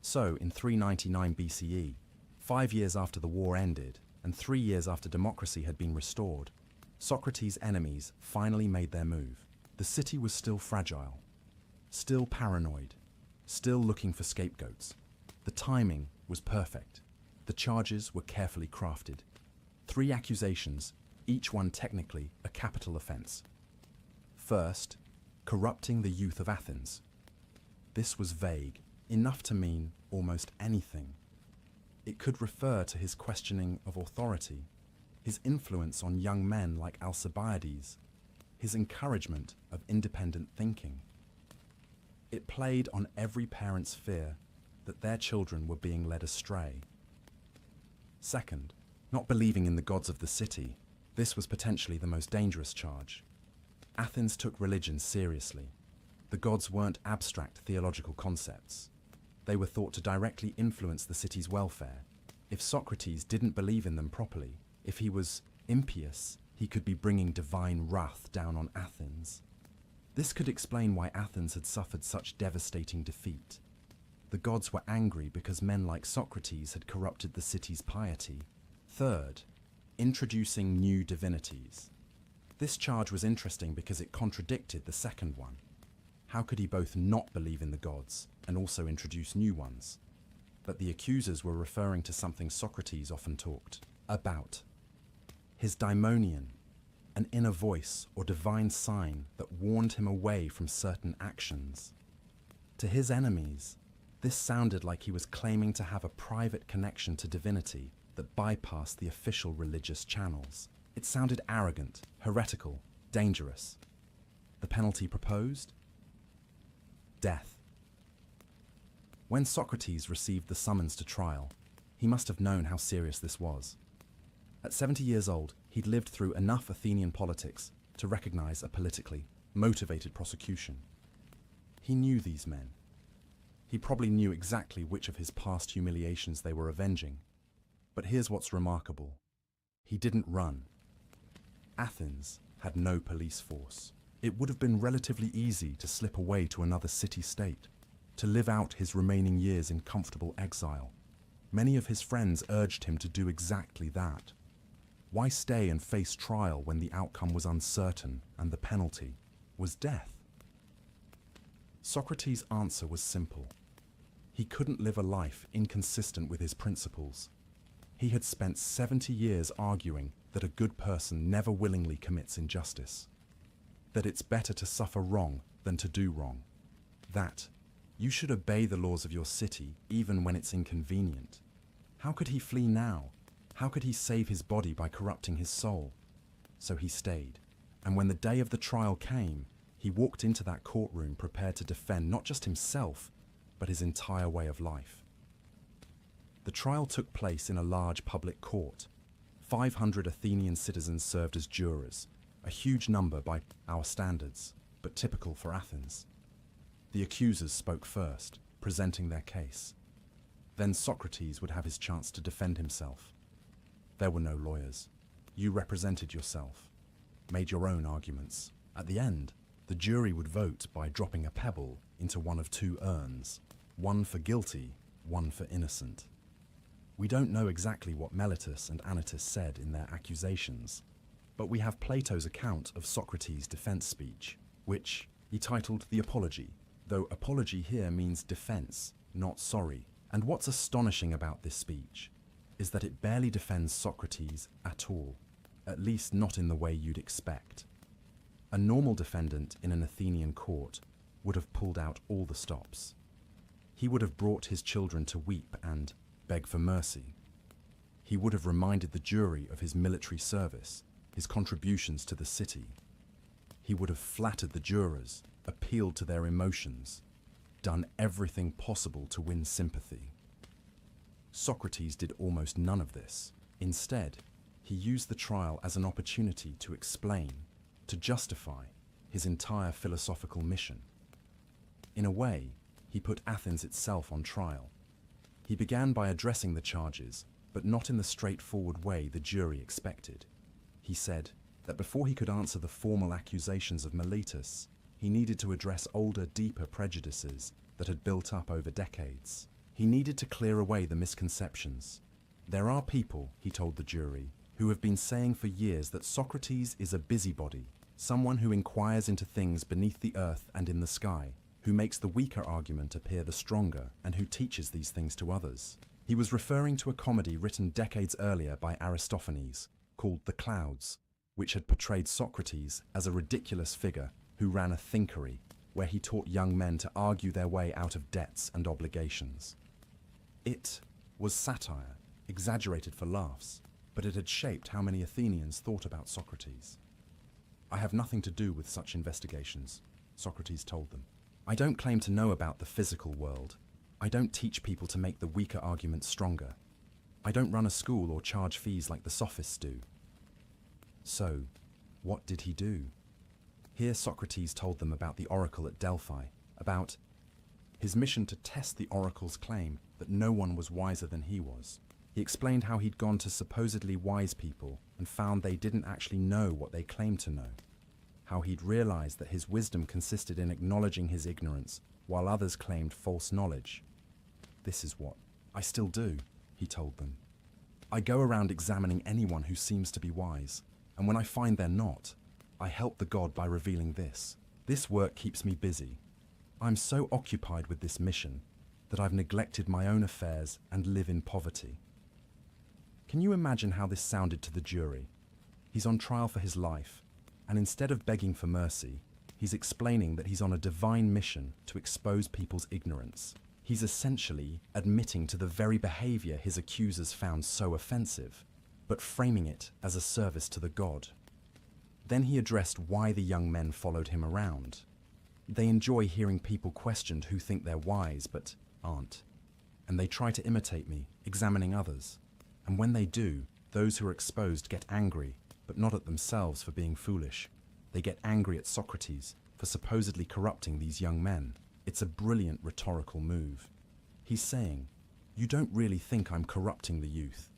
So, in 399 BCE, 5 years after the war ended, and 3 years after democracy had been restored, Socrates' enemies finally made their move. The city was still fragile, still paranoid, still looking for scapegoats. The timing was perfect. The charges were carefully crafted. 3 accusations, each one technically a capital offense. First, corrupting the youth of Athens. This was vague, enough to mean almost anything. It could refer to his questioning of authority, his influence on young men like Alcibiades, his encouragement of independent thinking. It played on every parent's fear that their children were being led astray. Second, not believing in the gods of the city. This was potentially the most dangerous charge. Athens took religion seriously. The gods weren't abstract theological concepts. They were thought to directly influence the city's welfare. If Socrates didn't believe in them properly, if he was impious, he could be bringing divine wrath down on Athens. This could explain why Athens had suffered such devastating defeat. The gods were angry because men like Socrates had corrupted the city's piety. Third, introducing new divinities. This charge was interesting because it contradicted the second one. How could he both not believe in the gods and also introduce new ones? But the accusers were referring to something Socrates often talked about. His daimonion, an inner voice or divine sign that warned him away from certain actions. To his enemies, this sounded like he was claiming to have a private connection to divinity that bypassed the official religious channels. It sounded arrogant, heretical, dangerous. The penalty proposed? Death. When Socrates received the summons to trial, he must have known how serious this was. At 70 years old, he'd lived through enough Athenian politics to recognize a politically motivated prosecution. He knew these men. He probably knew exactly which of his past humiliations they were avenging. But here's what's remarkable. He didn't run. Athens had no police force. It would have been relatively easy to slip away to another city-state, to live out his remaining years in comfortable exile. Many of his friends urged him to do exactly that. Why stay and face trial when the outcome was uncertain and the penalty was death? Socrates' answer was simple. He couldn't live a life inconsistent with his principles. He had spent 70 years arguing that a good person never willingly commits injustice, that it's better to suffer wrong than to do wrong, that you should obey the laws of your city even when it's inconvenient. How could he flee now? How could he save his body by corrupting his soul? So he stayed, and when the day of the trial came, he walked into that courtroom prepared to defend not just himself, but his entire way of life. The trial took place in a large public court. 500 Athenian citizens served as jurors, a huge number by our standards, but typical for Athens. The accusers spoke first, presenting their case. Then Socrates would have his chance to defend himself. There were no lawyers. You represented yourself, made your own arguments. At the end, the jury would vote by dropping a pebble into one of two urns, one for guilty, one for innocent. We don't know exactly what Meletus and Anytus said in their accusations, but we have Plato's account of Socrates' defense speech, which he titled The Apology, though apology here means defense, not sorry. And what's astonishing about this speech is that it barely defends Socrates at all, at least not in the way you'd expect. A normal defendant in an Athenian court would have pulled out all the stops. He would have brought his children to weep and beg for mercy. He would have reminded the jury of his military service, his contributions to the city. He would have flattered the jurors, appealed to their emotions, done everything possible to win sympathy. Socrates did almost none of this. Instead, he used the trial as an opportunity to explain, to justify his entire philosophical mission. In a way, he put Athens itself on trial. He began by addressing the charges, but not in the straightforward way the jury expected. He said that before he could answer the formal accusations of Meletus, he needed to address older, deeper prejudices that had built up over decades. He needed to clear away the misconceptions. There are people, he told the jury, who have been saying for years that Socrates is a busybody, someone who inquires into things beneath the earth and in the sky, who makes the weaker argument appear the stronger, and who teaches these things to others. He was referring to a comedy written decades earlier by Aristophanes, called The Clouds, which had portrayed Socrates as a ridiculous figure who ran a thinkery, where he taught young men to argue their way out of debts and obligations. It was satire, exaggerated for laughs, but it had shaped how many Athenians thought about Socrates. "I have nothing to do with such investigations," Socrates told them. "I don't claim to know about the physical world. I don't teach people to make the weaker arguments stronger. I don't run a school or charge fees like the sophists do." So, what did he do? Here Socrates told them about the oracle at Delphi, about his mission to test the oracle's claim that no one was wiser than he was. He explained how he'd gone to supposedly wise people and found they didn't actually know what they claimed to know. How he'd realized that his wisdom consisted in acknowledging his ignorance, while others claimed false knowledge. "This is what I still do," he told them. "I go around examining anyone who seems to be wise, and when I find they're not, I help the god by revealing this. This work keeps me busy. I'm so occupied with this mission that I've neglected my own affairs and live in poverty." Can you imagine how this sounded to the jury? He's on trial for his life, and instead of begging for mercy, he's explaining that he's on a divine mission to expose people's ignorance. He's essentially admitting to the very behavior his accusers found so offensive, but framing it as a service to the god. Then he addressed why the young men followed him around. They enjoy hearing people questioned who think they're wise but aren't. And they try to imitate me, examining others. And when they do, those who are exposed get angry, but not at themselves for being foolish. They get angry at Socrates for supposedly corrupting these young men. It's a brilliant rhetorical move. He's saying, "You don't really think I'm corrupting the youth.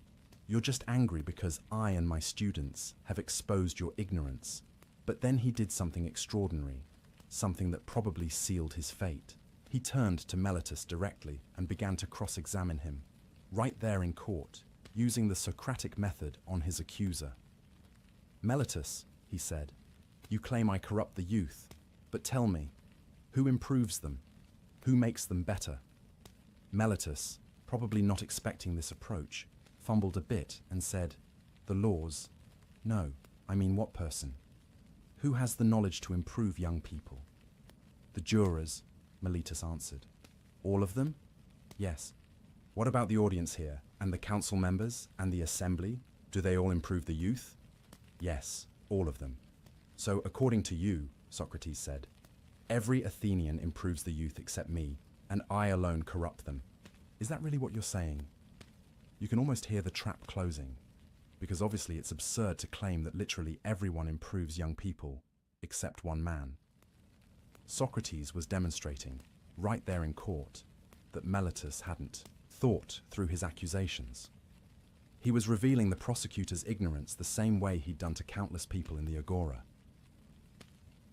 You're just angry because I and my students have exposed your ignorance." But then he did something extraordinary, something that probably sealed his fate. He turned to Meletus directly and began to cross-examine him, right there in court, using the Socratic method on his accuser. "Meletus," he said, "you claim I corrupt the youth, but tell me, who improves them? Who makes them better?" Meletus, probably not expecting this approach, fumbled a bit and said, "The laws? No, I mean what person? Who has the knowledge to improve young people?" "The jurors," Meletus answered. "All of them?" "Yes." "What about the audience here, and the council members, and the assembly? Do they all improve the youth?" "Yes, all of them." "So according to you," Socrates said, "every Athenian improves the youth except me, and I alone corrupt them. Is that really what you're saying?" You can almost hear the trap closing, because obviously it's absurd to claim that literally everyone improves young people, except one man. Socrates was demonstrating, right there in court, that Meletus hadn't thought through his accusations. He was revealing the prosecutor's ignorance the same way he'd done to countless people in the agora.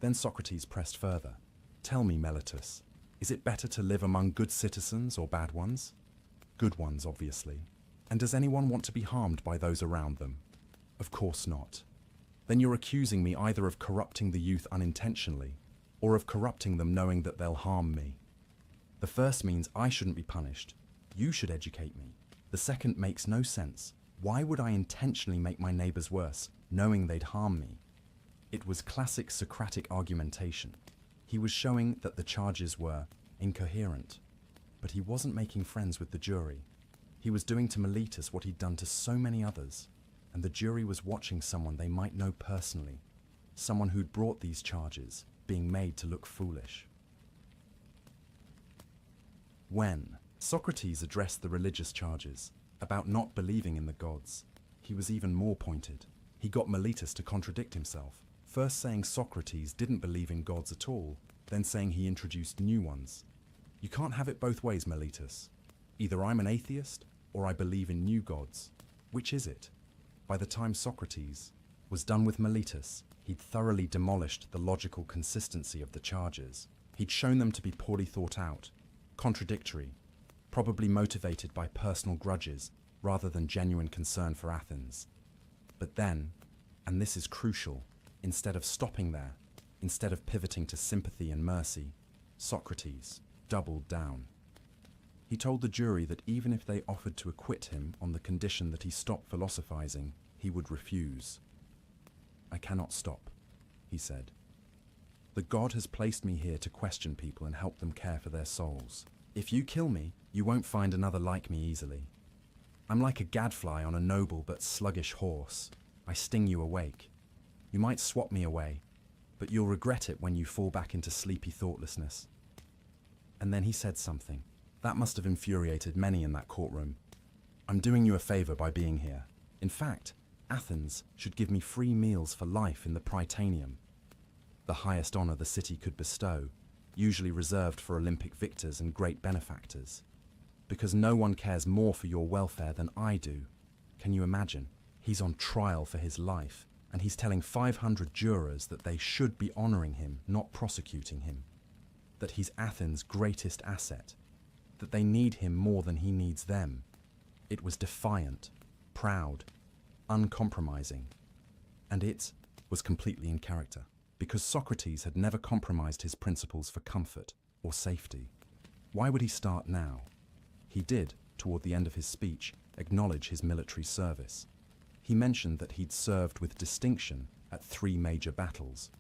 Then Socrates pressed further. "Tell me, Meletus, is it better to live among good citizens or bad ones?" "Good ones, obviously. And does anyone want to be harmed by those around them?" "Of course not." "Then you're accusing me either of corrupting the youth unintentionally, or of corrupting them knowing that they'll harm me. The first means I shouldn't be punished. You should educate me. The second makes no sense. Why would I intentionally make my neighbors worse, knowing they'd harm me?" It was classic Socratic argumentation. He was showing that the charges were incoherent. But he wasn't making friends with the jury. He was doing to Meletus what he'd done to so many others, and the jury was watching someone they might know personally, someone who'd brought these charges, being made to look foolish. When Socrates addressed the religious charges about not believing in the gods, he was even more pointed. He got Meletus to contradict himself, first saying Socrates didn't believe in gods at all, then saying he introduced new ones. "You can't have it both ways, Meletus. Either I'm an atheist, or I believe in new gods. Which is it?" By the time Socrates was done with Meletus, he'd thoroughly demolished the logical consistency of the charges. He'd shown them to be poorly thought out, contradictory, probably motivated by personal grudges rather than genuine concern for Athens. But then, and this is crucial, instead of stopping there, instead of pivoting to sympathy and mercy, Socrates doubled down. He told the jury that even if they offered to acquit him on the condition that he stop philosophizing, he would refuse. "I cannot stop," he said. "The God has placed me here to question people and help them care for their souls. If you kill me, you won't find another like me easily." I'm like a gadfly on a noble but sluggish horse. I sting you awake. You might swat me away, but you'll regret it when you fall back into sleepy thoughtlessness. And then he said something. That must have infuriated many in that courtroom. I'm doing you a favor by being here. In fact, Athens should give me free meals for life in the Prytaneum, the highest honor the city could bestow, usually reserved for Olympic victors and great benefactors. Because no one cares more for your welfare than I do. Can you imagine? He's on trial for his life, and he's telling 500 jurors that they should be honoring him, not prosecuting him. That he's Athens' greatest asset. That they need him more than he needs them. It was defiant, proud, uncompromising. And it was completely in character, because Socrates had never compromised his principles for comfort or safety. Why would he start now? He did, toward the end of his speech, acknowledge his military service. He mentioned that he'd served with distinction at 3 major battles: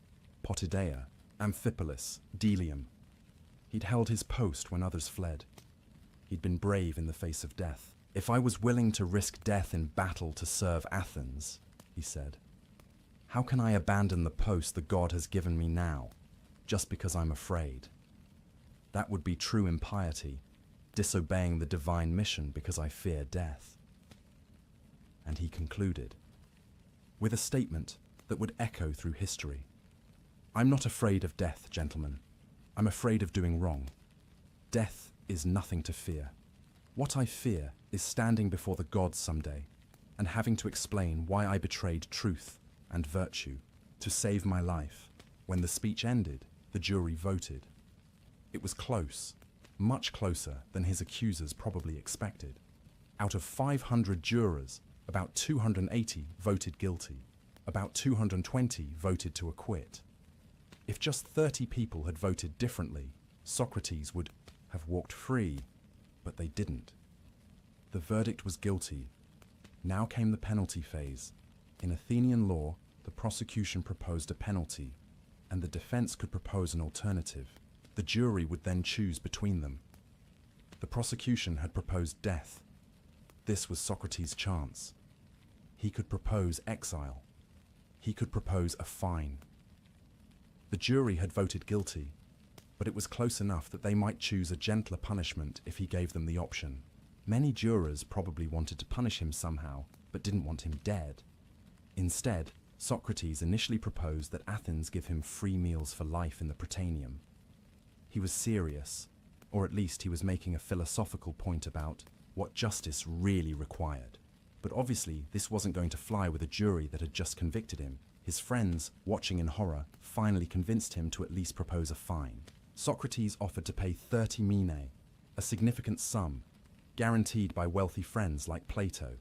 Potidaea, Amphipolis, Delium. He'd held his post when others fled. He'd been brave in the face of death. If I was willing to risk death in battle to serve Athens, he said, how can I abandon the post the god has given me now, just because I'm afraid? That would be true impiety, disobeying the divine mission because I fear death. And he concluded with a statement that would echo through history. I'm not afraid of death, gentlemen. I'm afraid of doing wrong. Death is nothing to fear. What I fear is standing before the gods someday and having to explain why I betrayed truth and virtue to save my life. When the speech ended, the jury voted. It was close, much closer than his accusers probably expected. Out of 500 jurors, about 280 voted guilty. About 220 voted to acquit. If just 30 people had voted differently, Socrates would have walked free, but they didn't. The verdict was guilty. Now came the penalty phase. In Athenian law, the prosecution proposed a penalty, and the defense could propose an alternative. The jury would then choose between them. The prosecution had proposed death. This was Socrates' chance. He could propose exile. He could propose a fine. The jury had voted guilty, but it was close enough that they might choose a gentler punishment if he gave them the option. Many jurors probably wanted to punish him somehow, but didn't want him dead. Instead, Socrates initially proposed that Athens give him free meals for life in the Prytaneum. He was serious, or at least he was making a philosophical point about what justice really required. But obviously, this wasn't going to fly with a jury that had just convicted him. His friends, watching in horror, finally convinced him to at least propose a fine. Socrates offered to pay 30 minae, a significant sum, guaranteed by wealthy friends like Plato.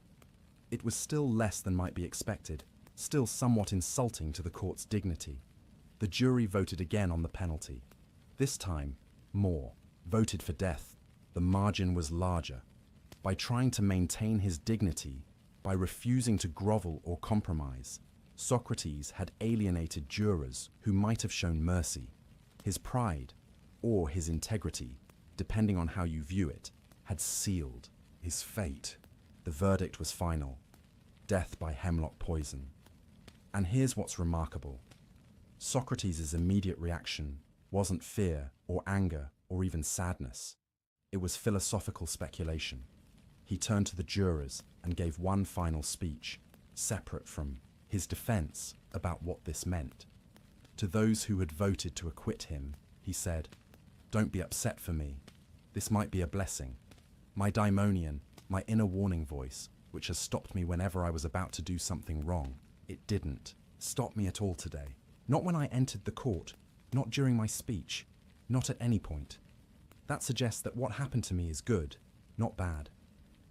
It was still less than might be expected, still somewhat insulting to the court's dignity. The jury voted again on the penalty. This time, more voted for death. The margin was larger. By trying to maintain his dignity, by refusing to grovel or compromise, Socrates had alienated jurors who might have shown mercy. His pride, or his integrity, depending on how you view it, had sealed his fate. The verdict was final: death by hemlock poison. And here's what's remarkable. Socrates' immediate reaction wasn't fear or anger or even sadness. It was philosophical speculation. He turned to the jurors and gave one final speech, separate from his defense about what this meant. To those who had voted to acquit him, he said, "Don't be upset for me. This might be a blessing. My daimonion, my inner warning voice, which has stopped me whenever I was about to do something wrong, it didn't stop me at all today. Not when I entered the court, not during my speech, not at any point. That suggests that what happened to me is good, not bad."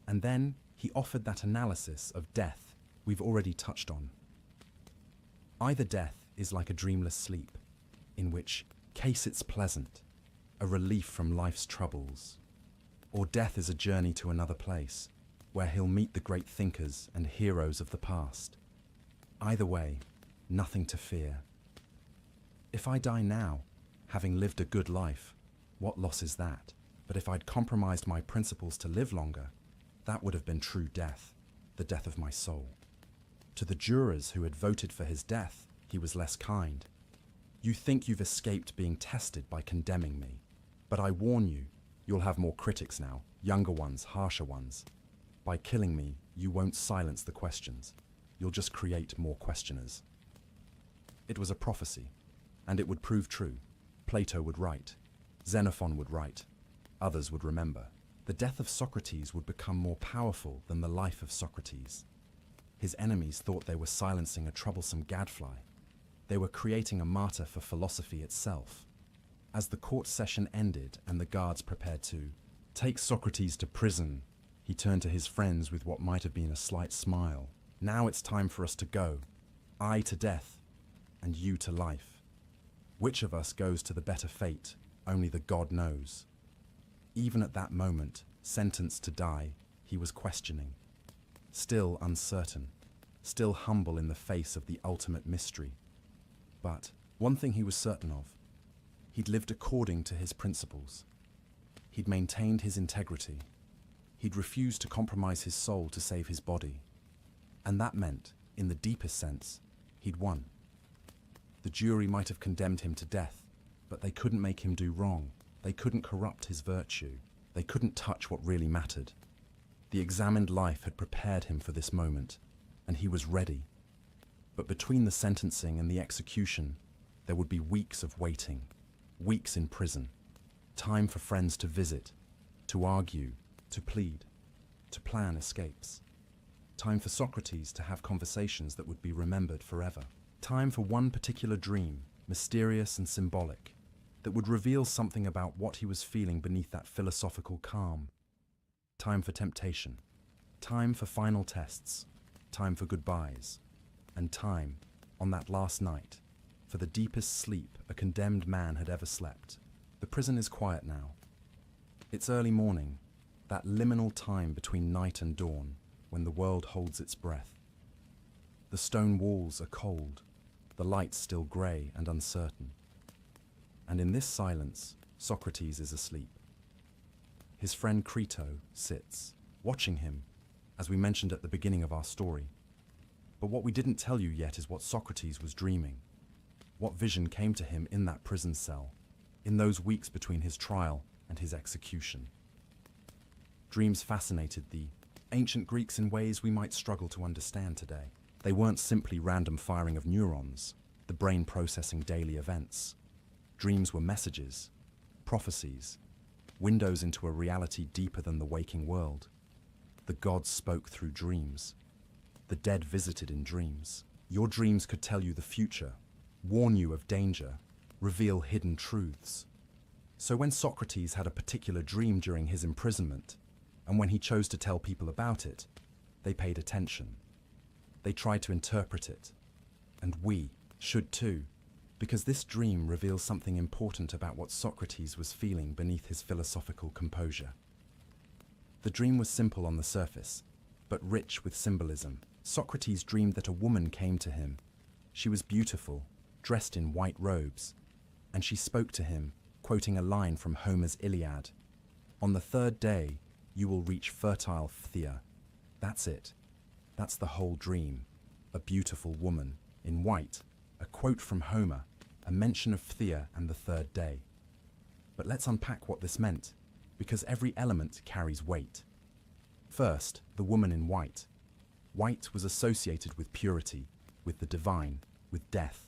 And then he offered that analysis of death we've already touched on. Either death is like a dreamless sleep, in which case it's pleasant, a relief from life's troubles, or death is a journey to another place, where he'll meet the great thinkers and heroes of the past. Either way, nothing to fear. If I die now, having lived a good life, what loss is that? But if I'd compromised my principles to live longer, That would have been true death, the death of my soul. To the jurors who had voted for his death, he was less kind. You think you've escaped being tested by condemning me, but I warn you, you'll have more critics now, younger ones, harsher ones. By killing me, you won't silence the questions. You'll just create more questioners. It was a prophecy, and it would prove true. Plato would write, Xenophon would write, others would remember. The death of Socrates would become more powerful than the life of Socrates. His enemies thought they were silencing a troublesome gadfly. They were creating a martyr for philosophy itself. As the court session ended and the guards prepared to take Socrates to prison, he turned to his friends with what might have been a slight smile. Now it's time for us to go. I to death, and you to life. Which of us goes to the better fate, only the God knows. Even at that moment, sentenced to die, he was questioning. Still uncertain, still humble in the face of the ultimate mystery. But one thing he was certain of, he'd lived according to his principles. He'd maintained his integrity. He'd refused to compromise his soul to save his body. And that meant, in the deepest sense, he'd won. The jury might have condemned him to death, but they couldn't make him do wrong. They couldn't corrupt his virtue. They couldn't touch what really mattered. The examined life had prepared him for this moment, and he was ready. But between the sentencing and the execution, there would be weeks of waiting, weeks in prison, time for friends to visit, to argue, to plead, to plan escapes. Time for Socrates to have conversations that would be remembered forever. Time for one particular dream, mysterious and symbolic, that would reveal something about what he was feeling beneath that philosophical calm. Time for temptation. Time for final tests. Time for goodbyes. And time, on that last night, for the deepest sleep a condemned man had ever slept. The prison is quiet now. It's early morning, that liminal time between night and dawn, when the world holds its breath. The stone walls are cold, the lights still grey and uncertain. And in this silence, Socrates is asleep. His friend Crito sits, watching him, as we mentioned at the beginning of our story. But what we didn't tell you yet is what Socrates was dreaming. What vision came to him in that prison cell, in those weeks between his trial and his execution. Dreams fascinated the ancient Greeks in ways we might struggle to understand today. They weren't simply random firing of neurons, the brain processing daily events. Dreams were messages, prophecies, windows into a reality deeper than the waking world. The gods spoke through dreams. The dead visited in dreams. Your dreams could tell you the future, warn you of danger, reveal hidden truths. So when Socrates had a particular dream during his imprisonment, and when he chose to tell people about it, they paid attention. They tried to interpret it. And we should too, because this dream reveals something important about what Socrates was feeling beneath his philosophical composure. The dream was simple on the surface, but rich with symbolism. Socrates dreamed that a woman came to him. She was beautiful, dressed in white robes, and she spoke to him, quoting a line from Homer's Iliad. On the third day, you will reach fertile Phthia. That's it. That's the whole dream. A beautiful woman, in white, a quote from Homer, a mention of Phthia and the third day. But let's unpack what this meant, because every element carries weight. First, the woman in white. White was associated with purity, with the divine, with death.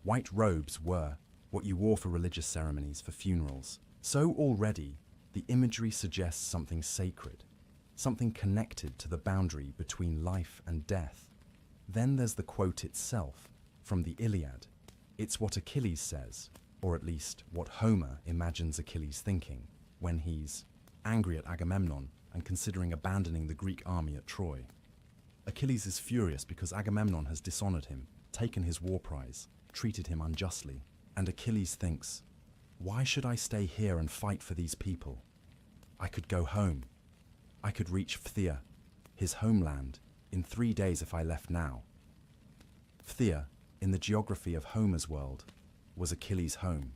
White robes were what you wore for religious ceremonies, for funerals. So already, the imagery suggests something sacred, something connected to the boundary between life and death. Then there's the quote itself, from the Iliad. It's what Achilles says, or at least what Homer imagines Achilles thinking, when he's angry at Agamemnon and considering abandoning the Greek army at Troy. Achilles is furious because Agamemnon has dishonored him, taken his war prize, treated him unjustly. And Achilles thinks, why should I stay here and fight for these people? I could go home. I could reach Phthia, his homeland, in 3 days if I left now. Phthia, in the geography of Homer's world, was Achilles' home.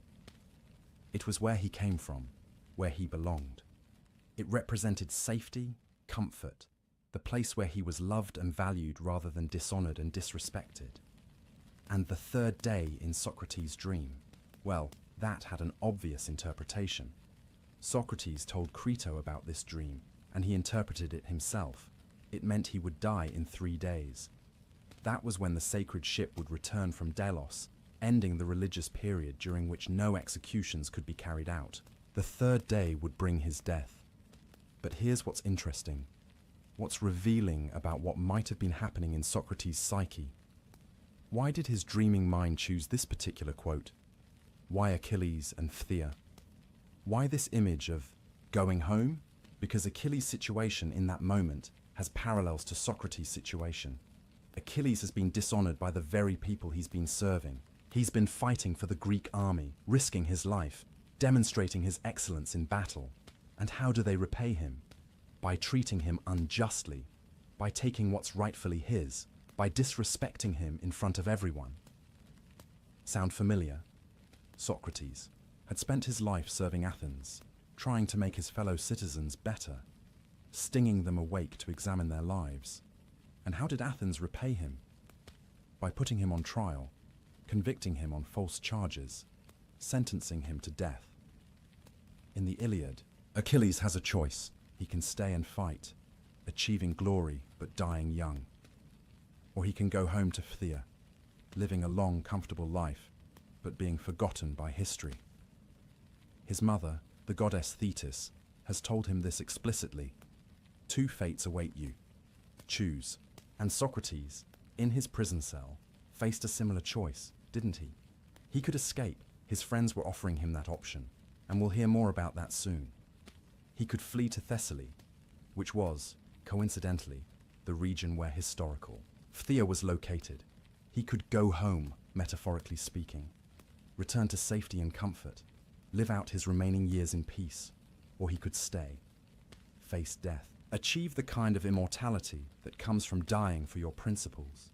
It was where he came from, where he belonged. It represented safety, comfort, the place where he was loved and valued rather than dishonored and disrespected. And the third day in Socrates' dream, well, that had an obvious interpretation. Socrates told Crito about this dream, and he interpreted it himself. It meant he would die in 3 days. That was when the sacred ship would return from Delos, ending the religious period during which no executions could be carried out. The third day would bring his death. But here's what's interesting. What's revealing about what might have been happening in Socrates' psyche. Why did his dreaming mind choose this particular quote? Why Achilles and Phthia? Why this image of going home? Because Achilles' situation in that moment has parallels to Socrates' situation. Achilles has been dishonored by the very people he's been serving. He's been fighting for the Greek army, risking his life, demonstrating his excellence in battle. And how do they repay him? By treating him unjustly, by taking what's rightfully his, by disrespecting him in front of everyone. Sound familiar? Socrates had spent his life serving Athens, trying to make his fellow citizens better, stinging them awake to examine their lives. And how did Athens repay him? By putting him on trial, convicting him on false charges, sentencing him to death. In the Iliad, Achilles has a choice. He can stay and fight, achieving glory but dying young. Or he can go home to Phthia, living a long, comfortable life, but being forgotten by history. His mother, the goddess Thetis, has told him this explicitly. 2 fates await you. Choose. And Socrates, in his prison cell, faced a similar choice, didn't he? He could escape. His friends were offering him that option, and we'll hear more about that soon. He could flee to Thessaly, which was, coincidentally, the region where historical Phthia was located. He could go home, metaphorically speaking, return to safety and comfort, live out his remaining years in peace, or he could stay, face death, achieve the kind of immortality that comes from dying for your principles.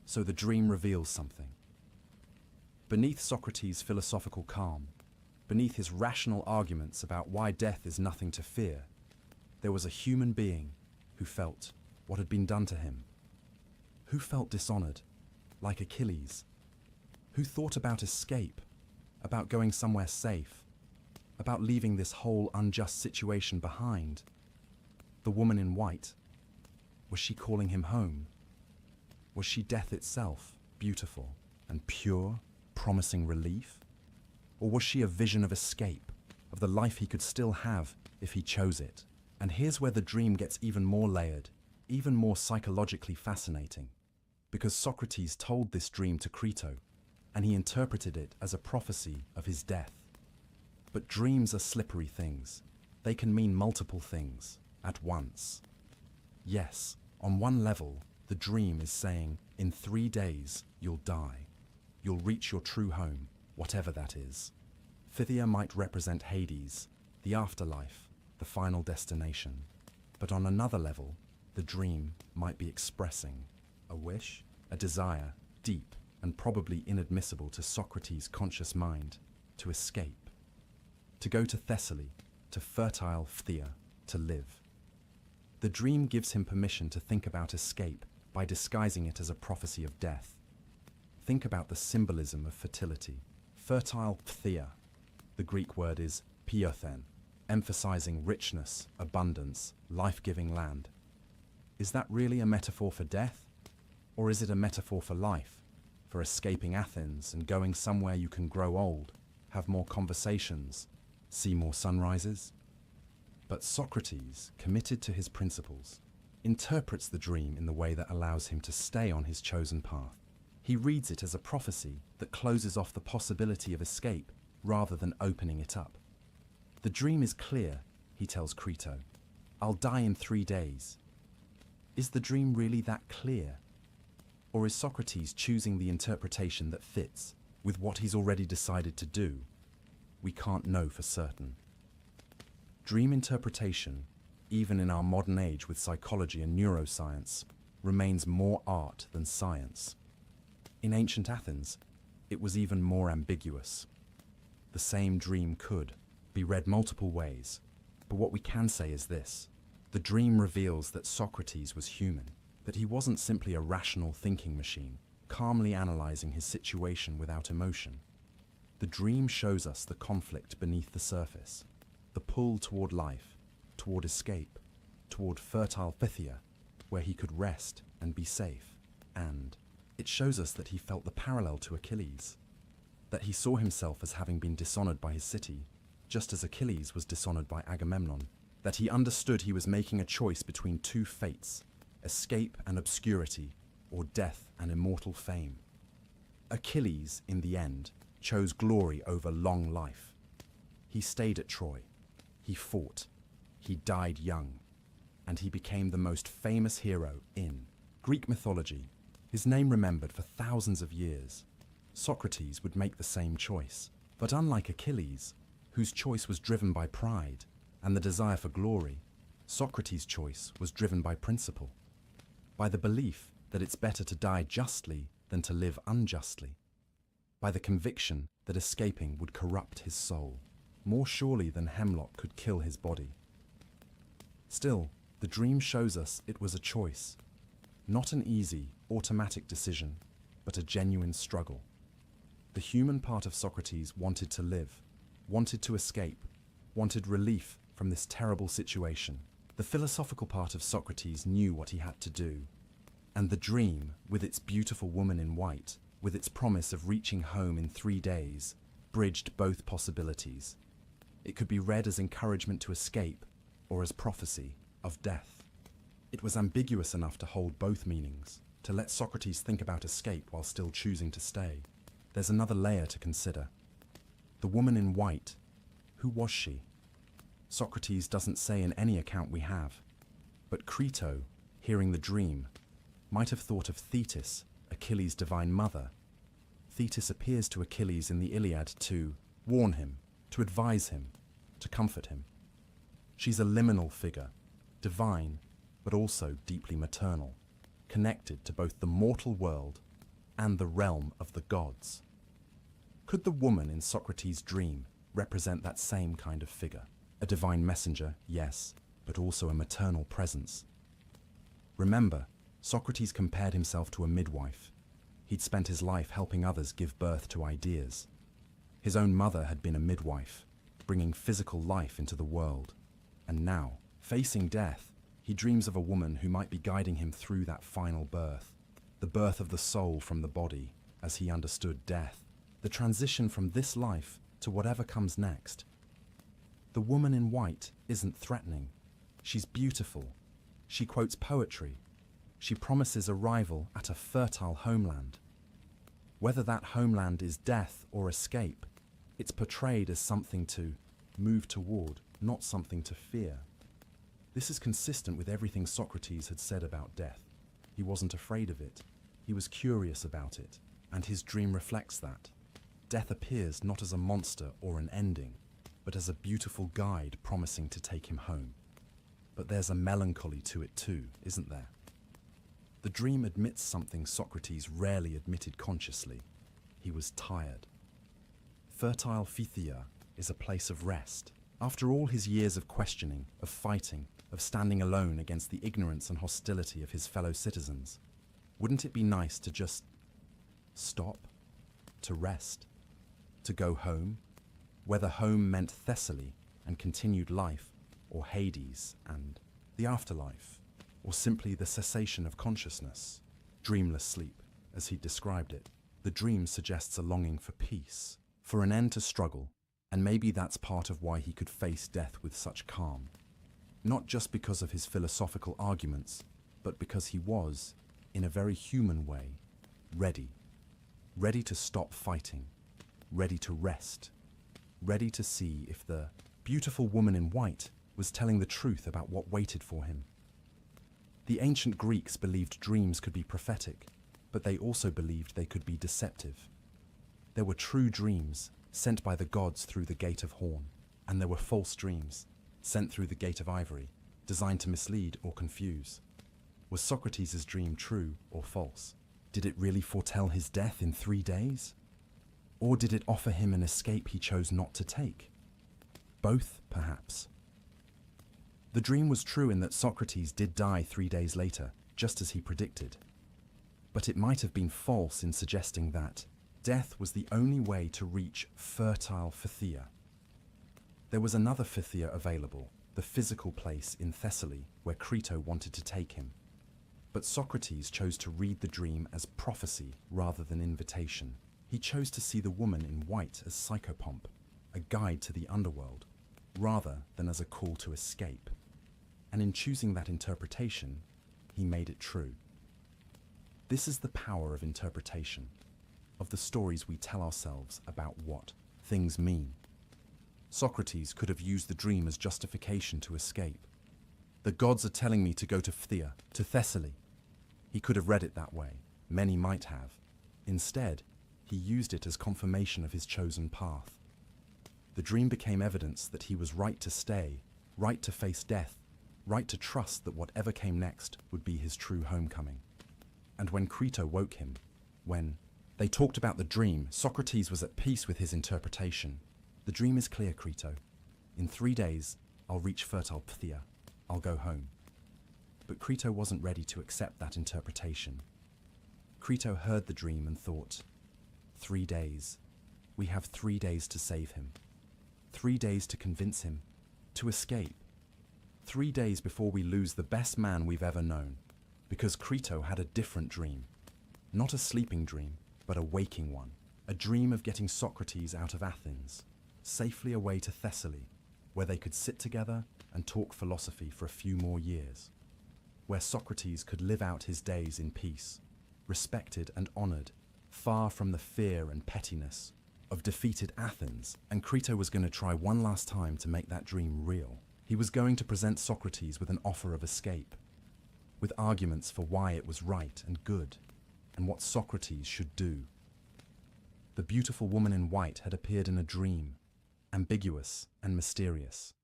So the dream reveals something. Beneath Socrates' philosophical calm, beneath his rational arguments about why death is nothing to fear, there was a human being who felt what had been done to him, who felt dishonored, like Achilles, who thought about escape, about going somewhere safe, about leaving this whole unjust situation behind. The woman in white, was she calling him home? Was she death itself, beautiful and pure, promising relief? Or was she a vision of escape, of the life he could still have if he chose it? And here's where the dream gets even more layered, even more psychologically fascinating, because Socrates told this dream to Crito, and he interpreted it as a prophecy of his death. But dreams are slippery things. They can mean multiple things at once. Yes, on one level, the dream is saying, in 3 days, you'll die. You'll reach your true home, whatever that is. Phthia might represent Hades, the afterlife, the final destination. But on another level, the dream might be expressing a wish, a desire, deep and probably inadmissible to Socrates' conscious mind, to escape, to go to Thessaly, to fertile Phthia, to live. The dream gives him permission to think about escape by disguising it as a prophecy of death. Think about the symbolism of fertility. Fertile Phthia. The Greek word is piothen, emphasizing richness, abundance, life-giving land. Is that really a metaphor for death? Or is it a metaphor for life, for escaping Athens and going somewhere you can grow old, have more conversations, see more sunrises? But Socrates, committed to his principles, interprets the dream in the way that allows him to stay on his chosen path. He reads it as a prophecy that closes off the possibility of escape rather than opening it up. The dream is clear, he tells Crito. I'll die in 3 days. Is the dream really that clear? Or is Socrates choosing the interpretation that fits with what he's already decided to do? We can't know for certain. Dream interpretation, even in our modern age with psychology and neuroscience, remains more art than science. In ancient Athens, it was even more ambiguous. The same dream could be read multiple ways, but what we can say is this: The dream reveals that Socrates was human, that he wasn't simply a rational thinking machine, calmly analyzing his situation without emotion. The dream shows us the conflict beneath the surface, the pull toward life, toward escape, toward fertile Phthia, where he could rest and be safe, and it shows us that he felt the parallel to Achilles, that he saw himself as having been dishonored by his city, just as Achilles was dishonored by Agamemnon, that he understood he was making a choice between two fates, escape and obscurity, or death and immortal fame. Achilles, in the end, chose glory over long life. He stayed at Troy, he fought, he died young, and he became the most famous hero in Greek mythology, his name remembered for thousands of years. Socrates would make the same choice, but unlike Achilles, whose choice was driven by pride and the desire for glory, Socrates' choice was driven by principle, by the belief that it's better to die justly than to live unjustly, by the conviction that escaping would corrupt his soul, more surely than hemlock could kill his body. Still, the dream shows us it was a choice, not an easy, automatic decision, but a genuine struggle. The human part of Socrates wanted to live, wanted to escape, wanted relief from this terrible situation. The philosophical part of Socrates knew what he had to do. And the dream, with its beautiful woman in white, with its promise of reaching home in 3 days, bridged both possibilities. It could be read as encouragement to escape, or as prophecy of death. It was ambiguous enough to hold both meanings, to let Socrates think about escape while still choosing to stay. There's another layer to consider. The woman in white, who was she? Socrates doesn't say in any account we have, but Crito, hearing the dream, might have thought of Thetis, Achilles' divine mother. Thetis appears to Achilles in the Iliad to warn him, to advise him, to comfort him. She's a liminal figure, divine, but also deeply maternal, connected to both the mortal world and the realm of the gods. Could the woman in Socrates' dream represent that same kind of figure? A divine messenger, yes, but also a maternal presence. Remember, Socrates compared himself to a midwife. He'd spent his life helping others give birth to ideas. His own mother had been a midwife, bringing physical life into the world. And now, facing death, he dreams of a woman who might be guiding him through that final birth, the birth of the soul from the body, as he understood death, the transition from this life to whatever comes next. The woman in white isn't threatening. She's beautiful. She quotes poetry. She promises arrival at a fertile homeland. Whether that homeland is death or escape, it's portrayed as something to move toward, not something to fear. This is consistent with everything Socrates had said about death. He wasn't afraid of it. He was curious about it, and his dream reflects that. Death appears not as a monster or an ending, but as a beautiful guide promising to take him home. But there's a melancholy to it too, isn't there? The dream admits something Socrates rarely admitted consciously. He was tired. Fertile Phthia is a place of rest. After all his years of questioning, of fighting, of standing alone against the ignorance and hostility of his fellow citizens, wouldn't it be nice to just stop, to rest, to go home, whether home meant Thessaly and continued life, or Hades and the afterlife, or simply the cessation of consciousness, dreamless sleep, as he described it? The dream suggests a longing for peace, for an end to struggle, and maybe that's part of why he could face death with such calm. Not just because of his philosophical arguments, but because he was, in a very human way, ready. Ready to stop fighting, ready to rest, ready to see if the beautiful woman in white was telling the truth about what waited for him. The ancient Greeks believed dreams could be prophetic, but they also believed they could be deceptive. There were true dreams sent by the gods through the gate of horn, and there were false dreams sent through the gate of ivory, designed to mislead or confuse. Was Socrates' dream true or false? Did it really foretell his death in 3 days? Or did it offer him an escape he chose not to take? Both, perhaps. The dream was true in that Socrates did die 3 days later, just as he predicted. But it might have been false in suggesting that death was the only way to reach fertile Phthia. There was another Phthia available, the physical place in Thessaly where Crito wanted to take him. But Socrates chose to read the dream as prophecy rather than invitation. He chose to see the woman in white as psychopomp, a guide to the underworld, rather than as a call to escape. And in choosing that interpretation, he made it true. This is the power of interpretation, of the stories we tell ourselves about what things mean. Socrates could have used the dream as justification to escape. The gods are telling me to go to Phthia, to Thessaly. He could have read it that way. Many might have. Instead, he used it as confirmation of his chosen path. The dream became evidence that he was right to stay, right to face death, right to trust that whatever came next would be his true homecoming. And when Crito woke him, when they talked about the dream, Socrates was at peace with his interpretation. The dream is clear, Crito. In 3 days, I'll reach fertile Phthia. I'll go home. But Crito wasn't ready to accept that interpretation. Crito heard the dream and thought, 3 days. We have 3 days to save him. 3 days to convince him, to escape. 3 days before we lose the best man we've ever known. Because Crito had a different dream. Not a sleeping dream, but a waking one. A dream of getting Socrates out of Athens, safely away to Thessaly, where they could sit together and talk philosophy for a few more years. Where Socrates could live out his days in peace, respected and honored, far from the fear and pettiness of defeated Athens. And Crito was going to try one last time to make that dream real. He was going to present Socrates with an offer of escape, with arguments for why it was right and good, and what Socrates should do. The beautiful woman in white had appeared in a dream, ambiguous and mysterious.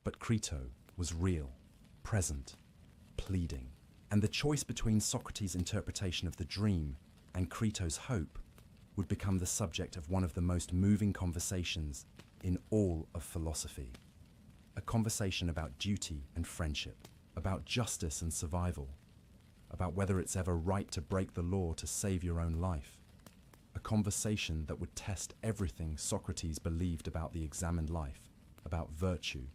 But Crito was real, present, pleading. And the choice between Socrates' interpretation of the dream and Crito's hope would become the subject of one of the most moving conversations in all of philosophy. A conversation about duty and friendship, about justice and survival, about whether it's ever right to break the law to save your own life. A conversation that would test everything Socrates believed about the examined life, about virtue,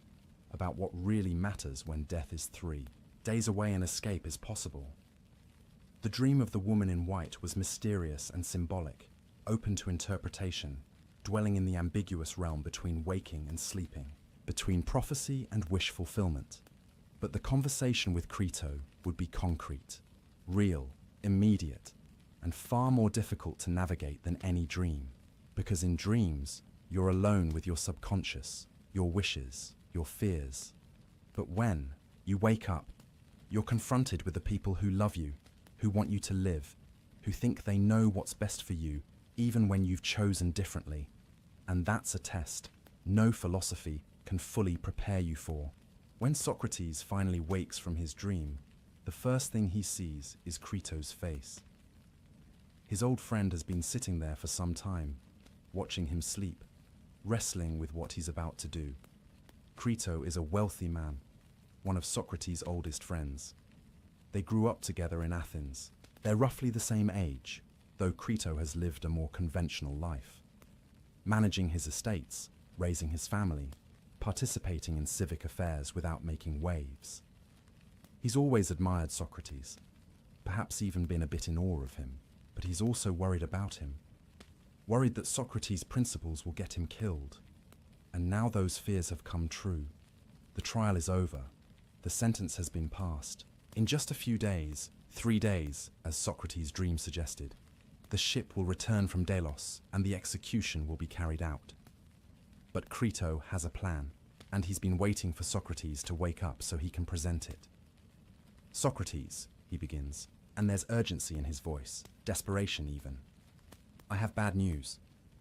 about what really matters when death is 3 days away and escape is possible. The dream of the woman in white was mysterious and symbolic, open to interpretation, dwelling in the ambiguous realm between waking and sleeping, between prophecy and wish fulfillment. But the conversation with Crito would be concrete, real, immediate, and far more difficult to navigate than any dream. Because in dreams, you're alone with your subconscious, your wishes, your fears. But when you wake up, you're confronted with the people who love you, who want you to live, who think they know what's best for you, even when you've chosen differently. And that's a test no philosophy can fully prepare you for. When Socrates finally wakes from his dream, the first thing he sees is Crito's face. His old friend has been sitting there for some time, watching him sleep, wrestling with what he's about to do. Crito is a wealthy man, one of Socrates' oldest friends. They grew up together in Athens. They're roughly the same age, though Crito has lived a more conventional life, managing his estates, raising his family, participating in civic affairs without making waves. He's always admired Socrates, perhaps even been a bit in awe of him, but he's also worried about him, worried that Socrates' principles will get him killed. And now those fears have come true. The trial is over. The sentence has been passed. In just a few days, 3 days, as Socrates' dream suggested, the ship will return from Delos and the execution will be carried out. But Crito has a plan, and he's been waiting for Socrates to wake up so he can present it. Socrates, he begins, and there's urgency in his voice, desperation even. I have bad news.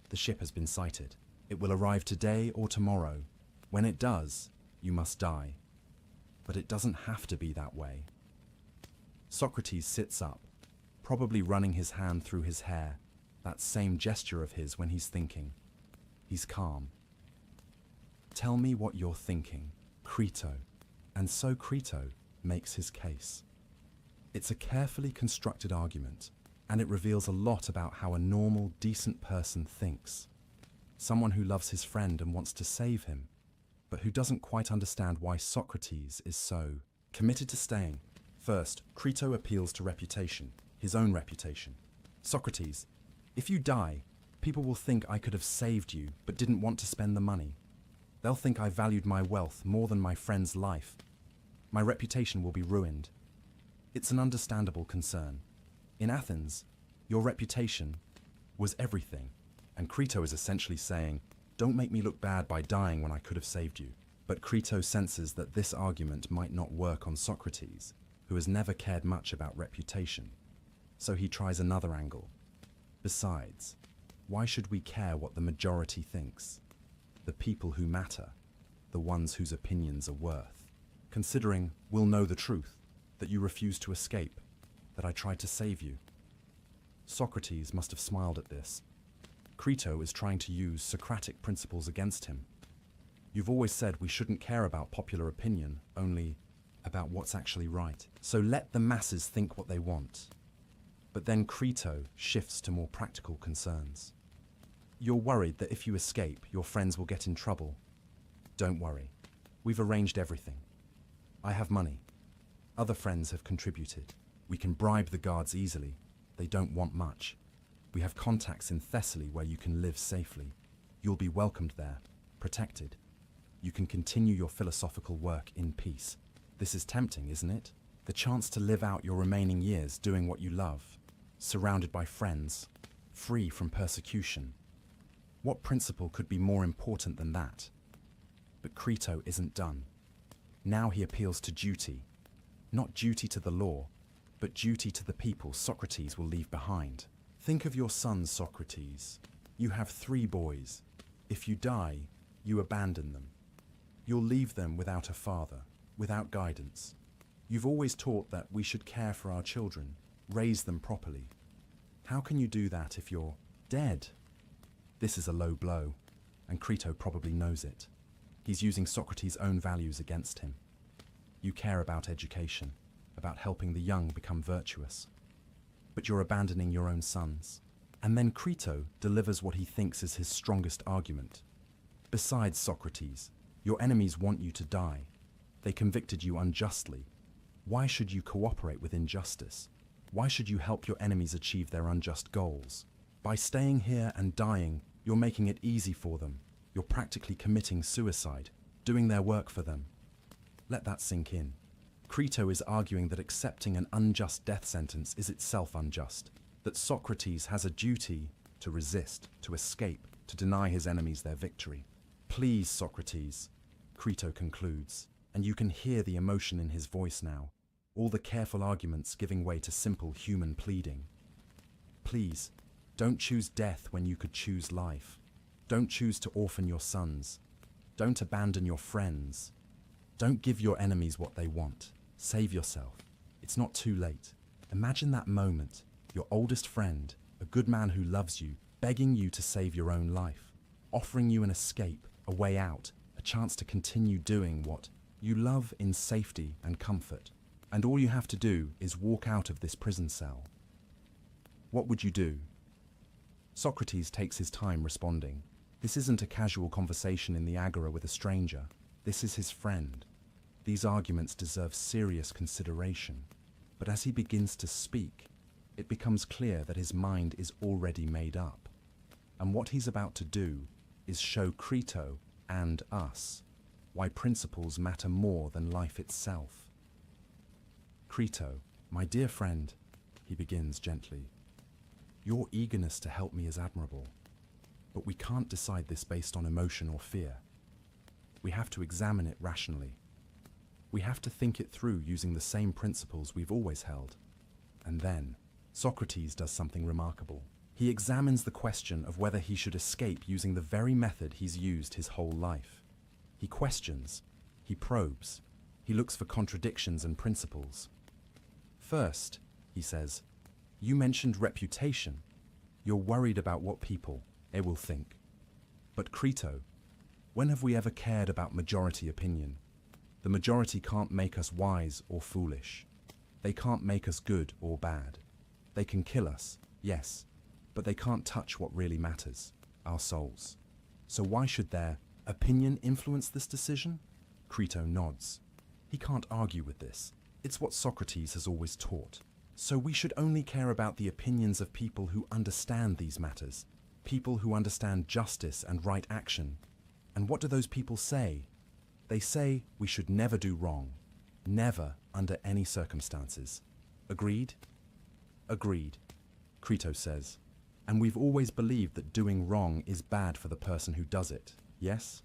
The ship has been sighted. It will arrive today or tomorrow. When it does, you must die. But it doesn't have to be that way. Socrates sits up, probably running his hand through his hair, that same gesture of his when he's thinking. He's calm. Tell me what you're thinking, Crito, And so Crito makes his case. It's a carefully constructed argument, and it reveals a lot about how a normal, decent person thinks. Someone who loves his friend and wants to save him, but who doesn't quite understand why Socrates is so committed to staying. First, Crito appeals to reputation, his own reputation. Socrates, if you die, people will think I could have saved you but didn't want to spend the money. They'll think I valued my wealth more than my friend's life. My reputation will be ruined. It's an understandable concern. In Athens, your reputation was everything, and Crito is essentially saying, don't make me look bad by dying when I could have saved you. But Crito senses that this argument might not work on Socrates, who has never cared much about reputation. So he tries another angle. Besides, why should we care what the majority thinks? The people who matter, the ones whose opinions are worth. Considering we'll know the truth, that you refuse to escape, that I tried to save you. Socrates must have smiled at this. Crito is trying to use Socratic principles against him. You've always said we shouldn't care about popular opinion, only about what's actually right. So let the masses think what they want. But then Crito shifts to more practical concerns. You're worried that if you escape, your friends will get in trouble. Don't worry. We've arranged everything. I have money. Other friends have contributed. We can bribe the guards easily. They don't want much. We have contacts in Thessaly where you can live safely. You'll be welcomed there, protected. You can continue your philosophical work in peace. This is tempting, isn't it? The chance to live out your remaining years doing what you love, surrounded by friends, free from persecution. What principle could be more important than that? But Crito isn't done. Now he appeals to duty. Not duty to the law, but duty to the people Socrates will leave behind. Think of your sons, Socrates. You have 3 boys. If you die, you abandon them. You'll leave them without a father, without guidance. You've always taught that we should care for our children, raise them properly. How can you do that if you're dead? This is a low blow, and Crito probably knows it. He's using Socrates' own values against him. You care about education, about helping the young become virtuous. But you're abandoning your own sons. And then Crito delivers what he thinks is his strongest argument. Besides, Socrates, your enemies want you to die. They convicted you unjustly. Why should you cooperate with injustice? Why should you help your enemies achieve their unjust goals? By staying here and dying, you're making it easy for them. You're practically committing suicide, doing their work for them. Let that sink in. Crito is arguing that accepting an unjust death sentence is itself unjust, that Socrates has a duty to resist, to escape, to deny his enemies their victory. Please, Socrates, Crito concludes, and you can hear the emotion in his voice now, all the careful arguments giving way to simple human pleading. Please, don't choose death when you could choose life. Don't choose to orphan your sons. Don't abandon your friends. Don't give your enemies what they want. Save yourself. It's not too late. Imagine that moment, your oldest friend, a good man who loves you, begging you to save your own life, offering you an escape, a way out, a chance to continue doing what you love in safety and comfort. And all you have to do is walk out of this prison cell. What would you do? Socrates takes his time responding. This isn't a casual conversation in the agora with a stranger. This is his friend. These arguments deserve serious consideration. But as he begins to speak, it becomes clear that his mind is already made up. And what he's about to do is show Crito and us why principles matter more than life itself. Crito, my dear friend, he begins gently, your eagerness to help me is admirable, but we can't decide this based on emotion or fear. We have to examine it rationally. We have to think it through using the same principles we've always held. And then, Socrates does something remarkable. He examines the question of whether he should escape using the very method he's used his whole life. He questions, he probes, he looks for contradictions and principles. First, he says, you mentioned reputation. You're worried about what people, they will think. But Crito, when have we ever cared about majority opinion? The majority can't make us wise or foolish. They can't make us good or bad. They can kill us, yes, but they can't touch what really matters, our souls. So why should their opinion influence this decision? Crito nods. He can't argue with this. It's what Socrates has always taught. So we should only care about the opinions of people who understand these matters, people who understand justice and right action. And what do those people say? They say we should never do wrong, never under any circumstances. Agreed? Agreed, Crito says. And we've always believed that doing wrong is bad for the person who does it, yes?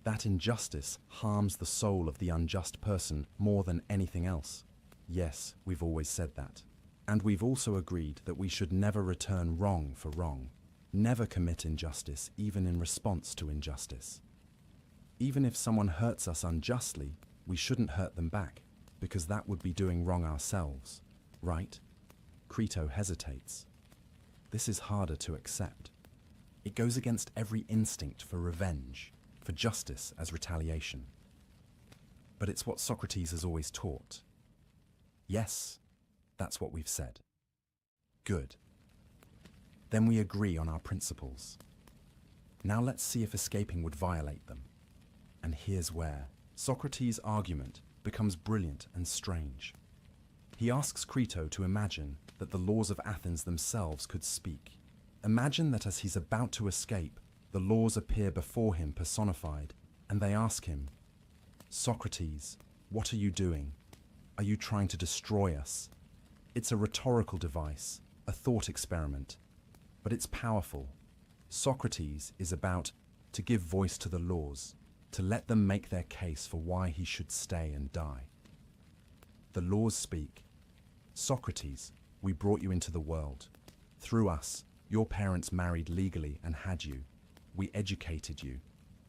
That injustice harms the soul of the unjust person more than anything else. Yes, we've always said that. And we've also agreed that we should never return wrong for wrong, never commit injustice even in response to injustice. Even if someone hurts us unjustly, we shouldn't hurt them back, because that would be doing wrong ourselves, right? Crito hesitates. This is harder to accept. It goes against every instinct for revenge, for justice as retaliation. But it's what Socrates has always taught. Yes, that's what we've said. Good. Then we agree on our principles. Now let's see if escaping would violate them. And here's where Socrates' argument becomes brilliant and strange. He asks Crito to imagine that the laws of Athens themselves could speak. Imagine that as he's about to escape, the laws appear before him personified, and they ask him, "Socrates, what are you doing? Are you trying to destroy us?" It's a rhetorical device, a thought experiment, but it's powerful. Socrates is about to give voice to the laws, to let them make their case for why he should stay and die. The laws speak. "Socrates, we brought you into the world. Through us, your parents married legally and had you. We educated you.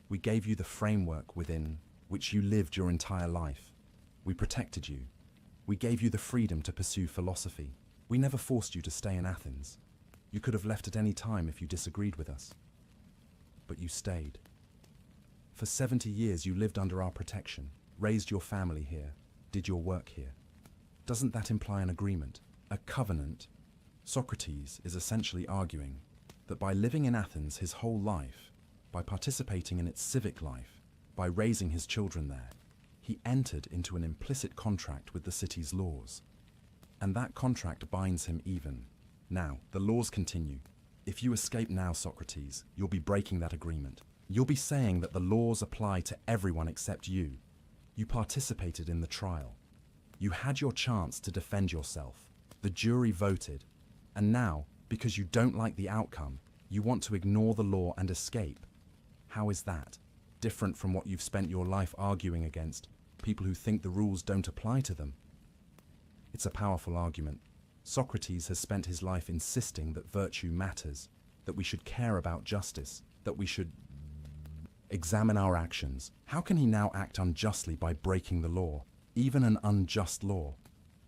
We gave you the framework within which you lived your entire life. We protected you. We gave you the freedom to pursue philosophy. We never forced you to stay in Athens. You could have left at any time if you disagreed with us. But you stayed. For 70 years you lived under our protection, raised your family here, did your work here. Doesn't that imply an agreement, a covenant?" Socrates is essentially arguing that by living in Athens his whole life, by participating in its civic life, by raising his children there, he entered into an implicit contract with the city's laws. And that contract binds him even. Now, the laws continue. If you escape now, Socrates, you'll be breaking that agreement. You'll be saying that the laws apply to everyone except you. You participated in the trial. You had your chance to defend yourself. The jury voted. And now, because you don't like the outcome, you want to ignore the law and escape. How is that different from what you've spent your life arguing against, people who think the rules don't apply to them? It's a powerful argument. Socrates has spent his life insisting that virtue matters, that we should care about justice, that we should examine our actions. How can he now act unjustly by breaking the law, even an unjust law?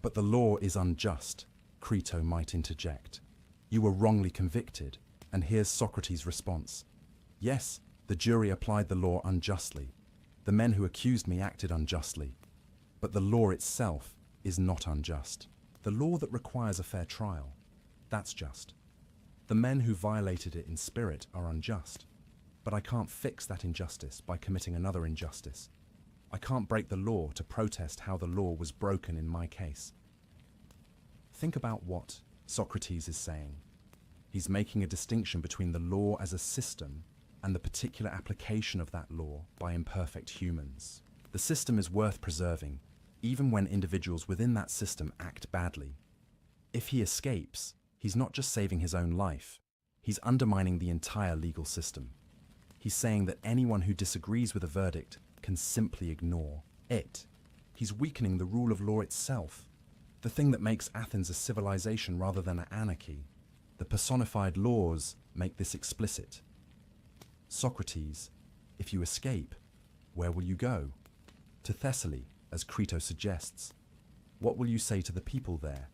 But the law is unjust, Crito might interject. You were wrongly convicted, and here's Socrates' response. Yes, the jury applied the law unjustly. The men who accused me acted unjustly. But the law itself is not unjust. The law that requires a fair trial, that's just. The men who violated it in spirit are unjust. But I can't fix that injustice by committing another injustice. I can't break the law to protest how the law was broken in my case. Think about what Socrates is saying. He's making a distinction between the law as a system and the particular application of that law by imperfect humans. The system is worth preserving, even when individuals within that system act badly. If he escapes, he's not just saving his own life, he's undermining the entire legal system. He's saying that anyone who disagrees with a verdict can simply ignore it. He's weakening the rule of law itself, the thing that makes Athens a civilization rather than an anarchy. The personified laws make this explicit. Socrates, if you escape, where will you go? To Thessaly, as Crito suggests. What will you say to the people there?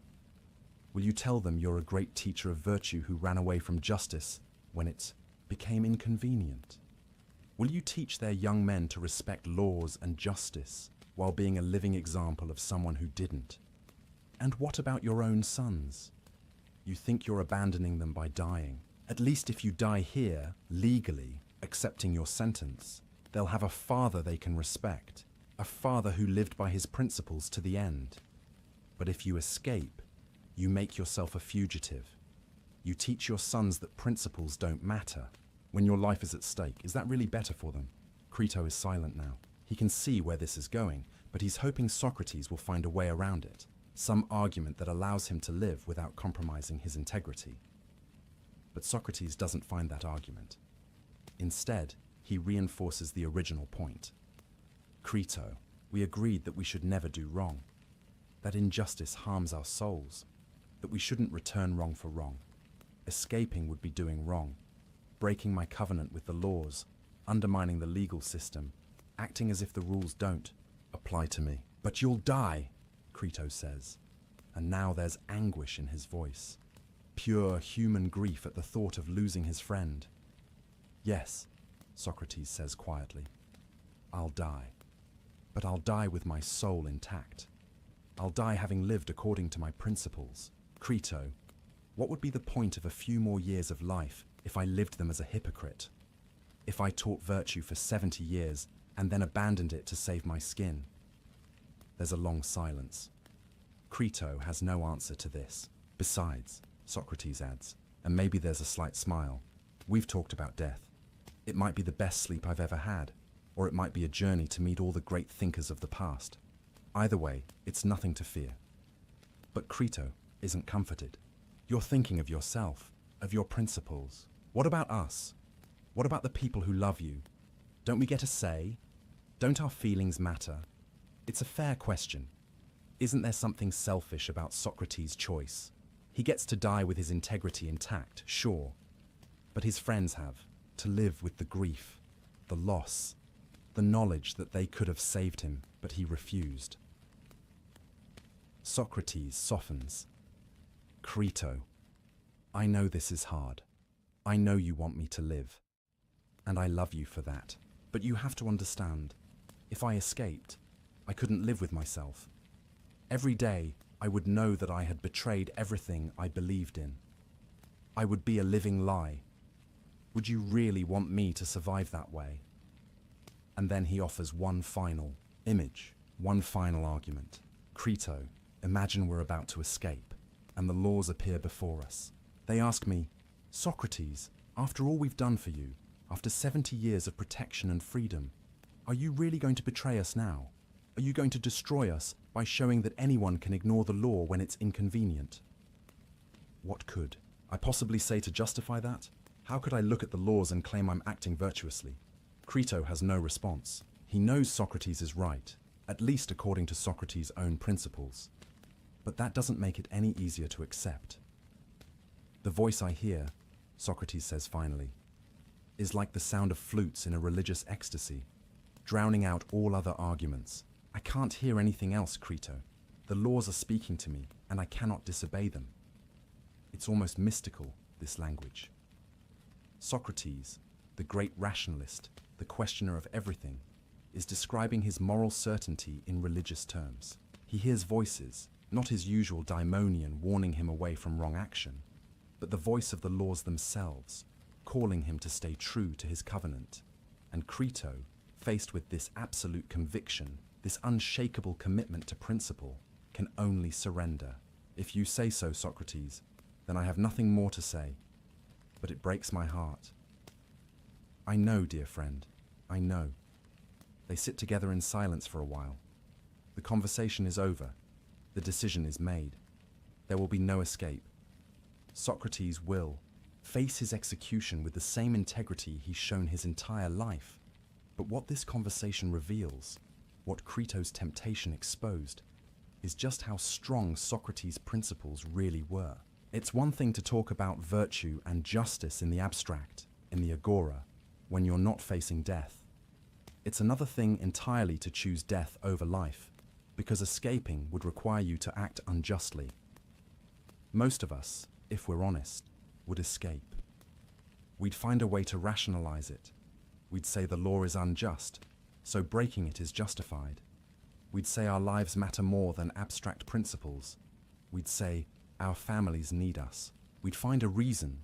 Will you tell them you're a great teacher of virtue who ran away from justice when it became inconvenient? Will you teach their young men to respect laws and justice while being a living example of someone who didn't? And what about your own sons? You think you're abandoning them by dying. At least if you die here, legally, accepting your sentence, they'll have a father they can respect, a father who lived by his principles to the end. But if you escape, you make yourself a fugitive. You teach your sons that principles don't matter. When your life is at stake, is that really better for them? Crito is silent now. He can see where this is going, but he's hoping Socrates will find a way around it, some argument that allows him to live without compromising his integrity. But Socrates doesn't find that argument. Instead, he reinforces the original point. Crito, we agreed that we should never do wrong, that injustice harms our souls, that we shouldn't return wrong for wrong. Escaping would be doing wrong, breaking my covenant with the laws, undermining the legal system, acting as if the rules don't apply to me. But you'll die, Crito says, and now there's anguish in his voice, pure human grief at the thought of losing his friend. Yes, Socrates says quietly, I'll die, but I'll die with my soul intact. I'll die having lived according to my principles. Crito, what would be the point of a few more years of life if I lived them as a hypocrite? If I taught virtue for 70 years and then abandoned it to save my skin? There's a long silence. Crito has no answer to this. Besides, Socrates adds, and maybe there's a slight smile, we've talked about death. It might be the best sleep I've ever had, or it might be a journey to meet all the great thinkers of the past. Either way, it's nothing to fear. But Crito isn't comforted. You're thinking of yourself, of your principles. What about us? What about the people who love you? Don't we get a say? Don't our feelings matter? It's a fair question. Isn't there something selfish about Socrates' choice? He gets to die with his integrity intact, sure, but his friends have to live with the grief, the loss, the knowledge that they could have saved him, but he refused. Socrates softens. Crito, I know this is hard. I know you want me to live, and I love you for that. But you have to understand, if I escaped, I couldn't live with myself. Every day, I would know that I had betrayed everything I believed in. I would be a living lie. Would you really want me to survive that way? And then he offers one final image, one final argument. Crito, imagine we're about to escape, and the laws appear before us. They ask me, Socrates, after all we've done for you, after 70 years of protection and freedom, are you really going to betray us now? Are you going to destroy us by showing that anyone can ignore the law when it's inconvenient? What could I possibly say to justify that? How could I look at the laws and claim I'm acting virtuously? Crito has no response. He knows Socrates is right, at least according to Socrates' own principles. But that doesn't make it any easier to accept. The voice I hear, Socrates says finally, is like the sound of flutes in a religious ecstasy, drowning out all other arguments. I can't hear anything else, Crito. The laws are speaking to me, and I cannot disobey them. It's almost mystical, this language. Socrates, the great rationalist, the questioner of everything, is describing his moral certainty in religious terms. He hears voices, not his usual daimonion warning him away from wrong action, but the voice of the laws themselves, calling him to stay true to his covenant. And Crito, faced with this absolute conviction, this unshakable commitment to principle, can only surrender. If you say so, Socrates, then I have nothing more to say, but it breaks my heart. I know, dear friend, I know. They sit together in silence for a while. The conversation is over. The decision is made. There will be no escape. Socrates will face his execution with the same integrity he's shown his entire life. But what this conversation reveals, what Crito's temptation exposed, is just how strong Socrates' principles really were. It's one thing to talk about virtue and justice in the abstract, in the agora, when you're not facing death. It's another thing entirely to choose death over life, because escaping would require you to act unjustly. Most of us, if we're honest, would escape. We'd find a way to rationalize it. We'd say the law is unjust, so breaking it is justified. We'd say our lives matter more than abstract principles. We'd say our families need us. We'd find a reason,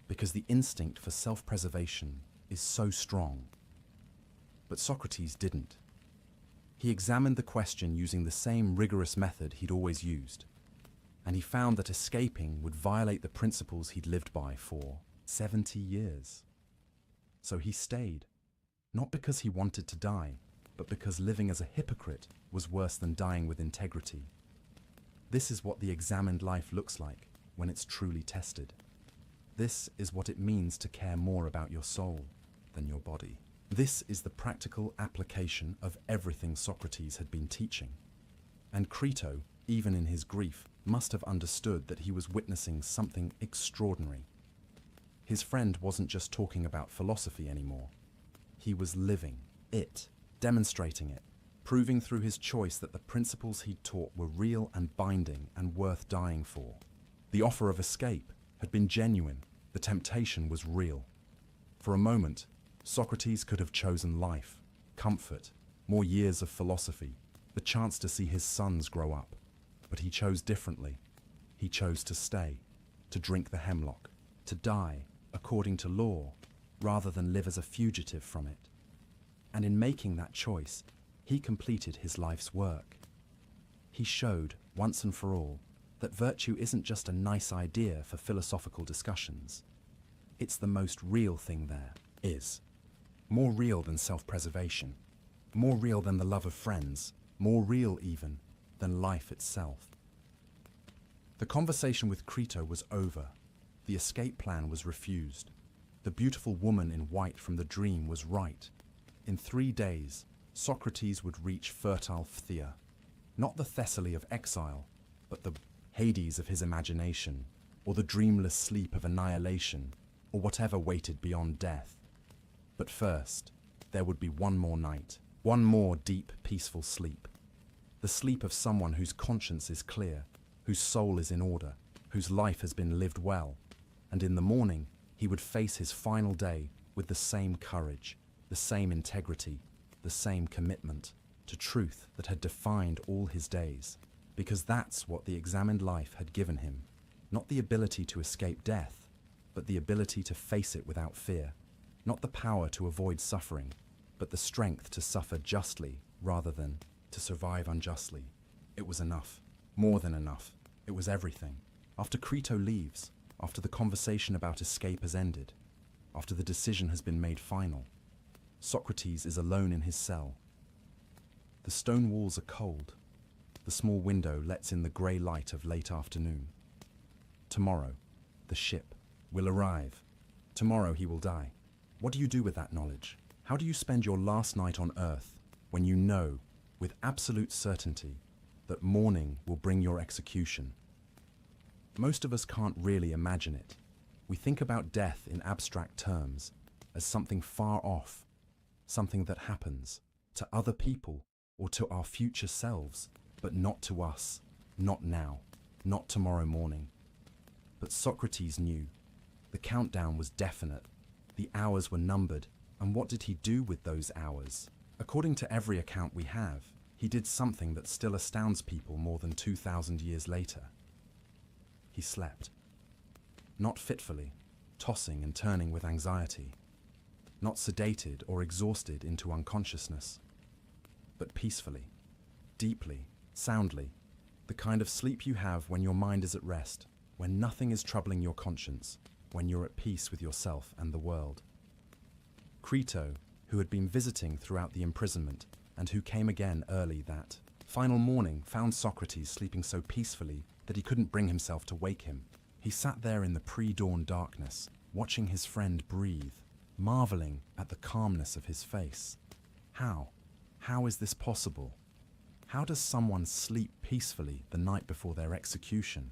because the instinct for self-preservation is so strong. But Socrates didn't. He examined the question using the same rigorous method he'd always used, and he found that escaping would violate the principles he'd lived by for 70 years. So he stayed, not because he wanted to die, but because living as a hypocrite was worse than dying with integrity. This is what the examined life looks like when it's truly tested. This is what it means to care more about your soul than your body. This is the practical application of everything Socrates had been teaching. And Crito, even in his grief, must have understood that he was witnessing something extraordinary. His friend wasn't just talking about philosophy anymore. He was living it, demonstrating it, proving through his choice that the principles he'd taught were real and binding and worth dying for. The offer of escape had been genuine. The temptation was real. For a moment, Socrates could have chosen life, comfort, more years of philosophy, the chance to see his sons grow up. But he chose differently. He chose to stay, to drink the hemlock, to die according to law, rather than live as a fugitive from it. And in making that choice, he completed his life's work. He showed, once and for all, that virtue isn't just a nice idea for philosophical discussions. It's the most real thing there is. More real than self-preservation, more real than the love of friends, more real even than life itself. The conversation with Crito was over. The escape plan was refused. The beautiful woman in white from the dream was right. In 3 days, Socrates would reach fertile Phthia, not the Thessaly of exile, but the Hades of his imagination, or the dreamless sleep of annihilation, or whatever waited beyond death. But first, there would be one more night, one more deep, peaceful sleep. The sleep of someone whose conscience is clear, whose soul is in order, whose life has been lived well. And in the morning, he would face his final day with the same courage, the same integrity, the same commitment to truth that had defined all his days. Because that's what the examined life had given him. Not the ability to escape death, but the ability to face it without fear. Not the power to avoid suffering, but the strength to suffer justly rather than to survive unjustly. It was enough. More than enough. It was everything. After Crito leaves, after the conversation about escape has ended, after the decision has been made final, Socrates is alone in his cell. The stone walls are cold. The small window lets in the grey light of late afternoon. Tomorrow, the ship will arrive. Tomorrow he will die. What do you do with that knowledge? How do you spend your last night on earth when you know, with absolute certainty, that morning will bring your execution? Most of us can't really imagine it. We think about death in abstract terms, as something far off, something that happens to other people or to our future selves, but not to us, not now, not tomorrow morning. But Socrates knew. The countdown was definite. The hours were numbered, and what did he do with those hours? According to every account we have, he did something that still astounds people more than 2,000 years later. He slept. Not fitfully, tossing and turning with anxiety. Not sedated or exhausted into unconsciousness, but peacefully, deeply, soundly, the kind of sleep you have when your mind is at rest, when nothing is troubling your conscience, when you're at peace with yourself and the world. Crito, who had been visiting throughout the imprisonment and who came again early that final morning, found Socrates sleeping so peacefully that he couldn't bring himself to wake him. He sat there in the pre-dawn darkness, watching his friend breathe, marveling at the calmness of his face. How? How is this possible? How does someone sleep peacefully the night before their execution?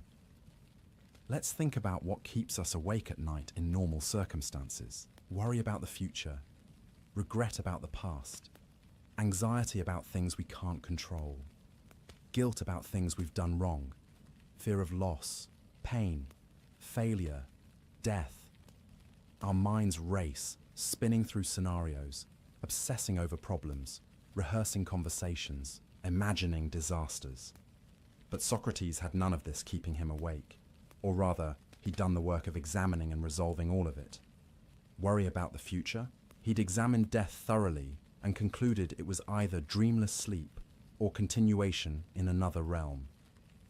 Let's think about what keeps us awake at night in normal circumstances. Worry about the future, regret about the past, anxiety about things we can't control, guilt about things we've done wrong, fear of loss, pain, failure, death. Our minds race, spinning through scenarios, obsessing over problems, rehearsing conversations, imagining disasters. But Socrates had none of this keeping him awake. Or rather, he'd done the work of examining and resolving all of it. Worry about the future? He'd examined death thoroughly and concluded it was either dreamless sleep or continuation in another realm.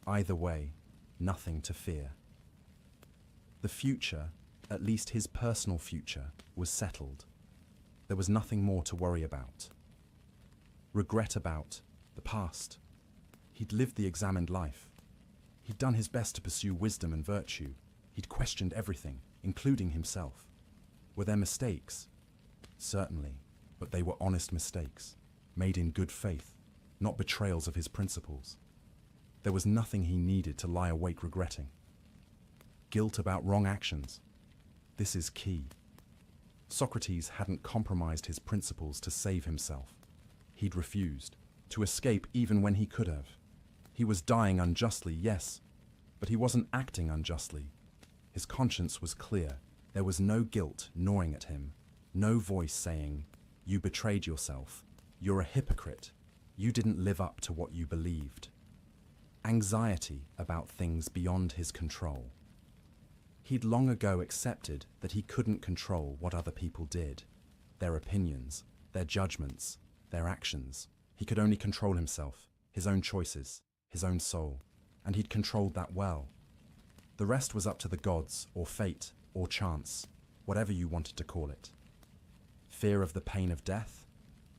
Either way, nothing to fear. The future, at least his personal future, was settled. There was nothing more to worry about. Regret about the past. He'd lived the examined life. He'd done his best to pursue wisdom and virtue. He'd questioned everything, including himself. Were there mistakes? Certainly, but they were honest mistakes, made in good faith, not betrayals of his principles. There was nothing he needed to lie awake regretting. Guilt about wrong actions. This is key. Socrates hadn't compromised his principles to save himself. He'd refused to escape even when he could have. He was dying unjustly, yes, but he wasn't acting unjustly. His conscience was clear. There was no guilt gnawing at him, no voice saying, "You betrayed yourself. You're a hypocrite. You didn't live up to what you believed." Anxiety about things beyond his control. He'd long ago accepted that he couldn't control what other people did, their opinions, their judgments, their actions. He could only control himself, his own choices, his own soul, and he'd controlled that well. The rest was up to the gods, or fate, or chance, whatever you wanted to call it. Fear of the pain of death?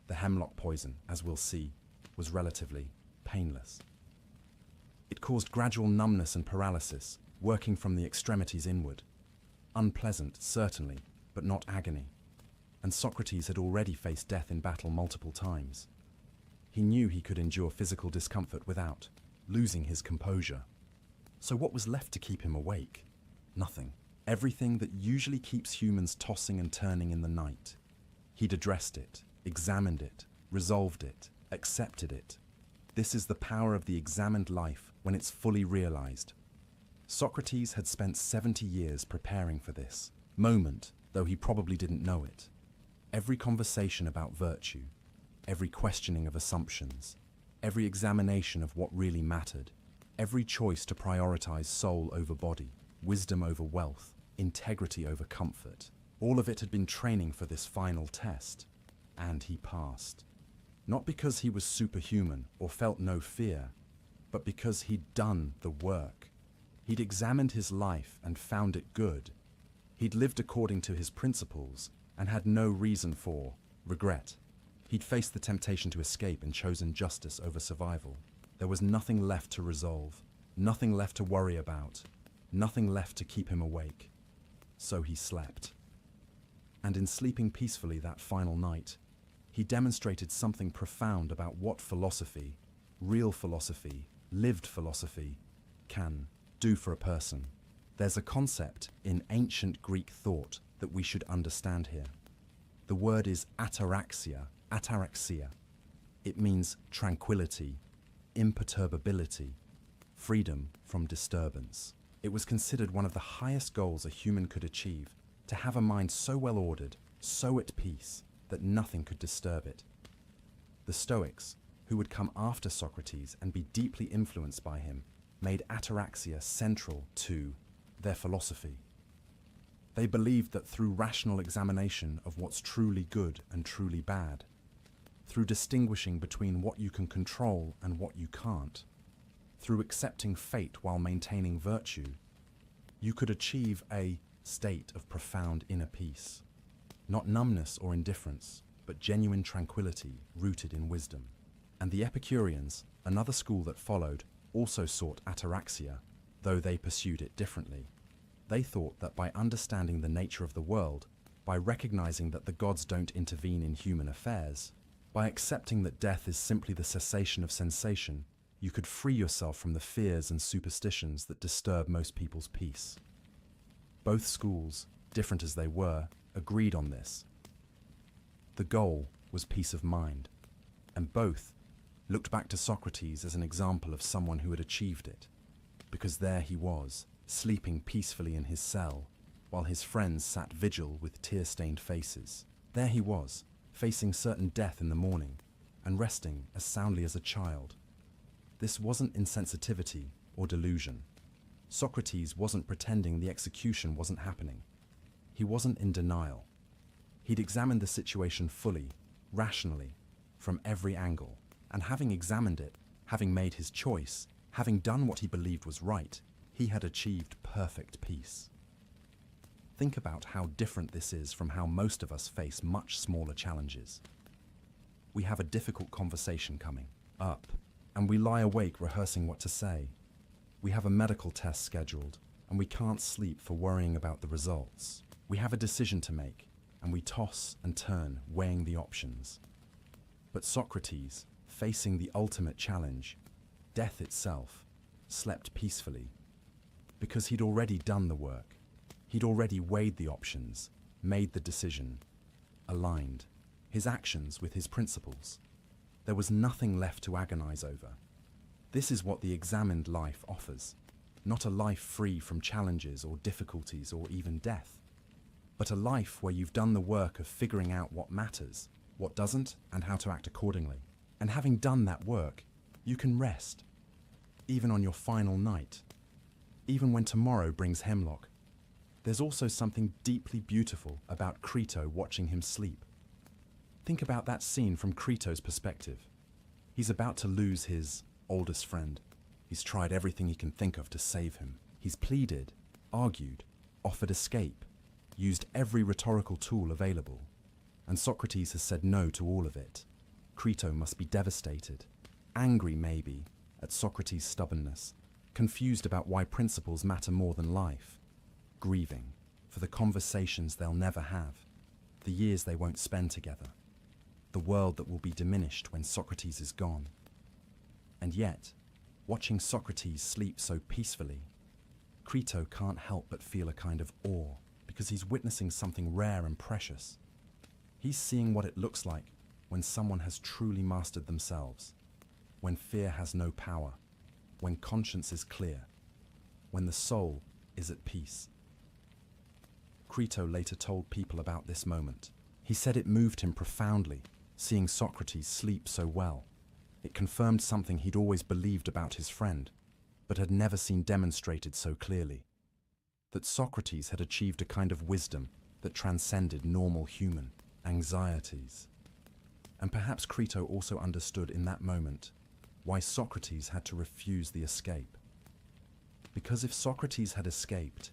The hemlock poison, as we'll see, was relatively painless. It caused gradual numbness and paralysis, working from the extremities inward. Unpleasant, certainly, but not agony. And Socrates had already faced death in battle multiple times. He knew he could endure physical discomfort without losing his composure. So what was left to keep him awake? Nothing. Everything that usually keeps humans tossing and turning in the night. He'd addressed it, examined it, resolved it, accepted it. This is the power of the examined life when it's fully realized. Socrates had spent 70 years preparing for this moment, though he probably didn't know it. Every conversation about virtue, every questioning of assumptions, every examination of what really mattered, every choice to prioritize soul over body, wisdom over wealth, integrity over comfort, all of it had been training for this final test, and he passed. Not because he was superhuman or felt no fear, but because he'd done the work. He'd examined his life and found it good. He'd lived according to his principles and had no reason for regret. He'd faced the temptation to escape and chosen justice over survival. There was nothing left to resolve, nothing left to worry about, nothing left to keep him awake. So he slept. And in sleeping peacefully that final night, he demonstrated something profound about what philosophy, real philosophy, lived philosophy, can do for a person. There's a concept in ancient Greek thought that we should understand here. The word is ataraxia. It means tranquility, imperturbability, freedom from disturbance. It was considered one of the highest goals a human could achieve, to have a mind so well ordered, so at peace, that nothing could disturb it. The Stoics, who would come after Socrates and be deeply influenced by him, made ataraxia central to their philosophy. They believed that through rational examination of what's truly good and truly bad, through distinguishing between what you can control and what you can't, through accepting fate while maintaining virtue, you could achieve a state of profound inner peace. Not numbness or indifference, but genuine tranquility rooted in wisdom. And the Epicureans, another school that followed, also sought ataraxia, though they pursued it differently. They thought that by understanding the nature of the world, by recognizing that the gods don't intervene in human affairs, by accepting that death is simply the cessation of sensation, you could free yourself from the fears and superstitions that disturb most people's peace. Both schools, different as they were, agreed on this. The goal was peace of mind, and both looked back to Socrates as an example of someone who had achieved it, because there he was, sleeping peacefully in his cell, while his friends sat vigil with tear-stained faces. There he was, facing certain death in the morning, and resting as soundly as a child. This wasn't insensitivity or delusion. Socrates wasn't pretending the execution wasn't happening. He wasn't in denial. He'd examined the situation fully, rationally, from every angle, and having examined it, having made his choice, having done what he believed was right, he had achieved perfect peace. Think about how different this is from how most of us face much smaller challenges. We have a difficult conversation coming up, and we lie awake rehearsing what to say. We have a medical test scheduled, and we can't sleep for worrying about the results. We have a decision to make, and we toss and turn, weighing the options. But Socrates, facing the ultimate challenge, death itself, slept peacefully, because he'd already done the work. He'd already weighed the options, made the decision, aligned his actions with his principles. There was nothing left to agonize over. This is what the examined life offers, not a life free from challenges or difficulties or even death, but a life where you've done the work of figuring out what matters, what doesn't, and how to act accordingly. And having done that work, you can rest, even on your final night, even when tomorrow brings hemlock. There's also something deeply beautiful about Crito watching him sleep. Think about that scene from Crito's perspective. He's about to lose his oldest friend. He's tried everything he can think of to save him. He's pleaded, argued, offered escape, used every rhetorical tool available. And Socrates has said no to all of it. Crito must be devastated, angry maybe at Socrates' stubbornness, confused about why principles matter more than life, grieving for the conversations they'll never have, the years they won't spend together, the world that will be diminished when Socrates is gone. And yet, watching Socrates sleep so peacefully, Crito can't help but feel a kind of awe, because he's witnessing something rare and precious. He's seeing what it looks like when someone has truly mastered themselves, when fear has no power, when conscience is clear, when the soul is at peace. Crito later told people about this moment. He said it moved him profoundly, seeing Socrates sleep so well. It confirmed something he'd always believed about his friend, but had never seen demonstrated so clearly. That Socrates had achieved a kind of wisdom that transcended normal human anxieties. And perhaps Crito also understood in that moment why Socrates had to refuse the escape. Because if Socrates had escaped,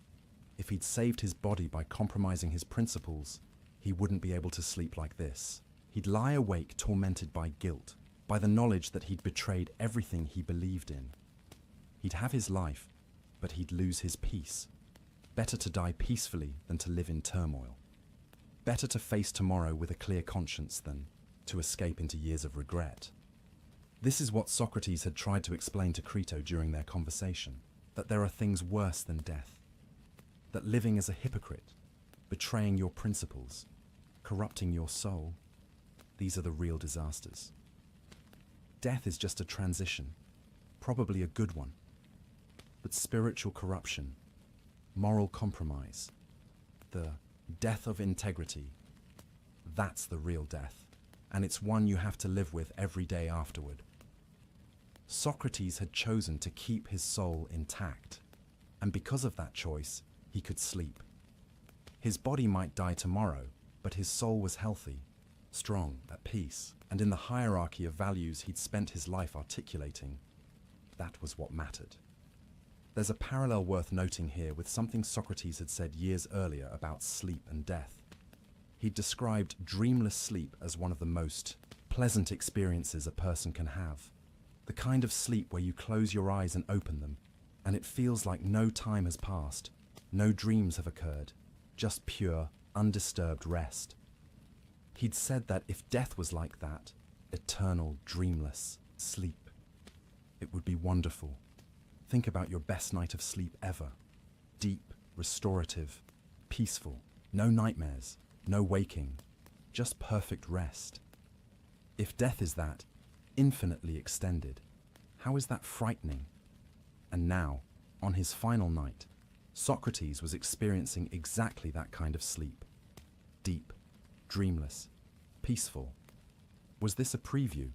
if he'd saved his body by compromising his principles, he wouldn't be able to sleep like this. He'd lie awake tormented by guilt, by the knowledge that he'd betrayed everything he believed in. He'd have his life, but he'd lose his peace. Better to die peacefully than to live in turmoil. Better to face tomorrow with a clear conscience than to escape into years of regret. This is what Socrates had tried to explain to Crito during their conversation, that there are things worse than death. That living as a hypocrite, betraying your principles, corrupting your soul, these are the real disasters. Death is just a transition, probably a good one. But spiritual corruption, moral compromise, the death of integrity, that's the real death, and it's one you have to live with every day afterward. Socrates had chosen to keep his soul intact, and because of that choice, he could sleep. His body might die tomorrow, but his soul was healthy, strong, at peace, and in the hierarchy of values he'd spent his life articulating, that was what mattered. There's a parallel worth noting here with something Socrates had said years earlier about sleep and death. He'd described dreamless sleep as one of the most pleasant experiences a person can have. The kind of sleep where you close your eyes and open them, and it feels like no time has passed, no dreams have occurred, just pure, undisturbed rest. He'd said that if death was like that, eternal, dreamless sleep, it would be wonderful. Think about your best night of sleep ever. Deep, restorative, peaceful, no nightmares, no waking, just perfect rest. If death is that, infinitely extended, how is that frightening? And now, on his final night, Socrates was experiencing exactly that kind of sleep. Deep, dreamless, peaceful. Was this a preview,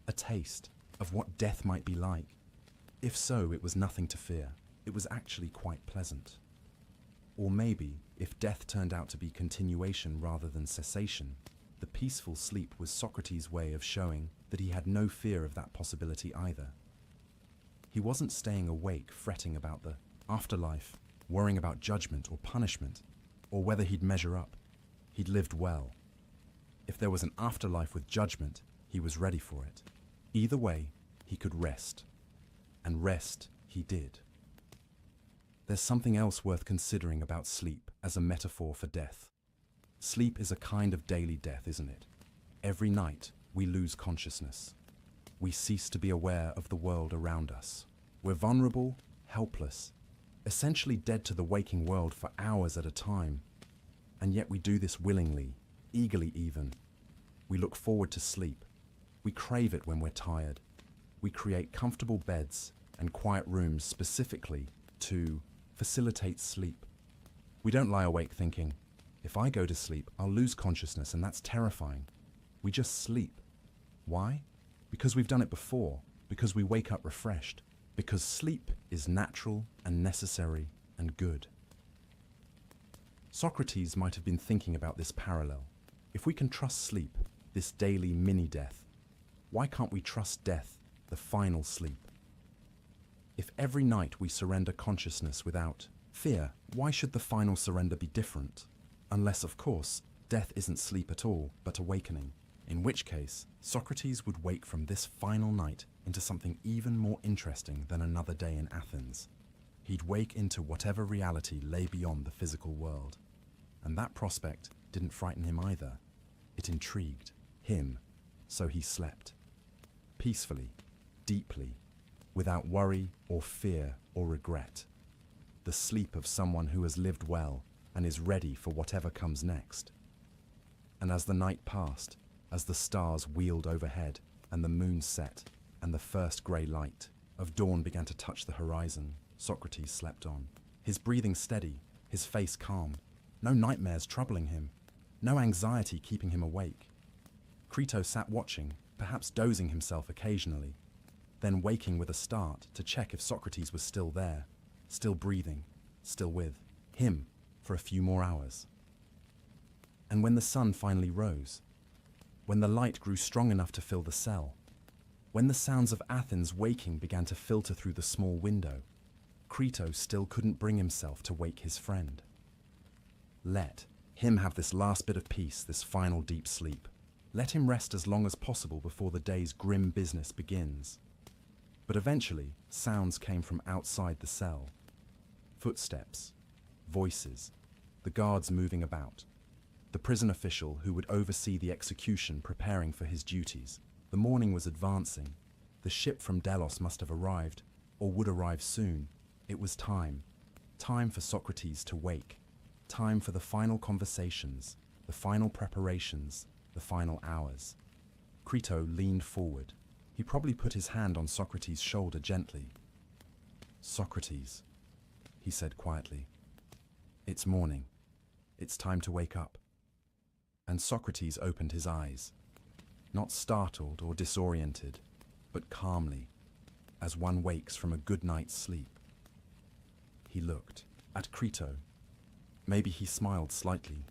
a taste of what death might be like? If so, it was nothing to fear. It was actually quite pleasant. Or maybe, if death turned out to be continuation rather than cessation, the peaceful sleep was Socrates' way of showing that he had no fear of that possibility either. He wasn't staying awake fretting about the afterlife, worrying about judgment or punishment, or whether he'd measure up. He'd lived well. If there was an afterlife with judgment, he was ready for it. Either way, he could rest. And rest he did. There's something else worth considering about sleep as a metaphor for death. Sleep is a kind of daily death, isn't it? Every night, we lose consciousness. We cease to be aware of the world around us. We're vulnerable, helpless, essentially dead to the waking world for hours at a time. And yet we do this willingly, eagerly even. We look forward to sleep. We crave it when we're tired. We create comfortable beds and quiet rooms specifically to facilitate sleep. We don't lie awake thinking, if I go to sleep, I'll lose consciousness and that's terrifying. We just sleep. Why? Because we've done it before, because we wake up refreshed, because sleep is natural and necessary and good. Socrates might have been thinking about this parallel. If we can trust sleep, this daily mini-death, why can't we trust death, the final sleep? If every night we surrender consciousness without fear, why should the final surrender be different? Unless, of course, death isn't sleep at all, but awakening. In which case, Socrates would wake from this final night into something even more interesting than another day in Athens. He'd wake into whatever reality lay beyond the physical world. And that prospect didn't frighten him either. It intrigued him, so he slept. Peacefully, deeply, without worry or fear or regret. The sleep of someone who has lived well and is ready for whatever comes next. And as the night passed, as the stars wheeled overhead and the moon set and the first grey light of dawn began to touch the horizon, Socrates slept on, his breathing steady, his face calm, no nightmares troubling him, no anxiety keeping him awake. Crito sat watching, perhaps dozing himself occasionally, then waking with a start to check if Socrates was still there, still breathing, still with him for a few more hours. And when the sun finally rose, when the light grew strong enough to fill the cell, when the sounds of Athens waking began to filter through the small window, Crito still couldn't bring himself to wake his friend. Let him have this last bit of peace, this final deep sleep. Let him rest as long as possible before the day's grim business begins. But eventually, sounds came from outside the cell. Footsteps, voices, the guards moving about, the prison official who would oversee the execution preparing for his duties. The morning was advancing. The ship from Delos must have arrived, or would arrive soon. It was time. Time for Socrates to wake. Time for the final conversations, the final preparations, the final hours. Crito leaned forward. He probably put his hand on Socrates' shoulder gently. "Socrates," he said quietly. "It's morning. It's time to wake up." And Socrates opened his eyes, not startled or disoriented, but calmly, as one wakes from a good night's sleep. He looked at Crito. Maybe he smiled slightly.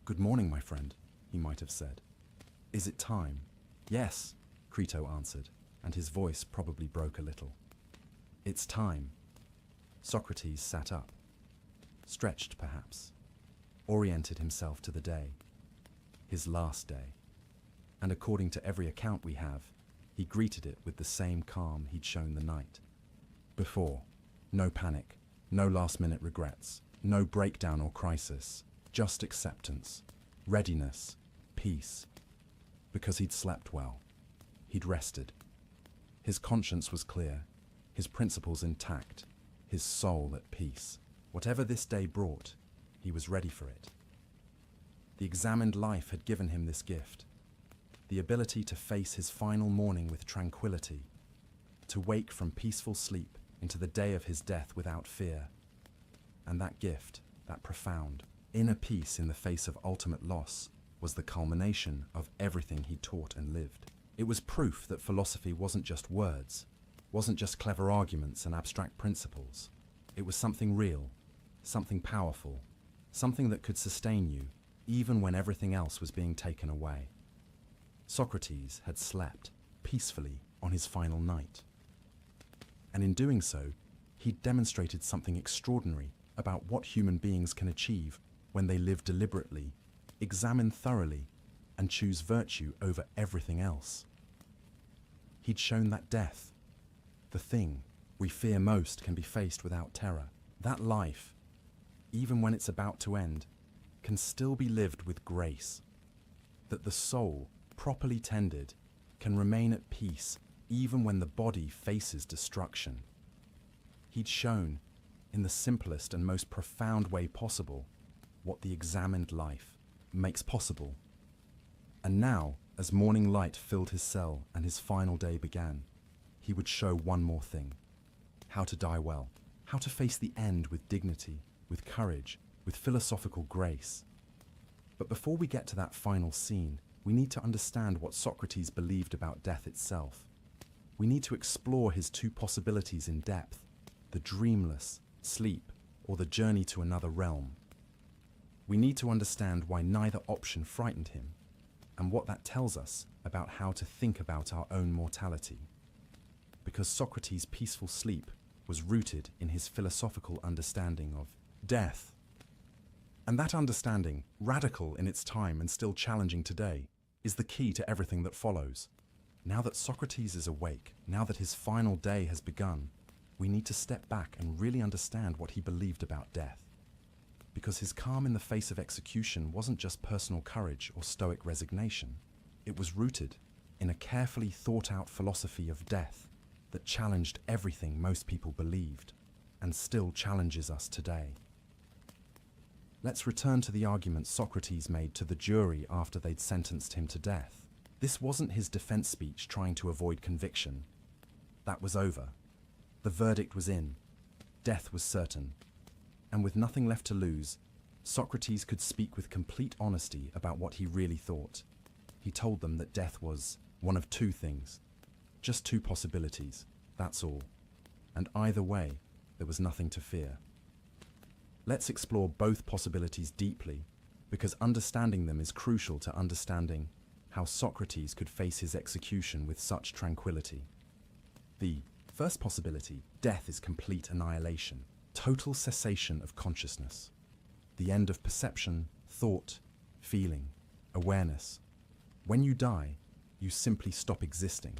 "Good morning, my friend," he might have said. "Is it time?" "Yes," Crito answered, and his voice probably broke a little. "It's time." Socrates sat up, stretched perhaps, oriented himself to the day, his last day, and according to every account we have, he greeted it with the same calm he'd shown the night before. No panic, no last-minute regrets, no breakdown or crisis, just acceptance, readiness, peace, because he'd slept well. He'd rested. His conscience was clear, his principles intact, his soul at peace. Whatever this day brought, he was ready for it. The examined life had given him this gift, the ability to face his final morning with tranquility, to wake from peaceful sleep into the day of his death without fear. And that gift, that profound, inner peace in the face of ultimate loss, was the culmination of everything he taught and lived. It was proof that philosophy wasn't just words, wasn't just clever arguments and abstract principles. It was something real, something powerful, something that could sustain you even when everything else was being taken away. Socrates had slept peacefully on his final night. And in doing so, he demonstrated something extraordinary about what human beings can achieve when they live deliberately, examine thoroughly, and choose virtue over everything else. He'd shown that death, the thing we fear most, can be faced without terror. That life, even when it's about to end, can still be lived with grace. That the soul, properly tended, can remain at peace even when the body faces destruction. He'd shown, in the simplest and most profound way possible, what the examined life makes possible. And now, as morning light filled his cell and his final day began, he would show one more thing: how to die well, how to face the end with dignity, with courage, with philosophical grace. But before we get to that final scene, we need to understand what Socrates believed about death itself. We need to explore his two possibilities in depth: the dreamless sleep or the journey to another realm. We need to understand why neither option frightened him, and what that tells us about how to think about our own mortality. Because Socrates' peaceful sleep was rooted in his philosophical understanding of death. And that understanding, radical in its time and still challenging today, is the key to everything that follows. Now that Socrates is awake, now that his final day has begun, we need to step back and really understand what he believed about death. Because his calm in the face of execution wasn't just personal courage or stoic resignation. It was rooted in a carefully thought-out philosophy of death that challenged everything most people believed, and still challenges us today. Let's return to the argument Socrates made to the jury after they'd sentenced him to death. This wasn't his defense speech trying to avoid conviction. That was over. The verdict was in. Death was certain. And with nothing left to lose, Socrates could speak with complete honesty about what he really thought. He told them that death was one of two things. Just two possibilities, that's all. And either way, there was nothing to fear. Let's explore both possibilities deeply, because understanding them is crucial to understanding how Socrates could face his execution with such tranquility. The first possibility, death is complete annihilation, total cessation of consciousness, the end of perception, thought, feeling, awareness. When you die, you simply stop existing.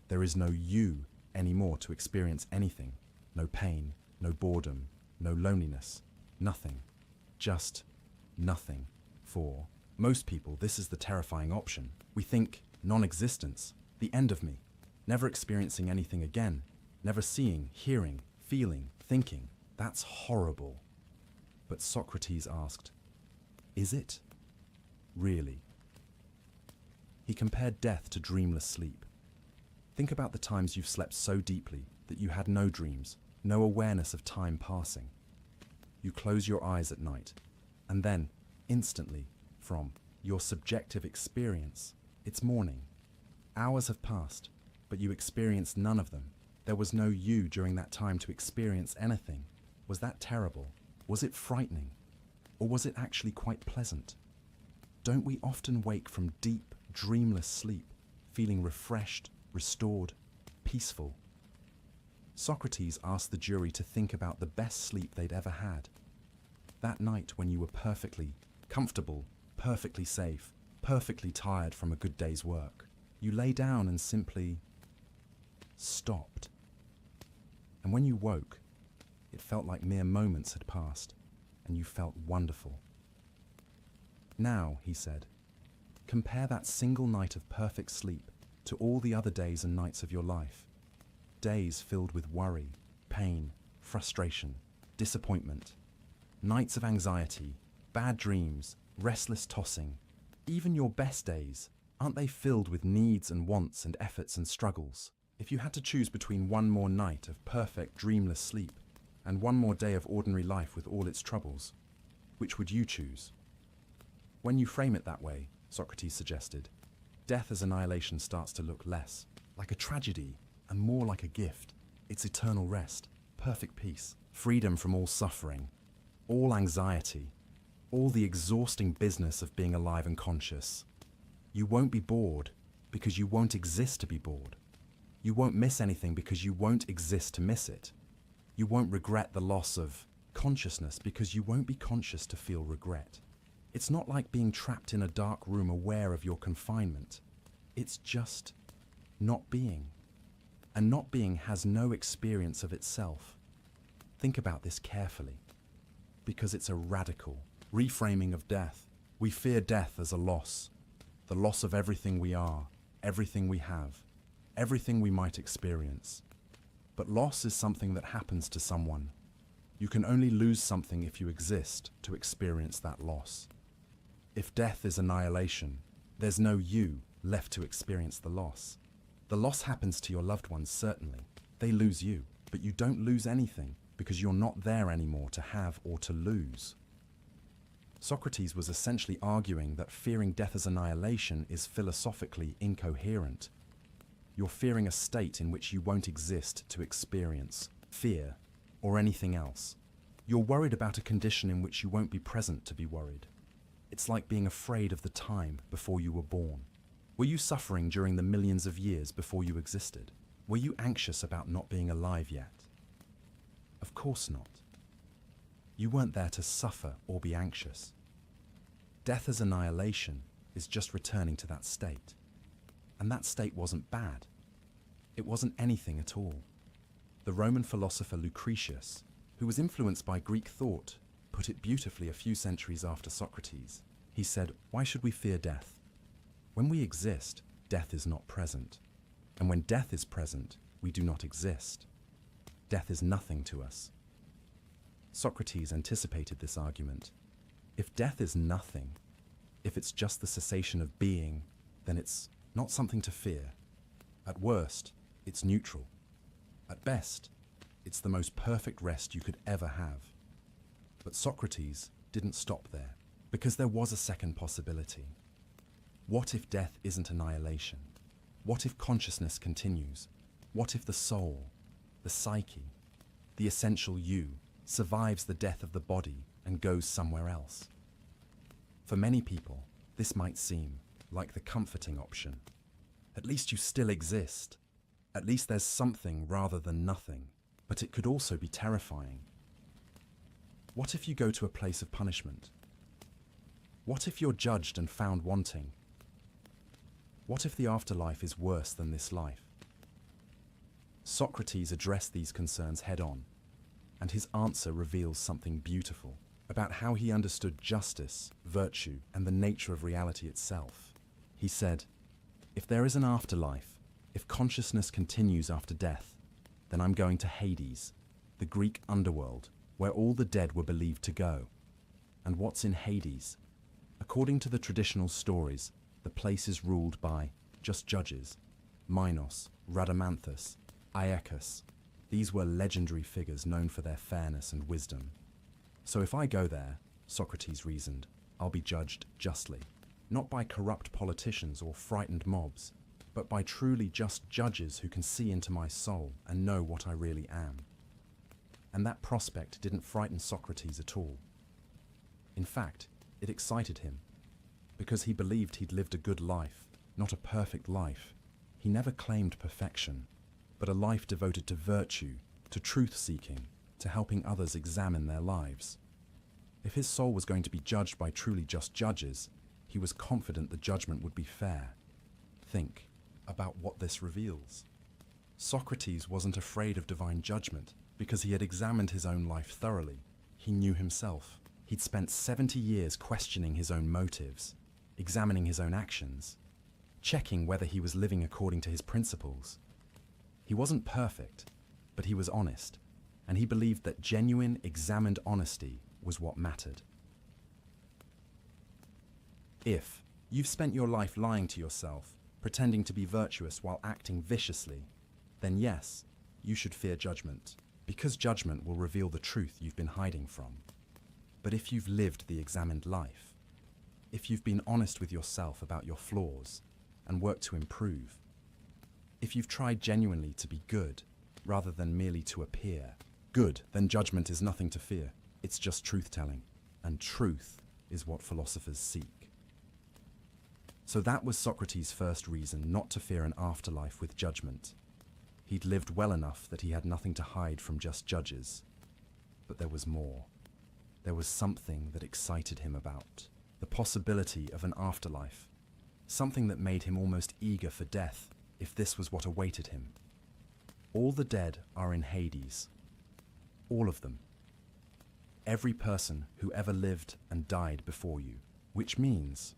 There is no you anymore to experience anything. No pain, no boredom, no loneliness, nothing. Just nothing. For most people, this is the terrifying option. We think non-existence, the end of me, never experiencing anything again, never seeing, hearing, feeling, thinking. That's horrible. But Socrates asked, is it? Really? He compared death to dreamless sleep. Think about the times you've slept so deeply that you had no dreams, no awareness of time passing. You close your eyes at night, and then, instantly, from your subjective experience, it's morning. Hours have passed, but you experienced none of them. There was no you during that time to experience anything. Was that terrible? Was it frightening? Or was it actually quite pleasant? Don't we often wake from deep, dreamless sleep, feeling refreshed, restored, peaceful? Socrates asked the jury to think about the best sleep they'd ever had. That night when you were perfectly comfortable, perfectly safe, perfectly tired from a good day's work. You lay down and simply stopped. And when you woke, it felt like mere moments had passed, and you felt wonderful. Now, he said, compare that single night of perfect sleep to all the other days and nights of your life. Days filled with worry, pain, frustration, disappointment. Nights of anxiety, bad dreams, restless tossing. Even your best days, aren't they filled with needs and wants and efforts and struggles? If you had to choose between one more night of perfect, dreamless sleep and one more day of ordinary life with all its troubles, which would you choose? When you frame it that way, Socrates suggested, death as annihilation starts to look less like a tragedy and more like a gift. It's eternal rest, perfect peace, freedom from all suffering, all anxiety, all the exhausting business of being alive and conscious. You won't be bored because you won't exist to be bored. You won't miss anything because you won't exist to miss it. You won't regret the loss of consciousness because you won't be conscious to feel regret. It's not like being trapped in a dark room aware of your confinement. It's just not being. And not being has no experience of itself. Think about this carefully, because it's a radical reframing of death. We fear death as a loss, the loss of everything we are, everything we have, everything we might experience. But loss is something that happens to someone. You can only lose something if you exist to experience that loss. If death is annihilation, there's no you left to experience the loss. The loss happens to your loved ones, certainly. They lose you, but you don't lose anything because you're not there anymore to have or to lose. Socrates was essentially arguing that fearing death as annihilation is philosophically incoherent. You're fearing a state in which you won't exist to experience fear or anything else. You're worried about a condition in which you won't be present to be worried. It's like being afraid of the time before you were born. Were you suffering during the millions of years before you existed? Were you anxious about not being alive yet? Of course not. You weren't there to suffer or be anxious. Death as annihilation is just returning to that state. And that state wasn't bad. It wasn't anything at all. The Roman philosopher Lucretius, who was influenced by Greek thought, put it beautifully a few centuries after Socrates. He said, "Why should we fear death? When we exist, death is not present. And when death is present, we do not exist. Death is nothing to us." Socrates anticipated this argument. If death is nothing, if it's just the cessation of being, then it's not something to fear. At worst, it's neutral. At best, it's the most perfect rest you could ever have. But Socrates didn't stop there, because there was a second possibility. What if death isn't annihilation? What if consciousness continues? What if the soul, the psyche, the essential you, survives the death of the body and goes somewhere else? For many people, this might seem like the comforting option. At least you still exist. At least there's something rather than nothing. But it could also be terrifying. What if you go to a place of punishment? What if you're judged and found wanting? What if the afterlife is worse than this life? Socrates addressed these concerns head-on, and his answer reveals something beautiful about how he understood justice, virtue, and the nature of reality itself. He said, "If there is an afterlife, if consciousness continues after death, then I'm going to Hades, the Greek underworld, where all the dead were believed to go. And what's in Hades? According to the traditional stories, the place is ruled by just judges: Minos, Rhadamanthus, Aeacus. These were legendary figures known for their fairness and wisdom. So if I go there, Socrates reasoned, I'll be judged justly, not by corrupt politicians or frightened mobs, but by truly just judges who can see into my soul and know what I really am." And that prospect didn't frighten Socrates at all. In fact, it excited him, because he believed he'd lived a good life, not a perfect life. He never claimed perfection, but a life devoted to virtue, to truth-seeking, to helping others examine their lives. If his soul was going to be judged by truly just judges, he was confident the judgment would be fair. Think about what this reveals. Socrates wasn't afraid of divine judgment because he had examined his own life thoroughly. He knew himself. He'd spent 70 years questioning his own motives, examining his own actions, checking whether he was living according to his principles. He wasn't perfect, but he was honest, and he believed that genuine, examined honesty was what mattered. If you've spent your life lying to yourself, pretending to be virtuous while acting viciously, then yes, you should fear judgment, because judgment will reveal the truth you've been hiding from. But if you've lived the examined life, if you've been honest with yourself about your flaws and worked to improve, if you've tried genuinely to be good rather than merely to appear good, then judgment is nothing to fear. It's just truth-telling, and truth is what philosophers seek. So that was Socrates' first reason not to fear an afterlife with judgment. He'd lived well enough that he had nothing to hide from just judges. But there was more. There was something that excited him about the possibility of an afterlife, something that made him almost eager for death if this was what awaited him. All the dead are in Hades. All of them. Every person who ever lived and died before you, which means,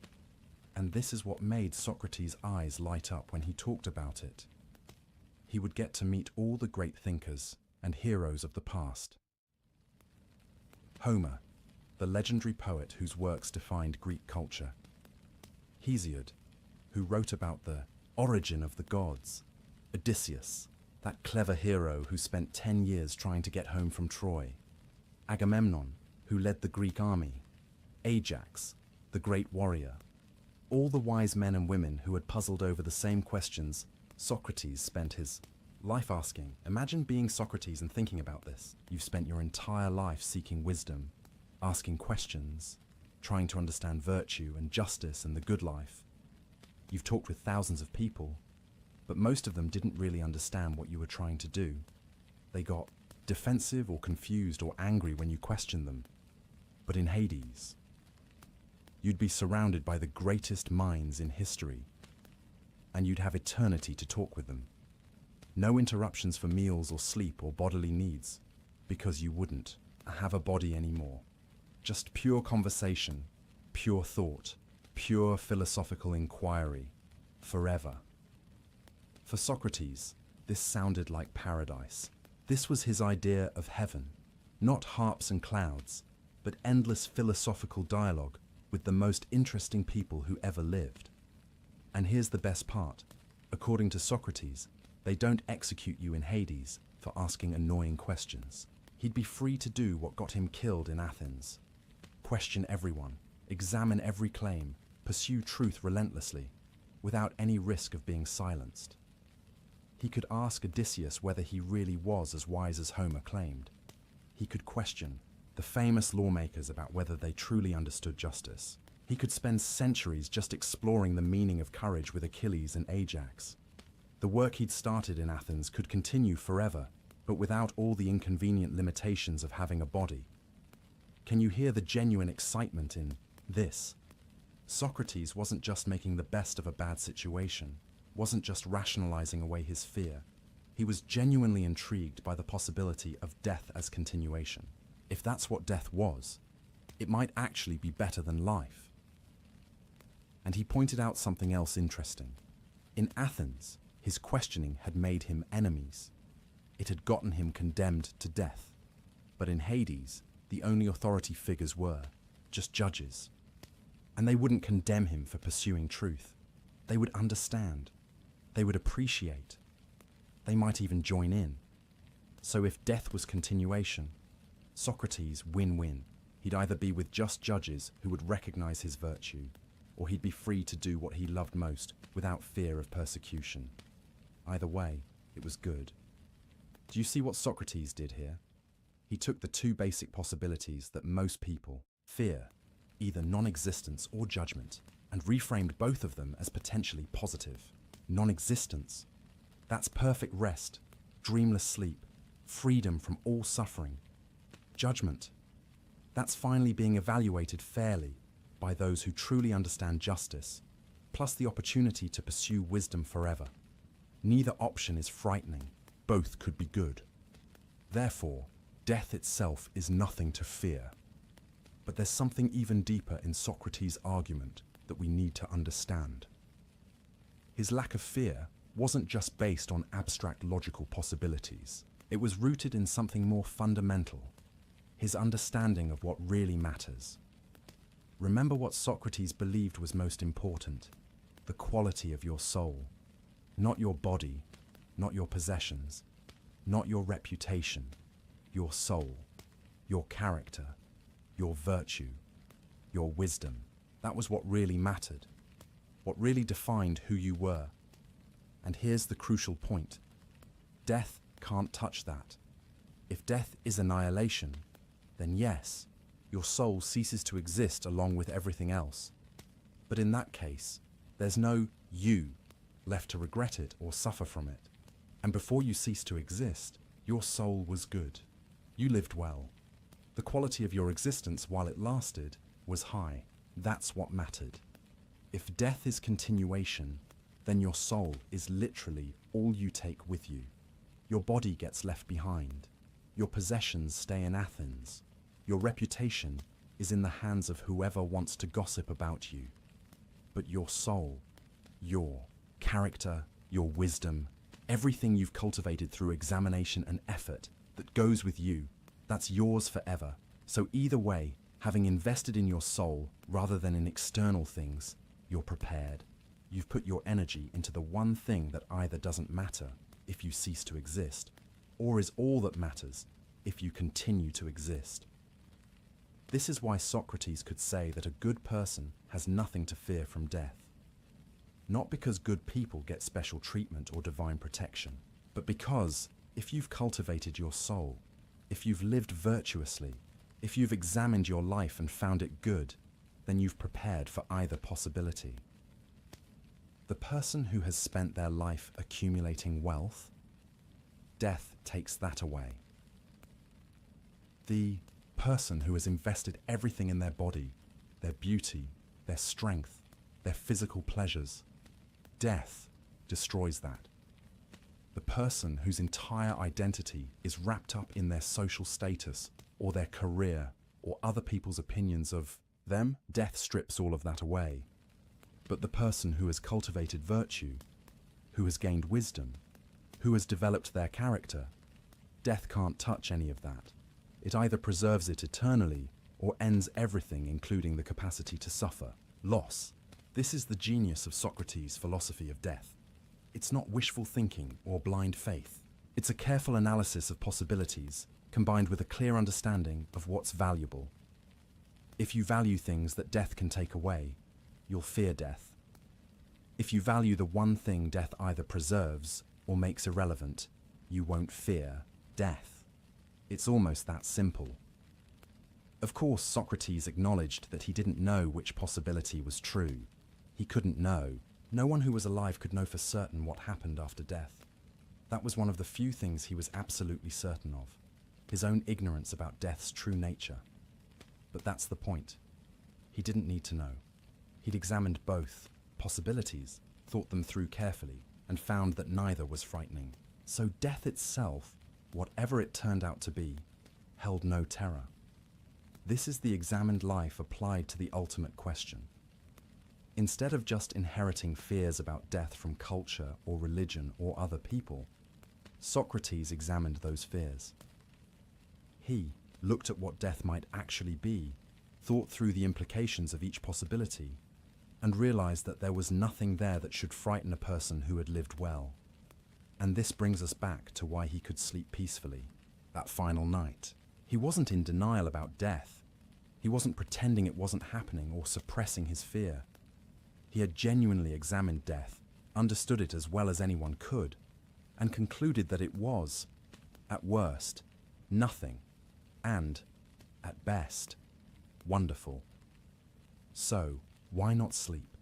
and this is what made Socrates' eyes light up when he talked about it, he would get to meet all the great thinkers and heroes of the past. Homer, the legendary poet whose works defined Greek culture. Hesiod, who wrote about the origin of the gods. Odysseus, that clever hero who spent 10 years trying to get home from Troy. Agamemnon, who led the Greek army. Ajax, the great warrior. All the wise men and women who had puzzled over the same questions Socrates spent his life asking. Imagine being Socrates and thinking about this. You've spent your entire life seeking wisdom, asking questions, trying to understand virtue and justice and the good life. You've talked with thousands of people, but most of them didn't really understand what you were trying to do. They got defensive or confused or angry when you questioned them. But in Hades, you'd be surrounded by the greatest minds in history, and you'd have eternity to talk with them. No interruptions for meals or sleep or bodily needs, because you wouldn't have a body anymore. Just pure conversation, pure thought, pure philosophical inquiry, forever. For Socrates, this sounded like paradise. This was his idea of heaven, not harps and clouds, but endless philosophical dialogue with the most interesting people who ever lived. And here's the best part. According to Socrates, they don't execute you in Hades for asking annoying questions. He'd be free to do what got him killed in Athens. Question everyone, examine every claim, pursue truth relentlessly, without any risk of being silenced. He could ask Odysseus whether he really was as wise as Homer claimed. He could question the famous lawmakers about whether they truly understood justice. He could spend centuries just exploring the meaning of courage with Achilles and Ajax. The work he'd started in Athens could continue forever, but without all the inconvenient limitations of having a body. Can you hear the genuine excitement in this? Socrates wasn't just making the best of a bad situation, wasn't just rationalizing away his fear. He was genuinely intrigued by the possibility of death as continuation. If that's what death was, it might actually be better than life. And he pointed out something else interesting. In Athens, his questioning had made him enemies. It had gotten him condemned to death. But in Hades, the only authority figures were just judges. And they wouldn't condemn him for pursuing truth. They would understand. They would appreciate. They might even join in. So if death was continuation, Socrates win-win. He'd either be with just judges who would recognize his virtue, or he'd be free to do what he loved most without fear of persecution. Either way, it was good. Do you see what Socrates did here? He took the two basic possibilities that most people fear, either non-existence or judgment, and reframed both of them as potentially positive. Non-existence. That's perfect rest, dreamless sleep, freedom from all suffering. Judgment. That's finally being evaluated fairly by those who truly understand justice, plus the opportunity to pursue wisdom forever. Neither option is frightening. Both could be good. Therefore, death itself is nothing to fear. But there's something even deeper in Socrates' argument that we need to understand. His lack of fear wasn't just based on abstract logical possibilities. It was rooted in something more fundamental, his understanding of what really matters. Remember what Socrates believed was most important, the quality of your soul. Not your body, not your possessions, not your reputation, your soul, your character, your virtue, your wisdom. That was what really mattered, what really defined who you were. And here's the crucial point. Death can't touch that. If death is annihilation, then yes, your soul ceases to exist along with everything else. But in that case, there's no you left to regret it or suffer from it. And before you cease to exist, your soul was good. You lived well. The quality of your existence while it lasted was high. That's what mattered. If death is continuation, then your soul is literally all you take with you. Your body gets left behind. Your possessions stay in Athens. Your reputation is in the hands of whoever wants to gossip about you. But your soul, your character, your wisdom, everything you've cultivated through examination and effort that goes with you, that's yours forever. So either way, having invested in your soul rather than in external things, you're prepared. You've put your energy into the one thing that either doesn't matter if you cease to exist, or is all that matters if you continue to exist. This is why Socrates could say that a good person has nothing to fear from death. Not because good people get special treatment or divine protection, but because if you've cultivated your soul, if you've lived virtuously, if you've examined your life and found it good, then you've prepared for either possibility. The person who has spent their life accumulating wealth, death takes that away. The person who has invested everything in their body, their beauty, their strength, their physical pleasures, death destroys that. The person whose entire identity is wrapped up in their social status or their career or other people's opinions of them, death strips all of that away. But the person who has cultivated virtue, who has gained wisdom, who has developed their character, death can't touch any of that. It either preserves it eternally or ends everything, including the capacity to suffer, loss. This is the genius of Socrates' philosophy of death. It's not wishful thinking or blind faith. It's a careful analysis of possibilities, combined with a clear understanding of what's valuable. If you value things that death can take away, you'll fear death. If you value the one thing death either preserves or makes irrelevant, you won't fear death. It's almost that simple. Of course, Socrates acknowledged that he didn't know which possibility was true. He couldn't know. No one who was alive could know for certain what happened after death. That was one of the few things he was absolutely certain of, his own ignorance about death's true nature. But that's the point. He didn't need to know. He'd examined both possibilities, thought them through carefully, and found that neither was frightening. So death itself, whatever it turned out to be, held no terror. This is the examined life applied to the ultimate question. Instead of just inheriting fears about death from culture or religion or other people, Socrates examined those fears. He looked at what death might actually be, thought through the implications of each possibility, and realized that there was nothing there that should frighten a person who had lived well. And this brings us back to why he could sleep peacefully that final night. He wasn't in denial about death. He wasn't pretending it wasn't happening or suppressing his fear. He had genuinely examined death, understood it as well as anyone could, and concluded that it was, at worst, nothing, and, at best, wonderful. So, why not sleep?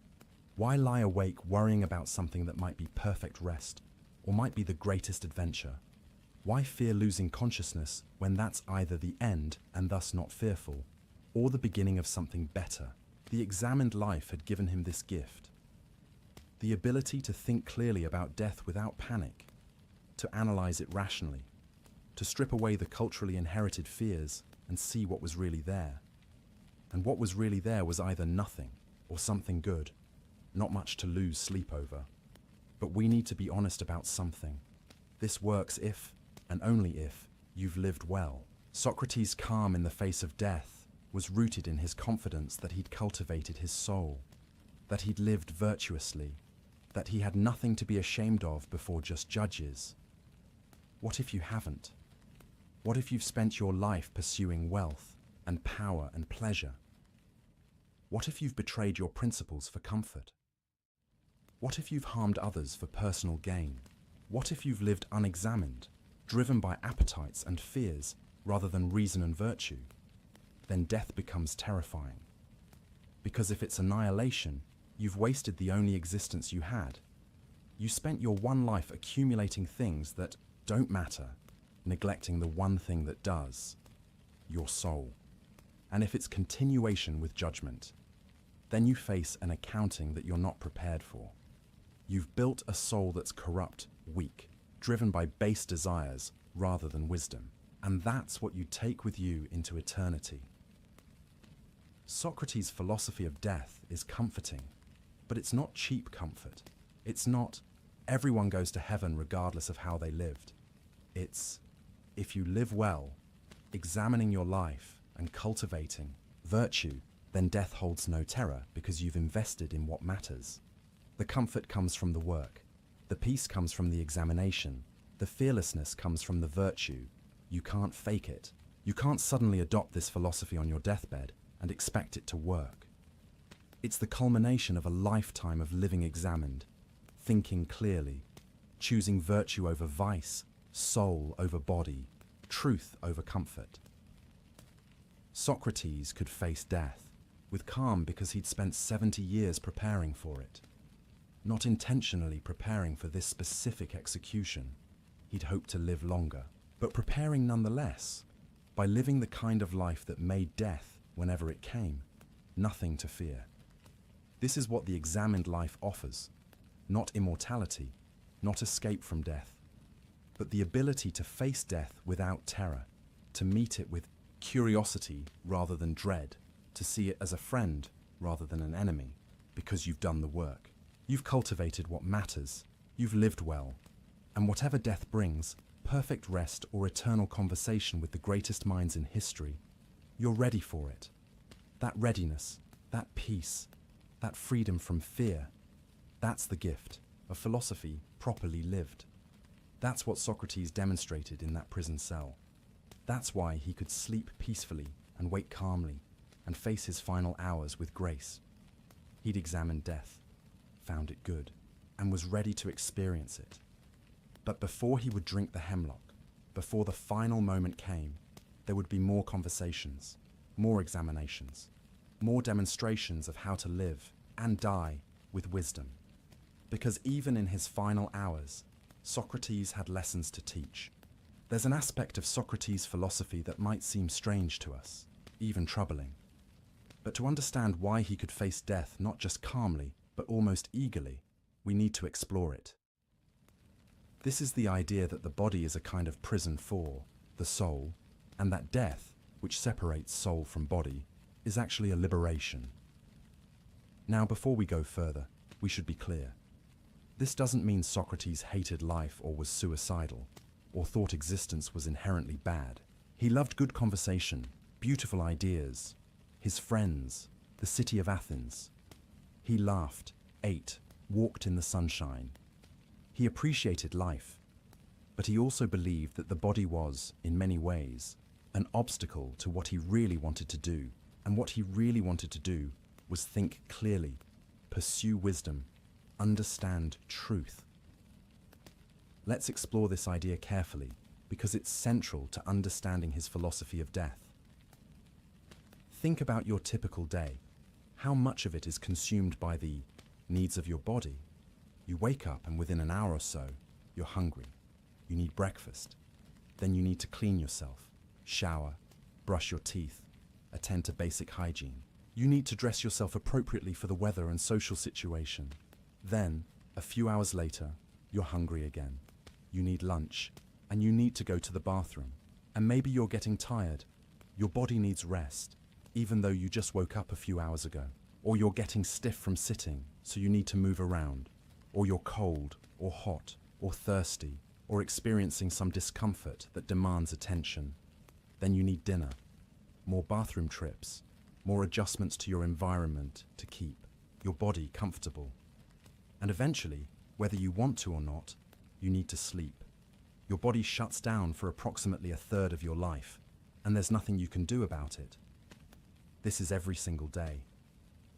Why lie awake worrying about something that might be perfect rest, or might be the greatest adventure? Why fear losing consciousness when that's either the end and thus not fearful, or the beginning of something better? The examined life had given him this gift. The ability to think clearly about death without panic, to analyze it rationally, to strip away the culturally inherited fears and see what was really there. And what was really there was either nothing or something good, not much to lose sleep over. But we need to be honest about something. This works if, and only if, you've lived well. Socrates' calm in the face of death was rooted in his confidence that he'd cultivated his soul, that he'd lived virtuously, that he had nothing to be ashamed of before just judges. What if you haven't? What if you've spent your life pursuing wealth and power and pleasure? What if you've betrayed your principles for comfort? What if you've harmed others for personal gain? What if you've lived unexamined, driven by appetites and fears rather than reason and virtue? Then death becomes terrifying. Because if it's annihilation, you've wasted the only existence you had. You spent your one life accumulating things that don't matter, neglecting the one thing that does, your soul. And if it's continuation with judgment, then you face an accounting that you're not prepared for. You've built a soul that's corrupt, weak, driven by base desires rather than wisdom. And that's what you take with you into eternity. Socrates' philosophy of death is comforting, but it's not cheap comfort. It's not, everyone goes to heaven regardless of how they lived. It's, if you live well, examining your life and cultivating virtue, then death holds no terror because you've invested in what matters. The comfort comes from the work. The peace comes from the examination. The fearlessness comes from the virtue. You can't fake it. You can't suddenly adopt this philosophy on your deathbed and expect it to work. It's the culmination of a lifetime of living examined, thinking clearly, choosing virtue over vice, soul over body, truth over comfort. Socrates could face death with calm because he'd spent 70 years preparing for it. Not intentionally preparing for this specific execution. He'd hoped to live longer, but preparing nonetheless, by living the kind of life that made death, whenever it came, nothing to fear. This is what the examined life offers. Not immortality, not escape from death, but the ability to face death without terror, to meet it with curiosity rather than dread, to see it as a friend rather than an enemy, because you've done the work. You've cultivated what matters, you've lived well, and whatever death brings, perfect rest or eternal conversation with the greatest minds in history, you're ready for it. That readiness, that peace, that freedom from fear, that's the gift of philosophy properly lived. That's what Socrates demonstrated in that prison cell. That's why he could sleep peacefully and wake calmly and face his final hours with grace. He'd examined death, found it good, and was ready to experience it. But before he would drink the hemlock, before the final moment came, there would be more conversations, more examinations, more demonstrations of how to live and die with wisdom. Because even in his final hours, Socrates had lessons to teach. There's an aspect of Socrates' philosophy that might seem strange to us, even troubling. But to understand why he could face death not just calmly, but almost eagerly, we need to explore it. This is the idea that the body is a kind of prison for the soul, and that death, which separates soul from body, is actually a liberation. Now, before we go further, we should be clear. This doesn't mean Socrates hated life or was suicidal, or thought existence was inherently bad. He loved good conversation, beautiful ideas, his friends, the city of Athens. He laughed, ate, walked in the sunshine. He appreciated life, but he also believed that the body was, in many ways, an obstacle to what he really wanted to do. And what he really wanted to do was think clearly, pursue wisdom, understand truth. Let's explore this idea carefully, because it's central to understanding his philosophy of death. Think about your typical day. How much of it is consumed by the needs of your body? You wake up and within an hour or so, you're hungry. You need breakfast. Then you need to clean yourself, shower, brush your teeth, attend to basic hygiene. You need to dress yourself appropriately for the weather and social situation. Then, a few hours later, you're hungry again. You need lunch, and you need to go to the bathroom. And maybe you're getting tired. Your body needs rest, even though you just woke up a few hours ago. Or you're getting stiff from sitting, so you need to move around. Or you're cold, or hot, or thirsty, or experiencing some discomfort that demands attention. Then you need dinner, more bathroom trips, more adjustments to your environment to keep your body comfortable. And eventually, whether you want to or not, you need to sleep. Your body shuts down for approximately a third of your life, and there's nothing you can do about it. This is every single day.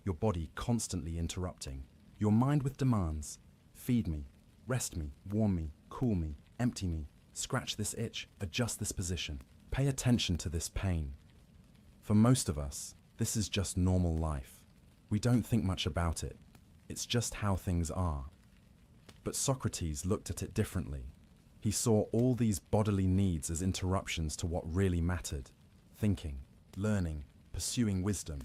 your body constantly interrupting, your mind with demands: feed me, rest me, warm me, cool me, empty me, scratch this itch, adjust this position. Pay attention to this pain. For most of us, this is just normal life. We don't think much about it. It's just how things are. But Socrates looked at it differently. He saw all these bodily needs as interruptions to what really mattered: thinking, learning, pursuing wisdom.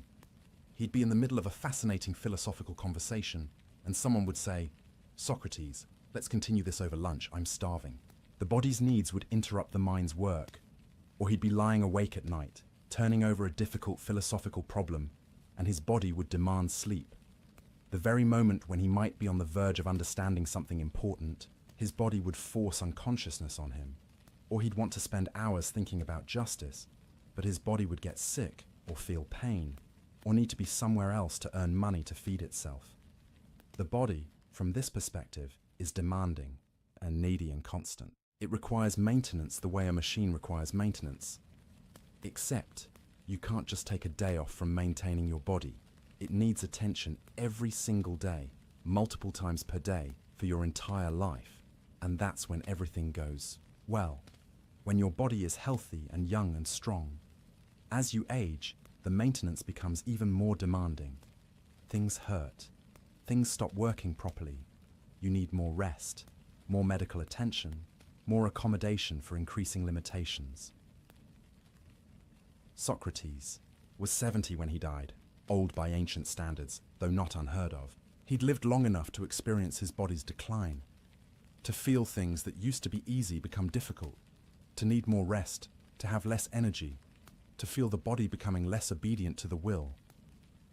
He'd be in the middle of a fascinating philosophical conversation, and someone would say, "Socrates, let's continue this over lunch, I'm starving." The body's needs would interrupt the mind's work. Or he'd be lying awake at night, turning over a difficult philosophical problem, and his body would demand sleep. The very moment when he might be on the verge of understanding something important, his body would force unconsciousness on him. Or he'd want to spend hours thinking about justice, but his body would get sick or feel pain, or need to be somewhere else to earn money to feed itself. The body, from this perspective, is demanding and needy and constant. It requires maintenance the way a machine requires maintenance. Except, you can't just take a day off from maintaining your body. It needs attention every single day, multiple times per day, for your entire life. And that's when everything goes well. When your body is healthy and young and strong. As you age, the maintenance becomes even more demanding. Things hurt. Things stop working properly. You need more rest, more medical attention, more accommodation for increasing limitations. Socrates was 70 when he died, old by ancient standards, though not unheard of. He'd lived long enough to experience his body's decline, to feel things that used to be easy become difficult, to need more rest, to have less energy, to feel the body becoming less obedient to the will.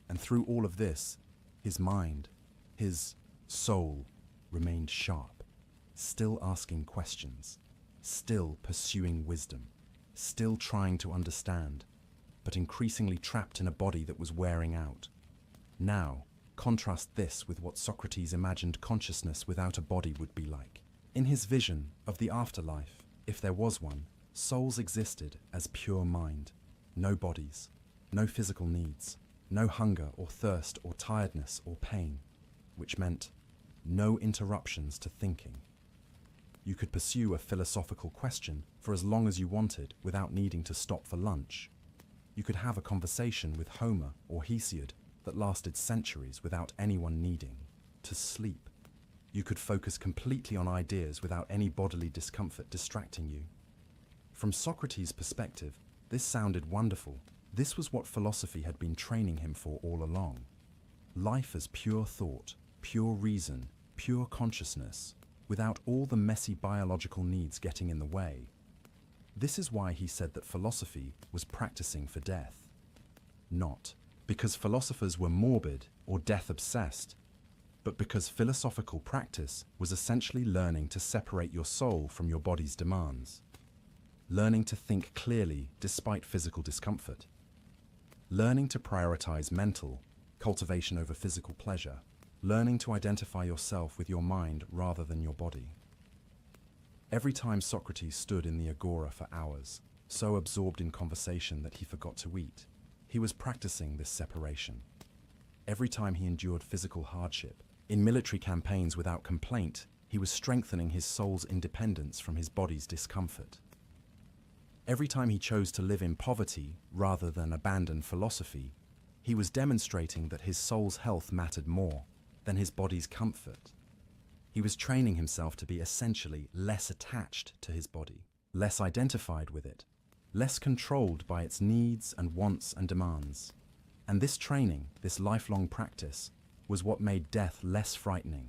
And through all of this, his mind, his soul, remained sharp, still asking questions, still pursuing wisdom, still trying to understand, but increasingly trapped in a body that was wearing out. Now, contrast this with what Socrates imagined consciousness without a body would be like. In his vision of the afterlife, if there was one, souls existed as pure mind, no bodies, no physical needs, no hunger or thirst or tiredness or pain, which meant no interruptions to thinking. You could pursue a philosophical question for as long as you wanted without needing to stop for lunch. You could have a conversation with Homer or Hesiod that lasted centuries without anyone needing to sleep. You could focus completely on ideas without any bodily discomfort distracting you. From Socrates' perspective, this sounded wonderful. This was what philosophy had been training him for all along. Life as pure thought, pure reason, pure consciousness, without all the messy biological needs getting in the way. This is why he said that philosophy was practicing for death. Not because philosophers were morbid or death-obsessed, but because philosophical practice was essentially learning to separate your soul from your body's demands, learning to think clearly despite physical discomfort, learning to prioritize mental cultivation over physical pleasure, learning to identify yourself with your mind rather than your body. Every time Socrates stood in the agora for hours, so absorbed in conversation that he forgot to eat, he was practicing this separation. Every time he endured physical hardship, in military campaigns without complaint, he was strengthening his soul's independence from his body's discomfort. Every time he chose to live in poverty rather than abandon philosophy, he was demonstrating that his soul's health mattered more than his body's comfort. He was training himself to be essentially less attached to his body, less identified with it, less controlled by its needs and wants and demands. And this training, this lifelong practice, was what made death less frightening,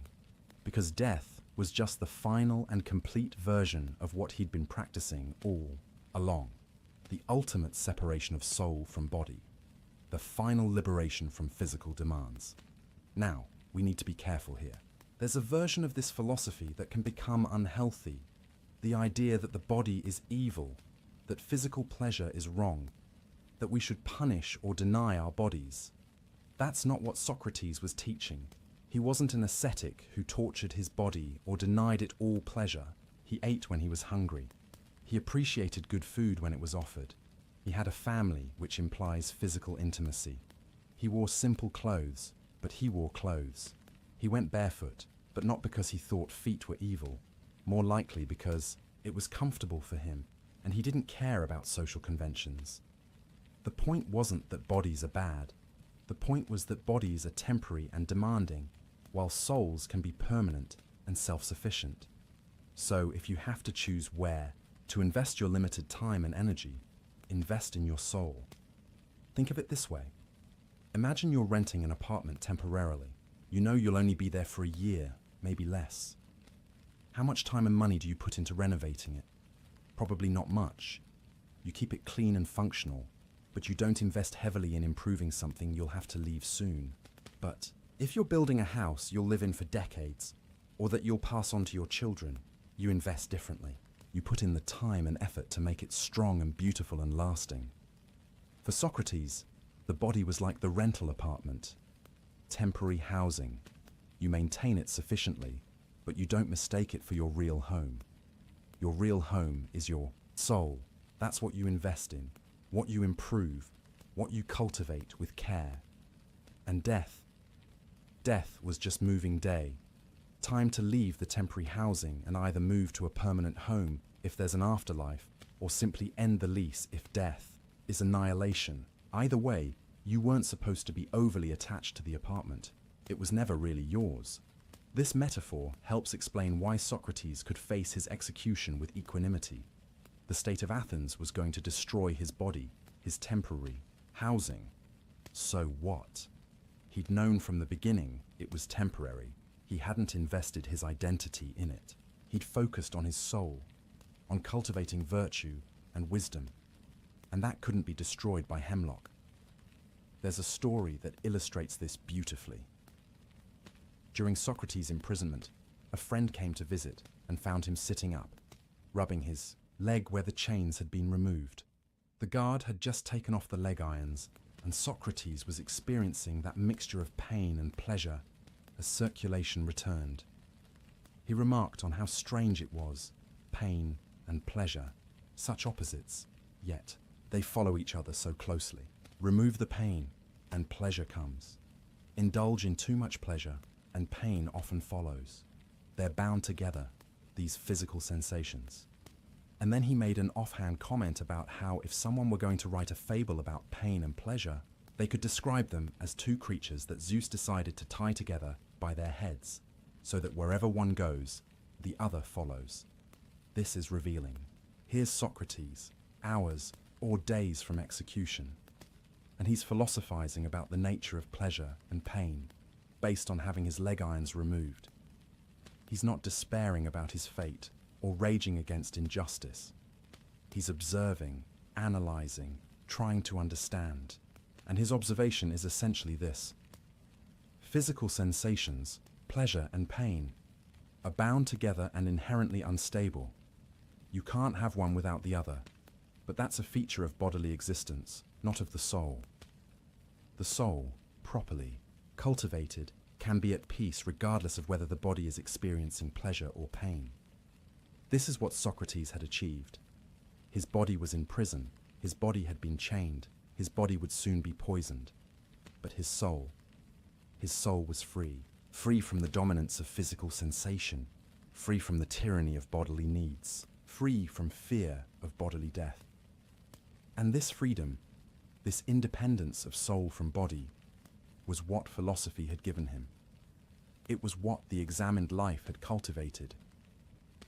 because death was just the final and complete version of what he'd been practicing all along. The ultimate separation of soul from body, the final liberation from physical demands. Now, we need to be careful here. There's a version of this philosophy that can become unhealthy, the idea that the body is evil, that physical pleasure is wrong, that we should punish or deny our bodies. That's not what Socrates was teaching. He wasn't an ascetic who tortured his body or denied it all pleasure. He ate when he was hungry. He appreciated good food when it was offered. He had a family, which implies physical intimacy. He wore simple clothes, but he wore clothes. He went barefoot, but not because he thought feet were evil, more likely because it was comfortable for him, and he didn't care about social conventions. The point wasn't that bodies are bad. The point was that bodies are temporary and demanding, while souls can be permanent and self-sufficient. So if you have to choose where to invest your limited time and energy, invest in your soul. Think of it this way. Imagine you're renting an apartment temporarily. You know you'll only be there for a year, maybe less. How much time and money do you put into renovating it? Probably not much. You keep it clean and functional, but you don't invest heavily in improving something you'll have to leave soon. But if you're building a house you'll live in for decades, or that you'll pass on to your children, you invest differently. You put in the time and effort to make it strong and beautiful and lasting. For Socrates, the body was like the rental apartment, temporary housing. You maintain it sufficiently, but you don't mistake it for your real home. Your real home is your soul. That's what you invest in, what you improve, what you cultivate with care. And death was just moving day. Time to leave the temporary housing and either move to a permanent home if there's an afterlife, or simply end the lease if death is annihilation. Either way, you weren't supposed to be overly attached to the apartment. It was never really yours. This metaphor helps explain why Socrates could face his execution with equanimity. The state of Athens was going to destroy his body, his temporary housing. So what? He'd known from the beginning it was temporary. He hadn't invested his identity in it. He'd focused on his soul, on cultivating virtue and wisdom, and that couldn't be destroyed by hemlock. There's a story that illustrates this beautifully. During Socrates' imprisonment, a friend came to visit and found him sitting up, rubbing his leg where the chains had been removed. The guard had just taken off the leg irons, and Socrates was experiencing that mixture of pain and pleasure as circulation returned. He remarked on how strange it was, pain and pleasure, such opposites, yet they follow each other so closely. Remove the pain, and pleasure comes. Indulge in too much pleasure, and pain often follows. They're bound together, these physical sensations. And then he made an offhand comment about how if someone were going to write a fable about pain and pleasure, they could describe them as two creatures that Zeus decided to tie together by their heads, so that wherever one goes, the other follows. This is revealing. Here's Socrates, hours or days from execution, and he's philosophizing about the nature of pleasure and pain, based on having his leg irons removed. He's not despairing about his fate or raging against injustice. He's observing, analyzing, trying to understand. And his observation is essentially this. Physical sensations, pleasure and pain, are bound together and inherently unstable. You can't have one without the other, but that's a feature of bodily existence, not of the soul. The soul, properly cultivated, can be at peace regardless of whether the body is experiencing pleasure or pain. This is what Socrates had achieved. His body was in prison, his body had been chained, his body would soon be poisoned. But his soul was free, free from the dominance of physical sensation, free from the tyranny of bodily needs, free from fear of bodily death. And this freedom, this independence of soul from body, was what philosophy had given him. It was what the examined life had cultivated.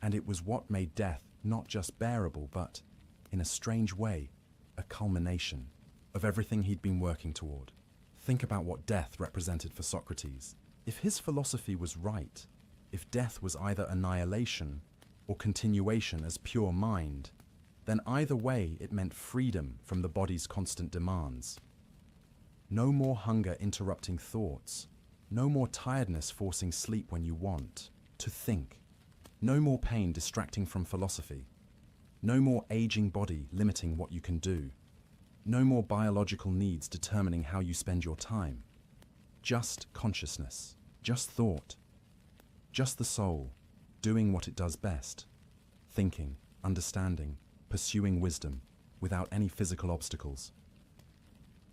And it was what made death not just bearable, but, in a strange way, a culmination of everything he'd been working toward. Think about what death represented for Socrates. If his philosophy was right, if death was either annihilation or continuation as pure mind, then either way it meant freedom from the body's constant demands. No more hunger interrupting thoughts, no more tiredness forcing sleep when you want to think, no more pain distracting from philosophy, no more aging body limiting what you can do, no more biological needs determining how you spend your time. Just consciousness, just thought, just the soul, doing what it does best, thinking, understanding, pursuing wisdom, without any physical obstacles.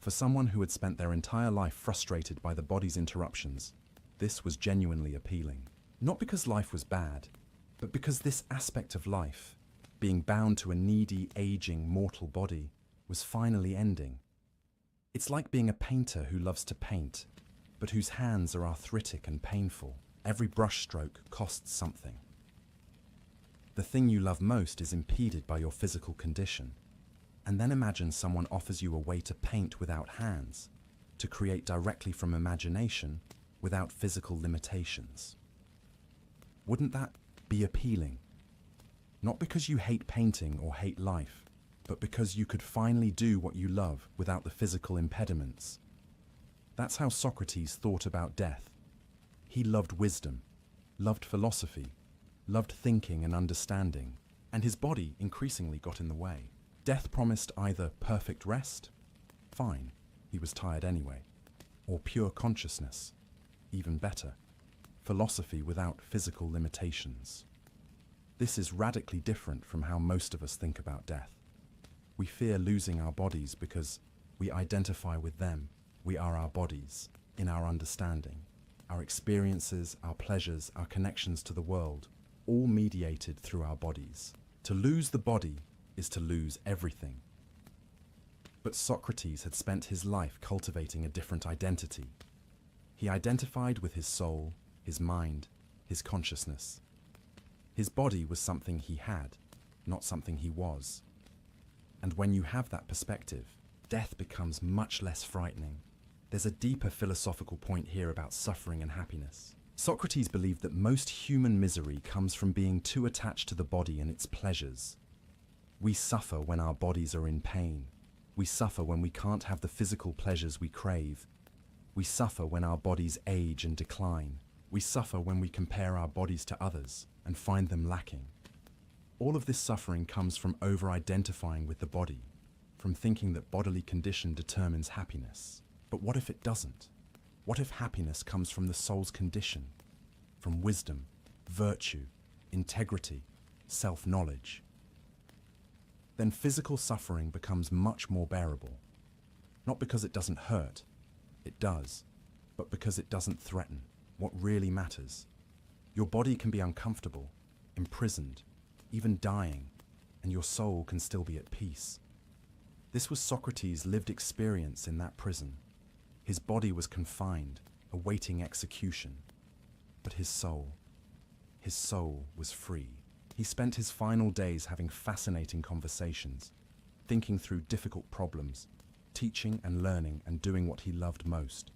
For someone who had spent their entire life frustrated by the body's interruptions, this was genuinely appealing. Not because life was bad, but because this aspect of life, being bound to a needy, aging, mortal body, was finally ending. It's like being a painter who loves to paint, but whose hands are arthritic and painful. Every brushstroke costs something. The thing you love most is impeded by your physical condition. And then imagine someone offers you a way to paint without hands, to create directly from imagination without physical limitations. Wouldn't that be appealing? Not because you hate painting or hate life, but because you could finally do what you love without the physical impediments. That's how Socrates thought about death. He loved wisdom, loved philosophy, loved thinking and understanding, and his body increasingly got in the way. Death promised either perfect rest, fine, he was tired anyway, or pure consciousness, even better, philosophy without physical limitations. This is radically different from how most of us think about death. We fear losing our bodies because we identify with them. We are our bodies, in our understanding, our experiences, our pleasures, our connections to the world, all mediated through our bodies. To lose the body is to lose everything. But Socrates had spent his life cultivating a different identity. He identified with his soul, his mind, his consciousness. His body was something he had, not something he was. And when you have that perspective, death becomes much less frightening. There's a deeper philosophical point here about suffering and happiness. Socrates believed that most human misery comes from being too attached to the body and its pleasures. We suffer when our bodies are in pain. We suffer when we can't have the physical pleasures we crave. We suffer when our bodies age and decline. We suffer when we compare our bodies to others and find them lacking. All of this suffering comes from over-identifying with the body, from thinking that bodily condition determines happiness. But what if it doesn't? What if happiness comes from the soul's condition, from wisdom, virtue, integrity, self-knowledge? Then physical suffering becomes much more bearable. Not because it doesn't hurt, it does, but because it doesn't threaten what really matters. Your body can be uncomfortable, imprisoned, even dying, and your soul can still be at peace. This was Socrates' lived experience in that prison. His body was confined, awaiting execution, but his soul was free. He spent his final days having fascinating conversations, thinking through difficult problems, teaching and learning and doing what he loved most.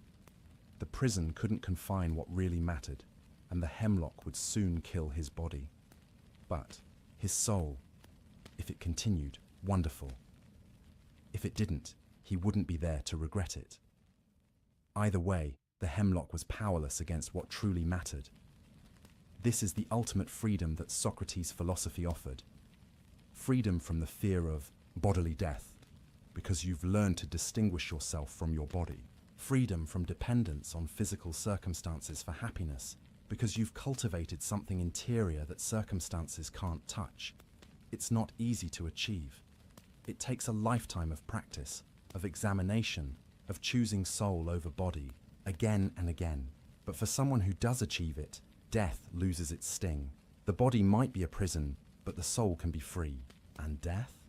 The prison couldn't confine what really mattered, and the hemlock would soon kill his body. But his soul, if it continued, wonderful. If it didn't, he wouldn't be there to regret it. Either way, the hemlock was powerless against what truly mattered. This is the ultimate freedom that Socrates' philosophy offered. Freedom from the fear of bodily death, because you've learned to distinguish yourself from your body. Freedom from dependence on physical circumstances for happiness, because you've cultivated something interior that circumstances can't touch. It's not easy to achieve. It takes a lifetime of practice, of examination, of choosing soul over body, again and again. But for someone who does achieve it, death loses its sting. The body might be a prison, but the soul can be free. And death?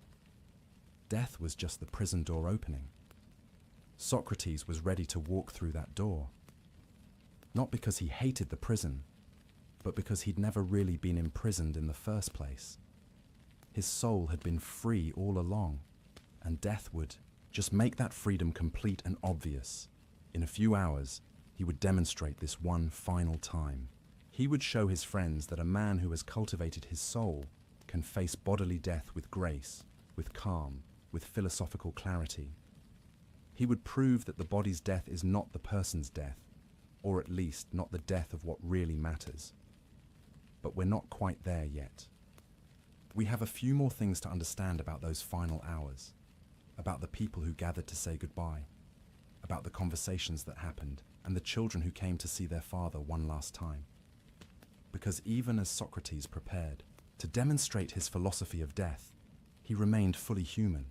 Death was just the prison door opening. Socrates was ready to walk through that door. Not because he hated the prison, but because he'd never really been imprisoned in the first place. His soul had been free all along, and death would just make that freedom complete and obvious. In a few hours, he would demonstrate this one final time. He would show his friends that a man who has cultivated his soul can face bodily death with grace, with calm, with philosophical clarity. He would prove that the body's death is not the person's death, or at least not the death of what really matters. But we're not quite there yet. We have a few more things to understand about those final hours, about the people who gathered to say goodbye, about the conversations that happened, and the children who came to see their father one last time. Because even as Socrates prepared to demonstrate his philosophy of death, he remained fully human,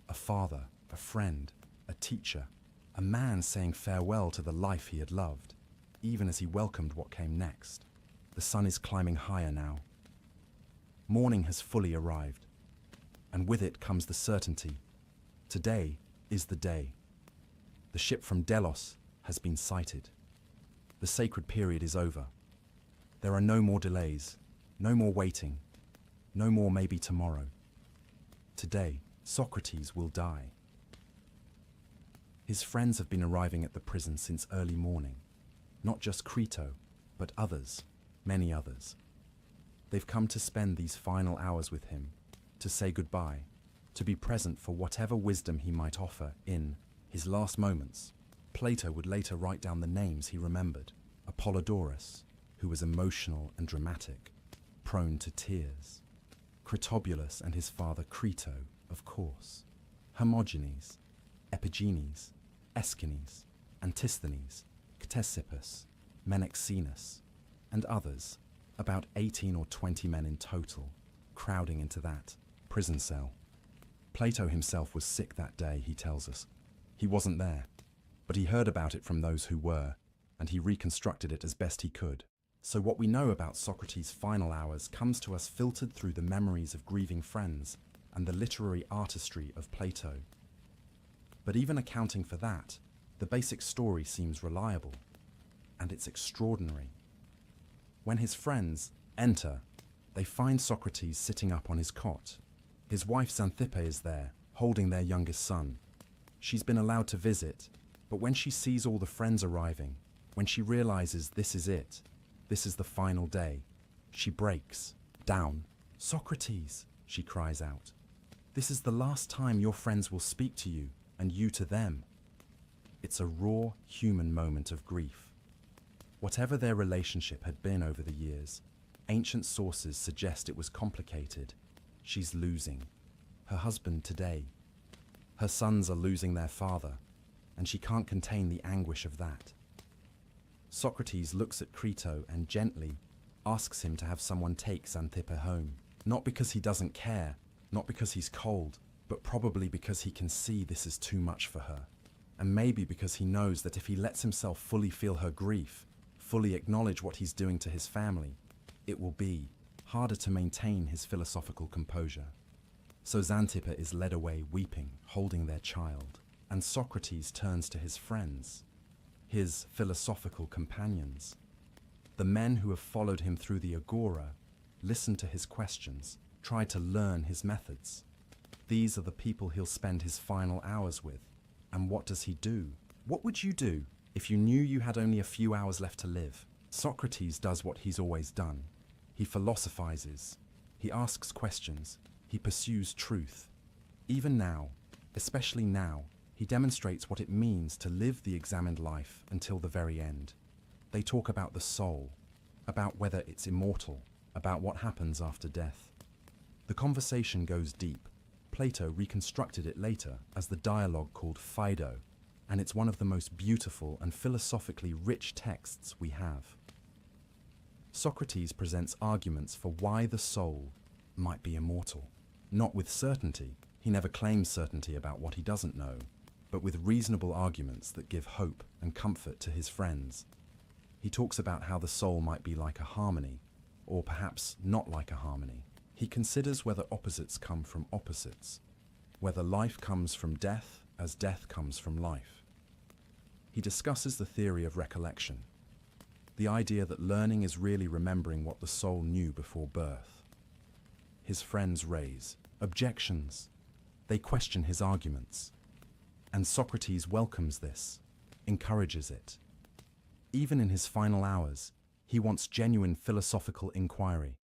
a father, a friend, a teacher, a man saying farewell to the life he had loved, even as he welcomed what came next. The sun is climbing higher now. Morning has fully arrived, and with it comes the certainty. Today is the day. The ship from Delos has been sighted. The sacred period is over. There are no more delays, no more waiting, no more maybe tomorrow. Today, Socrates will die. His friends have been arriving at the prison since early morning. Not just Crito, but others, many others. They've come to spend these final hours with him, to say goodbye, to be present for whatever wisdom he might offer in his last moments. Plato would later write down the names he remembered. Apollodorus, who was emotional and dramatic, prone to tears. Critobulus and his father Crito, of course. Hermogenes, Epigenes, Aeschines, Antisthenes, Ctesippus, Menexenus, and others, about 18 or 20 men in total, crowding into that prison cell. Plato himself was sick that day, he tells us. He wasn't there, but he heard about it from those who were, and he reconstructed it as best he could. So what we know about Socrates' final hours comes to us filtered through the memories of grieving friends and the literary artistry of Plato. But even accounting for that, the basic story seems reliable, and it's extraordinary. When his friends enter, they find Socrates sitting up on his cot. His wife Xanthippe is there, holding their youngest son. She's been allowed to visit, but when she sees all the friends arriving, when she realizes this is it, this is the final day, she breaks down. "Socrates," she cries out, "this is the last time your friends will speak to you, and you to them." It's a raw, human moment of grief. Whatever their relationship had been over the years, ancient sources suggest it was complicated. She's losing her husband today. Her sons are losing their father, and she can't contain the anguish of that. Socrates looks at Crito and gently asks him to have someone take Xanthippe home. Not because he doesn't care, not because he's cold, but probably because he can see this is too much for her. And maybe because he knows that if he lets himself fully feel her grief, fully acknowledge what he's doing to his family, it will be harder to maintain his philosophical composure. So Xanthippe is led away weeping, holding their child, and Socrates turns to his friends, his philosophical companions. The men who have followed him through the agora, listened to his questions, tried to learn his methods. These are the people he'll spend his final hours with. And what does he do? What would you do if you knew you had only a few hours left to live? Socrates does what he's always done. He philosophizes. He asks questions. He pursues truth. Even now, especially now, he demonstrates what it means to live the examined life until the very end. They talk about the soul, about whether it's immortal, about what happens after death. The conversation goes deep. Plato reconstructed it later as the dialogue called Phaedo, and it's one of the most beautiful and philosophically rich texts we have. Socrates presents arguments for why the soul might be immortal. Not with certainty, he never claims certainty about what he doesn't know, but with reasonable arguments that give hope and comfort to his friends. He talks about how the soul might be like a harmony, or perhaps not like a harmony. He considers whether opposites come from opposites, whether life comes from death as death comes from life. He discusses the theory of recollection, the idea that learning is really remembering what the soul knew before birth. His friends raise objections. They question his arguments. And Socrates welcomes this, encourages it. Even in his final hours, he wants genuine philosophical inquiry,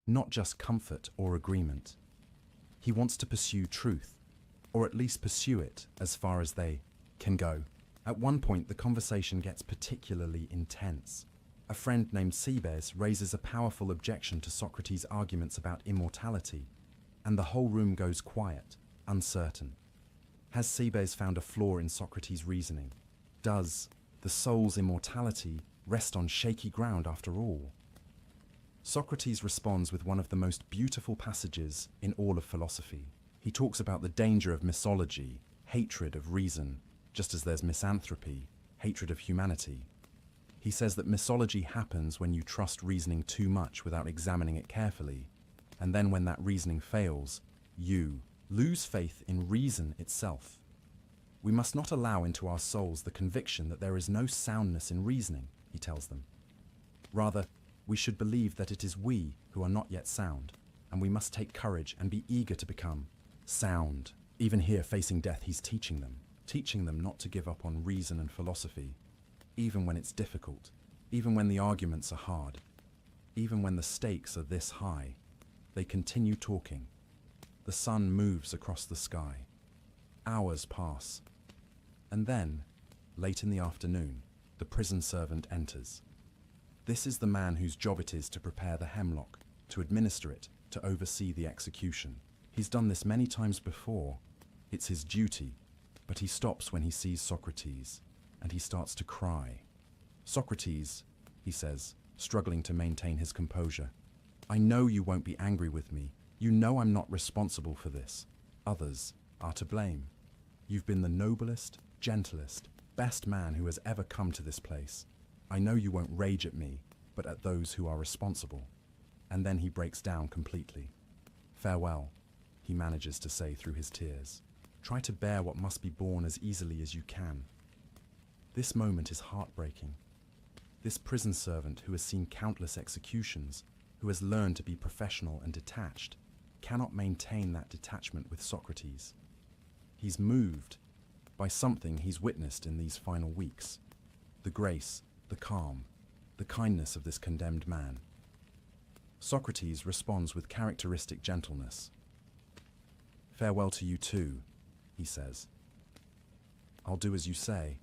not just comfort or agreement. He wants to pursue truth, or at least pursue it as far as they can go. At one point, the conversation gets particularly intense. A friend named Cebes raises a powerful objection to Socrates' arguments about immortality, and the whole room goes quiet, uncertain. Has Cebes found a flaw in Socrates' reasoning? Does the soul's immortality rest on shaky ground after all? Socrates responds with one of the most beautiful passages in all of philosophy. He talks about the danger of misology, hatred of reason, just as there's misanthropy, hatred of humanity. He says that misology happens when you trust reasoning too much without examining it carefully, and then when that reasoning fails, you lose faith in reason itself. We must not allow into our souls the conviction that there is no soundness in reasoning, he tells them. Rather, we should believe that it is we who are not yet sound, and we must take courage and be eager to become sound. Even here, facing death, he's teaching them not to give up on reason and philosophy, even when it's difficult, even when the arguments are hard, even when the stakes are this high. They continue talking. The sun moves across the sky. Hours pass. And then, late in the afternoon, the prison servant enters. This is the man whose job it is to prepare the hemlock, to administer it, to oversee the execution. He's done this many times before. It's his duty, but he stops when he sees Socrates, and he starts to cry. "Socrates," he says, struggling to maintain his composure, "I know you won't be angry with me. You know I'm not responsible for this. Others are to blame. You've been the noblest, gentlest, best man who has ever come to this place. I know you won't rage at me, but at those who are responsible." And then he breaks down completely. "Farewell," he manages to say through his tears. "Try to bear what must be borne as easily as you can." This moment is heartbreaking. This prison servant who has seen countless executions, who has learned to be professional and detached, cannot maintain that detachment with Socrates. He's moved by something he's witnessed in these final weeks. The grace, the calm, the kindness of this condemned man. Socrates responds with characteristic gentleness. "Farewell to you too," he says. "I'll do as you say."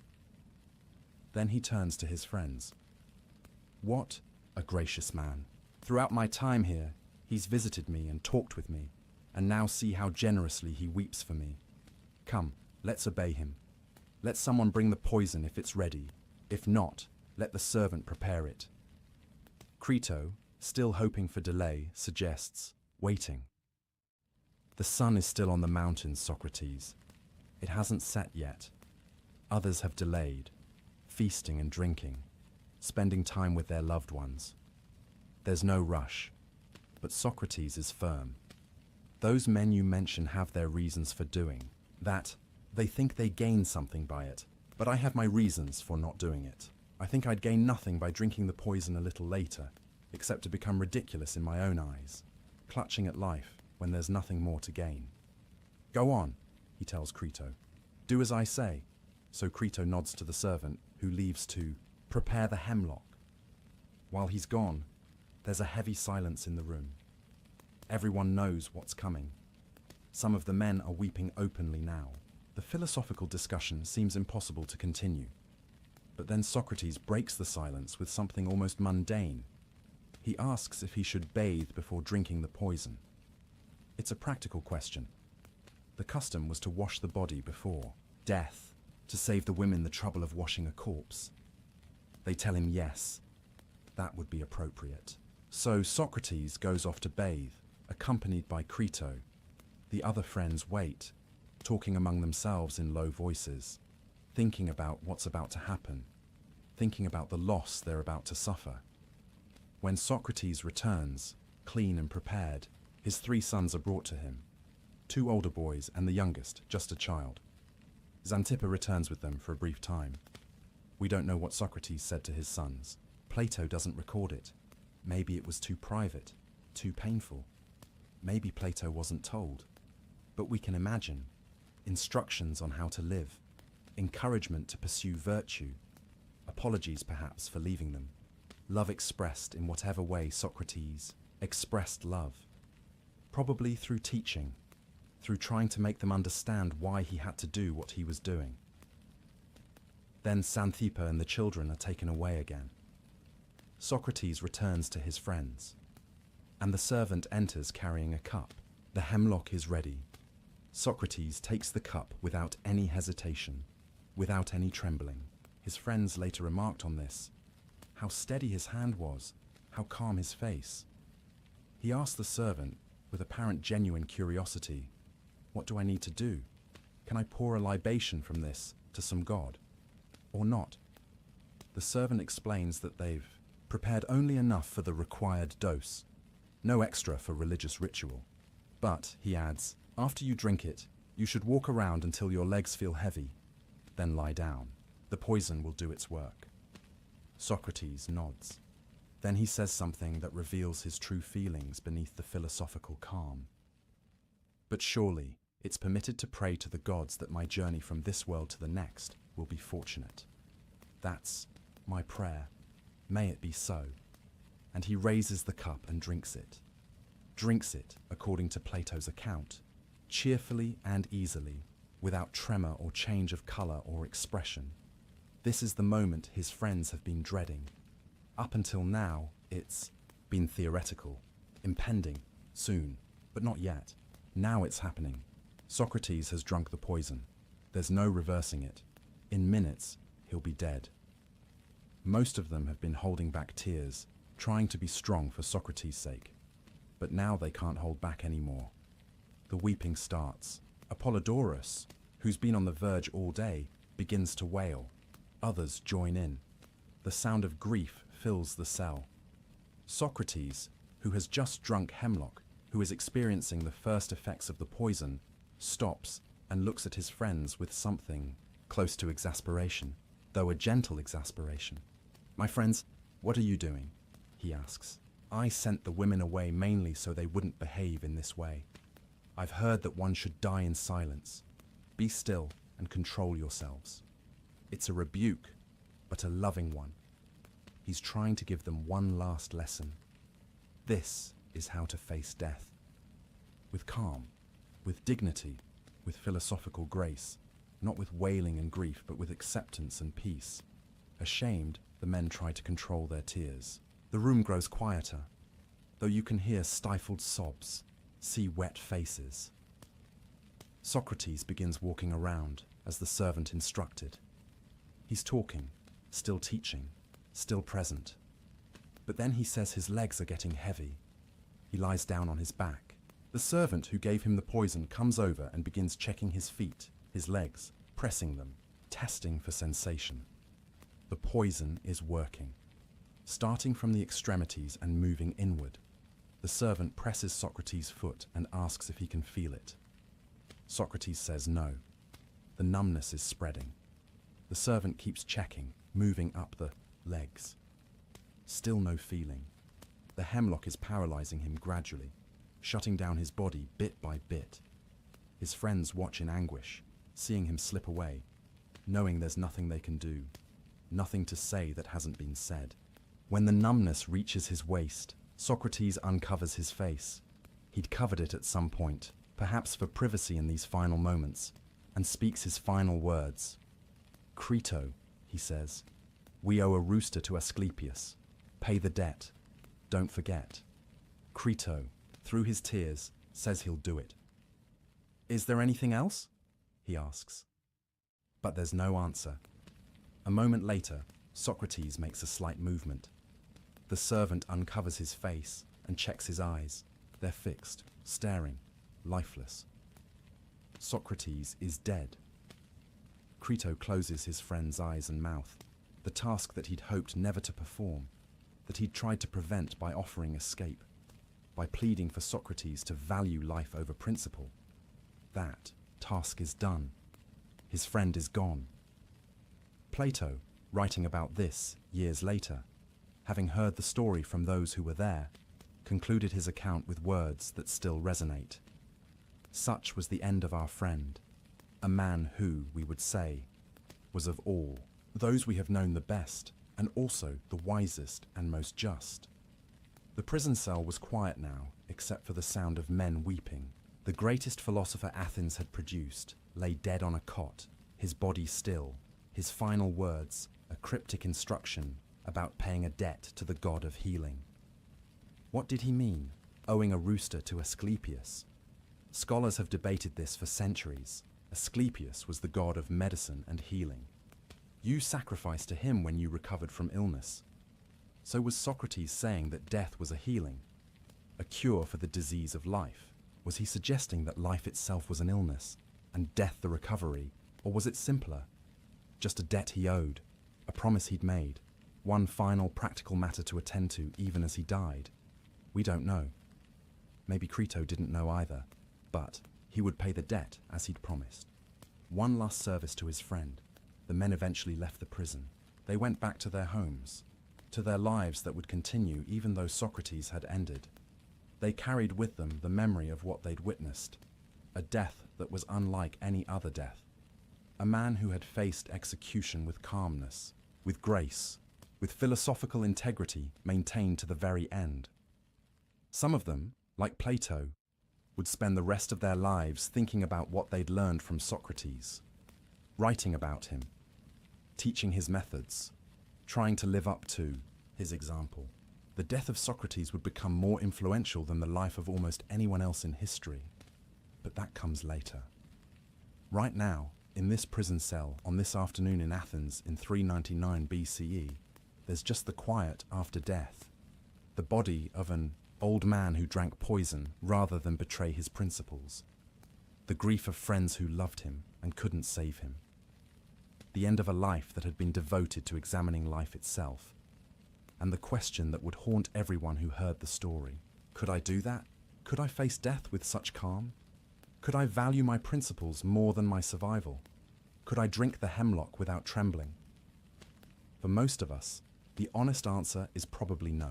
Then he turns to his friends. "What a gracious man. Throughout my time here, he's visited me and talked with me, and now see how generously he weeps for me. Come, let's obey him. Let someone bring the poison if it's ready. If not, let the servant prepare it." Crito, still hoping for delay, suggests waiting. "The sun is still on the mountains, Socrates. It hasn't set yet. Others have delayed, feasting and drinking, spending time with their loved ones. There's no rush." But Socrates is firm. "Those men you mention have their reasons for doing that. They think they gain something by it, but I have my reasons for not doing it. I think I'd gain nothing by drinking the poison a little later, except to become ridiculous in my own eyes, clutching at life when there's nothing more to gain." "Go on," he tells Crito. "Do as I say." So Crito nods to the servant, who leaves to prepare the hemlock. While he's gone, there's a heavy silence in the room. Everyone knows what's coming. Some of the men are weeping openly now. The philosophical discussion seems impossible to continue. But then Socrates breaks the silence with something almost mundane. He asks if he should bathe before drinking the poison. It's a practical question. The custom was to wash the body before death, to save the women the trouble of washing a corpse. They tell him yes, that would be appropriate. So Socrates goes off to bathe, accompanied by Crito. The other friends wait, talking among themselves in low voices, thinking about what's about to happen, thinking about the loss they're about to suffer. When Socrates returns, clean and prepared, his 3 sons are brought to him. 2 older boys and the youngest, just a child. Xanthippe returns with them for a brief time. We don't know what Socrates said to his sons. Plato doesn't record it. Maybe it was too private, too painful. Maybe Plato wasn't told. But we can imagine instructions on how to live, encouragement to pursue virtue, apologies perhaps for leaving them, love expressed in whatever way Socrates expressed love, probably through teaching, through trying to make them understand why he had to do what he was doing. Then Xanthippe and the children are taken away again. Socrates returns to his friends, and the servant enters carrying a cup. The hemlock is ready. Socrates takes the cup without any hesitation, without any trembling. His friends later remarked on this, how steady his hand was, how calm his face. He asked the servant, with apparent genuine curiosity, "What do I need to do? Can I pour a libation from this to some god. Or not. The servant explains that they've prepared only enough for the required dose, no extra for religious ritual. But, he adds, after you drink it, you should walk around until your legs feel heavy, then lie down. The poison will do its work. Socrates nods. Then he says something that reveals his true feelings beneath the philosophical calm. But surely, it's permitted to pray to the gods that my journey from this world to the next will be fortunate. That's my prayer. May it be so. And he raises the cup and drinks it. Drinks it, according to Plato's account, cheerfully and easily, without tremor or change of color or expression. This is the moment his friends have been dreading. Up until now, it's been theoretical, impending, soon, but not yet. Now it's happening. Socrates has drunk the poison. There's no reversing it. In minutes, he'll be dead. Most of them have been holding back tears, trying to be strong for Socrates' sake. But now they can't hold back anymore. The weeping starts. Apollodorus, who's been on the verge all day, begins to wail. Others join in. The sound of grief fills the cell. Socrates, who has just drunk hemlock, who is experiencing the first effects of the poison, stops and looks at his friends with something close to exasperation, though a gentle exasperation. "My friends, what are you doing?" he asks. "I sent the women away mainly so they wouldn't behave in this way. I've heard that one should die in silence. Be still and control yourselves." It's a rebuke, but a loving one. He's trying to give them one last lesson. This is how to face death. With calm, with dignity, with philosophical grace, not with wailing and grief, but with acceptance and peace. Ashamed, the men try to control their tears. The room grows quieter, though you can hear stifled sobs, see wet faces. Socrates begins walking around, as the servant instructed. He's talking, still teaching, still present. But then he says his legs are getting heavy. He lies down on his back. The servant who gave him the poison comes over and begins checking his feet, his legs, pressing them, testing for sensation. The poison is working. Starting from the extremities and moving inward. The servant presses Socrates' foot and asks if he can feel it. Socrates says no. The numbness is spreading. The servant keeps checking, moving up the legs. Still no feeling. The hemlock is paralyzing him gradually, shutting down his body bit by bit. His friends watch in anguish, seeing him slip away, knowing there's nothing they can do, nothing to say that hasn't been said. When the numbness reaches his waist, Socrates uncovers his face. He'd covered it at some point, perhaps for privacy in these final moments, and speaks his final words. "Crito," he says, "we owe a rooster to Asclepius. Pay the debt. Don't forget." Crito, through his tears, says he'll do it. "Is there anything else?" he asks. But there's no answer. A moment later, Socrates makes a slight movement. The servant uncovers his face and checks his eyes. They're fixed, staring, lifeless. Socrates is dead. Crito closes his friend's eyes and mouth, the task that he'd hoped never to perform, that he'd tried to prevent by offering escape, by pleading for Socrates to value life over principle. That task is done. His friend is gone. Plato, writing about this years later, having heard the story from those who were there, concluded his account with words that still resonate. "Such was the end of our friend, a man who, we would say, was of all those we have known the best, and also the wisest and most just." The prison cell was quiet now, except for the sound of men weeping. The greatest philosopher Athens had produced lay dead on a cot, his body still, his final words a cryptic instruction about paying a debt to the god of healing. What did he mean, owing a rooster to Asclepius? Scholars have debated this for centuries. Asclepius was the god of medicine and healing. You sacrificed to him when you recovered from illness. So was Socrates saying that death was a healing, a cure for the disease of life? Was he suggesting that life itself was an illness, and death the recovery, or was it simpler? just a debt he owed, a promise he'd made, one final practical matter to attend to even as he died? We don't know. Maybe Crito didn't know either, but he would pay the debt as he'd promised. One last service to his friend. The men eventually left the prison. They went back to their homes, to their lives that would continue even though Socrates had ended. They carried with them the memory of what they'd witnessed, a death that was unlike any other death. A man who had faced execution with calmness, with grace, with philosophical integrity maintained to the very end. Some of them, like Plato, would spend the rest of their lives thinking about what they'd learned from Socrates, writing about him, teaching his methods, trying to live up to his example. The death of Socrates would become more influential than the life of almost anyone else in history. But that comes later. Right now, in this prison cell on this afternoon in Athens in 399 BCE, there's just the quiet after death, the body of an old man who drank poison rather than betray his principles, the grief of friends who loved him and couldn't save him, the end of a life that had been devoted to examining life itself, and the question that would haunt everyone who heard the story. Could I do that? Could I face death with such calm? Could I value my principles more than my survival? Could I drink the hemlock without trembling? For most of us, the honest answer is probably no.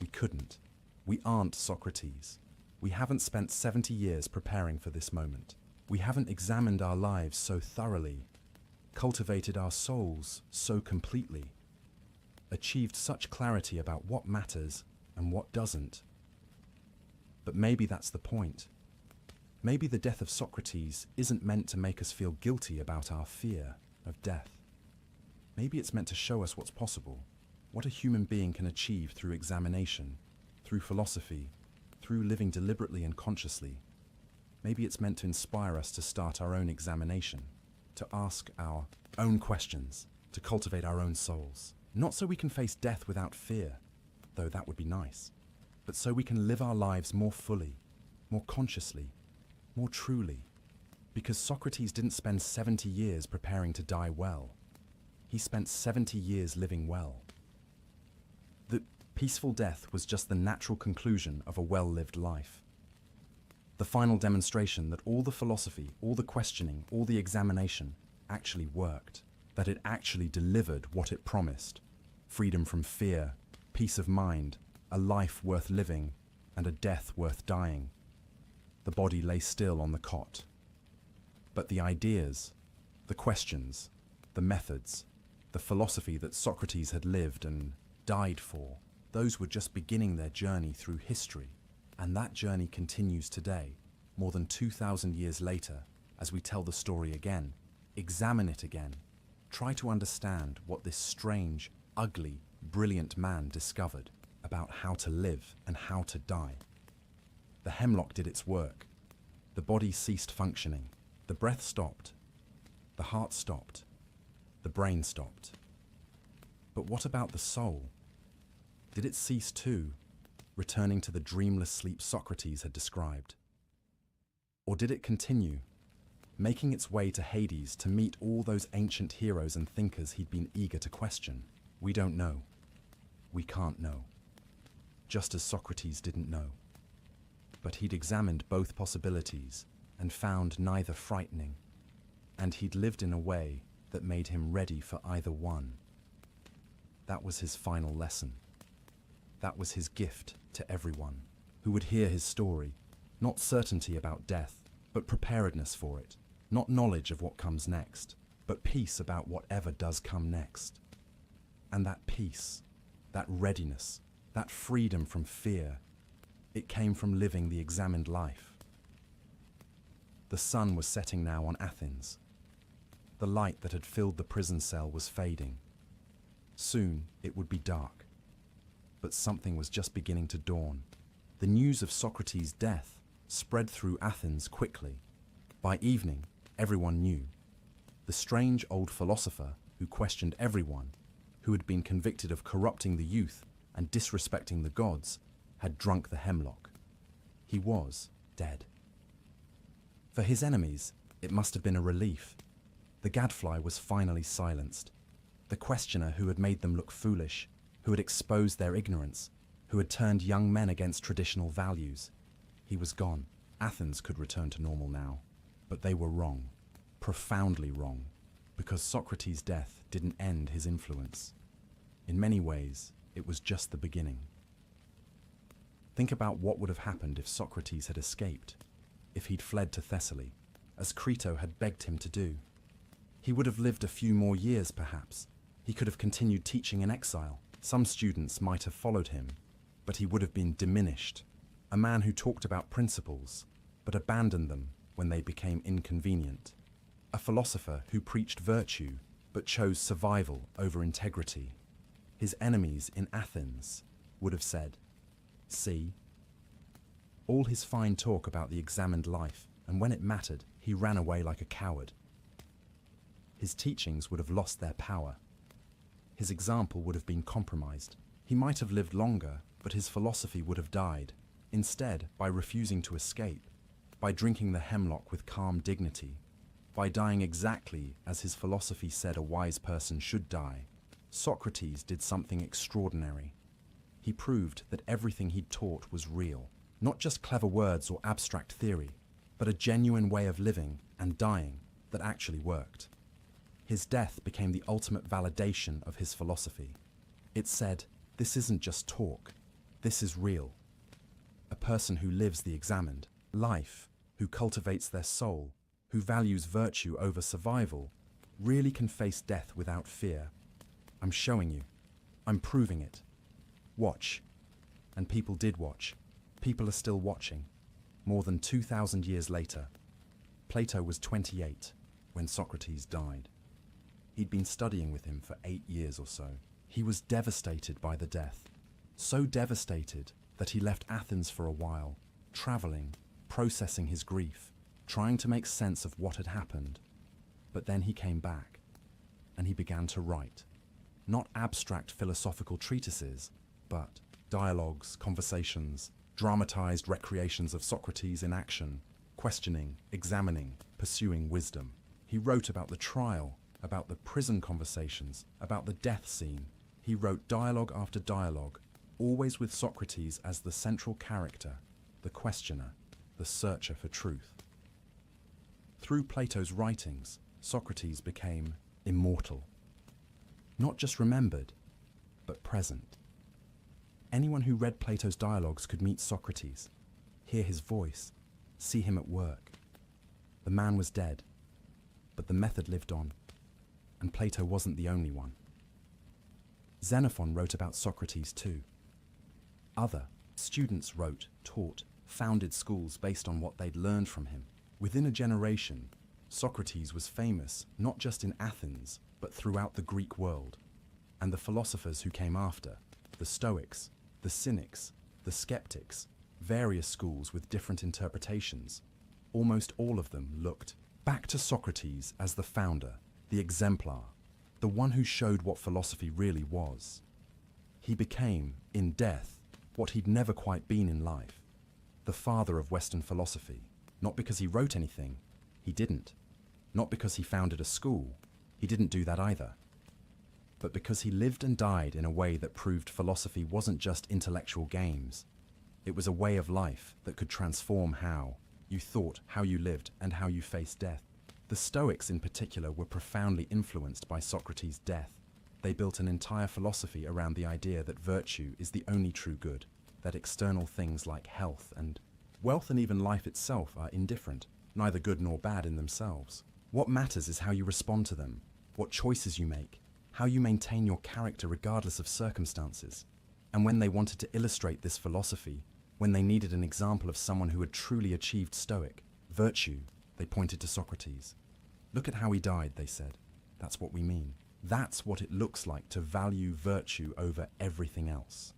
We couldn't. We aren't Socrates. We haven't spent 70 years preparing for this moment. We haven't examined our lives so thoroughly, cultivated our souls so completely, achieved such clarity about what matters and what doesn't. But maybe that's the point. Maybe the death of Socrates isn't meant to make us feel guilty about our fear of death. Maybe it's meant to show us what's possible, what a human being can achieve through examination, through philosophy, through living deliberately and consciously. Maybe it's meant to inspire us to start our own examination, to ask our own questions, to cultivate our own souls. Not so we can face death without fear, though that would be nice, but so we can live our lives more fully, more consciously, more truly. Because Socrates didn't spend 70 years preparing to die well. He spent 70 years living well. The peaceful death was just the natural conclusion of a well-lived life. The final demonstration that all the philosophy, all the questioning, all the examination actually worked, that it actually delivered what it promised: freedom from fear, peace of mind, a life worth living, and a death worth dying. The body lay still on the cot. But the ideas, the questions, the methods, the philosophy that Socrates had lived and died for, those were just beginning their journey through history. And that journey continues today, more than 2,000 years later, as we tell the story again, examine it again, try to understand what this strange, ugly, brilliant man discovered about how to live and how to die. The hemlock did its work. The body ceased functioning. The breath stopped. The heart stopped. The brain stopped. But what about the soul? Did it cease too, returning to the dreamless sleep Socrates had described? Or did it continue, making its way to Hades to meet all those ancient heroes and thinkers he'd been eager to question? We don't know. We can't know. Just as Socrates didn't know. But he'd examined both possibilities and found neither frightening, and he'd lived in a way that made him ready for either one. That was his final lesson. That was his gift to everyone who would hear his story. Not certainty about death, but preparedness for it. Not knowledge of what comes next, but peace about whatever does come next. And that peace, that readiness, that freedom from fear, it came from living the examined life. The sun was setting now on Athens. The light that had filled the prison cell was fading. Soon it would be dark. But something was just beginning to dawn. The news of Socrates' death spread through Athens quickly. By evening, everyone knew. The strange old philosopher who questioned everyone, who had been convicted of corrupting the youth and disrespecting the gods, had drunk the hemlock. He was dead. For his enemies, it must have been a relief. The gadfly was finally silenced. The questioner who had made them look foolish, who had exposed their ignorance, who had turned young men against traditional values. He was gone. Athens could return to normal now. But they were wrong, profoundly wrong, because Socrates' death didn't end his influence. In many ways, it was just the beginning. Think about what would have happened if Socrates had escaped, if he'd fled to Thessaly, as Crito had begged him to do. He would have lived a few more years, perhaps. He could have continued teaching in exile. Some students might have followed him, but he would have been diminished. A man who talked about principles, but abandoned them when they became inconvenient. A philosopher who preached virtue, but chose survival over integrity. His enemies in Athens would have said, "See?" All his fine talk about the examined life, and when it mattered, he ran away like a coward. His teachings would have lost their power. His example would have been compromised. He might have lived longer, but his philosophy would have died. Instead, by refusing to escape, by drinking the hemlock with calm dignity, by dying exactly as his philosophy said a wise person should die, Socrates did something extraordinary. He proved that everything he'd taught was real, not just clever words or abstract theory, but a genuine way of living and dying that actually worked. His death became the ultimate validation of his philosophy. It said, this isn't just talk, this is real. A person who lives the examined life, who cultivates their soul, who values virtue over survival, really can face death without fear. I'm showing you. I'm proving it. Watch. And people did watch. People are still watching. More than 2,000 years later. Plato was 28 when Socrates died. He'd been studying with him for 8 years or so. He was devastated by the death. So devastated that he left Athens for a while, traveling, processing his grief, trying to make sense of what had happened. But then he came back, and he began to write. Not abstract philosophical treatises, but dialogues, conversations, dramatized recreations of Socrates in action, questioning, examining, pursuing wisdom. He wrote about the trial, about the prison conversations, about the death scene. He wrote dialogue after dialogue, always with Socrates as the central character, the questioner, the searcher for truth. Through Plato's writings, Socrates became immortal. Not just remembered, but present. Anyone who read Plato's dialogues could meet Socrates, hear his voice, see him at work. The man was dead, but the method lived on, and Plato wasn't the only one. Xenophon wrote about Socrates too. Other students wrote, taught, founded schools based on what they'd learned from him. Within a generation, Socrates was famous not just in Athens, but throughout the Greek world. And the philosophers who came after, the Stoics, the Cynics, the Skeptics, various schools with different interpretations, almost all of them looked back to Socrates as the founder, the exemplar, the one who showed what philosophy really was. He became, in death, what he'd never quite been in life, the father of Western philosophy, not because he wrote anything, he didn't. Not because he founded a school, he didn't do that either. But because he lived and died in a way that proved philosophy wasn't just intellectual games. It was a way of life that could transform how you thought, how you lived, and how you faced death. The Stoics in particular were profoundly influenced by Socrates' death. They built an entire philosophy around the idea that virtue is the only true good, that external things like health and wealth and even life itself are indifferent, neither good nor bad in themselves. What matters is how you respond to them, what choices you make, how you maintain your character regardless of circumstances. And when they wanted to illustrate this philosophy, when they needed an example of someone who had truly achieved Stoic virtue, they pointed to Socrates. Look at how he died, they said. That's what we mean. That's what it looks like to value virtue over everything else.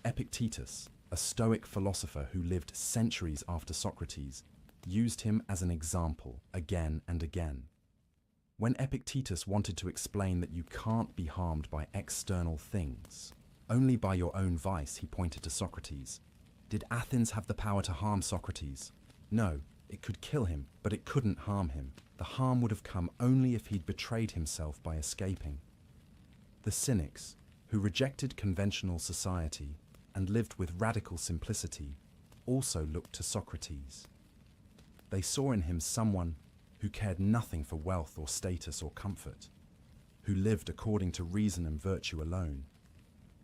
Epictetus, a Stoic philosopher who lived centuries after Socrates, used him as an example again and again. When Epictetus wanted to explain that you can't be harmed by external things, only by your own vice, he pointed to Socrates. Did Athens have the power to harm Socrates? No, It could kill him, but it couldn't harm him. The harm would have come only if he'd betrayed himself by escaping. The cynics, who rejected conventional society and lived with radical simplicity, also looked to Socrates. They saw in him someone who cared nothing for wealth or status or comfort, who lived according to reason and virtue alone.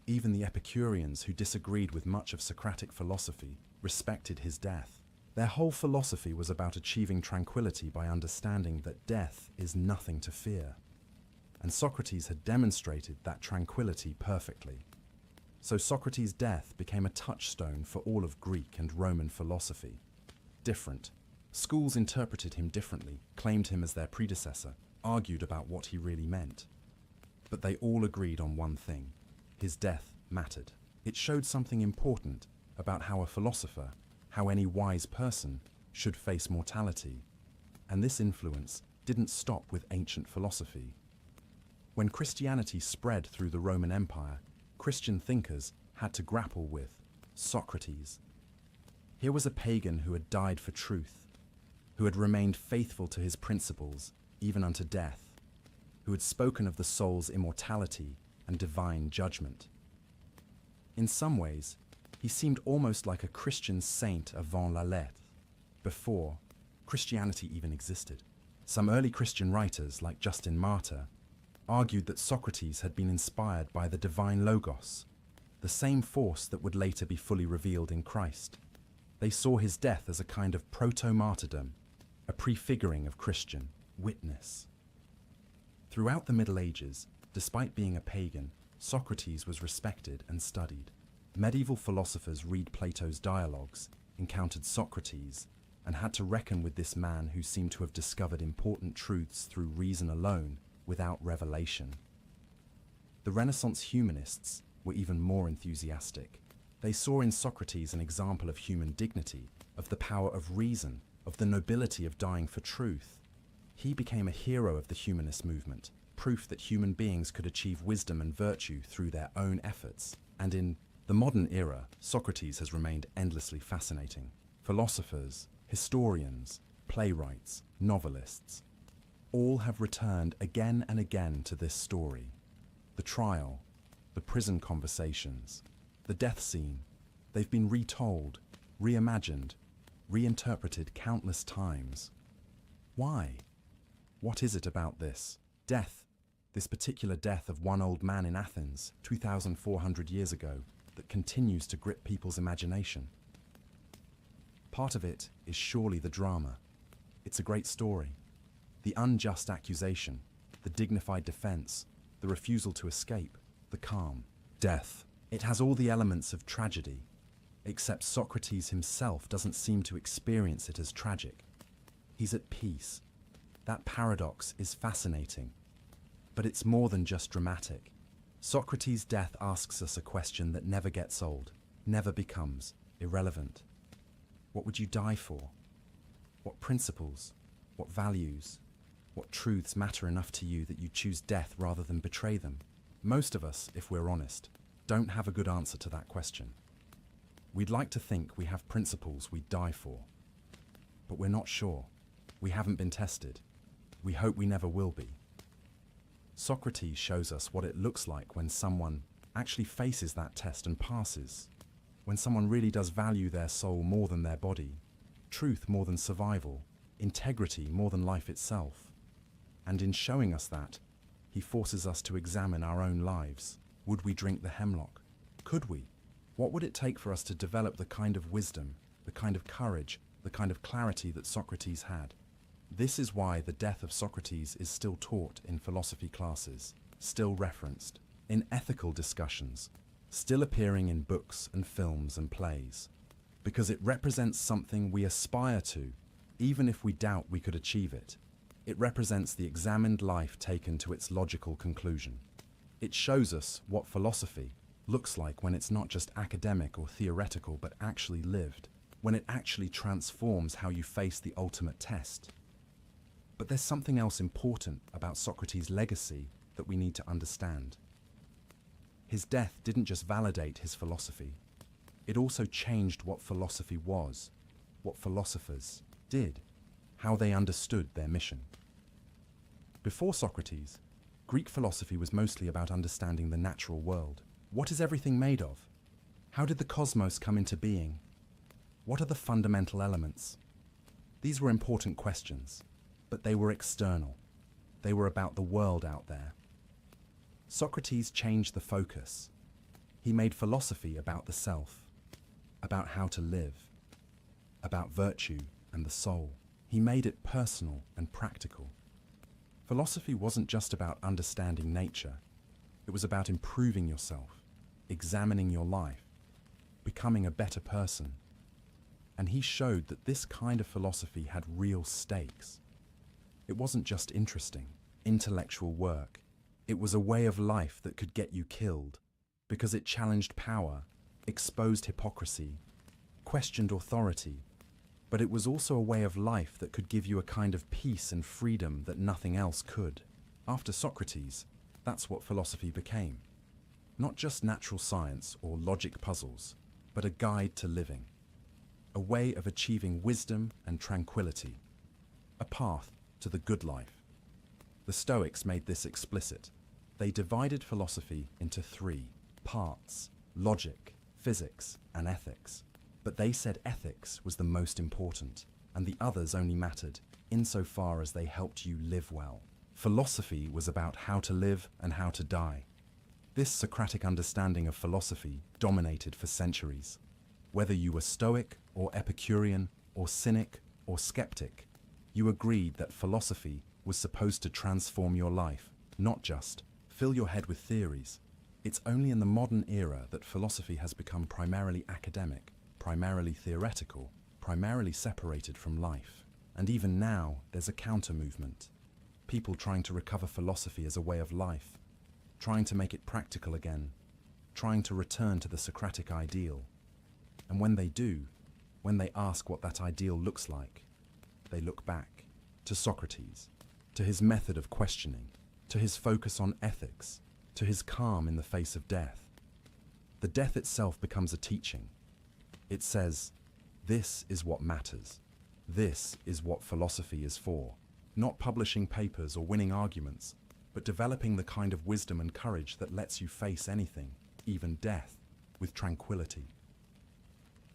Even the Epicureans, who disagreed with much of Socratic philosophy, respected his death. Their whole philosophy was about achieving tranquility by understanding that death is nothing to fear. And Socrates had demonstrated that tranquility perfectly. So Socrates' death became a touchstone for all of Greek and Roman philosophy. Different. Schools interpreted him differently, claimed him as their predecessor, argued about what he really meant. But they all agreed on one thing: his death mattered. It showed something important about how a philosopher, how any wise person, should face mortality. And this influence didn't stop with ancient philosophy. When Christianity spread through the Roman Empire, Christian thinkers had to grapple with Socrates. Here was a pagan who had died for truth, who had remained faithful to his principles even unto death, who had spoken of the soul's immortality and divine judgment. In some ways, he seemed almost like a Christian saint avant la lettre, before Christianity even existed. Some early Christian writers, like Justin Martyr, argued that Socrates had been inspired by the divine Logos, the same force that would later be fully revealed in Christ. They saw his death as a kind of proto-martyrdom, a prefiguring of Christian witness. Throughout the Middle Ages, despite being a pagan, Socrates was respected and studied. Medieval philosophers read Plato's dialogues, encountered Socrates, and had to reckon with this man who seemed to have discovered important truths through reason alone, without revelation. The Renaissance humanists were even more enthusiastic. They saw in Socrates an example of human dignity, of the power of reason, of the nobility of dying for truth. He became a hero of the humanist movement, proof that human beings could achieve wisdom and virtue through their own efforts. And in the modern era, Socrates has remained endlessly fascinating. Philosophers, historians, playwrights, novelists, all have returned again and again to this story. The trial, the prison conversations, the death scene, they've been retold, reimagined, reinterpreted countless times. Why? What is it about this death, this particular death of one old man in Athens 2,400 years ago, that continues to grip people's imagination? Part of it is surely the drama. It's a great story. The unjust accusation, the dignified defense, the refusal to escape, the calm. Death. It has all the elements of tragedy, except Socrates himself doesn't seem to experience it as tragic. He's at peace. That paradox is fascinating. But it's more than just dramatic. Socrates' death asks us a question that never gets old, never becomes irrelevant. What would you die for? What principles? What values? What truths matter enough to you that you choose death rather than betray them? Most of us, if we're honest, don't have a good answer to that question. We'd like to think we have principles we'd die for. But we're not sure. We haven't been tested. We hope we never will be. Socrates shows us what it looks like when someone actually faces that test and passes. When someone really does value their soul more than their body, truth more than survival, integrity more than life itself. And in showing us that, he forces us to examine our own lives. Would we drink the hemlock? Could we? What would it take for us to develop the kind of wisdom, the kind of courage, the kind of clarity that Socrates had? This is why the death of Socrates is still taught in philosophy classes, still referenced in ethical discussions, still appearing in books and films and plays, because it represents something we aspire to, even if we doubt we could achieve it. It represents the examined life taken to its logical conclusion. It shows us what philosophy looks like when it's not just academic or theoretical, but actually lived, when it actually transforms how you face the ultimate test. But there's something else important about Socrates' legacy that we need to understand. His death didn't just validate his philosophy, it also changed what philosophy was, what philosophers did, how they understood their mission. Before Socrates, Greek philosophy was mostly about understanding the natural world. What is everything made of? How did the cosmos come into being? What are the fundamental elements? These were important questions, but they were external. They were about the world out there. Socrates changed the focus. He made philosophy about the self, about how to live, about virtue and the soul. He made it personal and practical. Philosophy wasn't just about understanding nature. It was about improving yourself, examining your life, becoming a better person. And he showed that this kind of philosophy had real stakes. It wasn't just interesting, intellectual work. It was a way of life that could get you killed because it challenged power, exposed hypocrisy, questioned authority. But it was also a way of life that could give you a kind of peace and freedom that nothing else could. After Socrates, that's what philosophy became. Not just natural science or logic puzzles, but a guide to living. A way of achieving wisdom and tranquility. A path to the good life. The Stoics made this explicit. They divided philosophy into three parts: logic, physics, and ethics. But they said ethics was the most important, and the others only mattered insofar as they helped you live well. Philosophy was about how to live and how to die. This Socratic understanding of philosophy dominated for centuries. Whether you were Stoic or Epicurean or Cynic or Skeptic, you agreed that philosophy was supposed to transform your life, not just fill your head with theories. It's only in the modern era that philosophy has become primarily academic, primarily theoretical, primarily separated from life. And even now, there's a counter-movement. People trying to recover philosophy as a way of life, trying to make it practical again, trying to return to the Socratic ideal. And when they do, when they ask what that ideal looks like, they look back to Socrates, to his method of questioning, to his focus on ethics, to his calm in the face of death. The death itself becomes a teaching. It says, this is what matters. This is what philosophy is for. Not publishing papers or winning arguments, but developing the kind of wisdom and courage that lets you face anything, even death, with tranquility.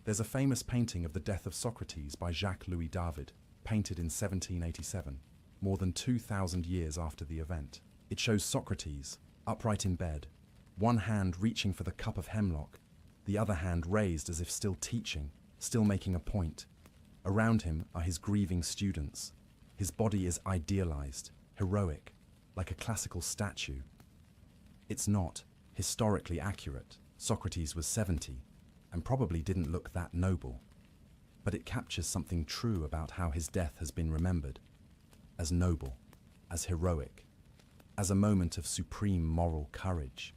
There's a famous painting of the death of Socrates by Jacques-Louis David, painted in 1787, more than 2,000 years after the event. It shows Socrates, upright in bed, one hand reaching for the cup of hemlock, the other hand raised as if still teaching, still making a point. Around him are his grieving students. His body is idealized, heroic, like a classical statue. It's not historically accurate. Socrates was 70 and probably didn't look that noble. But it captures something true about how his death has been remembered. As noble, as heroic, as a moment of supreme moral courage.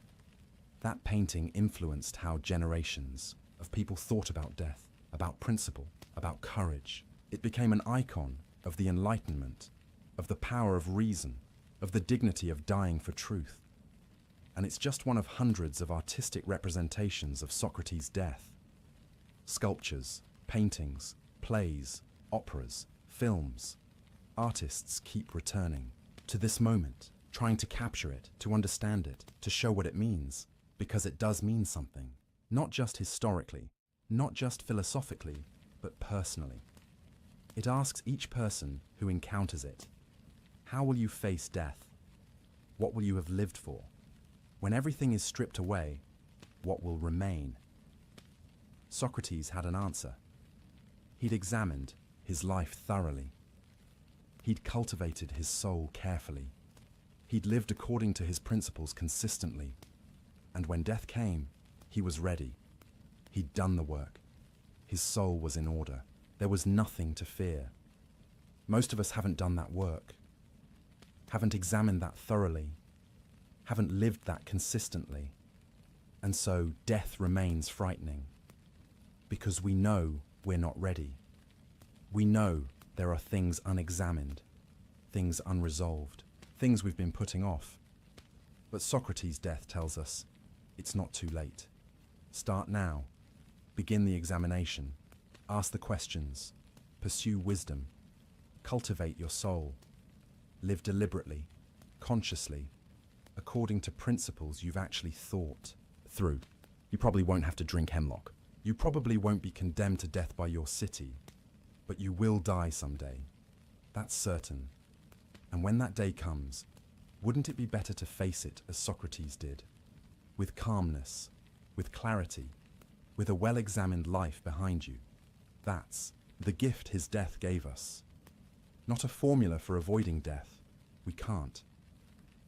That painting influenced how generations of people thought about death, about principle, about courage. It became an icon of the Enlightenment, of the power of reason, of the dignity of dying for truth. And it's just one of hundreds of artistic representations of Socrates' death. Sculptures, paintings, plays, operas, films. Artists keep returning to this moment, trying to capture it, to understand it, to show what it means, because it does mean something, not just historically, not just philosophically, but personally. It asks each person who encounters it, how will you face death? What will you have lived for? When everything is stripped away, what will remain? Socrates had an answer. He'd examined his life thoroughly. He'd cultivated his soul carefully. He'd lived according to his principles consistently. And when death came, he was ready. He'd done the work. His soul was in order. There was nothing to fear. Most of us haven't done that work, haven't examined that thoroughly, haven't lived that consistently. And so death remains frightening, because we know we're not ready. We know there are things unexamined, things unresolved, things we've been putting off. But Socrates' death tells us it's not too late. Start now. Begin the examination. Ask the questions. pursue wisdom, cultivate your soul, live deliberately, consciously, according to principles you've actually thought through. You probably won't have to drink hemlock. You probably won't be condemned to death by your city, but you will die someday. That's certain. And when that day comes, wouldn't it be better to face it as Socrates did? With calmness, with clarity, with a well-examined life behind you. That's the gift his death gave us. Not a formula for avoiding death. We can't.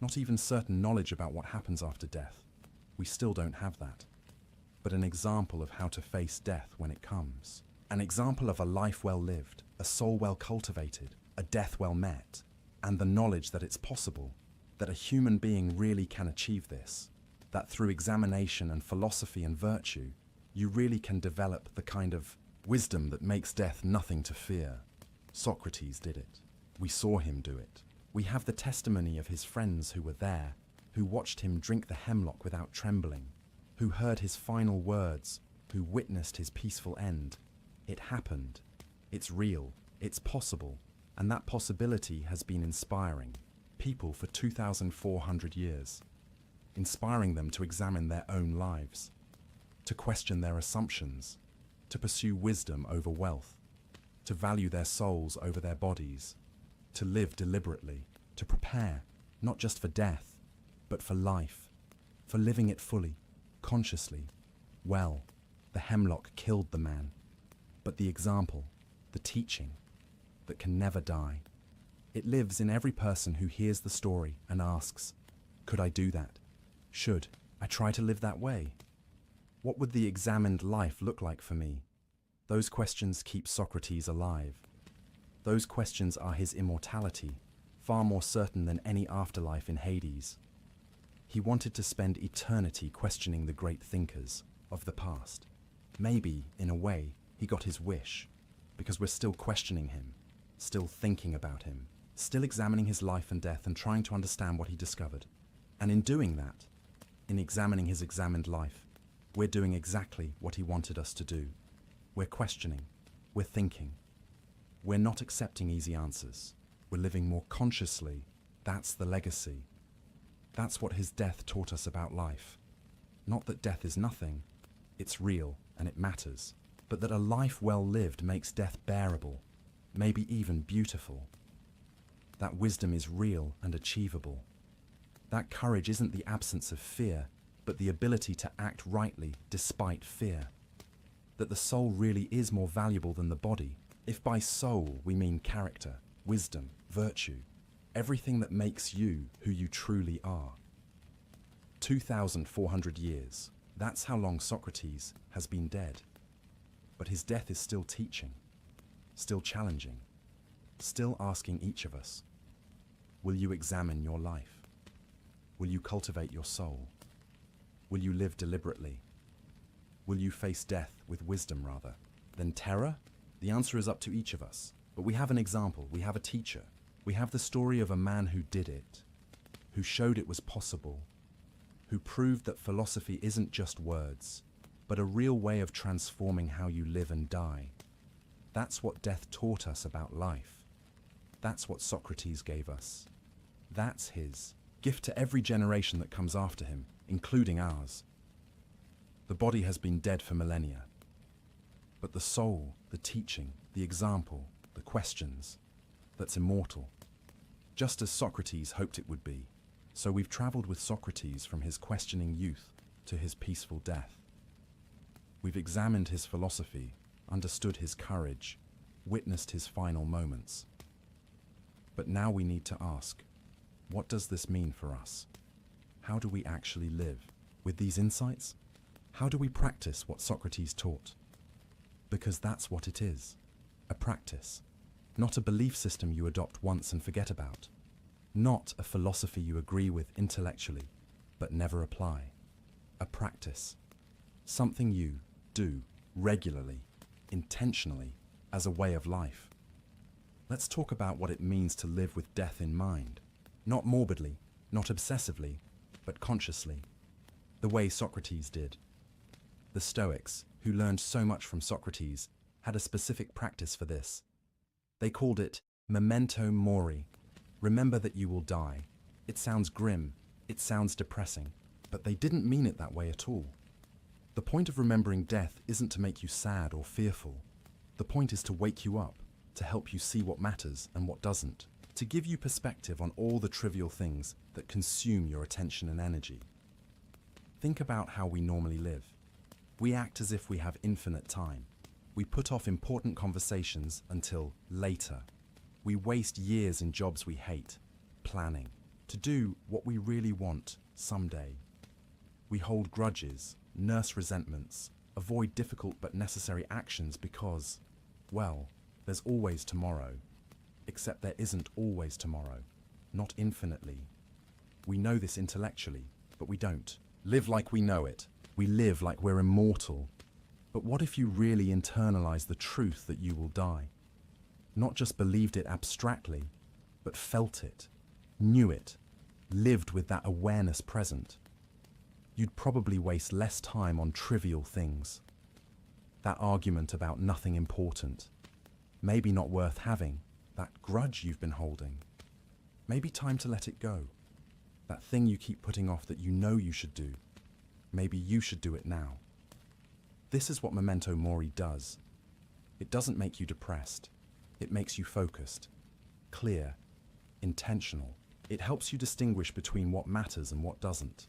Not even certain knowledge about what happens after death. We still don't have that. But an example of how to face death when it comes. An example of a life well lived, a soul well cultivated, a death well met, and the knowledge that it's possible, that a human being really can achieve this, that through examination and philosophy and virtue, you really can develop the kind of wisdom that makes death nothing to fear. Socrates did it. We saw him do it. We have the testimony of his friends who were there, who watched him drink the hemlock without trembling, who heard his final words, who witnessed his peaceful end. It happened. It's real. It's possible. And that possibility has been inspiring people for 2,400 years, inspiring them to examine their own lives, to question their assumptions, to pursue wisdom over wealth, to value their souls over their bodies, to live deliberately, to prepare, not just for death, but for life, for living it fully, consciously. Well, the hemlock killed the man, but the example, the teaching, that can never die, it lives in every person who hears the story and asks, could I do that? Should I try to live that way? What would the examined life look like for me? Those questions keep Socrates alive. Those questions are his immortality, far more certain than any afterlife in Hades. He wanted to spend eternity questioning the great thinkers of the past. Maybe, in a way, he got his wish, because we're still questioning him, still thinking about him, still examining his life and death and trying to understand what he discovered. And in doing that, in examining his examined life, we're doing exactly what he wanted us to do. We're questioning, we're thinking. We're not accepting easy answers. We're living more consciously. That's the legacy. That's what his death taught us about life. Not that death is nothing, it's real and it matters, but that a life well lived makes death bearable, maybe even beautiful. That wisdom is real and achievable. That courage isn't the absence of fear, but the ability to act rightly despite fear. That the soul really is more valuable than the body, if by soul we mean character, wisdom, virtue, everything that makes you who you truly are. 2,400 years, that's how long Socrates has been dead. But his death is still teaching, still challenging, still asking each of us, will you examine your life? Will you cultivate your soul? Will you live deliberately? Will you face death with wisdom rather than terror? The answer is up to each of us. But we have an example, we have a teacher. We have the story of a man who did it, who showed it was possible, who proved that philosophy isn't just words, but a real way of transforming how you live and die. That's what death taught us about life. That's what Socrates gave us. That's his gift to every generation that comes after him, including ours. The body has been dead for millennia, but the soul, the teaching, the example, the questions, that's immortal, just as Socrates hoped it would be. So we've traveled with Socrates from his questioning youth to his peaceful death. We've examined his philosophy, understood his courage, witnessed his final moments. But now we need to ask, what does this mean for us? How do we actually live? With these insights, how do we practice what Socrates taught? Because that's what it is, a practice, not a belief system you adopt once and forget about, not a philosophy you agree with intellectually, but never apply. A practice, something you do regularly, intentionally, as a way of life. Let's talk about what it means to live with death in mind, not morbidly, not obsessively, but consciously, the way Socrates did. The Stoics, who learned so much from Socrates, had a specific practice for this, They called it memento mori. Remember that you will die. It sounds grim, it sounds depressing, but they didn't mean it that way at all. The point of remembering death isn't to make you sad or fearful. The point is to wake you up, to help you see what matters and what doesn't, to give you perspective on all the trivial things that consume your attention and energy. Think about how we normally live. We act as if we have infinite time. We put off important conversations until later. We waste years in jobs we hate, planning, to do what we really want someday. We hold grudges, nurse resentments, avoid difficult but necessary actions because, well, there's always tomorrow. Except there isn't always tomorrow, not infinitely. We know this intellectually, but we don't live like we know it. We live like we're immortal. But what if you really internalize the truth that you will die? Not just believed it abstractly, but felt it, knew it, lived with that awareness present. You'd probably waste less time on trivial things. That argument about nothing important, maybe not worth having, that grudge you've been holding. Maybe time to let it go. That thing you keep putting off that you know you should do. Maybe you should do it now. This is what memento mori does. It doesn't make you depressed. It makes you focused, clear, intentional. It helps you distinguish between what matters and what doesn't.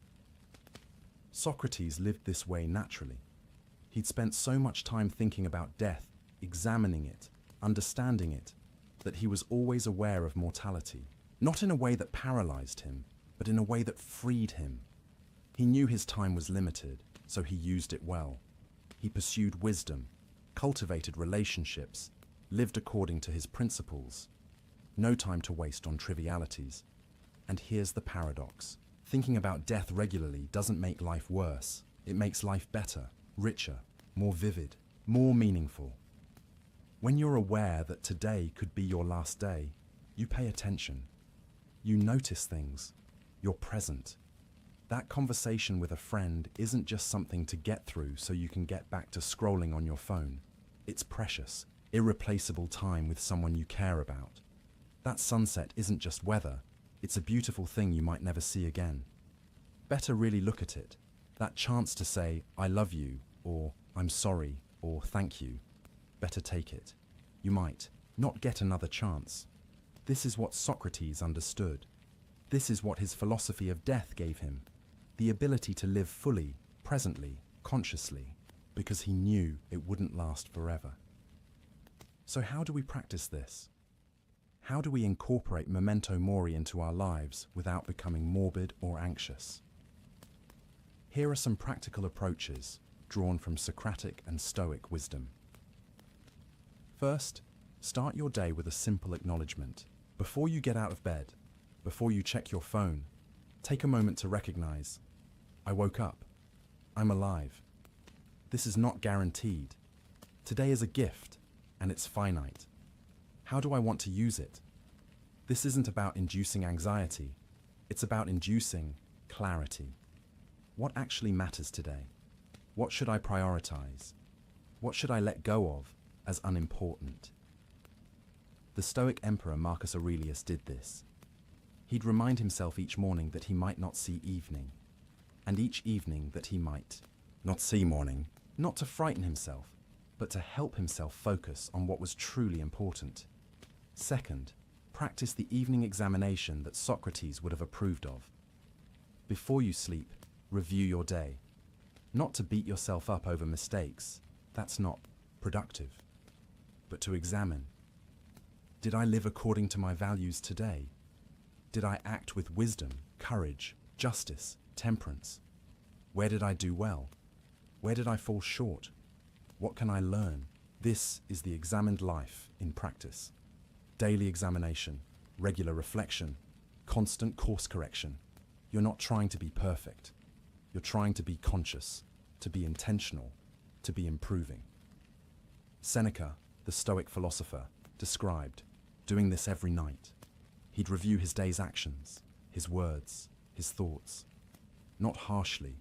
Socrates lived this way naturally. He'd spent so much time thinking about death, examining it, understanding it, that he was always aware of mortality, not in a way that paralyzed him, but in a way that freed him. He knew his time was limited, so he used it well. He pursued wisdom, cultivated relationships, lived according to his principles. No time to waste on trivialities. And here's the paradox. Thinking about death regularly doesn't make life worse. It makes life better, richer, more vivid, more meaningful. When you're aware that today could be your last day, you pay attention. You notice things. You're present. That conversation with a friend isn't just something to get through so you can get back to scrolling on your phone. It's precious, irreplaceable time with someone you care about. That sunset isn't just weather. It's a beautiful thing you might never see again. Better really look at it. That chance to say, I love you, or I'm sorry, or thank you. Better take it. You might not get another chance. This is what Socrates understood. This is what his philosophy of death gave him. The ability to live fully, presently, consciously, because he knew it wouldn't last forever. So how do we practice this? How do we incorporate memento mori into our lives without becoming morbid or anxious? Here are some practical approaches drawn from Socratic and Stoic wisdom. First, start your day with a simple acknowledgement. Before you get out of bed, before you check your phone, take a moment to recognize, I woke up. I'm alive. This is not guaranteed. Today is a gift, and it's finite. How do I want to use it? This isn't about inducing anxiety. It's about inducing clarity. What actually matters today? What should I prioritize? What should I let go of as unimportant? The Stoic emperor Marcus Aurelius did this. He'd remind himself each morning that he might not see evening, and each evening that he might not see morning, not to frighten himself, but to help himself focus on what was truly important. Second, practice the evening examination that Socrates would have approved of. Before you sleep, review your day. Not to beat yourself up over mistakes, that's not productive, but to examine. Did I live according to my values today? Did I act with wisdom, courage, justice, temperance? Where did I do well? Where did I fall short? What can I learn? This is the examined life in practice. Daily examination, regular reflection, constant course correction. You're not trying to be perfect. You're trying to be conscious, to be intentional, to be improving. Seneca, the Stoic philosopher, described doing this every night. He'd review his day's actions, his words, his thoughts. Not harshly,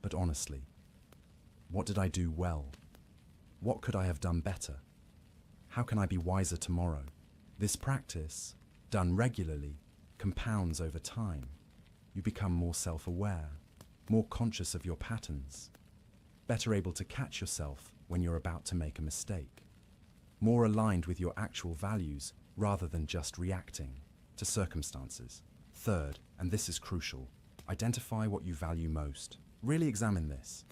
but honestly. What did I do well? What could I have done better? How can I be wiser tomorrow? This practice, done regularly, compounds over time. You become more self-aware, more conscious of your patterns, better able to catch yourself when you're about to make a mistake, more aligned with your actual values rather than just reacting to circumstances. Third, and this is crucial, identify what you value most. Really examine this.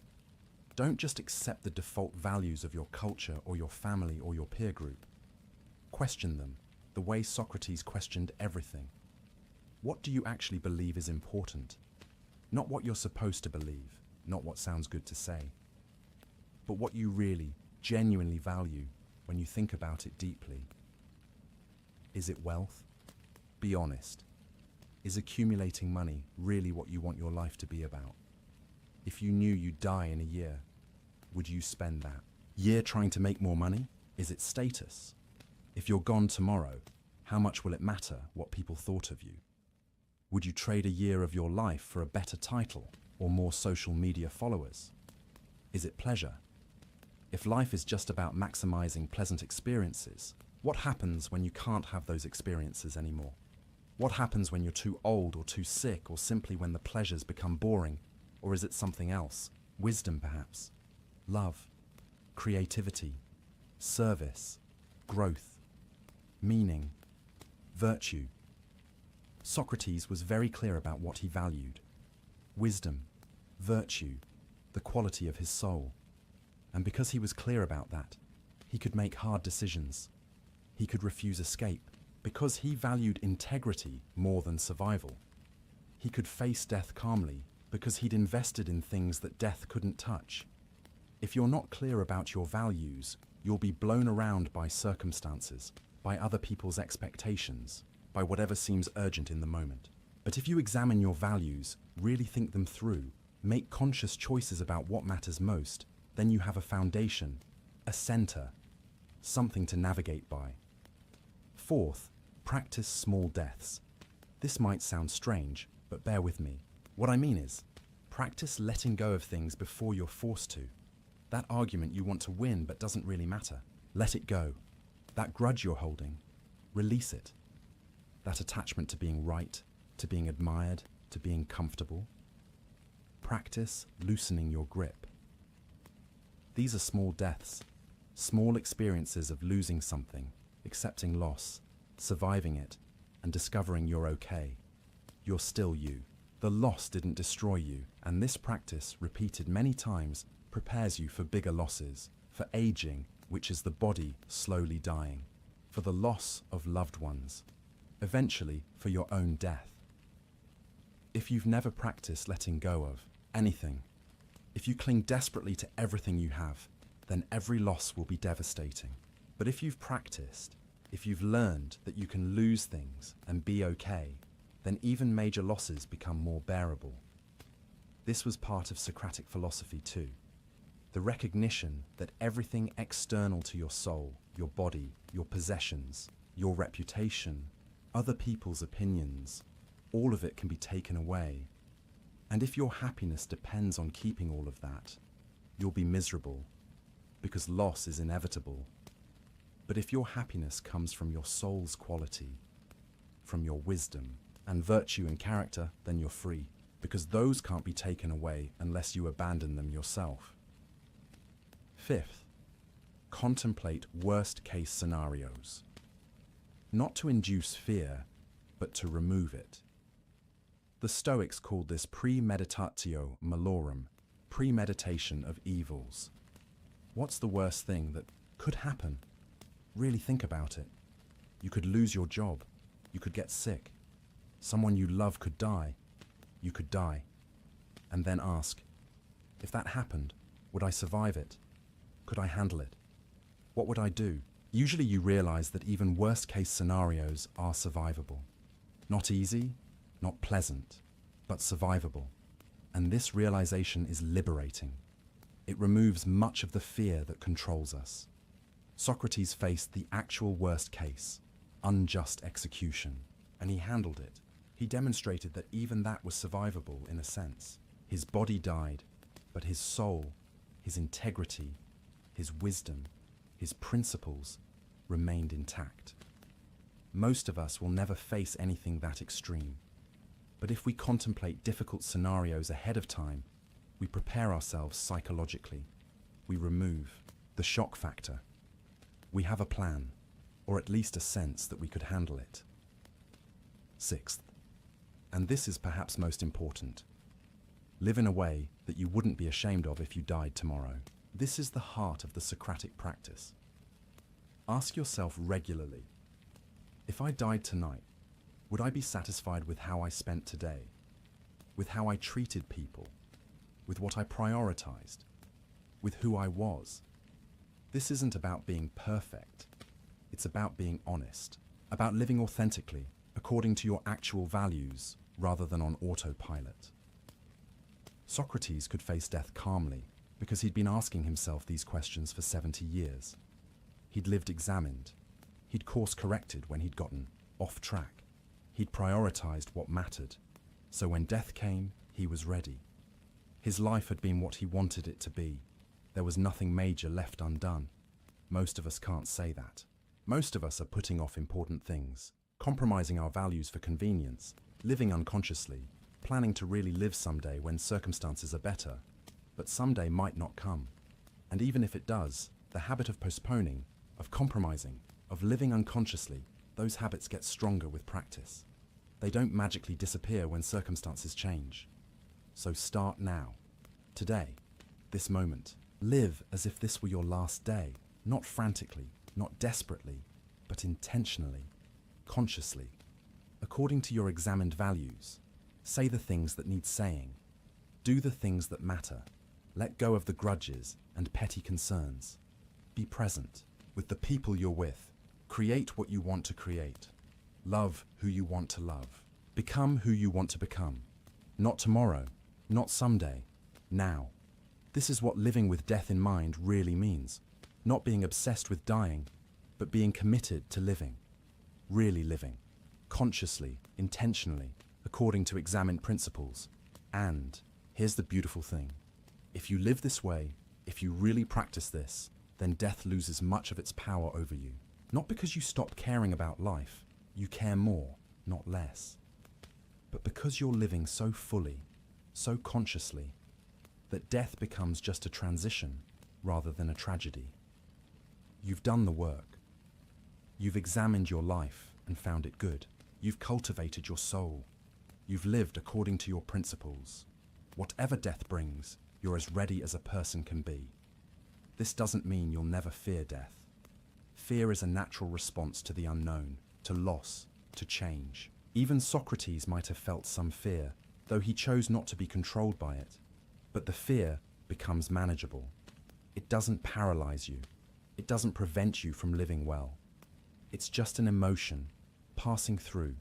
Don't just accept the default values of your culture or your family or your peer group. Question them, the way Socrates questioned everything. What do you actually believe is important? Not what you're supposed to believe, not what sounds good to say, but what you really, genuinely value when you think about it deeply. Is it wealth? Be honest. Is accumulating money really what you want your life to be about? If you knew you'd die in a year, would you spend that year trying to make more money? Is it status? If you're gone tomorrow, how much will it matter what people thought of you? Would you trade a year of your life for a better title or more social media followers? Is it pleasure? If life is just about maximizing pleasant experiences, what happens when you can't have those experiences anymore? What happens when you're too old or too sick, or simply when the pleasures become boring? Or is it something else? Wisdom, perhaps? Love? Creativity? Service? Growth? Meaning? Virtue? Socrates was very clear about what he valued. Wisdom, virtue, the quality of his soul. And because he was clear about that, he could make hard decisions. He could refuse escape, because he valued integrity more than survival. He could face death calmly, because he'd invested in things that death couldn't touch. If you're not clear about your values, you'll be blown around by circumstances, by other people's expectations, by whatever seems urgent in the moment. But if you examine your values, really think them through, make conscious choices about what matters most, then you have a foundation, a center, something to navigate by. Fourth, practice small deaths. This might sound strange, but bear with me. What I mean is, practice letting go of things before you're forced to. That argument you want to win but doesn't really matter. Let it go. That grudge you're holding, release it. That attachment to being right, to being admired, to being comfortable. Practice loosening your grip. These are small deaths, small experiences of losing something, accepting loss, surviving it, and discovering you're okay. You're still you. The loss didn't destroy you, and this practice, repeated many times, prepares you for bigger losses, for aging, which is the body slowly dying, for the loss of loved ones, eventually for your own death. If you've never practiced letting go of anything, if you cling desperately to everything you have, then every loss will be devastating. But if you've practiced, if you've learned that you can lose things and be okay, then even major losses become more bearable. This was part of Socratic philosophy too. The recognition that everything external to your soul, your body, your possessions, your reputation, other people's opinions, all of it can be taken away. And if your happiness depends on keeping all of that, you'll be miserable, because loss is inevitable. But if your happiness comes from your soul's quality, from your wisdom and virtue and character, then you're free, because those can't be taken away unless you abandon them yourself. Fifth, contemplate worst-case scenarios. Not to induce fear, but to remove it. The Stoics called this premeditatio malorum, premeditation of evils. What's the worst thing that could happen? Really think about it. You could lose your job. You could get sick. Someone you love could die. You could die. And then ask, if that happened, would I survive it? Could I handle it? What would I do? Usually you realize that even worst-case scenarios are survivable. Not easy, not pleasant, but survivable. And this realization is liberating. It removes much of the fear that controls us. Socrates faced the actual worst case, unjust execution, and he handled it. He demonstrated that even that was survivable in a sense. His body died, but his soul, his integrity, his wisdom, his principles remained intact. Most of us will never face anything that extreme. But if we contemplate difficult scenarios ahead of time, we prepare ourselves psychologically. We remove the shock factor. We have a plan, or at least a sense that we could handle it. Sixth, and this is perhaps most important, live in a way that you wouldn't be ashamed of if you died tomorrow. This is the heart of the Socratic practice. Ask yourself regularly, if I died tonight, would I be satisfied with how I spent today? With how I treated people? With what I prioritized? With who I was? This isn't about being perfect. It's about being honest, about living authentically, according to your actual values, rather than on autopilot. Socrates could face death calmly because he'd been asking himself these questions for 70 years. He'd lived examined. He'd course-corrected when he'd gotten off track. He'd prioritized what mattered. So when death came, he was ready. His life had been what he wanted it to be. There was nothing major left undone. Most of us can't say that. Most of us are putting off important things, compromising our values for convenience, living unconsciously, planning to really live someday when circumstances are better. But someday might not come. And even if it does, the habit of postponing, of compromising, of living unconsciously, those habits get stronger with practice. They don't magically disappear when circumstances change. So start now, today, this moment. Live as if this were your last day, not frantically, not desperately, but intentionally, consciously, according to your examined values. Say the things that need saying. Do the things that matter. Let go of the grudges and petty concerns. Be present with the people you're with. Create what you want to create. Love who you want to love. Become who you want to become. Not tomorrow, not someday, now. This is what living with death in mind really means. Not being obsessed with dying, but being committed to living. Really living. Consciously, intentionally, according to examined principles. And here's the beautiful thing. If you live this way, if you really practice this, then death loses much of its power over you. Not because you stop caring about life, you care more, not less. But because you're living so fully, so consciously, that death becomes just a transition rather than a tragedy. You've done the work. You've examined your life and found it good. You've cultivated your soul. You've lived according to your principles. Whatever death brings, you're as ready as a person can be. This doesn't mean you'll never fear death. Fear is a natural response to the unknown, to loss, to change. Even Socrates might have felt some fear, though he chose not to be controlled by it. But the fear becomes manageable. It doesn't paralyze you. It doesn't prevent you from living well. It's just an emotion, passing through,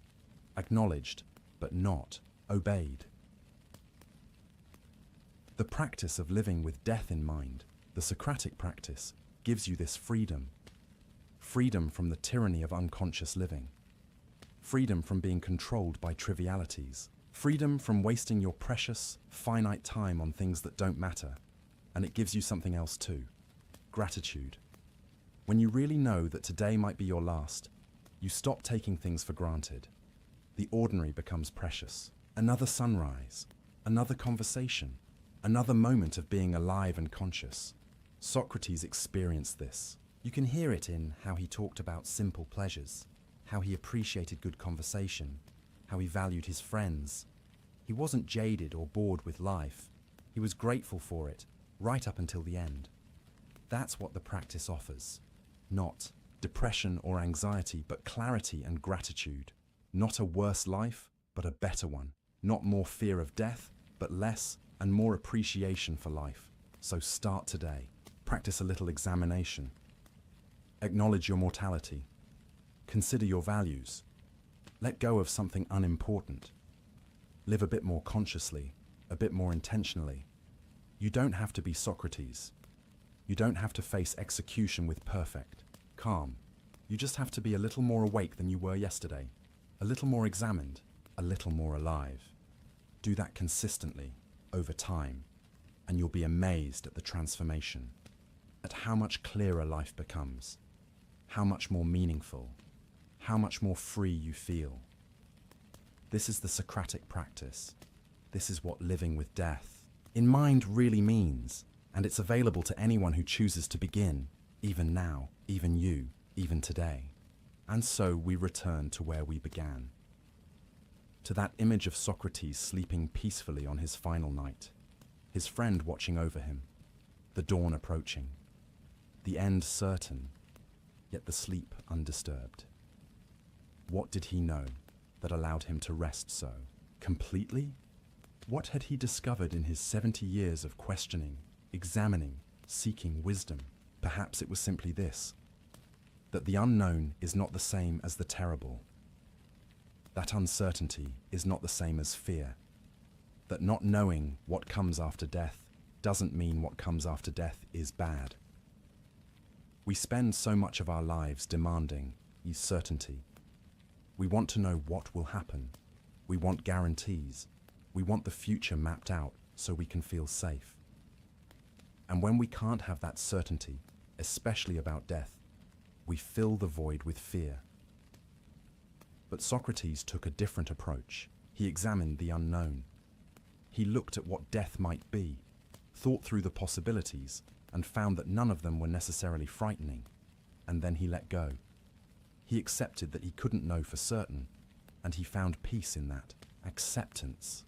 acknowledged, but not obeyed. The practice of living with death in mind, the Socratic practice, gives you this freedom. Freedom from the tyranny of unconscious living. Freedom from being controlled by trivialities. Freedom from wasting your precious, finite time on things that don't matter. And it gives you something else too. Gratitude. When you really know that today might be your last, you stop taking things for granted. The ordinary becomes precious. Another sunrise, another conversation, another moment of being alive and conscious. Socrates experienced this. You can hear it in how he talked about simple pleasures, how he appreciated good conversation, how he valued his friends. He wasn't jaded or bored with life. He was grateful for it, right up until the end. That's what the practice offers. Not depression or anxiety, but clarity and gratitude. Not a worse life, but a better one. Not more fear of death, but less and more appreciation for life. So start today. Practice a little examination. Acknowledge your mortality. Consider your values. Let go of something unimportant. Live a bit more consciously, a bit more intentionally. You don't have to be Socrates. You don't have to face execution with perfect calm. You just have to be a little more awake than you were yesterday, a little more examined, a little more alive. Do that consistently, over time, and you'll be amazed at the transformation, at how much clearer life becomes, how much more meaningful, how much more free you feel. This is the Socratic practice. This is what living with death in mind really means, and it's available to anyone who chooses to begin, even now, even you, even today. And so we return to where we began, to that image of Socrates sleeping peacefully on his final night, his friend watching over him, the dawn approaching, the end certain, yet the sleep undisturbed. What did he know that allowed him to rest so completely? What had he discovered in his 70 years of questioning, examining, seeking wisdom? Perhaps it was simply this: that the unknown is not the same as the terrible. That uncertainty is not the same as fear. That not knowing what comes after death doesn't mean what comes after death is bad. We spend so much of our lives demanding certainty. We want to know what will happen. We want guarantees. We want the future mapped out so we can feel safe. And when we can't have that certainty, especially about death, we fill the void with fear. But Socrates took a different approach. He examined the unknown. He looked at what death might be, thought through the possibilities, and found that none of them were necessarily frightening. And then he let go. He accepted that he couldn't know for certain, and he found peace in that acceptance.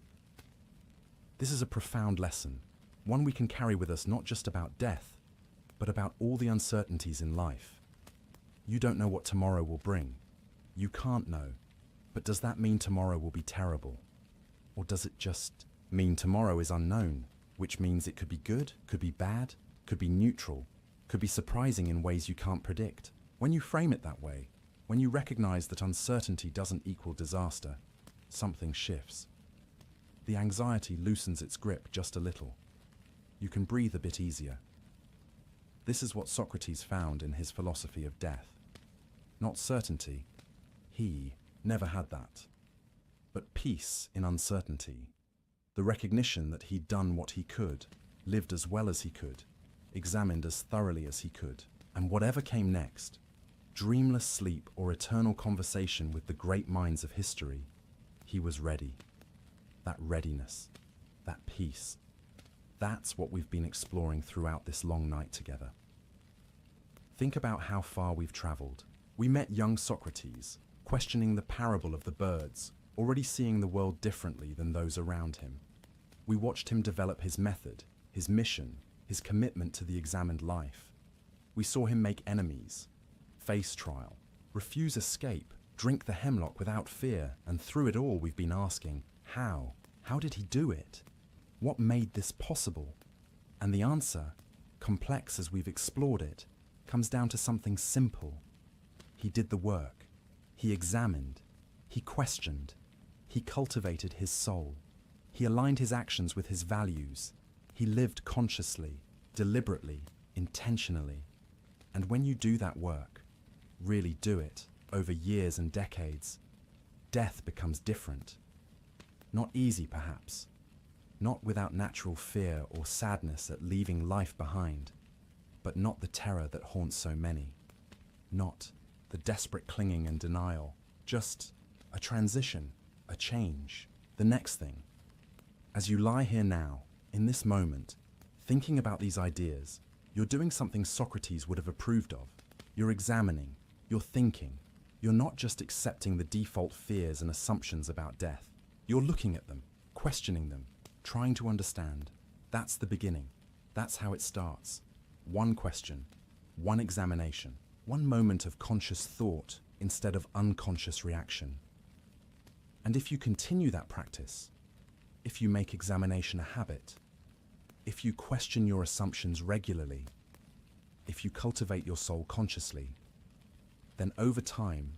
This is a profound lesson, one we can carry with us not just about death, but about all the uncertainties in life. You don't know what tomorrow will bring. You can't know. But does that mean tomorrow will be terrible? Or does it just mean tomorrow is unknown, which means it could be good, could be bad, could be neutral, could be surprising in ways you can't predict? When you frame it that way, when you recognize that uncertainty doesn't equal disaster, something shifts. The anxiety loosens its grip just a little. You can breathe a bit easier. This is what Socrates found in his philosophy of death. Not certainty. He never had that. But peace in uncertainty. The recognition that he'd done what he could, lived as well as he could, examined as thoroughly as he could, and whatever came next, dreamless sleep or eternal conversation with the great minds of history, he was ready. That readiness, that peace, that's what we've been exploring throughout this long night together. Think about how far we've traveled. We met young Socrates, questioning the parable of the birds, already seeing the world differently than those around him. We watched him develop his method, his mission, his commitment to the examined life. We saw him make enemies, face trial, refuse escape, drink the hemlock without fear, and through it all we've been asking, how? How did he do it? What made this possible? And the answer, complex as we've explored it, comes down to something simple. He did the work. He examined. He questioned. He cultivated his soul. He aligned his actions with his values. He lived consciously, deliberately, intentionally. And when you do that work, really do it, over years and decades, death becomes different. Not easy, perhaps. Not without natural fear or sadness at leaving life behind, but not the terror that haunts so many. Not the desperate clinging and denial, just a transition, a change, the next thing. As you lie here now, in this moment, thinking about these ideas, you're doing something Socrates would have approved of. You're examining, you're thinking. You're not just accepting the default fears and assumptions about death. You're looking at them, questioning them, trying to understand. That's the beginning. That's how it starts. One question, one examination, one moment of conscious thought instead of unconscious reaction. And if you continue that practice, if you make examination a habit, if you question your assumptions regularly, if you cultivate your soul consciously, then over time,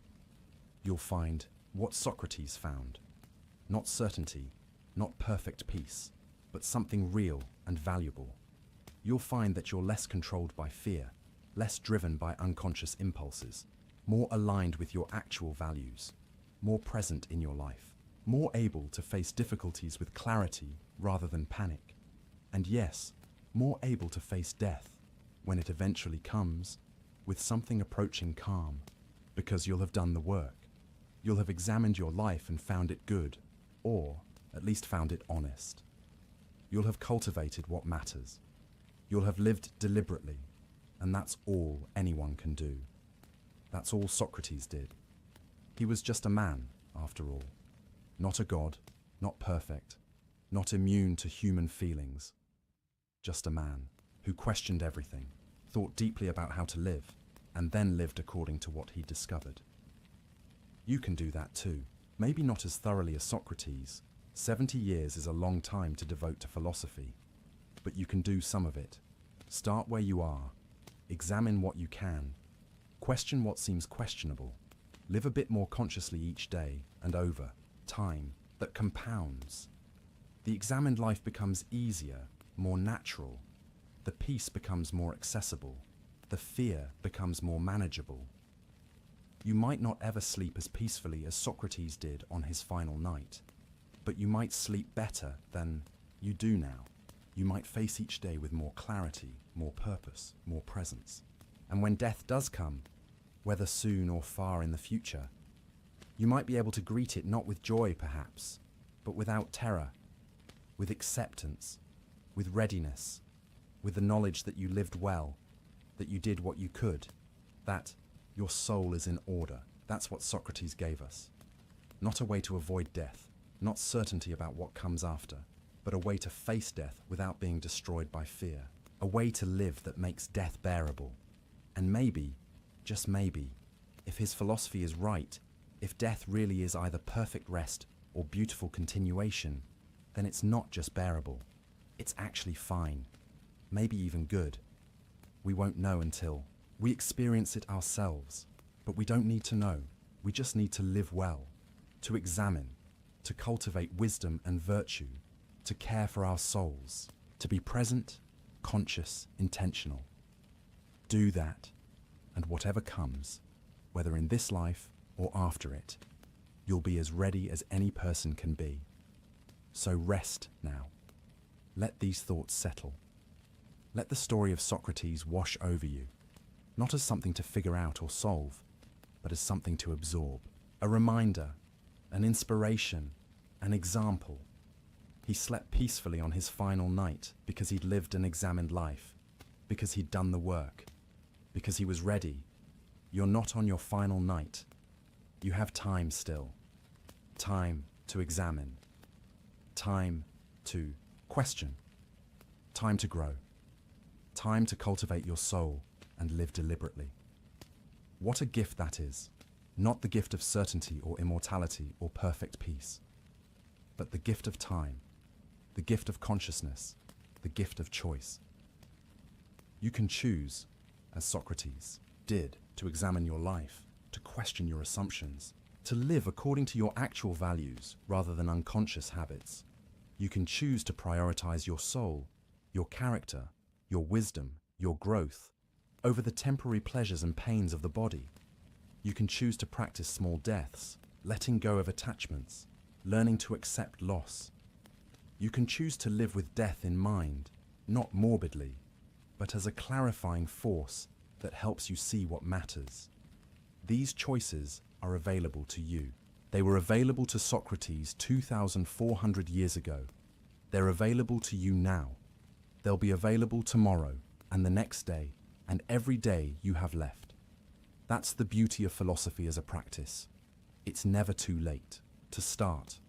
you'll find what Socrates found. Not certainty, not perfect peace, but something real and valuable. You'll find that you're less controlled by fear, less driven by unconscious impulses, more aligned with your actual values, more present in your life, more able to face difficulties with clarity rather than panic. And yes, more able to face death, when it eventually comes, with something approaching calm, because you'll have done the work. You'll have examined your life and found it good, or at least found it honest. You'll have cultivated what matters. You'll have lived deliberately, and that's all anyone can do. That's all Socrates did. He was just a man, after all. Not a god, not perfect, not immune to human feelings. Just a man who questioned everything, thought deeply about how to live, and then lived according to what he discovered. You can do that too. Maybe not as thoroughly as Socrates. 70 years is a long time to devote to philosophy. But you can do some of it. Start where you are. Examine what you can. Question what seems questionable. Live a bit more consciously each day and over time that compounds. The examined life becomes easier, more natural. The peace becomes more accessible. The fear becomes more manageable. You might not ever sleep as peacefully as Socrates did on his final night, but you might sleep better than you do now. You might face each day with more clarity, more purpose, more presence. And when death does come, whether soon or far in the future, you might be able to greet it not with joy perhaps, but without terror, with acceptance, with readiness, with the knowledge that you lived well, that you did what you could, that your soul is in order. That's what Socrates gave us. Not a way to avoid death, not certainty about what comes after, but a way to face death without being destroyed by fear. A way to live that makes death bearable. And maybe, just maybe, if his philosophy is right, if death really is either perfect rest or beautiful continuation, then it's not just bearable. It's actually fine. Maybe even good. We won't know until we experience it ourselves. But we don't need to know. We just need to live well, to examine, to cultivate wisdom and virtue, to care for our souls, to be present, conscious, intentional. Do that, and whatever comes, whether in this life or after it, you'll be as ready as any person can be. So rest now. Let these thoughts settle. Let the story of Socrates wash over you, not as something to figure out or solve, but as something to absorb. A reminder, an inspiration, an example. He slept peacefully on his final night because he'd lived an examined life, because he'd done the work, because he was ready. You're not on your final night. You have time still. Time to examine. Time to question. Time to grow. Time to cultivate your soul and live deliberately. What a gift that is. Not the gift of certainty or immortality or perfect peace, but the gift of time, the gift of consciousness, the gift of choice. You can choose, as Socrates did, to examine your life, to question your assumptions, to live according to your actual values rather than unconscious habits. You can choose to prioritize your soul, your character, your wisdom, your growth, over the temporary pleasures and pains of the body. You can choose to practice small deaths, letting go of attachments, learning to accept loss. You can choose to live with death in mind, not morbidly, but as a clarifying force that helps you see what matters. These choices are available to you. They were available to Socrates 2,400 years ago. They're available to you now. They'll be available tomorrow and the next day and every day you have left. That's the beauty of philosophy as a practice. It's never too late to start.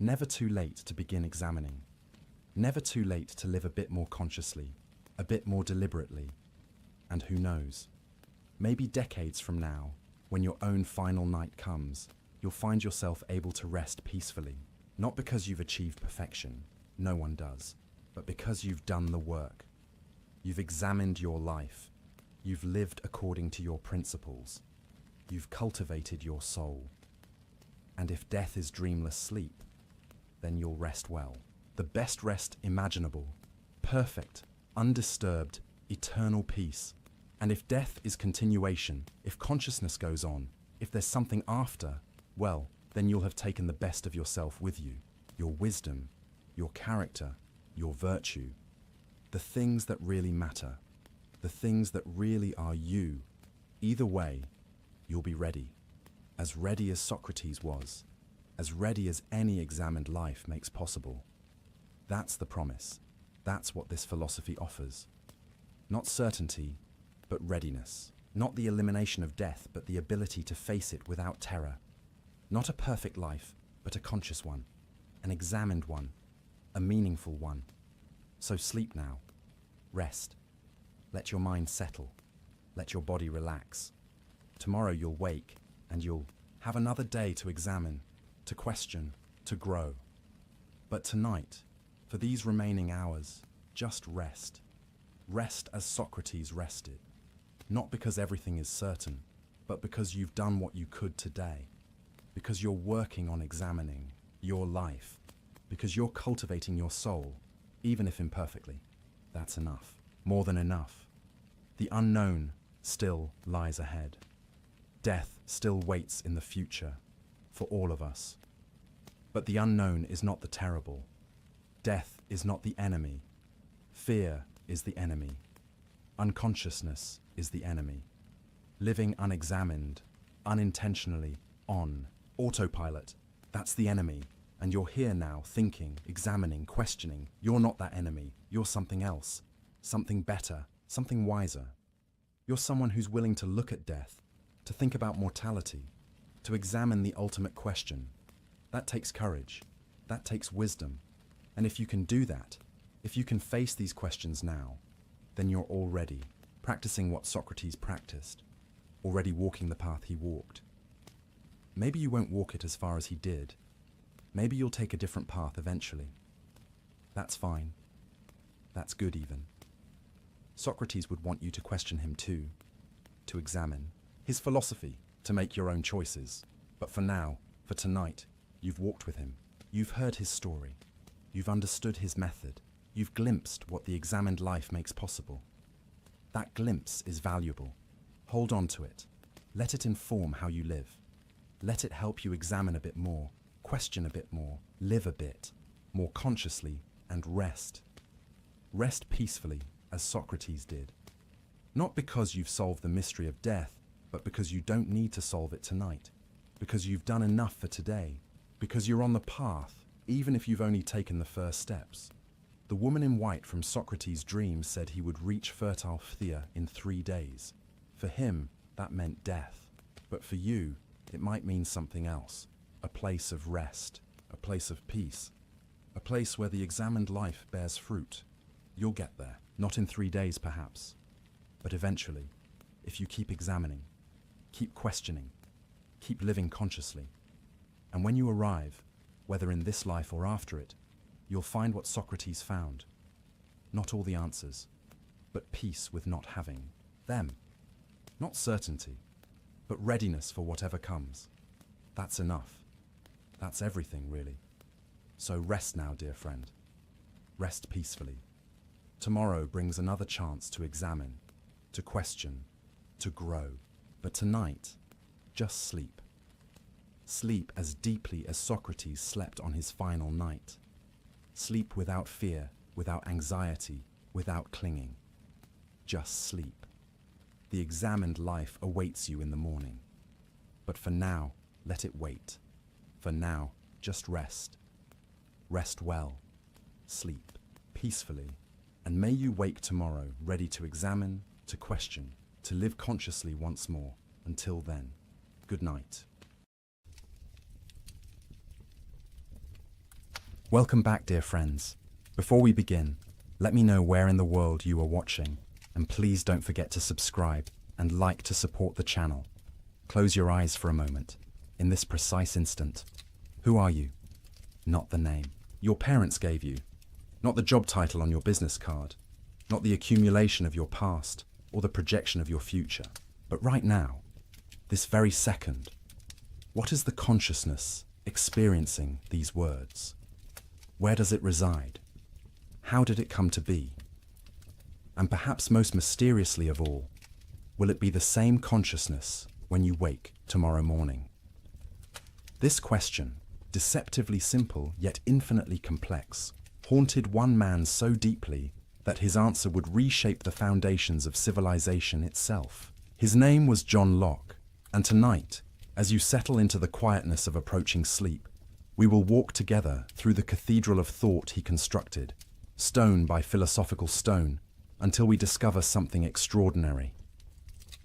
Never too late to begin examining. Never too late to live a bit more consciously, a bit more deliberately. And who knows, maybe decades from now, when your own final night comes, you'll find yourself able to rest peacefully, not because you've achieved perfection, no one does, but because you've done the work. You've examined your life. You've lived according to your principles. You've cultivated your soul. And if death is dreamless sleep, then you'll rest well. The best rest imaginable, perfect, undisturbed, eternal peace. And if death is continuation, if consciousness goes on, if there's something after, well, then you'll have taken the best of yourself with you. Your wisdom, your character, your virtue. The things that really matter. The things that really are you. Either way, you'll be ready. As ready as Socrates was, as ready as any examined life makes possible. That's the promise. That's what this philosophy offers. Not certainty, but readiness. Not the elimination of death, but the ability to face it without terror. Not a perfect life, but a conscious one, an examined one, a meaningful one. So sleep now. Rest. Let your mind settle. Let your body relax. Tomorrow you'll wake and you'll have another day to examine, to question, to grow. But tonight, for these remaining hours, just rest. Rest as Socrates rested. Not because everything is certain, but because you've done what you could today. Because you're working on examining your life. Because you're cultivating your soul, even if imperfectly. That's enough. More than enough. The unknown still lies ahead. Death still waits in the future for all of us. But the unknown is not the terrible. Death is not the enemy. Fear is the enemy. Unconsciousness is the enemy. Living unexamined, unintentionally, on autopilot, that's the enemy. And you're here now, thinking, examining, questioning. You're not that enemy. You're something else. Something better. Something wiser. You're someone who's willing to look at death, to think about mortality, to examine the ultimate question. That takes courage. That takes wisdom. And if you can do that, if you can face these questions now, then you're already practicing what Socrates practiced, already walking the path he walked. Maybe you won't walk it as far as he did. Maybe you'll take a different path eventually. That's fine. That's good even. Socrates would want you to question him too, to examine his philosophy, to make your own choices. But for now, for tonight, you've walked with him. You've heard his story. You've understood his method. You've glimpsed what the examined life makes possible. That glimpse is valuable. Hold on to it. Let it inform how you live. Let it help you examine a bit more, question a bit more, live a bit more consciously, and rest. Rest peacefully, as Socrates did. Not because you've solved the mystery of death, but because you don't need to solve it tonight. Because you've done enough for today. Because you're on the path, even if you've only taken the first steps. The woman in white from Socrates' dream said he would reach fertile Phthia in 3 days. For him, that meant death. But for you, it might mean something else. A place of rest, a place of peace, a place where the examined life bears fruit. You'll get there, not in 3 days perhaps, but eventually, if you keep examining, keep questioning, keep living consciously. And when you arrive, whether in this life or after it, you'll find what Socrates found. Not all the answers, but peace with not having them. Not certainty, but readiness for whatever comes. That's enough. That's everything, really. So rest now, dear friend. Rest peacefully. Tomorrow brings another chance to examine, to question, to grow. But tonight, just sleep. Sleep as deeply as Socrates slept on his final night. Sleep without fear, without anxiety, without clinging. Just sleep. The examined life awaits you in the morning. But for now, let it wait. For now, just rest. Rest well. Sleep peacefully. And may you wake tomorrow ready to examine, to question, to live consciously once more. Until then, good night. Welcome back, dear friends. Before we begin, let me know where in the world you are watching, and please don't forget to subscribe and like to support the channel. Close your eyes for a moment. In this precise instant, who are you? Not the name your parents gave you, not the job title on your business card, not the accumulation of your past or the projection of your future, but right now, this very second, what is the consciousness experiencing these words? Where does it reside? How did it come to be? And perhaps most mysteriously of all, will it be the same consciousness when you wake tomorrow morning? This question, deceptively simple yet infinitely complex, haunted one man so deeply that his answer would reshape the foundations of civilization itself. His name was John Locke, And tonight, as you settle into the quietness of approaching sleep, we will walk together through the cathedral of thought he constructed, stone by philosophical stone, until we discover something extraordinary.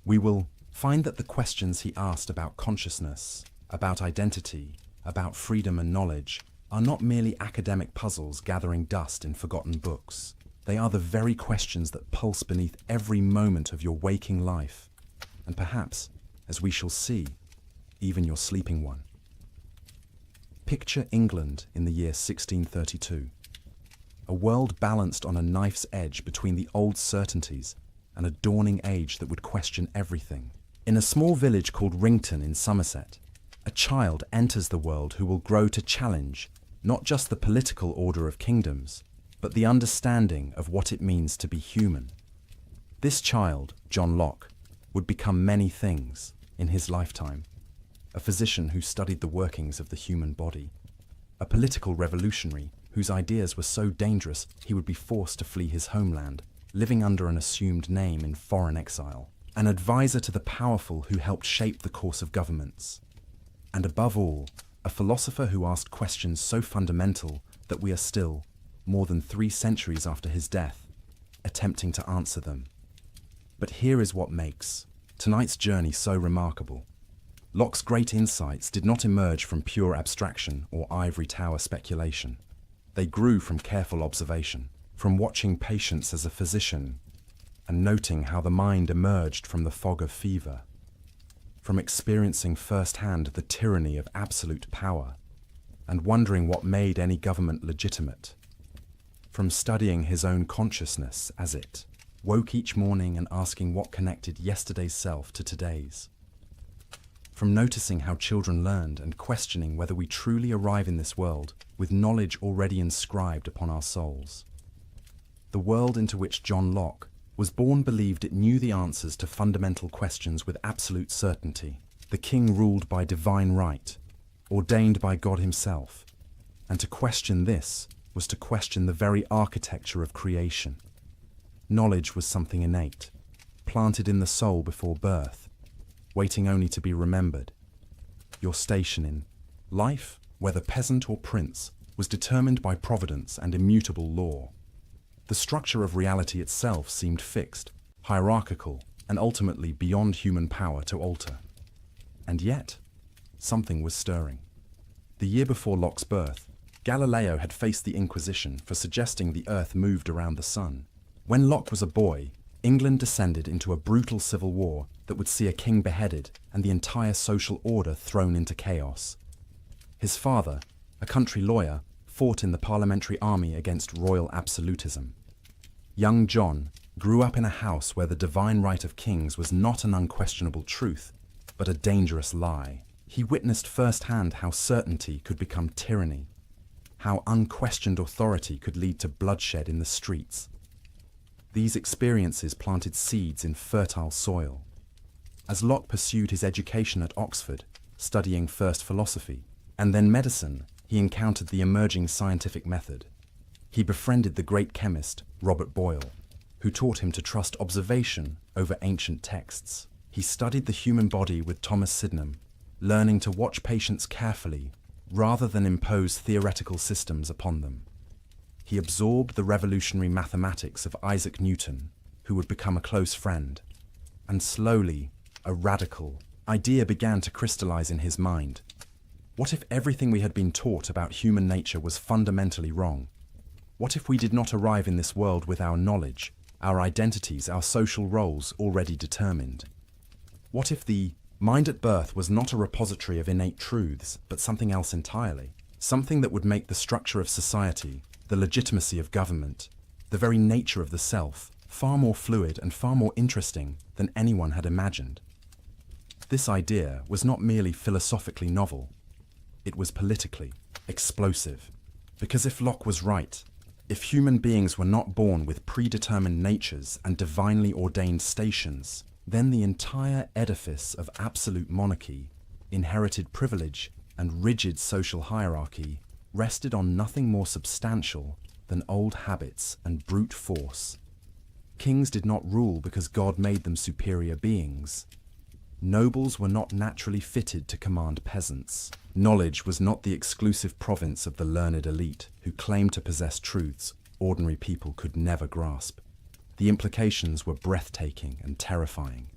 We will find that the questions he asked about consciousness, about identity, about freedom and knowledge, are not merely academic puzzles gathering dust in forgotten books. They are the very questions that pulse beneath every moment of your waking life, and perhaps, as we shall see, even your sleeping one. Picture England in the year 1632. A world balanced on a knife's edge between the old certainties and a dawning age that would question everything. In a small village called Rington in Somerset, a child enters the world who will grow to challenge not just the political order of kingdoms, but the understanding of what it means to be human. This child, John Locke, would become many things in his lifetime. A physician who studied the workings of the human body, a political revolutionary whose ideas were so dangerous he would be forced to flee his homeland, living under an assumed name in foreign exile, an advisor to the powerful who helped shape the course of governments, and above all, a philosopher who asked questions so fundamental that we are still, more than 3 centuries after his death, attempting to answer them. But here is what makes tonight's journey so remarkable. Locke's great insights did not emerge from pure abstraction or ivory tower speculation. They grew from careful observation, from watching patients as a physician and noting how the mind emerged from the fog of fever, from experiencing firsthand the tyranny of absolute power and wondering what made any government legitimate, from studying his own consciousness as it woke each morning and asking what connected yesterday's self to today's, from noticing how children learned and questioning whether we truly arrive in this world with knowledge already inscribed upon our souls. The world into which John Locke was born believed it knew the answers to fundamental questions with absolute certainty. The king ruled by divine right, ordained by God himself, and to question this was to question the very architecture of creation. Knowledge was something innate, planted in the soul before birth, waiting only to be remembered. Your station in life, whether peasant or prince, was determined by providence and immutable law. The structure of reality itself seemed fixed, hierarchical, and ultimately beyond human power to alter. And yet, something was stirring. The year before Locke's birth, Galileo had faced the Inquisition for suggesting the Earth moved around the sun. When Locke was a boy, England descended into a brutal civil war that would see a king beheaded and the entire social order thrown into chaos. His father, a country lawyer, fought in the parliamentary army against royal absolutism. Young John grew up in a house where the divine right of kings was not an unquestionable truth, but a dangerous lie. He witnessed firsthand how certainty could become tyranny, how unquestioned authority could lead to bloodshed in the streets. These experiences planted seeds in fertile soil. As Locke pursued his education at Oxford, studying first philosophy and then medicine, he encountered the emerging scientific method. He befriended the great chemist Robert Boyle, who taught him to trust observation over ancient texts. He studied the human body with Thomas Sydenham, learning to watch patients carefully rather than impose theoretical systems upon them. He absorbed the revolutionary mathematics of Isaac Newton, who would become a close friend, and slowly, a radical idea began to crystallize in his mind. What if everything we had been taught about human nature was fundamentally wrong? What if we did not arrive in this world with our knowledge, our identities, our social roles already determined? What if the mind at birth was not a repository of innate truths, but something else entirely? Something that would make the structure of society, the legitimacy of government, the very nature of the self, far more fluid and far more interesting than anyone had imagined. This idea was not merely philosophically novel, it was politically explosive. Because if Locke was right, if human beings were not born with predetermined natures and divinely ordained stations, then the entire edifice of absolute monarchy, inherited privilege, and rigid social hierarchy rested on nothing more substantial than old habits and brute force. Kings did not rule because God made them superior beings. Nobles were not naturally fitted to command peasants. Knowledge was not the exclusive province of the learned elite who claimed to possess truths ordinary people could never grasp. The implications were breathtaking and terrifying,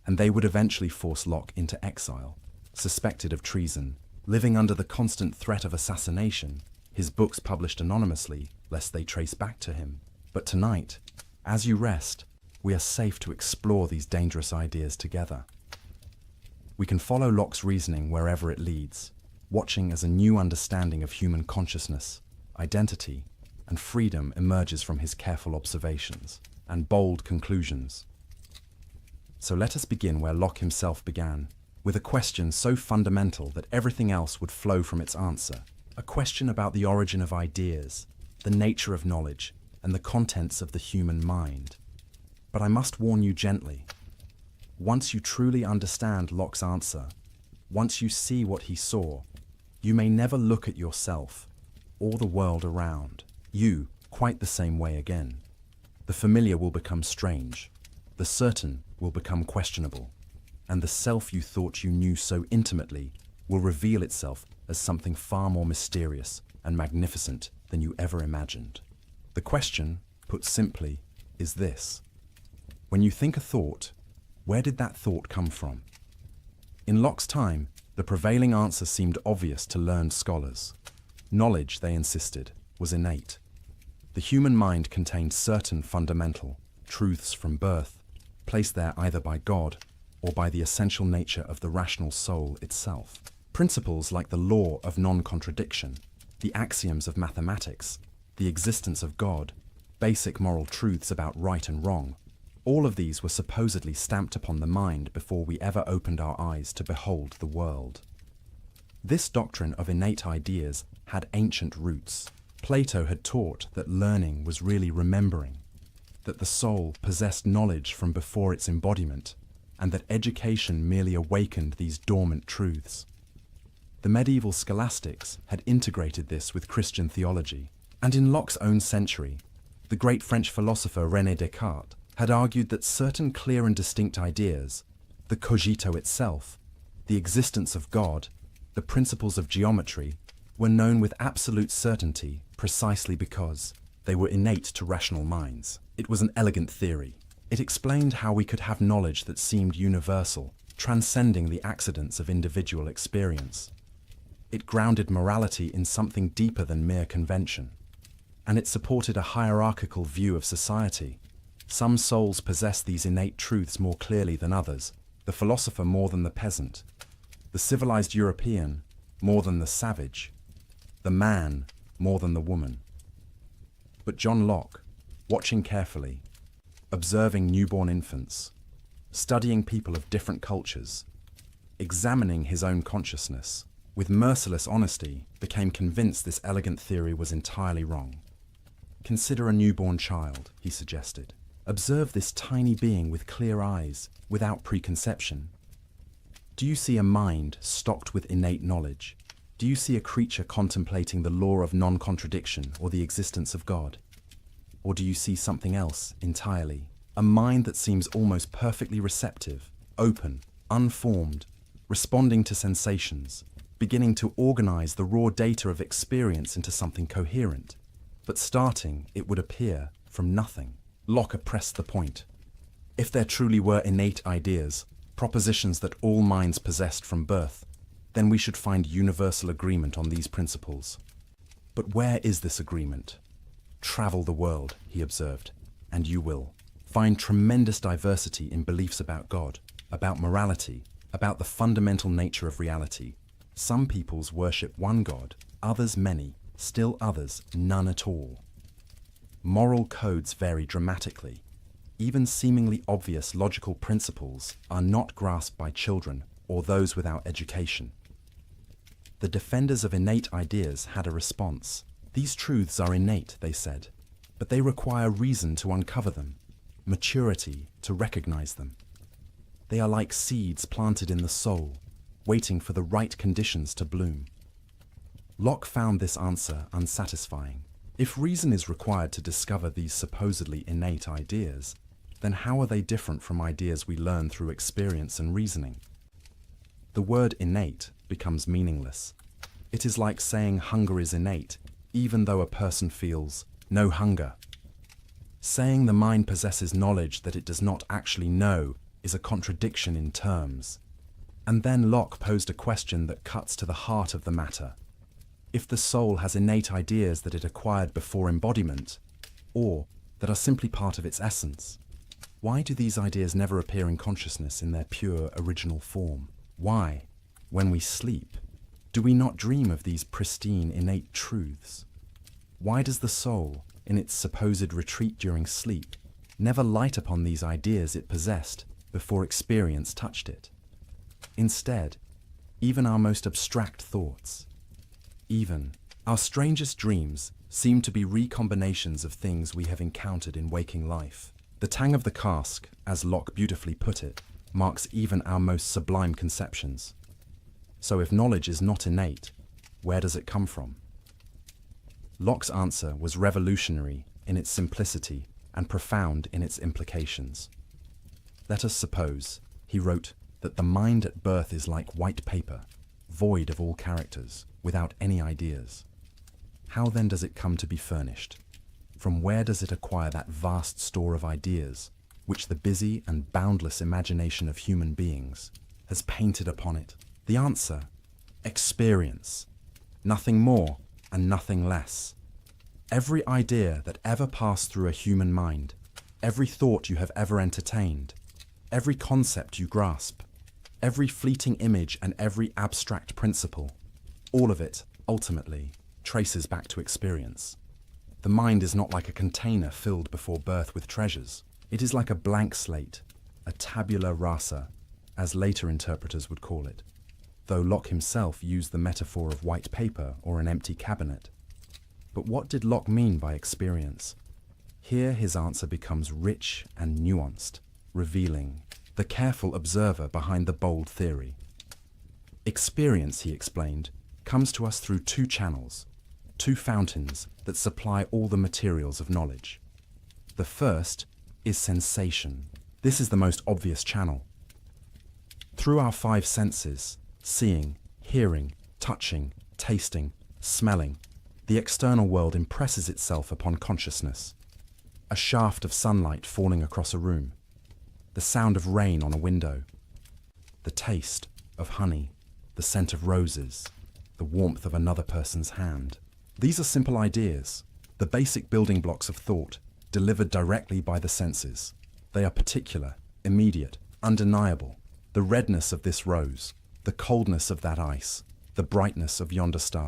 and they would eventually force Locke into exile. Suspected of treason, living under the constant threat of assassination, his books published anonymously lest they trace back to him. But tonight, as you rest, we are safe to explore these dangerous ideas together. We can follow Locke's reasoning wherever it leads, watching as a new understanding of human consciousness, identity, and freedom emerges from his careful observations and bold conclusions. So let us begin where Locke himself began, with a question so fundamental that everything else would flow from its answer. A question about the origin of ideas, the nature of knowledge, and the contents of the human mind. But I must warn you gently. Once you truly understand Locke's answer, once you see what he saw, you may never look at yourself or the world around you quite the same way again. The familiar will become strange, the certain will become questionable, and the self you thought you knew so intimately will reveal itself as something far more mysterious and magnificent than you ever imagined. The question, put simply, is this: when you think a thought, where did that thought come from? In Locke's time, the prevailing answer seemed obvious to learned scholars. Knowledge, they insisted, was innate. The human mind contained certain fundamental truths from birth, placed there either by God or by the essential nature of the rational soul itself. Principles like the law of non-contradiction, the axioms of mathematics, the existence of God, basic moral truths about right and wrong, all of these were supposedly stamped upon the mind before we ever opened our eyes to behold the world. This doctrine of innate ideas had ancient roots. Plato had taught that learning was really remembering, that the soul possessed knowledge from before its embodiment, and that education merely awakened these dormant truths. The medieval scholastics had integrated this with Christian theology, and in Locke's own century, the great French philosopher René Descartes had argued that certain clear and distinct ideas, the cogito itself, the existence of God, the principles of geometry, were known with absolute certainty precisely because they were innate to rational minds. It was an elegant theory. It explained how we could have knowledge that seemed universal, transcending the accidents of individual experience. It grounded morality in something deeper than mere convention, and it supported a hierarchical view of society. Some souls possess these innate truths more clearly than others, the philosopher more than the peasant, the civilized European more than the savage, the man more than the woman. But John Locke, watching carefully, observing newborn infants, studying people of different cultures, examining his own consciousness, with merciless honesty, became convinced this elegant theory was entirely wrong. Consider a newborn child, he suggested. Observe this tiny being with clear eyes, without preconception. Do you see a mind stocked with innate knowledge? Do you see a creature contemplating the law of non-contradiction or the existence of God? Or do you see something else entirely? A mind that seems almost perfectly receptive, open, unformed, responding to sensations, beginning to organize the raw data of experience into something coherent, but starting, it would appear, from nothing. Locke pressed the point. If there truly were innate ideas, propositions that all minds possessed from birth, then we should find universal agreement on these principles. But where is this agreement? Travel the world, he observed, and you will find tremendous diversity in beliefs about God, about morality, about the fundamental nature of reality. Some peoples worship one God, others many, still others none at all. Moral codes vary dramatically. Even seemingly obvious logical principles are not grasped by children or those without education. The defenders of innate ideas had a response. These truths are innate, they said, but they require reason to uncover them, maturity to recognize them. They are like seeds planted in the soul, waiting for the right conditions to bloom. Locke found this answer unsatisfying. If reason is required to discover these supposedly innate ideas, then how are they different from ideas we learn through experience and reasoning? the word innate becomes meaningless. It is like saying hunger is innate, even though a person feels no hunger. Saying the mind possesses knowledge that it does not actually know is a contradiction in terms. And then Locke posed a question that cuts to the heart of the matter. If the soul has innate ideas that it acquired before embodiment, or that are simply part of its essence, why do these ideas never appear in consciousness in their pure original form? Why, when we sleep, do we not dream of these pristine innate truths? Why does the soul, in its supposed retreat during sleep, never light upon these ideas it possessed before experience touched it? Instead, even our most abstract thoughts, even our strangest dreams, seem to be recombinations of things we have encountered in waking life. The tang of the cask, as Locke beautifully put it, marks even our most sublime conceptions. So if knowledge is not innate, where does it come from? Locke's answer was revolutionary in its simplicity and profound in its implications. Let us suppose, he wrote, that the mind at birth is like white paper, void of all characters, without any ideas. How then does it come to be furnished? From where does it acquire that vast store of ideas, which the busy and boundless imagination of human beings has painted upon it? The answer: experience. Nothing more and nothing less. Every idea that ever passed through a human mind, every thought you have ever entertained, every concept you grasp, every fleeting image and every abstract principle, all of it, ultimately, traces back to experience. The mind is not like a container filled before birth with treasures. It is like a blank slate, a tabula rasa, as later interpreters would call it, though Locke himself used the metaphor of white paper or an empty cabinet. But what did Locke mean by experience? Here his answer becomes rich and nuanced, revealing the careful observer behind the bold theory. Experience, he explained, comes to us through two channels, two fountains that supply all the materials of knowledge. The first is sensation. This is the most obvious channel. Through our five senses, seeing, hearing, touching, tasting, smelling, the external world impresses itself upon consciousness. A shaft of sunlight falling across a room, the sound of rain on a window, the taste of honey, the scent of roses, the warmth of another person's hand. These are simple ideas, the basic building blocks of thought, delivered directly by the senses. They are particular, immediate, undeniable. The redness of this rose, the coldness of that ice, the brightness of yonder star.